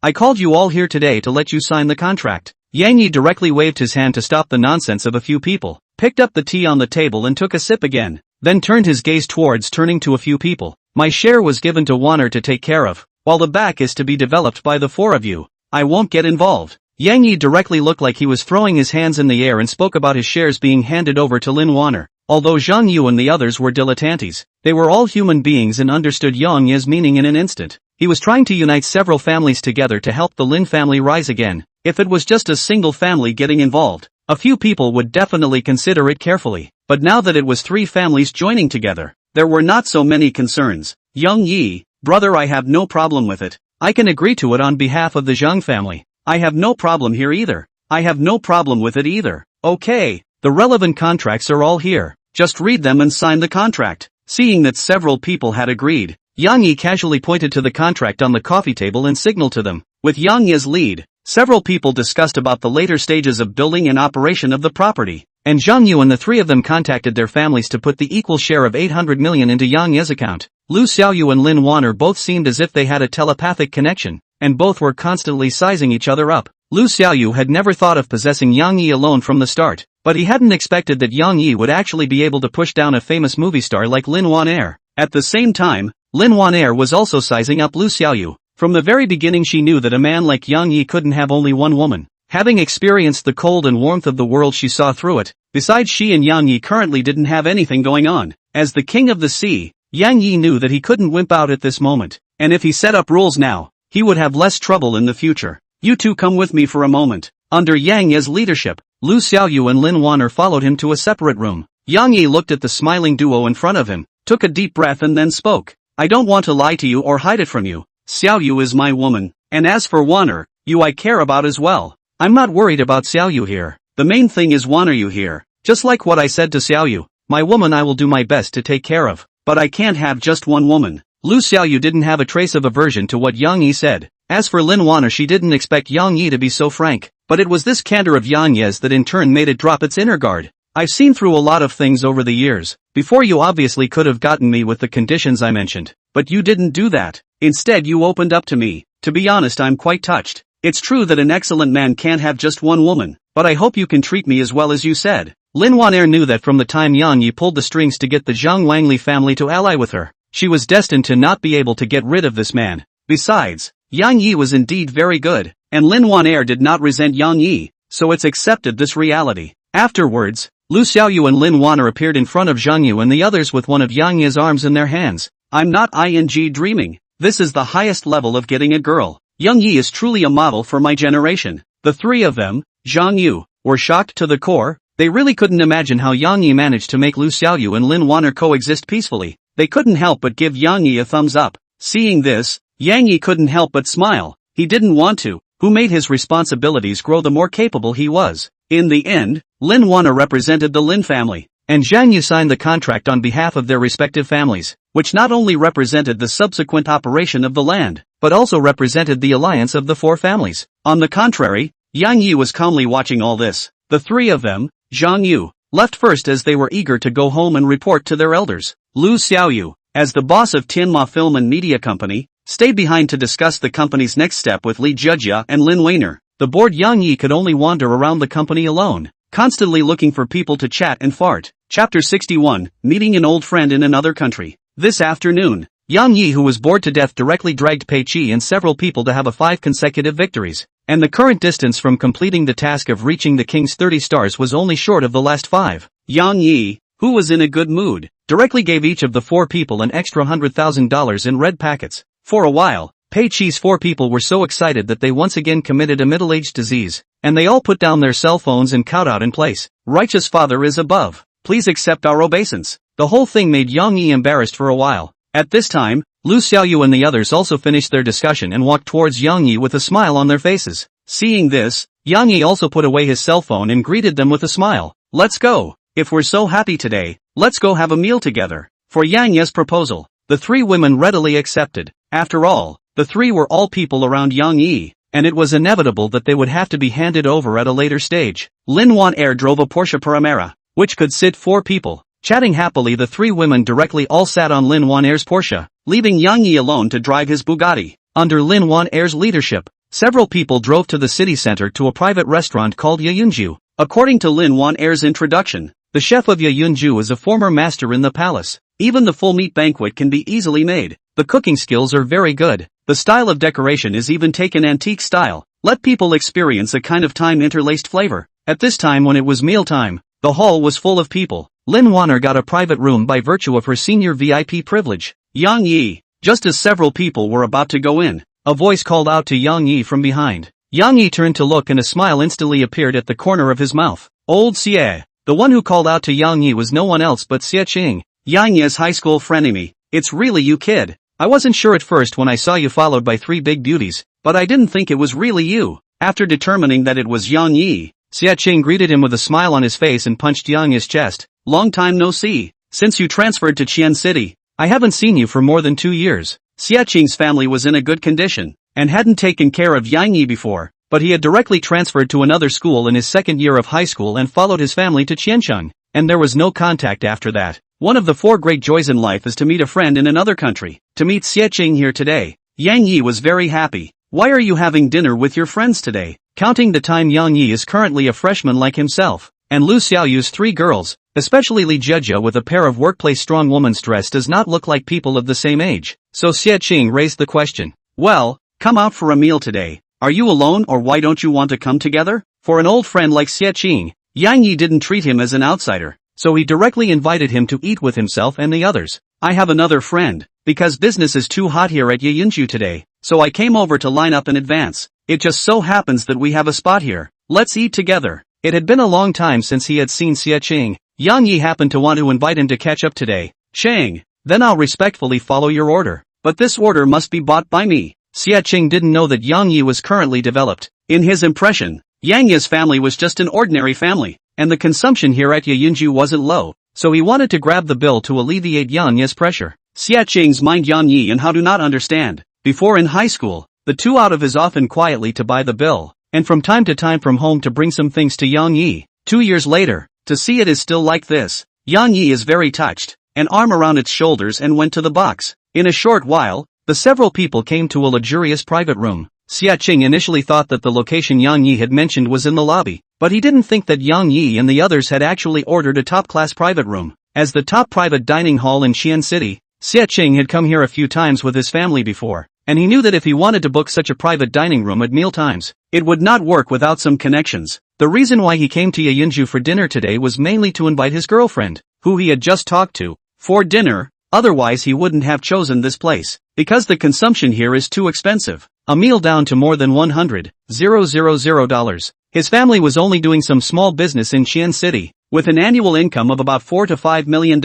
I called you all here today to let you sign the contract. Yang Yi directly waved his hand to stop the nonsense of a few people, picked up the tea on the table and took a sip again, then turned his gaze towards turning to a few people. My share was given to Wanner to take care of, while the back is to be developed by the four of you. I won't get involved. Yang Yi directly looked like he was throwing his hands in the air and spoke about his shares being handed over to Lin Wanner. Although Zhang Yu and the others were dilettantes, they were all human beings and understood Yang Yi's meaning in an instant. He was trying to unite several families together to help the Lin family rise again. If it was just a single family getting involved, a few people would definitely consider it carefully. But now that it was 3 families joining together, there were not so many concerns. Young Yi, brother, I have no problem with it. I can agree to it on behalf of the Zhang family. I have no problem here either. I have no problem with it either. Okay, the relevant contracts are all here. Just read them and sign the contract. Seeing that several people had agreed, Yang Yi casually pointed to the contract on the coffee table and signaled to them. With Yang Yi's lead, several people discussed about the later stages of building and operation of the property, and Zhang Yu and the 3 of them contacted their families to put the equal share of 800 million into Yang Yi's account. Lu Xiaoyu and Lin Wan'er both seemed as if they had a telepathic connection, and both were constantly sizing each other up. Lu Xiaoyu had never thought of possessing Yang Yi alone from the start, but he hadn't expected that Yang Yi would actually be able to push down a famous movie star like Lin Wan'er. At the same time, Lin Wan'er was also sizing up Lu Xiaoyu. From the very beginning she knew that a man like Yang Yi couldn't have only one woman. Having experienced the cold and warmth of the world, she saw through it. Besides, she and Yang Yi currently didn't have anything going on. As the king of the sea, Yang Yi knew that he couldn't wimp out at this moment, and if he set up rules now, he would have less trouble in the future. You two come with me for a moment. Under Yang Yi's leadership, Lu Xiaoyu and Lin Wan'er followed him to a separate room. Yang Yi looked at the smiling duo in front of him, took a deep breath and then spoke. I don't want to lie to you or hide it from you. Xiaoyu is my woman, and as for Wan'er, you I care about as well. I'm not worried about Xiaoyu here. The main thing is Wan'er you here. Just like what I said to Xiaoyu, my woman I will do my best to take care of, but I can't have just one woman. Lu Xiaoyu didn't have a trace of aversion to what Yang Yi said. As for Lin Wan'er, she didn't expect Yang Yi to be so frank, but it was this candor of Yang Yi's that in turn made it drop its inner guard. I've seen through a lot of things over the years. Before, you obviously could have gotten me with the conditions I mentioned, but you didn't do that. Instead you opened up to me. To be honest, I'm quite touched. It's true that an excellent man can't have just one woman, but I hope you can treat me as well as you said. Lin Wan'er knew that from the time Yang Yi pulled the strings to get the Zhang Wangli family to ally with her, she was destined to not be able to get rid of this man. Besides, Yang Yi was indeed very good, and Lin Wan'er did not resent Yang Yi, so it's accepted this reality. Afterwards, Lu Xiaoyu and Lin Wan'er appeared in front of Zhang Yu and the others with one of Yang Yi's arms in their hands. I'm not dreaming. This is the highest level of getting a girl. Yang Yi is truly a model for my generation. The 3 of them, Zhang Yu, were shocked to the core. They really couldn't imagine how Yang Yi managed to make Lu Xiaoyu and Lin Wan'er coexist peacefully. They couldn't help but give Yang Yi a thumbs up. Seeing this, Yang Yi couldn't help but smile. He didn't want to. Who made his responsibilities grow the more capable he was. In the end, Lin Wan'er represented the Lin family, and Zhang Yu signed the contract on behalf of their respective families, which not only represented the subsequent operation of the land, but also represented the alliance of the 4 families. On the contrary, Yang Yi was calmly watching all this. The 3 of them, Zhang Yu, left first as they were eager to go home and report to their elders. Lu Xiaoyu, as the boss of Tianma Film and Media Company, stayed behind to discuss the company's next step with Li Zhejia and Lin Weiner. The bored Yang Yi could only wander around the company alone, constantly looking for people to chat and fart. Chapter 61, Meeting an Old Friend in Another Country. This afternoon, Yang Yi, who was bored to death, directly dragged Pippy and several people to have 5 consecutive victories, and the current distance from completing the task of reaching the king's 30 stars was only short of the last 5. Yang Yi, who was in a good mood, directly gave each of the 4 people an extra $100,000 in red packets. For a while, Pippy's 4 people were so excited that they once again committed a middle-aged disease, and they all put down their cell phones and kowed out in place. Righteous Father is above. Please accept our obeisance. The whole thing made Yang Yi embarrassed for a while. At this time, Lu Xiaoyu and the others also finished their discussion and walked towards Yang Yi with a smile on their faces. Seeing this, Yang Yi also put away his cell phone and greeted them with a smile. Let's go. If we're so happy today, let's go have a meal together. For Yang Yi's proposal, the 3 women readily accepted. After all, the 3 were all people around Yang Yi, and it was inevitable that they would have to be handed over at a later stage. Lin Wan'er drove a Porsche Panamera, which could sit 4 people. Chatting happily, the 3 women directly all sat on Lin Wan'er's Porsche, leaving Yang Yi alone to drive his Bugatti. Under Lin Wan'er's leadership, several people drove to the city center to a private restaurant called Yayunju. According to Lin Wan'er's introduction, the chef of Yayunju is a former master in the palace. Even the full meat banquet can be easily made. The cooking skills are very good. The style of decoration is even taken antique style. Let people experience a kind of time-interlaced flavor. At this time, when it was mealtime, the hall was full of people. Lin Wan'er got a private room by virtue of her senior VIP privilege. Yang Yi, Just as several people were about to go in, a voice called out to Yang Yi from behind. Yang Yi turned to look and a smile instantly appeared at the corner of his mouth. Old Xie. The one who called out to Yang Yi was no one else but Xie Qing, Yang Yi's high school frenemy. It's really you, kid. I wasn't sure at first when I saw you followed by 3 big beauties, but I didn't think it was really you. After determining that it was Yang Yi, Xie Qing greeted him with a smile on his face and punched Yang Yi's chest. Long time no see. Since you transferred to Qian City, I haven't seen you for more than 2 years. Xie Qing's family was in a good condition, and hadn't taken care of Yang Yi before, but he had directly transferred to another school in his second year of high school and followed his family to Qiancheng, and there was no contact after that. One of the 4 great joys in life is to meet a friend in another country. To meet Xie Qing here today, Yang Yi was very happy. Why are you having dinner with your friends today? Counting the time, Yang Yi is currently a freshman like himself, and Lu Xiaoyu's 3 girls, especially Li Jejia with a pair of workplace strong woman's dress does not look like people of the same age. So Xie Qing raised the question. Well, come out for a meal today. Are you alone or why don't you want to come together? For an old friend like Xie Qing, Yang Yi didn't treat him as an outsider, so he directly invited him to eat with himself and the others. I have another friend, because business is too hot here at Yeyunju today, so I came over to line up in advance. It just so happens that we have a spot here. Let's eat together. It had been a long time since he had seen Xie Qing. Yang Yi happened to want to invite him to catch up today. Shang, then I'll respectfully follow your order. But this order must be bought by me. Xie Qing didn't know that Yang Yi was currently developed. In his impression, Yang Yi's family was just an ordinary family, and the consumption here at Yeyunju wasn't low, so he wanted to grab the bill to alleviate Yang Yi's pressure. Xie Qing's mind Yang Yi and how do not understand. Before in high school, the 2 out of his often quietly to buy the bill, and from time to time from home to bring some things to Yang Yi. 2 years later, to see it is still like this. Yang Yi is very touched, an arm around its shoulders and went to the box. In a short while, the several people came to a luxurious private room. Xie Qing initially thought that the location Yang Yi had mentioned was in the lobby, but he didn't think that Yang Yi and the others had actually ordered a top-class private room. As the top private dining hall in Xian City, Xie Qing had come here a few times with his family before, and he knew that if he wanted to book such a private dining room at meal times, it would not work without some connections. The reason why he came to Yeyunju for dinner today was mainly to invite his girlfriend, who he had just talked to, for dinner. Otherwise he wouldn't have chosen this place, because the consumption here is too expensive. A meal down to more than $100,000. His family was only doing some small business in Xian City, with an annual income of about $4 to $5 million,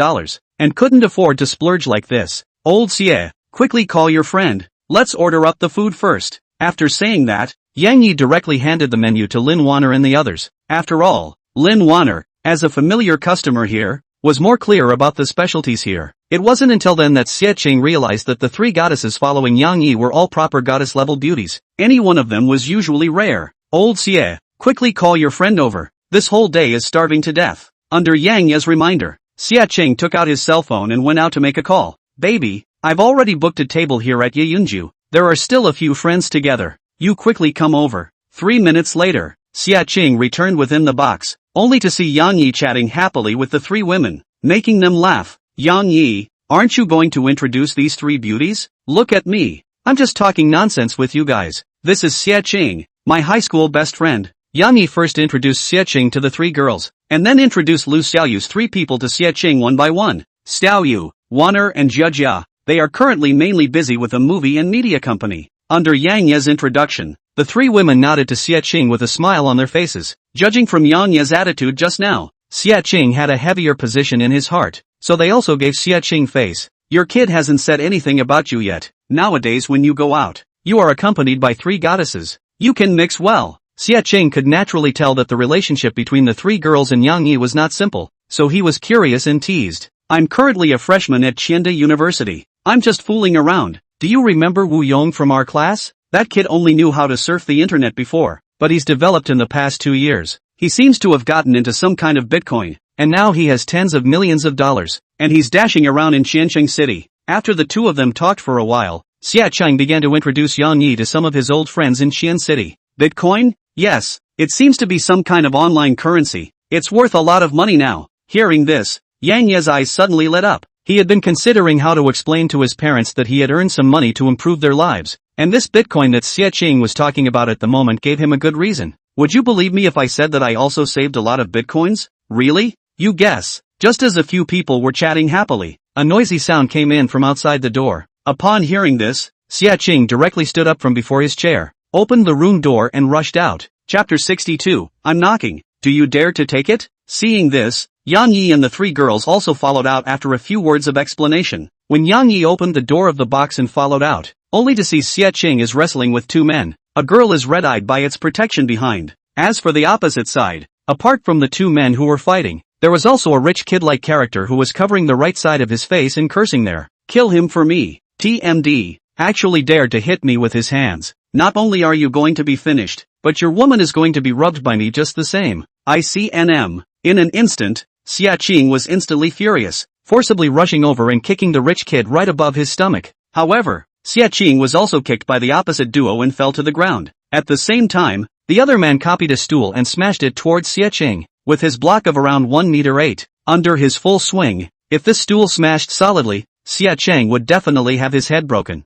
and couldn't afford to splurge like this. Old Xie, quickly call your friend. Let's order up the food first. After saying that, Yang Yi directly handed the menu to Lin Wanner and the others. After all, Lin Wanner, as a familiar customer here, was more clear about the specialties here. It wasn't until then that Xie Qing realized that the 3 goddesses following Yang Yi were all proper goddess-level beauties. Any one of them was usually rare. Old Xie, quickly call your friend over. This whole day is starving to death. Under Yang Yi's reminder, Xie Qing took out his cell phone and went out to make a call. Baby, I've already booked a table here at Yeyunju. There are still a few friends together. You quickly come over. 3 minutes later, Xie Qing returned within the box, only to see Yang Yi chatting happily with the 3 women, making them laugh. Yang Yi, aren't you going to introduce these 3 beauties? Look at me. I'm just talking nonsense with you guys. This is Xie Qing, my high school best friend. Yang Yi first introduced Xie Qing to the 3 girls, and then introduced Lu Xiaoyu's 3 people to Xie Qing one by one. Xiaoyu, Wanner and Jejia. They are currently mainly busy with a movie and media company. Under Yang Yi's introduction, the 3 women nodded to Xie Qing with a smile on their faces. Judging from Yang Yi's attitude just now, Xie Qing had a heavier position in his heart, so they also gave Xie Qing face. Your kid hasn't said anything about you yet. Nowadays when you go out, you are accompanied by 3 goddesses. You can mix well. Xie Qing could naturally tell that the relationship between the 3 girls and Yang Yi was not simple, so he was curious and teased. I'm currently a freshman at Qianda University. I'm just fooling around. Do you remember Wu Yong from our class? That kid only knew how to surf the internet before, but he's developed in the past 2 years. He seems to have gotten into some kind of Bitcoin, and now he has tens of millions of dollars, and he's dashing around in Qiancheng City. After the 2 of them talked for a while, Xie Qing began to introduce Yang Yi to some of his old friends in Xian City. Bitcoin? Yes, it seems to be some kind of online currency. It's worth a lot of money now. Hearing this, Yang Yi's eyes suddenly lit up. He had been considering how to explain to his parents that he had earned some money to improve their lives, and this Bitcoin that Xie Qing was talking about at the moment gave him a good reason. Would you believe me if I said that I also saved a lot of Bitcoins? Really? You guess. Just as a few people were chatting happily, a noisy sound came in from outside the door. Upon hearing this, Xia Qing directly stood up from before his chair, opened the room door and rushed out. Chapter 62, I'm knocking. Do you dare to take it? Seeing this, Yang Yi and the three girls also followed out after a few words of explanation. When Yang Yi opened the door of the box and followed out, only to see Xia Qing is wrestling with two men. A girl is red-eyed by its protection behind. As for the opposite side, apart from the two men who were fighting, there was also a rich kid-like character who was covering the right side of his face and cursing there. Kill him for me. TMD. Actually dared to hit me with his hands. Not only are you going to be finished, but your woman is going to be rubbed by me just the same. ICNM. In an instant, Xia Qing was instantly furious, forcibly rushing over and kicking the rich kid right above his stomach. However, Xia Qing was also kicked by the opposite duo and fell to the ground. At the same time, the other man copied a stool and smashed it towards Xia Qing, with his block of around 1 meter 8. Under his full swing, if this stool smashed solidly, Xia Qing would definitely have his head broken.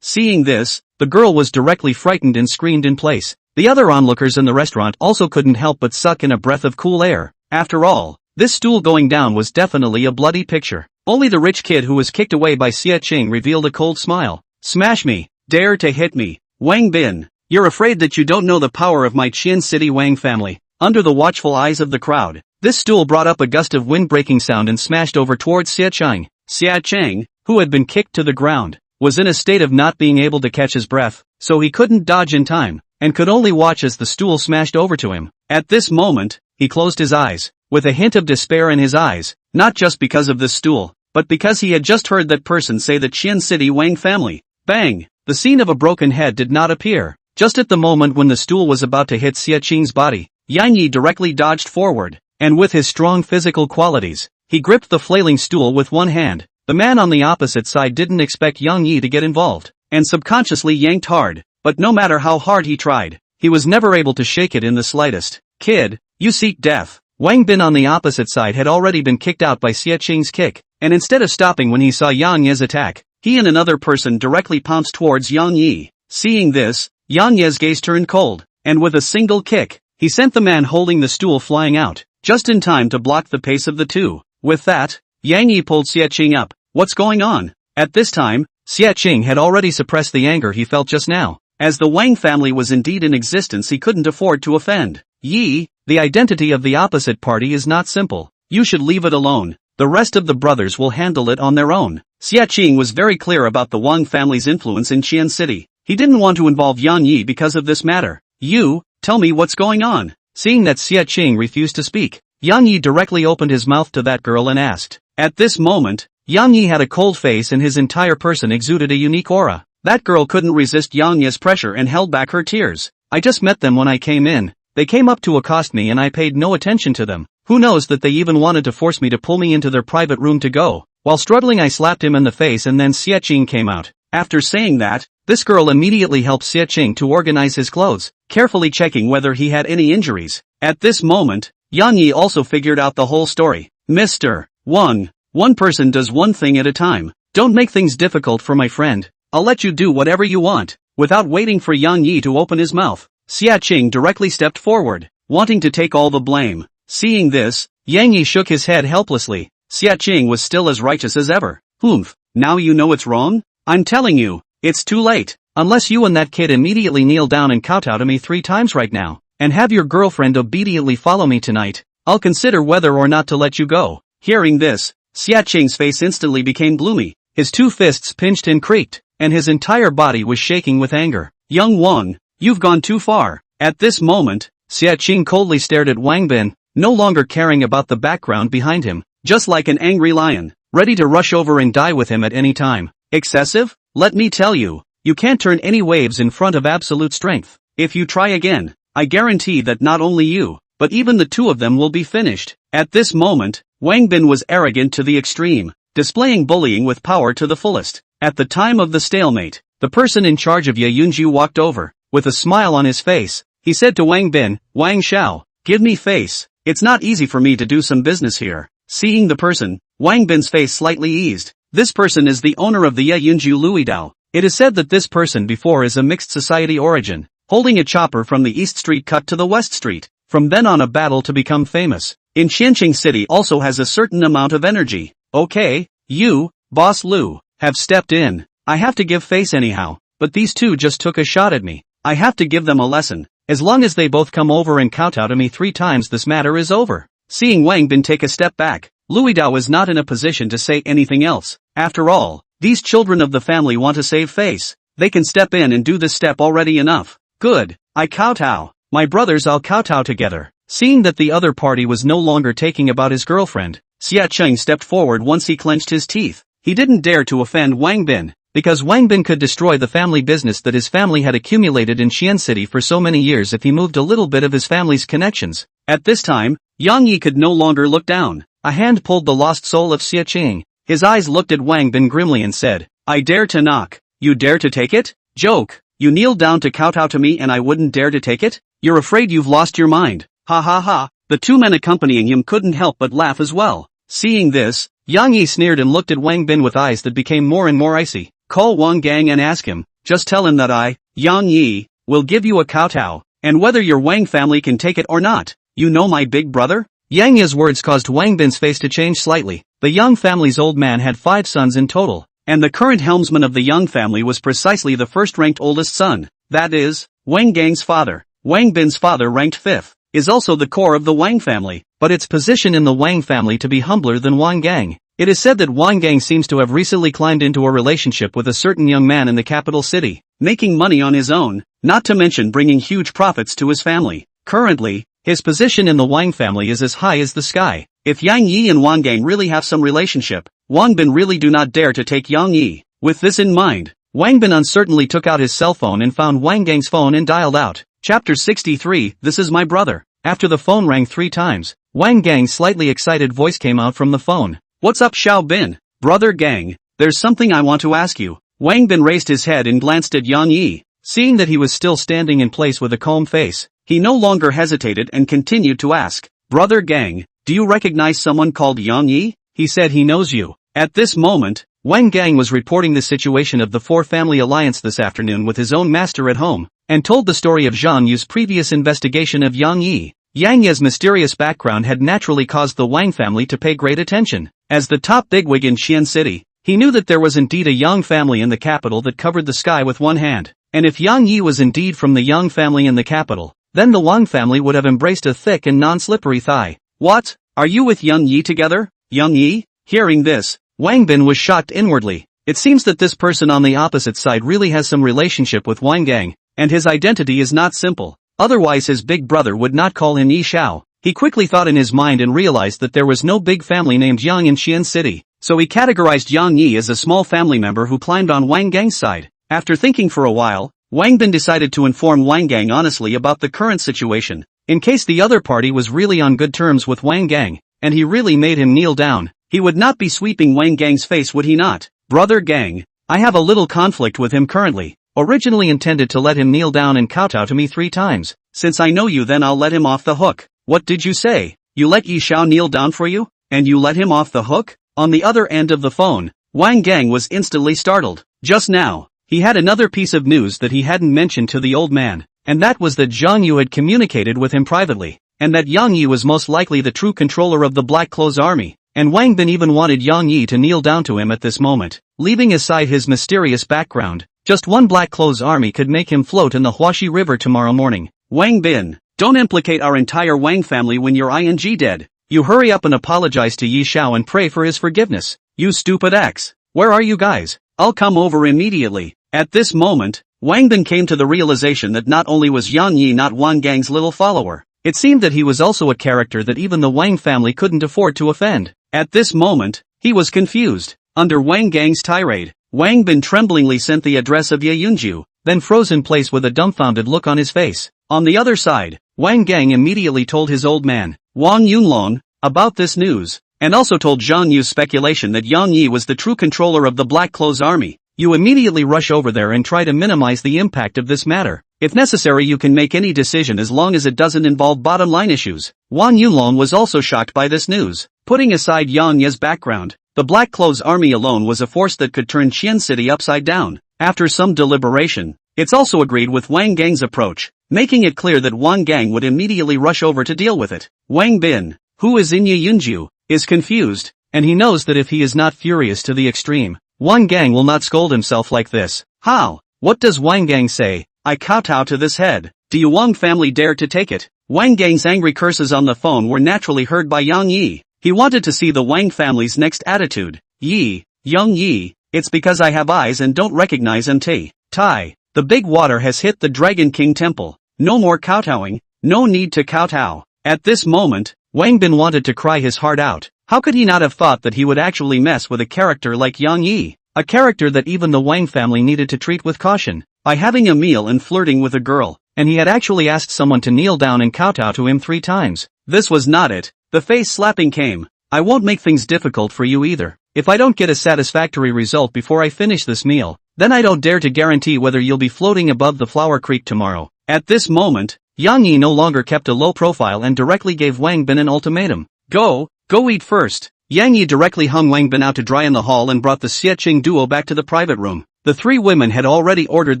Seeing this, the girl was directly frightened and screamed in place. The other onlookers in the restaurant also couldn't help but suck in a breath of cool air. After all, this stool going down was definitely a bloody picture. Only the rich kid who was kicked away by Xia Qing revealed a cold smile. Smash me. Dare to hit me. Wang Bin. You're afraid that you don't know the power of my Qian City Wang family. Under the watchful eyes of the crowd, this stool brought up a gust of wind-breaking sound and smashed over towards Xia Qing. Xia Qing, who had been kicked to the ground, was in a state of not being able to catch his breath, so he couldn't dodge in time, and could only watch as the stool smashed over to him. At this moment, he closed his eyes, with a hint of despair in his eyes, not just because of this stool, but because he had just heard that person say the Qian City Wang family. Bang! The scene of a broken head did not appear. Just at the moment when the stool was about to hit Xia Qing's body, Yang Yi directly dodged forward, and with his strong physical qualities, he gripped the flailing stool with one hand. The man on the opposite side didn't expect Yang Yi to get involved, and subconsciously yanked hard, but no matter how hard he tried, he was never able to shake it in the slightest. Kid, you seek death. Wang Bin on the opposite side had already been kicked out by Xia Qing's kick, and instead of stopping when he saw Yang Yi's attack, he and another person directly pounced towards Yang Yi. Seeing this, Yang Yi's gaze turned cold, and with a single kick, he sent the man holding the stool flying out, just in time to block the pace of the two. With that, Yang Yi pulled Xia Qing up. What's going on? At this time, Xia Qing had already suppressed the anger he felt just now. As the Wang family was indeed in existence, he couldn't afford to offend. Yi, the identity of the opposite party is not simple. You should leave it alone. The rest of the brothers will handle it on their own. Xia Qing was very clear about the Wang family's influence in Qian City. He didn't want to involve Yang Yi because of this matter. You, tell me what's going on. Seeing that Xia Qing refused to speak, Yang Yi directly opened his mouth to that girl and asked. At this moment, Yang Yi had a cold face and his entire person exuded a unique aura. That girl couldn't resist Yang Yi's pressure and held back her tears. I just met them when I came in. They came up to accost me and I paid no attention to them. Who knows that they even wanted to force me to pull me into their private room to go. While struggling, I slapped him in the face and then Xia Qing came out. After saying that, this girl immediately helped Xia Qing to organize his clothes, carefully checking whether he had any injuries. At this moment, Yang Yi also figured out the whole story. Mr. Wang, one person does one thing at a time. Don't make things difficult for my friend. I'll let you do whatever you want. Without waiting for Yang Yi to open his mouth, Xia Qing directly stepped forward, wanting to take all the blame. Seeing this, Yang Yi shook his head helplessly. Xia Qing was still as righteous as ever. Oomph, now you know it's wrong? I'm telling you, it's too late. Unless you and that kid immediately kneel down and kowtow to me 3 times right now, and have your girlfriend obediently follow me tonight, I'll consider whether or not to let you go. Hearing this, Xia Qing's face instantly became gloomy. His 2 fists pinched and creaked, and his entire body was shaking with anger. Young Wang, you've gone too far. At this moment, Xia Qing coldly stared at Wang Bin, no longer caring about the background behind him, just like an angry lion, ready to rush over and die with him at any time. Excessive? Let me tell you, you can't turn any waves in front of absolute strength. If you try again, I guarantee that not only you, but even the 2 of them will be finished. At this moment, Wang Bin was arrogant to the extreme, displaying bullying with power to the fullest. At the time of the stalemate, the person in charge of Ye Yunju walked over. With a smile on his face, he said to Wang Bin, Wang Xiao, give me face. It's not easy for me to do some business here. Seeing the person, Wang Bin's face slightly eased. This person is the owner of the Ye Yunju Luidao. It is said that this person before is a mixed society origin, holding a chopper from the East Street cut to the West Street. From then on a battle to become famous. In Qianqing City also has a certain amount of energy. Okay, you, Boss Lu, have stepped in. I have to give face anyhow, but these two just took a shot at me. I have to give them a lesson. As long as they both come over and kowtow to me 3 times, this matter is over. Seeing Wang Bin take a step back, Louis Dao was not in a position to say anything else. After all, these children of the family want to save face. They can step in and do this step already enough. Good. I kowtow. My brothers, I'll kowtow together. Seeing that the other party was no longer taking about his girlfriend, Xia Cheng stepped forward once he clenched his teeth. He didn't dare to offend Wang Bin, because Wang Bin could destroy the family business that his family had accumulated in Xian City for so many years if he moved a little bit of his family's connections. At this time, Yang Yi could no longer look down. A hand pulled the lost soul of Xia Cheng. His eyes looked at Wang Bin grimly and said, I dare to knock. You dare to take it? Joke. You kneel down to kowtow to me and I wouldn't dare to take it? You're afraid you've lost your mind. Ha ha ha. The 2 men accompanying him couldn't help but laugh as well. Seeing this, Yang Yi sneered and looked at Wang Bin with eyes that became more and more icy. Call Wang Gang and ask him. Just tell him that I, Yang Yi, will give you a kowtow, and whether your Wang family can take it or not. You know my big brother? Yang Yi's words caused Wang Bin's face to change slightly. The Yang family's old man had 5 sons in total, and the current helmsman of the Yang family was precisely the first-ranked oldest son. That is, Wang Gang's father. Wang Bin's father, ranked 5th, is also the core of the Wang family, but its position in the Wang family to be humbler than Wang Gang. It is said that Wang Gang seems to have recently climbed into a relationship with a certain young man in the capital city, making money on his own, not to mention bringing huge profits to his family. Currently, his position in the Wang family is as high as the sky. If Yang Yi and Wang Gang really have some relationship, Wang Bin really do not dare to take Yang Yi. With this in mind, Wang Bin uncertainly took out his cell phone and found Wang Gang's phone and dialed out. Chapter 63, This is my brother. After the phone rang 3 times, Wang Gang's slightly excited voice came out from the phone. What's up, Xiao Bin? Brother Gang, there's something I want to ask you. Wang Bin raised his head and glanced at Yang Yi. Seeing that he was still standing in place with a calm face, he no longer hesitated and continued to ask. Brother Gang, do you recognize someone called Yang Yi? He said he knows you. At this moment, Wang Gang was reporting the situation of the 4 family alliance this afternoon with his own master at home, and told the story of Zhang Yu's previous investigation of Yang Yi. Yang Yi's mysterious background had naturally caused the Wang family to pay great attention. As the top bigwig in Xian City, he knew that there was indeed a Yang family in the capital that covered the sky with one hand. And if Yang Yi was indeed from the Yang family in the capital, then the Wang family would have embraced a thick and non-slippery thigh. What? Are you with Yang Yi together? Yang Yi? Hearing this, Wang Bin was shocked inwardly. It seems that this person on the opposite side really has some relationship with Wang Gang, and his identity is not simple. Otherwise his big brother would not call him Yi Xiao. He quickly thought in his mind and realized that there was no big family named Yang in Xian City, so he categorized Yang Yi as a small family member who climbed on Wang Gang's side. After thinking for a while, Wang Bin decided to inform Wang Gang honestly about the current situation, in case the other party was really on good terms with Wang Gang, and he really made him kneel down. He would not be sweeping Wang Gang's face, would he not? Brother Gang, I have a little conflict with him currently. Originally intended to let him kneel down and kowtow to me 3 times. Since I know you, then I'll let him off the hook. What did you say? You let Yi Xiao kneel down for you? And you let him off the hook? On the other end of the phone, Wang Gang was instantly startled. Just now, he had another piece of news that he hadn't mentioned to the old man, and that was that Zhang Yu had communicated with him privately, and that Yang Yi was most likely the true controller of the Black Clothes Army, and Wang Bin even wanted Yang Yi to kneel down to him at this moment. Leaving aside his mysterious background, just one Black Clothes Army could make him float in the Huaxi River tomorrow morning. Wang Bin, don't implicate our entire Wang family when you're ing dead. You hurry up and apologize to Yi Xiao and pray for his forgiveness. You stupid X. Where are you guys? I'll come over immediately. At this moment, Wang Bin came to the realization that not only was Yang Yi not Wang Gang's little follower, it seemed that he was also a character that even the Wang family couldn't afford to offend. At this moment, he was confused. Under Wang Gang's tirade, Wang Bin tremblingly sent the address of Ye Yunju, then froze in place with a dumbfounded look on his face. On the other side, Wang Gang immediately told his old man, Wang Yunlong, about this news, and also told Zhang Yu's speculation that Yang Yi was the true controller of the Black Clothes Army. You immediately rush over there and try to minimize the impact of this matter. If necessary, you can make any decision as long as it doesn't involve bottom line issues. Wang Yunlong was also shocked by this news. Putting aside Yang Yi's background, the Black Clothes Army alone was a force that could turn Xian City upside down. After some deliberation, it's also agreed with Wang Gang's approach, making it clear that Wang Gang would immediately rush over to deal with it. Wang Bin, who is in Ye Yunju, is confused, and he knows that if he is not furious to the extreme, Wang Gang will not scold himself like this. How? What does Wang Gang say? I kowtow to this head. Do you Wang family dare to take it? Wang Gang's angry curses on the phone were naturally heard by Yang Yi. He wanted to see the Wang family's next attitude. Young Yi, it's because I have eyes and don't recognize MT. Tai, the big water has hit the Dragon King temple. No more kowtowing, no need to kowtow. At this moment, Wang Bin wanted to cry his heart out. How could he not have thought that he would actually mess with a character like Yang Yi? A character that even the Wang family needed to treat with caution. By having a meal and flirting with a girl, and he had actually asked someone to kneel down and kowtow to him 3 times. This was not it. The face slapping came. I won't make things difficult for you either. If I don't get a satisfactory result before I finish this meal, then I don't dare to guarantee whether you'll be floating above the flower creek tomorrow. At this moment, Yang Yi no longer kept a low profile and directly gave Wang Bin an ultimatum. Go eat first. Yang Yi directly hung Wang Bin out to dry in the hall and brought the Xie duo back to the private room. The 3 women had already ordered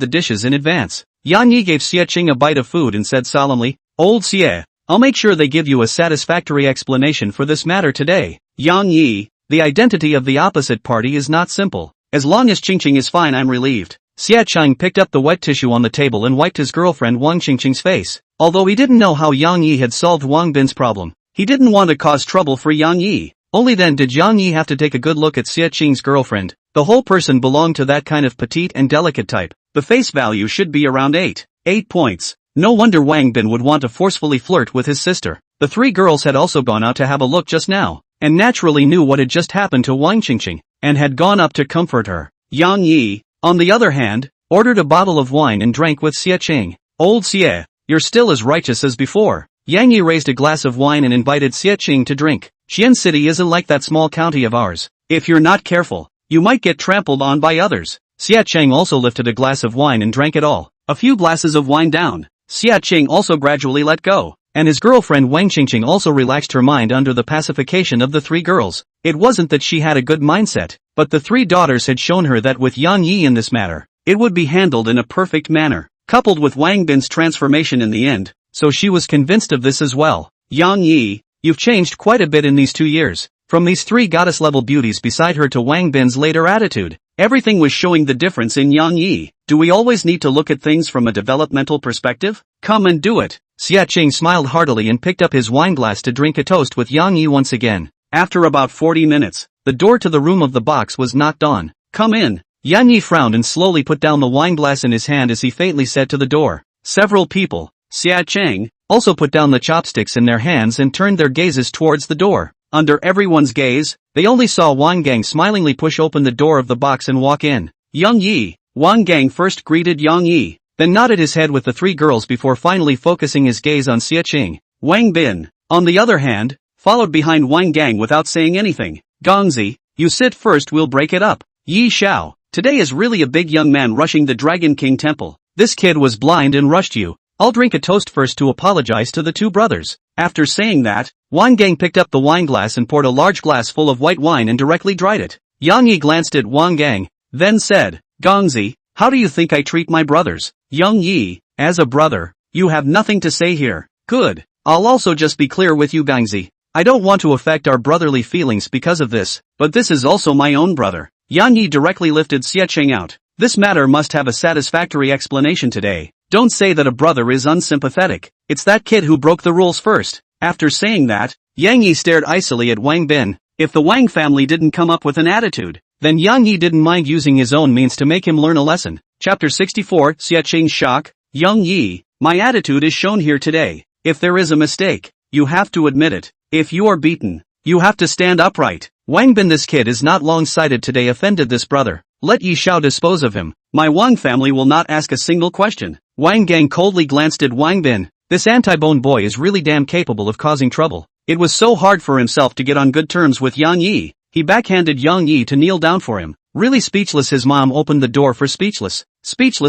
the dishes in advance. Yang Yi gave Xie a bite of food and said solemnly, Old Xie, I'll make sure they give you a satisfactory explanation for this matter today. Yang Yi, the identity of the opposite party is not simple. As long as Qingqing is fine, I'm relieved. Xie picked up the wet tissue on the table and wiped his girlfriend Wang Qingqing's face. Although he didn't know how Yang Yi had solved Wang Bin's problem, he didn't want to cause trouble for Yang Yi. Only then did Yang Yi have to take a good look at Xie girlfriend. The whole person belonged to that kind of petite and delicate type. The face value should be around 8 points. No wonder Wang Bin would want to forcefully flirt with his sister. The 3 girls had also gone out to have a look just now, and naturally knew what had just happened to Wang Qingqing, and had gone up to comfort her. Yang Yi, on the other hand, ordered a bottle of wine and drank with Xie. Old Xie, you're still as righteous as before. Yang Yi raised a glass of wine and invited Xie to drink. Xian City isn't like that small county of ours. If you're not careful, you might get trampled on by others. Xie also lifted a glass of wine and drank it all. A few glasses of wine down, Xie also gradually let go, and his girlfriend Wang Qingqing also relaxed her mind under the pacification of the 3 girls. It wasn't that she had a good mindset, but the 3 daughters had shown her that with Yang Yi in this matter, it would be handled in a perfect manner, coupled with Wang Bin's transformation in the end, so she was convinced of this as well. Yang Yi, you've changed quite a bit in these 2 years. From these 3 goddess-level beauties beside her to Wang Bin's later attitude, everything was showing the difference in Yang Yi. Do we always need to look at things from a developmental perspective? Come and do it. Xie smiled heartily and picked up his wineglass to drink a toast with Yang Yi once again. After about 40 minutes, the door to the room of the box was knocked on. Come in. Yang Yi frowned and slowly put down the wineglass in his hand as he faintly said to the door. Several people, Xie, also put down the chopsticks in their hands and turned their gazes towards the door. Under everyone's gaze, they only saw Wang Gang smilingly push open the door of the box and walk in. Yang Yi. Wang Gang first greeted Yang Yi, then nodded his head with the 3 girls before finally focusing his gaze on Xie. Wang Bin, on the other hand, followed behind Wang Gang without saying anything. Gongzi, you sit first, we'll break it up. Yi Xiao, today is really a big young man rushing the Dragon King temple. This kid was blind and rushed you. I'll drink a toast first to apologize to the 2 brothers. After saying that, Wang Gang picked up the wineglass and poured a large glass full of white wine and directly dried it. Yang Yi glanced at Wang Gang, then said, Gongzi, how do you think I treat my brothers? Yang Yi, as a brother, you have nothing to say here. Good. I'll also just be clear with you, Gongzi. I don't want to affect our brotherly feelings because of this, but this is also my own brother. Yang Yi directly lifted Xie out. This matter must have a satisfactory explanation today. Don't say that a brother is unsympathetic. It's that kid who broke the rules first. After saying that, Yang Yi stared icily at Wang Bin. If the Wang family didn't come up with an attitude, then Yang Yi didn't mind using his own means to make him learn a lesson. Chapter 64, Xie shock. Yang Yi, my attitude is shown here today. If there is a mistake, you have to admit it. If you are beaten, you have to stand upright. Wang Bin, this kid is not long-sighted today, offended this brother. Let Yi Xiao dispose of him. My Wang family will not ask a single question. Wang Gang coldly glanced at Wang Bin. This anti-bone boy is really damn capable of causing trouble. It was so hard for himself to get on good terms with Yang Yi. He backhanded Yang Yi to kneel down for him. Really speechless, his mom opened the door for speechless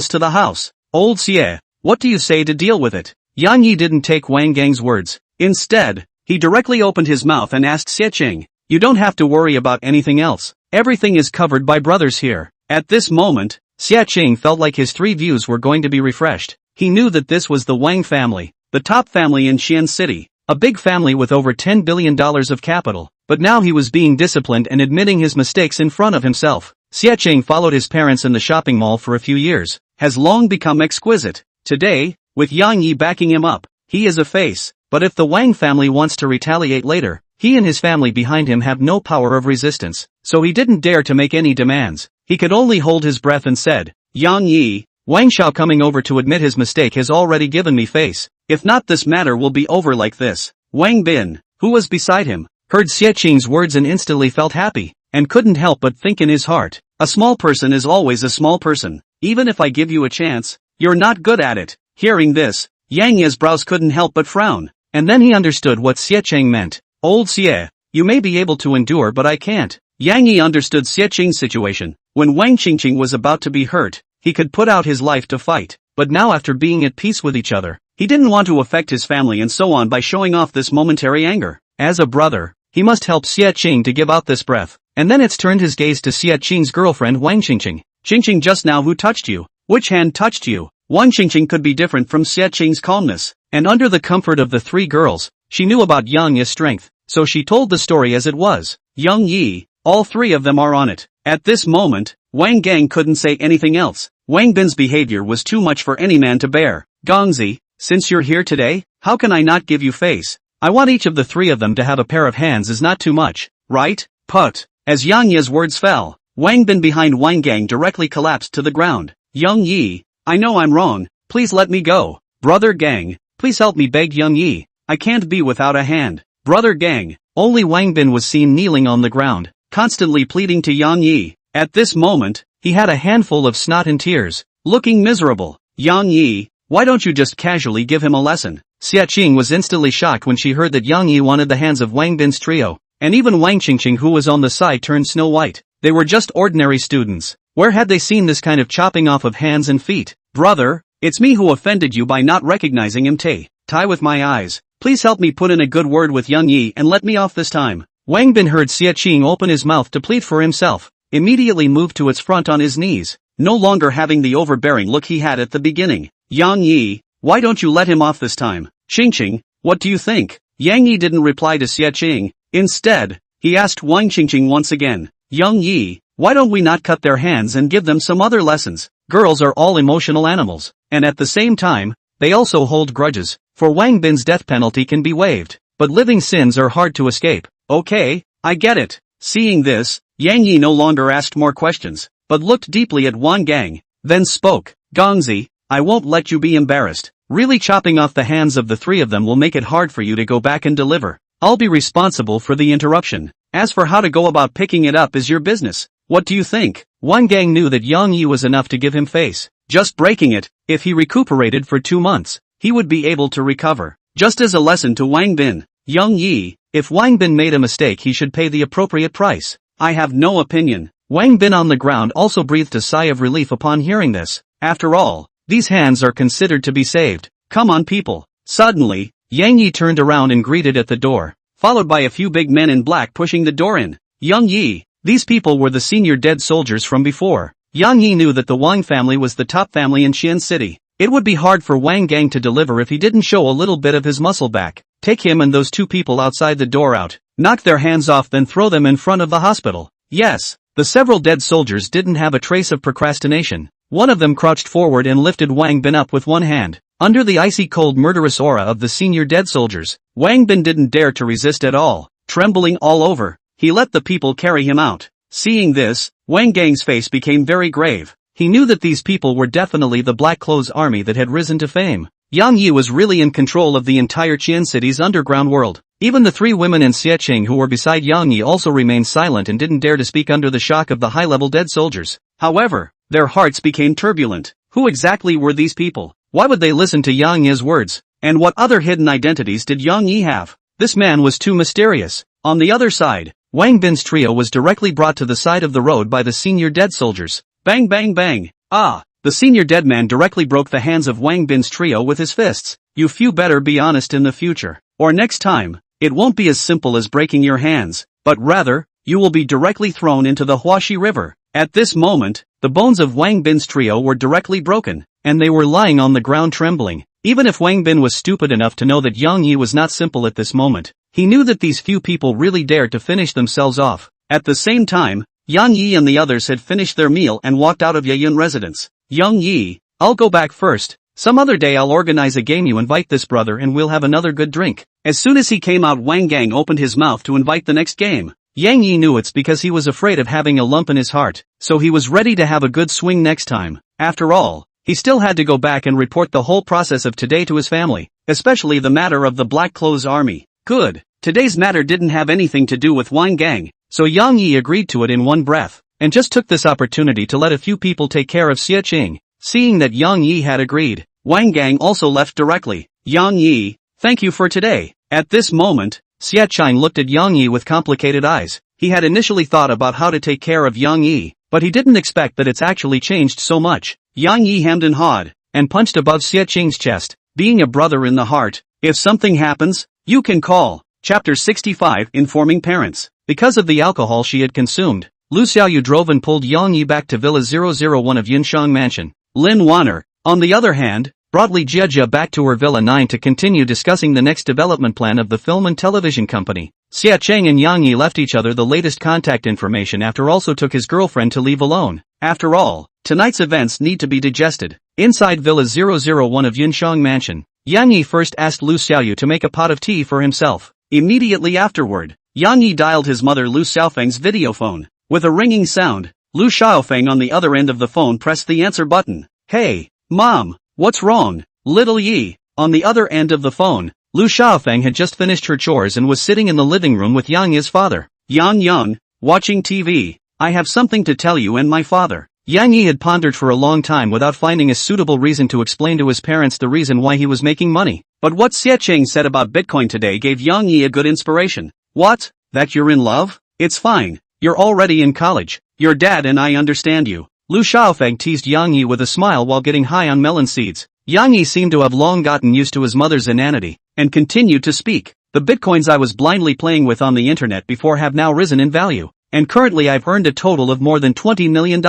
to the house. Old Xie, what do you say to deal with it? Yang Yi didn't take Wang Gang's words. Instead, he directly opened his mouth and asked Xie, you don't have to worry about anything else. Everything is covered by brothers here. At this moment, Xie felt like his 3 views were going to be refreshed. He knew that this was the Wang family, the top family in Xian City, a big family with over $10 billion of capital, but now he was being disciplined and admitting his mistakes in front of himself. Xiacheng followed his parents in the shopping mall for a few years, has long become exquisite. Today, with Yang Yi backing him up, he is a face, but if the Wang family wants to retaliate later, he and his family behind him have no power of resistance, so he didn't dare to make any demands. He could only hold his breath and said, Yang Yi, Wang Xiao coming over to admit his mistake has already given me face. If not, this matter will be over like this. Wang Bin, who was beside him, heard Xiacheng's words and instantly felt happy, and couldn't help but think in his heart, a small person is always a small person. Even if I give you a chance, you're not good at it. Hearing this, Yang Yi's brows couldn't help but frown, and then he understood what Xiacheng meant. Old Xie, you may be able to endure but I can't. Yang Yi understood Xiacheng's situation. When Wang Qingqing was about to be hurt, he could put out his life to fight, but now after being at peace with each other, he didn't want to affect his family and so on by showing off this momentary anger. As a brother, he must help Xiacheng to give out this breath, and then it's turned his gaze to Xiacheng's girlfriend Wang Qingqing. Qingqing, just now who touched you? Which hand touched you? Wang Qingqing could be different from Xiacheng's calmness, and under the comfort of the three girls, she knew about Yang Yi's strength, so she told the story as it was. Yang Yi, all three of them are on it. At this moment, Wang Gang couldn't say anything else. Wang Bin's behavior was too much for any man to bear. Gongzi, since you're here today, how can I not give you face? I want each of the three of them to have a pair of hands is not too much, right? Put. As Yang Yi's words fell, Wang Bin behind Wang Gang directly collapsed to the ground. Yang Yi, I know I'm wrong, please let me go. Brother Gang, please help me, begged Yang Yi. I can't be without a hand. Brother Gang, only Wang Bin was seen kneeling on the ground, constantly pleading to Yang Yi. At this moment, he had a handful of snot and tears, looking miserable. Yang Yi, why don't you just casually give him a lesson? Xiacheng was instantly shocked when she heard that Yang Yi wanted the hands of Wang Bin's trio, and even Wang Qingqing, who was on the side, turned snow white. They were just ordinary students. Where had they seen this kind of chopping off of hands and feet? Brother, it's me who offended you by not recognizing him. Tai with my eyes. Please help me put in a good word with Yang Yi and let me off this time. Wang Bin heard Xiacheng open his mouth to plead for himself, immediately moved to its front on his knees, no longer having the overbearing look he had at the beginning. Yang Yi, why don't you let him off this time? Qingqing, what do you think? Yang Yi didn't reply to Xiacheng. Instead, he asked Wang Qingqing once again, Yang Yi, why don't we not cut their hands and give them some other lessons? Girls are all emotional animals, and at the same time, they also hold grudges. For Wang Bin's death penalty can be waived, but living sins are hard to escape. Okay, I get it. Seeing this, Yang Yi no longer asked more questions, but looked deeply at Wang Gang, then spoke. Gongzi, I won't let you be embarrassed. Really, chopping off the hands of the three of them will make it hard for you to go back and deliver. I'll be responsible for the interruption. As for how to go about picking it up is your business. What do you think? Wang Gang knew that Yang Yi was enough to give him face. Just breaking it, if he recuperated for 2 months, he would be able to recover. Just as a lesson to Wang Bin. Yang Yi, if Wang Bin made a mistake, he should pay the appropriate price. I have no opinion. Wang Bin on the ground also breathed a sigh of relief upon hearing this. After all, these hands are considered to be saved. Come on, people. Suddenly, Yang Yi turned around and greeted at the door, followed by a few big men in black pushing the door in. Yang Yi, these people were the senior dead soldiers from before. Yang Yi knew that the Wang family was the top family in Xian City. It would be hard for Wang Gang to deliver if he didn't show a little bit of his muscle back. Take him and those 2 people outside the door out. Knock their hands off, then throw them in front of the hospital. Yes, the several dead soldiers didn't have a trace of procrastination. One of them crouched forward and lifted Wang Bin up with one hand. Under the icy cold murderous aura of the senior dead soldiers, Wang Bin didn't dare to resist at all. Trembling all over, he let the people carry him out. Seeing this, Wang Gang's face became very grave. He knew that these people were definitely the Black Clothes army that had risen to fame. Yang Yi was really in control of the entire Qian city's underground world. Even the 3 women and Xiacheng who were beside Yang Yi also remained silent and didn't dare to speak under the shock of the high-level dead soldiers. However, their hearts became turbulent. Who exactly were these people? Why would they listen to Yang Yi's words? And what other hidden identities did Yang Yi have? This man was too mysterious. On the other side, Wang Bin's trio was directly brought to the side of the road by the senior dead soldiers. Bang bang bang. Ah! The senior dead man directly broke the hands of Wang Bin's trio with his fists. You few better be honest in the future. Or next time, it won't be as simple as breaking your hands, but rather, you will be directly thrown into the Huaxi River. At this moment, the bones of Wang Bin's trio were directly broken, and they were lying on the ground trembling. Even if Wang Bin was stupid enough to know that Yang Yi was not simple at this moment, he knew that these few people really dared to finish themselves off. At the same time, Yang Yi and the others had finished their meal and walked out of Yeyun residence. Young Yi, I'll go back first. Some other day I'll organize a game, you invite this brother and we'll have another good drink. As soon as he came out, Wang Gang opened his mouth to invite the next game. Yang Yi knew it's because he was afraid of having a lump in his heart, so he was ready to have a good swing next time. After all, he still had to go back and report the whole process of today to his family, especially the matter of the Black Clothes Army. Good. Today's matter didn't have anything to do with Wang Gang, so Yang Yi agreed to it in one breath, and just took this opportunity to let a few people take care of Xie Qing. Seeing that Yang Yi had agreed, Wang Gang also left directly. Yang Yi, thank you for today. At this moment, Xie Qing looked at Yang Yi with complicated eyes. He had initially thought about how to take care of Yang Yi, but he didn't expect that it's actually changed so much. Yang Yi hemmed and hawed, and punched above Xie Qing's chest. Being a brother in the heart, if something happens, you can call. Chapter 65, Informing Parents. Because of the alcohol she had consumed, Lu Xiaoyu drove and pulled Yang Yi back to Villa 001 of Yinshang Mansion. Lin Wanner, on the other hand, brought Li Jiejia back to her Villa 9 to continue discussing the next development plan of the film and television company. Xie Qing and Yang Yi left each other the latest contact information after also took his girlfriend to leave alone. After all, tonight's events need to be digested. Inside Villa 001 of Yinshang Mansion, Yang Yi first asked Lu Xiaoyu to make a pot of tea for himself. Immediately afterward, Yang Yi dialed his mother Lu Xiaofeng's video phone. With a ringing sound, Lu Xiaofeng on the other end of the phone pressed the answer button. Hey, Mom, what's wrong? Little Yi. On the other end of the phone, Lu Xiaofeng had just finished her chores and was sitting in the living room with Yang Yi's father. Yang, watching TV. I have something to tell you and my father. Yang Yi had pondered for a long time without finding a suitable reason to explain to his parents the reason why he was making money. But what Xie Qing said about Bitcoin today gave Yang Yi a good inspiration. What? That you're in love? It's fine. You're already in college. Your dad and I understand you. Lu Xiaofeng teased Yang Yi with a smile while getting high on melon seeds. Yang Yi seemed to have long gotten used to his mother's inanity, and continued to speak. The bitcoins I was blindly playing with on the internet before have now risen in value, and currently I've earned a total of more than $20 million.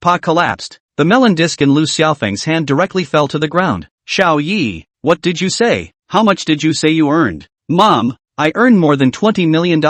Pa collapsed. The melon disc in Lu Xiaofeng's hand directly fell to the ground. Xiao Yi, what did you say? How much did you say you earned? Mom, I earned more than $20 million.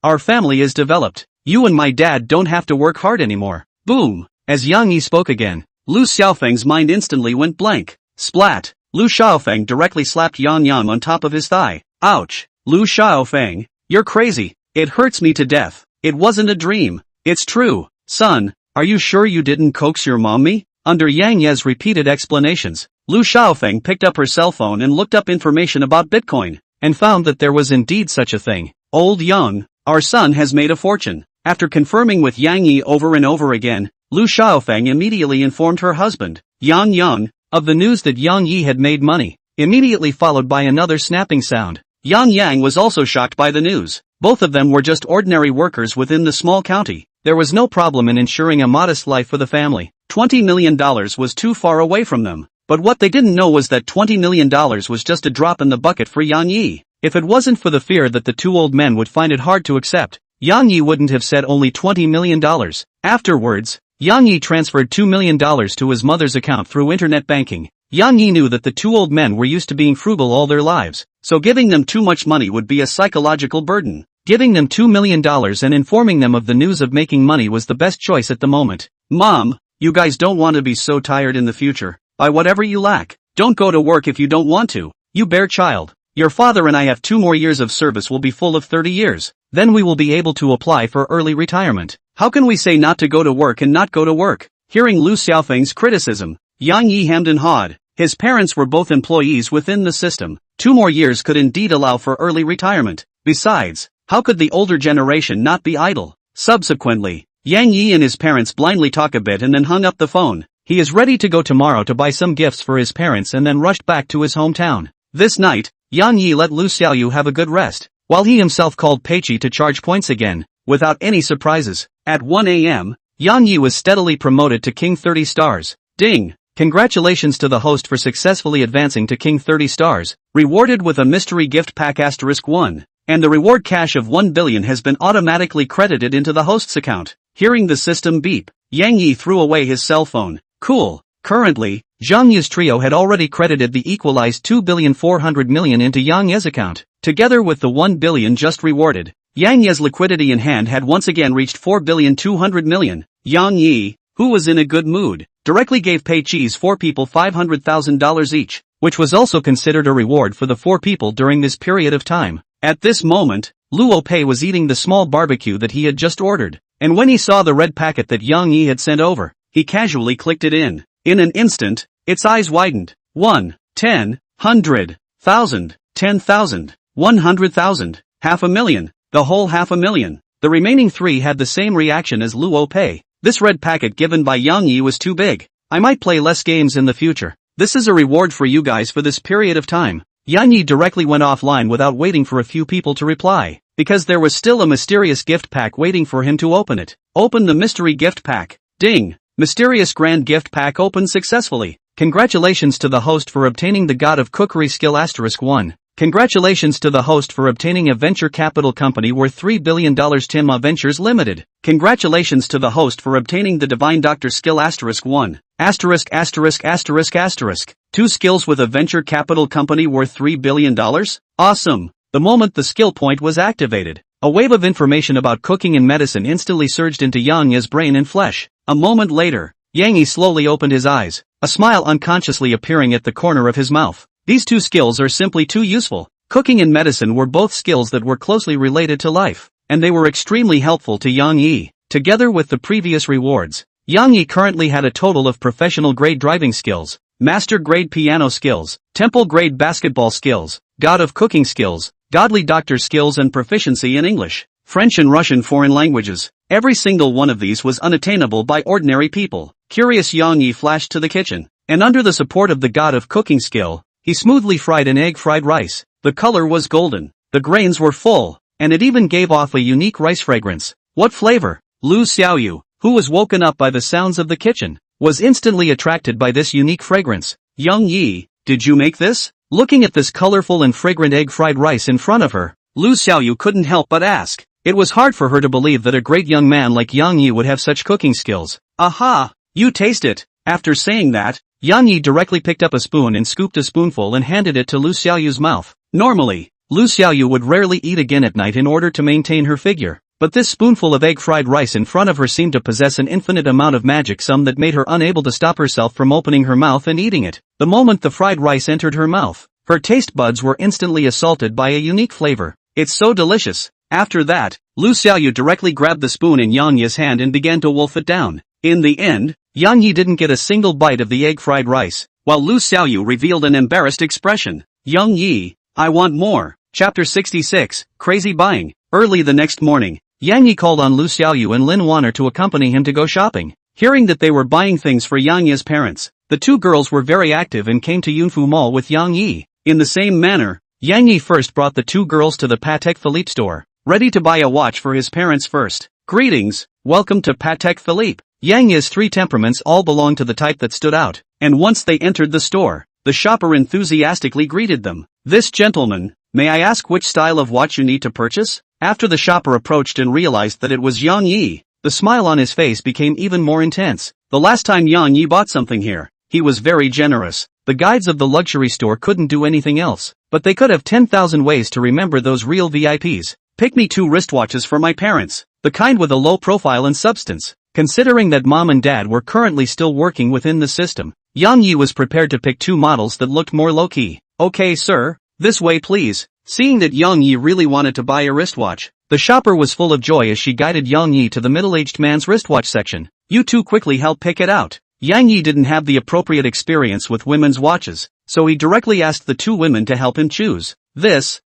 Our family is developed. You and my dad don't have to work hard anymore. Boom. As Yang Yi spoke again, Lu Xiaofeng's mind instantly went blank. Splat. Lu Xiaofeng directly slapped Yang on top of his thigh. Ouch. Lu Xiaofeng, you're crazy. It hurts me to death. It wasn't a dream. It's true. Son, are you sure you didn't coax your mommy? Under Yang Ye's repeated explanations, Lu Xiaofeng picked up her cell phone and looked up information about Bitcoin, and found that there was indeed such a thing. Old Yang, our son has made a fortune. After confirming with Yang Yi over and over again, Lu Xiaofeng immediately informed her husband, Yang, of the news that Yang Yi had made money, immediately followed by another snapping sound. Yang was also shocked by the news. Both of them were just ordinary workers within the small county. There was no problem in ensuring a modest life for the family. $20 million was too far away from them. But what they didn't know was that $20 million was just a drop in the bucket for Yang Yi. If it wasn't for the fear that the two old men would find it hard to accept, Yang Yi wouldn't have said only $20 million. Afterwards, Yang Yi transferred $2 million to his mother's account through internet banking. Yang Yi knew that the two old men were used to being frugal all their lives, so giving them too much money would be a psychological burden. Giving them $2 million and informing them of the news of making money was the best choice at the moment. Mom, you guys don't want to be so tired in the future. Buy whatever you lack. Don't go to work if you don't want to. You bare child. Your father and I have 2 more years of service will be full of 30 years. Then we will be able to apply for early retirement. How can we say not to go to work and not go to work? Hearing Lu Xiaofeng's criticism, Yang Yi hemmed and hawed. His parents were both employees within the system. 2 more years could indeed allow for early retirement. Besides, how could the older generation not be idle? Subsequently, Yang Yi and his parents blindly talk a bit and then hung up the phone. He is ready to go tomorrow to buy some gifts for his parents and then rushed back to his hometown. This night, Yang Yi let Lu Xiaoyu have a good rest, while he himself called Pippy to charge points again, without any surprises. At 1 a.m., Yang Yi was steadily promoted to King 30 stars. Ding! Congratulations to the host for successfully advancing to King 30 stars, rewarded with a mystery gift pack *1. And the reward cash of 1 billion has been automatically credited into the host's account. Hearing the system beep, Yang Yi threw away his cell phone. Cool. Currently, Zhang Yi's trio had already credited the equalized 2,400,000,000 into Yang Ye's account. Together with the 1 billion just rewarded, Yang Ye's liquidity in hand had once again reached 4,200,000,000. Yang Yi, who was in a good mood, directly gave Pei Chi's 4 people $500,000 each, which was also considered a reward for the 4 people during this period of time. At this moment, Luo Pei was eating the small barbecue that he had just ordered, and when he saw the red packet that Yang Yi had sent over, he casually clicked it in. In an instant, its eyes widened. 1, 10, 100, 1,000, 10,000, 100,000, 500,000, the whole 500,000. The remaining 3 had the same reaction as Luo Pei. This red packet given by Yang Yi was too big. I might play less games in the future. This is a reward for you guys for this period of time. Yang Yi directly went offline without waiting for a few people to reply, because there was still a mysterious gift pack waiting for him to open it. Open the mystery gift pack. Ding! Mysterious grand gift pack opened successfully. Congratulations to the host for obtaining the God of Cookery skill *1. Congratulations to the host for obtaining a venture capital company worth $3 billion Tinma Ventures Limited. Congratulations to the host for obtaining the Divine Doctor skill *1. *******. 2 skills with a venture capital company worth $3 billion? Awesome! The moment the skill point was activated, a wave of information about cooking and medicine instantly surged into Yang Ye's brain and flesh. A moment later, Yang Yi slowly opened his eyes, a smile unconsciously appearing at the corner of his mouth. These 2 skills are simply too useful. Cooking and medicine were both skills that were closely related to life, and they were extremely helpful to Yang Yi. Together with the previous rewards, Yang Yi currently had a total of professional grade driving skills, master grade piano skills, temple grade basketball skills, god of cooking skills, godly doctor skills and proficiency in English, French and Russian foreign languages. Every single one of these was unattainable by ordinary people. Curious Yang Yi flashed to the kitchen, and under the support of the god of cooking skill, he smoothly fried an egg fried rice. The color was golden, the grains were full, and it even gave off a unique rice fragrance. What flavor? Lu Xiaoyu, who was woken up by the sounds of the kitchen, was instantly attracted by this unique fragrance. Yang Yi, did you make this? Looking at this colorful and fragrant egg fried rice in front of her, Lu Xiaoyu couldn't help but ask. It was hard for her to believe that a great young man like Yang Yi would have such cooking skills. Aha! You taste it! After saying that, Yang Yi directly picked up a spoon and scooped a spoonful and handed it to Lu Xiaoyu's mouth. Normally, Lu Xiaoyu would rarely eat again at night in order to maintain her figure, but this spoonful of egg fried rice in front of her seemed to possess an infinite amount of magic, some that made her unable to stop herself from opening her mouth and eating it. The moment the fried rice entered her mouth, her taste buds were instantly assaulted by a unique flavor. It's so delicious. After that, Lu Xiaoyu directly grabbed the spoon in Yang Yi's hand and began to wolf it down. In the end, Yang Yi didn't get a single bite of the egg fried rice, while Lu Xiaoyu revealed an embarrassed expression. Yang Yi, I want more. Chapter 66, Crazy Buying. Early the next morning, Yang Yi called on Lu Xiaoyu and Lin Wanner to accompany him to go shopping. Hearing that they were buying things for Yang Yi's parents, the 2 girls were very active and came to Yunfu Mall with Yang Yi. In the same manner, Yang Yi first brought the 2 girls to the Patek Philippe store, ready to buy a watch for his parents first. Greetings, welcome to Patek Philippe. Yang Yi's 3 temperaments all belonged to the type that stood out, and once they entered the store, the shopper enthusiastically greeted them. This gentleman, may I ask which style of watch you need to purchase? After the shopper approached and realized that it was Yang Yi, the smile on his face became even more intense. The last time Yang Yi bought something here, he was very generous. The guides of the luxury store couldn't do anything else, but they could have 10,000 ways to remember those real VIPs. Pick me 2 wristwatches for my parents, the kind with a low profile and substance. Considering that mom and dad were currently still working within the system, Yang Yi was prepared to pick 2 models that looked more low-key. Okay sir, this way please. Seeing that Yang Yi really wanted to buy a wristwatch, the shopper was full of joy as she guided Yang Yi to the middle-aged man's wristwatch section. You 2 quickly help pick it out. Yang Yi didn't have the appropriate experience with women's watches, so he directly asked the 2 women to help him choose. This,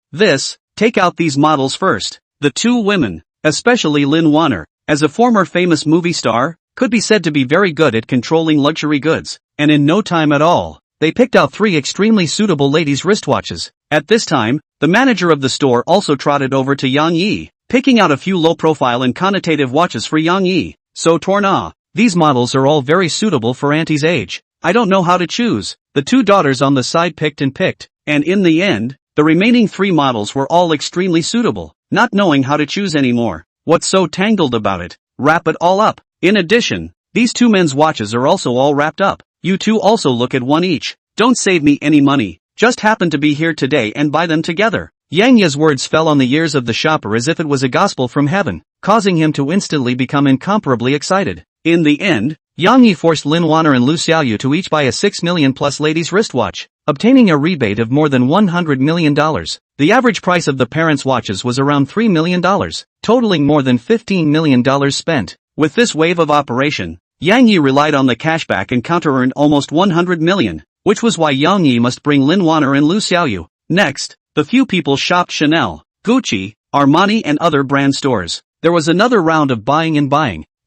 take out these models first. The 2 women, especially Lin Wanner, as a former famous movie star, could be said to be very good at controlling luxury goods, and in no time at all, they picked out 3 extremely suitable ladies' wristwatches. At this time, the manager of the store also trotted over to Yang Yi, picking out a few low-profile and connotative watches for Yang Yi. So Torna, these models are all very suitable for Auntie's age. I don't know how to choose. The 2 daughters on the side picked, and in the end, the remaining 3 models were all extremely suitable, not knowing how to choose anymore. What's so tangled about it? Wrap it all up. In addition, these 2 men's watches are also all wrapped up. You 2 also look at one each. Don't save me any money, just happen to be here today and buy them together. Yang Yi's words fell on the ears of the shopper as if it was a gospel from heaven, causing him to instantly become incomparably excited. In the end, Yang Yi forced Lin Wanner and Lu Xiaoyu to each buy a 6 million plus ladies' wristwatch, obtaining a rebate of more than $100 million. The average price of the parents' watches was around $3 million, totaling more than $15 million spent. With this wave of operation, Yang Yi relied on the cashback and counter-earned almost $100 million, which was why Yang Yi must bring Lin Wanner and Lu Xiaoyu. Next, the few people shopped Chanel, Gucci, Armani and other brand stores. There was another round of buying,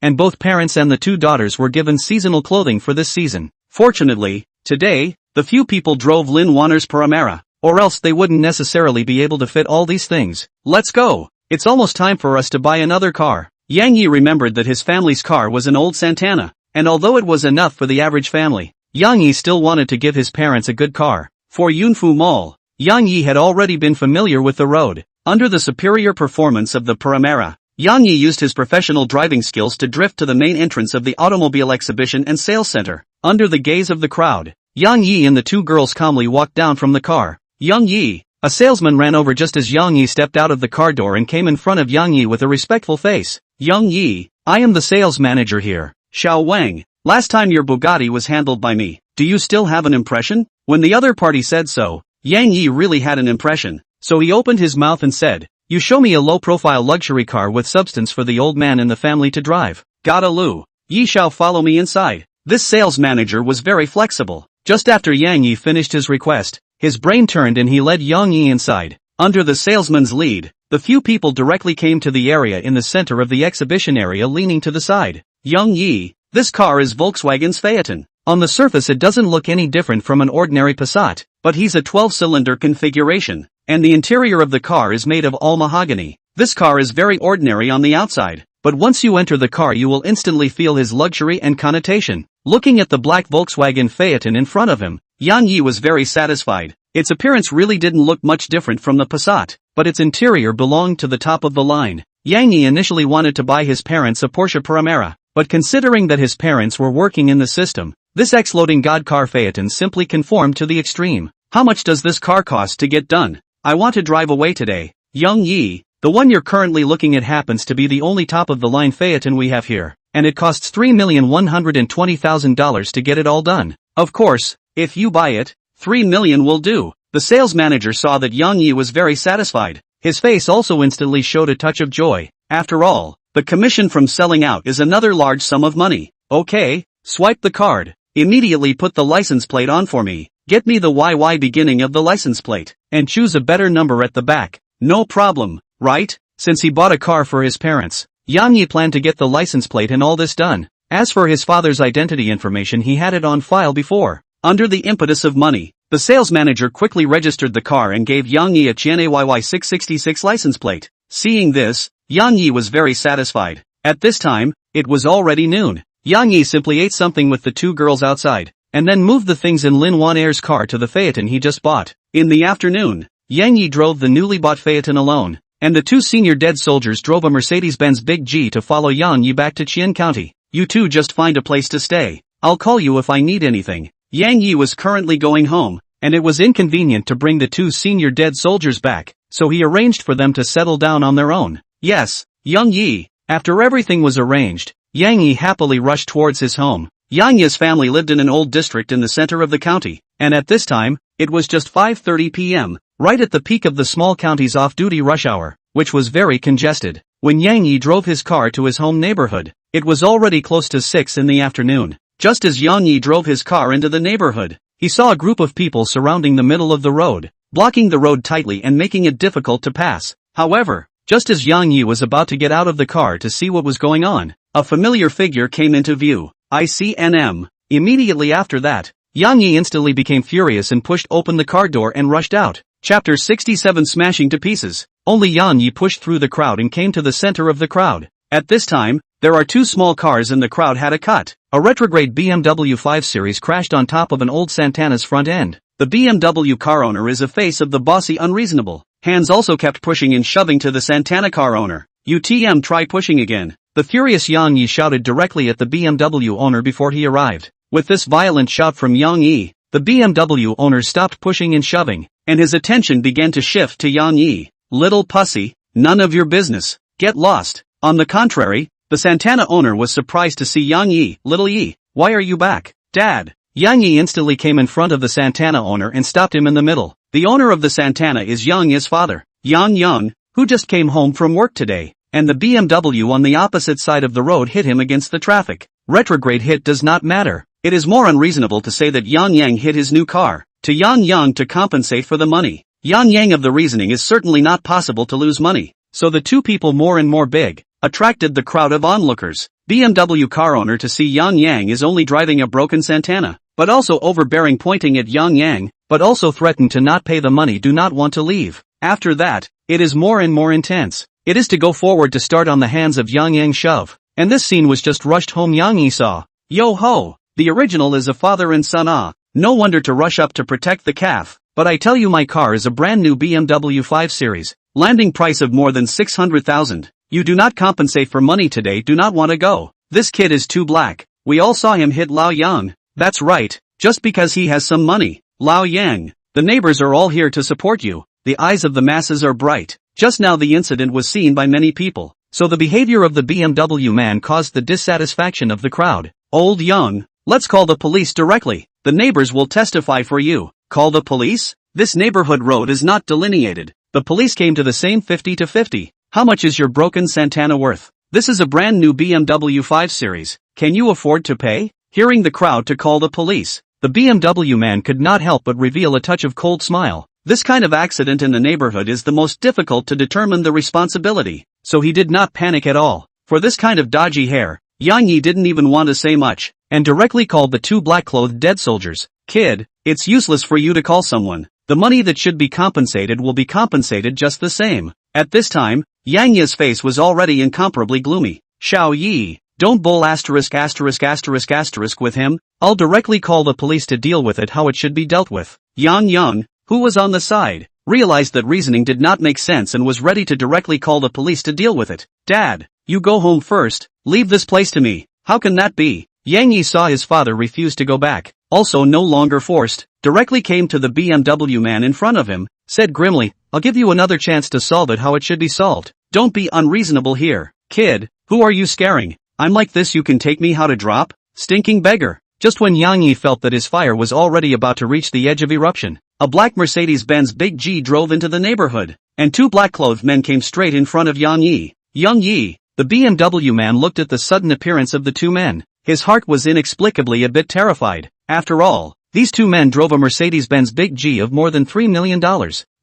and both parents and the two daughters were given seasonal clothing for this season. Fortunately, today, the few people drove Lin Wanner's Panamera, or else they wouldn't necessarily be able to fit all these things. Let's go! It's almost time for us to buy another car. Yang Yi remembered that his family's car was an old Santana, and although it was enough for the average family, Yang Yi still wanted to give his parents a good car. For Yunfu Mall, Yang Yi had already been familiar with the road. Under the superior performance of the Panamera, Yang Yi used his professional driving skills to drift to the main entrance of the automobile exhibition and sales center. Under the gaze of the crowd, Yang Yi and the two girls calmly walked down from the car. Yang Yi, a salesman ran over just as Yang Yi stepped out of the car door and came in front of Yang Yi with a respectful face. Yang Yi, I am the sales manager here, Xiao Wang. Last time your Bugatti was handled by me. Do you still have an impression? When the other party said so, Yang Yi really had an impression, so he opened his mouth and said, you show me a low-profile luxury car with substance for the old man in the family to drive. Gotta Lu, Yi shall follow me inside. This sales manager was very flexible. Just after Yang Yi finished his request, his brain turned and he led Yang Yi inside. Under the salesman's lead, the few people directly came to the area in the center of the exhibition area leaning to the side. Yang Yi, this car is Volkswagen's Phaeton. On the surface it doesn't look any different from an ordinary Passat, but he's a 12-cylinder configuration, and the interior of the car is made of all mahogany. This car is very ordinary on the outside, but once you enter the car you will instantly feel his luxury and connotation. Looking at the black Volkswagen Phaeton in front of him, Yang Yi was very satisfied. Its appearance really didn't look much different from the Passat, but its interior belonged to the top of the line. Yang Yi initially wanted to buy his parents a Porsche Panamera, but considering that his parents were working in the system, this ex-loading god car Phaeton simply conformed to the extreme. How much does this car cost to get done? I want to drive away today. Yang Yi, the one you're currently looking at happens to be the only top-of-the-line Phaeton we have here, and it costs $3,120,000 to get it all done. Of course, if you buy it, $3 million will do. The sales manager saw that Yang Yi was very satisfied. His face also instantly showed a touch of joy. After all, the commission from selling out is another large sum of money. Okay, swipe the card. Immediately put the license plate on for me. Get me the YY beginning of the license plate, and choose a better number at the back. No problem, right? Since he bought a car for his parents, Yang Yi planned to get the license plate and all this done. As for his father's identity information, he had it on file before. Under the impetus of money, the sales manager quickly registered the car and gave Yang Yi a Chian AYY 666 license plate. Seeing this, Yang Yi was very satisfied. At this time, it was already noon. Yang Yi simply ate something with the two girls outside, and then moved the things in Lin Wanner's car to the Phaeton he just bought. In the afternoon, Yang Yi drove the newly bought Phaeton alone, and the two senior dead soldiers drove a Mercedes-Benz Big G to follow Yang Yi back to Qian County. You two just find a place to stay. I'll call you if I need anything. Yang Yi was currently going home, and it was inconvenient to bring the two senior dead soldiers back, so he arranged for them to settle down on their own. Yes, Yang Yi. After everything was arranged, Yang Yi happily rushed towards his home. Yang Yi's family lived in an old district in the center of the county, and at this time, it was just 5:30 p.m., right at the peak of the small county's off-duty rush hour, which was very congested. When Yang Yi drove his car to his home neighborhood, it was already close to 6 in the afternoon. Just as Yang Yi drove his car into the neighborhood, he saw a group of people surrounding the middle of the road, blocking the road tightly and making it difficult to pass. However, just as Yang Yi was about to get out of the car to see what was going on, a familiar figure came into view. ICNM. Immediately after that, Yang Yi instantly became furious and pushed open the car door and rushed out. Chapter 67 Smashing to Pieces. Only Yang Yi pushed through the crowd and came to the center of the crowd. At this time, there are two small cars and the crowd had a cut. A retrograde BMW 5 Series crashed on top of an old Santana's front end. The BMW car owner is a face of the bossy unreasonable. Hands also kept pushing and shoving to the Santana car owner. UTM, try pushing again. The furious Yang Yi shouted directly at the BMW owner before he arrived. With this violent shout from Yang Yi, the BMW owner stopped pushing and shoving. and his attention began to shift to Yang Yi. Little pussy, none of your business. Get lost. On the contrary, the Santana owner was surprised to see Yang Yi. Little Yi, why are you back, Dad? Yang Yi instantly came in front of the Santana owner and stopped him in the middle. The owner of the Santana is Yang Yi's father, Yang, who just came home from work today, and the BMW on the opposite side of the road hit him against the traffic. Retrograde hit does not matter. It is more unreasonable to say that Yang hit his new car, to Yang to compensate for the money. Yang of the reasoning is certainly not possible to lose money, so the two people more and more big, attracted the crowd of onlookers. BMW car owner to see Yang is only driving a broken Santana, but also overbearing, pointing at Yang, but also threatened to not pay the money, do not want to leave. After that, it is more and more intense. It is to go forward to start on the hands of Yang shove. And this scene was just rushed home. Yang saw. Yo ho! The original is a father and son. No wonder to rush up to protect the calf. But I tell you, my car is a brand new BMW 5 Series. Landing price of more than 600,000. You do not compensate for money today, do not want to go. This kid is too black. We all saw him hit Lao Yang. That's right, just because he has some money. Lao Yang. The neighbors are all here to support you. The eyes of the masses are bright. Just now the incident was seen by many people. So the behavior of the BMW man caused the dissatisfaction of the crowd. Old Young, let's call the police directly. The neighbors will testify for you. Call the police? This neighborhood road is not delineated. The police came to the same 50 to 50. How much is your broken Santana worth? This is a brand new BMW 5 Series. Can you afford to pay? Hearing the crowd to call the police, the BMW man could not help but reveal a touch of cold smile. This kind of accident in the neighborhood is the most difficult to determine the responsibility, so he did not panic at all. For this kind of dodgy hair, Yang Yi didn't even want to say much, and directly called the two black-clothed dead soldiers. Kid, it's useless for you to call someone. The money that should be compensated will be compensated just the same. At this time, Yang Yi's face was already incomparably gloomy. Xiaoyu, don't bull **** with him. I'll directly call the police to deal with it how it should be dealt with. Yang, who was on the side, realized that reasoning did not make sense and was ready to directly call the police to deal with it. Dad, you go home first, leave this place to me. How can that be? Yang Yi saw his father refuse to go back, also no longer forced, directly came to the BMW man in front of him, said grimly, I'll give you another chance to solve it how it should be solved. Don't be unreasonable here. Kid, who are you scaring? I'm like this, you can take me how to drop? Stinking beggar. Just when Yang Yi felt that his fire was already about to reach the edge of eruption, a black Mercedes-Benz Big G drove into the neighborhood, and two black-clothed men came straight in front of Yang Yi. Yang Yi, the BMW man, looked at the sudden appearance of the two men. His heart was inexplicably a bit terrified. After all, these two men drove a Mercedes-Benz Big G of more than $3 million.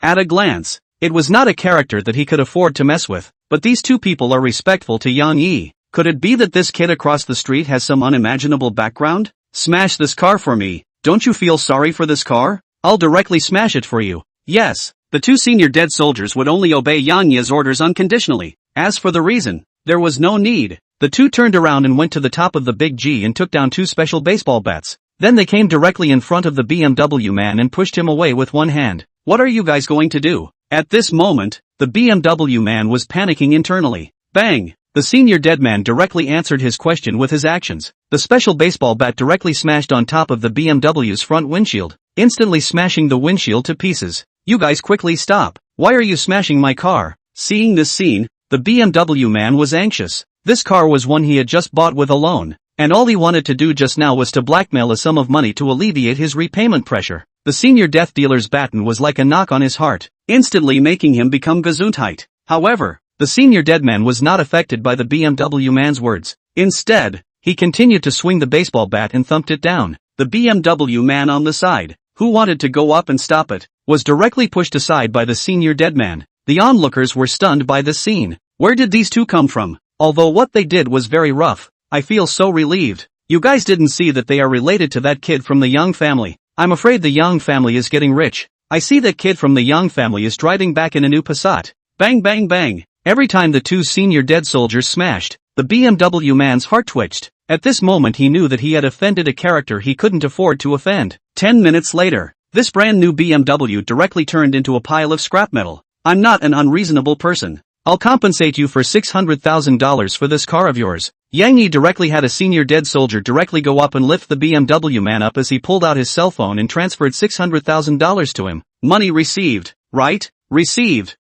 At a glance, it was not a character that he could afford to mess with, but these two people are respectful to Yang Yi. Could it be that this kid across the street has some unimaginable background? Smash this car for me. Don't you feel sorry for this car? I'll directly smash it for you. Yes, the two senior dead soldiers would only obey Yang Yi's orders unconditionally. As for the reason, there was no need. The two turned around and went to the top of the Big G and took down two special baseball bats. Then they came directly in front of the BMW man and pushed him away with one hand. What are you guys going to do? At this moment, the BMW man was panicking internally. Bang! The senior dead man directly answered his question with his actions. The special baseball bat directly smashed on top of the BMW's front windshield, instantly smashing the windshield to pieces. You guys quickly stop. Why are you smashing my car? Seeing this scene, the BMW man was anxious. This car was one he had just bought with a loan, and all he wanted to do just now was to blackmail a sum of money to alleviate his repayment pressure. The senior death dealer's baton was like a knock on his heart, instantly making him become Gesundheit. However, the senior dead man was not affected by the BMW man's words. Instead, he continued to swing the baseball bat and thumped it down. The BMW man on the side, who wanted to go up and stop it, was directly pushed aside by the senior dead man. The onlookers were stunned by this scene. Where did these two come from? Although what they did was very rough, I feel so relieved. You guys didn't see that they are related to that kid from the Young family. I'm afraid the Young family is getting rich. I see that kid from the Young family is driving back in a new Passat. Bang bang bang. Every time the two senior dead soldiers smashed, the BMW man's heart twitched. At this moment he knew that he had offended a character he couldn't afford to offend. 10 minutes later, this brand new BMW directly turned into a pile of scrap metal. I'm not an unreasonable person. I'll compensate you for $600,000 for this car of yours. Yang Yi directly had a senior dead soldier directly go up and lift the BMW man up as he pulled out his cell phone and transferred $600,000 to him. Money received, right? Received.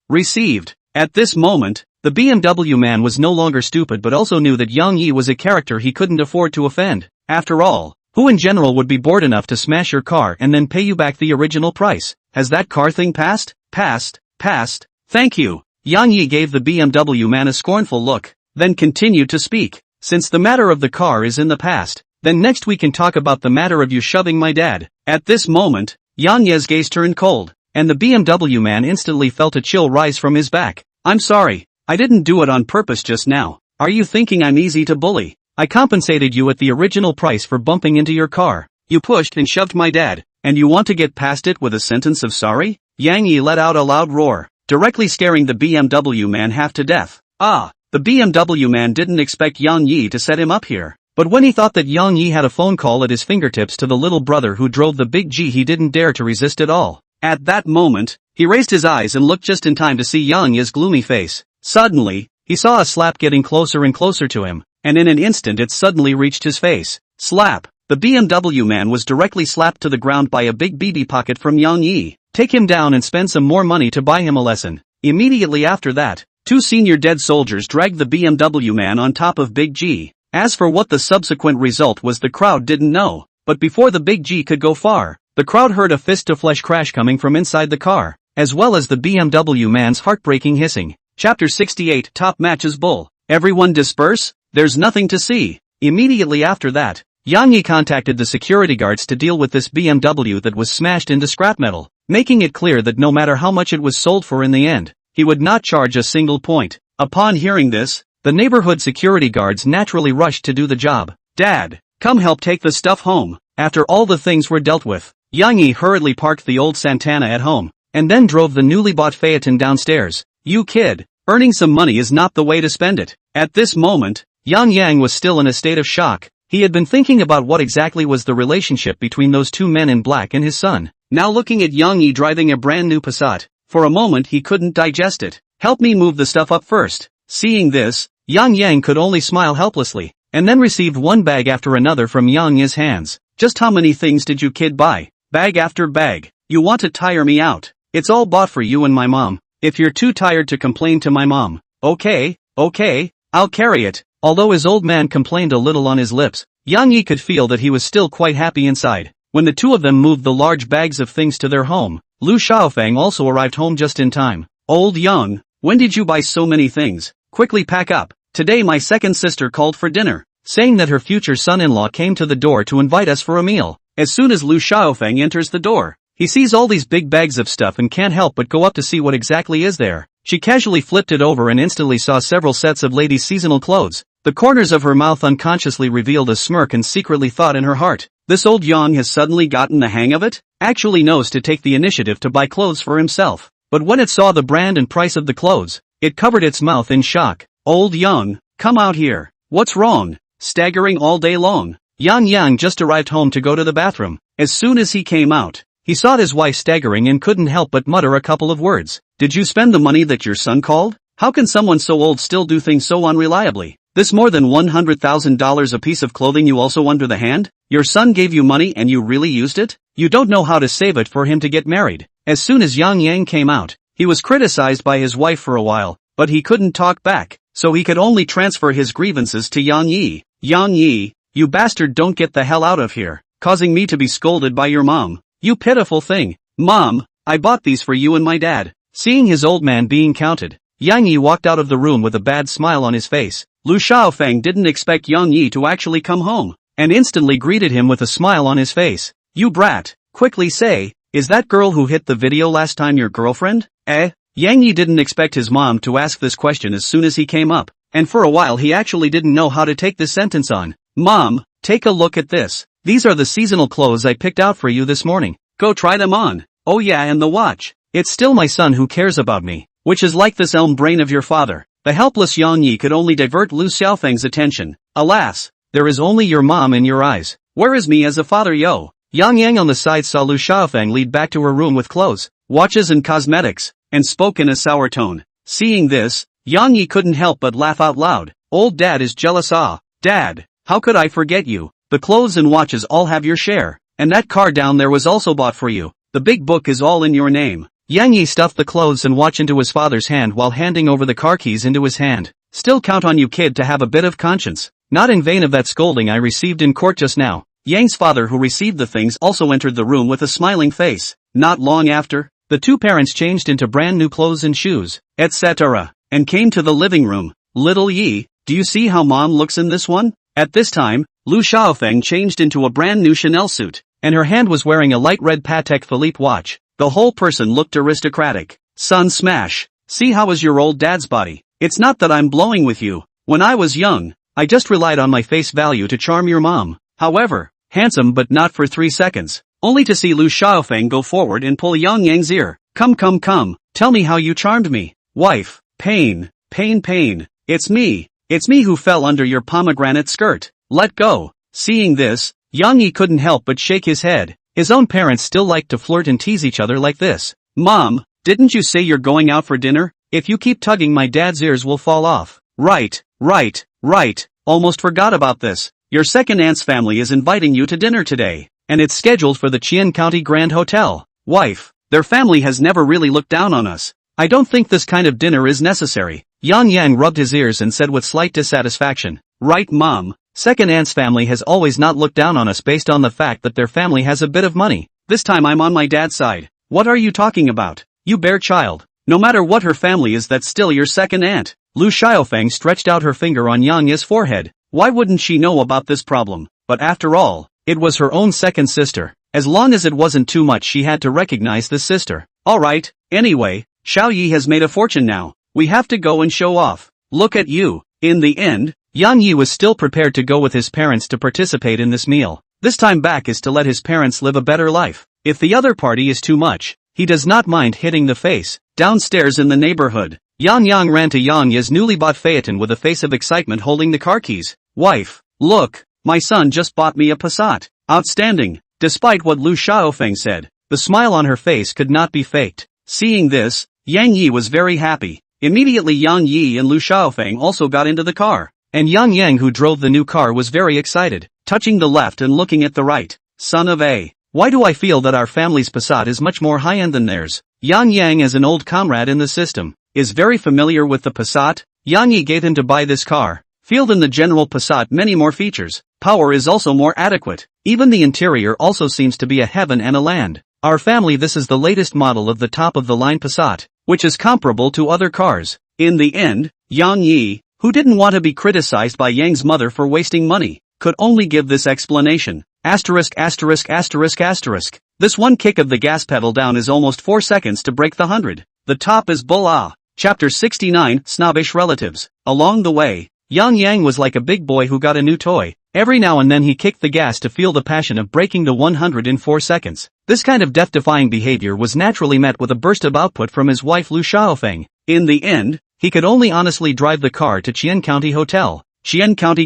At this moment, the BMW man was no longer stupid but also knew that Yang Yi was a character he couldn't afford to offend. After all, who in general would be bored enough to smash your car and then pay you back the original price? Has that car thing passed? Passed. Thank you. Yang Yi gave the BMW man a scornful look, then continued to speak. Since the matter of the car is in the past, then next we can talk about the matter of you shoving my dad. At this moment, Yang Ye's gaze turned cold, and the BMW man instantly felt a chill rise from his back. I'm sorry, I didn't do it on purpose just now. Are you thinking I'm easy to bully? I compensated you at the original price for bumping into your car. You pushed and shoved my dad, and you want to get past it with a sentence of sorry? Yang Yi let out a loud roar, directly scaring the BMW man half to death. The BMW man didn't expect Yang Yi to set him up here, but when he thought that Yang Yi had a phone call at his fingertips to the little brother who drove the big G, he didn't dare to resist at all. At that moment, he raised his eyes and looked just in time to see Yang Yi's gloomy face. Suddenly, he saw a slap getting closer and closer to him, and in an instant it suddenly reached his face. Slap! The BMW man was directly slapped to the ground by a big BB pocket from Yang Yi. Take him down and spend some more money to buy him a lesson. Immediately after that, two senior dead soldiers dragged the BMW man on top of Big G. As for what the subsequent result was, the crowd didn't know, but before the Big G could go far, the crowd heard a fist-to-flesh crash coming from inside the car, as well as the BMW man's heartbreaking hissing. Chapter 68 Top Matches Bull. Everyone disperse? There's nothing to see. Immediately after that, Yang Yi contacted the security guards to deal with this BMW that was smashed into scrap metal, making it clear that no matter how much it was sold for in the end, he would not charge a single point. Upon hearing this, the neighborhood security guards naturally rushed to do the job. Dad, come help take the stuff home. After all the things were dealt with, Yang Yi hurriedly parked the old Santana at home, and then drove the newly bought Phaeton downstairs. You kid, earning some money is not the way to spend it. At this moment, Yang was still in a state of shock. He had been thinking about what exactly was the relationship between those two men in black and his son. Now looking at Yang Yi driving a brand new Passat, for a moment he couldn't digest it. Help me move the stuff up first. Seeing this, Yang could only smile helplessly, and then received one bag after another from Yang Yi's hands. Just how many things did you kid buy? Bag after bag. You want to tire me out. It's all bought for you and my mom. If you're too tired to complain to my mom. Okay, I'll carry it. Although his old man complained a little on his lips, Yang Yi could feel that he was still quite happy inside. When the two of them moved the large bags of things to their home, Lu Xiaofeng also arrived home just in time. Old Yang, when did you buy so many things? Quickly pack up. Today my second sister called for dinner, saying that her future son-in-law came to the door to invite us for a meal. As soon as Lu Xiaofeng enters the door, he sees all these big bags of stuff and can't help but go up to see what exactly is there. She casually flipped it over and instantly saw several sets of ladies' seasonal clothes. The corners of her mouth unconsciously revealed a smirk and secretly thought in her heart, this old Yang has suddenly gotten the hang of it? Actually knows to take the initiative to buy clothes for himself. But when it saw the brand and price of the clothes, it covered its mouth in shock. Old Yang, come out here. What's wrong? Staggering all day long. Yang just arrived home to go to the bathroom. As soon as he came out, he saw his wife staggering and couldn't help but mutter a couple of words. Did you spend the money that your son called? How can someone so old still do things so unreliably? This more than $100,000 a piece of clothing you also under the hand? Your son gave you money and you really used it? You don't know how to save it for him to get married. As soon as Yang came out, he was criticized by his wife for a while, but he couldn't talk back, so he could only transfer his grievances to Yang Yi. Yang Yi, you bastard, don't get the hell out of here, causing me to be scolded by your mom. You pitiful thing. Mom, I bought these for you and my dad. Seeing his old man being counted, Yang Yi walked out of the room with a bad smile on his face. Lu Xiaofeng didn't expect Yang Yi to actually come home, and instantly greeted him with a smile on his face. You brat, quickly say, is that girl who hit the video last time your girlfriend? Yang Yi didn't expect his mom to ask this question as soon as he came up, and for a while he actually didn't know how to take this sentence on. Mom, take a look at this. These are the seasonal clothes I picked out for you this morning. Go try them on. Oh yeah, and the watch. It's still my son who cares about me, which is like this elm brain of your father. The helpless Yang Yi could only divert Lu Xiaofeng's attention. Alas, there is only your mom in your eyes. Where is me as a father, yo? Yang on the side saw Lu Xiaofeng lead back to her room with clothes, watches and cosmetics, and spoke in a sour tone. Seeing this, Yang Yi couldn't help but laugh out loud. Old dad is jealous. Ah, dad, how could I forget you? The clothes and watches all have your share. And that car down there was also bought for you. The big book is all in your name. Yang Yi stuffed the clothes and watch into his father's hand while handing over the car keys into his hand. Still count on you, kid, to have a bit of conscience. Not in vain of that scolding I received in court just now. Yang's father, who received the things, also entered the room with a smiling face. Not long after, the two parents changed into brand new clothes and shoes, etc., and came to the living room. Little Yi, do you see how mom looks in this one? At this time, Lu Xiaofeng changed into a brand new Chanel suit, and her hand was wearing a light red Patek Philippe watch. The whole person looked aristocratic. Son, smash. See how is your old dad's body? It's not that I'm blowing with you. When I was young, I just relied on my face value to charm your mom. However, handsome but not for 3 seconds. Only to see Lu Xiaofeng go forward and pull Yang Yang's ear. Come, tell me how you charmed me. Wife, pain. It's me who fell under your pomegranate skirt. Let go. Seeing this, Yang Yi couldn't help but shake his head. His own parents still like to flirt and tease each other like this. Mom, didn't you say you're going out for dinner? If you keep tugging, my dad's ears will fall off. Right. Almost forgot about this. Your second aunt's family is inviting you to dinner today, and it's scheduled for the Qian County Grand Hotel. Wife, their family has never really looked down on us. I don't think this kind of dinner is necessary. Yang Yang rubbed his ears and said with slight dissatisfaction. Right, Mom. Second aunt's family has always not looked down on us based on the fact that their family has a bit of money. This time I'm on my dad's side. What are you talking about? You bare child. No matter what her family is, that's still your second aunt. Lu Xiaofeng stretched out her finger on Yang Yi's forehead. Why wouldn't she know about this problem? But after all, it was her own second sister. As long as it wasn't too much, she had to recognize this sister. Alright, anyway, Xiaoyu has made a fortune now. We have to go and show off. Look at you. In the end, Yang Yi was still prepared to go with his parents to participate in this meal. This time back is to let his parents live a better life. If the other party is too much, he does not mind hitting the face. Downstairs in the neighborhood, Yang ran to Yang Yi's newly bought phaeton with a face of excitement holding the car keys. Wife, look, my son just bought me a Passat. Outstanding. Despite what Lu Xiaofeng said, the smile on her face could not be faked. Seeing this, Yang Yi was very happy. Immediately Yang Yi and Lu Xiaofeng also got into the car. And Yang Yang, who drove the new car, was very excited, touching the left and looking at the right. Son of a, why do I feel that our family's Passat is much more high-end than theirs? Yang Yang, as an old comrade in the system, is very familiar with the Passat. Yang Yi gave him to buy this car. Feel than the general Passat many more features. Power is also more adequate. Even the interior also seems to be a heaven and a land. Our family, this is the latest model of the top-of-the-line Passat, which is comparable to other cars. In the end, Yang Yi, who didn't want to be criticized by Yang's mother for wasting money, could only give this explanation. Asterisk. This one kick of the gas pedal down is almost 4 seconds to break the 100. The top is bull. Chapter 69, Snobbish Relatives. Along the way, Yang Yang was like a big boy who got a new toy. Every now and then he kicked the gas to feel the passion of breaking the 100 in 4 seconds. This kind of death-defying behavior was naturally met with a burst of output from his wife Lu Xiaofeng. In the end, he could only honestly drive the car to Qian County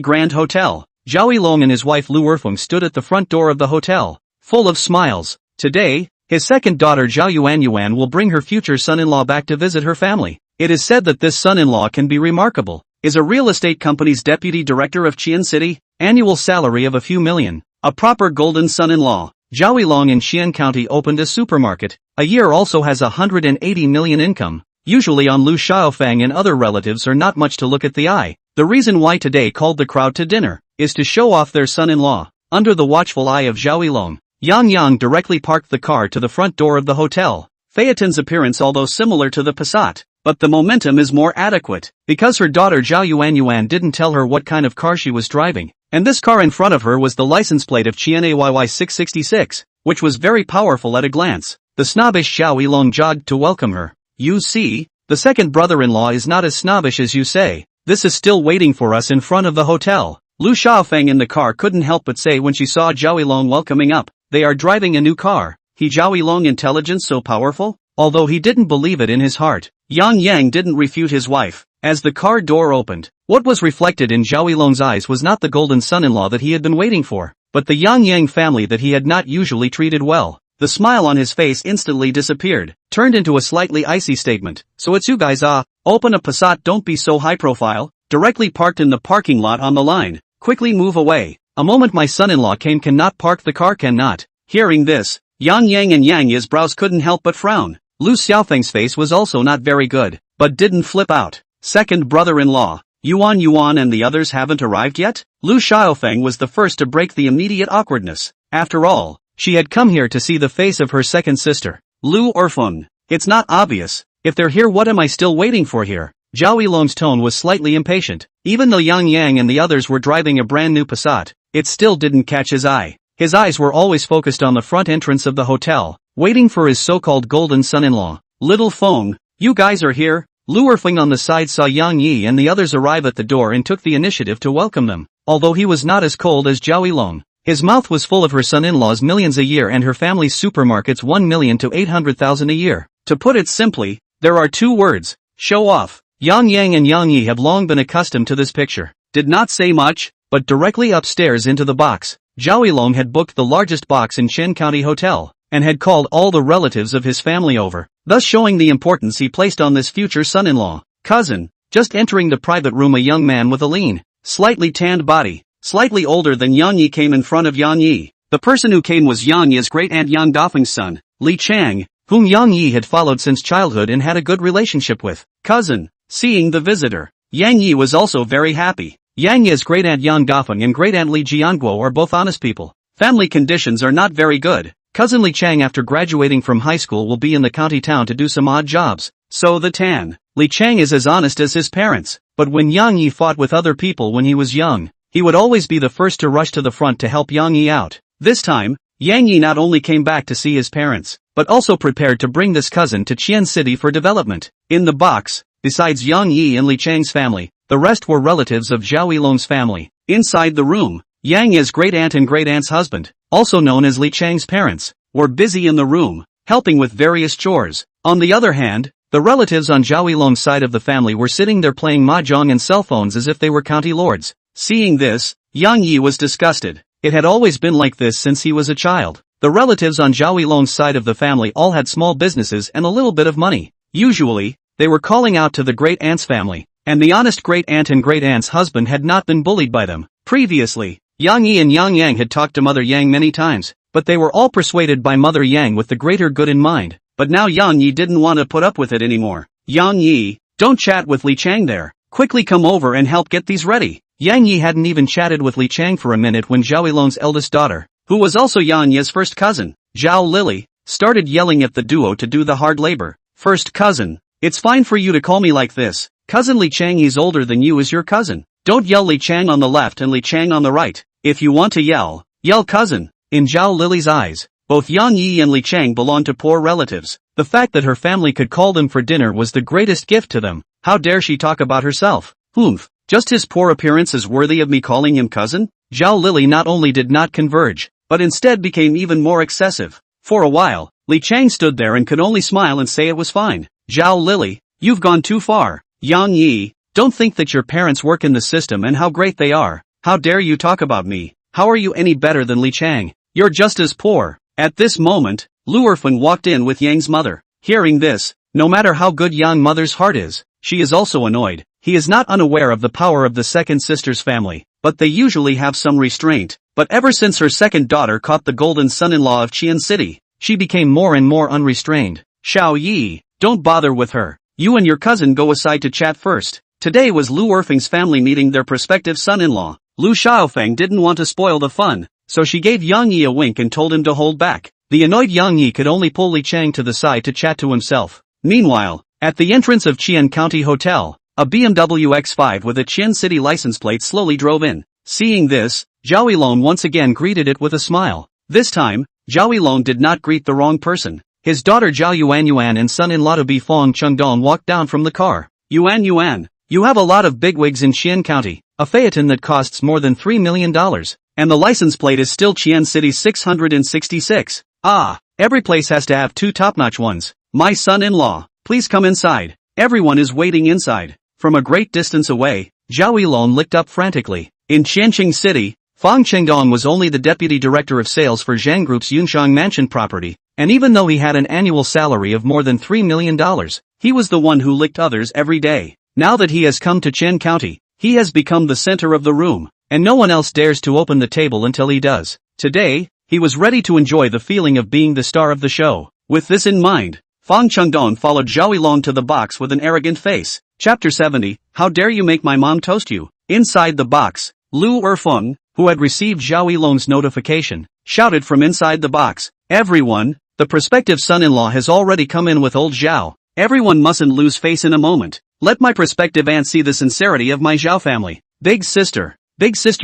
Grand Hotel. Zhao Yilong and his wife Lu Erfeng stood at the front door of the hotel, full of smiles. Today, his second daughter Zhao Yuan will bring her future son-in-law back to visit her family. It is said that this son-in-law can be remarkable. Is a real estate company's deputy director of Qian City, annual salary of a few million, a proper golden son-in-law. Zhao Yilong in Qian County opened a supermarket, a year also has 180 million income. Usually on Lu Xiaofeng and other relatives are not much to look at the eye. The reason why today called the crowd to dinner, is to show off their son-in-law. Under the watchful eye of Zhao Yilong, Yang Yang directly parked the car to the front door of the hotel. Phaeton's appearance although similar to the Passat, but the momentum is more adequate, because her daughter Zhao Yuan didn't tell her what kind of car she was driving, and this car in front of her was the license plate of Qian Ayy 666, which was very powerful at a glance. The snobbish Zhao Yilong jogged to welcome her. You see, the second brother-in-law is not as snobbish as you say. This is still waiting for us in front of the hotel. Lu Xiaofeng in the car couldn't help but say when she saw Zhao Yilong welcoming up, they are driving a new car. Zhao Yilong intelligence so powerful? Although he didn't believe it in his heart, Yang Yang didn't refute his wife. As the car door opened, what was reflected in Zhao Yilong's eyes was not the golden son-in-law that he had been waiting for, but the Yang Yang family that he had not usually treated well. The smile on his face instantly disappeared, turned into a slightly icy statement. So it's you guys, Open a Passat, don't be so high profile, directly parked in the parking lot on the line, quickly move away. A moment my son-in-law cannot park the car cannot. Hearing this, Yang Yang and Yang Yi's brows couldn't help but frown. Lu Xiaofeng's face was also not very good, but didn't flip out. Second brother-in-law, Yuan and the others haven't arrived yet? Lu Xiaofeng was the first to break the immediate awkwardness. After all, she had come here to see the face of her second sister, Lu Erfeng. It's not obvious. If they're here, what am I still waiting for here? Zhao Yilong's tone was slightly impatient. Even though Yang Yang and the others were driving a brand new Passat, it still didn't catch his eye. His eyes were always focused on the front entrance of the hotel, waiting for his so-called golden son-in-law. Little Feng, you guys are here? Lu Erfeng on the side saw Yang Yi and the others arrive at the door and took the initiative to welcome them. Although he was not as cold as Zhao Yilong, his mouth was full of her son-in-law's millions a year and her family's supermarket's 1 million to 800,000 a year. To put it simply, there are two words: show off. Yang Yang and Yang Yi have long been accustomed to this picture. Did not say much, but directly upstairs into the box, Zhao Yilong had booked the largest box in Chen County Hotel, and had called all the relatives of his family over, thus showing the importance he placed on this future son-in-law. Cousin, just entering the private room, a young man with a lean, slightly tanned body, slightly older than Yang Yi, came in front of Yang Yi. The person who came was Yang Yi's great-aunt Yang Dafeng's son, Li Chang, whom Yang Yi had followed since childhood and had a good relationship with. Cousin. Seeing the visitor, Yang Yi was also very happy. Yang Yi's great-aunt Yang Dafeng and great-aunt Li Jianguo are both honest people. Family conditions are not very good. Cousin Li Chang, after graduating from high school, will be in the county town to do some odd jobs. So the tan, Li Chang, is as honest as his parents. But when Yang Yi fought with other people when he was young, he would always be the first to rush to the front to help Yang Yi out. This time, Yang Yi not only came back to see his parents, but also prepared to bring this cousin to Qian City for development. In the box, besides Yang Yi and Li Chang's family, the rest were relatives of Zhao Yilong's family. Inside the room, Yang Yi's great-aunt and great-aunt's husband, also known as Li Chang's parents, were busy in the room, helping with various chores. On the other hand, the relatives on Zhao Yilong's side of the family were sitting there playing mahjong and cell phones as if they were county lords. Seeing this, Yang Yi was disgusted. It had always been like this since he was a child. The relatives on Zhao Yilong's side of the family all had small businesses and a little bit of money. Usually, they were calling out to the great-aunt's family, and the honest great-aunt and great-aunt's husband had not been bullied by them. Previously, Yang Yi and Yang Yang had talked to Mother Yang many times, but they were all persuaded by Mother Yang with the greater good in mind. But now Yang Yi didn't want to put up with it anymore. Yang Yi, don't chat with Li Chang there. Quickly come over and help get these ready. Yang Yi hadn't even chatted with Li Chang for a minute when Zhao Yilong's eldest daughter, who was also Yang Yi's first cousin, Zhao Lily, started yelling at the duo to do the hard labor. First cousin, it's fine for you to call me like this. Cousin Li Chang, he's older than you, is your cousin. Don't yell Li Chang on the left and Li Chang on the right. If you want to yell, yell cousin. In Zhao Lily's eyes, both Yang Yi and Li Chang belonged to poor relatives. The fact that her family could call them for dinner was the greatest gift to them. How dare she talk about herself? Just his poor appearance is worthy of me calling him cousin? Zhao Lily not only did not converge, but instead became even more excessive. For a while, Li Chang stood there and could only smile and say it was fine. Zhao Lily, you've gone too far. Yang Yi, don't think that your parents work in the system and how great they are. How dare you talk about me? How are you any better than Li Chang? You're just as poor. At this moment, Lu Erfeng walked in with Yang's mother. Hearing this, no matter how good Yang mother's heart is, she is also annoyed. He is not unaware of the power of the second sister's family, but they usually have some restraint. But ever since her second daughter caught the golden son-in-law of Qian City, she became more and more unrestrained. Xiao Yi, don't bother with her. You and your cousin go aside to chat first. Today was Lu Erfeng's family meeting their prospective son-in-law. Lu Xiaofeng didn't want to spoil the fun, so she gave Yang Yi a wink and told him to hold back. The annoyed Yang Yi could only pull Li Chang to the side to chat to himself. Meanwhile, at the entrance of Qian County Hotel, a BMW X5 with a Qian City license plate slowly drove in. Seeing this, Zhao Yilong once again greeted it with a smile. This time, Zhao Yilong did not greet the wrong person. His daughter Zhao Yuan and son-in-law Bi Fong Chengdong walked down from the car. Yuan, you have a lot of bigwigs in Qian County, a phaeton that costs more than $3 million, and the license plate is still Qian City 666. Every place has to have two top-notch ones. My son-in-law, please come inside. Everyone is waiting inside. From a great distance away, Zhao Yilong looked up frantically. In Qianqing City, Fong Chengdong was only the deputy director of sales for Zhang Group's Yunshang mansion property, and even though he had an annual salary of more than $3 million, He was the one who licked others every day. Now that he has come to Chen County, he has become the center of the room, and no one else dares to open the table until he does. Today, he was ready to enjoy the feeling of being the star of the show. With this in mind, Fang Chengdong followed Zhao Yilong to the box with an arrogant face. Chapter 70, How dare you make my mom toast you? Inside the box, Lu Erfeng, who had received Zhao Yilong's notification, shouted from inside the box, "Everyone, the prospective son-in-law has already come in with old Zhao. Everyone mustn't lose face in a moment. Let my prospective aunt see the sincerity of my Zhao family. Big sister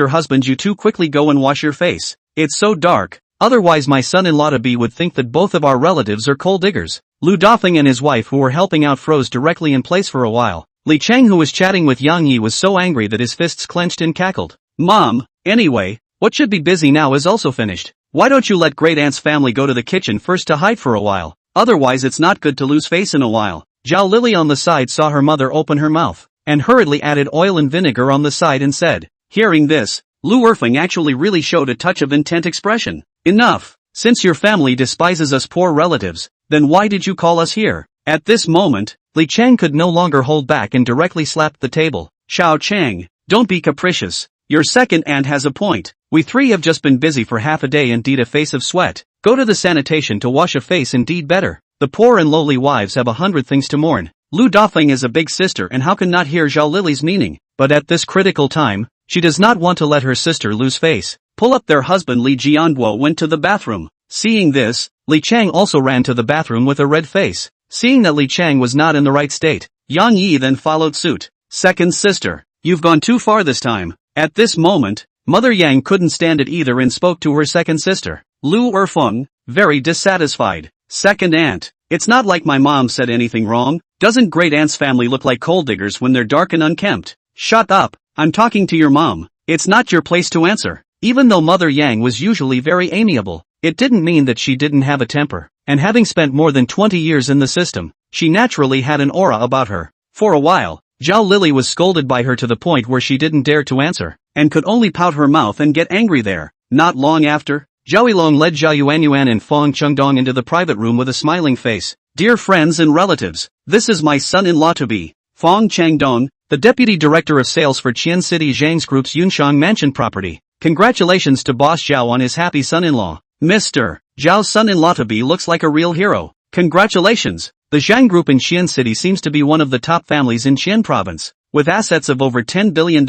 husband, you two quickly go and wash your face. It's so dark, otherwise my son-in-law-to-be would think that both of our relatives are coal diggers." Lu Dafeng and his wife who were helping out froze directly in place for a while. Li Cheng, who was chatting with Yang Yi, was so angry that his fists clenched and cackled. "Mom, anyway, what should be busy now is also finished. Why don't you let great aunt's family go to the kitchen first to hide for a while? Otherwise it's not good to lose face in a while." Zhao Lily on the side saw her mother open her mouth, and hurriedly added oil and vinegar on the side and said. Hearing this, Lu Erfeng actually really showed a touch of intent expression. "Enough, since your family despises us poor relatives, then why did you call us here?" At this moment, Li Cheng could no longer hold back and directly slapped the table. "Xiao Cheng, don't be capricious. Your second aunt has a point. We three have just been busy for half a day, indeed a face of sweat. Go to the sanitation to wash a face, indeed better. The poor and lowly wives have 100 things to mourn." Lu Dafeng is a big sister and how can not hear Zhao Lily's meaning, but at this critical time, she does not want to let her sister lose face. Pull up their husband Li Jianguo went to the bathroom. Seeing this, Li Chang also ran to the bathroom with a red face. Seeing that Li Chang was not in the right state, Yang Yi then followed suit. "Second sister, you've gone too far this time." At this moment, Mother Yang couldn't stand it either and spoke to her second sister. Lu Erfeng, very dissatisfied. "Second aunt, it's not like my mom said anything wrong. Doesn't great aunt's family look like coal diggers when they're dark and unkempt?" "Shut up, I'm talking to your mom. It's not your place to answer." Even though Mother Yang was usually very amiable, it didn't mean that she didn't have a temper, and having spent more than 20 years in the system, she naturally had an aura about her. For a while, Zhao Lily was scolded by her to the point where she didn't dare to answer, and could only pout her mouth and get angry there. Not long after, Zhao Yilong led Zhao Yuanyuan and Fang Chengdong into the private room with a smiling face. "Dear friends and relatives, this is my son-in-law-to-be, Fang Chengdong, the Deputy Director of Sales for Qian City Zhang's Group's Yunshang Mansion property. Congratulations to Boss Zhao on his happy son-in-law. Mr. Zhao's son-in-law-to-be looks like a real hero. Congratulations." The Zhang Group in Qian City seems to be one of the top families in Qian Province, with assets of over $10 billion.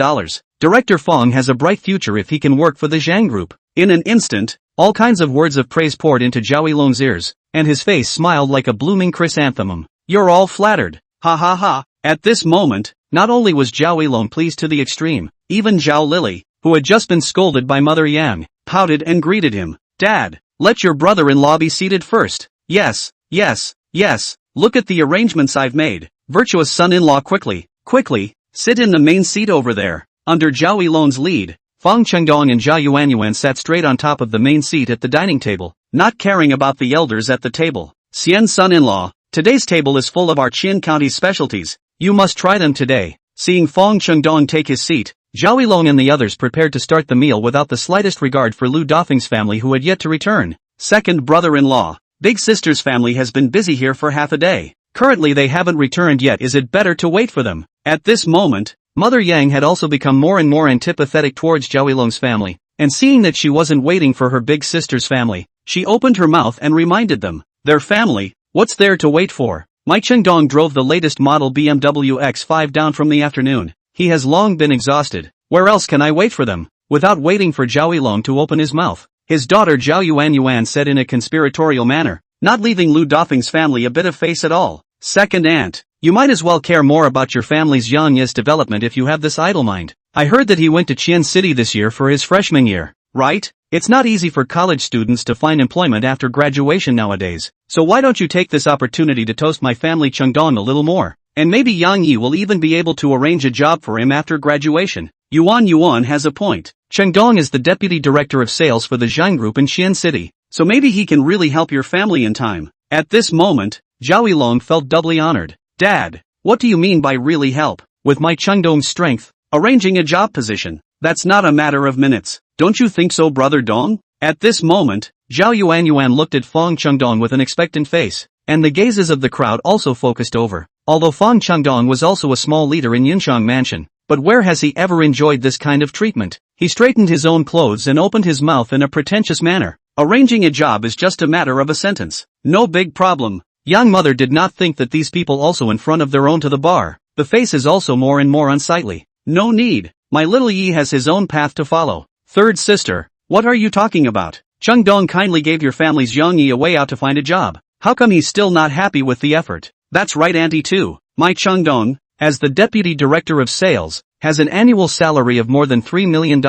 Director Fang has a bright future if he can work for the Zhang Group. In an instant, all kinds of words of praise poured into Zhao Yilong's ears, and his face smiled like a blooming chrysanthemum. "You're all flattered. Ha ha ha." At this moment, not only was Zhao Yilong pleased to the extreme, even Zhao Lily, who had just been scolded by Mother Yang, pouted and greeted him. "Dad, let your brother-in-law be seated first." "Yes, yes, yes. Look at the arrangements I've made." Virtuous son-in-law, quickly, sit in the main seat over there. Under Zhao Yilong's lead, Fang Chengdong and Zhao Yuanyuan sat straight on top of the main seat at the dining table, not caring about the elders at the table. "Xian son-in-law, today's table is full of our Qian County specialties. You must try them today." Seeing Fang Chengdong take his seat, Zhao Yilong and the others prepared to start the meal without the slightest regard for Lu Dafeng's family who had yet to return. "Second brother-in-law, big sister's family has been busy here for half a day. Currently they haven't returned yet. Is it better to wait for them?" At this moment, Mother Yang had also become more and more antipathetic towards Zhao Yilong's family, and seeing that she wasn't waiting for her big sister's family, she opened her mouth and reminded them. "Their family? What's there to wait for? My Chengdong drove the latest model BMW X5 down from the afternoon. He has long been exhausted. Where else can I wait for them?" Without waiting for Zhao Yilong to open his mouth, his daughter Zhao Yuanyuan said in a conspiratorial manner, not leaving Lu Dafeng's family a bit of face at all. "Second aunt, you might as well care more about your family's young year's development if you have this idle mind. I heard that he went to Qian City this year for his freshman year, right? It's not easy for college students to find employment after graduation nowadays, so why don't you take this opportunity to toast my family Chengdong a little more? And maybe Yang Yi will even be able to arrange a job for him after graduation." Yuan has a point. Chengdong is the Deputy Director of Sales for the Zhang Group in Qian City, so maybe he can really help your family in time. At this moment, Zhao Yilong felt doubly honored. "Dad, what do you mean by really help? With my Chengdong's strength, arranging a job position, that's not a matter of minutes. Don't you think so, Brother Dong?" At this moment, Zhao Yuanyuan looked at Fang Chengdong with an expectant face, and the gazes of the crowd also focused over. although Fang Chengdong was also a small leader in Yunchang Mansion. But where has he ever enjoyed this kind of treatment? He straightened his own clothes and opened his mouth in a pretentious manner. Arranging a job is just a matter of a sentence. No big problem. Young mother did not think that these people also in front of their own to the bar. The face is also more and more unsightly. No need. My little Yi has his own path to follow. Third sister, what are you talking about? Chengdong kindly gave your family's young Yi a way out to find a job. How come he's still not happy with the effort? That's right, auntie too. My Chengdong, as the deputy director of sales, has an annual salary of more than $3 million,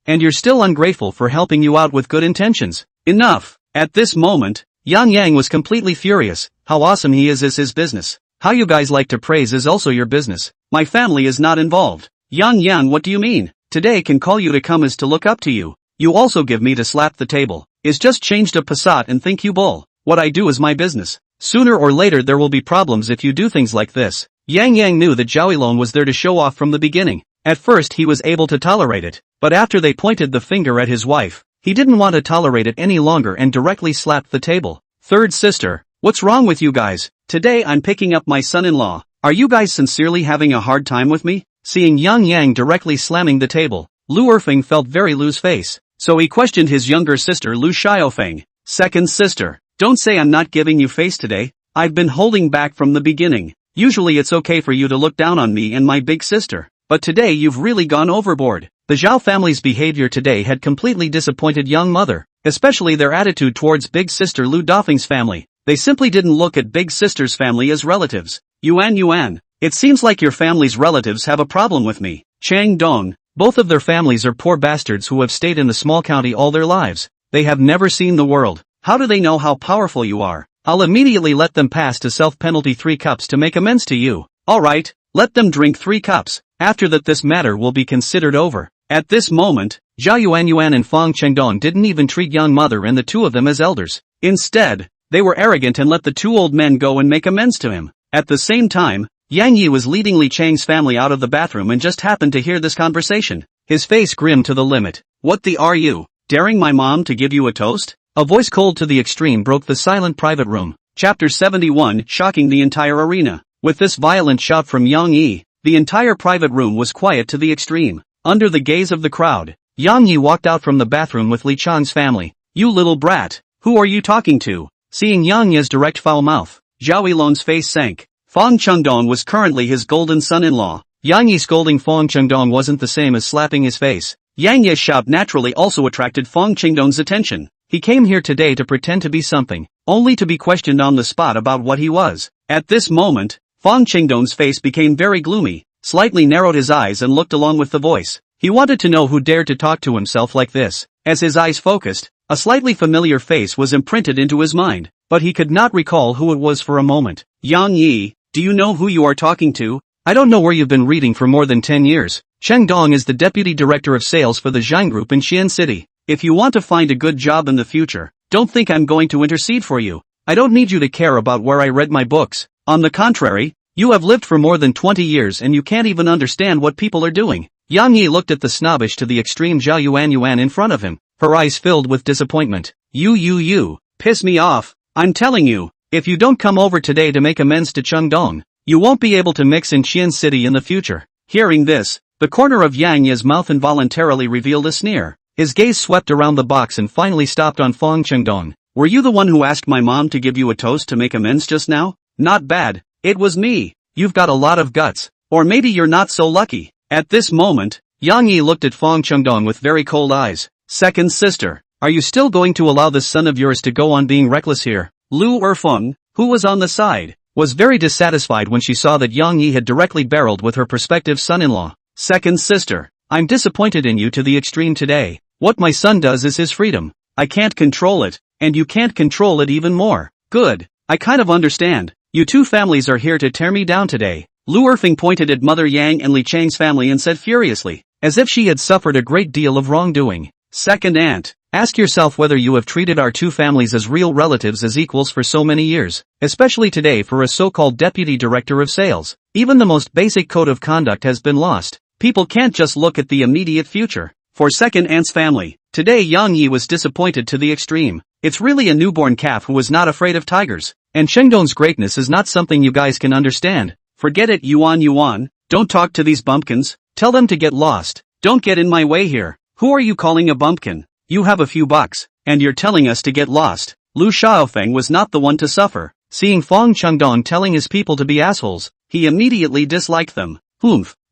and you're still ungrateful for helping you out with good intentions. Enough. At this moment, Yang Yang was completely furious. How awesome he is his business. How you guys like to praise is also your business. My family is not involved. Yang Yang, what do you mean? Today can call you to come is to look up to you. You also give me to slap the table. Is just changed a Passat and think you bull. What I do is my business. Sooner or later there will be problems if you do things like this. Yang Yang knew that Zhao Yilong was there to show off from the beginning. At first he was able to tolerate it, but after they pointed the finger at his wife, he didn't want to tolerate it any longer and directly slapped the table. Third sister, what's wrong with you guys? Today I'm picking up my son-in-law. Are you guys sincerely having a hard time with me? Seeing Yang Yang directly slamming the table, Lu Erfeng felt very Lu's face, so he questioned his younger sister Lu Xiaofeng. Second sister, don't say I'm not giving you face today. I've been holding back from the beginning. Usually it's okay for you to look down on me and my big sister, but today you've really gone overboard. The Zhao family's behavior today had completely disappointed young mother, especially their attitude towards big sister Lu Dafeng's family. They simply didn't look at big sister's family as relatives. Yuan, it seems like your family's relatives have a problem with me. Chang Dong, both of their families are poor bastards who have stayed in the small county all their lives. They have never seen the world. How do they know how powerful you are? I'll immediately let them pass to self-penalty 3 cups to make amends to you. Alright, let them drink 3 cups. After that this matter will be considered over. At this moment, Zhao Yuan and Fang Chengdong didn't even treat young mother and the two of them as elders. Instead, they were arrogant and let the 2 old men go and make amends to him. At the same time, Yang Yi was leading Li Chang's family out of the bathroom and just happened to hear this conversation. His face grim to the limit. What the are you? Daring my mom to give you a toast? A voice cold to the extreme broke the silent private room. Chapter 71, shocking the entire arena. With this violent shout from Yang Yi, the entire private room was quiet to the extreme. Under the gaze of the crowd, Yang Yi walked out from the bathroom with Li Chang's family. You little brat, who are you talking to? Seeing Yang Yi's direct foul mouth, Zhao Yilong's face sank. Fang Chengdong was currently his golden son-in-law. Yang Yi scolding Fang Chengdong wasn't the same as slapping his face. Yang Yi's shout naturally also attracted Fang Chengdong's attention. He came here today to pretend to be something, only to be questioned on the spot about what he was. At this moment, Fang Chengdong's face became very gloomy, slightly narrowed his eyes and looked along with the voice. He wanted to know who dared to talk to himself like this. As his eyes focused, a slightly familiar face was imprinted into his mind, but he could not recall who it was for a moment. Yang Yi, do you know who you are talking to? I don't know where you've been reading for more than 10 years. Cheng Dong is the deputy director of sales for the Zhang Group in Xian City. If you want to find a good job in the future, don't think I'm going to intercede for you. I don't need you to care about where I read my books. On the contrary, you have lived for more than 20 years and you can't even understand what people are doing. Yang Yi looked at the snobbish to the extreme Zhao Yuan in front of him, her eyes filled with disappointment. You, piss me off. I'm telling you, if you don't come over today to make amends to Cheng Dong, you won't be able to mix in Xian City in the future. Hearing this, the corner of Yang Yi's mouth involuntarily revealed a sneer. His gaze swept around the box and finally stopped on Fang Chengdong. Were you the one who asked my mom to give you a toast to make amends just now? Not bad. It was me. You've got a lot of guts. Or maybe you're not so lucky. At this moment, Yang Yi looked at Fang Chengdong with very cold eyes. Second sister, are you still going to allow this son of yours to go on being reckless here? Lu Erfeng, who was on the side, was very dissatisfied when she saw that Yang Yi had directly barreled with her prospective son-in-law. Second sister, I'm disappointed in you to the extreme today. What my son does is his freedom. I can't control it, and you can't control it even more. Good, I kind of understand. You two families are here to tear me down today. Lu Erfeng pointed at Mother Yang and Li Chang's family and said furiously, as if she had suffered a great deal of wrongdoing. Second aunt, ask yourself whether you have treated our two families as real relatives as equals for so many years, especially today for a so-called deputy director of sales. Even the most basic code of conduct has been lost. People can't just look at the immediate future. For second aunt's family, today Yang Yi was disappointed to the extreme. It's really a newborn calf who was not afraid of tigers. And Chengdong's greatness is not something you guys can understand. Forget it, Yuan. Don't talk to these bumpkins. Tell them to get lost. Don't get in my way here. Who are you calling a bumpkin? You have a few bucks, and you're telling us to get lost. Lu Xiaofeng was not the one to suffer. Seeing Fang Chengdong telling his people to be assholes, he immediately disliked them.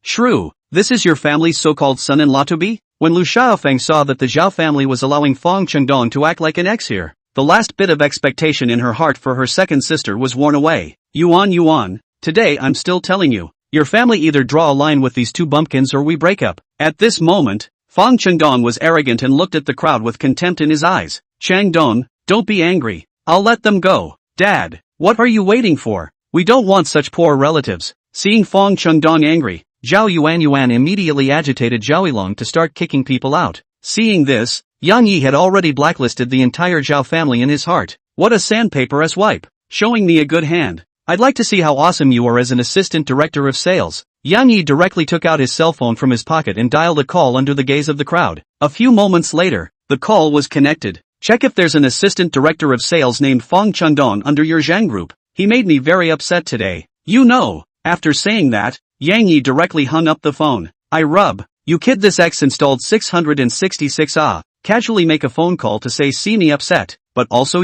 Shrew, this is your family's so-called son-in-law to be? When Lu Xiaofeng saw that the Zhao family was allowing Fang Chengdong to act like an ex here, the last bit of expectation in her heart for her second sister was worn away. Yuan, today I'm still telling you, your family either draw a line with these two bumpkins or we break up. At this moment, Fang Chengdong was arrogant and looked at the crowd with contempt in his eyes. Chengdong, don't be angry. I'll let them go. Dad, what are you waiting for? We don't want such poor relatives. Seeing Fang Chengdong angry, Zhao Yuan immediately agitated Zhao Yilong to start kicking people out. Seeing this, Yang Yi had already blacklisted the entire Zhao family in his heart. What a sandpaper swipe. Showing me a good hand. I'd like to see how awesome you are as an assistant director of sales. Yang Yi directly took out his cell phone from his pocket and dialed a call under the gaze of the crowd. A few moments later, the call was connected. Check if there's an assistant director of sales named Fang Chengdong under your Zhang group. He made me very upset today. After saying that, Yang Yi directly hung up the phone. You kid, this X installed 666 casually make a phone call to say see me upset, but also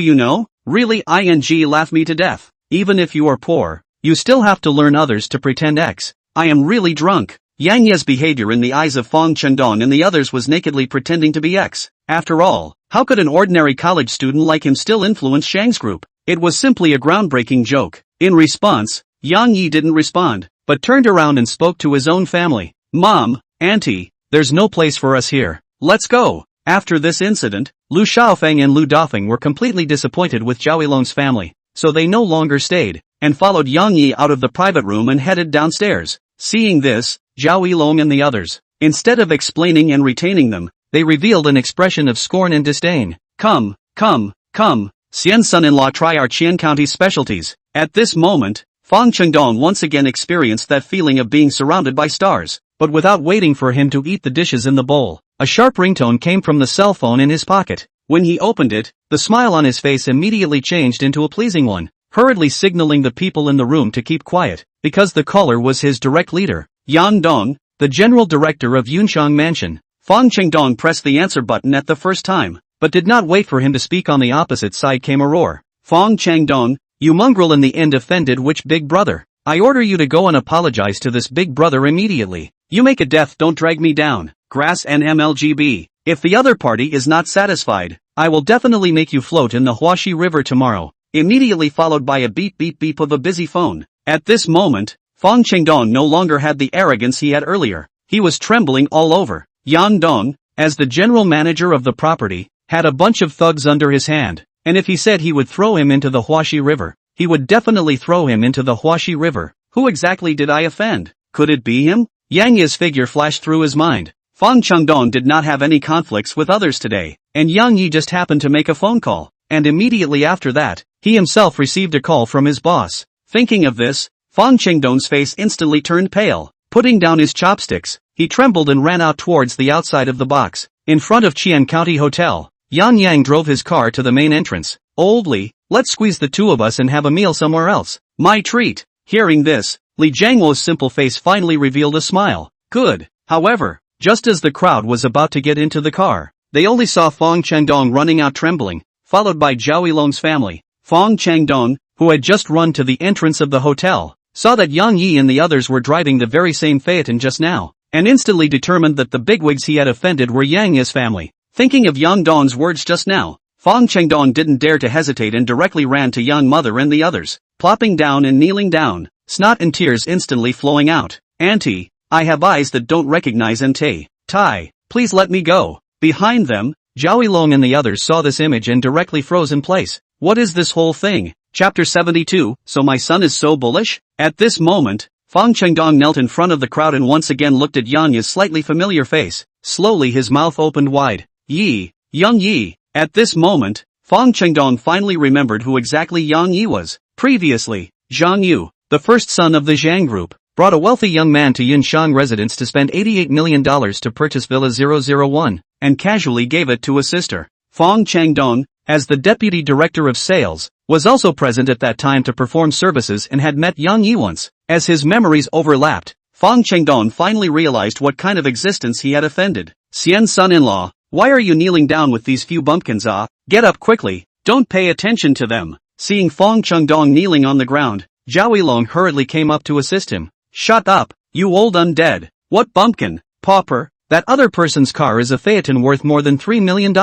really laugh me to death. Even if you are poor, you still have to learn others to pretend X. I am really drunk. Yang Ye's behavior in the eyes of Fang Chengdong and the others was nakedly pretending to be X. After all, how could an ordinary college student like him still influence Shang's group? It was simply a groundbreaking joke. In response, Yang Yi didn't respond, but turned around and spoke to his own family. Mom, Auntie, there's no place for us here. Let's go. After this incident, Lu Xiaofeng and Lu Dafeng were completely disappointed with Zhao Yilong's family, so they no longer stayed, and followed Yang Yi out of the private room and headed downstairs. Seeing this, Zhao Yilong and the others, instead of explaining and retaining them, they revealed an expression of scorn and disdain. Come, Xian's son-in-law, try our Qian County specialties. At this moment, Fang Chengdong once again experienced that feeling of being surrounded by stars, but without waiting for him to eat the dishes in the bowl, a sharp ringtone came from the cell phone in his pocket. When he opened it, the smile on his face immediately changed into a pleasing one, hurriedly signaling the people in the room to keep quiet, because the caller was his direct leader, Yan Dong, the general director of Yunshang Mansion. Fang Chengdong pressed the answer button at the first time, but did not wait for him to speak. On the opposite side came a roar. Fang Chengdong, you mongrel, in the end offended which big brother? I order you to go and apologize to this big brother immediately. You make a death, don't drag me down. Grass and MLGB. If the other party is not satisfied, I will definitely make you float in the Huaxi River tomorrow. Immediately followed by a beep beep beep of a busy phone. At this moment, Fang Chengdong no longer had the arrogance he had earlier. He was trembling all over. Yan Dong, as the general manager of the property, had a bunch of thugs under his hand, and if he said he would throw him into the Huaxi River, he would definitely throw him into the Huaxi River. Who exactly did I offend? Could it be him? Yang Yi's figure flashed through his mind. Fang Chengdong did not have any conflicts with others today, and Yang Yi just happened to make a phone call, and immediately after that, he himself received a call from his boss. Thinking of this, Fang Chengdong's face instantly turned pale. Putting down his chopsticks, he trembled and ran out towards the outside of the box. In front of Qian County Hotel, Yan Yang drove his car to the main entrance. Oldly, let's squeeze the two of us and have a meal somewhere else. My treat. Hearing this, Li Jiangwo's simple face finally revealed a smile. Good. However, just as the crowd was about to get into the car, they only saw Fang Chengdong running out trembling, followed by Zhao Yilong's family. Fang Chengdong, who had just run to the entrance of the hotel, saw that Yang Yi and the others were driving the very same phaeton just now, and instantly determined that the bigwigs he had offended were Yang Yi's family. Thinking of Yang Dong's words just now, Fang Chengdong didn't dare to hesitate and directly ran to Yang Mother and the others, plopping down and kneeling down, snot and tears instantly flowing out. Auntie, I have eyes that don't recognize Auntie. Tai, please let me go. Behind them, Zhao Yilong and the others saw this image and directly froze in place. What is this whole thing? Chapter 72, so my son is so bullish? At this moment, Fang Chengdong knelt in front of the crowd and once again looked at Yang Yi's slightly familiar face. Slowly his mouth opened wide. Yi, Yang Yi. At this moment, Fang Chengdong finally remembered who exactly Yang Yi was. Previously, Zhang Yu, the first son of the Zhang group, brought a wealthy young man to Yunshang residence to spend $88 million to purchase Villa 001, and casually gave it to a sister. Fang Chengdong, as the deputy director of sales, was also present at that time to perform services and had met Yang Yi once. As his memories overlapped, Fang Chengdong finally realized what kind of existence he had offended. Xian's son-in-law, why are you kneeling down with these few bumpkins? Get up quickly, don't pay attention to them. Seeing Fang Chengdong kneeling on the ground, Zhao Yilong hurriedly came up to assist him. Shut up, you old undead. What bumpkin? Pauper, that other person's car is a Phaeton worth more than $3 million.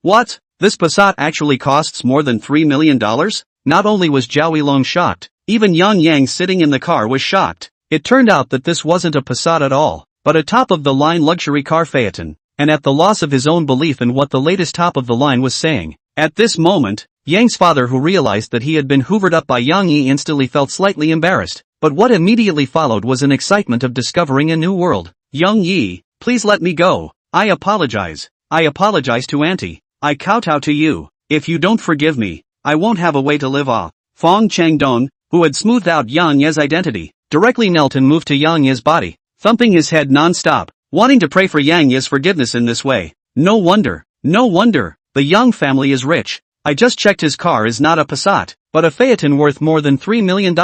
What? This Passat actually costs more than $3 million? Not only was Zhao Yilong shocked, even Yang Yang sitting in the car was shocked. It turned out that this wasn't a Passat at all, but a top-of-the-line luxury car Phaeton, and at the loss of his own belief in what the latest top-of-the-line was saying. At this moment, Yang's father, who realized that he had been hoovered up by Yang Yi, instantly felt slightly embarrassed, but what immediately followed was an excitement of discovering a new world. Yang Yi, please let me go. I apologize. I apologize to Auntie. I kowtow to you. If you don't forgive me, I won't have a way to live. Fang Chengdong, who had smoothed out Yang Ye's identity, directly knelt and moved to Yang Ye's body, thumping his head non-stop, wanting to pray for Yang Ye's forgiveness in this way. No wonder. The Yang family is rich. I just checked, his car is not a Passat, but a Phaeton worth more than $3 million.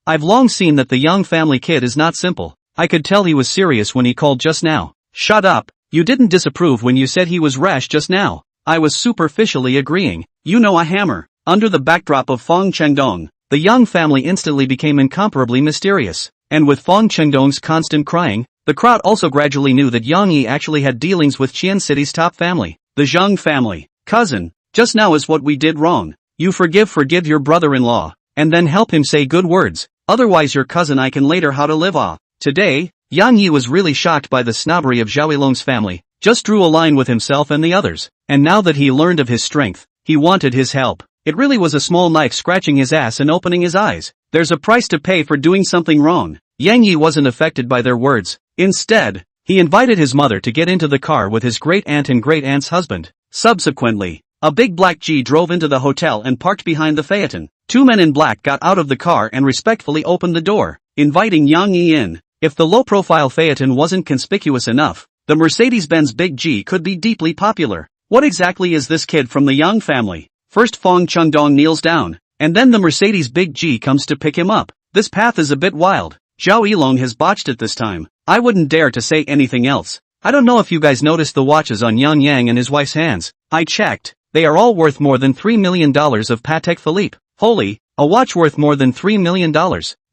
I've long seen that the Yang family kid is not simple. I could tell he was serious when he called just now. Shut up, you didn't disapprove when you said he was rash just now. I was superficially agreeing. You know, a hammer. Under the backdrop of Fang Chengdong, the Yang family instantly became incomparably mysterious, and with Fang Chengdong's constant crying, the crowd also gradually knew that Yang Yi actually had dealings with Qian City's top family, the Zhang family. Cousin, just now is what we did wrong. You forgive your brother-in-law, and then help him say good words, otherwise your cousin I can later how to live. Today, Yang Yi was really shocked by the snobbery of Zhao Yilong's family, just drew a line with himself and the others, and now that he learned of his strength, he wanted his help. It really was a small knife scratching his ass and opening his eyes. There's a price to pay for doing something wrong. Yang Yi wasn't affected by their words. Instead, he invited his mother to get into the car with his great-aunt and great-aunt's husband. Subsequently, a big black Jeep drove into the hotel and parked behind the Phaeton. Two men in black got out of the car and respectfully opened the door, inviting Yang Yi in. If the low-profile Phaeton wasn't conspicuous enough, the Mercedes-Benz Big G could be deeply popular. What exactly is this kid from the Yang family? First Fang Chengdong kneels down, and then the Mercedes Big G comes to pick him up. This path is a bit wild. Zhao Yilong has botched it this time. I wouldn't dare to say anything else. I don't know if you guys noticed the watches on Yang Yang and his wife's hands. I checked. They are all worth more than $3 million of Patek Philippe. Holy, a watch worth more than $3 million.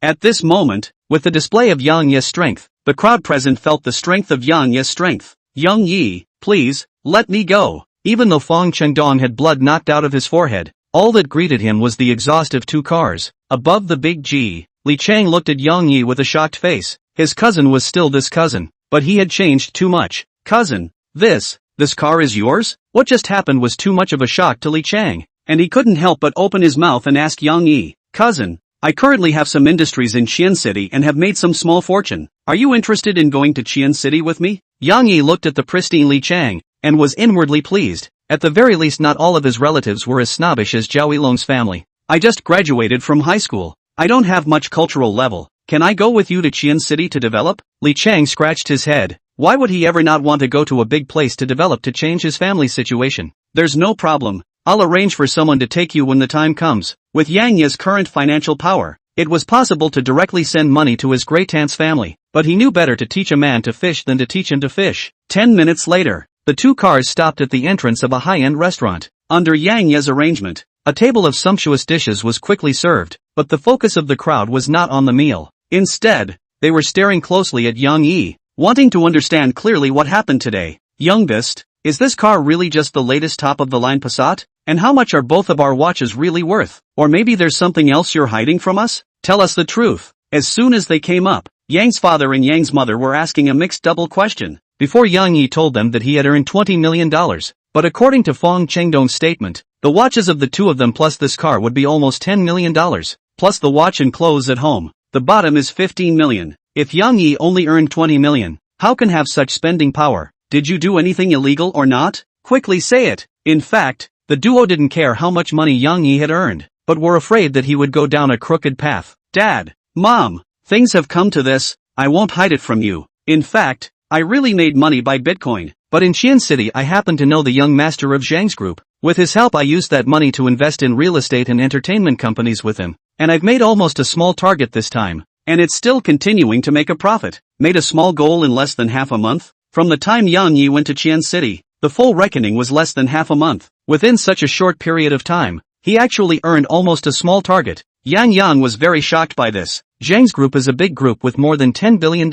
At this moment, with the display of Yang Yi's strength, the crowd present felt the strength of Yang Yi's strength. Yang Yi, please, let me go. Even though Fang Chengdong had blood knocked out of his forehead, all that greeted him was the exhaust of two cars. Above the Big G, Li Chang looked at Yang Yi with a shocked face. His cousin was still this cousin, but he had changed too much. Cousin, this car is yours? What just happened was too much of a shock to Li Chang, and he couldn't help but open his mouth and ask Yang Yi, cousin, I currently have some industries in Qian City and have made some small fortune. Are you interested in going to Qian City with me? Yang Yi looked at the pristine Li Chang, and was inwardly pleased. At the very least, not all of his relatives were as snobbish as Zhao Yilong's family. I just graduated from high school. I don't have much cultural level. Can I go with you to Qian City to develop? Li Chang scratched his head. Why would he ever not want to go to a big place to develop to change his family's situation? There's no problem. I'll arrange for someone to take you when the time comes. With Yang Yi's current financial power, it was possible to directly send money to his great-aunt's family, but he knew better to teach a man to fish than to teach him to fish. 10 minutes later, the two cars stopped at the entrance of a high-end restaurant. Under Yang Yi's arrangement, a table of sumptuous dishes was quickly served, but the focus of the crowd was not on the meal. Instead, they were staring closely at Yang Yi, wanting to understand clearly what happened today. Youngest, is this car really just the latest top-of-the-line Passat? And how much are both of our watches really worth? Or maybe there's something else you're hiding from us? Tell us the truth. As soon as they came up, Yang's father and Yang's mother were asking a mixed double question. Before Yang Yi told them that he had earned $20 million, but according to Fang Chengdong's statement, the watches of the two of them plus this car would be almost $10 million, plus the watch and clothes at home. The bottom is $15 million. If Yang Yi only earned $20 million, how can have such spending power? Did you do anything illegal or not? Quickly say it. In fact, the duo didn't care how much money Yang Yi had earned, but were afraid that he would go down a crooked path. Dad, Mom, things have come to this. I won't hide it from you. In fact, I really made money by Bitcoin, but in Qian City I happen to know the young master of Zhang's group. With his help I used that money to invest in real estate and entertainment companies with him, and I've made almost a small target this time. And it's still continuing to make a profit. Made a small goal in less than half a month? From the time Yang Yi went to Qian City, the full reckoning was less than half a month. Within such a short period of time, he actually earned almost a small target. Yang was very shocked by this. Zhang's group is a big group with more than $10 billion.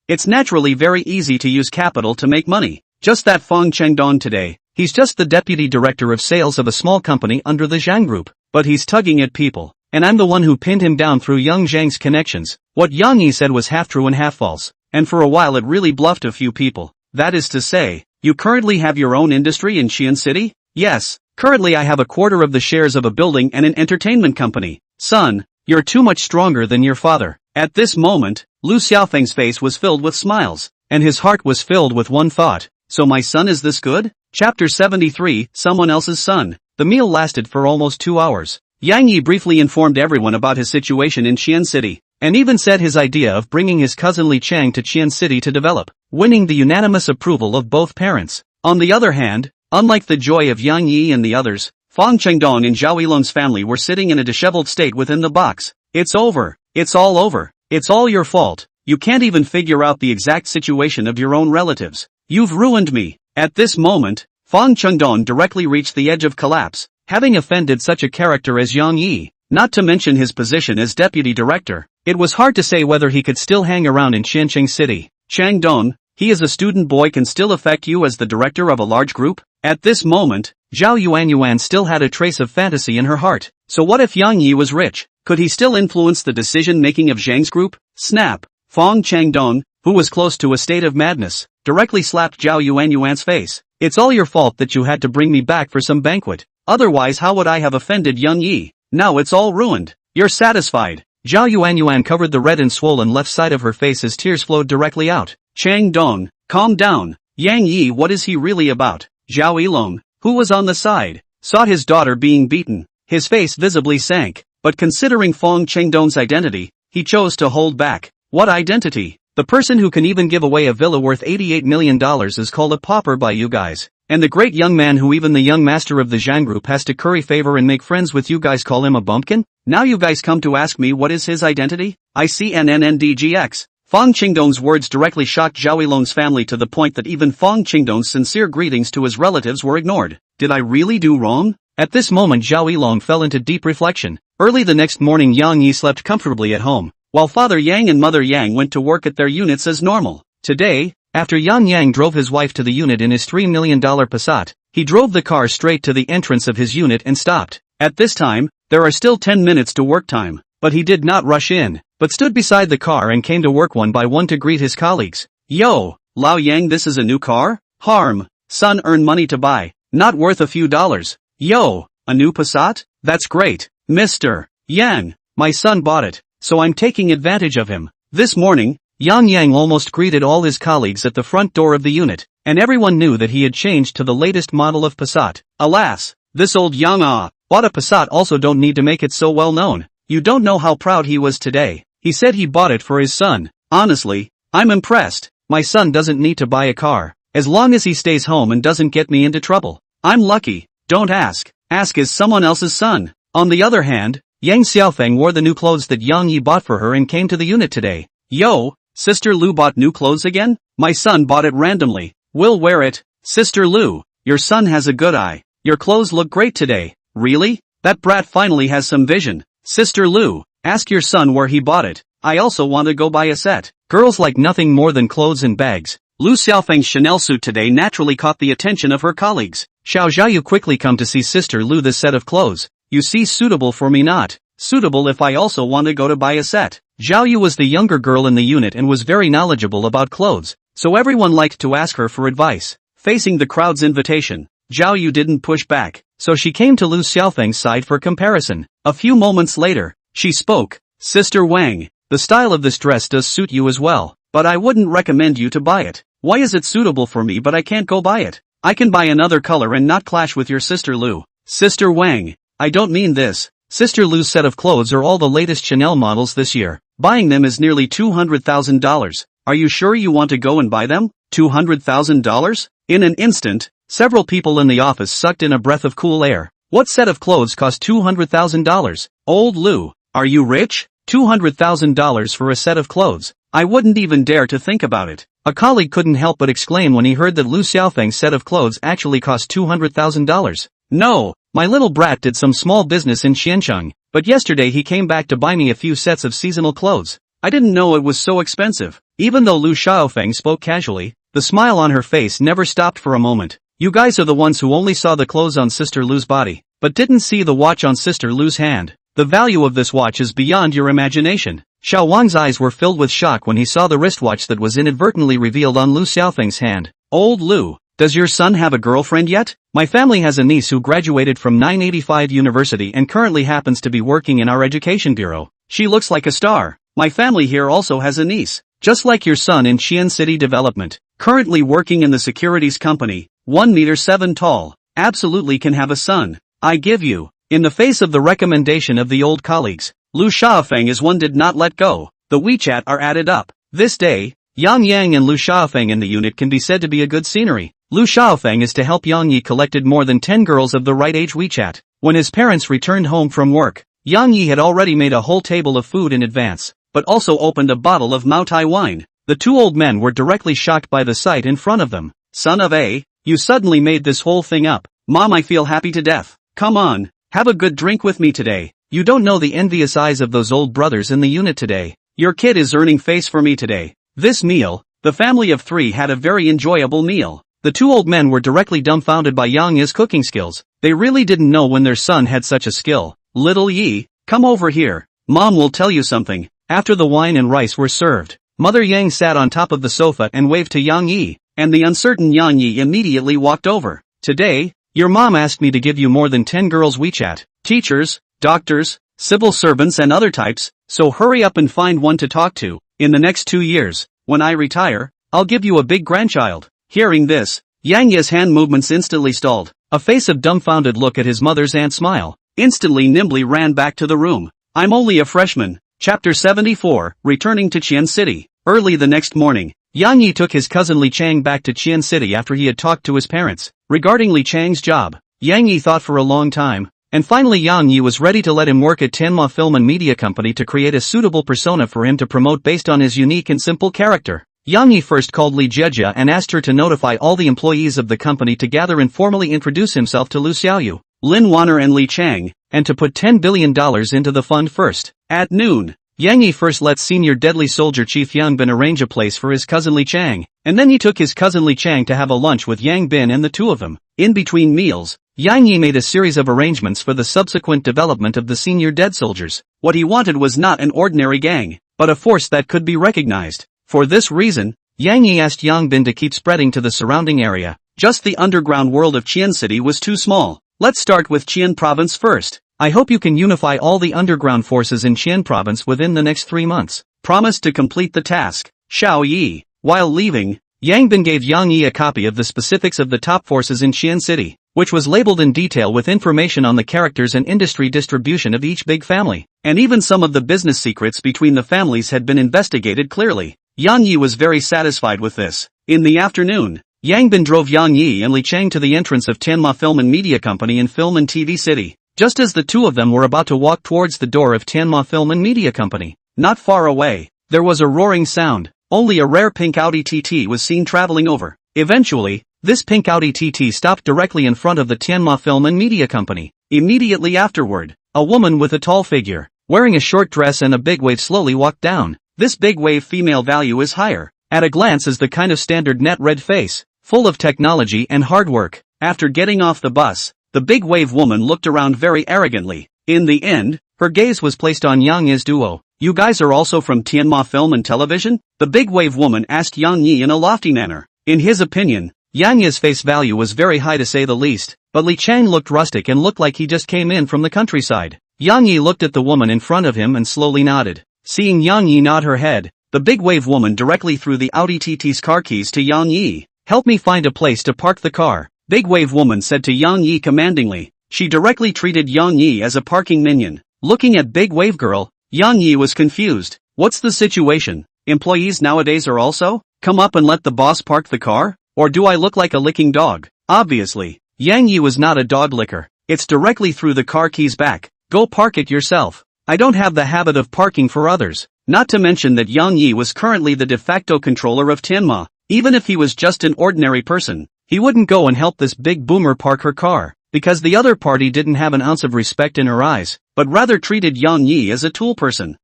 It's naturally very easy to use capital to make money. Just that Fang Chengdong today, he's just the deputy director of sales of a small company under the Zhang group, but he's tugging at people. And I'm the one who pinned him down through Young Zhang's connections. What Yang Yi said was half true and half false, and for a while it really bluffed a few people. That is to say, you currently have your own industry in Xian City? Yes, currently I have a quarter of the shares of a building and an entertainment company. Son, you're too much stronger than your father. At this moment, Lu Xiaofeng's face was filled with smiles, and his heart was filled with one thought. So my son is this good? Chapter 73, Someone Else's Son. The meal lasted for almost 2 hours. Yang Yi briefly informed everyone about his situation in Xian City, and even said his idea of bringing his cousin Li Chang to Xian City to develop, winning the unanimous approval of both parents. On the other hand, unlike the joy of Yang Yi and the others, Fang Chengdong and Zhao Yilong's family were sitting in a disheveled state within the box. It's over. It's all over. It's all your fault. You can't even figure out the exact situation of your own relatives. You've ruined me. At this moment, Fang Chengdong directly reached the edge of collapse, having offended such a character as Yang Yi, not to mention his position as deputy director. It was hard to say whether he could still hang around in Xiancheng City. Changdong, he is a student boy, can still affect you as the director of a large group? At this moment, Zhao Yuanyuan still had a trace of fantasy in her heart. So what if Yang Yi was rich? Could he still influence the decision-making of Zhang's group? Snap! Fang Changdong, who was close to a state of madness, directly slapped Zhao Yuanyuan's face. It's all your fault that you had to bring me back for some banquet. Otherwise how would I have offended Yang Yi? Now it's all ruined. You're satisfied. Zhao Yuanyuan covered the red and swollen left side of her face as tears flowed directly out. Changdong, calm down. Yang Yi, what is he really about? Zhao Yilong, who was on the side, saw his daughter being beaten. His face visibly sank, but considering Fang Chengdong's identity, he chose to hold back. What identity? The person who can even give away a villa worth $88 million is called a pauper by you guys. And the great young man who even the young master of the Zhang group has to curry favor and make friends with, you guys call him a bumpkin? Now you guys come to ask me what is his identity? ICNNNDGX. Fang Qingdong's words directly shocked Zhao Yilong's family to the point that even Fang Qingdong's sincere greetings to his relatives were ignored. Did I really do wrong? At this moment Zhao Yilong fell into deep reflection. Early the next morning Yang Yi slept comfortably at home, while Father Yang and Mother Yang went to work at their units as normal. Today, after Yang drove his wife to the unit in his $3 million Passat, he drove the car straight to the entrance of his unit and stopped. At this time, there are still 10 minutes to work time, but he did not rush in, but stood beside the car and came to work one by one to greet his colleagues. Yo, Lao Yang, this is a new car? Harm, son, earn money to buy, not worth a few dollars. Yo, a new Passat? That's great. Mr. Yang, my son bought it, so I'm taking advantage of him. This morning, Yang almost greeted all his colleagues at the front door of the unit, and everyone knew that he had changed to the latest model of Passat. Alas, this old Yang bought a Passat also don't need to make it so well known. You don't know how proud he was today. He said he bought it for his son. Honestly, I'm impressed. My son doesn't need to buy a car, as long as he stays home and doesn't get me into trouble. I'm lucky. Don't ask. Ask is someone else's son. On the other hand, Yang Xiaofeng wore the new clothes that Yang Yi bought for her and came to the unit today. Yo, Sister Lu bought new clothes again? My son bought it randomly. Will wear it. Sister Lu, your son has a good eye. Your clothes look great today. Really? That brat finally has some vision. Sister Lu, ask your son where he bought it. I also want to go buy a set. Girls like nothing more than clothes and bags. Lu Xiaofeng's Chanel suit today naturally caught the attention of her colleagues. Xiaoyu quickly come to see Sister Lu this set of clothes. You see, suitable for me, not suitable if I also want to go to buy a set. Xiaoyu was the younger girl in the unit and was very knowledgeable about clothes, so everyone liked to ask her for advice. Facing the crowd's invitation, Xiaoyu didn't push back, so she came to Lu Xiaofeng's side for comparison. A few moments later, she spoke. Sister Wang, the style of this dress does suit you as well, but I wouldn't recommend you to buy it. Why is it suitable for me but I can't go buy it? I can buy another color and not clash with your Sister Lu. Sister Wang, I don't mean this. Sister Lu's set of clothes are all the latest Chanel models this year. Buying them is nearly $200,000. Are you sure you want to go and buy them? $200,000? In an instant, Several people in the office sucked in a breath of cool air. What set of clothes cost $200,000? Old Lou, are you rich? $200,000 for a set of clothes. I wouldn't even dare to think about it. A colleague couldn't help but exclaim when he heard that Lu Xiaofeng's set of clothes actually cost $200,000. No, my little brat did some small business in Xiancheng, but yesterday he came back to buy me a few sets of seasonal clothes. I didn't know it was so expensive. Even though Lu Xiaofeng spoke casually, the smile on her face never stopped for a moment. You guys are the ones who only saw the clothes on Sister Lu's body, but didn't see the watch on Sister Lu's hand. The value of this watch is beyond your imagination. Xiao Wang's eyes were filled with shock when he saw the wristwatch that was inadvertently revealed on Lu Xiaofeng's hand. Old Lu, does your son have a girlfriend yet? My family has a niece who graduated from 985 University and currently happens to be working in our education bureau. She looks like a star. My family here also has a niece, just like your son in Xian City Development, currently working in the securities company, 1.7 meters tall, absolutely can have a son. I give you. In the face of the recommendation of the old colleagues, Lu Xiaofeng is one did not let go. The WeChat are added up. This day, Yang Yang and Lu Xiaofeng in the unit can be said to be a good scenery. Lu Xiaofeng is to help Yang Yi collected more than 10 girls of the right age WeChat. When his parents returned home from work, Yang Yi had already made a whole table of food in advance, but also opened a bottle of Maotai wine. The two old men were directly shocked by the sight in front of them. Son of A, you suddenly made this whole thing up. Mom, I feel happy to death. Come on, have a good drink with me today. You don't know the envious eyes of those old brothers in the unit today. Your kid is earning face for me today. This meal, the family of three had a very enjoyable meal. The two old men were directly dumbfounded by Yang Yi's cooking skills. They really didn't know when their son had such a skill. Little Yi, come over here. Mom will tell you something. After the wine and rice were served, Mother Yang sat on top of the sofa and waved to Yang Yi, and the uncertain Yang Yi immediately walked over. Today, your mom asked me to give you more than 10 girls WeChat, teachers, doctors, civil servants and other types, so hurry up and find one to talk to. In the next 2 years, when I retire, I'll give you a big grandchild. Hearing this, Yang Yi's hand movements instantly stalled. A face of dumbfounded look at his mother's aunt smile. Instantly nimbly ran back to the room. I'm only a freshman. Chapter 74, Returning to Qian City. Early the next morning, Yang Yi took his cousin Li Chang back to Qian City after he had talked to his parents. Regarding Li Chang's job, Yang Yi thought for a long time, and finally Yang Yi was ready to let him work at Tianma Film and Media Company to create a suitable persona for him to promote based on his unique and simple character. Yang Yi first called Li Jejia and asked her to notify all the employees of the company to gather and formally introduce himself to Lu Xiaoyu, Lin Wanner and Li Chang, and to put $10 billion into the fund first. At noon, Yang Yi first let senior deadly soldier Chief Yang Bin arrange a place for his cousin Li Chang, and then he took his cousin Li Chang to have a lunch with Yang Bin and the two of them. In between meals, Yang Yi made a series of arrangements for the subsequent development of the senior dead soldiers. What he wanted was not an ordinary gang, but a force that could be recognized. For this reason, Yang Yi asked Yang Bin to keep spreading to the surrounding area. Just the underground world of Qian City was too small. Let's start with Qian Province first. I hope you can unify all the underground forces in Qian Province within the next 3 months. Promise to complete the task. Xiaoyu. While leaving, Yang Bin gave Yang Yi a copy of the specifics of the top forces in Qian City, which was labeled in detail with information on the characters and industry distribution of each big family, and even some of the business secrets between the families had been investigated clearly. Yang Yi was very satisfied with this. In the afternoon, Yang Bin drove Yang Yi and Li Chang to the entrance of Tianma Film and Media Company in Film and TV City. Just as the two of them were about to walk towards the door of Tianma Film and Media Company, not far away, there was a roaring sound. Only a rare pink Audi TT was seen traveling over. Eventually, this pink Audi TT stopped directly in front of the Tianma Film and Media Company. Immediately afterward, a woman with a tall figure, wearing a short dress and a big wave slowly walked down. This big wave female value is higher. At a glance is the kind of standard net red face, full of technology and hard work. After getting off the bus, the big wave woman looked around very arrogantly. In the end, her gaze was placed on Yang Yi's duo. You guys are also from Tianma Film and Television? The big wave woman asked Yang Yi in a lofty manner. In his opinion, Yang Yi's face value was very high to say the least, but Li Chang looked rustic and looked like he just came in from the countryside. Yang Yi looked at the woman in front of him and slowly nodded. Seeing Yang Yi nod her head, the big wave woman directly threw the Audi TT's car keys to Yang Yi. Help me find a place to park the car, big wave woman said to Yang Yi commandingly. She directly treated Yang Yi as a parking minion. Looking at big wave girl, Yang Yi was confused. What's the situation? Employees nowadays are also? Come up and let the boss park the car? Or do I look like a licking dog? Obviously, Yang Yi was not a dog licker. It's directly through the car keys back. Go park it yourself. I don't have the habit of parking for others. Not to mention that Yang Yi was currently the de facto controller of Tianma. Even if he was just an ordinary person, he wouldn't go and help this big boomer park her car, because the other party didn't have an ounce of respect in her eyes, but rather treated Yang Yi as a tool person.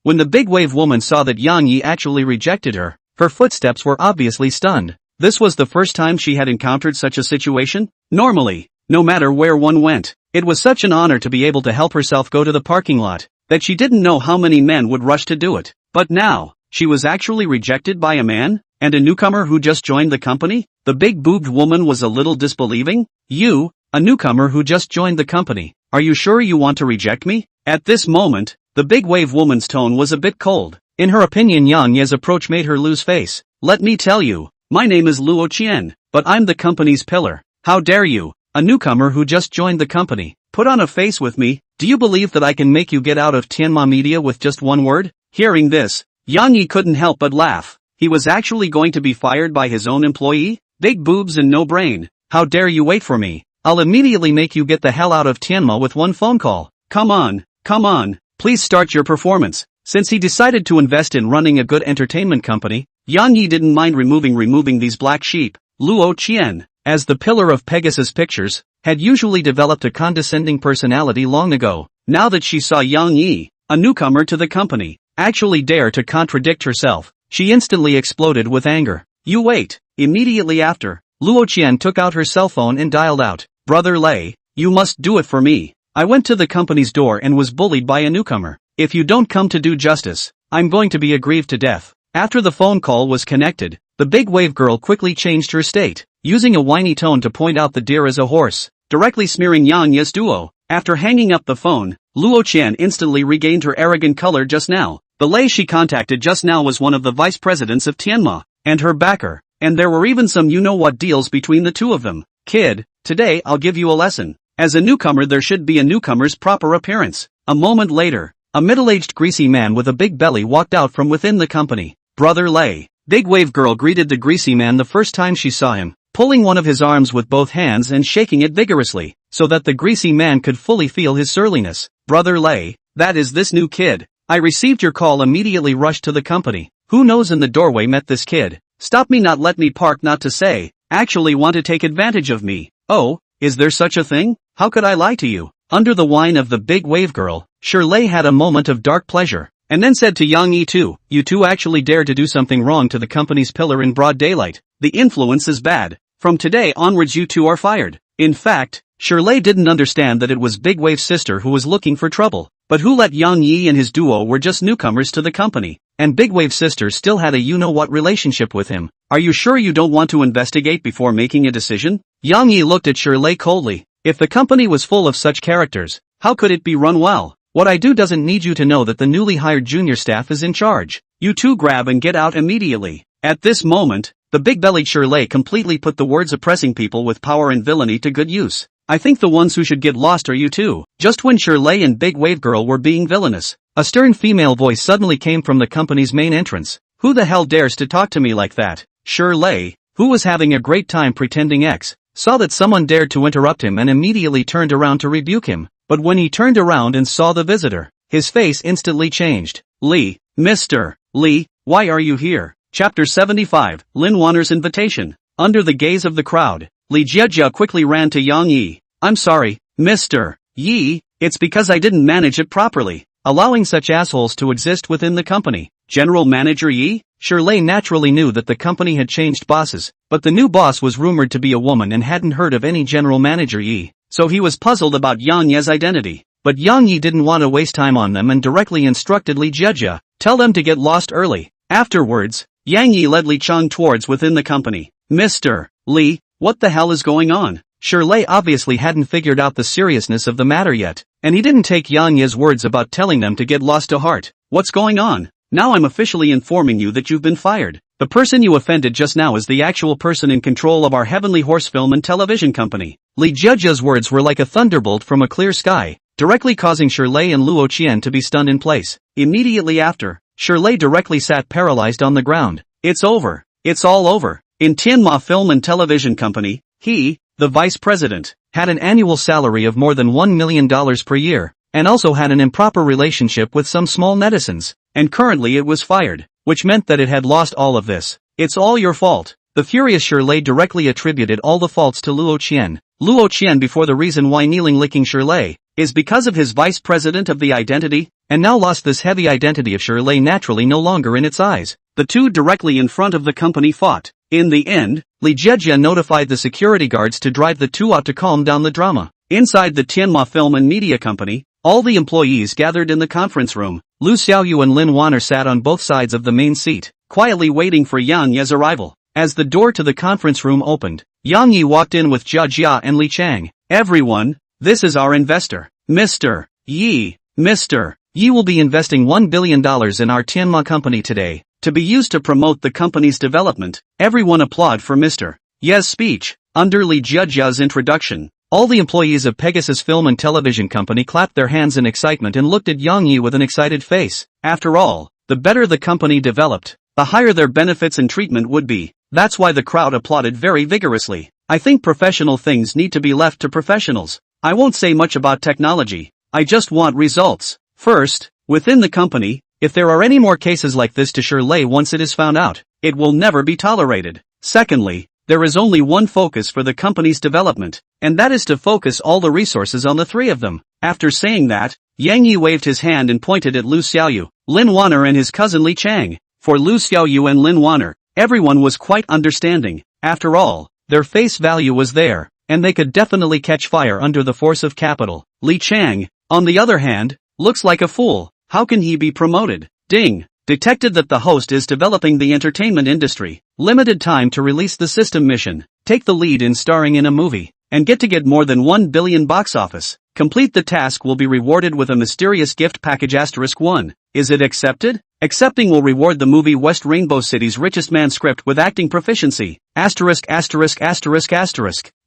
When the big wave woman saw that Yang Yi actually rejected her, her footsteps were obviously stunned. This was the first time she had encountered such a situation. Normally, no matter where one went, it was such an honor to be able to help herself go to the parking lot, that she didn't know how many men would rush to do it. But now, she was actually rejected by a man, and a newcomer who just joined the company? The big-boobed woman was a little disbelieving. You, a newcomer who just joined the company, are you sure you want to reject me? At this moment, the big wave woman's tone was a bit cold. In her opinion, Yang Ye's approach made her lose face. Let me tell you, my name is Luo Qian, but I'm the company's pillar. How dare you, a newcomer who just joined the company, put on a face with me? Do you believe that I can make you get out of Tianma Media with just one word? Hearing this, Yang Yi couldn't help but laugh. He was actually going to be fired by his own employee? Big boobs and no brain. How dare you wait for me? I'll immediately make you get the hell out of Tianma with one phone call. Come on, please start your performance. Since he decided to invest in running a good entertainment company, Yang Yi didn't mind removing these black sheep. Luo Qian, as the pillar of Pegasus Pictures, had usually developed a condescending personality long ago. Now that she saw Yang Yi, a newcomer to the company, actually dare to contradict herself, she instantly exploded with anger. You wait. Immediately after, Luo Qian took out her cell phone and dialed out, Brother Lei, you must do it for me. I went to the company's door and was bullied by a newcomer. If you don't come to do justice, I'm going to be aggrieved to death. After the phone call was connected, the big wave girl quickly changed her state, using a whiny tone to point out the deer as a horse, directly smearing Yang Ye's duo. After hanging up the phone, Luo Qian instantly regained her arrogant color just now. The Lei she contacted just now was one of the vice presidents of Tianma, and her backer, and there were even some you-know-what deals between the two of them. Kid, today I'll give you a lesson. As a newcomer there should be a newcomer's proper appearance. A moment later, a middle-aged greasy man with a big belly walked out from within the company. Brother Lei. Big wave girl greeted the greasy man the first time she saw him, pulling one of his arms with both hands and shaking it vigorously, so that the greasy man could fully feel his surliness. Brother Lei, that is this new kid. I received your call, immediately rushed to the company. Who knows in the doorway met this kid. Stop me, not let me park, not to say, actually want to take advantage of me. Oh, is there such a thing? How could I lie to you? Under the whine of the big wave girl, Shirley had a moment of dark pleasure, and then said to Yang Yi, you two actually dare to do something wrong to the company's pillar in broad daylight. The influence is bad. From today onwards you two are fired. In fact, Shirley didn't understand that it was Big Wave's sister who was looking for trouble, but who let Yang Yi and his duo were just newcomers to the company, and Big Wave's sister still had a you-know-what relationship with him. Are you sure you don't want to investigate before making a decision? Yang Yi looked at Shirley coldly. If the company was full of such characters, how could it be run well? What I do doesn't need you to know that the newly hired junior staff is in charge. You two grab and get out immediately. At this moment, the big-bellied Shirley completely put the words oppressing people with power and villainy to good use. I think the ones who should get lost are you two. Just when Shirley and Big Wave Girl were being villainous, a stern female voice suddenly came from the company's main entrance. Who the hell dares to talk to me like that? Shirley, who was having a great time pretending saw that someone dared to interrupt him and immediately turned around to rebuke him. But when he turned around and saw the visitor, his face instantly changed. Li, Mr. Li, why are you here? Chapter 75, Lin Wanner's Invitation. Under the gaze of the crowd, Li Jiejia quickly ran to Yang Yi. I'm sorry, Mr. Yi, it's because I didn't manage it properly, allowing such assholes to exist within the company. General Manager Yi? Shirley naturally knew that the company had changed bosses, but the new boss was rumored to be a woman and hadn't heard of any General Manager Yi, so he was puzzled about Yang Yi's identity. But Yang Yi didn't want to waste time on them and directly instructed Li Jiejia, tell them to get lost early. Afterwards, Yang Yi led Li Cheng towards within the company. Mr. Li, what the hell is going on? Shirley obviously hadn't figured out the seriousness of the matter yet, and he didn't take Yang Yi's words about telling them to get lost to heart. What's going on? Now I'm officially informing you that you've been fired. The person you offended just now is the actual person in control of our Heavenly Horse Film and Television Company. Li Jiejia's words were like a thunderbolt from a clear sky, directly causing Shirley and Luo Qian to be stunned in place. Immediately after, Shirley directly sat paralyzed on the ground. It's over. It's all over. In Tianma Film and Television Company, He, the vice president, had an annual salary of more than $1 million per year, and also had an improper relationship with some small netizens, and currently it was fired, which meant that it had lost all of this. It's all your fault. The furious Shirley directly attributed all the faults to Luo Qian. Luo Qian before the reason why kneeling licking Shirley is because of his vice president of the identity, and now lost this heavy identity of Shirley naturally no longer in its eyes. The two directly in front of the company fought. In the end, Li Jiejia notified the security guards to drive the two out to calm down the drama. Inside the Tianma Film and Media Company, all the employees gathered in the conference room. Lu Xiaoyu and Lin Wanner sat on both sides of the main seat, quietly waiting for Yang Ye's arrival. As the door to the conference room opened, Yang Yi walked in with Jia Jia and Li Chang. Everyone, this is our investor. Mr. Yi. Mr. Yi will be investing $1 billion in our Tianma company today, to be used to promote the company's development. Everyone applaud for Mr. Ye's speech. Under Li Jiajia's introduction, all the employees of Pegasus Film and Television Company clapped their hands in excitement and looked at Yang Yi with an excited face. After all, the better the company developed, the higher their benefits and treatment would be. That's why the crowd applauded very vigorously. I think professional things need to be left to professionals. I won't say much about technology. I just want results. First, within the company, if there are any more cases like this to Shirley once it is found out, it will never be tolerated. Secondly, there is only one focus for the company's development, and that is to focus all the resources on the three of them. After saying that, Yang Yi waved his hand and pointed at Lu Xiaoyu, Lin Wanner and his cousin Li Chang. For Lu Xiaoyu and Lin Wanner, everyone was quite understanding. After all, their face value was there, and they could definitely catch fire under the force of capital. Li Chang, on the other hand, looks like a fool. How can he be promoted? Ding! Detected that the host is developing the entertainment industry. Limited time to release the system mission. Take the lead in starring in a movie, and get more than 1 billion box office. Complete the task will be rewarded with a mysterious gift package *1. Is it accepted? Accepting will reward the movie West Rainbow City's Richest Man script with acting proficiency. ********.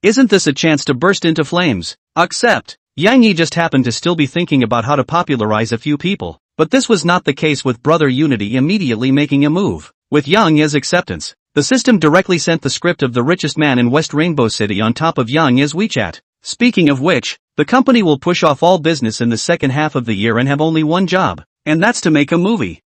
Isn't this a chance to burst into flames? Accept. Yang Yi just happened to still be thinking about how to popularize a few people, but this was not the case with Brother Unity immediately making a move. With Yang Ye's acceptance, the system directly sent the script of The Richest Man in West Rainbow City on top of Yang Ye's WeChat. Speaking of which, the company will push off all business in the second half of the year and have only one job, and that's to make a movie.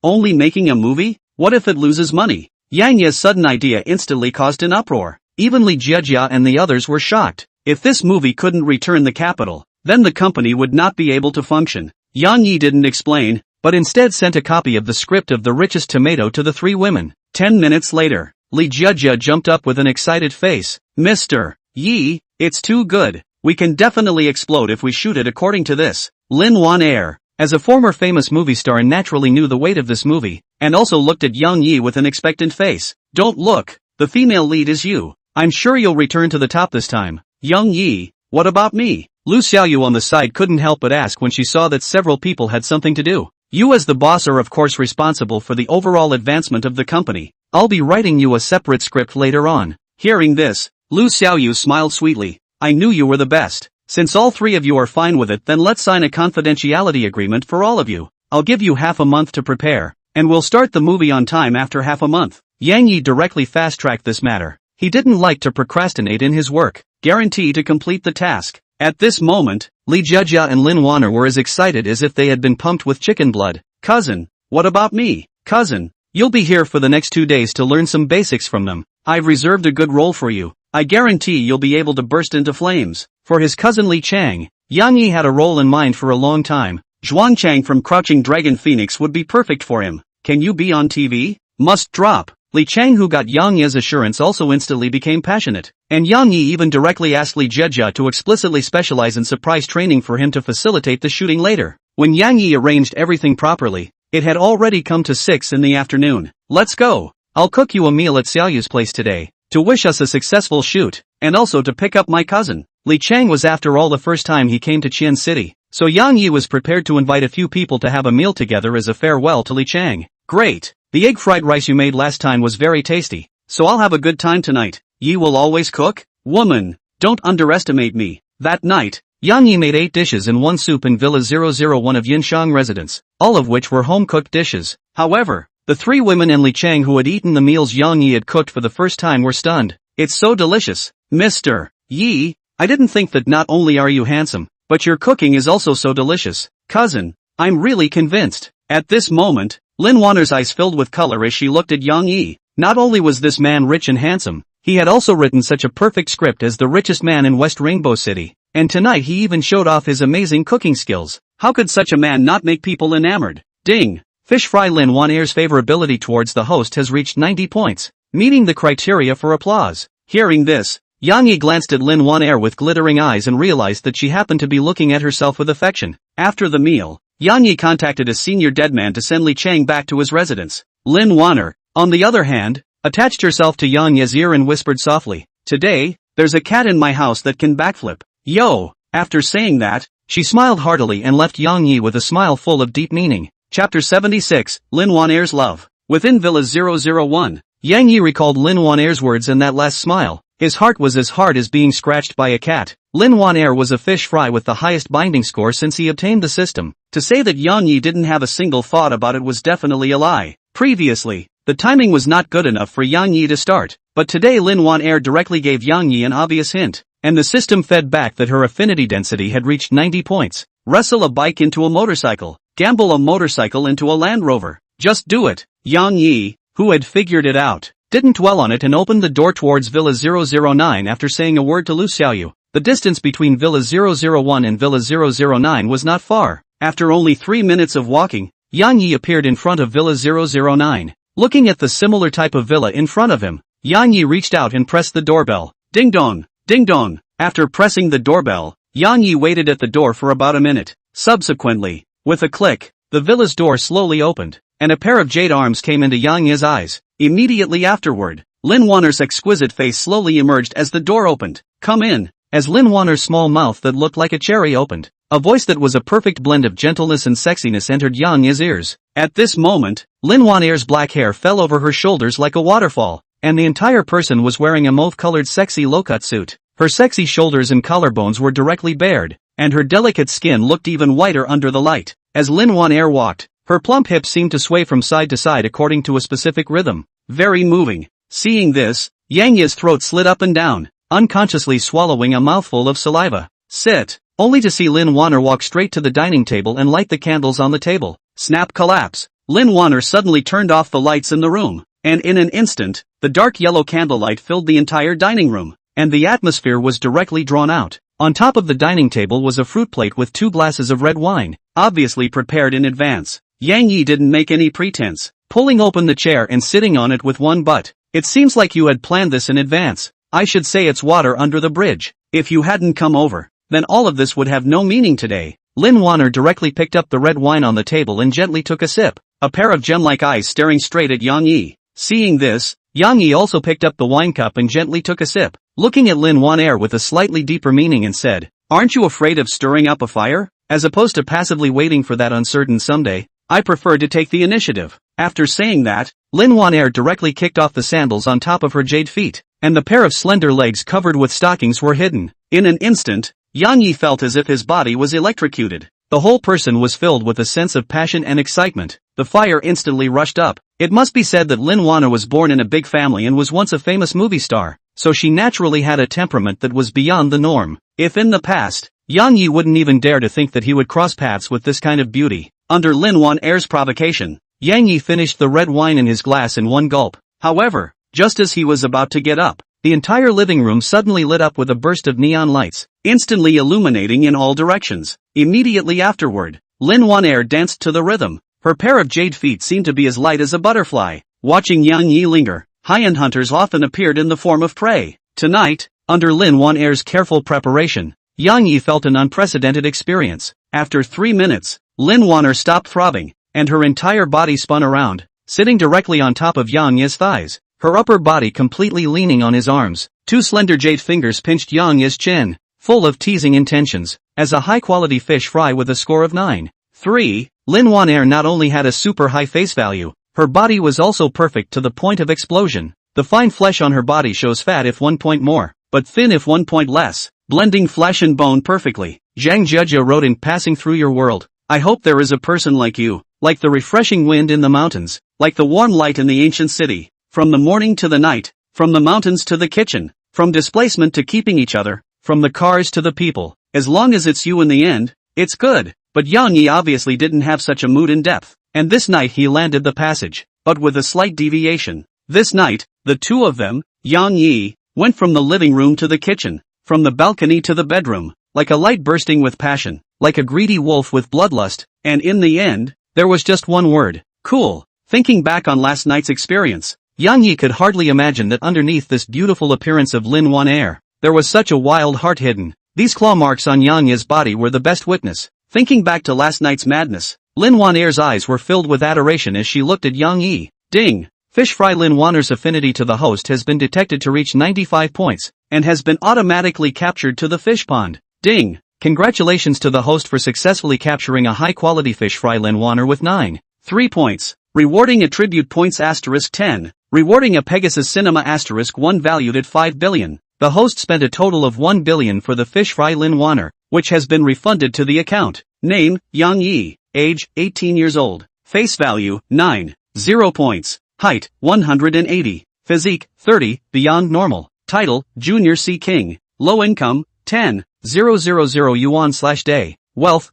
Only making a movie? What if it loses money? Yang Ye's sudden idea instantly caused an uproar. Even Li Jiejia and the others were shocked. If this movie couldn't return the capital, then the company would not be able to function. Yang Yi didn't explain, but instead sent a copy of the script of The Richest Tomato to the three women. 10 minutes later, Li Jiejia jumped up with an excited face. Mr. Yi, it's too good. We can definitely explode if we shoot it according to this. Lin Wanner, as a former famous movie star, naturally knew the weight of this movie, and also looked at Yang Yi with an expectant face. Don't look, the female lead is you. I'm sure you'll return to the top this time. Yang Yi, what about me? Lu Xiaoyu on the side couldn't help but ask when she saw that several people had something to do. You as the boss are of course responsible for the overall advancement of the company. I'll be writing you a separate script later on. Hearing this, Lu Xiaoyu smiled sweetly. I knew you were the best. Since all three of you are fine with it, then let's sign a confidentiality agreement for all of you. I'll give you half a month to prepare, and we'll start the movie on time after half a month. Yang Yi directly fast-tracked this matter. He didn't like to procrastinate in his work. Guarantee to complete the task. At this moment, Li Jiejia and Lin Wanner were as excited as if they had been pumped with chicken blood. Cousin, what about me? Cousin, you'll be here for the next 2 days to learn some basics from them. I've reserved a good role for you. I guarantee you'll be able to burst into flames. For his cousin Li Chang, Yang Yi had a role in mind for a long time. Zhuang Chang from Crouching Dragon Phoenix would be perfect for him. Can you be on TV? Must drop. Li Chang, who got Yang Yi's assurance, also instantly became passionate, and Yang Yi even directly asked Li Jiejia to explicitly specialize in surprise training for him to facilitate the shooting later. When Yang Yi arranged everything properly, it had already come to 6 in the afternoon. Let's go. I'll cook you a meal at Xiaoyu's place today, to wish us a successful shoot, and also to pick up my cousin. Li Chang was after all the first time he came to Qian City, so Yang Yi was prepared to invite a few people to have a meal together as a farewell to Li Chang. Great. The egg fried rice you made last time was very tasty, so I'll have a good time tonight. Yi will always cook? Woman, don't underestimate me. That night, Yang Yi made 8 dishes and 1 soup in Villa 001 of Yinshang residence, all of which were home-cooked dishes. However, the 3 women and Li Chang who had eaten the meals Yang Yi had cooked for the first time were stunned. It's so delicious. Mr. Yi, I didn't think that not only are you handsome, but your cooking is also so delicious. Cousin, I'm really convinced. At this moment, Lin Wanner's eyes filled with color as she looked at Yang Yi. Not only was this man rich and handsome, he had also written such a perfect script as the richest man in West Rainbow City. And tonight he even showed off his amazing cooking skills. How could such a man not make people enamored? Ding! Fish fry Lin Wanner's favorability towards the host has reached 90 points, meeting the criteria for applause. Hearing this, Yang Yi glanced at Lin Wanner with glittering eyes and realized that she happened to be looking at herself with affection. After the meal, Yang Yi contacted a senior dead man to send Li Chang back to his residence. Lin Wanner, on the other hand, attached herself to Yang Yi's ear and whispered softly, "Today, there's a cat in my house that can backflip. Yo!" After saying that, she smiled heartily and left Yang Yi with a smile full of deep meaning. Chapter 76, Lin Wanner's Love. Within Villa 001, Yang Yi recalled Lin Wanner's words and that last smile. His heart was as hard as being scratched by a cat. Lin Wanner was a fish fry with the highest binding score since he obtained the system. To say that Yang Yi didn't have a single thought about it was definitely a lie. Previously, the timing was not good enough for Yang Yi to start, but today Lin Wanner directly gave Yang Yi an obvious hint, and the system fed back that her affinity density had reached 90 points. Wrestle a bike into a motorcycle, gamble a motorcycle into a Land Rover. Just do it. Yang Yi, who had figured it out, didn't dwell on it and opened the door towards Villa 009 after saying a word to Lu Xiaoyu. The distance between Villa 001 and Villa 009 was not far. After only 3 minutes of walking, Yang Yi appeared in front of Villa 009. Looking at the similar type of villa in front of him, Yang Yi reached out and pressed the doorbell. Ding dong, ding dong. After pressing the doorbell, Yang Yi waited at the door for about a minute. Subsequently, with a click, the villa's door slowly opened, and a pair of jade arms came into Yang Yi's eyes. Immediately afterward, Lin Wanner's exquisite face slowly emerged as the door opened. Come in. As Lin Wanner's small mouth that looked like a cherry opened, a voice that was a perfect blend of gentleness and sexiness entered Yang Yi's ears. At this moment, Lin Wanner's black hair fell over her shoulders like a waterfall, and the entire person was wearing a mauve-colored sexy low-cut suit. Her sexy shoulders and collarbones were directly bared, and her delicate skin looked even whiter under the light. As Lin Wanner walked, her plump hips seemed to sway from side to side according to a specific rhythm. Very moving. Seeing this, Yang Yi's throat slid up and down, unconsciously swallowing a mouthful of saliva. Sit. Only to see Lin Wanner walk straight to the dining table and light the candles on the table. Snap collapse. Lin Wanner suddenly turned off the lights in the room, and in an instant, the dark yellow candlelight filled the entire dining room, and the atmosphere was directly drawn out. On top of the dining table was a fruit plate with 2 glasses of red wine, obviously prepared in advance. Yang Yi didn't make any pretense, pulling open the chair and sitting on it with one butt. It seems like you had planned this in advance. I should say it's water under the bridge. If you hadn't come over, then all of this would have no meaning today. Lin Wanner directly picked up the red wine on the table and gently took a sip, a pair of gem-like eyes staring straight at Yang Yi. Seeing this, Yang Yi also picked up the wine cup and gently took a sip, looking at Lin Wanner with a slightly deeper meaning and said, "Aren't you afraid of stirring up a fire? As opposed to passively waiting for that uncertain someday, I prefer to take the initiative." After saying that, Lin Wanner directly kicked off the sandals on top of her jade feet, and the pair of slender legs covered with stockings were hidden. In an instant, Yang Yi felt as if his body was electrocuted. The whole person was filled with a sense of passion and excitement. The fire instantly rushed up. It must be said that Lin Wanner was born in a big family and was once a famous movie star, so she naturally had a temperament that was beyond the norm. If in the past, Yang Yi wouldn't even dare to think that he would cross paths with this kind of beauty. Under Lin Wanner's provocation, Yang Yi finished the red wine in his glass in one gulp. However, just as he was about to get up, the entire living room suddenly lit up with a burst of neon lights, instantly illuminating in all directions. Immediately afterward, Lin Wanner danced to the rhythm. Her pair of jade feet seemed to be as light as a butterfly. Watching Yang Yi linger, high-end hunters often appeared in the form of prey. Tonight, under Lin Wanner's careful preparation, Yang Yi felt an unprecedented experience. After 3 minutes, Lin Wanner stopped throbbing, and her entire body spun around, sitting directly on top of Yang Yi's thighs, her upper body completely leaning on his arms. 2 slender jade fingers pinched Yang Yi's chin, full of teasing intentions, as a high-quality fish fry with a score of 9.3. Lin Wanner not only had a super high face value, her body was also perfect to the point of explosion. The fine flesh on her body shows fat if 1 point more, but thin if 1 point less, blending flesh and bone perfectly. Zhang Jia wrote in Passing Through Your World, "I hope there is a person like you, like the refreshing wind in the mountains, like the warm light in the ancient city. From the morning to the night, From the mountains to the kitchen, from displacement to keeping each other, from the cars to the people. As long as it's you in the end, it's good. But Yang Yi obviously didn't have such a mood in depth, and this night he landed the passage, but with a slight deviation. This night, the two of them, Yang Yi, went from the living room to the kitchen, from the balcony to the bedroom, like a light bursting with passion, like a greedy wolf with bloodlust, and in the end, there was just one word: cool. Thinking back on last night's experience, Yang Yi could hardly imagine that underneath this beautiful appearance of Lin Wan Air, there was such a wild heart hidden. These claw marks on Yang Yi's body were the best witness. Thinking back to last night's madness, Lin Wan Air's eyes were filled with adoration as she looked at Yang Yi. Ding! Fish Fry Lin Wanner's affinity to the host has been detected to reach 95 points, and has been automatically captured to the fish pond. Ding! Congratulations to the host for successfully capturing a high-quality Fish Fry Lin Wanner with 3 points. Rewarding attribute points *10. Rewarding a Pegasus Cinema *1 valued at 5 billion. The host spent a total of 1 billion for the Fish Fry Lin Wanner, which has been refunded to the account. Name, Yang Yi. Age, 18 years old. Face value, 0 points. Height, 180. Physique, 30, beyond normal. Title, Junior Sea King. Low income, 10,000 yuan/day. Wealth,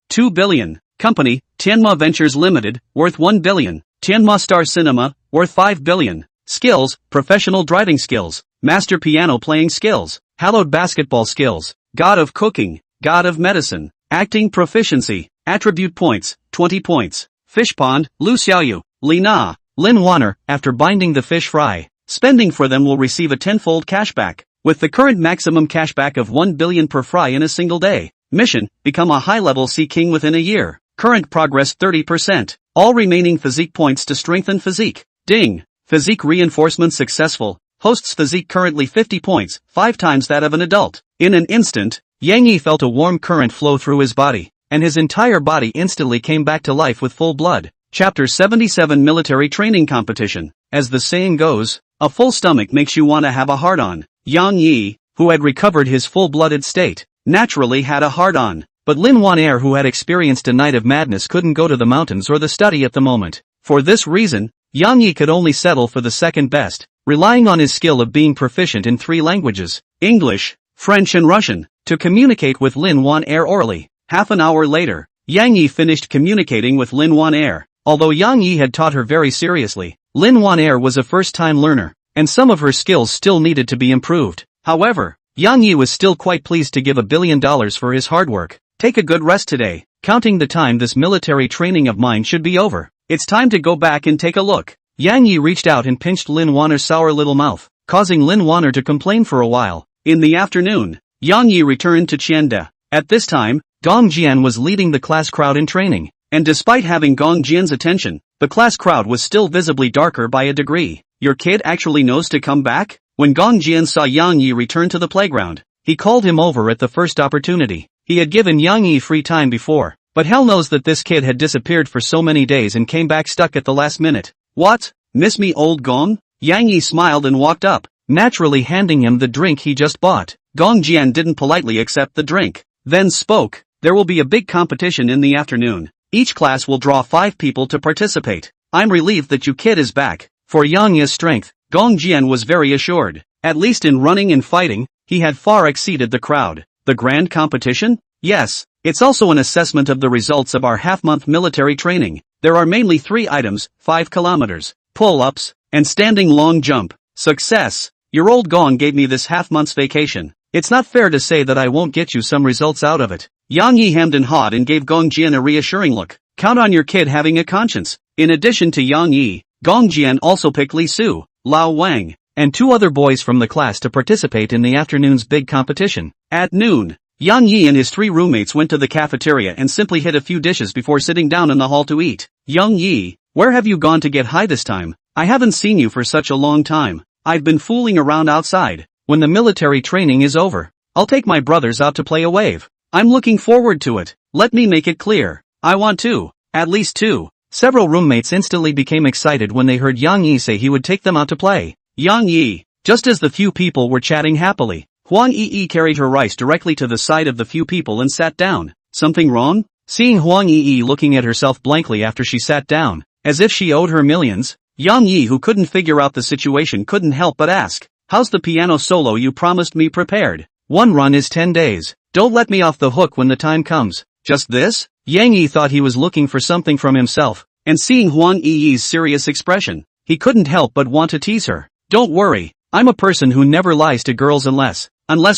2 billion. Company, Tianma Ventures Limited, worth 1 billion. Tianma Star Cinema, worth 5 billion. Skills, professional driving skills, master piano playing skills, hallowed basketball skills, god of cooking, god of medicine, acting proficiency, attribute points, 20 points. Fish pond, Lu Xiaoyu, Li Na, Lin Wanner. After binding the fish fry, spending for them will receive a tenfold cashback, with the current maximum cashback of 1 billion per fry in a single day. Mission, become a high-level Sea King within a year. Current progress 30%. All remaining physique points to strengthen physique. Ding! Physique reinforcement successful. Host's physique currently 50 points, 5 times that of an adult. In an instant, Yang Yi felt a warm current flow through his body, and his entire body instantly came back to life with full blood. Chapter 77 Military Training Competition. As the saying goes, a full stomach makes you want to have a hard-on. Yang Yi, who had recovered his full-blooded state, naturally had a hard-on. But Lin Wan Air, who had experienced a night of madness, couldn't go to the mountains or the study at the moment. For this reason, Yang Yi could only settle for the second best, relying on his skill of being proficient in 3 languages, English, French and Russian, to communicate with Lin Wan Air orally. Half an hour later, Yang Yi finished communicating with Lin Wan Air. Although Yang Yi had taught her very seriously, Lin Wan Air was a first-time learner, and some of her skills still needed to be improved. However, Yang Yi was still quite pleased to give $1 billion for his hard work. Take a good rest today. Counting the time this military training of mine should be over. It's time to go back and take a look. Yang Yi reached out and pinched Lin Wanner's sour little mouth, causing Lin Wanner to complain for a while. In the afternoon, Yang Yi returned to Qiande. At this time, Gong Jian was leading the class crowd in training, and despite having Gong Jian's attention, the class crowd was still visibly darker by a degree. Your kid actually knows to come back? When Gong Jian saw Yang Yi return to the playground, he called him over at the first opportunity. He had given Yang Yi free time before, but hell knows that this kid had disappeared for so many days and came back stuck at the last minute. What? Miss me, old Gong? Yang Yi smiled and walked up, naturally handing him the drink he just bought. Gong Jian didn't politely accept the drink, then spoke. There will be a big competition in the afternoon. Each class will draw 5 people to participate. I'm relieved that you kid is back. For Yang Yi's strength, Gong Jian was very assured. At least in running and fighting, he had far exceeded the crowd. The grand competition? Yes. It's also an assessment of the results of our half-month military training. There are mainly 3 items, 5 kilometers, pull-ups, and standing long jump. Success. Your old Gong gave me this half-month's vacation. It's not fair to say that I won't get you some results out of it. Yang Yi hemmed and hawed and gave Gong Jian a reassuring look. Count on your kid having a conscience. In addition to Yang Yi, Gong Jian also picked Li Su, Lao Wang, and 2 other boys from the class to participate in the afternoon's big competition. At noon, Yang Yi and his 3 roommates went to the cafeteria and simply hit a few dishes before sitting down in the hall to eat. Yang Yi, where have you gone to get high this time? I haven't seen you for such a long time. I've been fooling around outside. When the military training is over, I'll take my brothers out to play a wave. I'm looking forward to it. Let me make it clear. I want 2. At least 2. Several roommates instantly became excited when they heard Yang Yi say he would take them out to play. Yang Yi, just as the few people were chatting happily, Huang Yi carried her rice directly to the side of the few people and sat down. Something wrong? Seeing Huang Yi looking at herself blankly after she sat down, as if she owed her millions, Yang Yi, who couldn't figure out the situation, couldn't help but ask, "How's the piano solo you promised me prepared? One run is 10 days. Don't let me off the hook when the time comes." "Just this?" Yang Yi thought he was looking for something from himself, and seeing Huang Yi's serious expression, he couldn't help but want to tease her. "Don't worry, I'm a person who never lies to girls unless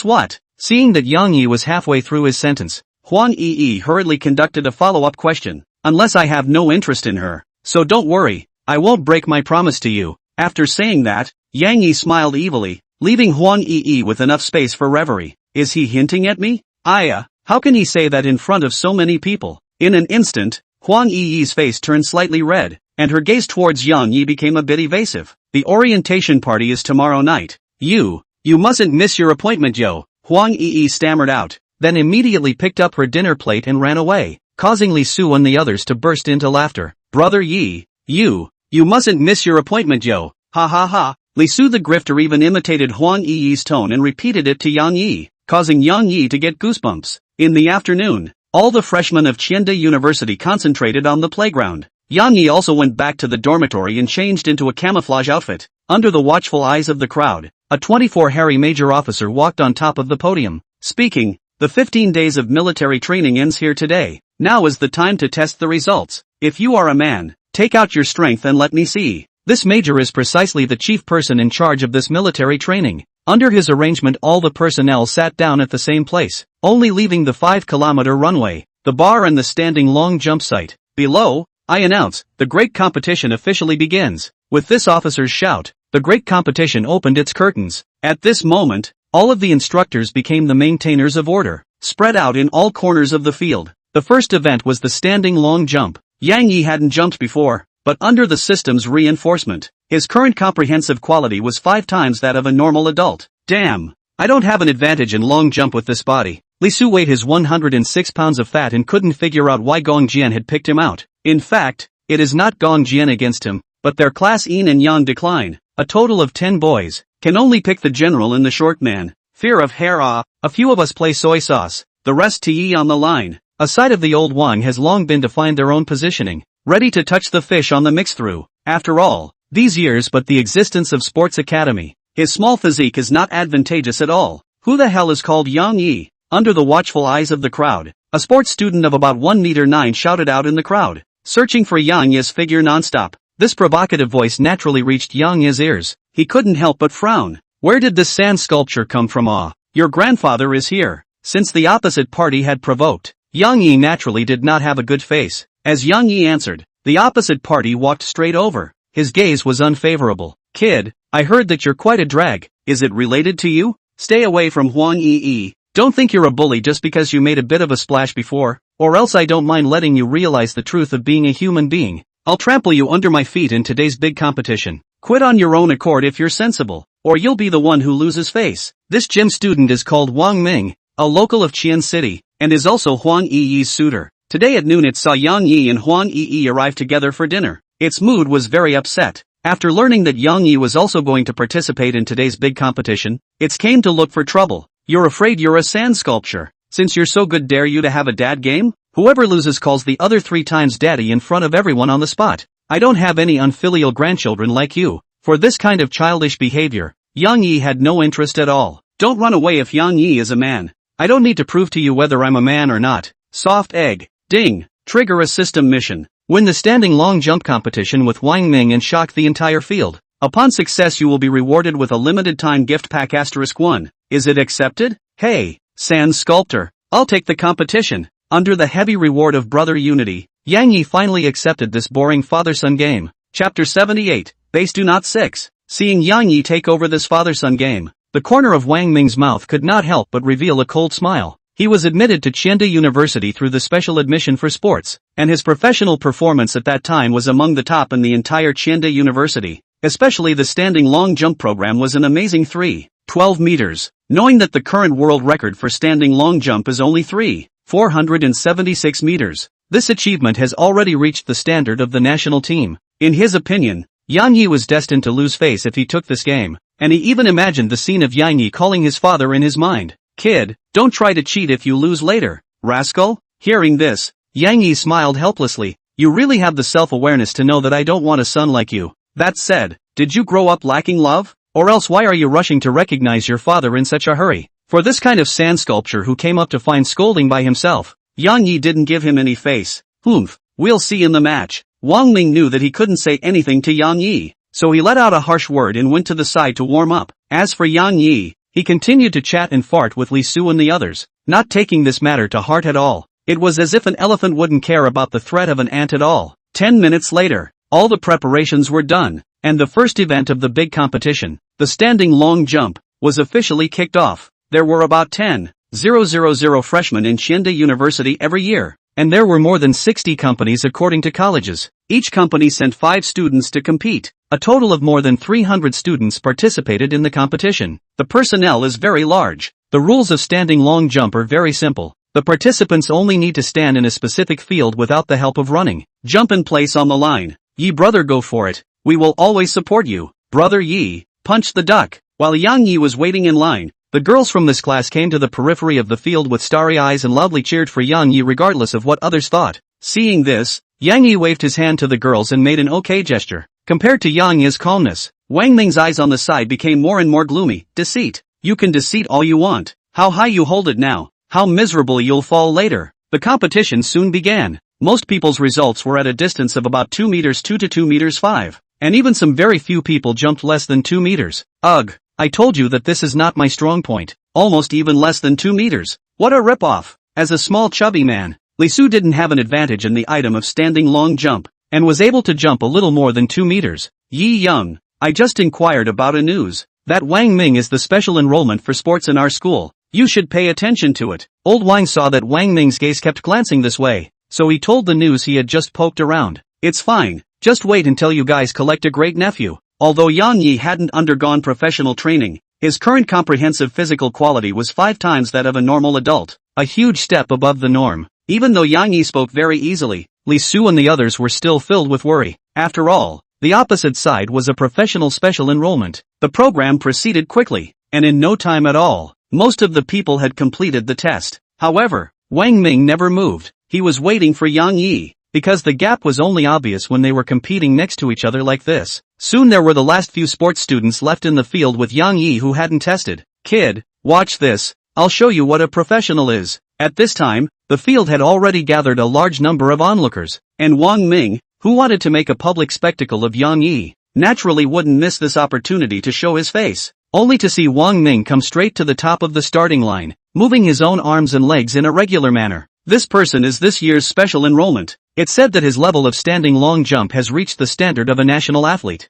what?" Seeing that Yang Yi was halfway through his sentence, Huang Yi hurriedly conducted a follow-up question. "Unless I have no interest in her. So don't worry, I won't break my promise to you." After saying that, Yang Yi smiled evilly, leaving Huang Yi with enough space for reverie. Is he hinting at me? How can he say that in front of so many people? In an instant, Huang Yi's face turned slightly red, and her gaze towards Yang Yi became a bit evasive. "The orientation party is tomorrow night. You mustn't miss your appointment, yo," Huang Yi stammered out, then immediately picked up her dinner plate and ran away, causing Li Su and the others to burst into laughter. "Brother Yi, you mustn't miss your appointment, yo. Ha ha ha." Li Su the grifter even imitated Huang Yi's tone and repeated it to Yang Yi, causing Yang Yi to get goosebumps. In the afternoon, all the freshmen of Qiande University concentrated on the playground. Yang Yi also went back to the dormitory and changed into a camouflage outfit. Under the watchful eyes of the crowd, a 24 hairy major officer walked on top of the podium, speaking, "The 15 days of military training ends here today. Now is the time to test the results. If you are a man, take out your strength and let me see." This major is precisely the chief person in charge of this military training. Under his arrangement, all the personnel sat down at the same place, only leaving the 5-kilometer runway, the bar and the standing long jump site. "Below, I announce, the great competition officially begins." With this officer's shout, the great competition opened its curtains. At this moment, all of the instructors became the maintainers of order, spread out in all corners of the field. The first event was the standing long jump. Yang Yi hadn't jumped before, but under the system's reinforcement, his current comprehensive quality was 5 times that of a normal adult. "Damn, I don't have an advantage in long jump with this body." Li Su weighed his 106 pounds of fat and couldn't figure out why Gong Jian had picked him out. In fact, it is not Gong Jian against him, but their class yin and yang decline. A total of 10 boys can only pick the general and the short man. Fear of hair. A few of us play soy sauce, the rest tea on the line. A side of the old Wang has long been to find their own positioning, ready to touch the fish on the mix-through. After all, these years but the existence of Sports Academy. His small physique is not advantageous at all. Who the hell is called Yang Yi? Under the watchful eyes of the crowd, a sports student of about 1.9 meters shouted out in the crowd, searching for Yang Yi's figure non-stop. This provocative voice naturally reached Yang Yi's ears. He couldn't help but frown. Where did this sand sculpture come from? Your grandfather is here. Since the opposite party had provoked, Yang Yi naturally did not have a good face. As Yang Yi answered, the opposite party walked straight over. His gaze was unfavorable. "Kid, I heard that you're quite a drag. Is it related to you? Stay away from Huang Yi. Don't think you're a bully just because you made a bit of a splash before, or else I don't mind letting you realize the truth of being a human being. I'll trample you under my feet in today's big competition. Quit on your own accord if you're sensible, or you'll be the one who loses face." This gym student is called Wang Ming, a local of Qian City, and is also Huang Yi's suitor. Today at noon it saw Yang Yi and Huang Yi arrive together for dinner. Its mood was very upset. After learning that Yang Yi was also going to participate in today's big competition, it came to look for trouble. "You're afraid you're a sand sculpture? Since you're so good, dare you to have a dad game? Whoever loses calls the other 3 times daddy in front of everyone on the spot. I don't have any unfilial grandchildren like you." For this kind of childish behavior, Yang Yi had no interest at all. "Don't run away if Yang Yi is a man. I don't need to prove to you whether I'm a man or not. Soft egg. Ding. Trigger a system mission. Win the standing long jump competition with Wang Ming and shock the entire field. Upon success you will be rewarded with a limited time gift pack *1. Is it accepted? Hey, sand sculptor, I'll take the competition." Under the heavy reward of brother unity, Yang Yi finally accepted this boring father-son game. Chapter 78, Base Do Not 6. Seeing Yang Yi take over this father-son game, the corner of Wang Ming's mouth could not help but reveal a cold smile. He was admitted to Qiande University through the special admission for sports, and his professional performance at that time was among the top in the entire Qiande University. Especially the standing long jump program was an amazing 3.12 meters. Knowing that the current world record for standing long jump is only 3.476 meters, this achievement has already reached the standard of the national team. In his opinion, Yang Yi was destined to lose face if he took this game, and he even imagined the scene of Yang Yi calling his father in his mind. "Kid, don't try to cheat if you lose later, rascal." Hearing this, Yang Yi smiled helplessly. "You really have the self-awareness to know that I don't want a son like you. That said, did you grow up lacking love? Or else why are you rushing to recognize your father in such a hurry? For this kind of sand sculpture who came up to find scolding by himself, Yang Yi didn't give him any face. We'll see in the match. Wang Ming knew that he couldn't say anything to Yang Yi, so he let out a harsh word and went to the side to warm up. As for Yang Yi, he continued to chat and fart with Li Su and the others, not taking this matter to heart at all. It was as if an elephant wouldn't care about the threat of an ant at all. 10 minutes later, all the preparations were done, and the first event of the big competition, the standing long jump, was officially kicked off. There were about 10,000 freshmen in Xianda University every year, and there were more than 60 companies according to colleges. Each company sent 5 students to compete. A total of more than 300 students participated in the competition. The personnel is very large. The rules of standing long jump are very simple. The participants only need to stand in a specific field without the help of running. Jump in place on the line. Yi brother, go for it. We will always support you. Brother Yi, punch the duck. While Yang Yi was waiting in line, the girls from this class came to the periphery of the field with starry eyes and loudly cheered for Yang Yi regardless of what others thought. Seeing this, Yang Yi waved his hand to the girls and made an okay gesture. Compared to Yang Yi's calmness, Wang Ming's eyes on the side became more and more gloomy. Deceit. You can deceit all you want. How high you hold it now, how miserable you'll fall later. The competition soon began. Most people's results were at a distance of about 2 meters 2 to 2 meters 5, and even some very few people jumped less than 2 meters. Ugh, I told you that this is not my strong point. Almost even less than 2 meters. What a ripoff. As a small chubby man, Li Su didn't have an advantage in the item of standing long jump, and was able to jump a little more than 2 meters. Yi Young, I just inquired about a news. That Wang Ming is the special enrollment for sports in our school. You should pay attention to it. Old Wang saw that Wang Ming's gaze kept glancing this way, so he told the news he had just poked around. It's fine, just wait until you guys collect a great nephew. Although Yang Yi hadn't undergone professional training, his current comprehensive physical quality was 5 times that of a normal adult, a huge step above the norm. Even though Yang Yi spoke very easily, Li Su and the others were still filled with worry. After all, the opposite side was a professional special enrollment. The program proceeded quickly, and in no time at all, most of the people had completed the test. However, Wang Ming never moved. He was waiting for Yang Yi, because the gap was only obvious when they were competing next to each other like this. Soon there were the last few sports students left in the field with Yang Yi who hadn't tested. Kid, watch this, I'll show you what a professional is. At this time, the field had already gathered a large number of onlookers, and Wang Ming, who wanted to make a public spectacle of Yang Yi, naturally wouldn't miss this opportunity to show his face, only to see Wang Ming come straight to the top of the starting line, moving his own arms and legs in a regular manner. This person is this year's special enrollment. It's said that his level of standing long jump has reached the standard of a national athlete.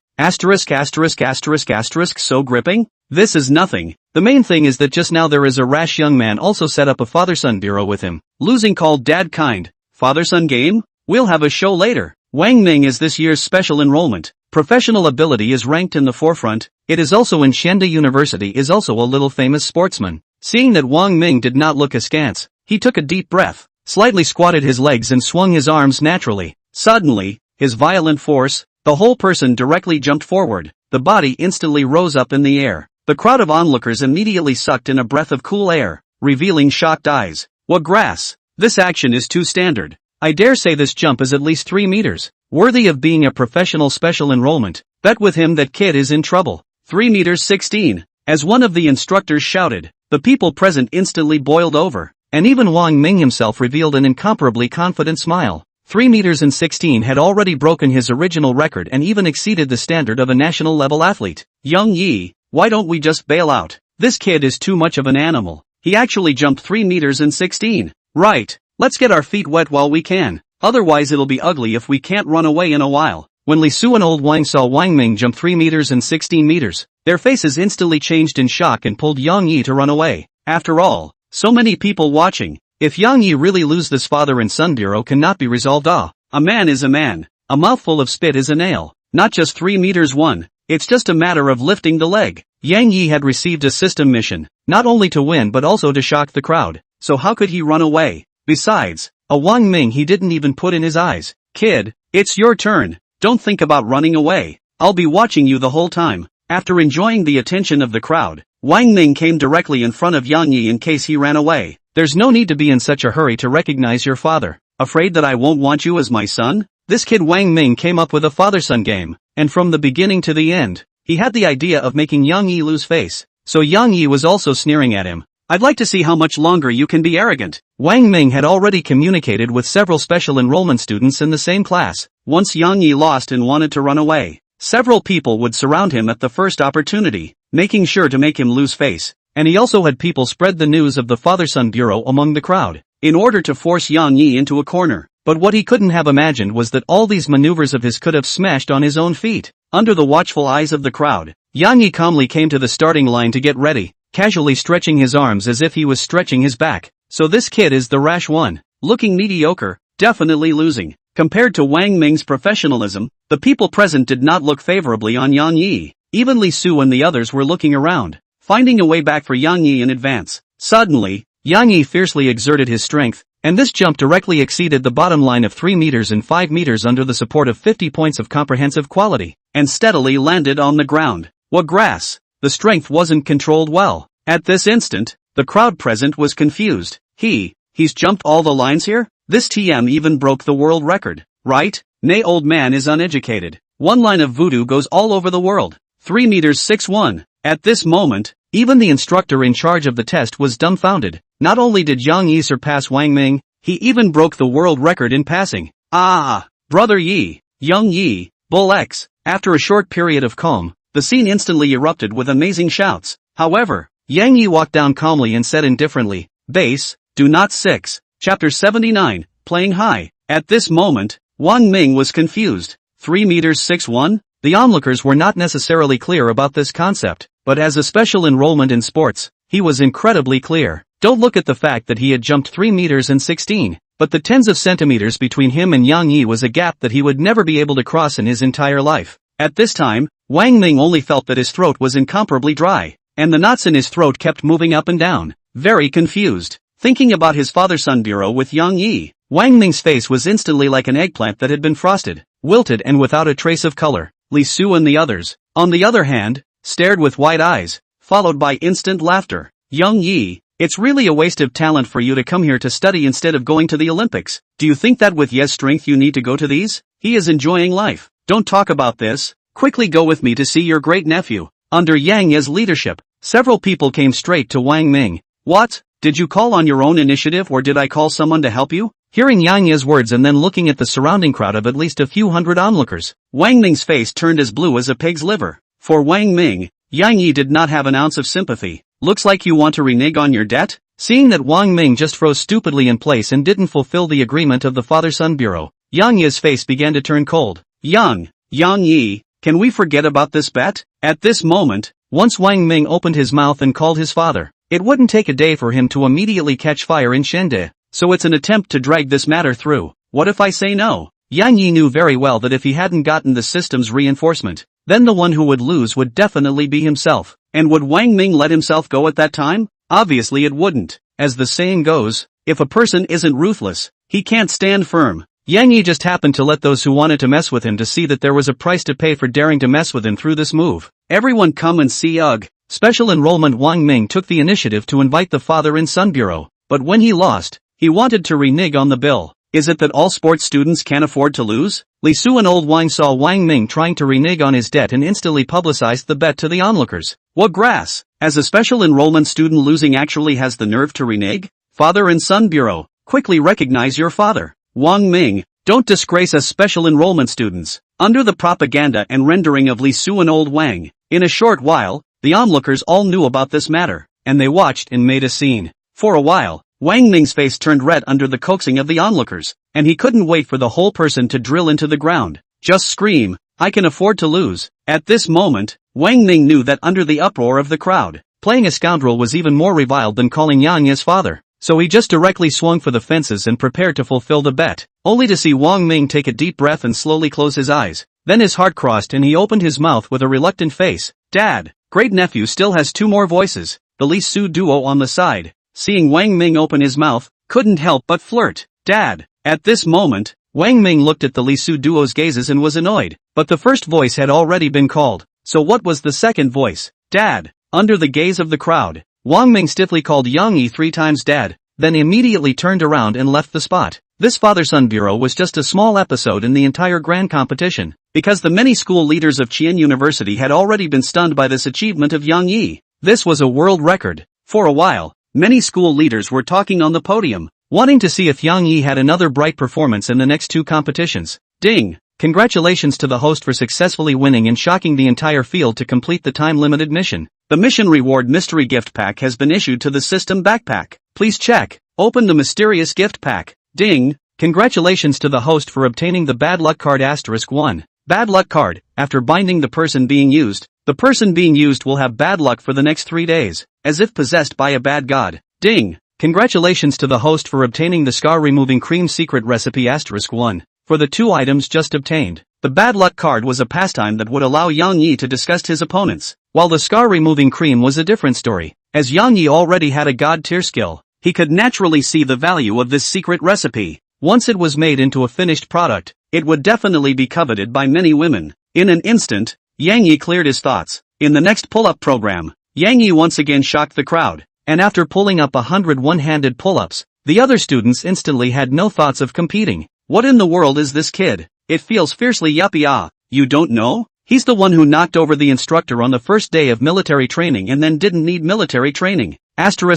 So gripping? This is nothing. The main thing is that just now there is a rash young man also set up a father-son bureau with him. Losing called dad kind. Father-son game? We'll have a show later. Wang Ming is this year's special enrollment. Professional ability is ranked in the forefront. It is also in Xianda University is also a little famous sportsman. Seeing that Wang Ming did not look askance, he took a deep breath, slightly squatted his legs and swung his arms naturally. Suddenly, his violent force, the whole person directly jumped forward. The body instantly rose up in the air. The crowd of onlookers immediately sucked in a breath of cool air, revealing shocked eyes. What grass? This action is too standard. I dare say this jump is at least 3 meters. Worthy of being a professional special enrollment. Bet with him that kid is in trouble. 3 meters 16. As one of the instructors shouted, the people present instantly boiled over, and even Wang Ming himself revealed an incomparably confident smile. 3 meters and 16 had already broken his original record and even exceeded the standard of a national level athlete. Young Yi, why don't we just bail out? This kid is too much of an animal. He actually jumped 3 meters and 16. Right, let's get our feet wet while we can. Otherwise it'll be ugly if we can't run away in a while. When Li Su and Old Wang saw Wang Ming jump 3 meters and 16 meters, their faces instantly changed in shock and pulled Yang Yi to run away. After all, so many people watching. If Yang Yi really lose this father and son bureau cannot be resolved. A man is a man. A mouthful of spit is a nail. Not just 3 meters 1. It's just a matter of lifting the leg. Yang Yi had received a system mission, not only to win but also to shock the crowd. So how could he run away? Besides, a Wang Ming he didn't even put in his eyes. Kid, it's your turn. Don't think about running away. I'll be watching you the whole time. After enjoying the attention of the crowd, Wang Ming came directly in front of Yang Yi in case he ran away. There's no need to be in such a hurry to recognize your father. Afraid that I won't want you as my son? This kid Wang Ming came up with a father-son game, and from the beginning to the end, he had the idea of making Yang Yi lose face. So Yang Yi was also sneering at him. I'd like to see how much longer you can be arrogant. Wang Ming had already communicated with several special enrollment students in the same class. Once Yang Yi lost and wanted to run away, several people would surround him at the first opportunity, making sure to make him lose face. And he also had people spread the news of the father-son bureau among the crowd, in order to force Yang Yi into a corner. But what he couldn't have imagined was that all these maneuvers of his could have smashed on his own feet. Under the watchful eyes of the crowd, Yang Yi calmly came to the starting line to get ready, casually stretching his arms as if he was stretching his back. So this kid is the rash one, looking mediocre, definitely losing. Compared to Wang Ming's professionalism, the people present did not look favorably on Yang Yi. Even Li Su and the others were looking around, finding a way back for Yang Yi in advance. Suddenly, Yang Yi fiercely exerted his strength, and this jump directly exceeded the bottom line of 3 meters and 5 meters under the support of 50 points of comprehensive quality, and steadily landed on the ground. What grass? The strength wasn't controlled well. At this instant, the crowd present was confused. He's jumped all the lines here? This TM even broke the world record, right? Nay, old man is uneducated. One line of voodoo goes all over the world. 3 meters 6'1". At this moment, even the instructor in charge of the test was dumbfounded. Not only did Yang Yi surpass Wang Ming, he even broke the world record in passing. Ah! Brother Yi, Young Yi, Bull X. After a short period of calm, the scene instantly erupted with amazing shouts. However, Yang Yi walked down calmly and said indifferently, "Base, do not 6. Chapter 79, Playing High." At this moment, Wang Ming was confused. 3 meters 6'1"? The onlookers were not necessarily clear about this concept, but as a special enrollment in sports, he was incredibly clear. Don't look at the fact that he had jumped 3 meters and 16, but the tens of centimeters between him and Yang Yi was a gap that he would never be able to cross in his entire life. At this time, Wang Ming only felt that his throat was incomparably dry, and the knots in his throat kept moving up and down. Very confused. Thinking about his father-son bureau with Yang Yi, Wang Ming's face was instantly like an eggplant that had been frosted, wilted and without a trace of color. Li Su and the others, on the other hand, stared with wide eyes, followed by instant laughter. Yang Yi, it's really a waste of talent for you to come here to study instead of going to the Olympics. Do you think that with Ye's strength you need to go to these? He is enjoying life. Don't talk about this. Quickly go with me to see your great nephew. Under Yang Ye's leadership, several people came straight to Wang Ming. What? Did you call on your own initiative or did I call someone to help you? Hearing Yang Ye's words and then looking at the surrounding crowd of at least a few hundred onlookers, Wang Ming's face turned as blue as a pig's liver. For Wang Ming, Yang Yi did not have an ounce of sympathy. Looks like you want to renege on your debt? Seeing that Wang Ming just froze stupidly in place and didn't fulfill the agreement of the father-son bureau, Yang Yi's face began to turn cold. Yang Yi, can we forget about this bet? At this moment, once Wang Ming opened his mouth and called his father, it wouldn't take a day for him to immediately catch fire in Shende. So it's an attempt to drag this matter through. What if I say no? Yang Yi knew very well that if he hadn't gotten the system's reinforcement, then the one who would lose would definitely be himself. And would Wang Ming let himself go at that time? Obviously it wouldn't. As the saying goes, if a person isn't ruthless, he can't stand firm. Yang Yi just happened to let those who wanted to mess with him to see that there was a price to pay for daring to mess with him through this move. Everyone come and see Ugh. Special enrollment Wang Ming took the initiative to invite the father and son bureau, but when he lost, he wanted to renege on the bill. Is it that all sports students can't afford to lose? Li Su and Old Wang saw Wang Ming trying to renege on his debt and instantly publicized the bet to the onlookers. What grass? As a special enrollment student losing actually has the nerve to renege? Father and son bureau, quickly recognize your father. Wang Ming, don't disgrace us special enrollment students. Under the propaganda and rendering of Li Su and Old Wang, in a short while, the onlookers all knew about this matter, and they watched and made a scene. For a while, Wang Ming's face turned red under the coaxing of the onlookers, and he couldn't wait for the whole person to drill into the ground. Just scream, I can afford to lose. At this moment, Wang Ming knew that under the uproar of the crowd, playing a scoundrel was even more reviled than calling Yang his father. So he just directly swung for the fences and prepared to fulfill the bet, only to see Wang Ming take a deep breath and slowly close his eyes. Then his heart crossed and he opened his mouth with a reluctant face. Dad, great nephew still has 2 more voices. The Li Su duo on the side, seeing Wang Ming open his mouth, couldn't help but flirt. Dad. At this moment, Wang Ming looked at the Li Su duo's gazes and was annoyed, but the first voice had already been called. So what was the second voice? Dad. Under the gaze of the crowd, Wang Ming stiffly called Yang Yi 3 times dad. then immediately turned around and left the spot. This father-son bureau was just a small episode in the entire grand competition, because the many school leaders of Qian University had already been stunned by this achievement of Yang Yi. This was a world record. For a while, many school leaders were talking on the podium, wanting to see if Yang Yi had another bright performance in the next two competitions. Ding! Congratulations to the host for successfully winning and shocking the entire field to complete the time-limited mission. The mission reward mystery gift pack has been issued to the system backpack. Please check. Open the mysterious gift pack. Ding! Congratulations to the host for obtaining the bad luck card *1. Bad luck card. After binding the person being used will have bad luck for the next 3 days, as if possessed by a bad god. Ding! Congratulations to the host for obtaining the scar removing cream secret recipe *1. For the 2 items just obtained, the bad luck card was a pastime that would allow Yang Yi to disgust his opponents, while the scar removing cream was a different story. As Yang Yi already had a god tier skill, he could naturally see the value of this secret recipe. Once it was made into a finished product, it would definitely be coveted by many women. In an instant, Yang Yi cleared his thoughts. In the next pull-up program, Yang Yi once again shocked the crowd, and after pulling up 100 one-handed pull-ups, the other students instantly had no thoughts of competing. What in the world is this kid? It feels fiercely yuppie. You don't know? He's the one who knocked over the instructor on the first day of military training and then didn't need military training. So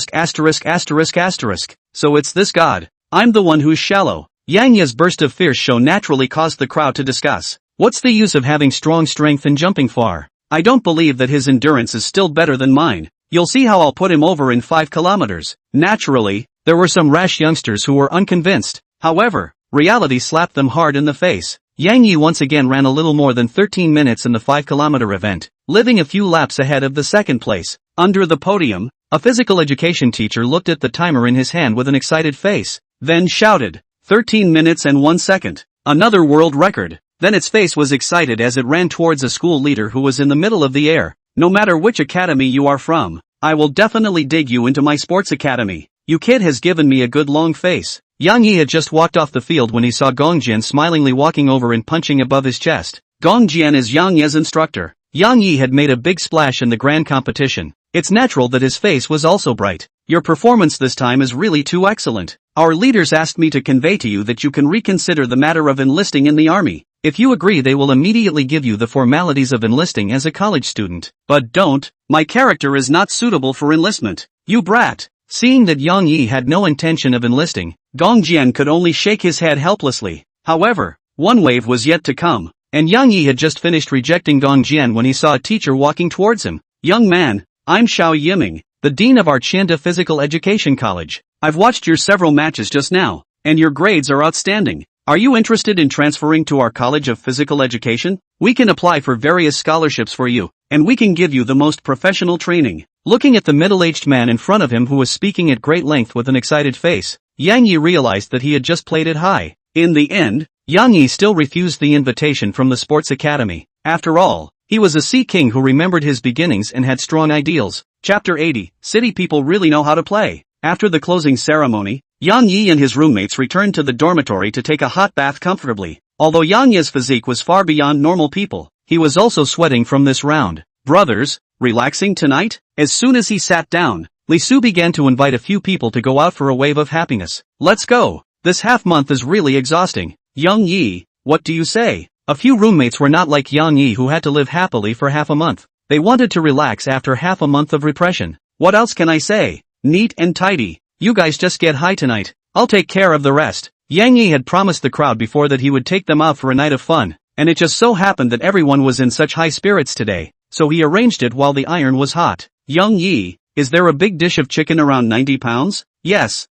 it's this god. I'm the one who's shallow. Yang Yi's burst of fierce show naturally caused the crowd to discuss. What's the use of having strong strength and jumping far? I don't believe that his endurance is still better than mine. You'll see how I'll put him over in 5 kilometers. Naturally, there were some rash youngsters who were unconvinced. However, reality slapped them hard in the face. Yang Yi once again ran a little more than 13 minutes in the 5-kilometer event, living a few laps ahead of the second place. Under the podium, a physical education teacher looked at the timer in his hand with an excited face, then shouted, 13 minutes and 1 second. Another world record. Then its face was excited as it ran towards a school leader who was in the middle of the air. No matter which academy you are from, I will definitely dig you into my sports academy. You kid has given me a good long face. Yang Yi had just walked off the field when he saw Gongjian smilingly walking over and punching above his chest. Gongjian is Yang Yi's instructor. Yang Yi had made a big splash in the grand competition. It's natural that his face was also bright. Your performance this time is really too excellent. Our leaders asked me to convey to you that you can reconsider the matter of enlisting in the army. If you agree, they will immediately give you the formalities of enlisting as a college student. But don't, my character is not suitable for enlistment. You brat. Seeing that Yang Yi had no intention of enlisting, Gongjian could only shake his head helplessly. However, one wave was yet to come, and Yang Yi had just finished rejecting Gongjian when he saw a teacher walking towards him. Young man, I'm Xiao Yiming, the dean of our Qianda Physical Education College. I've watched your several matches just now, and your grades are outstanding. Are you interested in transferring to our College of Physical Education? We can apply for various scholarships for you, and we can give you the most professional training. Looking at the middle-aged man in front of him who was speaking at great length with an excited face, Yang Yi realized that he had just played it high. In the end, Yang Yi still refused the invitation from the sports academy. After all, he was a sea king who remembered his beginnings and had strong ideals. Chapter 80, City People Really Know How to Play. After the closing ceremony, Yang Yi and his roommates returned to the dormitory to take a hot bath comfortably. Although Yang Yi's physique was far beyond normal people, he was also sweating from this round. Brothers, relaxing tonight? As soon as he sat down, Li Su began to invite a few people to go out for a wave of happiness. Let's go. This half-month is really exhausting. Yang Yi, what do you say? A few roommates were not like Yang Yi who had to live happily for half a month. They wanted to relax after half a month of repression. What else can I say? Neat and tidy. You guys just get high tonight. I'll take care of the rest. Yang Yi had promised the crowd before that he would take them out for a night of fun, and it just so happened that everyone was in such high spirits today, so he arranged it while the iron was hot. Yang Yi, is there a big dish of chicken around 90 pounds? Yes.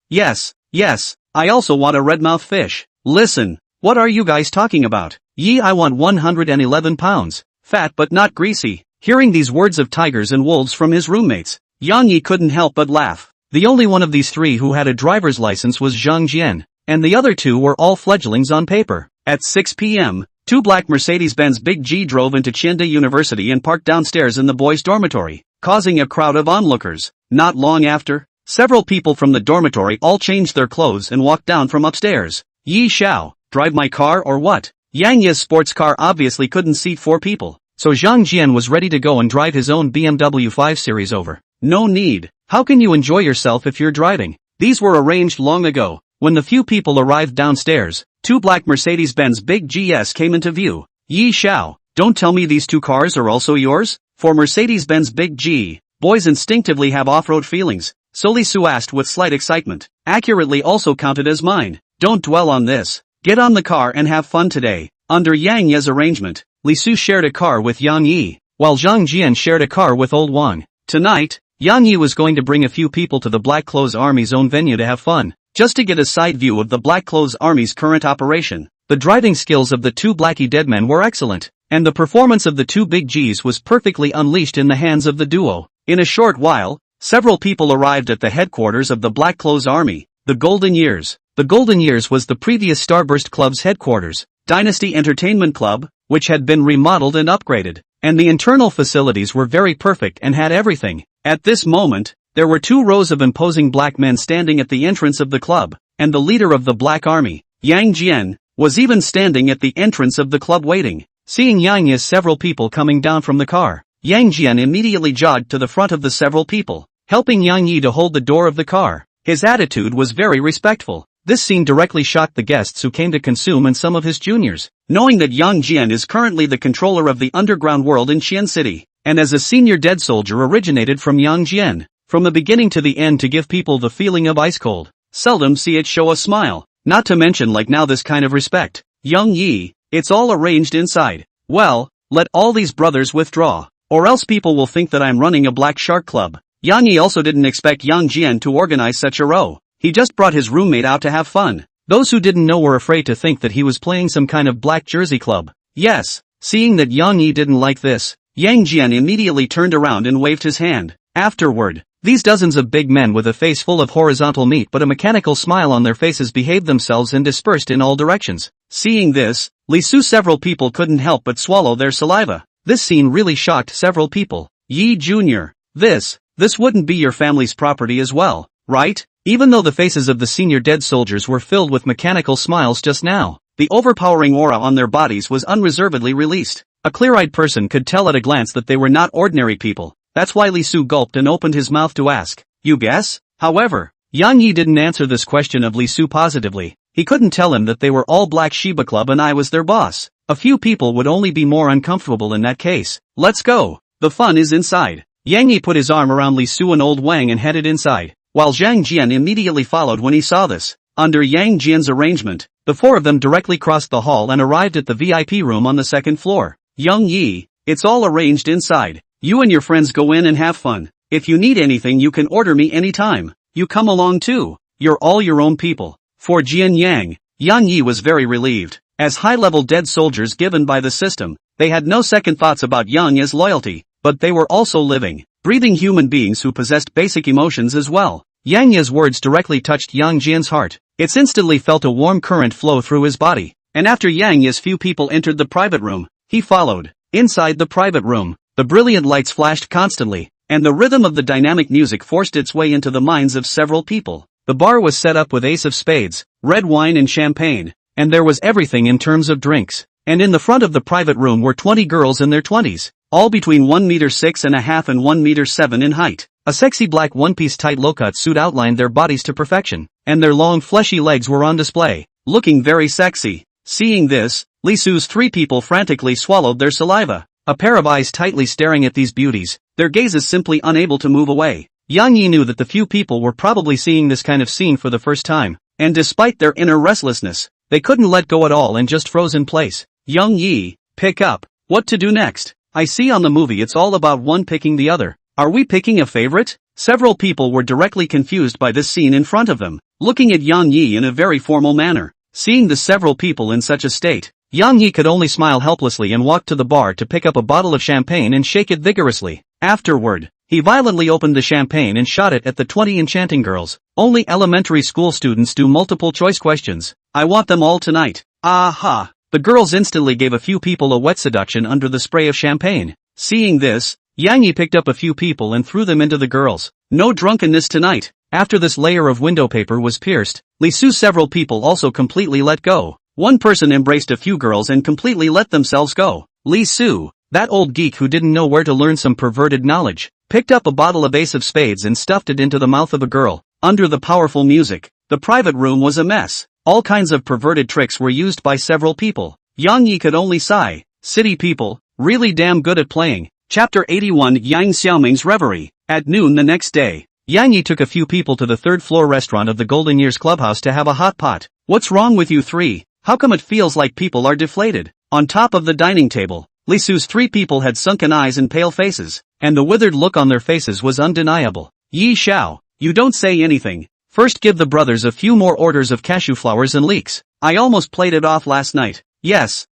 I also want a redmouth fish. Listen, what are you guys talking about? Yi, I want 111 pounds. Fat but not greasy. Hearing these words of tigers and wolves from his roommates, Yang Yi couldn't help but laugh. The only one of these three who had a driver's license was Zhang Jian, and the other two were all fledglings on paper. At 6 p.m., 2 black Mercedes-Benz Big G drove into Qianda University and parked downstairs in the boys' dormitory, causing a crowd of onlookers. Not long after, several people from the dormitory all changed their clothes and walked down from upstairs. Yi Xiao, drive my car or what? Yang Yi's sports car obviously couldn't seat 4 people, so Zhang Jian was ready to go and drive his own BMW 5 Series over. No need. How can you enjoy yourself if you're driving? These were arranged long ago. When the few people arrived downstairs, 2 black Mercedes-Benz Big GS came into view. Yi Xiao, don't tell me these 2 cars are also yours? For Mercedes-Benz Big G, boys instinctively have off-road feelings, so Li Su asked with slight excitement. Accurately also counted as mine. Don't dwell on this. Get on the car and have fun today. Under Yang Ye's arrangement, Li Su shared a car with Yang Yi, while Zhang Jian shared a car with Old Wang. Tonight, Yang Yi was going to bring a few people to the Black Clothes Army's own venue to have fun, just to get a side view of the Black Clothes Army's current operation. The driving skills of the 2 Blackie dead men were excellent, and the performance of the 2 Big Gs was perfectly unleashed in the hands of the duo. In a short while, several people arrived at the headquarters of the Black Clothes Army, the Golden Years. The Golden Years was the previous Starburst Club's headquarters, Dynasty Entertainment Club, which had been remodeled and upgraded, and the internal facilities were very perfect and had everything. At this moment, there were 2 rows of imposing black men standing at the entrance of the club, and the leader of the Black Army, Yang Jian, was even standing at the entrance of the club waiting. Seeing Yang Yi's several people coming down from the car, Yang Jian immediately jogged to the front of the several people, helping Yang Yi to hold the door of the car. His attitude was very respectful. This scene directly shocked the guests who came to consume and some of his juniors. Knowing that Yang Jian is currently the controller of the underground world in Xian City, and as a senior dead soldier originated from Yang Jian, from the beginning to the end to give people the feeling of ice cold. Seldom see it show a smile, not to mention like now this kind of respect. Yang Yi, it's all arranged inside. Well, let all these brothers withdraw, or else people will think that I'm running a black shark club. Yang Yi also didn't expect Yang Jian to organize such a row. He just brought his roommate out to have fun. Those who didn't know were afraid to think that he was playing some kind of black jersey club. Yes, seeing that Yang Yi didn't like this, Yang Jian immediately turned around and waved his hand. Afterward, these dozens of big men with a face full of horizontal meat but a mechanical smile on their faces behaved themselves and dispersed in all directions. Seeing this, Li Su several people couldn't help but swallow their saliva. This scene really shocked several people. Yi Jr. This wouldn't be your family's property as well, right? Even though the faces of the senior dead soldiers were filled with mechanical smiles just now, the overpowering aura on their bodies was unreservedly released. A clear-eyed person could tell at a glance that they were not ordinary people. That's why Li Su gulped and opened his mouth to ask, "You guess?" However, Yang Yi didn't answer this question of Li Su positively. He couldn't tell him that they were all Black Shiba Club and I was their boss. A few people would only be more uncomfortable in that case. Let's go. The fun is inside. Yang Yi put his arm around Li Su and Old Wang and headed inside, while Zhang Jian immediately followed when he saw this. Under Yang Jian's arrangement, the 4 of them directly crossed the hall and arrived at the VIP room on the 2nd floor. Yang Yi, it's all arranged inside. You and your friends go in and have fun. If you need anything you can order me anytime. You come along too. You're all your own people. For Jian Yang, Yang Yi was very relieved. As high-level dead soldiers given by the system, they had no second thoughts about Yang Yi's loyalty, but they were also living, breathing human beings who possessed basic emotions as well. Yang Yi's words directly touched Yang Jian's heart. It instantly felt a warm current flow through his body, and after Yang Yi's few people entered the private room, he followed. Inside the private room, the brilliant lights flashed constantly, and the rhythm of the dynamic music forced its way into the minds of several people. The bar was set up with ace of spades, red wine and champagne, and there was everything in terms of drinks. And in the front of the private room were 20 girls in their 20s, all between 1.6.5 and 1.7 in height. A sexy black one-piece tight low-cut suit outlined their bodies to perfection, and their long fleshy legs were on display, looking very sexy. Seeing this, Li Su's 3 people frantically swallowed their saliva, a pair of eyes tightly staring at these beauties, their gazes simply unable to move away. Yang Yi knew that the few people were probably seeing this kind of scene for the first time, and despite their inner restlessness, they couldn't let go at all and just froze in place. Yang Yi, pick up. What to do next? I see on the movie it's all about one picking the other. Are we picking a favorite? Several people were directly confused by this scene in front of them, looking at Yang Yi in a very formal manner. Seeing the several people in such a state, Yang Yi could only smile helplessly and walk to the bar to pick up a bottle of champagne and shake it vigorously. Afterward, he violently opened the champagne and shot it at the 20 enchanting girls. Only elementary school students do multiple choice questions. I want them all tonight. Aha! The girls instantly gave a few people a wet seduction under the spray of champagne. Seeing this, Yang Yi picked up a few people and threw them into the girls. No drunkenness tonight. After this layer of window paper was pierced, Li Su's several people also completely let go. One person embraced a few girls and completely let themselves go. Li Su, that old geek who didn't know where to learn some perverted knowledge, picked up a bottle of ace of spades and stuffed it into the mouth of a girl. under the powerful music. The private room was a mess. All kinds of perverted tricks were used by several people. Yang Yi could only sigh. City people, really damn good at playing. Chapter 81 Yang Xiaoming's Reverie. At noon the next day, Yang Yi took a few people to the third-floor restaurant of the Golden Years Clubhouse to have a hot pot. What's wrong with you three? How come it feels like people are deflated? On top of the dining table, Li Su's three people had sunken eyes and pale faces, and the withered look on their faces was undeniable. Yi Xiao, you don't say anything. First give the brothers a few more orders of cashew flowers and leeks. I almost played it off last night. Yes.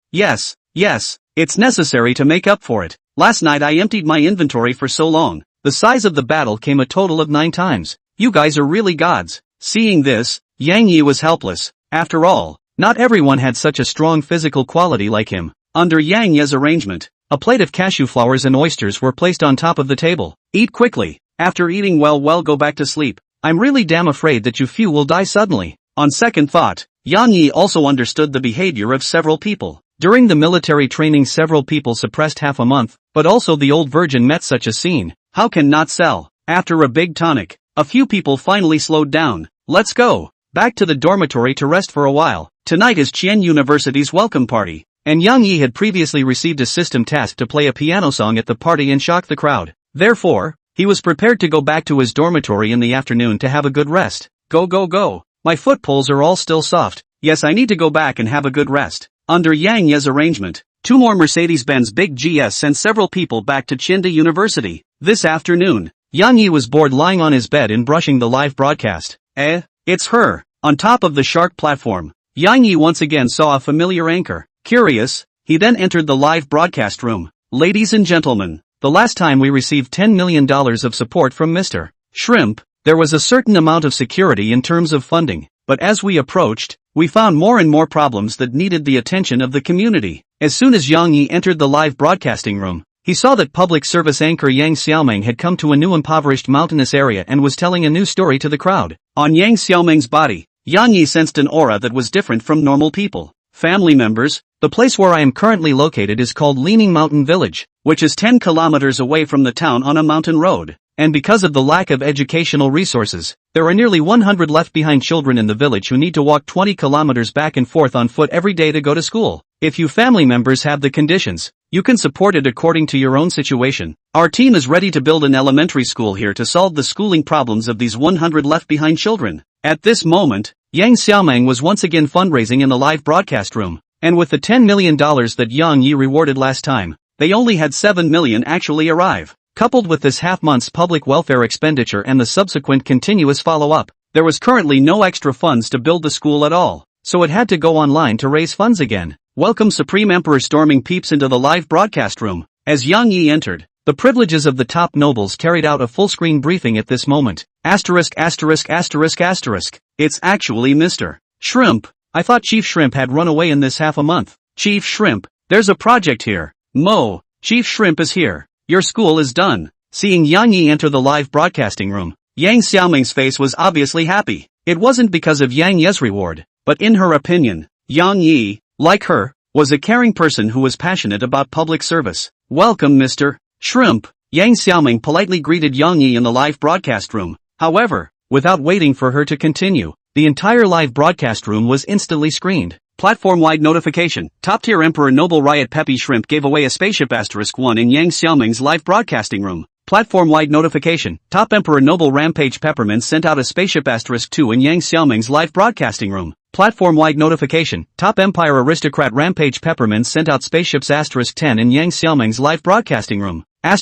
It's necessary to make up for it. Last night I emptied my inventory for so long. The size of the battle came a total of 9 times. You guys are really gods. Seeing this, Yang Yi was helpless. After all, not everyone had such a strong physical quality like him. Under Yang Yi's arrangement, a plate of cashew flowers and oysters were placed on top of the table. Eat quickly. After eating well go back to sleep. I'm really damn afraid that you few will die suddenly. On second thought, Yang Yi also understood the behavior of several people. During the military training several people suppressed half a month, but also the old virgin met such a scene. How can not sell? After a big tonic, a few people finally slowed down. Let's go back to the dormitory to rest for a while. Tonight is Qian University's welcome party, and Yang Yi had previously received a system task to play a piano song at the party and shock the crowd. Therefore, he was prepared to go back to his dormitory in the afternoon to have a good rest. Go. My foot poles are all still soft. Yes, I need to go back and have a good rest. Under Yang Yi's arrangement, 2 more Mercedes-Benz Big GS sent several people back to Chinda University. This afternoon, Yang Yi was bored lying on his bed and brushing the live broadcast. It's her. On top of the shark platform, Yang Yi once again saw a familiar anchor. Curious, he then entered the live broadcast room. Ladies and gentlemen, the last time we received $10 million of support from Mr. Shrimp, there was a certain amount of security in terms of funding, but as we approached, we found more and more problems that needed the attention of the community. As soon as Yang Yi entered the live broadcasting room, he saw that public service anchor Yang Xiaoming had come to a new impoverished mountainous area and was telling a new story to the crowd. On Yang Xiaoming's body, Yang Yi sensed an aura that was different from normal people. Family members, the place where I am currently located is called Leaning Mountain Village, which is 10 kilometers away from the town on a mountain road. And because of the lack of educational resources, there are nearly 100 left-behind children in the village who need to walk 20 kilometers back and forth on foot every day to go to school. If you family members have the conditions, you can support it according to your own situation. Our team is ready to build an elementary school here to solve the schooling problems of these 100 left-behind children. At this moment, Yang Xiaoming was once again fundraising in the live broadcast room, and with the $10 million that Yang Yi rewarded last time, they only had $7 million actually arrive. Coupled with this half-month's public welfare expenditure and the subsequent continuous follow-up, there was currently no extra funds to build the school at all, so it had to go online to raise funds again. Welcome Supreme Emperor storming peeps into the live broadcast room. As Yang Yi entered, the privileges of the top nobles carried out a full-screen briefing at this moment. It's actually Mr. Shrimp. I thought Chief Shrimp had run away in this half a month. Chief Shrimp, there's a project here. Chief Shrimp is here. Your school is done. Seeing Yang Yi enter the live broadcasting room, Yang Xiaoming's face was obviously happy. It wasn't because of Yang Yi's reward, but in her opinion, Yang Yi, like her, was a caring person who was passionate about public service. Welcome Mr. Shrimp. Yang Xiaoming politely greeted Yang Yi in the live broadcast room. However, without waiting for her to continue, the entire live broadcast room was instantly screened. Platform-wide notification. Top-tier Emperor Noble Riot Pippy Shrimp gave away a spaceship *1 in Yang Xiaoming's live broadcasting room. Platform-wide notification. Top Emperor Noble Rampage Peppermint sent out a spaceship *2 in Yang Xiaoming's live broadcasting room. Platform-wide notification. Top Empire Aristocrat Rampage Peppermint sent out spaceships *10 in Yang Xiaoming's live broadcasting room. I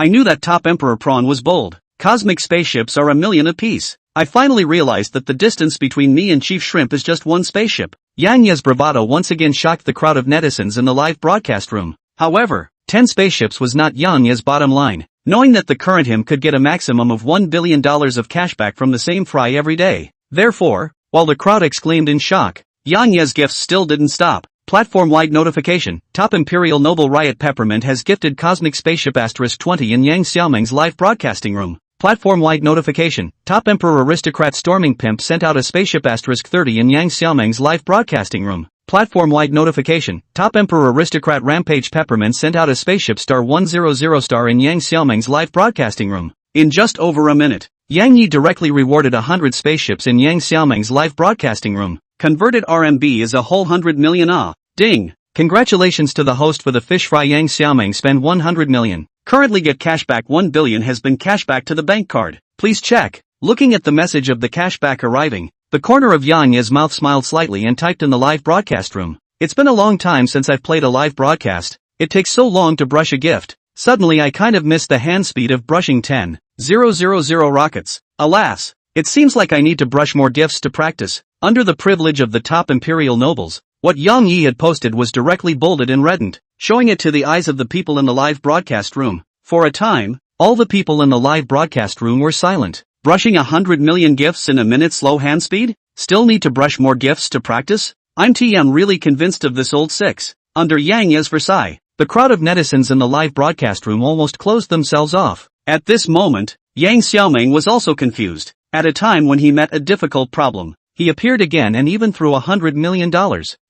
knew that Top Emperor Prawn was bold. Cosmic spaceships are 1,000,000 apiece. I finally realized that the distance between me and Chief Shrimp is just one spaceship. Yang Yi's bravado once again shocked the crowd of netizens in the live broadcast room. However, 10 spaceships was not Yang Yi's bottom line. Knowing that the current him could get a maximum of $1 billion of cashback from the same fry every day. Therefore, while the crowd exclaimed in shock, Yang Yi's gifts still didn't stop. Platform-wide notification. Top Imperial Noble Riot Peppermint has gifted Cosmic Spaceship *20 in Yang Xiaoming's live broadcasting room. Platform-wide notification. Top Emperor Aristocrat Storming Pimp sent out a spaceship *30 in Yang Xiaoming's live broadcasting room. Platform-wide notification. Top Emperor Aristocrat Rampage Peppermint sent out a spaceship *100 in Yang Xiaoming's live broadcasting room. In just over a minute, Yang Yi directly rewarded 100 spaceships in Yang Xiaoming's live broadcasting room. Converted RMB is a whole 100 million. Ding! Congratulations to the host for the fish fry. Yang Xiaoming spend 100 million. Currently get cashback. 1 billion has been cashback to the bank card. Please check. Looking at the message of the cashback arriving, the corner of Yang Yi's mouth smiled slightly and typed in the live broadcast room. It's been a long time since I've played a live broadcast. It takes so long to brush a gift. Suddenly I kind of miss the hand speed of brushing 10,000 rockets. Alas, it seems like I need to brush more gifts to practice. Under the privilege of the top imperial nobles, what Yang Yi had posted was directly bolded and reddened, showing it to the eyes of the people in the live broadcast room. For a time, all the people in the live broadcast room were silent. Brushing 100 million gifts in a minute slow hand speed? Still need to brush more gifts to practice? I'm really convinced of this old six. Under Yang Yi's Versailles, the crowd of netizens in the live broadcast room almost closed themselves off. At this moment, Yang Xiaoming was also confused. At a time when he met a difficult problem, he appeared again and even threw $100 million.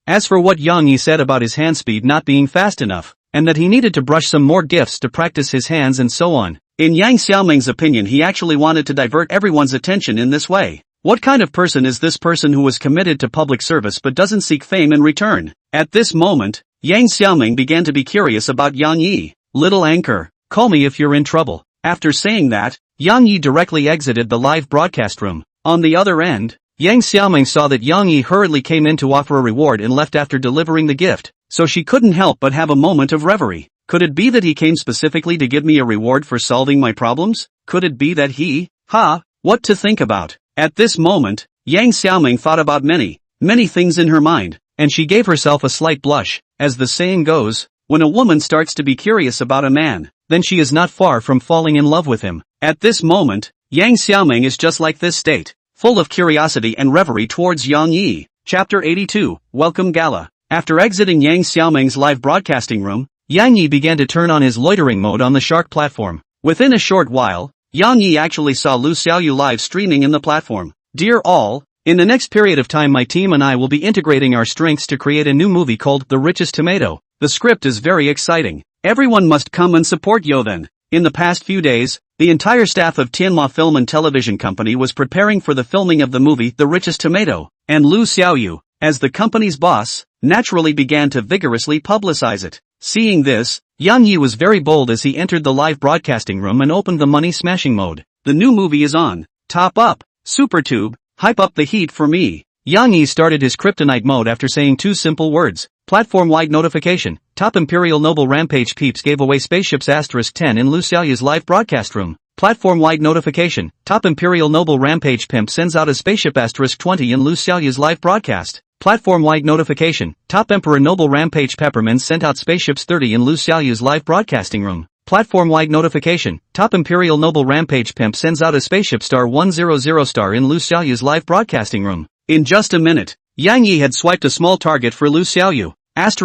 As for what Yang Yi said about his hand speed not being fast enough, and that he needed to brush some more gifts to practice his hands and so on, in Yang Xiaoming's opinion he actually wanted to divert everyone's attention in this way. What kind of person is this person who was committed to public service but doesn't seek fame in return? At this moment, Yang Xiaoming began to be curious about Yang Yi. Little anchor, call me if you're in trouble. After saying that, Yang Yi directly exited the live broadcast room. On the other end, Yang Xiaoming saw that Yang Yi hurriedly came in to offer a reward and left after delivering the gift, so she couldn't help but have a moment of reverie. Could it be that he came specifically to give me a reward for solving my problems? Could it be that he, what to think about? At this moment, Yang Xiaoming thought about many things in her mind, and she gave herself a slight blush. As the saying goes, when a woman starts to be curious about a man, then she is not far from falling in love with him. At this moment, Yang Xiaoming is just like this state, full of curiosity and reverie towards Yang Yi. Chapter 82, Welcome Gala. After exiting Yang Xiaoming's live broadcasting room, Yang Yi began to turn on his loitering mode on the Shark platform. Within a short while, Yang Yi actually saw Xiaoyu live streaming in the platform. Dear all, in the next period of time my team and I will be integrating our strengths to create a new movie called The Richest Tomato. The script is very exciting. Everyone must come and support yo then. In the past few days, the entire staff of Manhwa Film and Television Company was preparing for the filming of the movie The Richest Tomato, and Xiaoyu, as the company's boss, naturally began to vigorously publicize it. Seeing this, Yang Yi was very bold as he entered the live broadcasting room and opened the money-smashing mode. The new movie is on. Top up, SuperTube, hype up the heat for me. Yang Yi started his kryptonite mode after saying two simple words. Platform-wide notification. Top Imperial Noble Rampage Peeps gave away spaceships *10 in Xiaoyu's live broadcast room. Platform-wide notification. Top Imperial Noble Rampage Pimp sends out a spaceship *20 in Xiaoyu's live broadcast. Platform-wide notification. Top Emperor Noble Rampage Peppermint sent out spaceships 30 in Xiaoyu's live broadcasting room. Platform-wide notification. Top Imperial Noble Rampage Pimp sends out a spaceship *100 in Xiaoyu's live broadcasting room. In just a minute, Yang Yi had swiped a small target for Xiaoyu. It's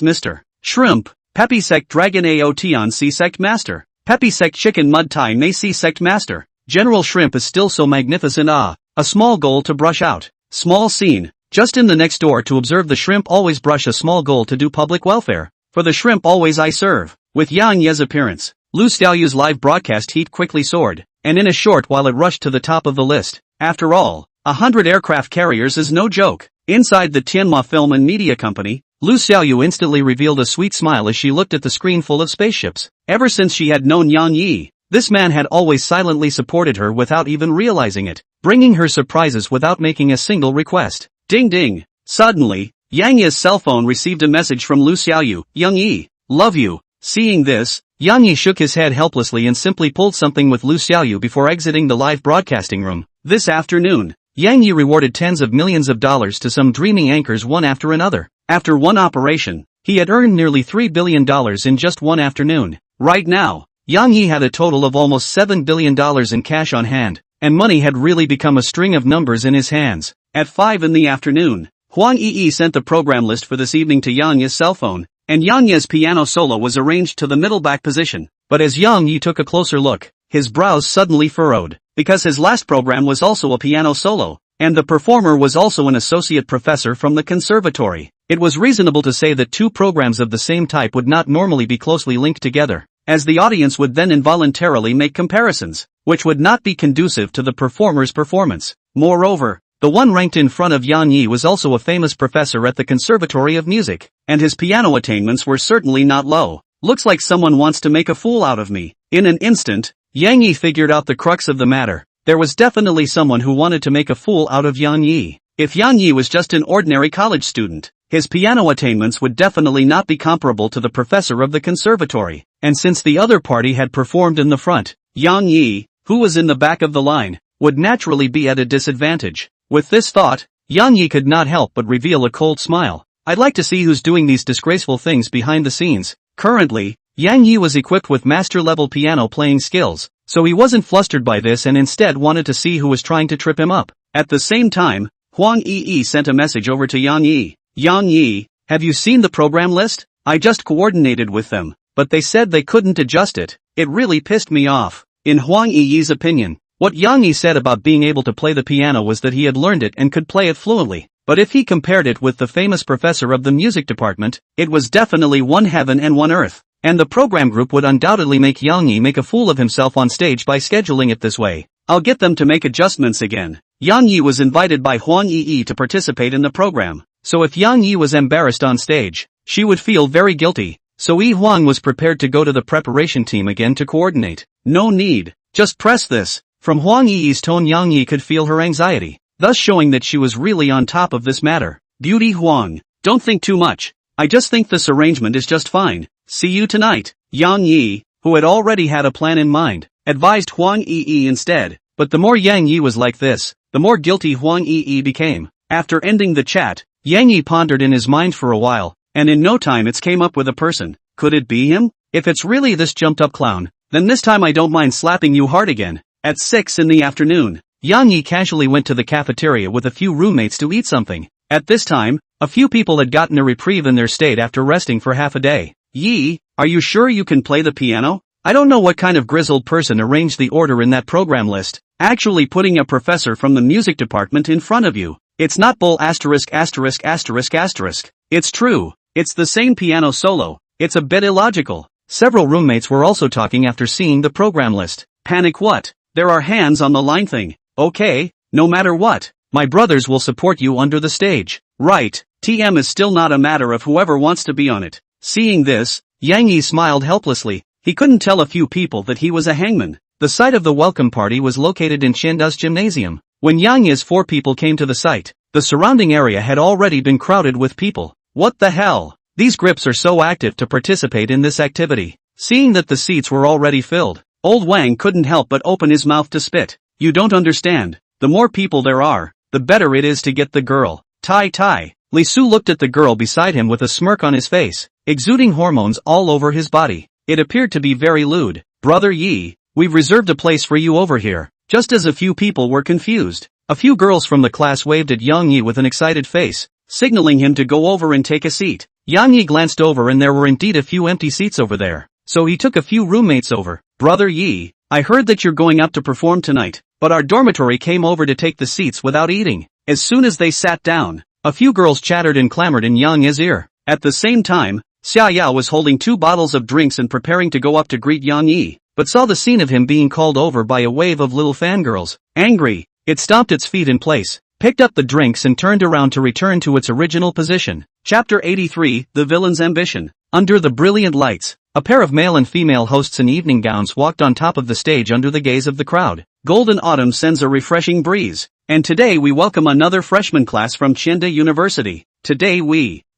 Mr. Shrimp, Pippy Sect Dragon Aotion C Sect Master. Pippy Sect Chicken Mud Thai May C Sect Master. General Shrimp is still so magnificent. A small goal to brush out. Small scene. Just in the next door to observe the shrimp always brush a small goal to do public welfare. For the shrimp always I serve. With Yang Yi's appearance, Xiaoyu's live broadcast heat quickly soared, and in a short while it rushed to the top of the list. After all, 100 aircraft carriers is no joke. Inside the Manhwa Film and Media Company, Xiaoyu instantly revealed a sweet smile as she looked at the screen full of spaceships. Ever since she had known Yang Yi, this man had always silently supported her without even realizing it, bringing her surprises without making a single request. Ding ding. Suddenly, Yang Yi's cell phone received a message from Xiaoyu. Yang Yi, love you. Seeing this, Yang Yi shook his head helplessly and simply pulled something with Xiaoyu before exiting the live broadcasting room. This afternoon, Yang Yi rewarded tens of millions of dollars to some dreaming anchors one after another. After one operation, he had earned nearly $3 billion in just one afternoon. Right now, Yang Yi had a total of almost $7 billion in cash on hand, and money had really become a string of numbers in his hands. At 5 in the afternoon, Huang Yi sent the program list for this evening to Yang Yi's cell phone, and Yang Yi's piano solo was arranged to the middle back position. But as Yang Yi took a closer look, his brows suddenly furrowed, because his last program was also a piano solo, and the performer was also an associate professor from the conservatory. It was reasonable to say that two programs of the same type would not normally be closely linked together. as the audience would then involuntarily make comparisons, which would not be conducive to the performer's performance. Moreover, the one ranked in front of Yang Yi was also a famous professor at the Conservatory of Music, and his piano attainments were certainly not low. Looks like someone wants to make a fool out of me. In an instant, Yang Yi figured out the crux of the matter. There was definitely someone who wanted to make a fool out of Yang Yi. If Yang Yi was just an ordinary college student, his piano attainments would definitely not be comparable to the professor of the conservatory, and since the other party had performed in the front, Yang Yi, who was in the back of the line, would naturally be at a disadvantage. With this thought, Yang Yi could not help but reveal a cold smile. I'd like to see who's doing these disgraceful things behind the scenes. Currently, Yang Yi was equipped with master-level piano playing skills, so he wasn't flustered by this and instead wanted to see who was trying to trip him up. At the same time, Huang Yi sent a message over to Yang Yi. Yang Yi, have you seen the program list? I just coordinated with them, but they said they couldn't adjust it. It really pissed me off. In Huang Yi's opinion, what Yang Yi said about being able to play the piano was that he had learned it and could play it fluently, but if he compared it with the famous professor of the music department, it was definitely one heaven and one earth, and the program group would undoubtedly make Yang Yi make a fool of himself on stage by scheduling it this way. I'll get them to make adjustments again. Yang Yi was invited by Huang Yi to participate in the program, so if Yang Yi was embarrassed on stage, she would feel very guilty, so Yi Huang was prepared to go to the preparation team again to coordinate. No need, just press this. From Huang Yi's tone Yang Yi could feel her anxiety, thus showing that she was really on top of this matter. Beauty Huang, don't think too much. I just think this arrangement is just fine. See you tonight. Yang Yi, who had already had a plan in mind, advised Huang Yi instead, but the more Yang Yi was like this, the more guilty Huang Yi became. After ending the chat, Yang Yi pondered in his mind for a while, and in no time it came up with a person. Could it be him? If it's really this jumped up clown, then this time I don't mind slapping you hard again. At 6 in the afternoon, Yang Yi casually went to the cafeteria with a few roommates to eat something. At this time, a few people had gotten a reprieve in their state after resting for half a day. Yi, are you sure you can play the piano? I don't know what kind of grizzled person arranged the order in that program list, actually putting a professor from the music department in front of you. It's not bull asterisk asterisk asterisk asterisk. It's true, it's the same piano solo. It's a bit illogical. Several roommates were also talking after seeing the program list. Panic what? There are hands on the line thing. Okay, no matter what, my brothers will support you under the stage. Right, TM is still not a matter of whoever wants to be on it. Seeing this, Yang Yi smiled helplessly. He couldn't tell a few people that he was a hangman. The site of the welcome party was located in Shenda's gymnasium. When Yang Yi's 4 people came to the site, the surrounding area had already been crowded with people. What the hell? These grips are so active to participate in this activity. Seeing that the seats were already filled, Old Wang couldn't help but open his mouth to spit. You don't understand. The more people there are, the better it is to get the girl. Tai. Li Su looked at the girl beside him with a smirk on his face, exuding hormones all over his body. It appeared to be very lewd. Brother Yi, we've reserved a place for you over here. Just as a few people were confused, a few girls from the class waved at Yang Yi with an excited face, signaling him to go over and take a seat. Yang Yi glanced over and there were indeed a few empty seats over there, so he took a few roommates over. Brother Yi, I heard that you're going up to perform tonight, but our dormitory came over to take the seats without eating. As soon as they sat down, a few girls chattered and clamored in Yang Yi's ear. At the same time, Xiaoyu was holding 2 bottles of drinks and preparing to go up to greet Yang Yi, but saw the scene of him being called over by a wave of little fangirls. Angry, it stomped its feet in place, picked up the drinks and turned around to return to its original position. Chapter 83, The Villain's Ambition. Under the brilliant lights, a pair of male and female hosts in evening gowns walked on top of the stage under the gaze of the crowd. Golden autumn sends a refreshing breeze, and today we welcome another freshman class from Chengde University. Today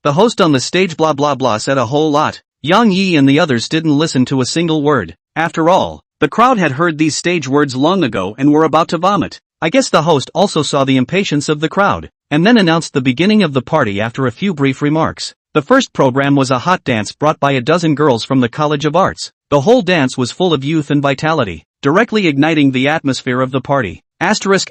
the host on the stage blah blah blah said a whole lot. Yang Yi and the others didn't listen to a single word. After all, the crowd had heard these stage words long ago and were about to vomit. I guess the host also saw the impatience of the crowd, and then announced the beginning of the party after a few brief remarks. The first program was a hot dance brought by a dozen girls from the College of Arts. The whole dance was full of youth and vitality, directly igniting the atmosphere of the party. Asterisk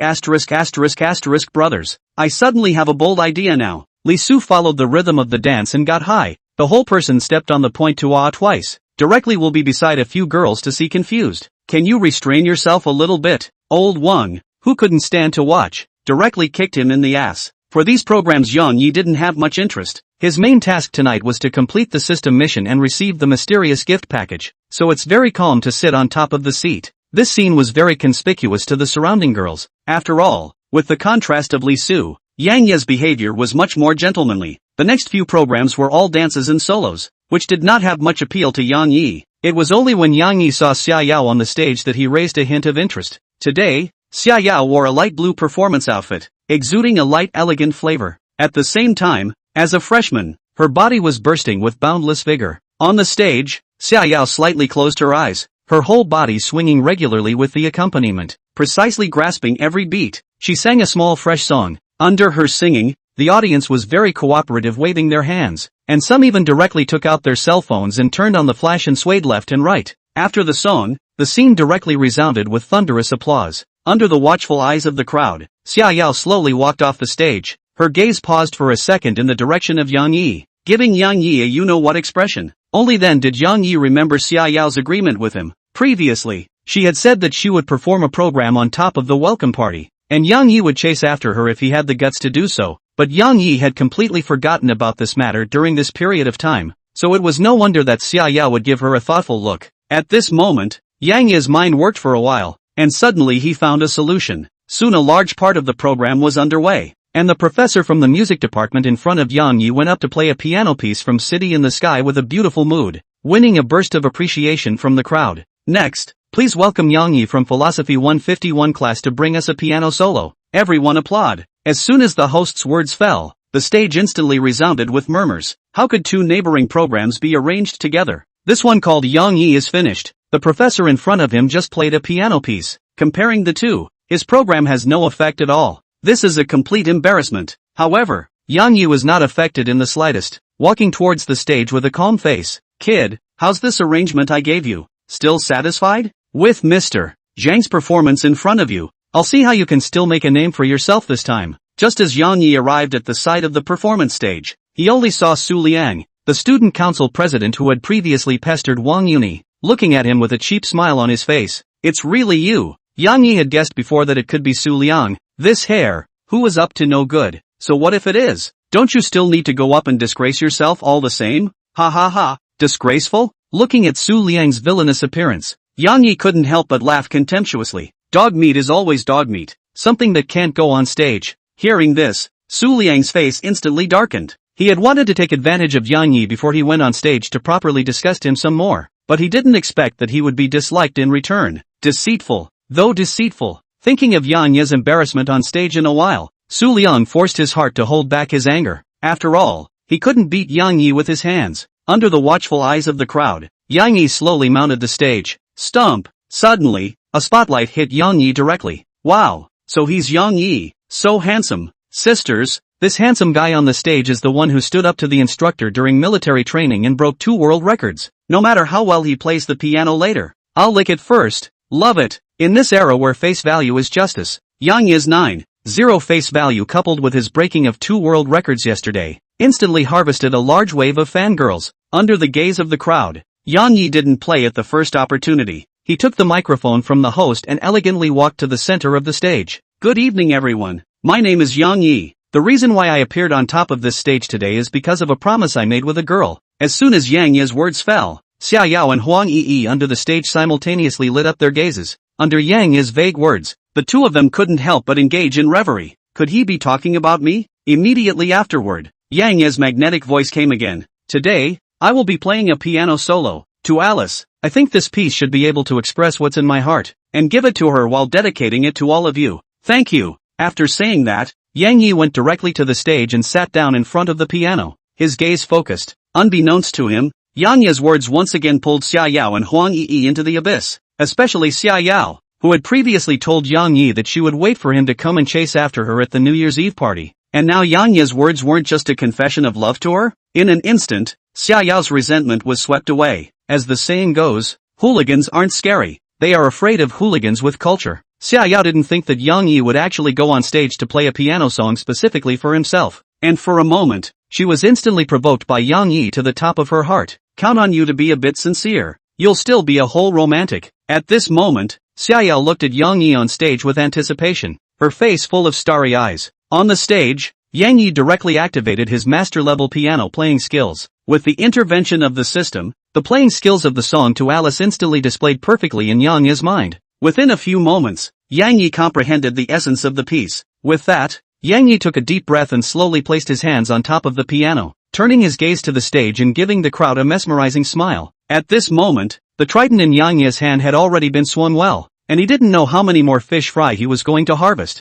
brothers, I suddenly have a bold idea now. Li Su followed the rhythm of the dance and got high. The whole person stepped on the point to ah twice. Directly will be beside a few girls to see confused. Can you restrain yourself a little bit? Old Wang, who couldn't stand to watch, directly kicked him in the ass. For these programs Yang Yi didn't have much interest. His main task tonight was to complete the system mission and receive the mysterious gift package, so it's very calm to sit on top of the seat. This scene was very conspicuous to the surrounding girls. After all, with the contrast of Li Su, Yang Ye's behavior was much more gentlemanly. The next few programs were all dances and solos, which did not have much appeal to Yang Yi. It was only when Yang Yi saw Xiaoyu on the stage that he raised a hint of interest. Today, Xiaoyu wore a light blue performance outfit, exuding a light elegant flavor. At the same time, as a freshman, her body was bursting with boundless vigor. On the stage, Xiaoyu slightly closed her eyes, her whole body swinging regularly with the accompaniment, precisely grasping every beat. She sang a small fresh song. Under her singing, the audience was very cooperative, waving their hands, and some even directly took out their cell phones and turned on the flash and swayed left and right. After the song, the scene directly resounded with thunderous applause. Under the watchful eyes of the crowd, Xiaoyu slowly walked off the stage. Her gaze paused for a second in the direction of Yang Yi, giving Yang Yi a you-know-what expression. Only then did Yang Yi remember Xiaoyu's agreement with him. Previously, she had said that she would perform a program on top of the welcome party, and Yang Yi would chase after her if he had the guts to do so. But Yang Yi had completely forgotten about this matter during this period of time, so it was no wonder that Xiaoyu would give her a thoughtful look. At this moment, Yang Yi's mind worked for a while, and suddenly he found a solution. Soon a large part of the program was underway, and the professor from the music department in front of Yang Yi went up to play a piano piece from City in the Sky with a beautiful mood, winning a burst of appreciation from the crowd. Next, please welcome Yang Yi from Philosophy 151 class to bring us a piano solo. Everyone applaud. As soon as the host's words fell, the stage instantly resounded with murmurs. How could two neighboring programs be arranged together? This one called Yang Yi is finished. The professor in front of him just played a piano piece. Comparing the two, his program has no effect at all. This is a complete embarrassment. However, Yang Yi was not affected in the slightest, walking towards the stage with a calm face. Kid, how's this arrangement I gave you? Still satisfied? With Mr. Zhang's performance in front of you, I'll see how you can still make a name for yourself this time. Just as Yang Yi arrived at the side of the performance stage, he only saw Su Liang, the student council president who had previously pestered Wang Yuni, looking at him with a cheap smile on his face. It's really you. Yang Yi had guessed before that it could be Su Liang. This hair, who was up to no good. So what if it is? Don't you still need to go up and disgrace yourself all the same? Ha ha ha, disgraceful? Looking at Su Liang's villainous appearance, Yang Yi couldn't help but laugh contemptuously. Dog meat is always dog meat, something that can't go on stage. Hearing this, Su Liang's face instantly darkened. He had wanted to take advantage of Yang Yi before he went on stage to properly disgust him some more, but he didn't expect that he would be disliked in return. Deceitful, though deceitful. Thinking of Yang Yi's embarrassment on stage in a while, Su Liang forced his heart to hold back his anger. After all, he couldn't beat Yang Yi with his hands. Under the watchful eyes of the crowd, Yang Yi slowly mounted the stage. Stump! Suddenly, a spotlight hit Yang Yi directly. Wow, so he's Yang Yi, so handsome. Sisters, this handsome guy on the stage is the one who stood up to the instructor during military training and broke 2 world records. No matter how well he plays the piano later, I'll lick it first. Love it. In this era where face value is justice, Yang Yi's 9-0 face value coupled with his breaking of 2 world records yesterday, instantly harvested a large wave of fangirls. Under the gaze of the crowd, Yang Yi didn't play at the first opportunity. He took the microphone from the host and elegantly walked to the center of the stage. Good evening everyone. My name is Yang Yi. The reason why I appeared on top of this stage today is because of a promise I made with a girl. As soon as Yang Yi's words fell, Xiaoyu and Huang Yi under the stage simultaneously lit up their gazes. Under Yang Yi's vague words, the two of them couldn't help but engage in reverie. Could he be talking about me? Immediately afterward, Yang Yi's magnetic voice came again. Today, I will be playing a piano solo. To Alice, I think this piece should be able to express what's in my heart, and give it to her while dedicating it to all of you. Thank you. After saying that, Yang Yi went directly to the stage and sat down in front of the piano, his gaze focused. Unbeknownst to him, Yang Yi's words once again pulled Xiaoyu and Huang Yi into the abyss, especially Xiaoyu, who had previously told Yang Yi that she would wait for him to come and chase after her at the New Year's Eve party. And now Yang Yi's words weren't just a confession of love to her? In an instant, Xiaoyu's resentment was swept away. As the saying goes, hooligans aren't scary, they are afraid of hooligans with culture. Xiaoyu didn't think that Yang Yi would actually go on stage to play a piano song specifically for himself, and for a moment, she was instantly provoked by Yang Yi to the top of her heart. Count on you to be a bit sincere. You'll still be a whole romantic. At this moment, Xiaoyu looked at Yang Yi on stage with anticipation, her face full of starry eyes. On the stage, Yang Yi directly activated his master-level piano playing skills. With the intervention of the system, the playing skills of the song to Alice instantly displayed perfectly in Yang Yi's mind. Within a few moments, Yang Yi comprehended the essence of the piece. With that, Yang Yi took a deep breath and slowly placed his hands on top of the piano, turning his gaze to the stage and giving the crowd a mesmerizing smile. At this moment, the trident in Yang Yi's hand had already been swung well, and he didn't know how many more fish fry he was going to harvest.